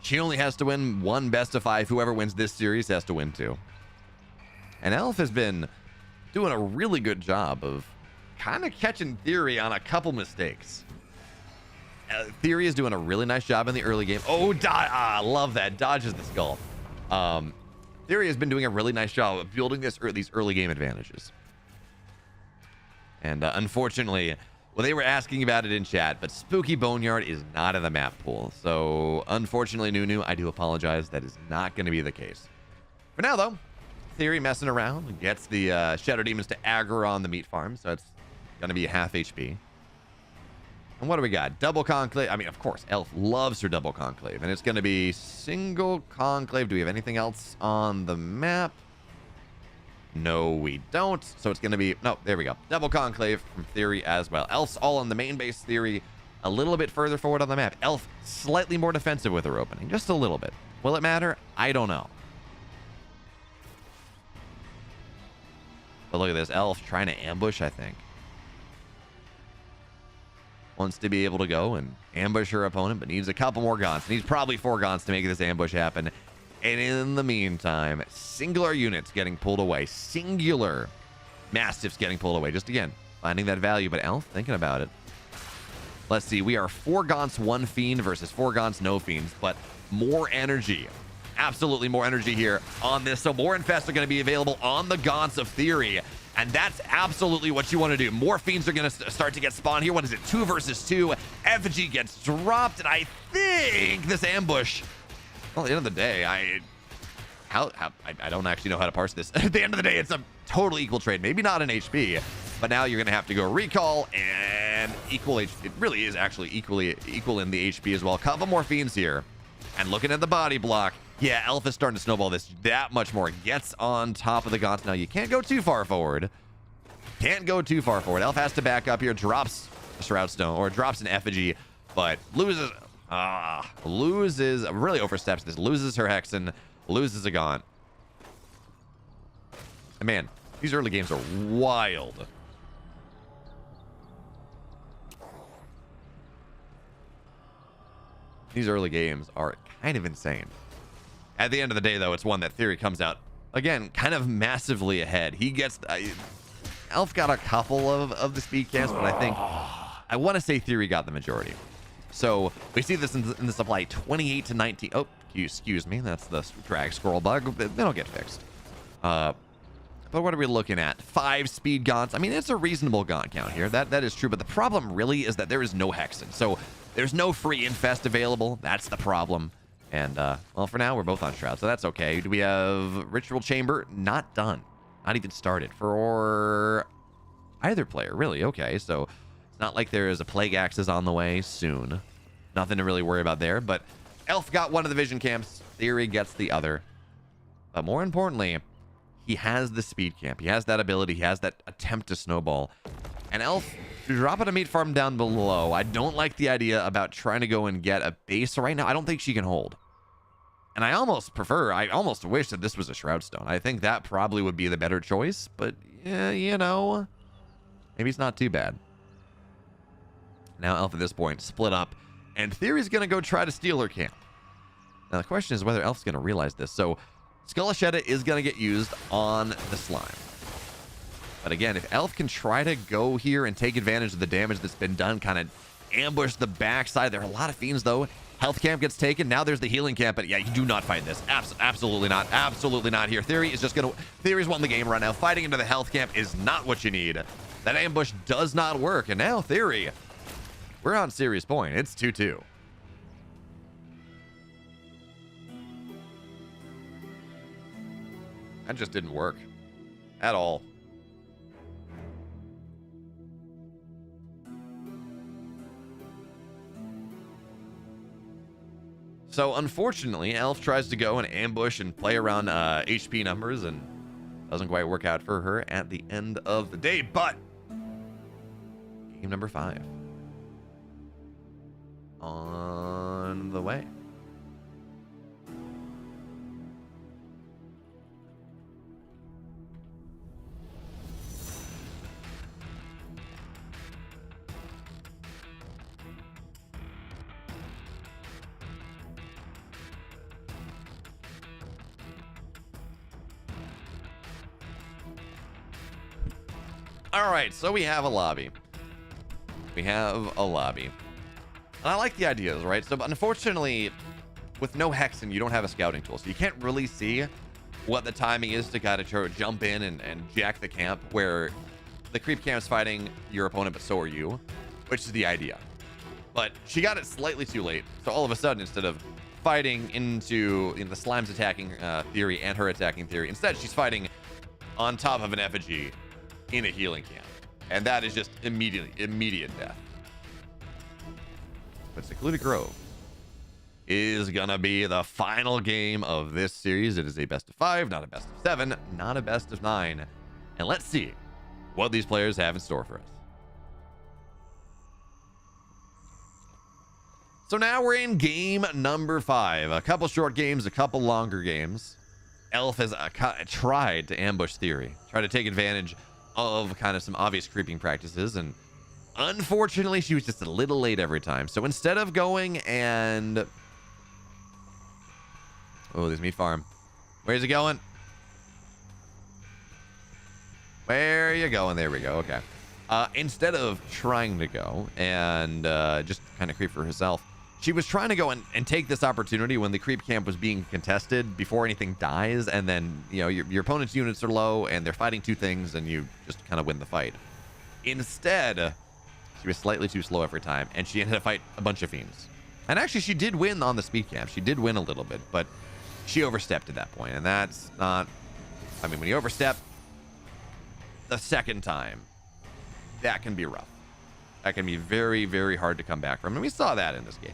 She only has to win one best of 5. Whoever wins this series has to win 2. And Elf has been doing a really good job of kind of catching Theory on a couple mistakes. Theory is doing a really nice job in the early game. Oh, love that. Dodges the skull. Theory has been doing a really nice job of building these early game advantages. And unfortunately, well, they were asking about it in chat, but Spooky Boneyard is not in the map pool. So unfortunately, Nunu, I do apologize. That is not going to be the case. For now, though, Theory messing around gets the Shadow Demons to aggro on the meat farm. So it's going to be half HP. And what do we got? Double Conclave. I mean, of course, Elf loves her double Conclave. And it's going to be single Conclave. Do we have anything else on the map? No, we don't. So it's going to be... No, there we go. Double Conclave from Theory as well. Elf's all on the main base. Theory a little bit further forward on the map. Elf slightly more defensive with her opening. Just a little bit. Will it matter? I don't know. But look at this. Elf trying to ambush, I think. Wants to be able to go and ambush her opponent, but needs a couple more gaunts. Needs probably 4 gaunts to make this ambush happen. And in the meantime, singular units getting pulled away. Singular Mastiffs getting pulled away. Just again, finding that value. But Elf, thinking about it. Let's see. We are 4 gaunts, 1 fiend versus 4 gaunts, no fiends. But more energy. Absolutely more energy here on this. So more infests are going to be available on the gaunts of Theory. And that's absolutely what you want to do. More fiends are going to start to get spawned here. What is it? 2 versus 2. Effigy gets dropped. And I think this ambush... Well, at the end of the day, I don't actually know how to parse this. At the end of the day, it's a total equal trade. Maybe not in HP, but now you're going to have to go recall and equal HP. It really is actually equal in the HP as well. Couple more fiends here. And looking at the body block, yeah, Elf is starting to snowball this that much more. Gets on top of the gaunts. Now, you can't go too far forward. Can't go too far forward. Elf has to back up here. Drops a Shroud Stone or drops an Effigy, but loses... really oversteps this. Loses her Hexen, loses a Gaunt. And man, these early games are wild. These early games are kind of insane. At the end of the day, though, it's one that Theory comes out, again, kind of massively ahead. He gets... Elf got a couple of the speed camps, but I think... I want to say Theory got the majority. So we see this in the supply 28 to 19. Oh, excuse me. That's the drag scroll bug. That'll get fixed. But what are we looking at? 5 speed gaunts. I mean, it's a reasonable gaunt count here. That is true. But the problem really is that there is no Hexen. So there's no free infest available. That's the problem. And, well, for now, we're both on Shroud. So that's okay. Do we have Ritual Chamber? Not done. Not even started for either player, really. Okay, so... Not like there is a Plague Axis on the way soon. Nothing to really worry about there. But Elf got one of the vision camps. Theory gets the other. But more importantly, he has the speed camp. He has that ability. He has that attempt to snowball. And Elf dropping a meat farm down below. I don't like the idea about trying to go and get a base right now. I don't think she can hold. And I almost wish that this was a Shroud Stone. I think that probably would be the better choice. But, yeah, you know, maybe it's not too bad. Now Elf at this point split up, and Theory's going to go try to steal her camp. Now the question is whether Elf's going to realize this. So Skullashetta is going to get used on the slime. But again, if Elf can try to go here and take advantage of the damage that's been done, kind of ambush the backside. There are a lot of fiends though. Health camp gets taken. Now there's the healing camp, but yeah, you do not fight this. Absolutely not. Absolutely not here. Theory's won the game right now. Fighting into the health camp is not what you need. That ambush does not work. And now Theory... We're on serious point. It's 2-2. That just didn't work at all. So unfortunately, Elf tries to go and ambush and play around HP numbers and doesn't quite work out for her at the end of the day. But game number 5 on the way. All right, so we have a lobby. We have a lobby. And I like the ideas, right? So, but unfortunately, with no Hexen, you don't have a scouting tool. So you can't really see what the timing is to kind of jump in and jack the camp where the creep camp's fighting your opponent, but so are you, which is the idea. But she got it slightly too late. So all of a sudden, instead of fighting into the slime's attacking theory and her attacking theory, instead she's fighting on top of an effigy in a healing camp. And that is just immediate death. But Secluded Grove is gonna be the final game of this series. It is a best of 5, not a best of 7, not a best of 9. And let's see what these players have in store for us. So now we're in game number 5. A couple short games, a couple longer games. Elf has tried to ambush Theory, tried to take advantage of kind of some obvious creeping practices, and unfortunately she was just a little late every time. So instead of going and... Oh, there's meat farm. Where's it going? Where are you going? There we go. Okay. Instead of trying to go and just kind of creep for herself, she was trying to go and take this opportunity when the creep camp was being contested before anything dies, and then, you know, your opponent's units are low and they're fighting two things and you just kind of win the fight. Instead, she was slightly too slow every time, and she ended up fighting a bunch of fiends. And actually, she did win on the speed camp. She did win a little bit, but she overstepped at that point, and that's not... I mean, when you overstep the second time, that can be rough. That can be very, very hard to come back from, and we saw that in this game.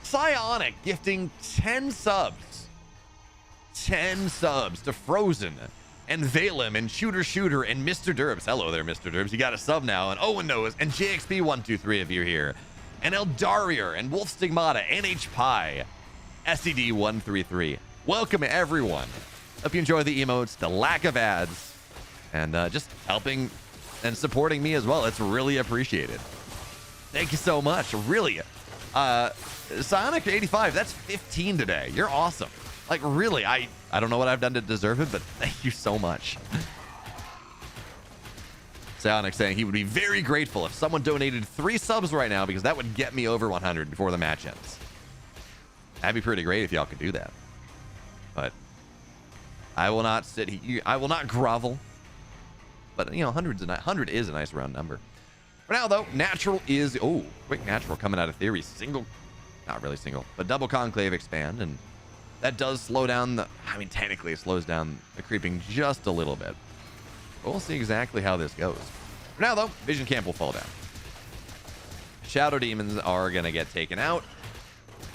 Psionic gifting 10 subs. 10 subs to Frozen and Valem and Shooter and Mr. Derbs. Hello there, Mr. Derbs. You got a sub now. And Owen knows. And JXP123 of you here. And Eldarier and Wolf Stigmata, NH Pi, SED133. Welcome, everyone. Hope you enjoy the emotes, the lack of ads, and just helping and supporting me as well. It's really appreciated. Thank you so much. Really. Sonic 85, that's 15 today. You're awesome. Like, really, I don't know what I've done to deserve it, but thank you so much. Sonic saying he would be very grateful if someone donated 3 subs right now, because that would get me over 100 before the match ends. That'd be pretty great if y'all could do that. But I will not sit here. I will not grovel. But, you know, 100 is a nice round number. For now, though, natural is... Oh, quick natural coming out of Theory. Single... Not really single, but double conclave expand, and that does slow down the... I mean, technically it slows down the creeping just a little bit. But we'll see exactly how this goes. For now, though, Vision Camp will fall down. Shadow Demons are going to get taken out.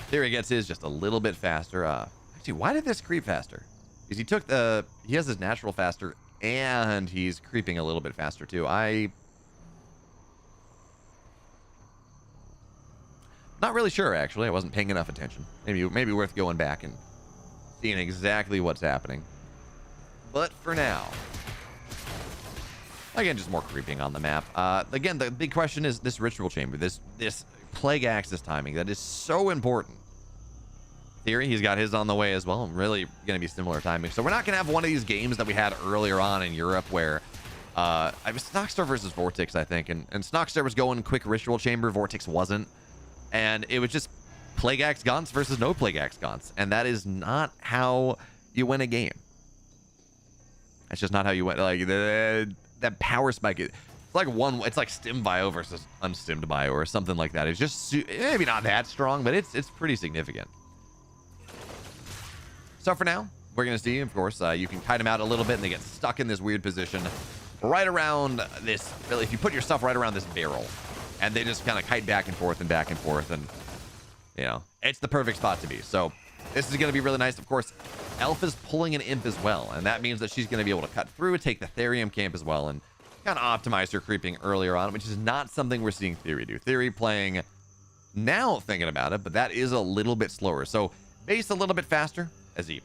Theory gets his just a little bit faster. Actually, why did this creep faster? Because he took the... He has his natural faster, and he's creeping a little bit faster, too. Not really sure, actually. I wasn't paying enough attention. Maybe worth going back and seeing exactly what's happening. But for now, again, just more creeping on the map. Again, the big question is this ritual chamber, this plague axis timing. That is so important. Theory, he's got his on the way as well. Really going to be similar timing. So we're not going to have one of these games that we had earlier on in Europe where I was Snockstar versus Vortex, I think, and Snockstar was going quick ritual chamber. Vortex wasn't. And it was just Plague Axe Gaunts versus no Plague Axe Gaunts. And that is not how you win a game. That's just not how you win. Like, that power spike, it's like Stim Bio versus Unstimmed Bio or something like that. It's just maybe not that strong, but it's pretty significant. So for now, we're going to see, of course, you can kite them out a little bit and they get stuck in this weird position right around this. Really, if you put your stuff right around this barrel, and they just kind of kite back and forth, and you know, it's the perfect spot to be. So this is going to be really nice. Of course, Elf is pulling an imp as well, and that means that she's going to be able to cut through, take the Therium camp as well, and kind of optimize her creeping earlier on, which is not something we're seeing Theory do. Theory playing now, thinking about it, but that is a little bit slower. So base a little bit faster, as I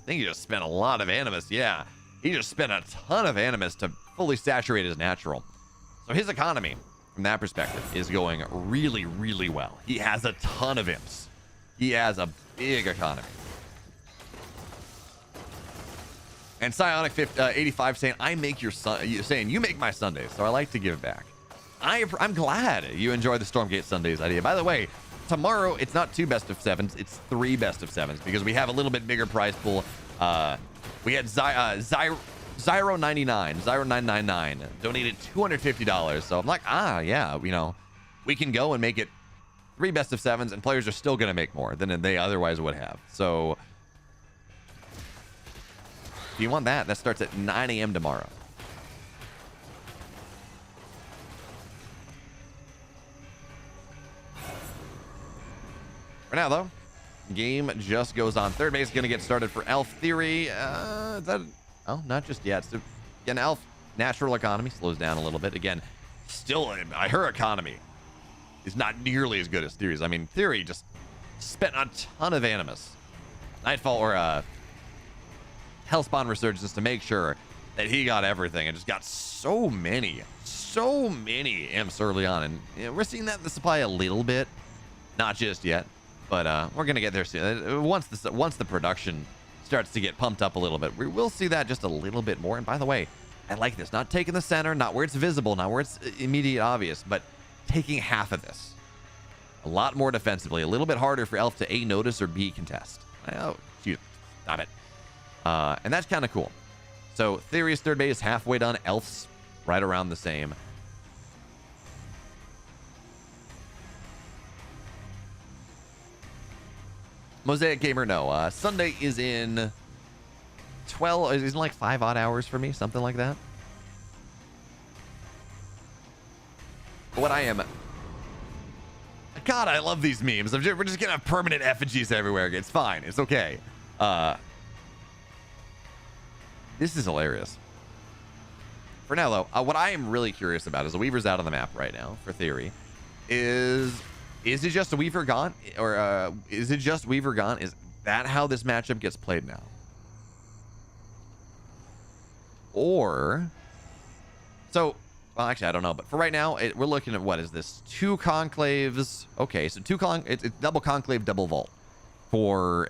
think he just spent a lot of Animus. Yeah, he just spent a ton of Animus to fully saturate his natural. So his economy, from that perspective, is going really, really well. He has a ton of imps. He has a big economy. And Psionic 85 saying, I make your saying you make my Sundays, so I like to give back. I'm glad you enjoy the Stormgate Sundays idea. By the way, tomorrow it's not 2 best of 7s, it's 3 best of 7s because we have a little bit bigger prize pool. We had Zyro999 donated $250. So I'm like, yeah, you know, we can go and make it 3 best of 7s, and players are still going to make more than they otherwise would have. So if you want that, that starts at 9 a.m. tomorrow. For now, though, game just goes on. Third base is going to get started for Elf Theory. Is that... Oh, not just yet. So, again, Elf natural economy slows down a little bit. Again, still, her economy is not nearly as good as Theory's. I mean, Theory just spent a ton of Animus, Nightfall, or Hellspawn Resurgence to make sure that he got everything, and just got so many imps early on. And you know, we're seeing that in the supply a little bit. Not just yet, but we're going to get there soon. Once the production starts to get pumped up a little bit, we will see that just a little bit more. And by the way, I like this. Not taking the center, not where it's visible, not where it's immediate obvious, but taking half of this. A lot more defensively. A little bit harder for Elf to A, notice, or B, contest. Oh, shoot. Stop it. And that's kind of cool. So Theory's third base halfway done. Elf's right around the same. Mosaic Gamer, no. Sunday is in 12, is in like 5 odd hours for me, something like that. But what I am... God, I love these memes. We're just gonna have permanent effigies everywhere. It's fine. It's okay. This is hilarious. For now, though, what I am really curious about is the Weaver's out on the map right now for Theory. Is it just a Weaver gone? Or is it just Weaver gone? Is that how this matchup gets played now? Or... So... Well, actually, I don't know. But for right now, we're looking at, what is this? 2 conclaves. Okay, so it's double conclave, double vault for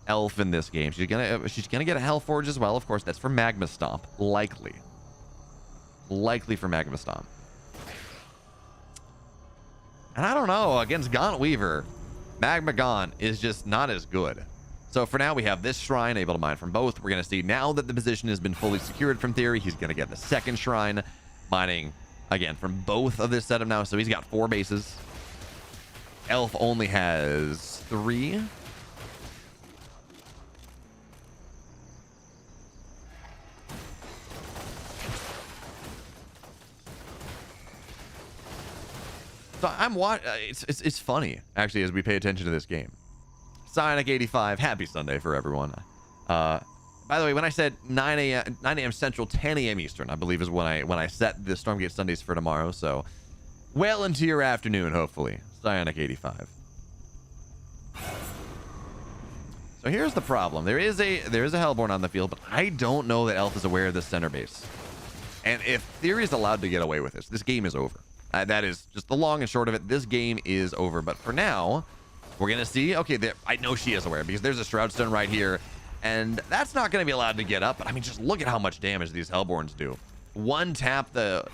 Elf in this game. She's gonna get a Hellforge as well. Of course, that's for Magma Stomp. Likely for Magma Stomp. And I don't know, against Gaunt Weaver, Magma Gaunt is just not as good. So for now, we have this shrine able to mine from both. We're going to see now that the position has been fully secured from Theory, he's going to get the second shrine, mining, again, from both of this setup now. So he's got 4 bases. Elf only has 3. So I'm watching. It's funny actually as we pay attention to this game. Psionic 85, happy Sunday for everyone. By the way, when I said 9 a.m. Central, 10 a.m. Eastern, I believe is when I set the Stormgate Sundays for tomorrow. So well into your afternoon, hopefully. Psionic 85. So here's the problem. There is a Hellborn on the field, but I don't know that Elf is aware of the center base. And if Theory is allowed to get away with this game is over. That is just the long and short of it. This game is over. But for now, we're going to see. Okay, I know she is aware because there's a Shroudstone right here. And that's not going to be allowed to get up. But I mean, just look at how much damage these Hellborns do. One tap the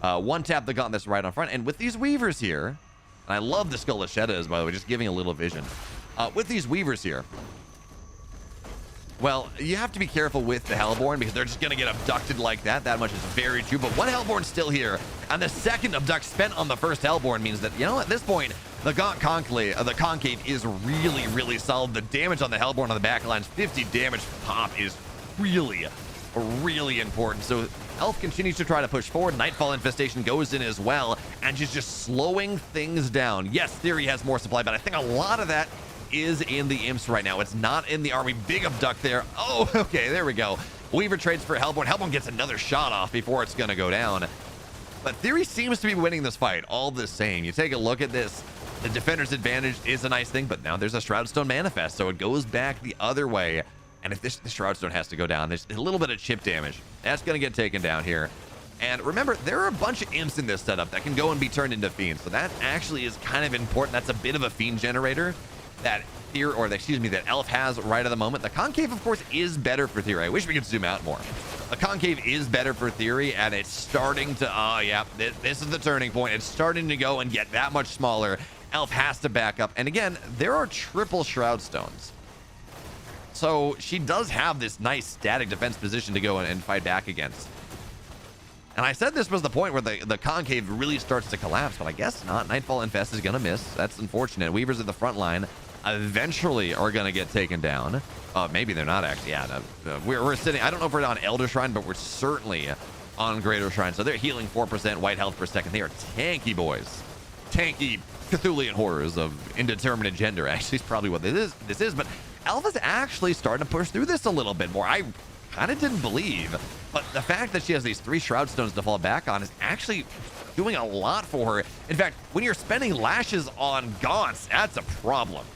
Gauntlet right on front. And with these Weavers here, and I love the Skull of Sheddas, by the way, just giving a little vision. With these Weavers here, well, you have to be careful with the Hellborn because they're just going to get abducted like that. That much is very true. But one Hellborn's still here. And the second abduct spent on the first Hellborn means that, you know, at this point, the Gaunt Concave is really, really solid. The damage on the Hellborn on the back lines, 50 damage pop is really, really important. So Elf continues to try to push forward. Nightfall Infestation goes in as well. And she's just slowing things down. Yes, Theory has more supply, but I think a lot of that is in the imps right now. It's not in the army. Big abduct there. Oh, okay, there we go. Weaver trades for Hellborn. Hellborn gets another shot off before it's going to go down. But Theory seems to be winning this fight all the same. You take a look at this. The defender's advantage is a nice thing, but now there's a Shroudstone manifest, so it goes back the other way. And if this Shroudstone has to go down, there's a little bit of chip damage. That's going to get taken down here. And remember, there are a bunch of imps in this setup that can go and be turned into fiends. So that actually is kind of important. That's a bit of a fiend generator that Theory, or excuse me, that Elf has right at the moment. The Concave, of course, is better for Theory. I wish we could zoom out more. The Concave is better for Theory, and it's starting to, yeah, this is the turning point. It's starting to go and get that much smaller. Elf has to back up. And again, there are triple Shroud Stones. So she does have this nice static defense position to go and fight back against. And I said this was the point where the Concave really starts to collapse, but I guess not. Nightfall Infest is going to miss. That's unfortunate. Weavers at the front line eventually are going to get taken down. Maybe they're not actually. Yeah, no, we're sitting. I don't know if we're on Elder Shrine, but we're certainly on Greater Shrine. So they're healing 4% white health per second. They are tanky boys. Tanky Cthulian horrors of indeterminate gender. Actually, is probably what this is. But Alpha's actually starting to push through this a little bit more. I kind of didn't believe, but the fact that she has these 3 Shroud Stones to fall back on is actually doing a lot for her. In fact, when you're spending lashes on Gaunts, that's a problem.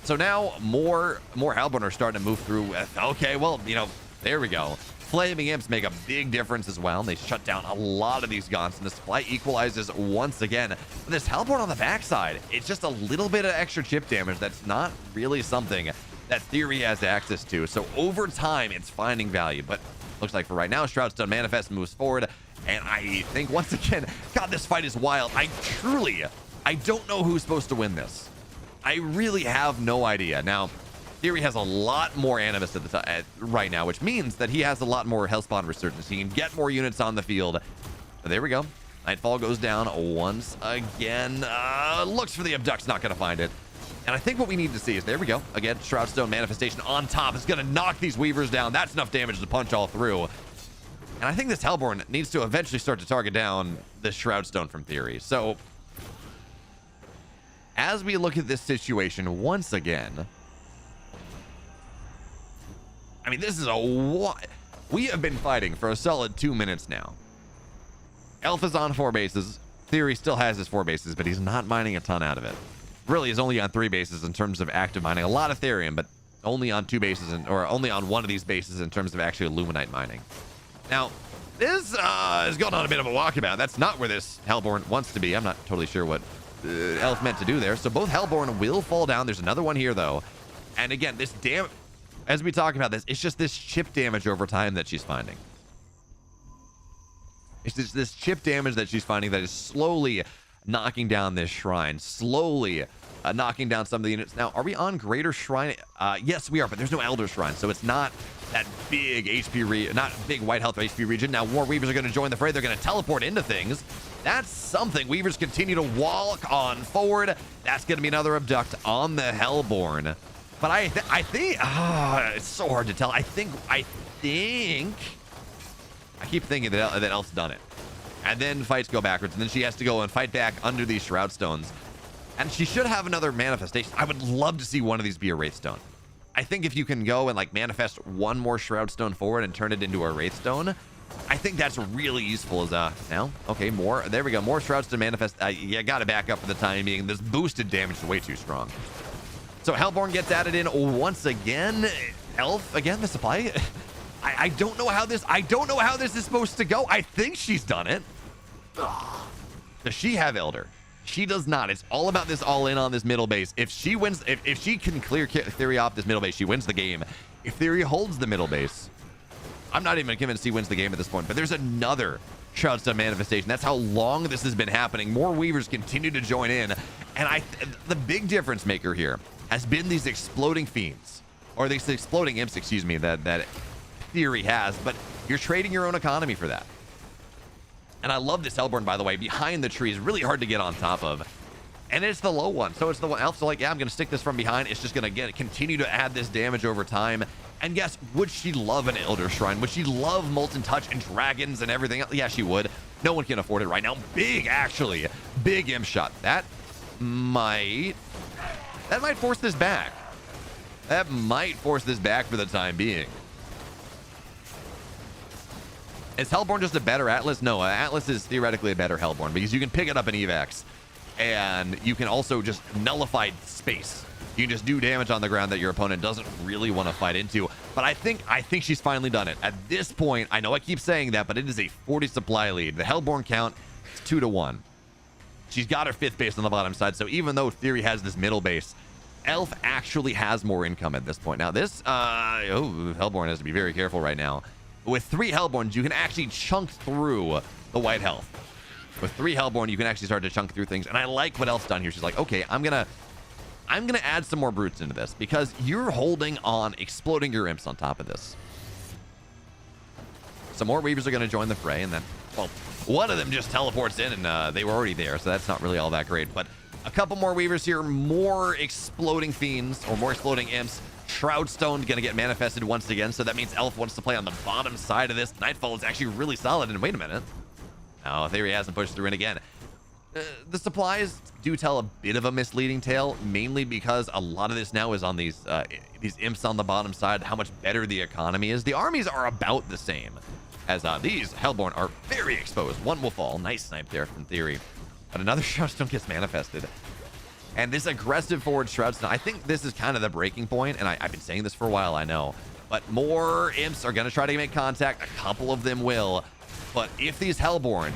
So now more Hellborn are starting to move through. Okay, well, you know, there we go. Flaming Imps make a big difference as well. They shut down a lot of these Gaunts, and the supply equalizes once again. But this Hellborn on the backside, it's just a little bit of extra chip damage that's not really something that Theory has access to. So over time, it's finding value. But looks like for right now, Shroudstone Manifest moves forward. And I think once again, God, this fight is wild. I don't know who's supposed to win this. I really have no idea. Now, Theory has a lot more Animus at the right now, which means that he has a lot more Hellspawn Resurgence. He can get more units on the field. But there we go. Nightfall goes down once again. Looks for the Abduct's not going to find it. And I think what we need to see is, there we go. Again, Shroudstone Manifestation on top is going to knock these Weavers down. That's enough damage to punch all through. And I think this Hellborn needs to eventually start to target down this Shroudstone from Theory. So, as we look at this situation once again, I mean, this is we have been fighting for a solid 2 minutes now. Elf is on 4 bases. Theory still has his 4 bases, but he's not mining a ton out of it. Really is only on 3 bases in terms of active mining. A lot of Therium, but only on 2 bases, or only on 1 of these bases in terms of actually Illuminite mining. Now, this is going on a bit of a walkabout. That's not where this Hellborn wants to be. I'm not totally sure what Elf meant to do there. So both Hellborn will fall down. There's another one here, though. And again, this as we talk about this, it's just this chip damage over time that she's finding. It's just this chip damage that she's finding that is slowly knocking down this shrine, slowly knocking down some of the units. Now, are we on Greater Shrine? Yes, we are, but there's no Elder Shrine, so it's not that big HP, not big white health HP region. Now, more Weavers are going to join the fray. They're going to teleport into things. That's something. Weavers continue to walk on forward. That's going to be another Abduct on the Hellborn. But I think, it's so hard to tell. I keep thinking that Elf's done it. And then fights go backwards, and then she has to go and fight back under these Shroud Stones. And she should have another manifestation. I would love to see one of these be a Wraith Stone. I think if you can go and like manifest one more Shroud Stone forward and turn it into a Wraith Stone, I think that's really useful as now. Okay, more. There we go. More Shrouds to manifest. You got to back up for the time being. This boosted damage is way too strong. So Hellborn gets added in once again. Elf again. The supply. I don't know how this is supposed to go. I think she's done it. Does she have Elder? She does not. It's all about this all in on this middle base. If she wins, if she can clear Theory off this middle base, she wins the game. If Theory holds the middle base, I'm not even convinced he wins the game at this point. But there's another Shroudstone manifestation. That's how long this has been happening. More Weavers continue to join in. And the big difference maker here has been these exploding fiends, or these exploding imps, excuse me, that Theory has. But you're trading your own economy for that. And I love this Hellborn, by the way, behind the trees, really hard to get on top of. And it's the low one. So it's the one. Elf's like, yeah, I'm going to stick this from behind. It's just going to continue to add this damage over time. And yes, would she love an Elder Shrine? Would she love Molten Touch and dragons and everything else? Yeah, she would. No one can afford it right now. Big, actually. Big imp shot. That might force this back. That might force this back for the time being. Is Hellborn just a better Atlas? No, Atlas is theoretically a better Hellborn because you can pick it up in evacs, and you can also just nullify space. You can just do damage on the ground that your opponent doesn't really want to fight into. But I think she's finally done it. At this point, I know I keep saying that, but it is a 40 supply lead. The Hellborn count is 2-1. She's got her 5th base on the bottom side, so even though Theory has this middle base, Elf actually has more income at this point. Now this, Hellborn has to be very careful right now. With 3 Hellborns, you can actually chunk through the white health. With 3 Hellborn, you can actually start to chunk through things. And I like what Elf's done here. She's like, okay, I'm gonna add some more brutes into this because you're holding on, exploding your imps on top of this. Some more Weavers are gonna join the fray, and then, well, one of them just teleports in, and they were already there, so that's not really all that great. But a couple more Weavers here, more exploding fiends, or more exploding imps. Shroudstone gonna get manifested once again, so that means Elf wants to play on the bottom side of this. Nightfall is actually really solid, and wait a minute. No, Theory hasn't pushed through in again. The supplies do tell a bit of a misleading tale, mainly because a lot of this now is on these imps on the bottom side, how much better the economy is. The armies are about the same, as these Hellborn are very exposed. One will fall. Nice snipe there from Theory. But another Shroudstone gets manifested. And this aggressive forward Shroudstone, I think this is kind of the breaking point, and I've been saying this for a while, I know. But more imps are going to try to make contact. A couple of them will. But if these Hellborn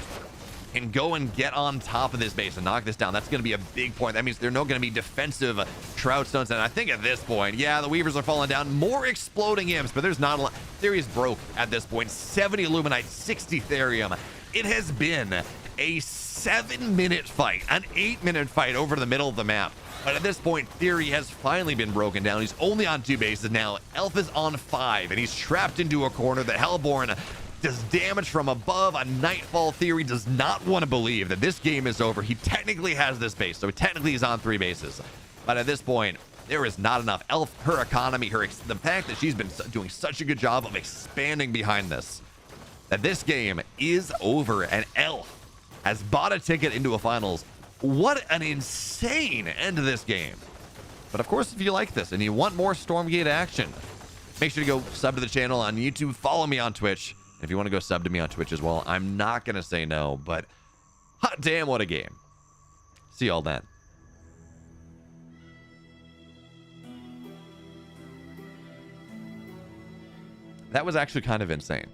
can go and get on top of this base and knock this down, that's going to be a big point. That means they're not going to be defensive Shroudstones. And I think at this point, yeah, the Weavers are falling down. More exploding imps, but there's not a lot. Theory is broke at this point. 70 Illuminite, 60 Therium. It has been a 7-minute fight, an 8-minute fight over the middle of the map. But at this point, Theory has finally been broken down. He's only on 2 bases now. Elf is on 5, and he's trapped into a corner. The Hellborn does damage from above. A Nightfall. Theory does not want to believe that this game is over. He technically has this base, so technically he's on 3 bases. But at this point, there is not enough. Elf, her economy, the fact that she's been doing such a good job of expanding behind this, that this game is over, and Elf has bought a ticket into a finals. What an insane end to this game. But of course, if you like this and you want more Stormgate action, make sure to go sub to the channel on YouTube. Follow me on Twitch. If you want to go sub to me on Twitch as well, I'm not going to say no, but hot damn, what a game. See y'all then. That was actually kind of insane.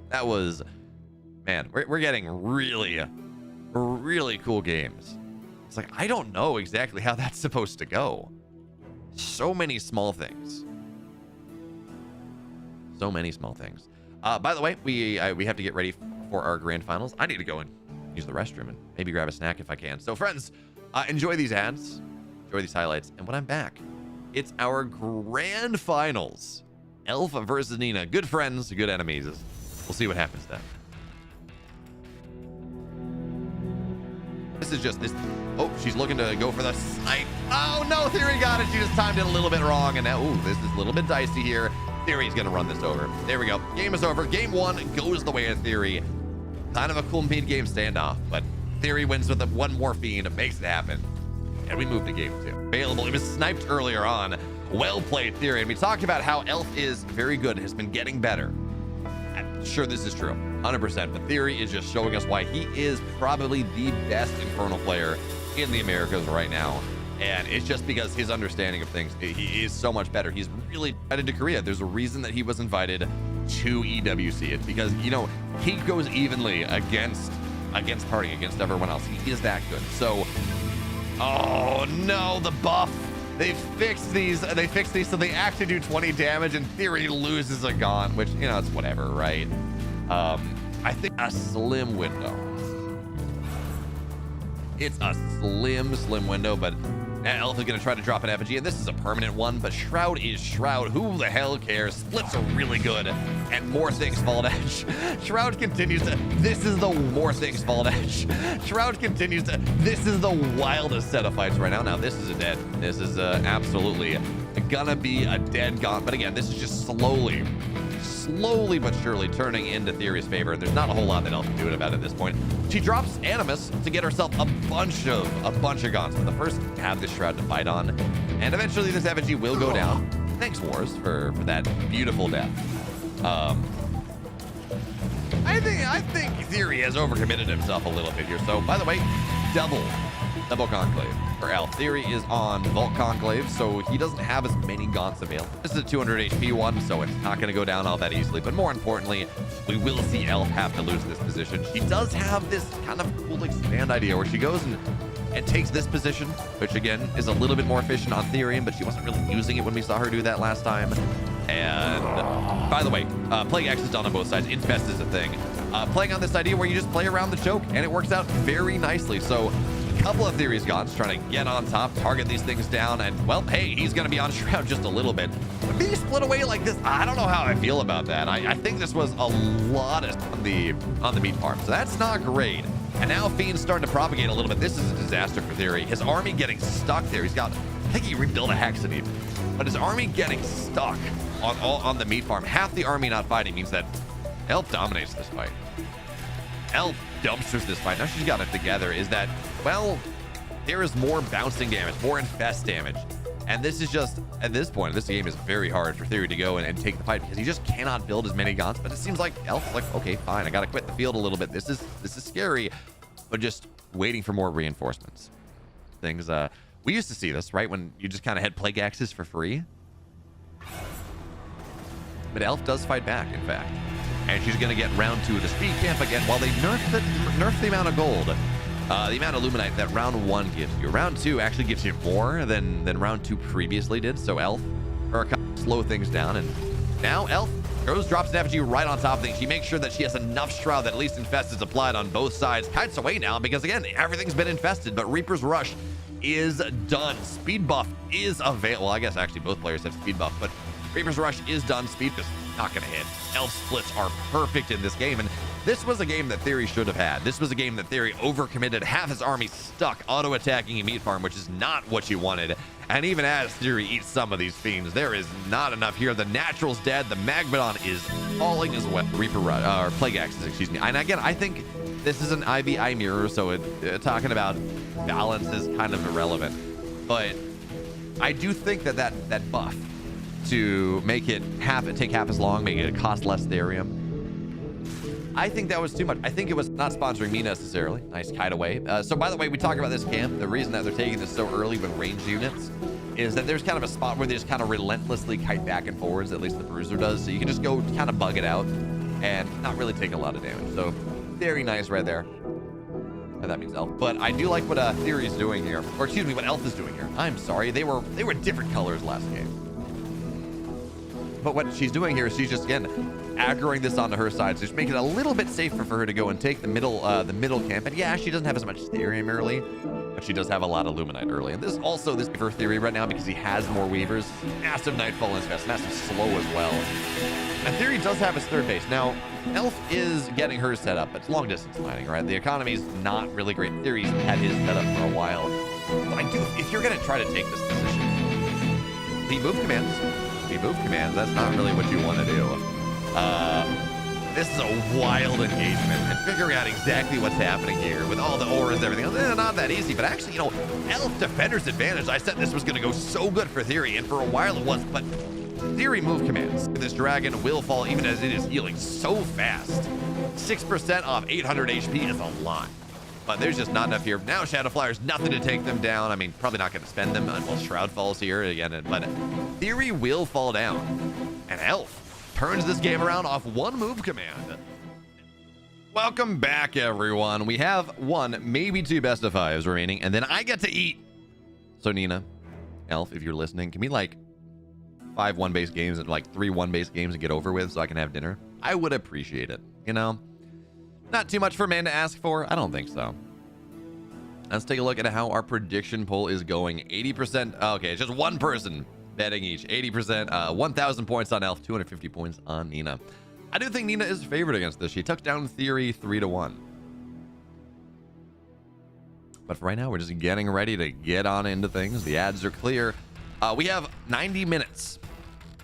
That was... Man, we're getting really, really cool games. It's like, I don't know exactly how that's supposed to go. So many small things. So many small things. By the way, we have to get ready for our grand finals. I need to go and use the restroom and maybe grab a snack if I can. So friends, enjoy these ads, enjoy these highlights, and when I'm back, it's our grand finals. Elf versus Nina. Good friends, good enemies. We'll see what happens then. This is just this. Oh, she's looking to go for the snipe. Oh no, Theory got it. She just timed it a little bit wrong, and now, ooh, this is a little bit dicey here. Theory's gonna run this over. There we go. Game is over. Game 1 goes the way of Theory. Kind of a cool mid-game standoff, but Theory wins with one more fiend, makes it happen, and we move to game 2. Available. It was sniped earlier on. Well played, Theory. And we talked about how Elf is very good, has been getting better. I'm sure this is true, 100%, but Theory is just showing us why he is probably the best Infernal player in the Americas right now. And it's just because his understanding of things, he is so much better. He's really headed to Korea. There's a reason that he was invited to EWC. It's because, you know, he goes evenly against partying, against everyone else. He is that good. So, oh no, the buff. They fixed these so they actually do 20 damage, and Theory loses a gaunt, which, you know, it's whatever, right? I think a slim window. It's a slim window, but Elf is going to try to drop an effigy, and this is a permanent one, but Shroud is Shroud. Who the hell cares? Splits are really good, and more things fall to edge. Shroud continues to... This is the more things fall to edge. Shroud continues to... This is the wildest set of fights right now. Now, this is a dead. This is absolutely gonna be a dead gaunt, but again, this is just slowly but surely turning into Theory's favor, and there's not a whole lot that Elf can do about it at this point. She drops Animus to get herself a bunch of gaunts, but the first have this Shroud to fight on, and eventually this effigy will go down. Thanks, Wars, for that beautiful death. I think Theory has overcommitted himself a little bit here. So, by the way, double Conclave for Elf. Theory is on Vault Conclave, so he doesn't have as many gaunts available. This is a 200 HP one, so it's not going to go down all that easily. But more importantly, we will see Elf have to lose this position. She does have this kind of cool expand idea where she goes and and takes this position, which again is a little bit more efficient on Therian, but she wasn't really using it when we saw her do that last time. And by the way, Plague X is done on both sides. Infest is a thing. Playing on this idea where you just play around the choke, and it works out very nicely. So a couple of Theory's gods trying to get on top, target these things down, and well, hey, he's going to be on Shroud just a little bit. But being split away like this, I don't know how I feel about that. I think this was a lot on the meat farm, so that's not great. And now Fiend's starting to propagate a little bit. This is a disaster for Theory. His army getting stuck there. He's got, I think he rebuilt a Hexanine, but his army getting stuck on the meat farm. Half the army not fighting means that Elf dominates this fight. Elf dumpsters this fight. Now she's got it together. Is that, well, there is more bouncing damage, more infest damage. And this is just, at this point, this game is very hard for Theory to go and take the fight because he just cannot build as many gods. But it seems like Elf is like, okay, fine, I got to quit the field a little bit. This is scary, but just waiting for more reinforcements. Things, we used to see this, right? When you just kind of had Plague Axes for free. But Elf does fight back, in fact. And she's going to get round 2 of the speed camp again while they nerf the amount of gold. The amount of Luminite that round 1 gives you. Round 2 actually gives you more than round 2 previously did. So Elf, or slow things down. And now Elf drops an effigy right on top of things. She makes sure that she has enough Shroud that at least Infest is applied on both sides. Kites away now because, again, everything's been infested. But Reaper's Rush is done. Speed buff is available. Well, I guess actually both players have speed buff, but Reaper's Rush is done. Speed is not going to hit. Elf splits are perfect in this game, and this was a game that Theory should have had. This was a game that Theory overcommitted, half his army stuck auto-attacking a meat farm, which is not what you wanted. And even as Theory eats some of these fiends, there is not enough here. The Natural's dead. The Magmadon is falling as well. Reaper Rush, or Plague Axes, excuse me. And again, I think this is an IVI mirror, so talking about balance is kind of irrelevant. But I do think that buff to make it take half as long, make it cost less Therium, I think that was too much. I think it was not sponsoring me necessarily. Nice kite away. So by the way, we talk about this camp. The reason that they're taking this so early with ranged units is that there's kind of a spot where they just kind of relentlessly kite back and forwards, at least the Bruiser does. So you can just go kind of bug it out and not really take a lot of damage. So very nice right there. And that means Elf. But I do like what Theory is doing here. Or excuse me, what Elf is doing here. I'm sorry. They were different colors last game. But what she's doing here is she's just, again, aggroing this onto her side. So just make it a little bit safer for her to go and take the middle camp. And yeah, she doesn't have as much Therium early, but she does have a lot of Luminite early. And this for Theory right now because he has more Weavers. Massive Nightfall and massive Slow as well. And Theory does have his third base. Now, Elf is getting hers set up. It's long distance mining, right? The economy's not really great. Theory's had his set up for a while. But if you're going to try to take this position, the move commands, that's not really what you want to do. This is a wild engagement, and figuring out exactly what's happening here with all the auras and everything else, not that easy. But actually, Elf Defender's advantage. I said this was going to go so good for Theory, and for a while it was, but Theory move commands. This dragon will fall even as it is healing so fast. 6% off 800 HP is a lot. But there's just not enough here. Now Shadowflyer's nothing to take them down. I mean, probably not going to spend them until Shroud falls here again. But Theory will fall down. And Elf turns this game around off one move command. Welcome back, everyone. We have one, maybe two best of fives remaining, and then I get to eat. So Nina, Elf, if you're listening, can we like 5 1-base games and like 3 1-base games and get over with so I can have dinner? I would appreciate it, Not too much for a man to ask for? I don't think so. Let's take a look at how our prediction poll is going. 80%. Okay, it's just one person betting each. 80%. 1,000 points on Elf. 250 points on Nina. I do think Nina is favored against this. She took down Theory 3-1. But for right now, we're just getting ready to get on into things. The ads are clear. We have 90 minutes.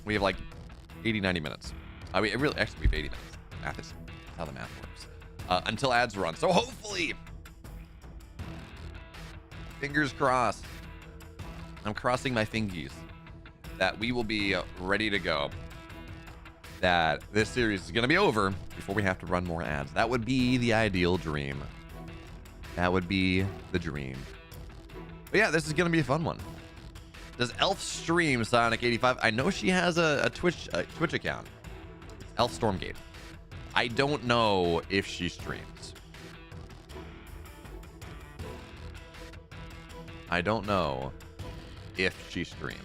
We have like 80, 90 minutes. We have 80 minutes. Math is how the math works. Until ads run. So hopefully, fingers crossed, I'm crossing my fingies that we will be ready to go. That this series is going to be over before we have to run more ads. That would be the ideal dream. That would be the dream. But yeah, this is going to be a fun one. Does Elf stream Sonic 85? I know she has a Twitch account. Elf Stormgate. I don't know if she streams. I don't know if she streams.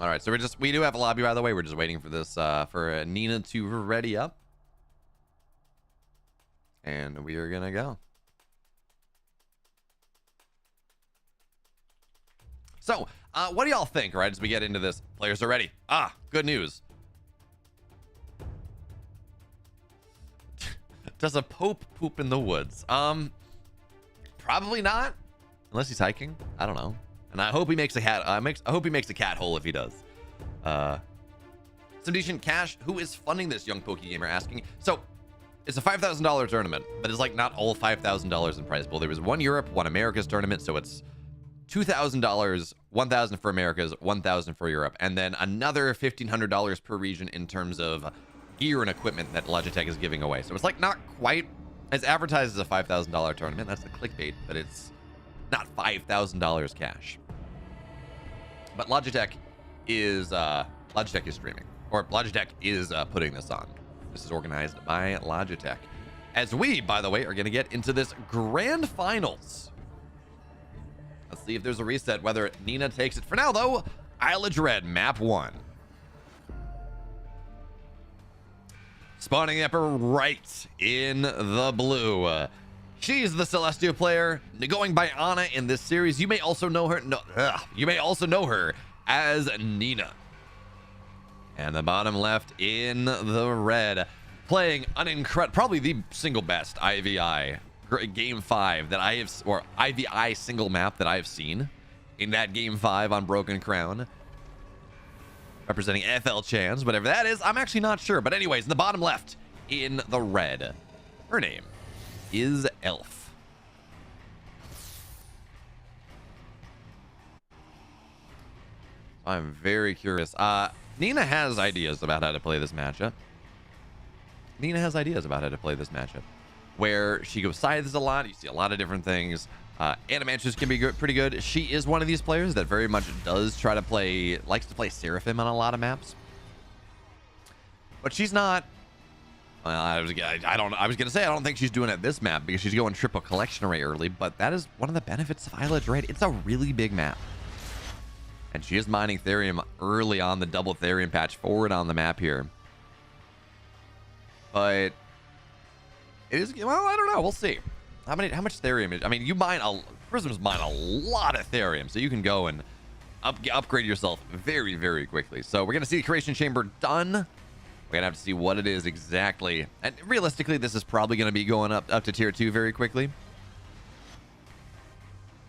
All right, so we do have a lobby, by the way. We're just waiting for this for Nina to ready up, and we are gonna go. So, what do y'all think? Right as we get into this, players are ready. Good news. Does a pope poop in the woods? Probably not, unless he's hiking. I don't know. And I hope he makes a cat. I hope he makes a cat hole if he does. Some decent cash. Who is funding this? Young Poke Gamer asking. So it's a $5,000 tournament, but it's like not all $5,000 in prize pool. There was one Europe, one America's tournament, so it's $2,000, $1,000 for America's, $1,000 for Europe, and then another $1,500 per region in terms of gear and equipment that Logitech is giving away. So it's like not quite as advertised as a $5,000 tournament. That's the clickbait, but it's not $5,000 cash. But Logitech is streaming, or Logitech is putting this on. This is organized by Logitech. As we, by the way, are going to get into this grand finals. Let's see if there's a reset, whether Nina takes it. For now, though, Isle of Dread, map 1. Spawning Emperor right in the blue. She's the Celestial player, going by Ana in this series. You may also know her. You may also know her as Nina. And the bottom left in the red, playing an probably the single best IVI game 5 that I have, or IVI single map that I have seen in that game 5 on Broken Crown, representing FL Chans, whatever that is. I'm actually not sure, but anyways, in the bottom left in the red, her name is Elf. I'm very curious. Nina has ideas about how to play this matchup. Where she goes scythes a lot. You see a lot of different things. Animations can be pretty good. She is one of these players that very much does try to play, likes to play Seraphim on a lot of maps. But she's not. Well, I was gonna say I don't think she's doing it this map because she's going triple collection array early, but that is one of the benefits of Isle of Dread. It's a really big map, and she is mining Therium early on the double Therium patch forward on the map here. But it is, well, I don't know. We'll see. How much Therium is? I mean, Prisms mine a lot of Therium, so you can go and upgrade yourself very, very quickly. So we're gonna see the creation chamber done. We're gonna have to see what it is exactly, and realistically, this is probably gonna be going up to tier 2 very quickly.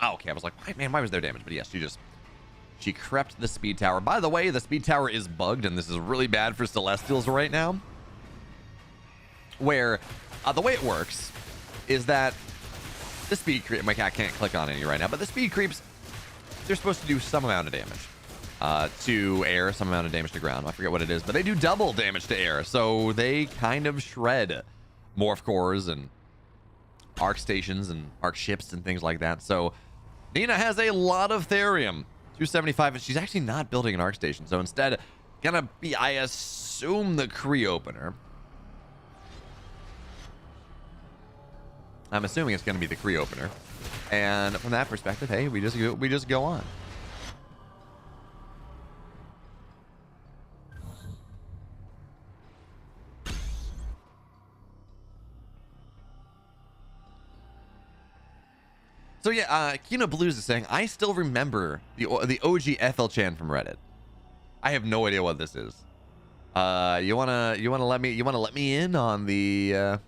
Oh, okay, I was like, why was there damage? But yes, she crept the speed tower. By the way, the speed tower is bugged, and this is really bad for Celestials right now. Where the way it works is that the speed creep, my cat can't click on any right now, but the speed creeps, they're supposed to do some amount of damage to air, some amount of damage to ground. I forget what it is, but they do double damage to air. So they kind of shred morph cores and arc stations and arc ships and things like that. So Nina has a lot of Therium, 275, and she's actually not building an arc station. So instead, gonna be, I assume, the Kree opener. I'm assuming it's going to be the Kree opener, and from that perspective, hey, we just go on. So yeah, Kino Blues is saying, I still remember the OG FL Chan from Reddit. I have no idea what this is. You wanna let me in on the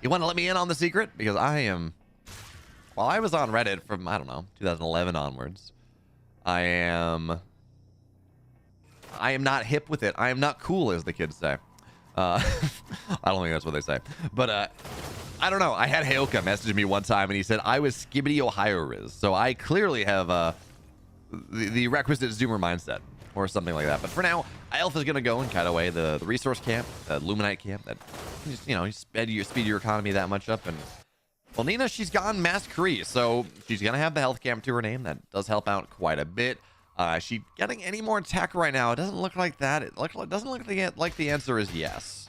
You want to let me in on the secret? Because I was on Reddit from, I don't know, 2011 onwards. I am not hip with it. I am not cool, as the kids say. I don't think that's what they say. But I don't know. I had Hayoka message me one time, and he said I was Skibbity Ohio Riz. So I clearly have the requisite Zoomer mindset, or something like that. But for now, Elf is going to go and cut away the resource camp, the Luminite camp, that just, you speed your economy that much up, and Well, Nina, she's gone Mass Kree, so she's going to have the health cam to her name. That does help out quite a bit. She getting any more attack right now? It doesn't look like that. It doesn't look like the answer is yes.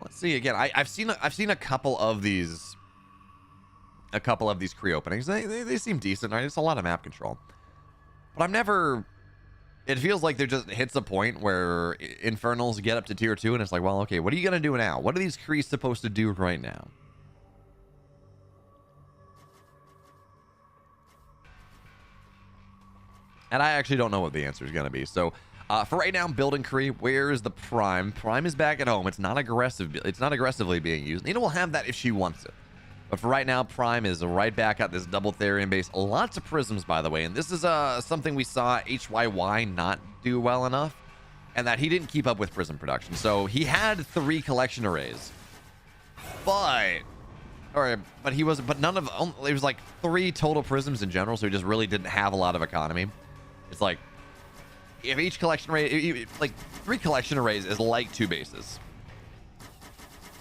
Let's see again. I've seen a couple of these Kree openings. They seem decent, right? It's a lot of map control, but I'm never. It feels like there just hits a point where Infernals get up to tier 2, and it's like, well, okay, what are you gonna do now? What are these Kree supposed to do right now? And I actually don't know what the answer is going to be. So for right now, building Kree, where is the Prime? Prime is back at home. It's not aggressive. It's not aggressively being used. Nina will have that if she wants it. But for right now, Prime is right back at this double Therian base. Lots of prisms, by the way. And this is something we saw HYY not do well enough. And that he didn't keep up with prism production. So he had 3 collection arrays. But none of, it was like 3 total prisms in general. So he just really didn't have a lot of economy. It's like, if each collection array, like 3 collection arrays is like 2 bases.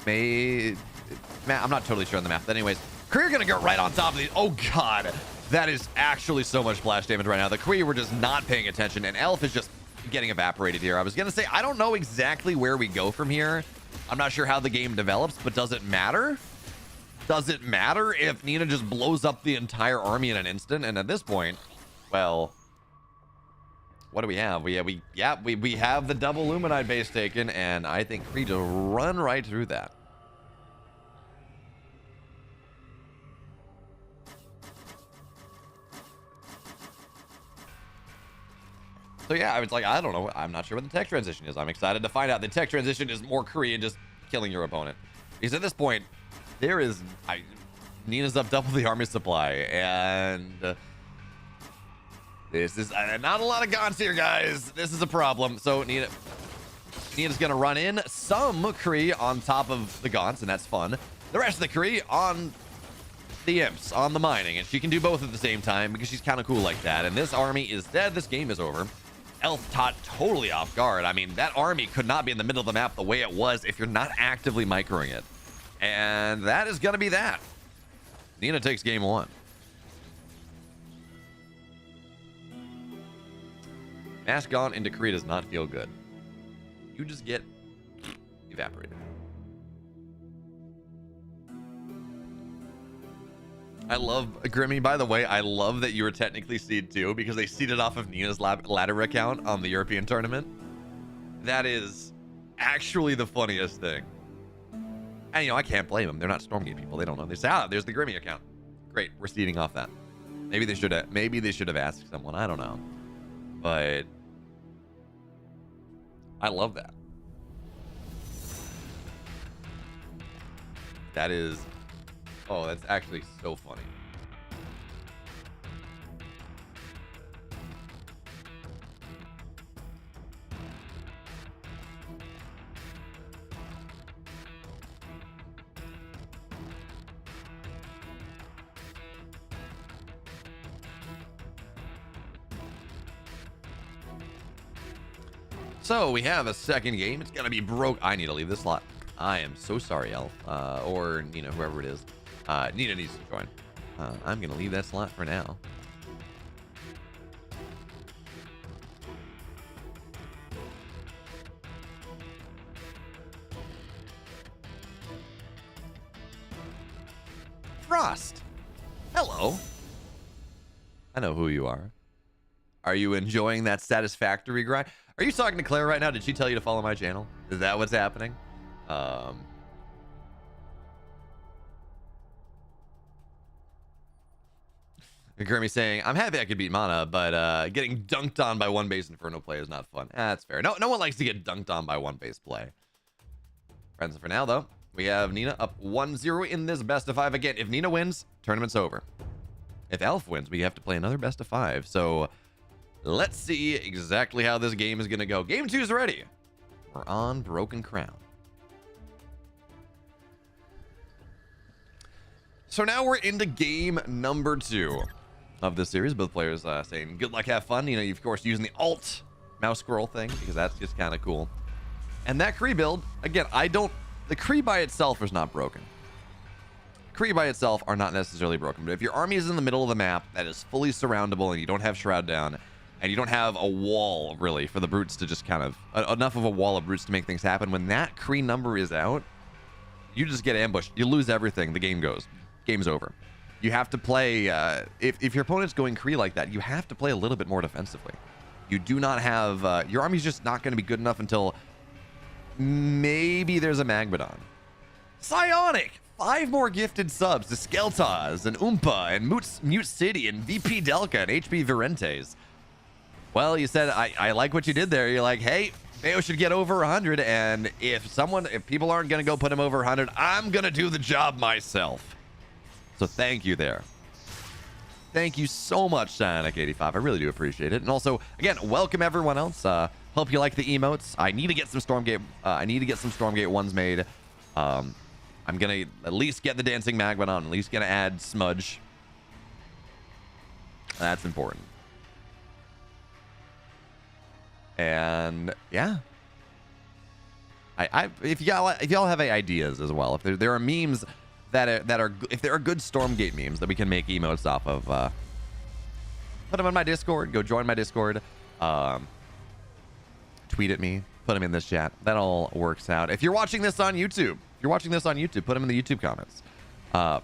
I'm not totally sure on the map, but anyways, Kree are gonna go right on top of these. Oh god, that is actually so much splash damage right now. The Kree were just not paying attention, and Elf is just getting evaporated here. I was gonna say, I don't know exactly where we go from here. I'm not sure how the game develops, but does it matter? Does it matter if Nina just blows up the entire army in an instant? And at this point, well, what do we have? We have the double Luminite base taken, and I think Kree to run right through that. So yeah, I was like, I don't know. I'm not sure what the tech transition is. I'm excited to find out. The tech transition is more Kree and just killing your opponent. Because at this point, Nina's up double the army supply, and this is not a lot of gaunts here, guys. This is a problem. So Nina's gonna run in some Kree on top of the gaunts, and that's fun. The rest of the Kree on the imps, on the mining, and she can do both at the same time because she's kind of cool like that. And this army is dead. This game is over. Elf caught totally off guard. I mean, that army could not be in the middle of the map the way it was if you're not actively microing it. And that is gonna be that. Nina takes game 1. Mask gone into Kree does not feel good. You just get evaporated. I love Grimmy, by the way. I love that you were technically seed 2 because they seeded off of Nina's ladder account on the European tournament. That is actually the funniest thing. And I can't blame them. They're not Stormgate people. They don't know. They say, there's the Grimmy account. Great, we're seeding off that. Maybe they should have asked someone. I don't know. But I love that. That is, that's actually so funny. So we have a second game. It's gonna be broke. I need to leave this slot. I am so sorry, Elf, or whoever it is. Nina needs to join. I'm gonna leave that slot for now. Frost, hello. I know who you are. Are you enjoying that satisfactory grind? Are you talking to Claire right now? Did she tell you to follow my channel? Is that what's happening? Grimmy saying, I'm happy I could beat Mana, but getting dunked on by one base Inferno play is not fun. That's fair. No one likes to get dunked on by one base play. Friends, for now, though, we have Nina up 1-0 in this best of 5. Again, if Nina wins, tournament's over. If Elf wins, we have to play another best of 5. So let's see exactly how this game is going to go. Game 2 is ready. We're on Broken Crown. So now we're into game number 2 of this series. Both players saying good luck, have fun. You're of course using the alt mouse scroll thing because that's just kind of cool. And that Kree build, again, the Kree by itself is not broken. Kree by itself are not necessarily broken, but if your army is in the middle of the map that is fully surroundable and you don't have Shroud down, and you don't have a wall really for the brutes to just kind of enough of a wall of brutes to make things happen, when that Kree number is out, you just get ambushed. You lose everything. The game's over. You have to play if your opponent's going Kree like that, you have to play a little bit more defensively. You do not have your army's just not going to be good enough until maybe there's a Magmadon. Psionic, 5 more gifted subs to Skeltaz and Oompa and Mute City and VP Delka and HB Virentes. Well, you said, I like what you did there. You're like, hey, Beo should get over 100, and if people aren't going to go put him over 100, I'm going to do the job myself. So thank you there. Thank you so much, Sonic85. I really do appreciate it. And also, again, welcome everyone else. Hope you like the emotes. I need to get some Stormgate ones made. I'm going to at least get the Dancing Magmadon. At least going to add Smudge. That's important. And yeah, if y'all have any ideas as well, if there are memes if there are good Stormgate memes that we can make emotes off of, put them in my Discord. Go join my Discord. Tweet at me. Put them in this chat. That all works out. If you're watching this on YouTube, put them in the YouTube comments. I'm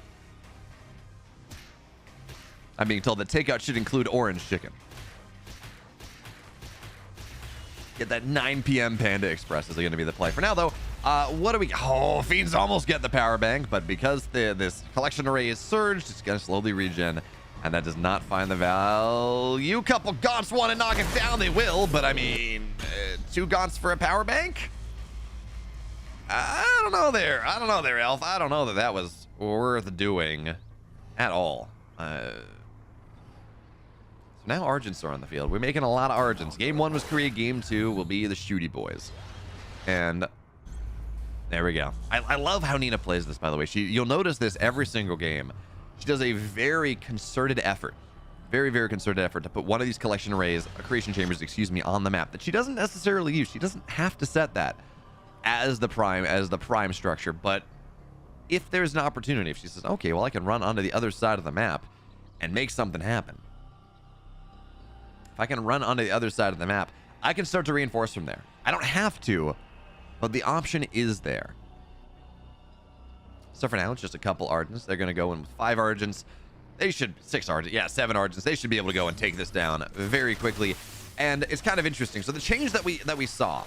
being told that takeout should include orange chicken. Get that 9 p.m. Panda Express is going to be the play. For now, though, what do we... Oh, Fiends almost get the power bank, but because this collection array is surged, it's going to slowly regen, and that does not find the value. Couple Gaunts want to knock it down. They will, but I mean, 2 Gaunts for a power bank? I don't know there, Elf. I don't know that was worth doing at all. Now Argents are on the field. We're making a lot of Argents. Game 1 was Korea. Game 2 will be the Shooty Boys. And there we go. I love how Nina plays this, by the way. You'll notice this every single game. She does a very concerted effort. Very, very concerted effort to put one of these collection arrays, creation chambers, on the map that she doesn't necessarily use. She doesn't have to set that as the prime structure. But if there's an opportunity, if she says, okay, well, I can run onto the other side of the map and make something happen. If I can run onto the other side of the map, I can start to reinforce from there. I don't have to, but the option is there. So for now, it's just a couple Argents. They're going to go in with 5 Argents. 6 Argents. Yeah, 7 Argents. They should be able to go and take this down very quickly. And it's kind of interesting. So the change that we saw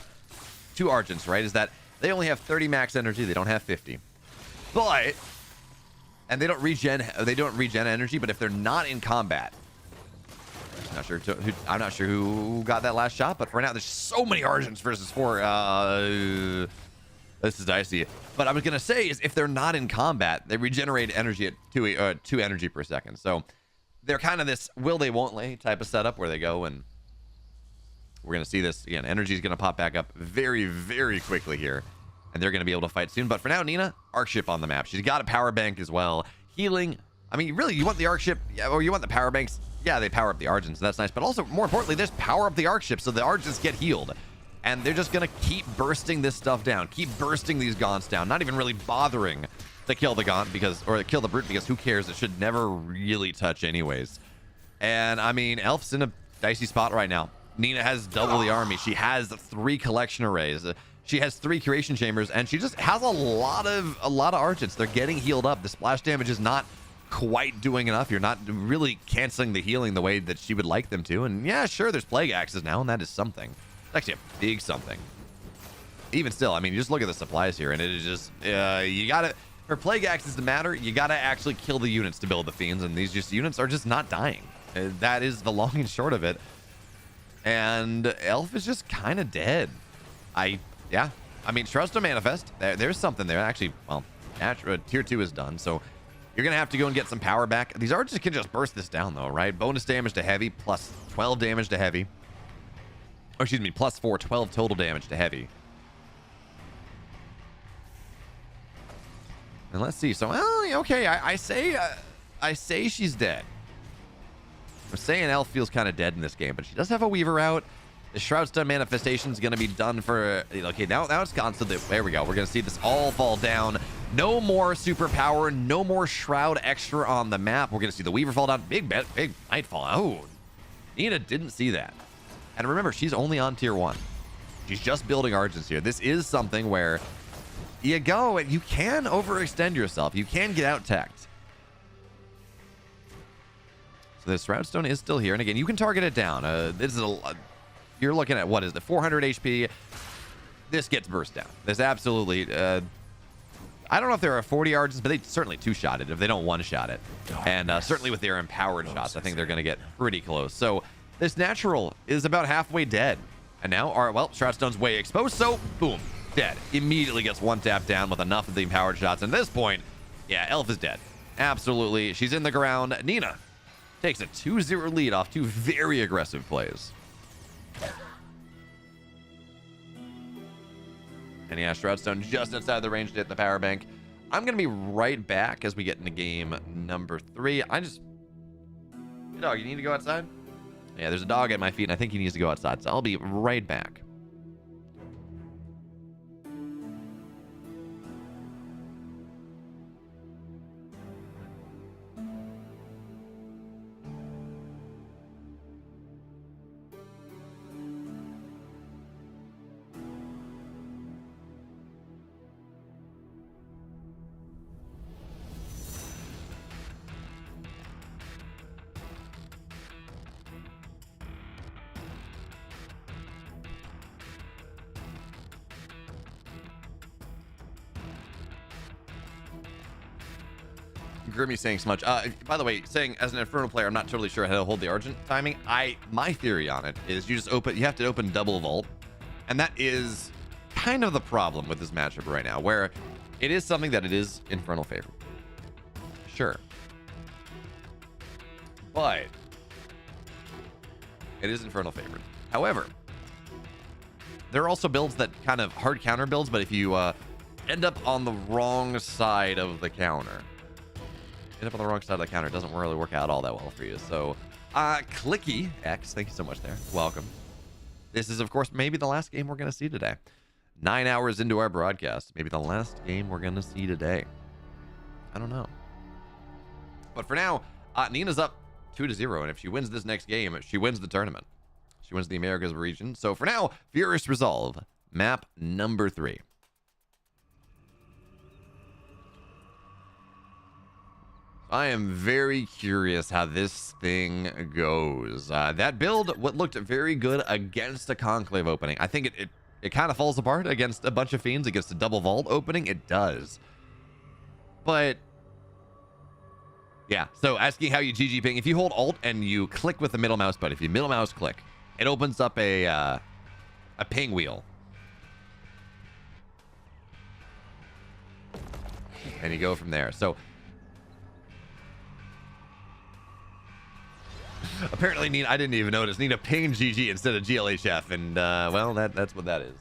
to Argents, right, is that they only have 30 max energy. They don't have 50. And they don't regen energy, but if they're not in combat, I'm not sure who got that last shot, but for now, there's so many Argents versus 4. This is dicey. But I was going to say is if they're not in combat, they regenerate energy at 2 energy per second. So they're kind of this will they, won't they type of setup where they go, and we're going to see this again. Energy is going to pop back up very, very quickly here, and they're going to be able to fight soon. But for now, Nina, Arc Ship on the map. She's got a power bank as well. Healing. I mean, really, you want the Arc Ship, or you want the power banks? Yeah, they power up the Argents, and that's nice. But also, more importantly, there's power up the Arc Ship, so the Argents get healed. And they're just going to keep bursting this stuff down. Keep bursting these Gaunts down. Not even really bothering to kill the Gaunt, or kill the Brute, because who cares? It should never really touch anyways. And, I mean, Elf's in a dicey spot right now. Nina has double the army. She has 3 collection arrays. She has 3 curation chambers, and she just has a lot of Argents. They're getting healed up. The splash damage is not quite doing enough. You're not really canceling the healing the way that she would like them to. And yeah, sure, there's Plague Axes now, and that is something. It's actually a big something. Even still, I mean, you just look at the supplies here, and it is just, you gotta, for Plague Axes to matter, you gotta actually kill the units to build the Fiends, and these units are just not dying. That is the long and short of it. And Elf is just kind of dead. Yeah. I mean, Trust to Manifest, there's something there. Actually, well, tier 2 is done, so you're going to have to go and get some power back. These Archers can just burst this down, though, right? Bonus damage to heavy, plus 12 damage to heavy. Oh, excuse me, plus 4, 12 total damage to heavy. And let's see. So, well, okay, I say she's dead. I'm saying Elf feels kind of dead in this game, but she does have a Weaver out. The Shroudstone manifestation is going to be done for... Okay, now it's gone. So there we go. We're going to see this all fall down. No more superpower. No more Shroud extra on the map. We're going to see the Weaver fall down. Big Nightfall. Oh, Nina didn't see that. And remember, she's only on tier 1. She's just building Argents here. This is something where you go and you can overextend yourself. You can get out-teched. So this Shroudstone is still here. And again, you can target it down. This is you're looking at, what is the 400 HP? This gets burst down. This absolutely, I don't know if there are 40 Argents, but they certainly two-shot it if they don't one-shot it. And certainly with their empowered shots, I think they're going to get pretty close. So this natural is about halfway dead. And now, well, Shroudstone's way exposed, so boom, dead. Immediately gets one tap down with enough of the empowered shots. And at this point, yeah, Elf is dead. Absolutely. She's in the ground. Nina takes a 2-0 lead off 2 very aggressive plays. And yeah, Shroudstone just outside the range to hit the power bank. I'm going to be right back as we get into game number 3. Hey, dog, you need to go outside? Yeah, there's a dog at my feet, and I think he needs to go outside, so I'll be right back. Grimmy saying so much. By the way, saying as an Inferno player, I'm not totally sure how to hold the Argent timing. My theory on it is you have to open double vault, and that is kind of the problem with this matchup right now, where it is something that it is Infernal favorite. Sure. But it is Infernal favorite. However, there are also builds that kind of hard counter builds, but if you end up on the wrong side of the counter, it doesn't really work out all that well for you. So Clicky X, thank you so much there. Welcome. This is, of course, maybe the last game we're going to see today. 9 hours into our broadcast, maybe the last game we're going to see today. I don't know. But for now, Nina's up 2-0, and if she wins this next game, she wins the tournament. She wins the Americas region. So for now, Furious Resolve, map number 3. I am very curious how this thing goes. That build, what looked very good against a Conclave opening. I think it kind of falls apart against a bunch of Fiends. Against a double vault opening, it does. But yeah, so asking how you GG ping. If you hold Alt and you click with the middle mouse button, if you middle mouse click, it opens up a ping wheel. And you go from there. So apparently, Nina, I didn't even notice. Nina pinged GG instead of GLHF, and well, that's what that is.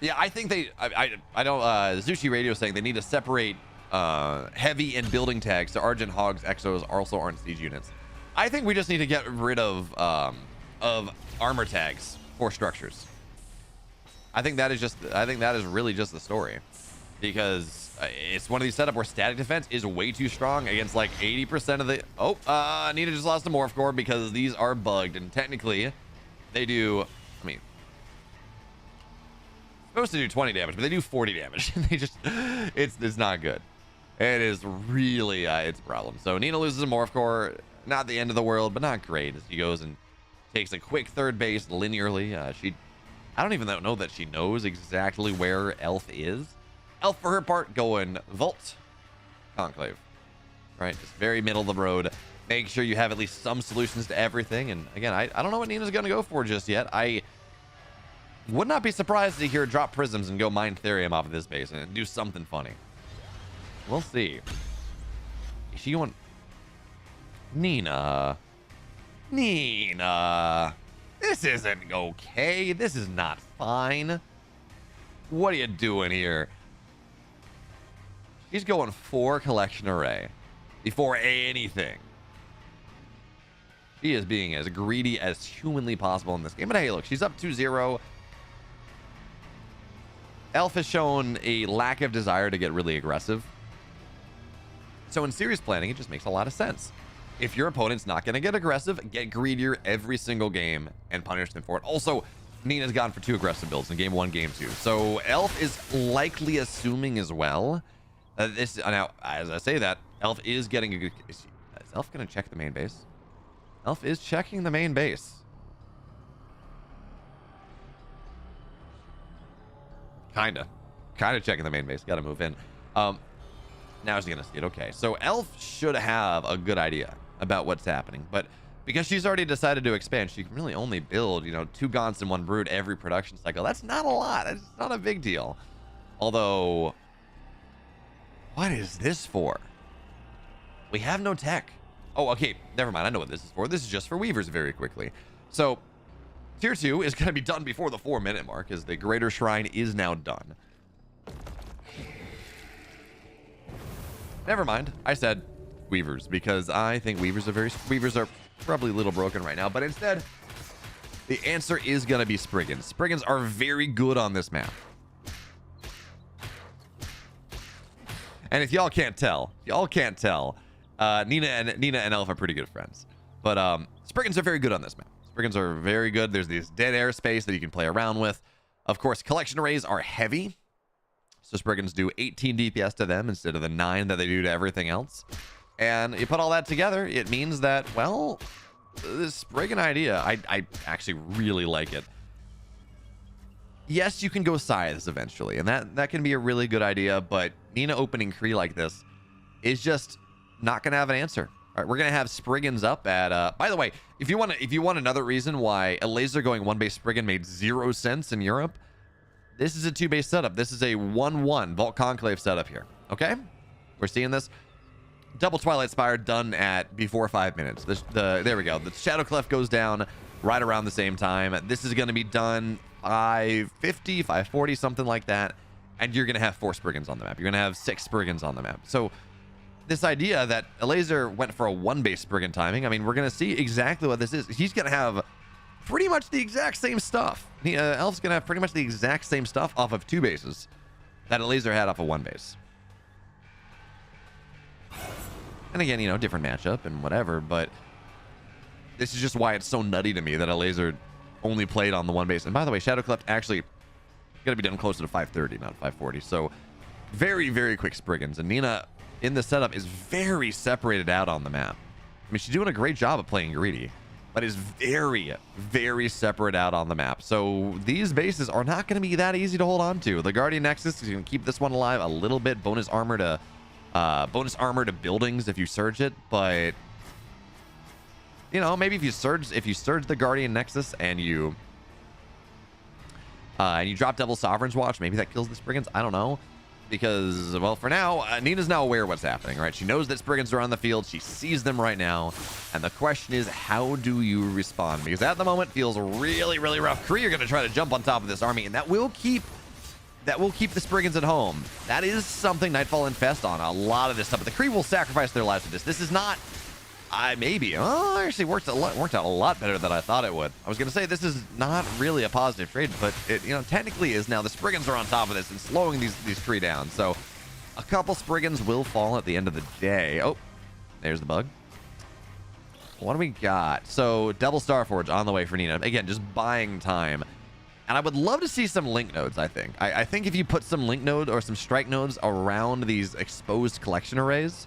Yeah, I think I don't. Zushi Radio saying they need to separate heavy and building tags so Argent Hogs Exos also aren't siege units. I think we just need to get rid of armor tags for structures. I think that is really just the story, because it's one of these setups where static defense is way too strong against like 80% of the... Nina just lost a Morph Core because these are bugged, and technically they do... I mean, supposed to do 20 damage, but they do 40 damage. They just... It's not good. It is really... it's a problem. So Nina loses a Morph Core. Not the end of the world, but not great, as she goes and takes a quick third base linearly. I don't even know that she knows exactly where Elf is. Elf, for her part, going Vault Conclave, right? Just very middle of the road. Make sure you have at least some solutions to everything. And again, I don't know what Nina's going to go for just yet. I would not be surprised to hear her drop Prisms and go mine Therium off of this base and do something funny. We'll see. Is she going... Nina, this isn't okay. This is not fine. What are you doing here? She's going 4 collection array before anything. She is being as greedy as humanly possible in this game. But hey, look, she's up 2-0. Elf has shown a lack of desire to get really aggressive. So in serious planning, it just makes a lot of sense. If your opponent's not going to get aggressive, get greedier every single game and punish them for it. Also, Nina's gone for 2 aggressive builds in game 1, game 2. So Elf is likely assuming as well. This now, as I say that, Elf is getting a good... Is Elf going to check the main base? Elf is checking the main base. Kinda checking the main base. Got to move in. Now she's gonna see it. Okay, so Elf should have a good idea about what's happening, but because she's already decided to expand, she can really only build, 2 Gaunts and 1 Brood every production cycle. That's not a lot. That's not a big deal. Although, what is this for? We have no tech. Oh, okay. Never mind. I know what this is for. This is just for Weavers very quickly. So Tier 2 is going to be done before the 4-minute mark, as the Greater Shrine is now done. Never mind. I said Weavers because I think Weavers are probably a little broken right now. But instead, the answer is going to be Spriggans. Spriggans are very good on this map. And if y'all can't tell, Nina and Elf are pretty good friends. But Spriggans are very good on this map. Spriggans are very good. There's this dead airspace that you can play around with. Of course, collection arrays are heavy. So Spriggans do 18 DPS to them instead of the 9 that they do to everything else. And you put all that together, it means that, well, this Spriggan idea, I actually really like it. Yes, you can go Scythes eventually, and that can be a really good idea, but Nina opening Kree like this is just not going to have an answer. All right, we're going to have Spriggans up at... by the way, if you want another reason why Elazer going 1-base Spriggan made 0 sense in Europe, this is a 2-base setup. This is a 1-1 Vault Conclave setup here. Okay? We're seeing this. Double Twilight Spire done at before 5 minutes. There we go. The Shadow Clef goes down right around the same time. This is going to be done 550, 540, something like that. And you're going to have 4 Spriggans on the map. You're going to have 6 Spriggans on the map. So this idea that Elazer went for a 1-base Spriggan timing, I mean, we're going to see exactly what this is. He's going to have pretty much the exact same stuff. Elf's going to have pretty much the exact same stuff off of 2 bases that Elazer had off of 1 base. And again, different matchup and whatever, but this is just why it's so nutty to me that Elazer only played on the 1 base. And by the way, Shadow Cleft actually going to be done closer to 530, not 540. So very, very quick Spriggans. And Nina in the setup is very separated out on the map. I mean, she's doing a great job of playing greedy, but is very, very separate out on the map. So these bases are not going to be that easy to hold on to. The Guardian Nexus is going to keep this one alive a little bit. Bonus armor to buildings if you surge it, but maybe if you surge the Guardian Nexus and you drop Devil Sovereign's Watch, maybe that kills the Spriggans. I don't know. Because, well, for now, Nina's now aware of what's happening, right? She knows that Spriggans are on the field. She sees them right now. And the question is, how do you respond? Because at the moment, it feels really, really rough. Kree are going to try to jump on top of this army, and that will keep the Spriggans at home. That is something Nightfall infest on a lot of this stuff. But the Kree will sacrifice their lives for this. This is not... maybe. Oh, it actually worked out a lot better than I thought it would. I was going to say this is not really a positive trade, but it technically is now. The Spriggans are on top of this and slowing these Kree down. So a couple Spriggans will fall at the end of the day. Oh, there's the bug. What do we got? So Double Starforge on the way for Nina. Again, just buying time. And I would love to see some link nodes, I think. I think if you put some link node or some strike nodes around these exposed collection arrays,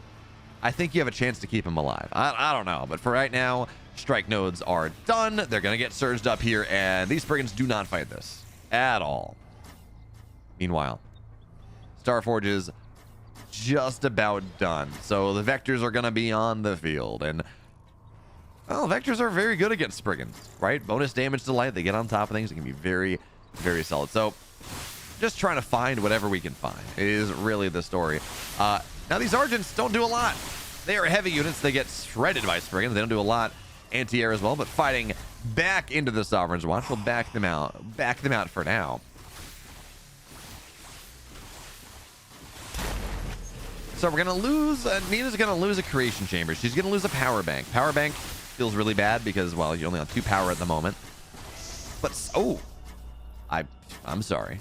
I think you have a chance to keep them alive. I don't know, but for right now, strike nodes are done. They're going to get surged up here, and these Spriggans do not fight this at all. Meanwhile, Starforge is just about done. So the Vectors are going to be on the field, and Vectors are very good against Spriggans, right? Bonus damage to light. They get on top of things. It can be very, very solid. So just trying to find whatever we can find is really the story. Now, these Argents don't do a lot. They are heavy units. They get shredded by Spriggans. They don't do a lot anti-air as well, but fighting back into the Sovereign's Watch will back them out. Back them out for now. So we're going to lose... Nina's going to lose a Creation Chamber. She's going to lose a Power Bank. Power Bank feels really bad because, well, you're only on 2 power at the moment. But, oh, I'm sorry.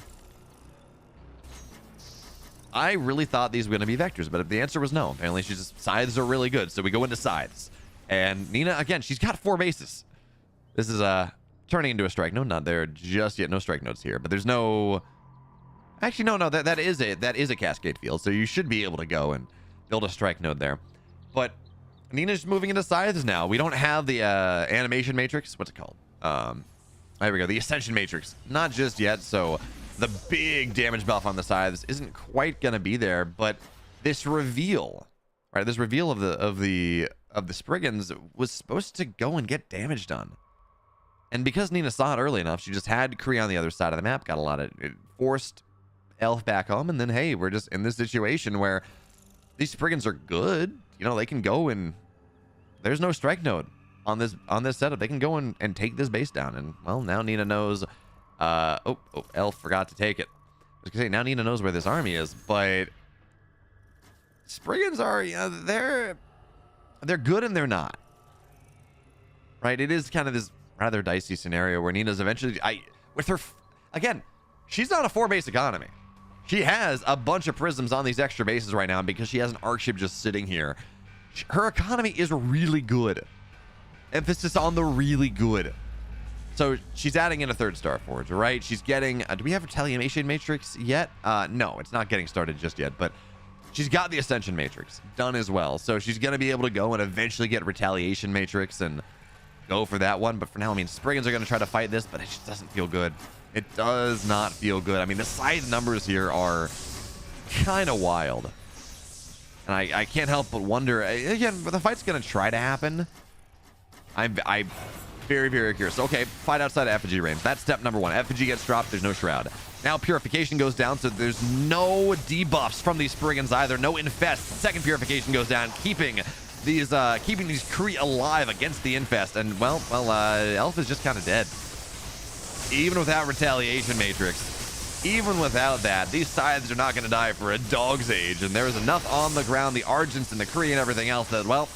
I really thought these were going to be vectors, but the answer was no. Apparently, she's just, scythes are really good, so we go into scythes. And Nina, again, she's got 4 bases. This is turning into a strike node. Not there just yet. No strike nodes here, but there's no. Actually, no. That is a cascade field, so you should be able to go and build a strike node there. But Nina's moving into scythes now. We don't have the animation matrix. What's it called? There we go. The ascension matrix. Not just yet. So the big damage buff on the scythes isn't quite gonna be there. But this reveal, right? This reveal of the Spriggans was supposed to go and get damage done. And because Nina saw it early enough, she just had Kree on the other side of the map, got a lot of it, forced Elf back home, and then hey, we're just in this situation where these Spriggans are good. You know, they can go and there's no strike node on this setup. They can go and take this base down. And well, now Nina knows. Oh, Elf forgot to take it. I was gonna say now Nina knows where this army is, but Spriggans are, you know, they're good and they're not. Right? It is kind of this rather dicey scenario where Nina's eventually, with her, again, she's not a 4-base economy. She has a bunch of prisms on these extra bases right now, and because she has an arc ship just sitting here, her economy is really good. Emphasis on the really good. So she's adding in a 3rd Star Forge, right? She's getting, do we have Retaliation Matrix yet? No, it's not getting started just yet, but she's got the Ascension Matrix done as well. So she's going to be able to go and eventually get Retaliation Matrix and go for that one. But for now, I mean, Spriggans are going to try to fight this, but it just doesn't feel good. It does not feel good. I mean, the side numbers here are kind of wild. And I can't help but wonder, again, the fight's going to try to happen. I'm very, very curious. Okay, fight outside of effigy range. That's step number 1. Effigy gets dropped. There's no shroud. Now purification goes down, so there's no debuffs from these Spriggans either. No infest. 2nd purification goes down, keeping these Kree alive against the infest. And well, Elf is just kind of dead. Even without Retaliation Matrix, even without that, these scythes are not going to die for a dog's age. And there is enough on the ground, the Argents and the Kree and everything else, that, well,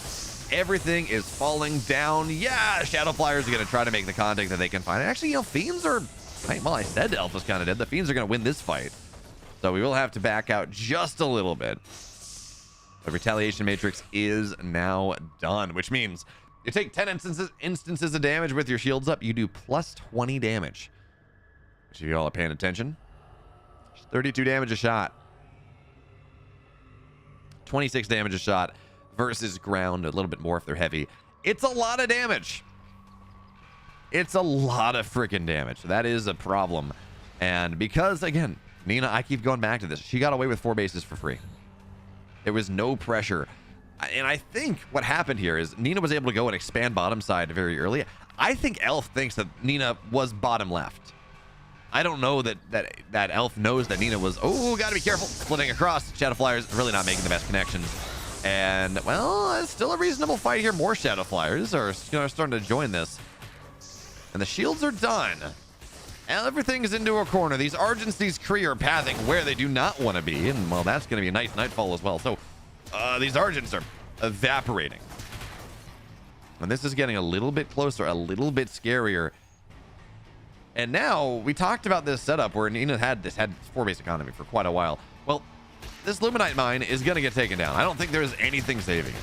everything is falling down. Yeah, Shadow Flyers are going to try to make the contact that they can find. And actually, you know, Fiends are, well, I said Elf was kind of dead. The Fiends are going to win this fight. So we will have to back out just a little bit. The Retaliation Matrix is now done, which means you take 10 instances of damage with your shields up, you do plus 20 damage. Which, if you all are paying attention, 32 damage a shot. 26 damage a shot versus ground, a little bit more if they're heavy. It's a lot of damage. It's a lot of freaking damage. That is a problem. And because, again, Nina, I keep going back to this, she got away with 4 bases for free. There was no pressure. And I think what happened here is Nina was able to go and expand bottom side very early. I think Elf thinks that Nina was bottom left. I don't know that Elf knows that Nina was, oh, gotta be careful, splitting across. Shadow Flyers really not making the best connections. And, well, it's still a reasonable fight here. More Shadow Flyers are, you know, starting to join this. And the shields are done. Everything is into a corner. These Argents, these Kree are pathing where they do not want to be. And, well, that's going to be a nice nightfall as well. So, these Argents are evaporating. And this is getting a little bit closer, a little bit scarier. And now, we talked about this setup where Nina had 4-base economy for quite a while. Well, this Luminite mine is going to get taken down. I don't think there's anything saving it.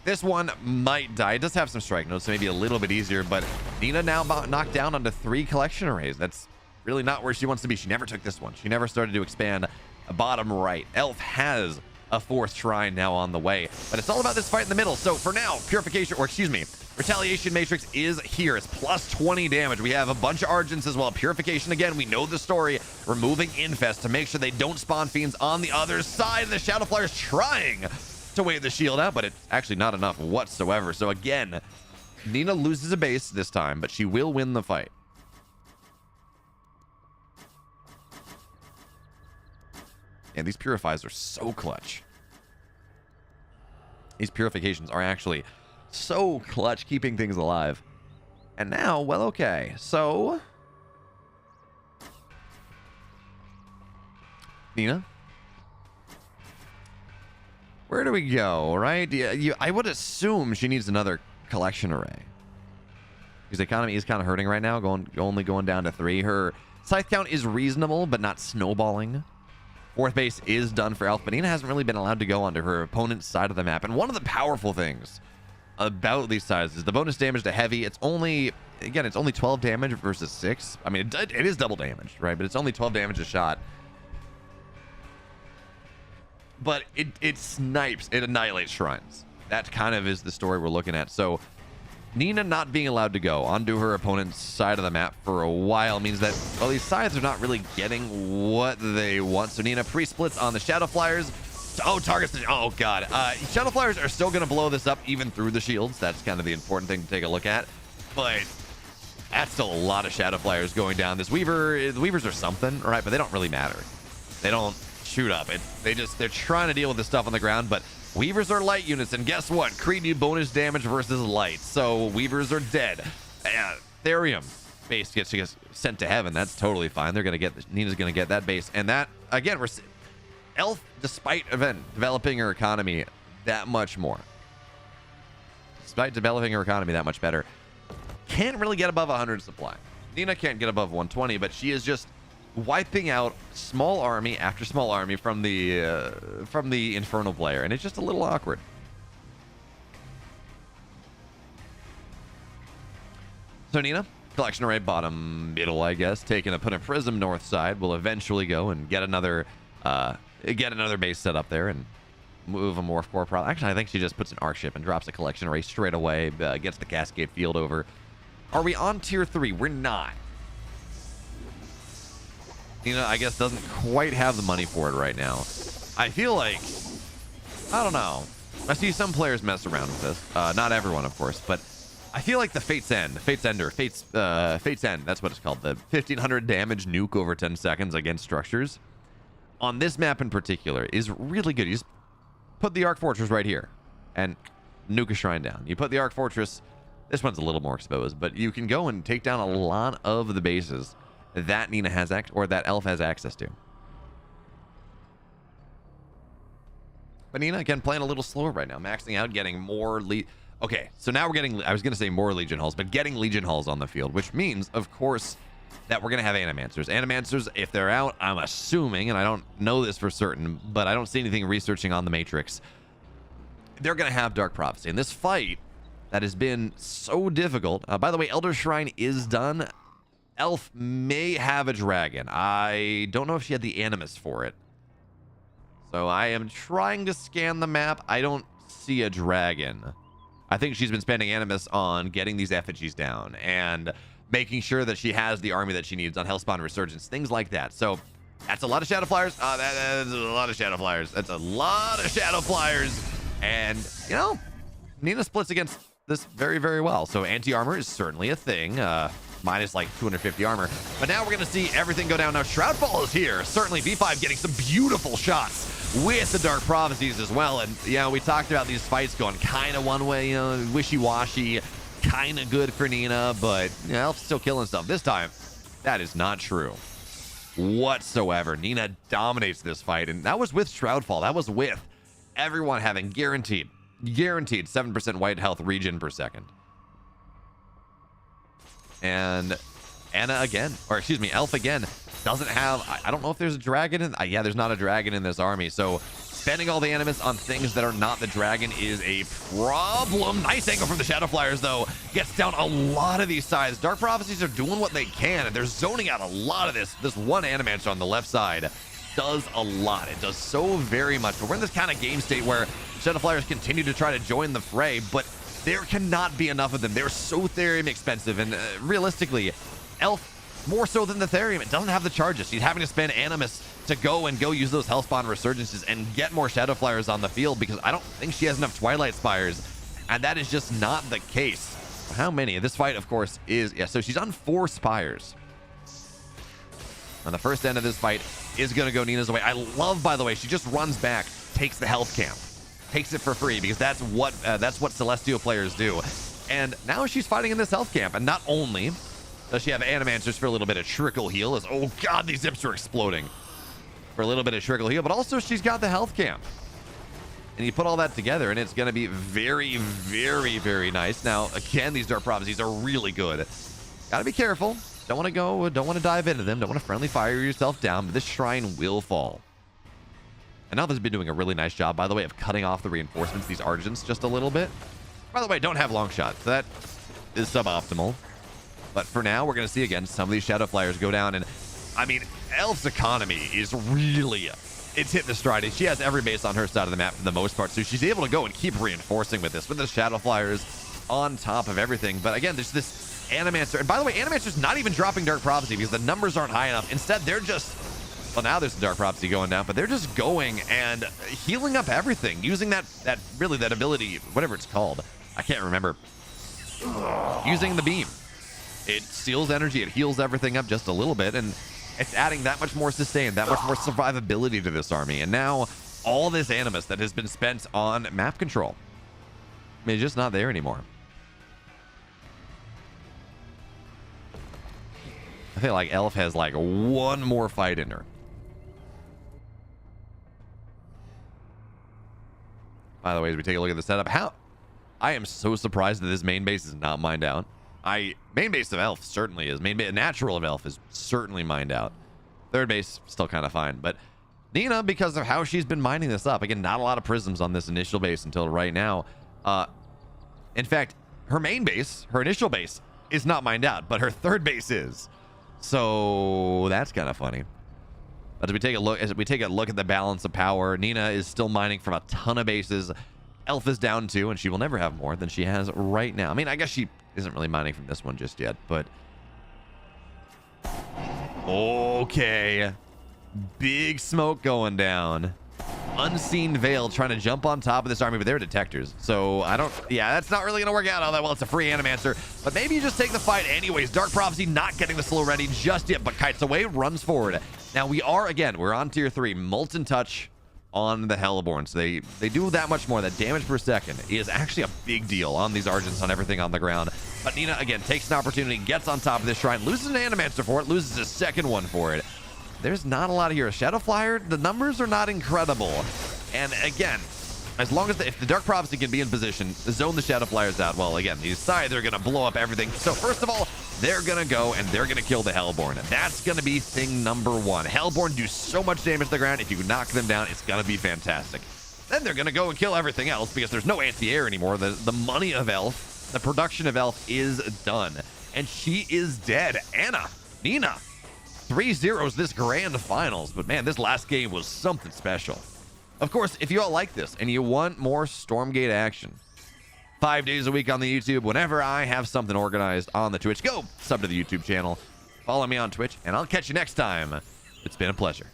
This one might die. It does have some strike nodes, so maybe a little bit easier, but Nina now knocked down onto 3 collection arrays. That's really not where she wants to be. She never took this one. She never started to expand bottom right. Elf has a 4th shrine now on the way, but it's all about this fight in the middle. So for now, purification, or excuse me, Retaliation Matrix is here. It's plus 20 damage. We have a bunch of Argents as well. Purification, again, we know the story. Removing Infest to make sure they don't spawn Fiends on the other side. The Shadow Flyers trying to wave the shield out, but it's actually not enough whatsoever. So again, Nina loses a base this time, but she will win the fight. And these purifies are so clutch. These purifications are actually so clutch, keeping things alive. And now, well, okay, so Nina, where do we go, right? I would assume she needs another collection array. Because the economy is kind of hurting right now, only going down to 3. Her scythe count is reasonable, but not snowballing. 4th base is done for Elf, but Nina hasn't really been allowed to go onto her opponent's side of the map. And one of the powerful things about these sides is the bonus damage to heavy. It's only, again, it's only 12 damage versus 6. I mean, it is double damage, right? But it's only 12 damage a shot. But it snipes, it annihilates shrines. That kind of is the story we're looking at. So Nina not being allowed to go onto her opponent's side of the map for a while means that, well, these sides are not really getting what they want. So Nina pre-splits on the Shadow Flyers. Oh, targets. Oh, God. Shadow Flyers are still going to blow this up even through the shields. That's kind of the important thing to take a look at. But that's still a lot of Shadow Flyers going down. The Weavers are something, right? But they don't really matter. They don't shoot up. They're trying to deal with this stuff on the ground, but Weavers are light units, and guess what? Creed need bonus damage versus light, so Weavers are dead. Therium base gets sent to heaven. That's totally fine. They're gonna get Nina's gonna get that base, and that again, Elf, despite developing her economy that much more, despite developing her economy that much better, can't really get above 100 supply. Nina can't get above 120, but she is just wiping out small army after small army from the Infernal player, and it's just a little awkward. So Nina, collection array bottom middle, I guess, taking a put a prism north side, will eventually go and get another base set up there and move a morph core. Actually, I think she just puts an arc ship and drops a collection array straight away, gets the Cascade Field over. Are we on tier 3? We're not. Nina, I guess, doesn't quite have the money for it right now. I feel like, I don't know. I see some players mess around with this. Not everyone, of course, but I feel like the Fate's End, Fate's End, that's what it's called. The 1500 damage nuke over 10 seconds against structures on this map in particular is really good. You just put the Arc Fortress right here and nuke a shrine down. You put the Arc Fortress, this one's a little more exposed, but you can go and take down a lot of the bases that Nina has that Elf has access to. But Nina, again, playing a little slower right now, maxing out, getting more okay, so now we're getting, I was going to say more Legion Hulls, but getting Legion Hulls on the field, which means, of course, that we're going to have Animancers. Animancers, if they're out, I'm assuming, and I don't know this for certain, but I don't see anything researching on the Matrix, they're going to have Dark Prophecy. And this fight that has been so difficult, by the way, Elder Shrine is done. Elf may have a dragon. I don't know if she had the Animus for it. So I am trying to scan the map. I don't see a dragon. I think she's been spending Animus on getting these effigies down and making sure that she has the army that she needs on Hellspawn Resurgence, things like that. So that's a lot of Shadow Flyers. That's a lot of Shadow Flyers. That's a lot of Shadow Flyers. And, you know, Nina splits against this very, very well. So anti-armor is certainly a thing. Minus like 250 armor. But now we're going to see everything go down. Now Shroudfall is here. Certainly V5 getting some beautiful shots with the Dark Prophecies as well. And, you know, we talked about these fights going kind of one way, you know, wishy-washy, kind of good for Nina, but, you know, Elf's still killing stuff. This time, that is not true whatsoever. Nina dominates this fight, and that was with Shroudfall. That was with everyone having guaranteed 7% white health regen per second. And Anna again, or excuse me, Elf again, doesn't have, I don't know if there's a dragon in, yeah, there's not a dragon in this army. So spending all the Animus on things that are not the dragon is a problem. Nice angle from the Shadow Flyers, though. Gets down a lot of these sides. Dark Prophecies are doing what they can, and they're zoning out a lot of this. This one Animancer on the left side does a lot. It does so very much. But we're in this kind of game state where Shadow Flyers continue to try to join the fray, but there cannot be enough of them. They're so Therium expensive, and realistically, Elf, more so than the Therium, it doesn't have the charges. He's having to spend Animus to go use those Hellspawn Resurgences and get more Shadow Flyers on the field, because I don't think she has enough Twilight Spires, and that is just not the case. How many? This fight, of course, is, yeah, so she's on 4 Spires. And the first end of this fight is going to go Nina's way. I love, by the way, she just runs back, takes the health camp, takes it for free, because that's what Celestial players do. And now she's fighting in this health camp, and not only does she have Animancers for a little bit of trickle heal, as, oh god, these zips are exploding, for a little bit of trickle heal, but also she's got the health camp. And you put all that together, and it's going to be very, very, very nice. Now, again, these Dark Prophecies are really good. Got to be careful. Don't want to dive into them. Don't want to friendly fire yourself down, but this shrine will fall. And Alpha's been doing a really nice job, by the way, of cutting off the reinforcements, these Argents, just a little bit. By the way, don't have long shots, so that is suboptimal. But for now, we're going to see, again, some of these Shadow Flyers go down. And, I mean, Elf's economy is really... It's hitting the stride. She has every base on her side of the map for the most part, so she's able to go and keep reinforcing with this, with the Shadow Flyers on top of everything. But again, there's this Animancer. And by the way, Animancer's not even dropping Dark Prophecy because the numbers aren't high enough. Instead, they're just... Well, now there's the Dark Prophecy going down, but they're just going and healing up everything, using that ability, whatever it's called. I can't remember. Using the beam. It steals energy, it heals everything up just a little bit, and it's adding that much more sustain, that much more survivability to this army. And now, all this Animus that has been spent on map control, I mean, it's just not there anymore. I feel like Elf has like one more fight in her. By the way, as we take a look at the setup, I am so surprised that this main base is not mined out. Main base of Elf certainly is. Natural of Elf is certainly mined out. Third base, still kind of fine. But Nina, because of how she's been mining this up, again, not a lot of prisms on this initial base until right now. In fact, her main base, her initial base, is not mined out, but her third base is. So that's kind of funny. As we take a look at the balance of power, Nina is still mining from a ton of bases. Elf is down 2, and she will never have more than she has right now. I mean, I guess she isn't really mining from this one just yet, but... Okay. Big smoke going down. Unseen Veil trying to jump on top of this army, but they're detectors. So yeah, that's not really going to work out all that well. It's a free Animancer, but maybe you just take the fight anyways. Dark Prophecy not getting the slow ready just yet, but kites away, runs forward. Now we're on tier 3. Molten Touch on the Hellborn. So they do that much more. That damage per second is actually a big deal on these Argents, on everything on the ground. But Nina, again, takes an opportunity, gets on top of this shrine, loses an Animancer for it, loses a second one for it. There's not a lot here. Shadow Flyer, the numbers are not incredible. And again, as long as if the Dark Prophecy can be in position, zone the Shadow Flyers out, well, again, these sides are going to blow up everything. So first of all, they're going to go and they're going to kill the Hellborn. That's going to be thing number 1. Hellborn do so much damage to the ground. If you knock them down, it's going to be fantastic. Then they're going to go and kill everything else because there's no anti-air anymore. The money of Elf, the production of Elf is done. And she is dead. Nina. 3-0s this grand finals, but man, this last game was something special. Of course, if you all like this and you want more Stormgate action, 5 days a week on the YouTube, whenever I have something organized on the Twitch, go sub to the YouTube channel, follow me on Twitch, and I'll catch you next time. It's been a pleasure.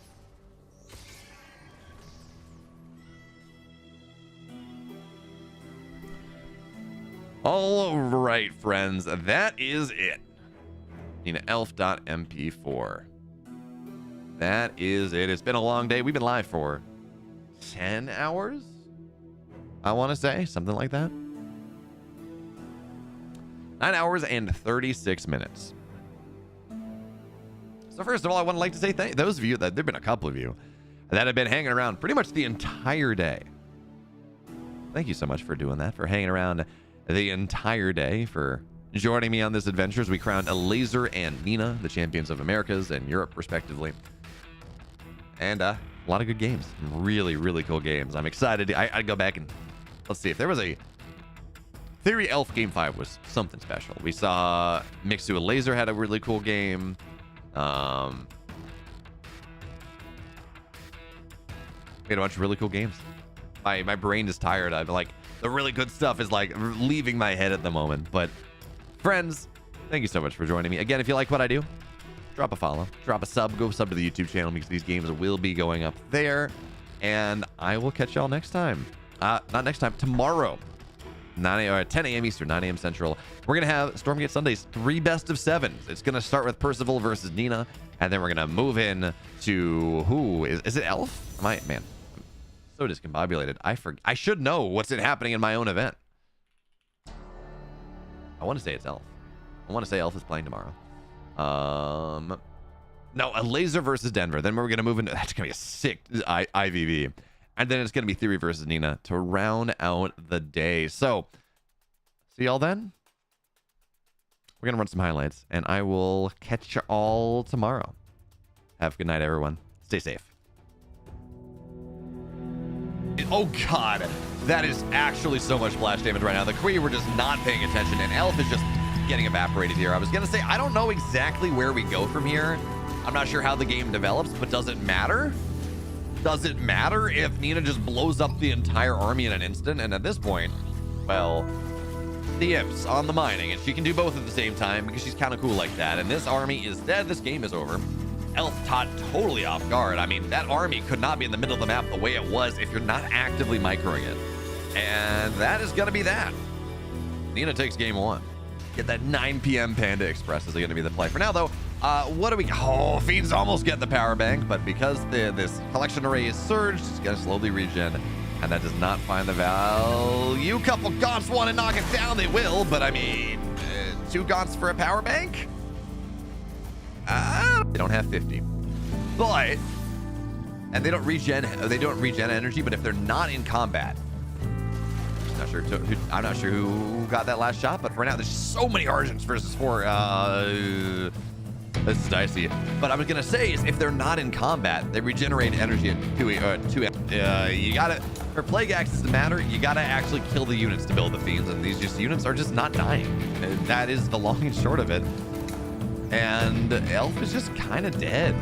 All right, friends, that is it. Elf.mp4. That is it. It's been a long day. We've been live for 10 hours, I want to say, something like that. 9 hours and 36 minutes. So first of all, I would like to say thank those of you that there've been a couple of you that have been hanging around pretty much the entire day. Thank you so much for doing that, for hanging around the entire day, for joining me on this adventure as we crowned Elazer and Nina the champions of Americas and Europe, respectively. And a lot of good games. Really, really cool games. I'm excited. I'd go back and let's see if there was a Theory Elf Game 5 was something special. We saw Mixu Elazer had a really cool game. We had a bunch of really cool games. My brain is tired. I'm like, the really good stuff is like leaving my head at the moment. But friends, thank you so much for joining me. Again, if you like what I do, drop a follow, drop a sub, go sub to the YouTube channel because these games will be going up there. And I will catch y'all next time. Not next time, tomorrow. 10 a.m. Eastern, 9 a.m. Central. We're going to have Stormgate Sundays, 3 best of 7s. It's going to start with Percival versus Nina, and then we're going to move in to who? Is it Elf? Man, I'm so discombobulated. I should know what's happening in my own event. I want to say it's Elf. I want to say Elf is playing tomorrow. No, Elazer versus Denver. Then we're going to move into... That's going to be a sick IVV. And then it's going to be Theory versus Nina to round out the day. So, see y'all then. We're going to run some highlights, and I will catch you all tomorrow. Have a good night, everyone. Stay safe. Oh, God. That is actually so much splash damage right now. The Kree were just not paying attention, and Elf is just getting evaporated here. I was going to say, I don't know exactly where we go from here. I'm not sure how the game develops, but does it matter? Does it matter if Nina just blows up the entire army in an instant? And at this point, well, the imps on the mining, and she can do both at the same time because she's kind of cool like that. And this army is dead. This game is over. Elf caught totally off guard. I mean, that army could not be in the middle of the map the way it was if you're not actively microing it. And that is going to be that. Nina takes game 1. Get that 9 p.m. Panda Express is going to be the play. For now, though, what do we... Oh, Fiend's almost getting the power bank, but because this collection array is surged, it's going to slowly regen, and that does not find the value. Couple Gaunts want to knock it down. They will, but I mean, 2 Gaunts for a power bank? They don't have 50. But... And they don't regen energy, but if they're not in combat... I'm not sure who got that last shot, but for now, there's so many Argents versus 4. This is dicey. But I was going to say is if they're not in combat, they regenerate energy at 2. You got to, for Plague Axes to matter, you got to actually kill the units to build the Fiends, and these units are just not dying. That is the long and short of it. And Elf is just kind of dead.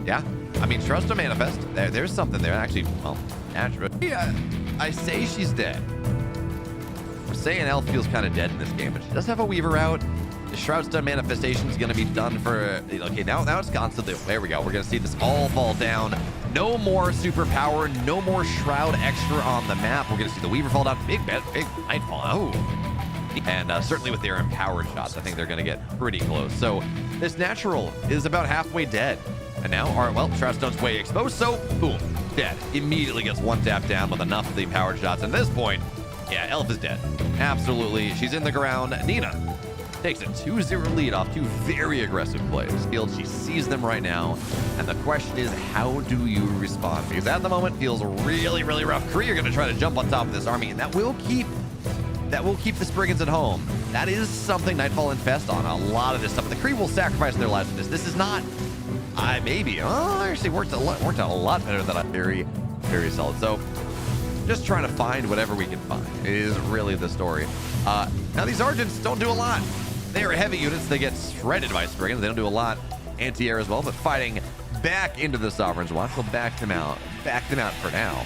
Yeah. I mean, Trust to Manifest. There's something there. Actually, well, naturally. Yeah. I say she's dead. We're saying Elf feels kind of dead in this game, but she does have a Weaver out. The Shroudstone Manifestation is going to be done for... Okay, now it's gone. So there we go. We're going to see this all fall down. No more superpower. No more Shroud extra on the map. We're going to see the Weaver fall down. Big Nightfall. Oh. And certainly with their empowered shots, I think they're going to get pretty close. So this Natural is about halfway dead. And now, well, Shroudstone's way exposed, so boom. Dead. Immediately gets 1 tap down with enough of the empowered shots. And at this point, yeah, Elf is dead. Absolutely. She's in the ground. Nina takes a 2-0 lead off 2 very aggressive plays. Field, she sees them right now. And the question is, how do you respond? Because at the moment, feels really, really rough. Kree are going to try to jump on top of this army, and that will keep the Spriggans at home. That is something Nightfall infest on a lot of this stuff. The Kree will sacrifice their lives for this. This is not... maybe. Oh, actually worked out a lot better than I very, very solid. So just trying to find whatever we can find is really the story. Now these Argents don't do a lot. They are heavy units. They get shredded by Spriggans. They don't do a lot. Anti-air as well, but fighting back into the Sovereign's Watch will back them out for now.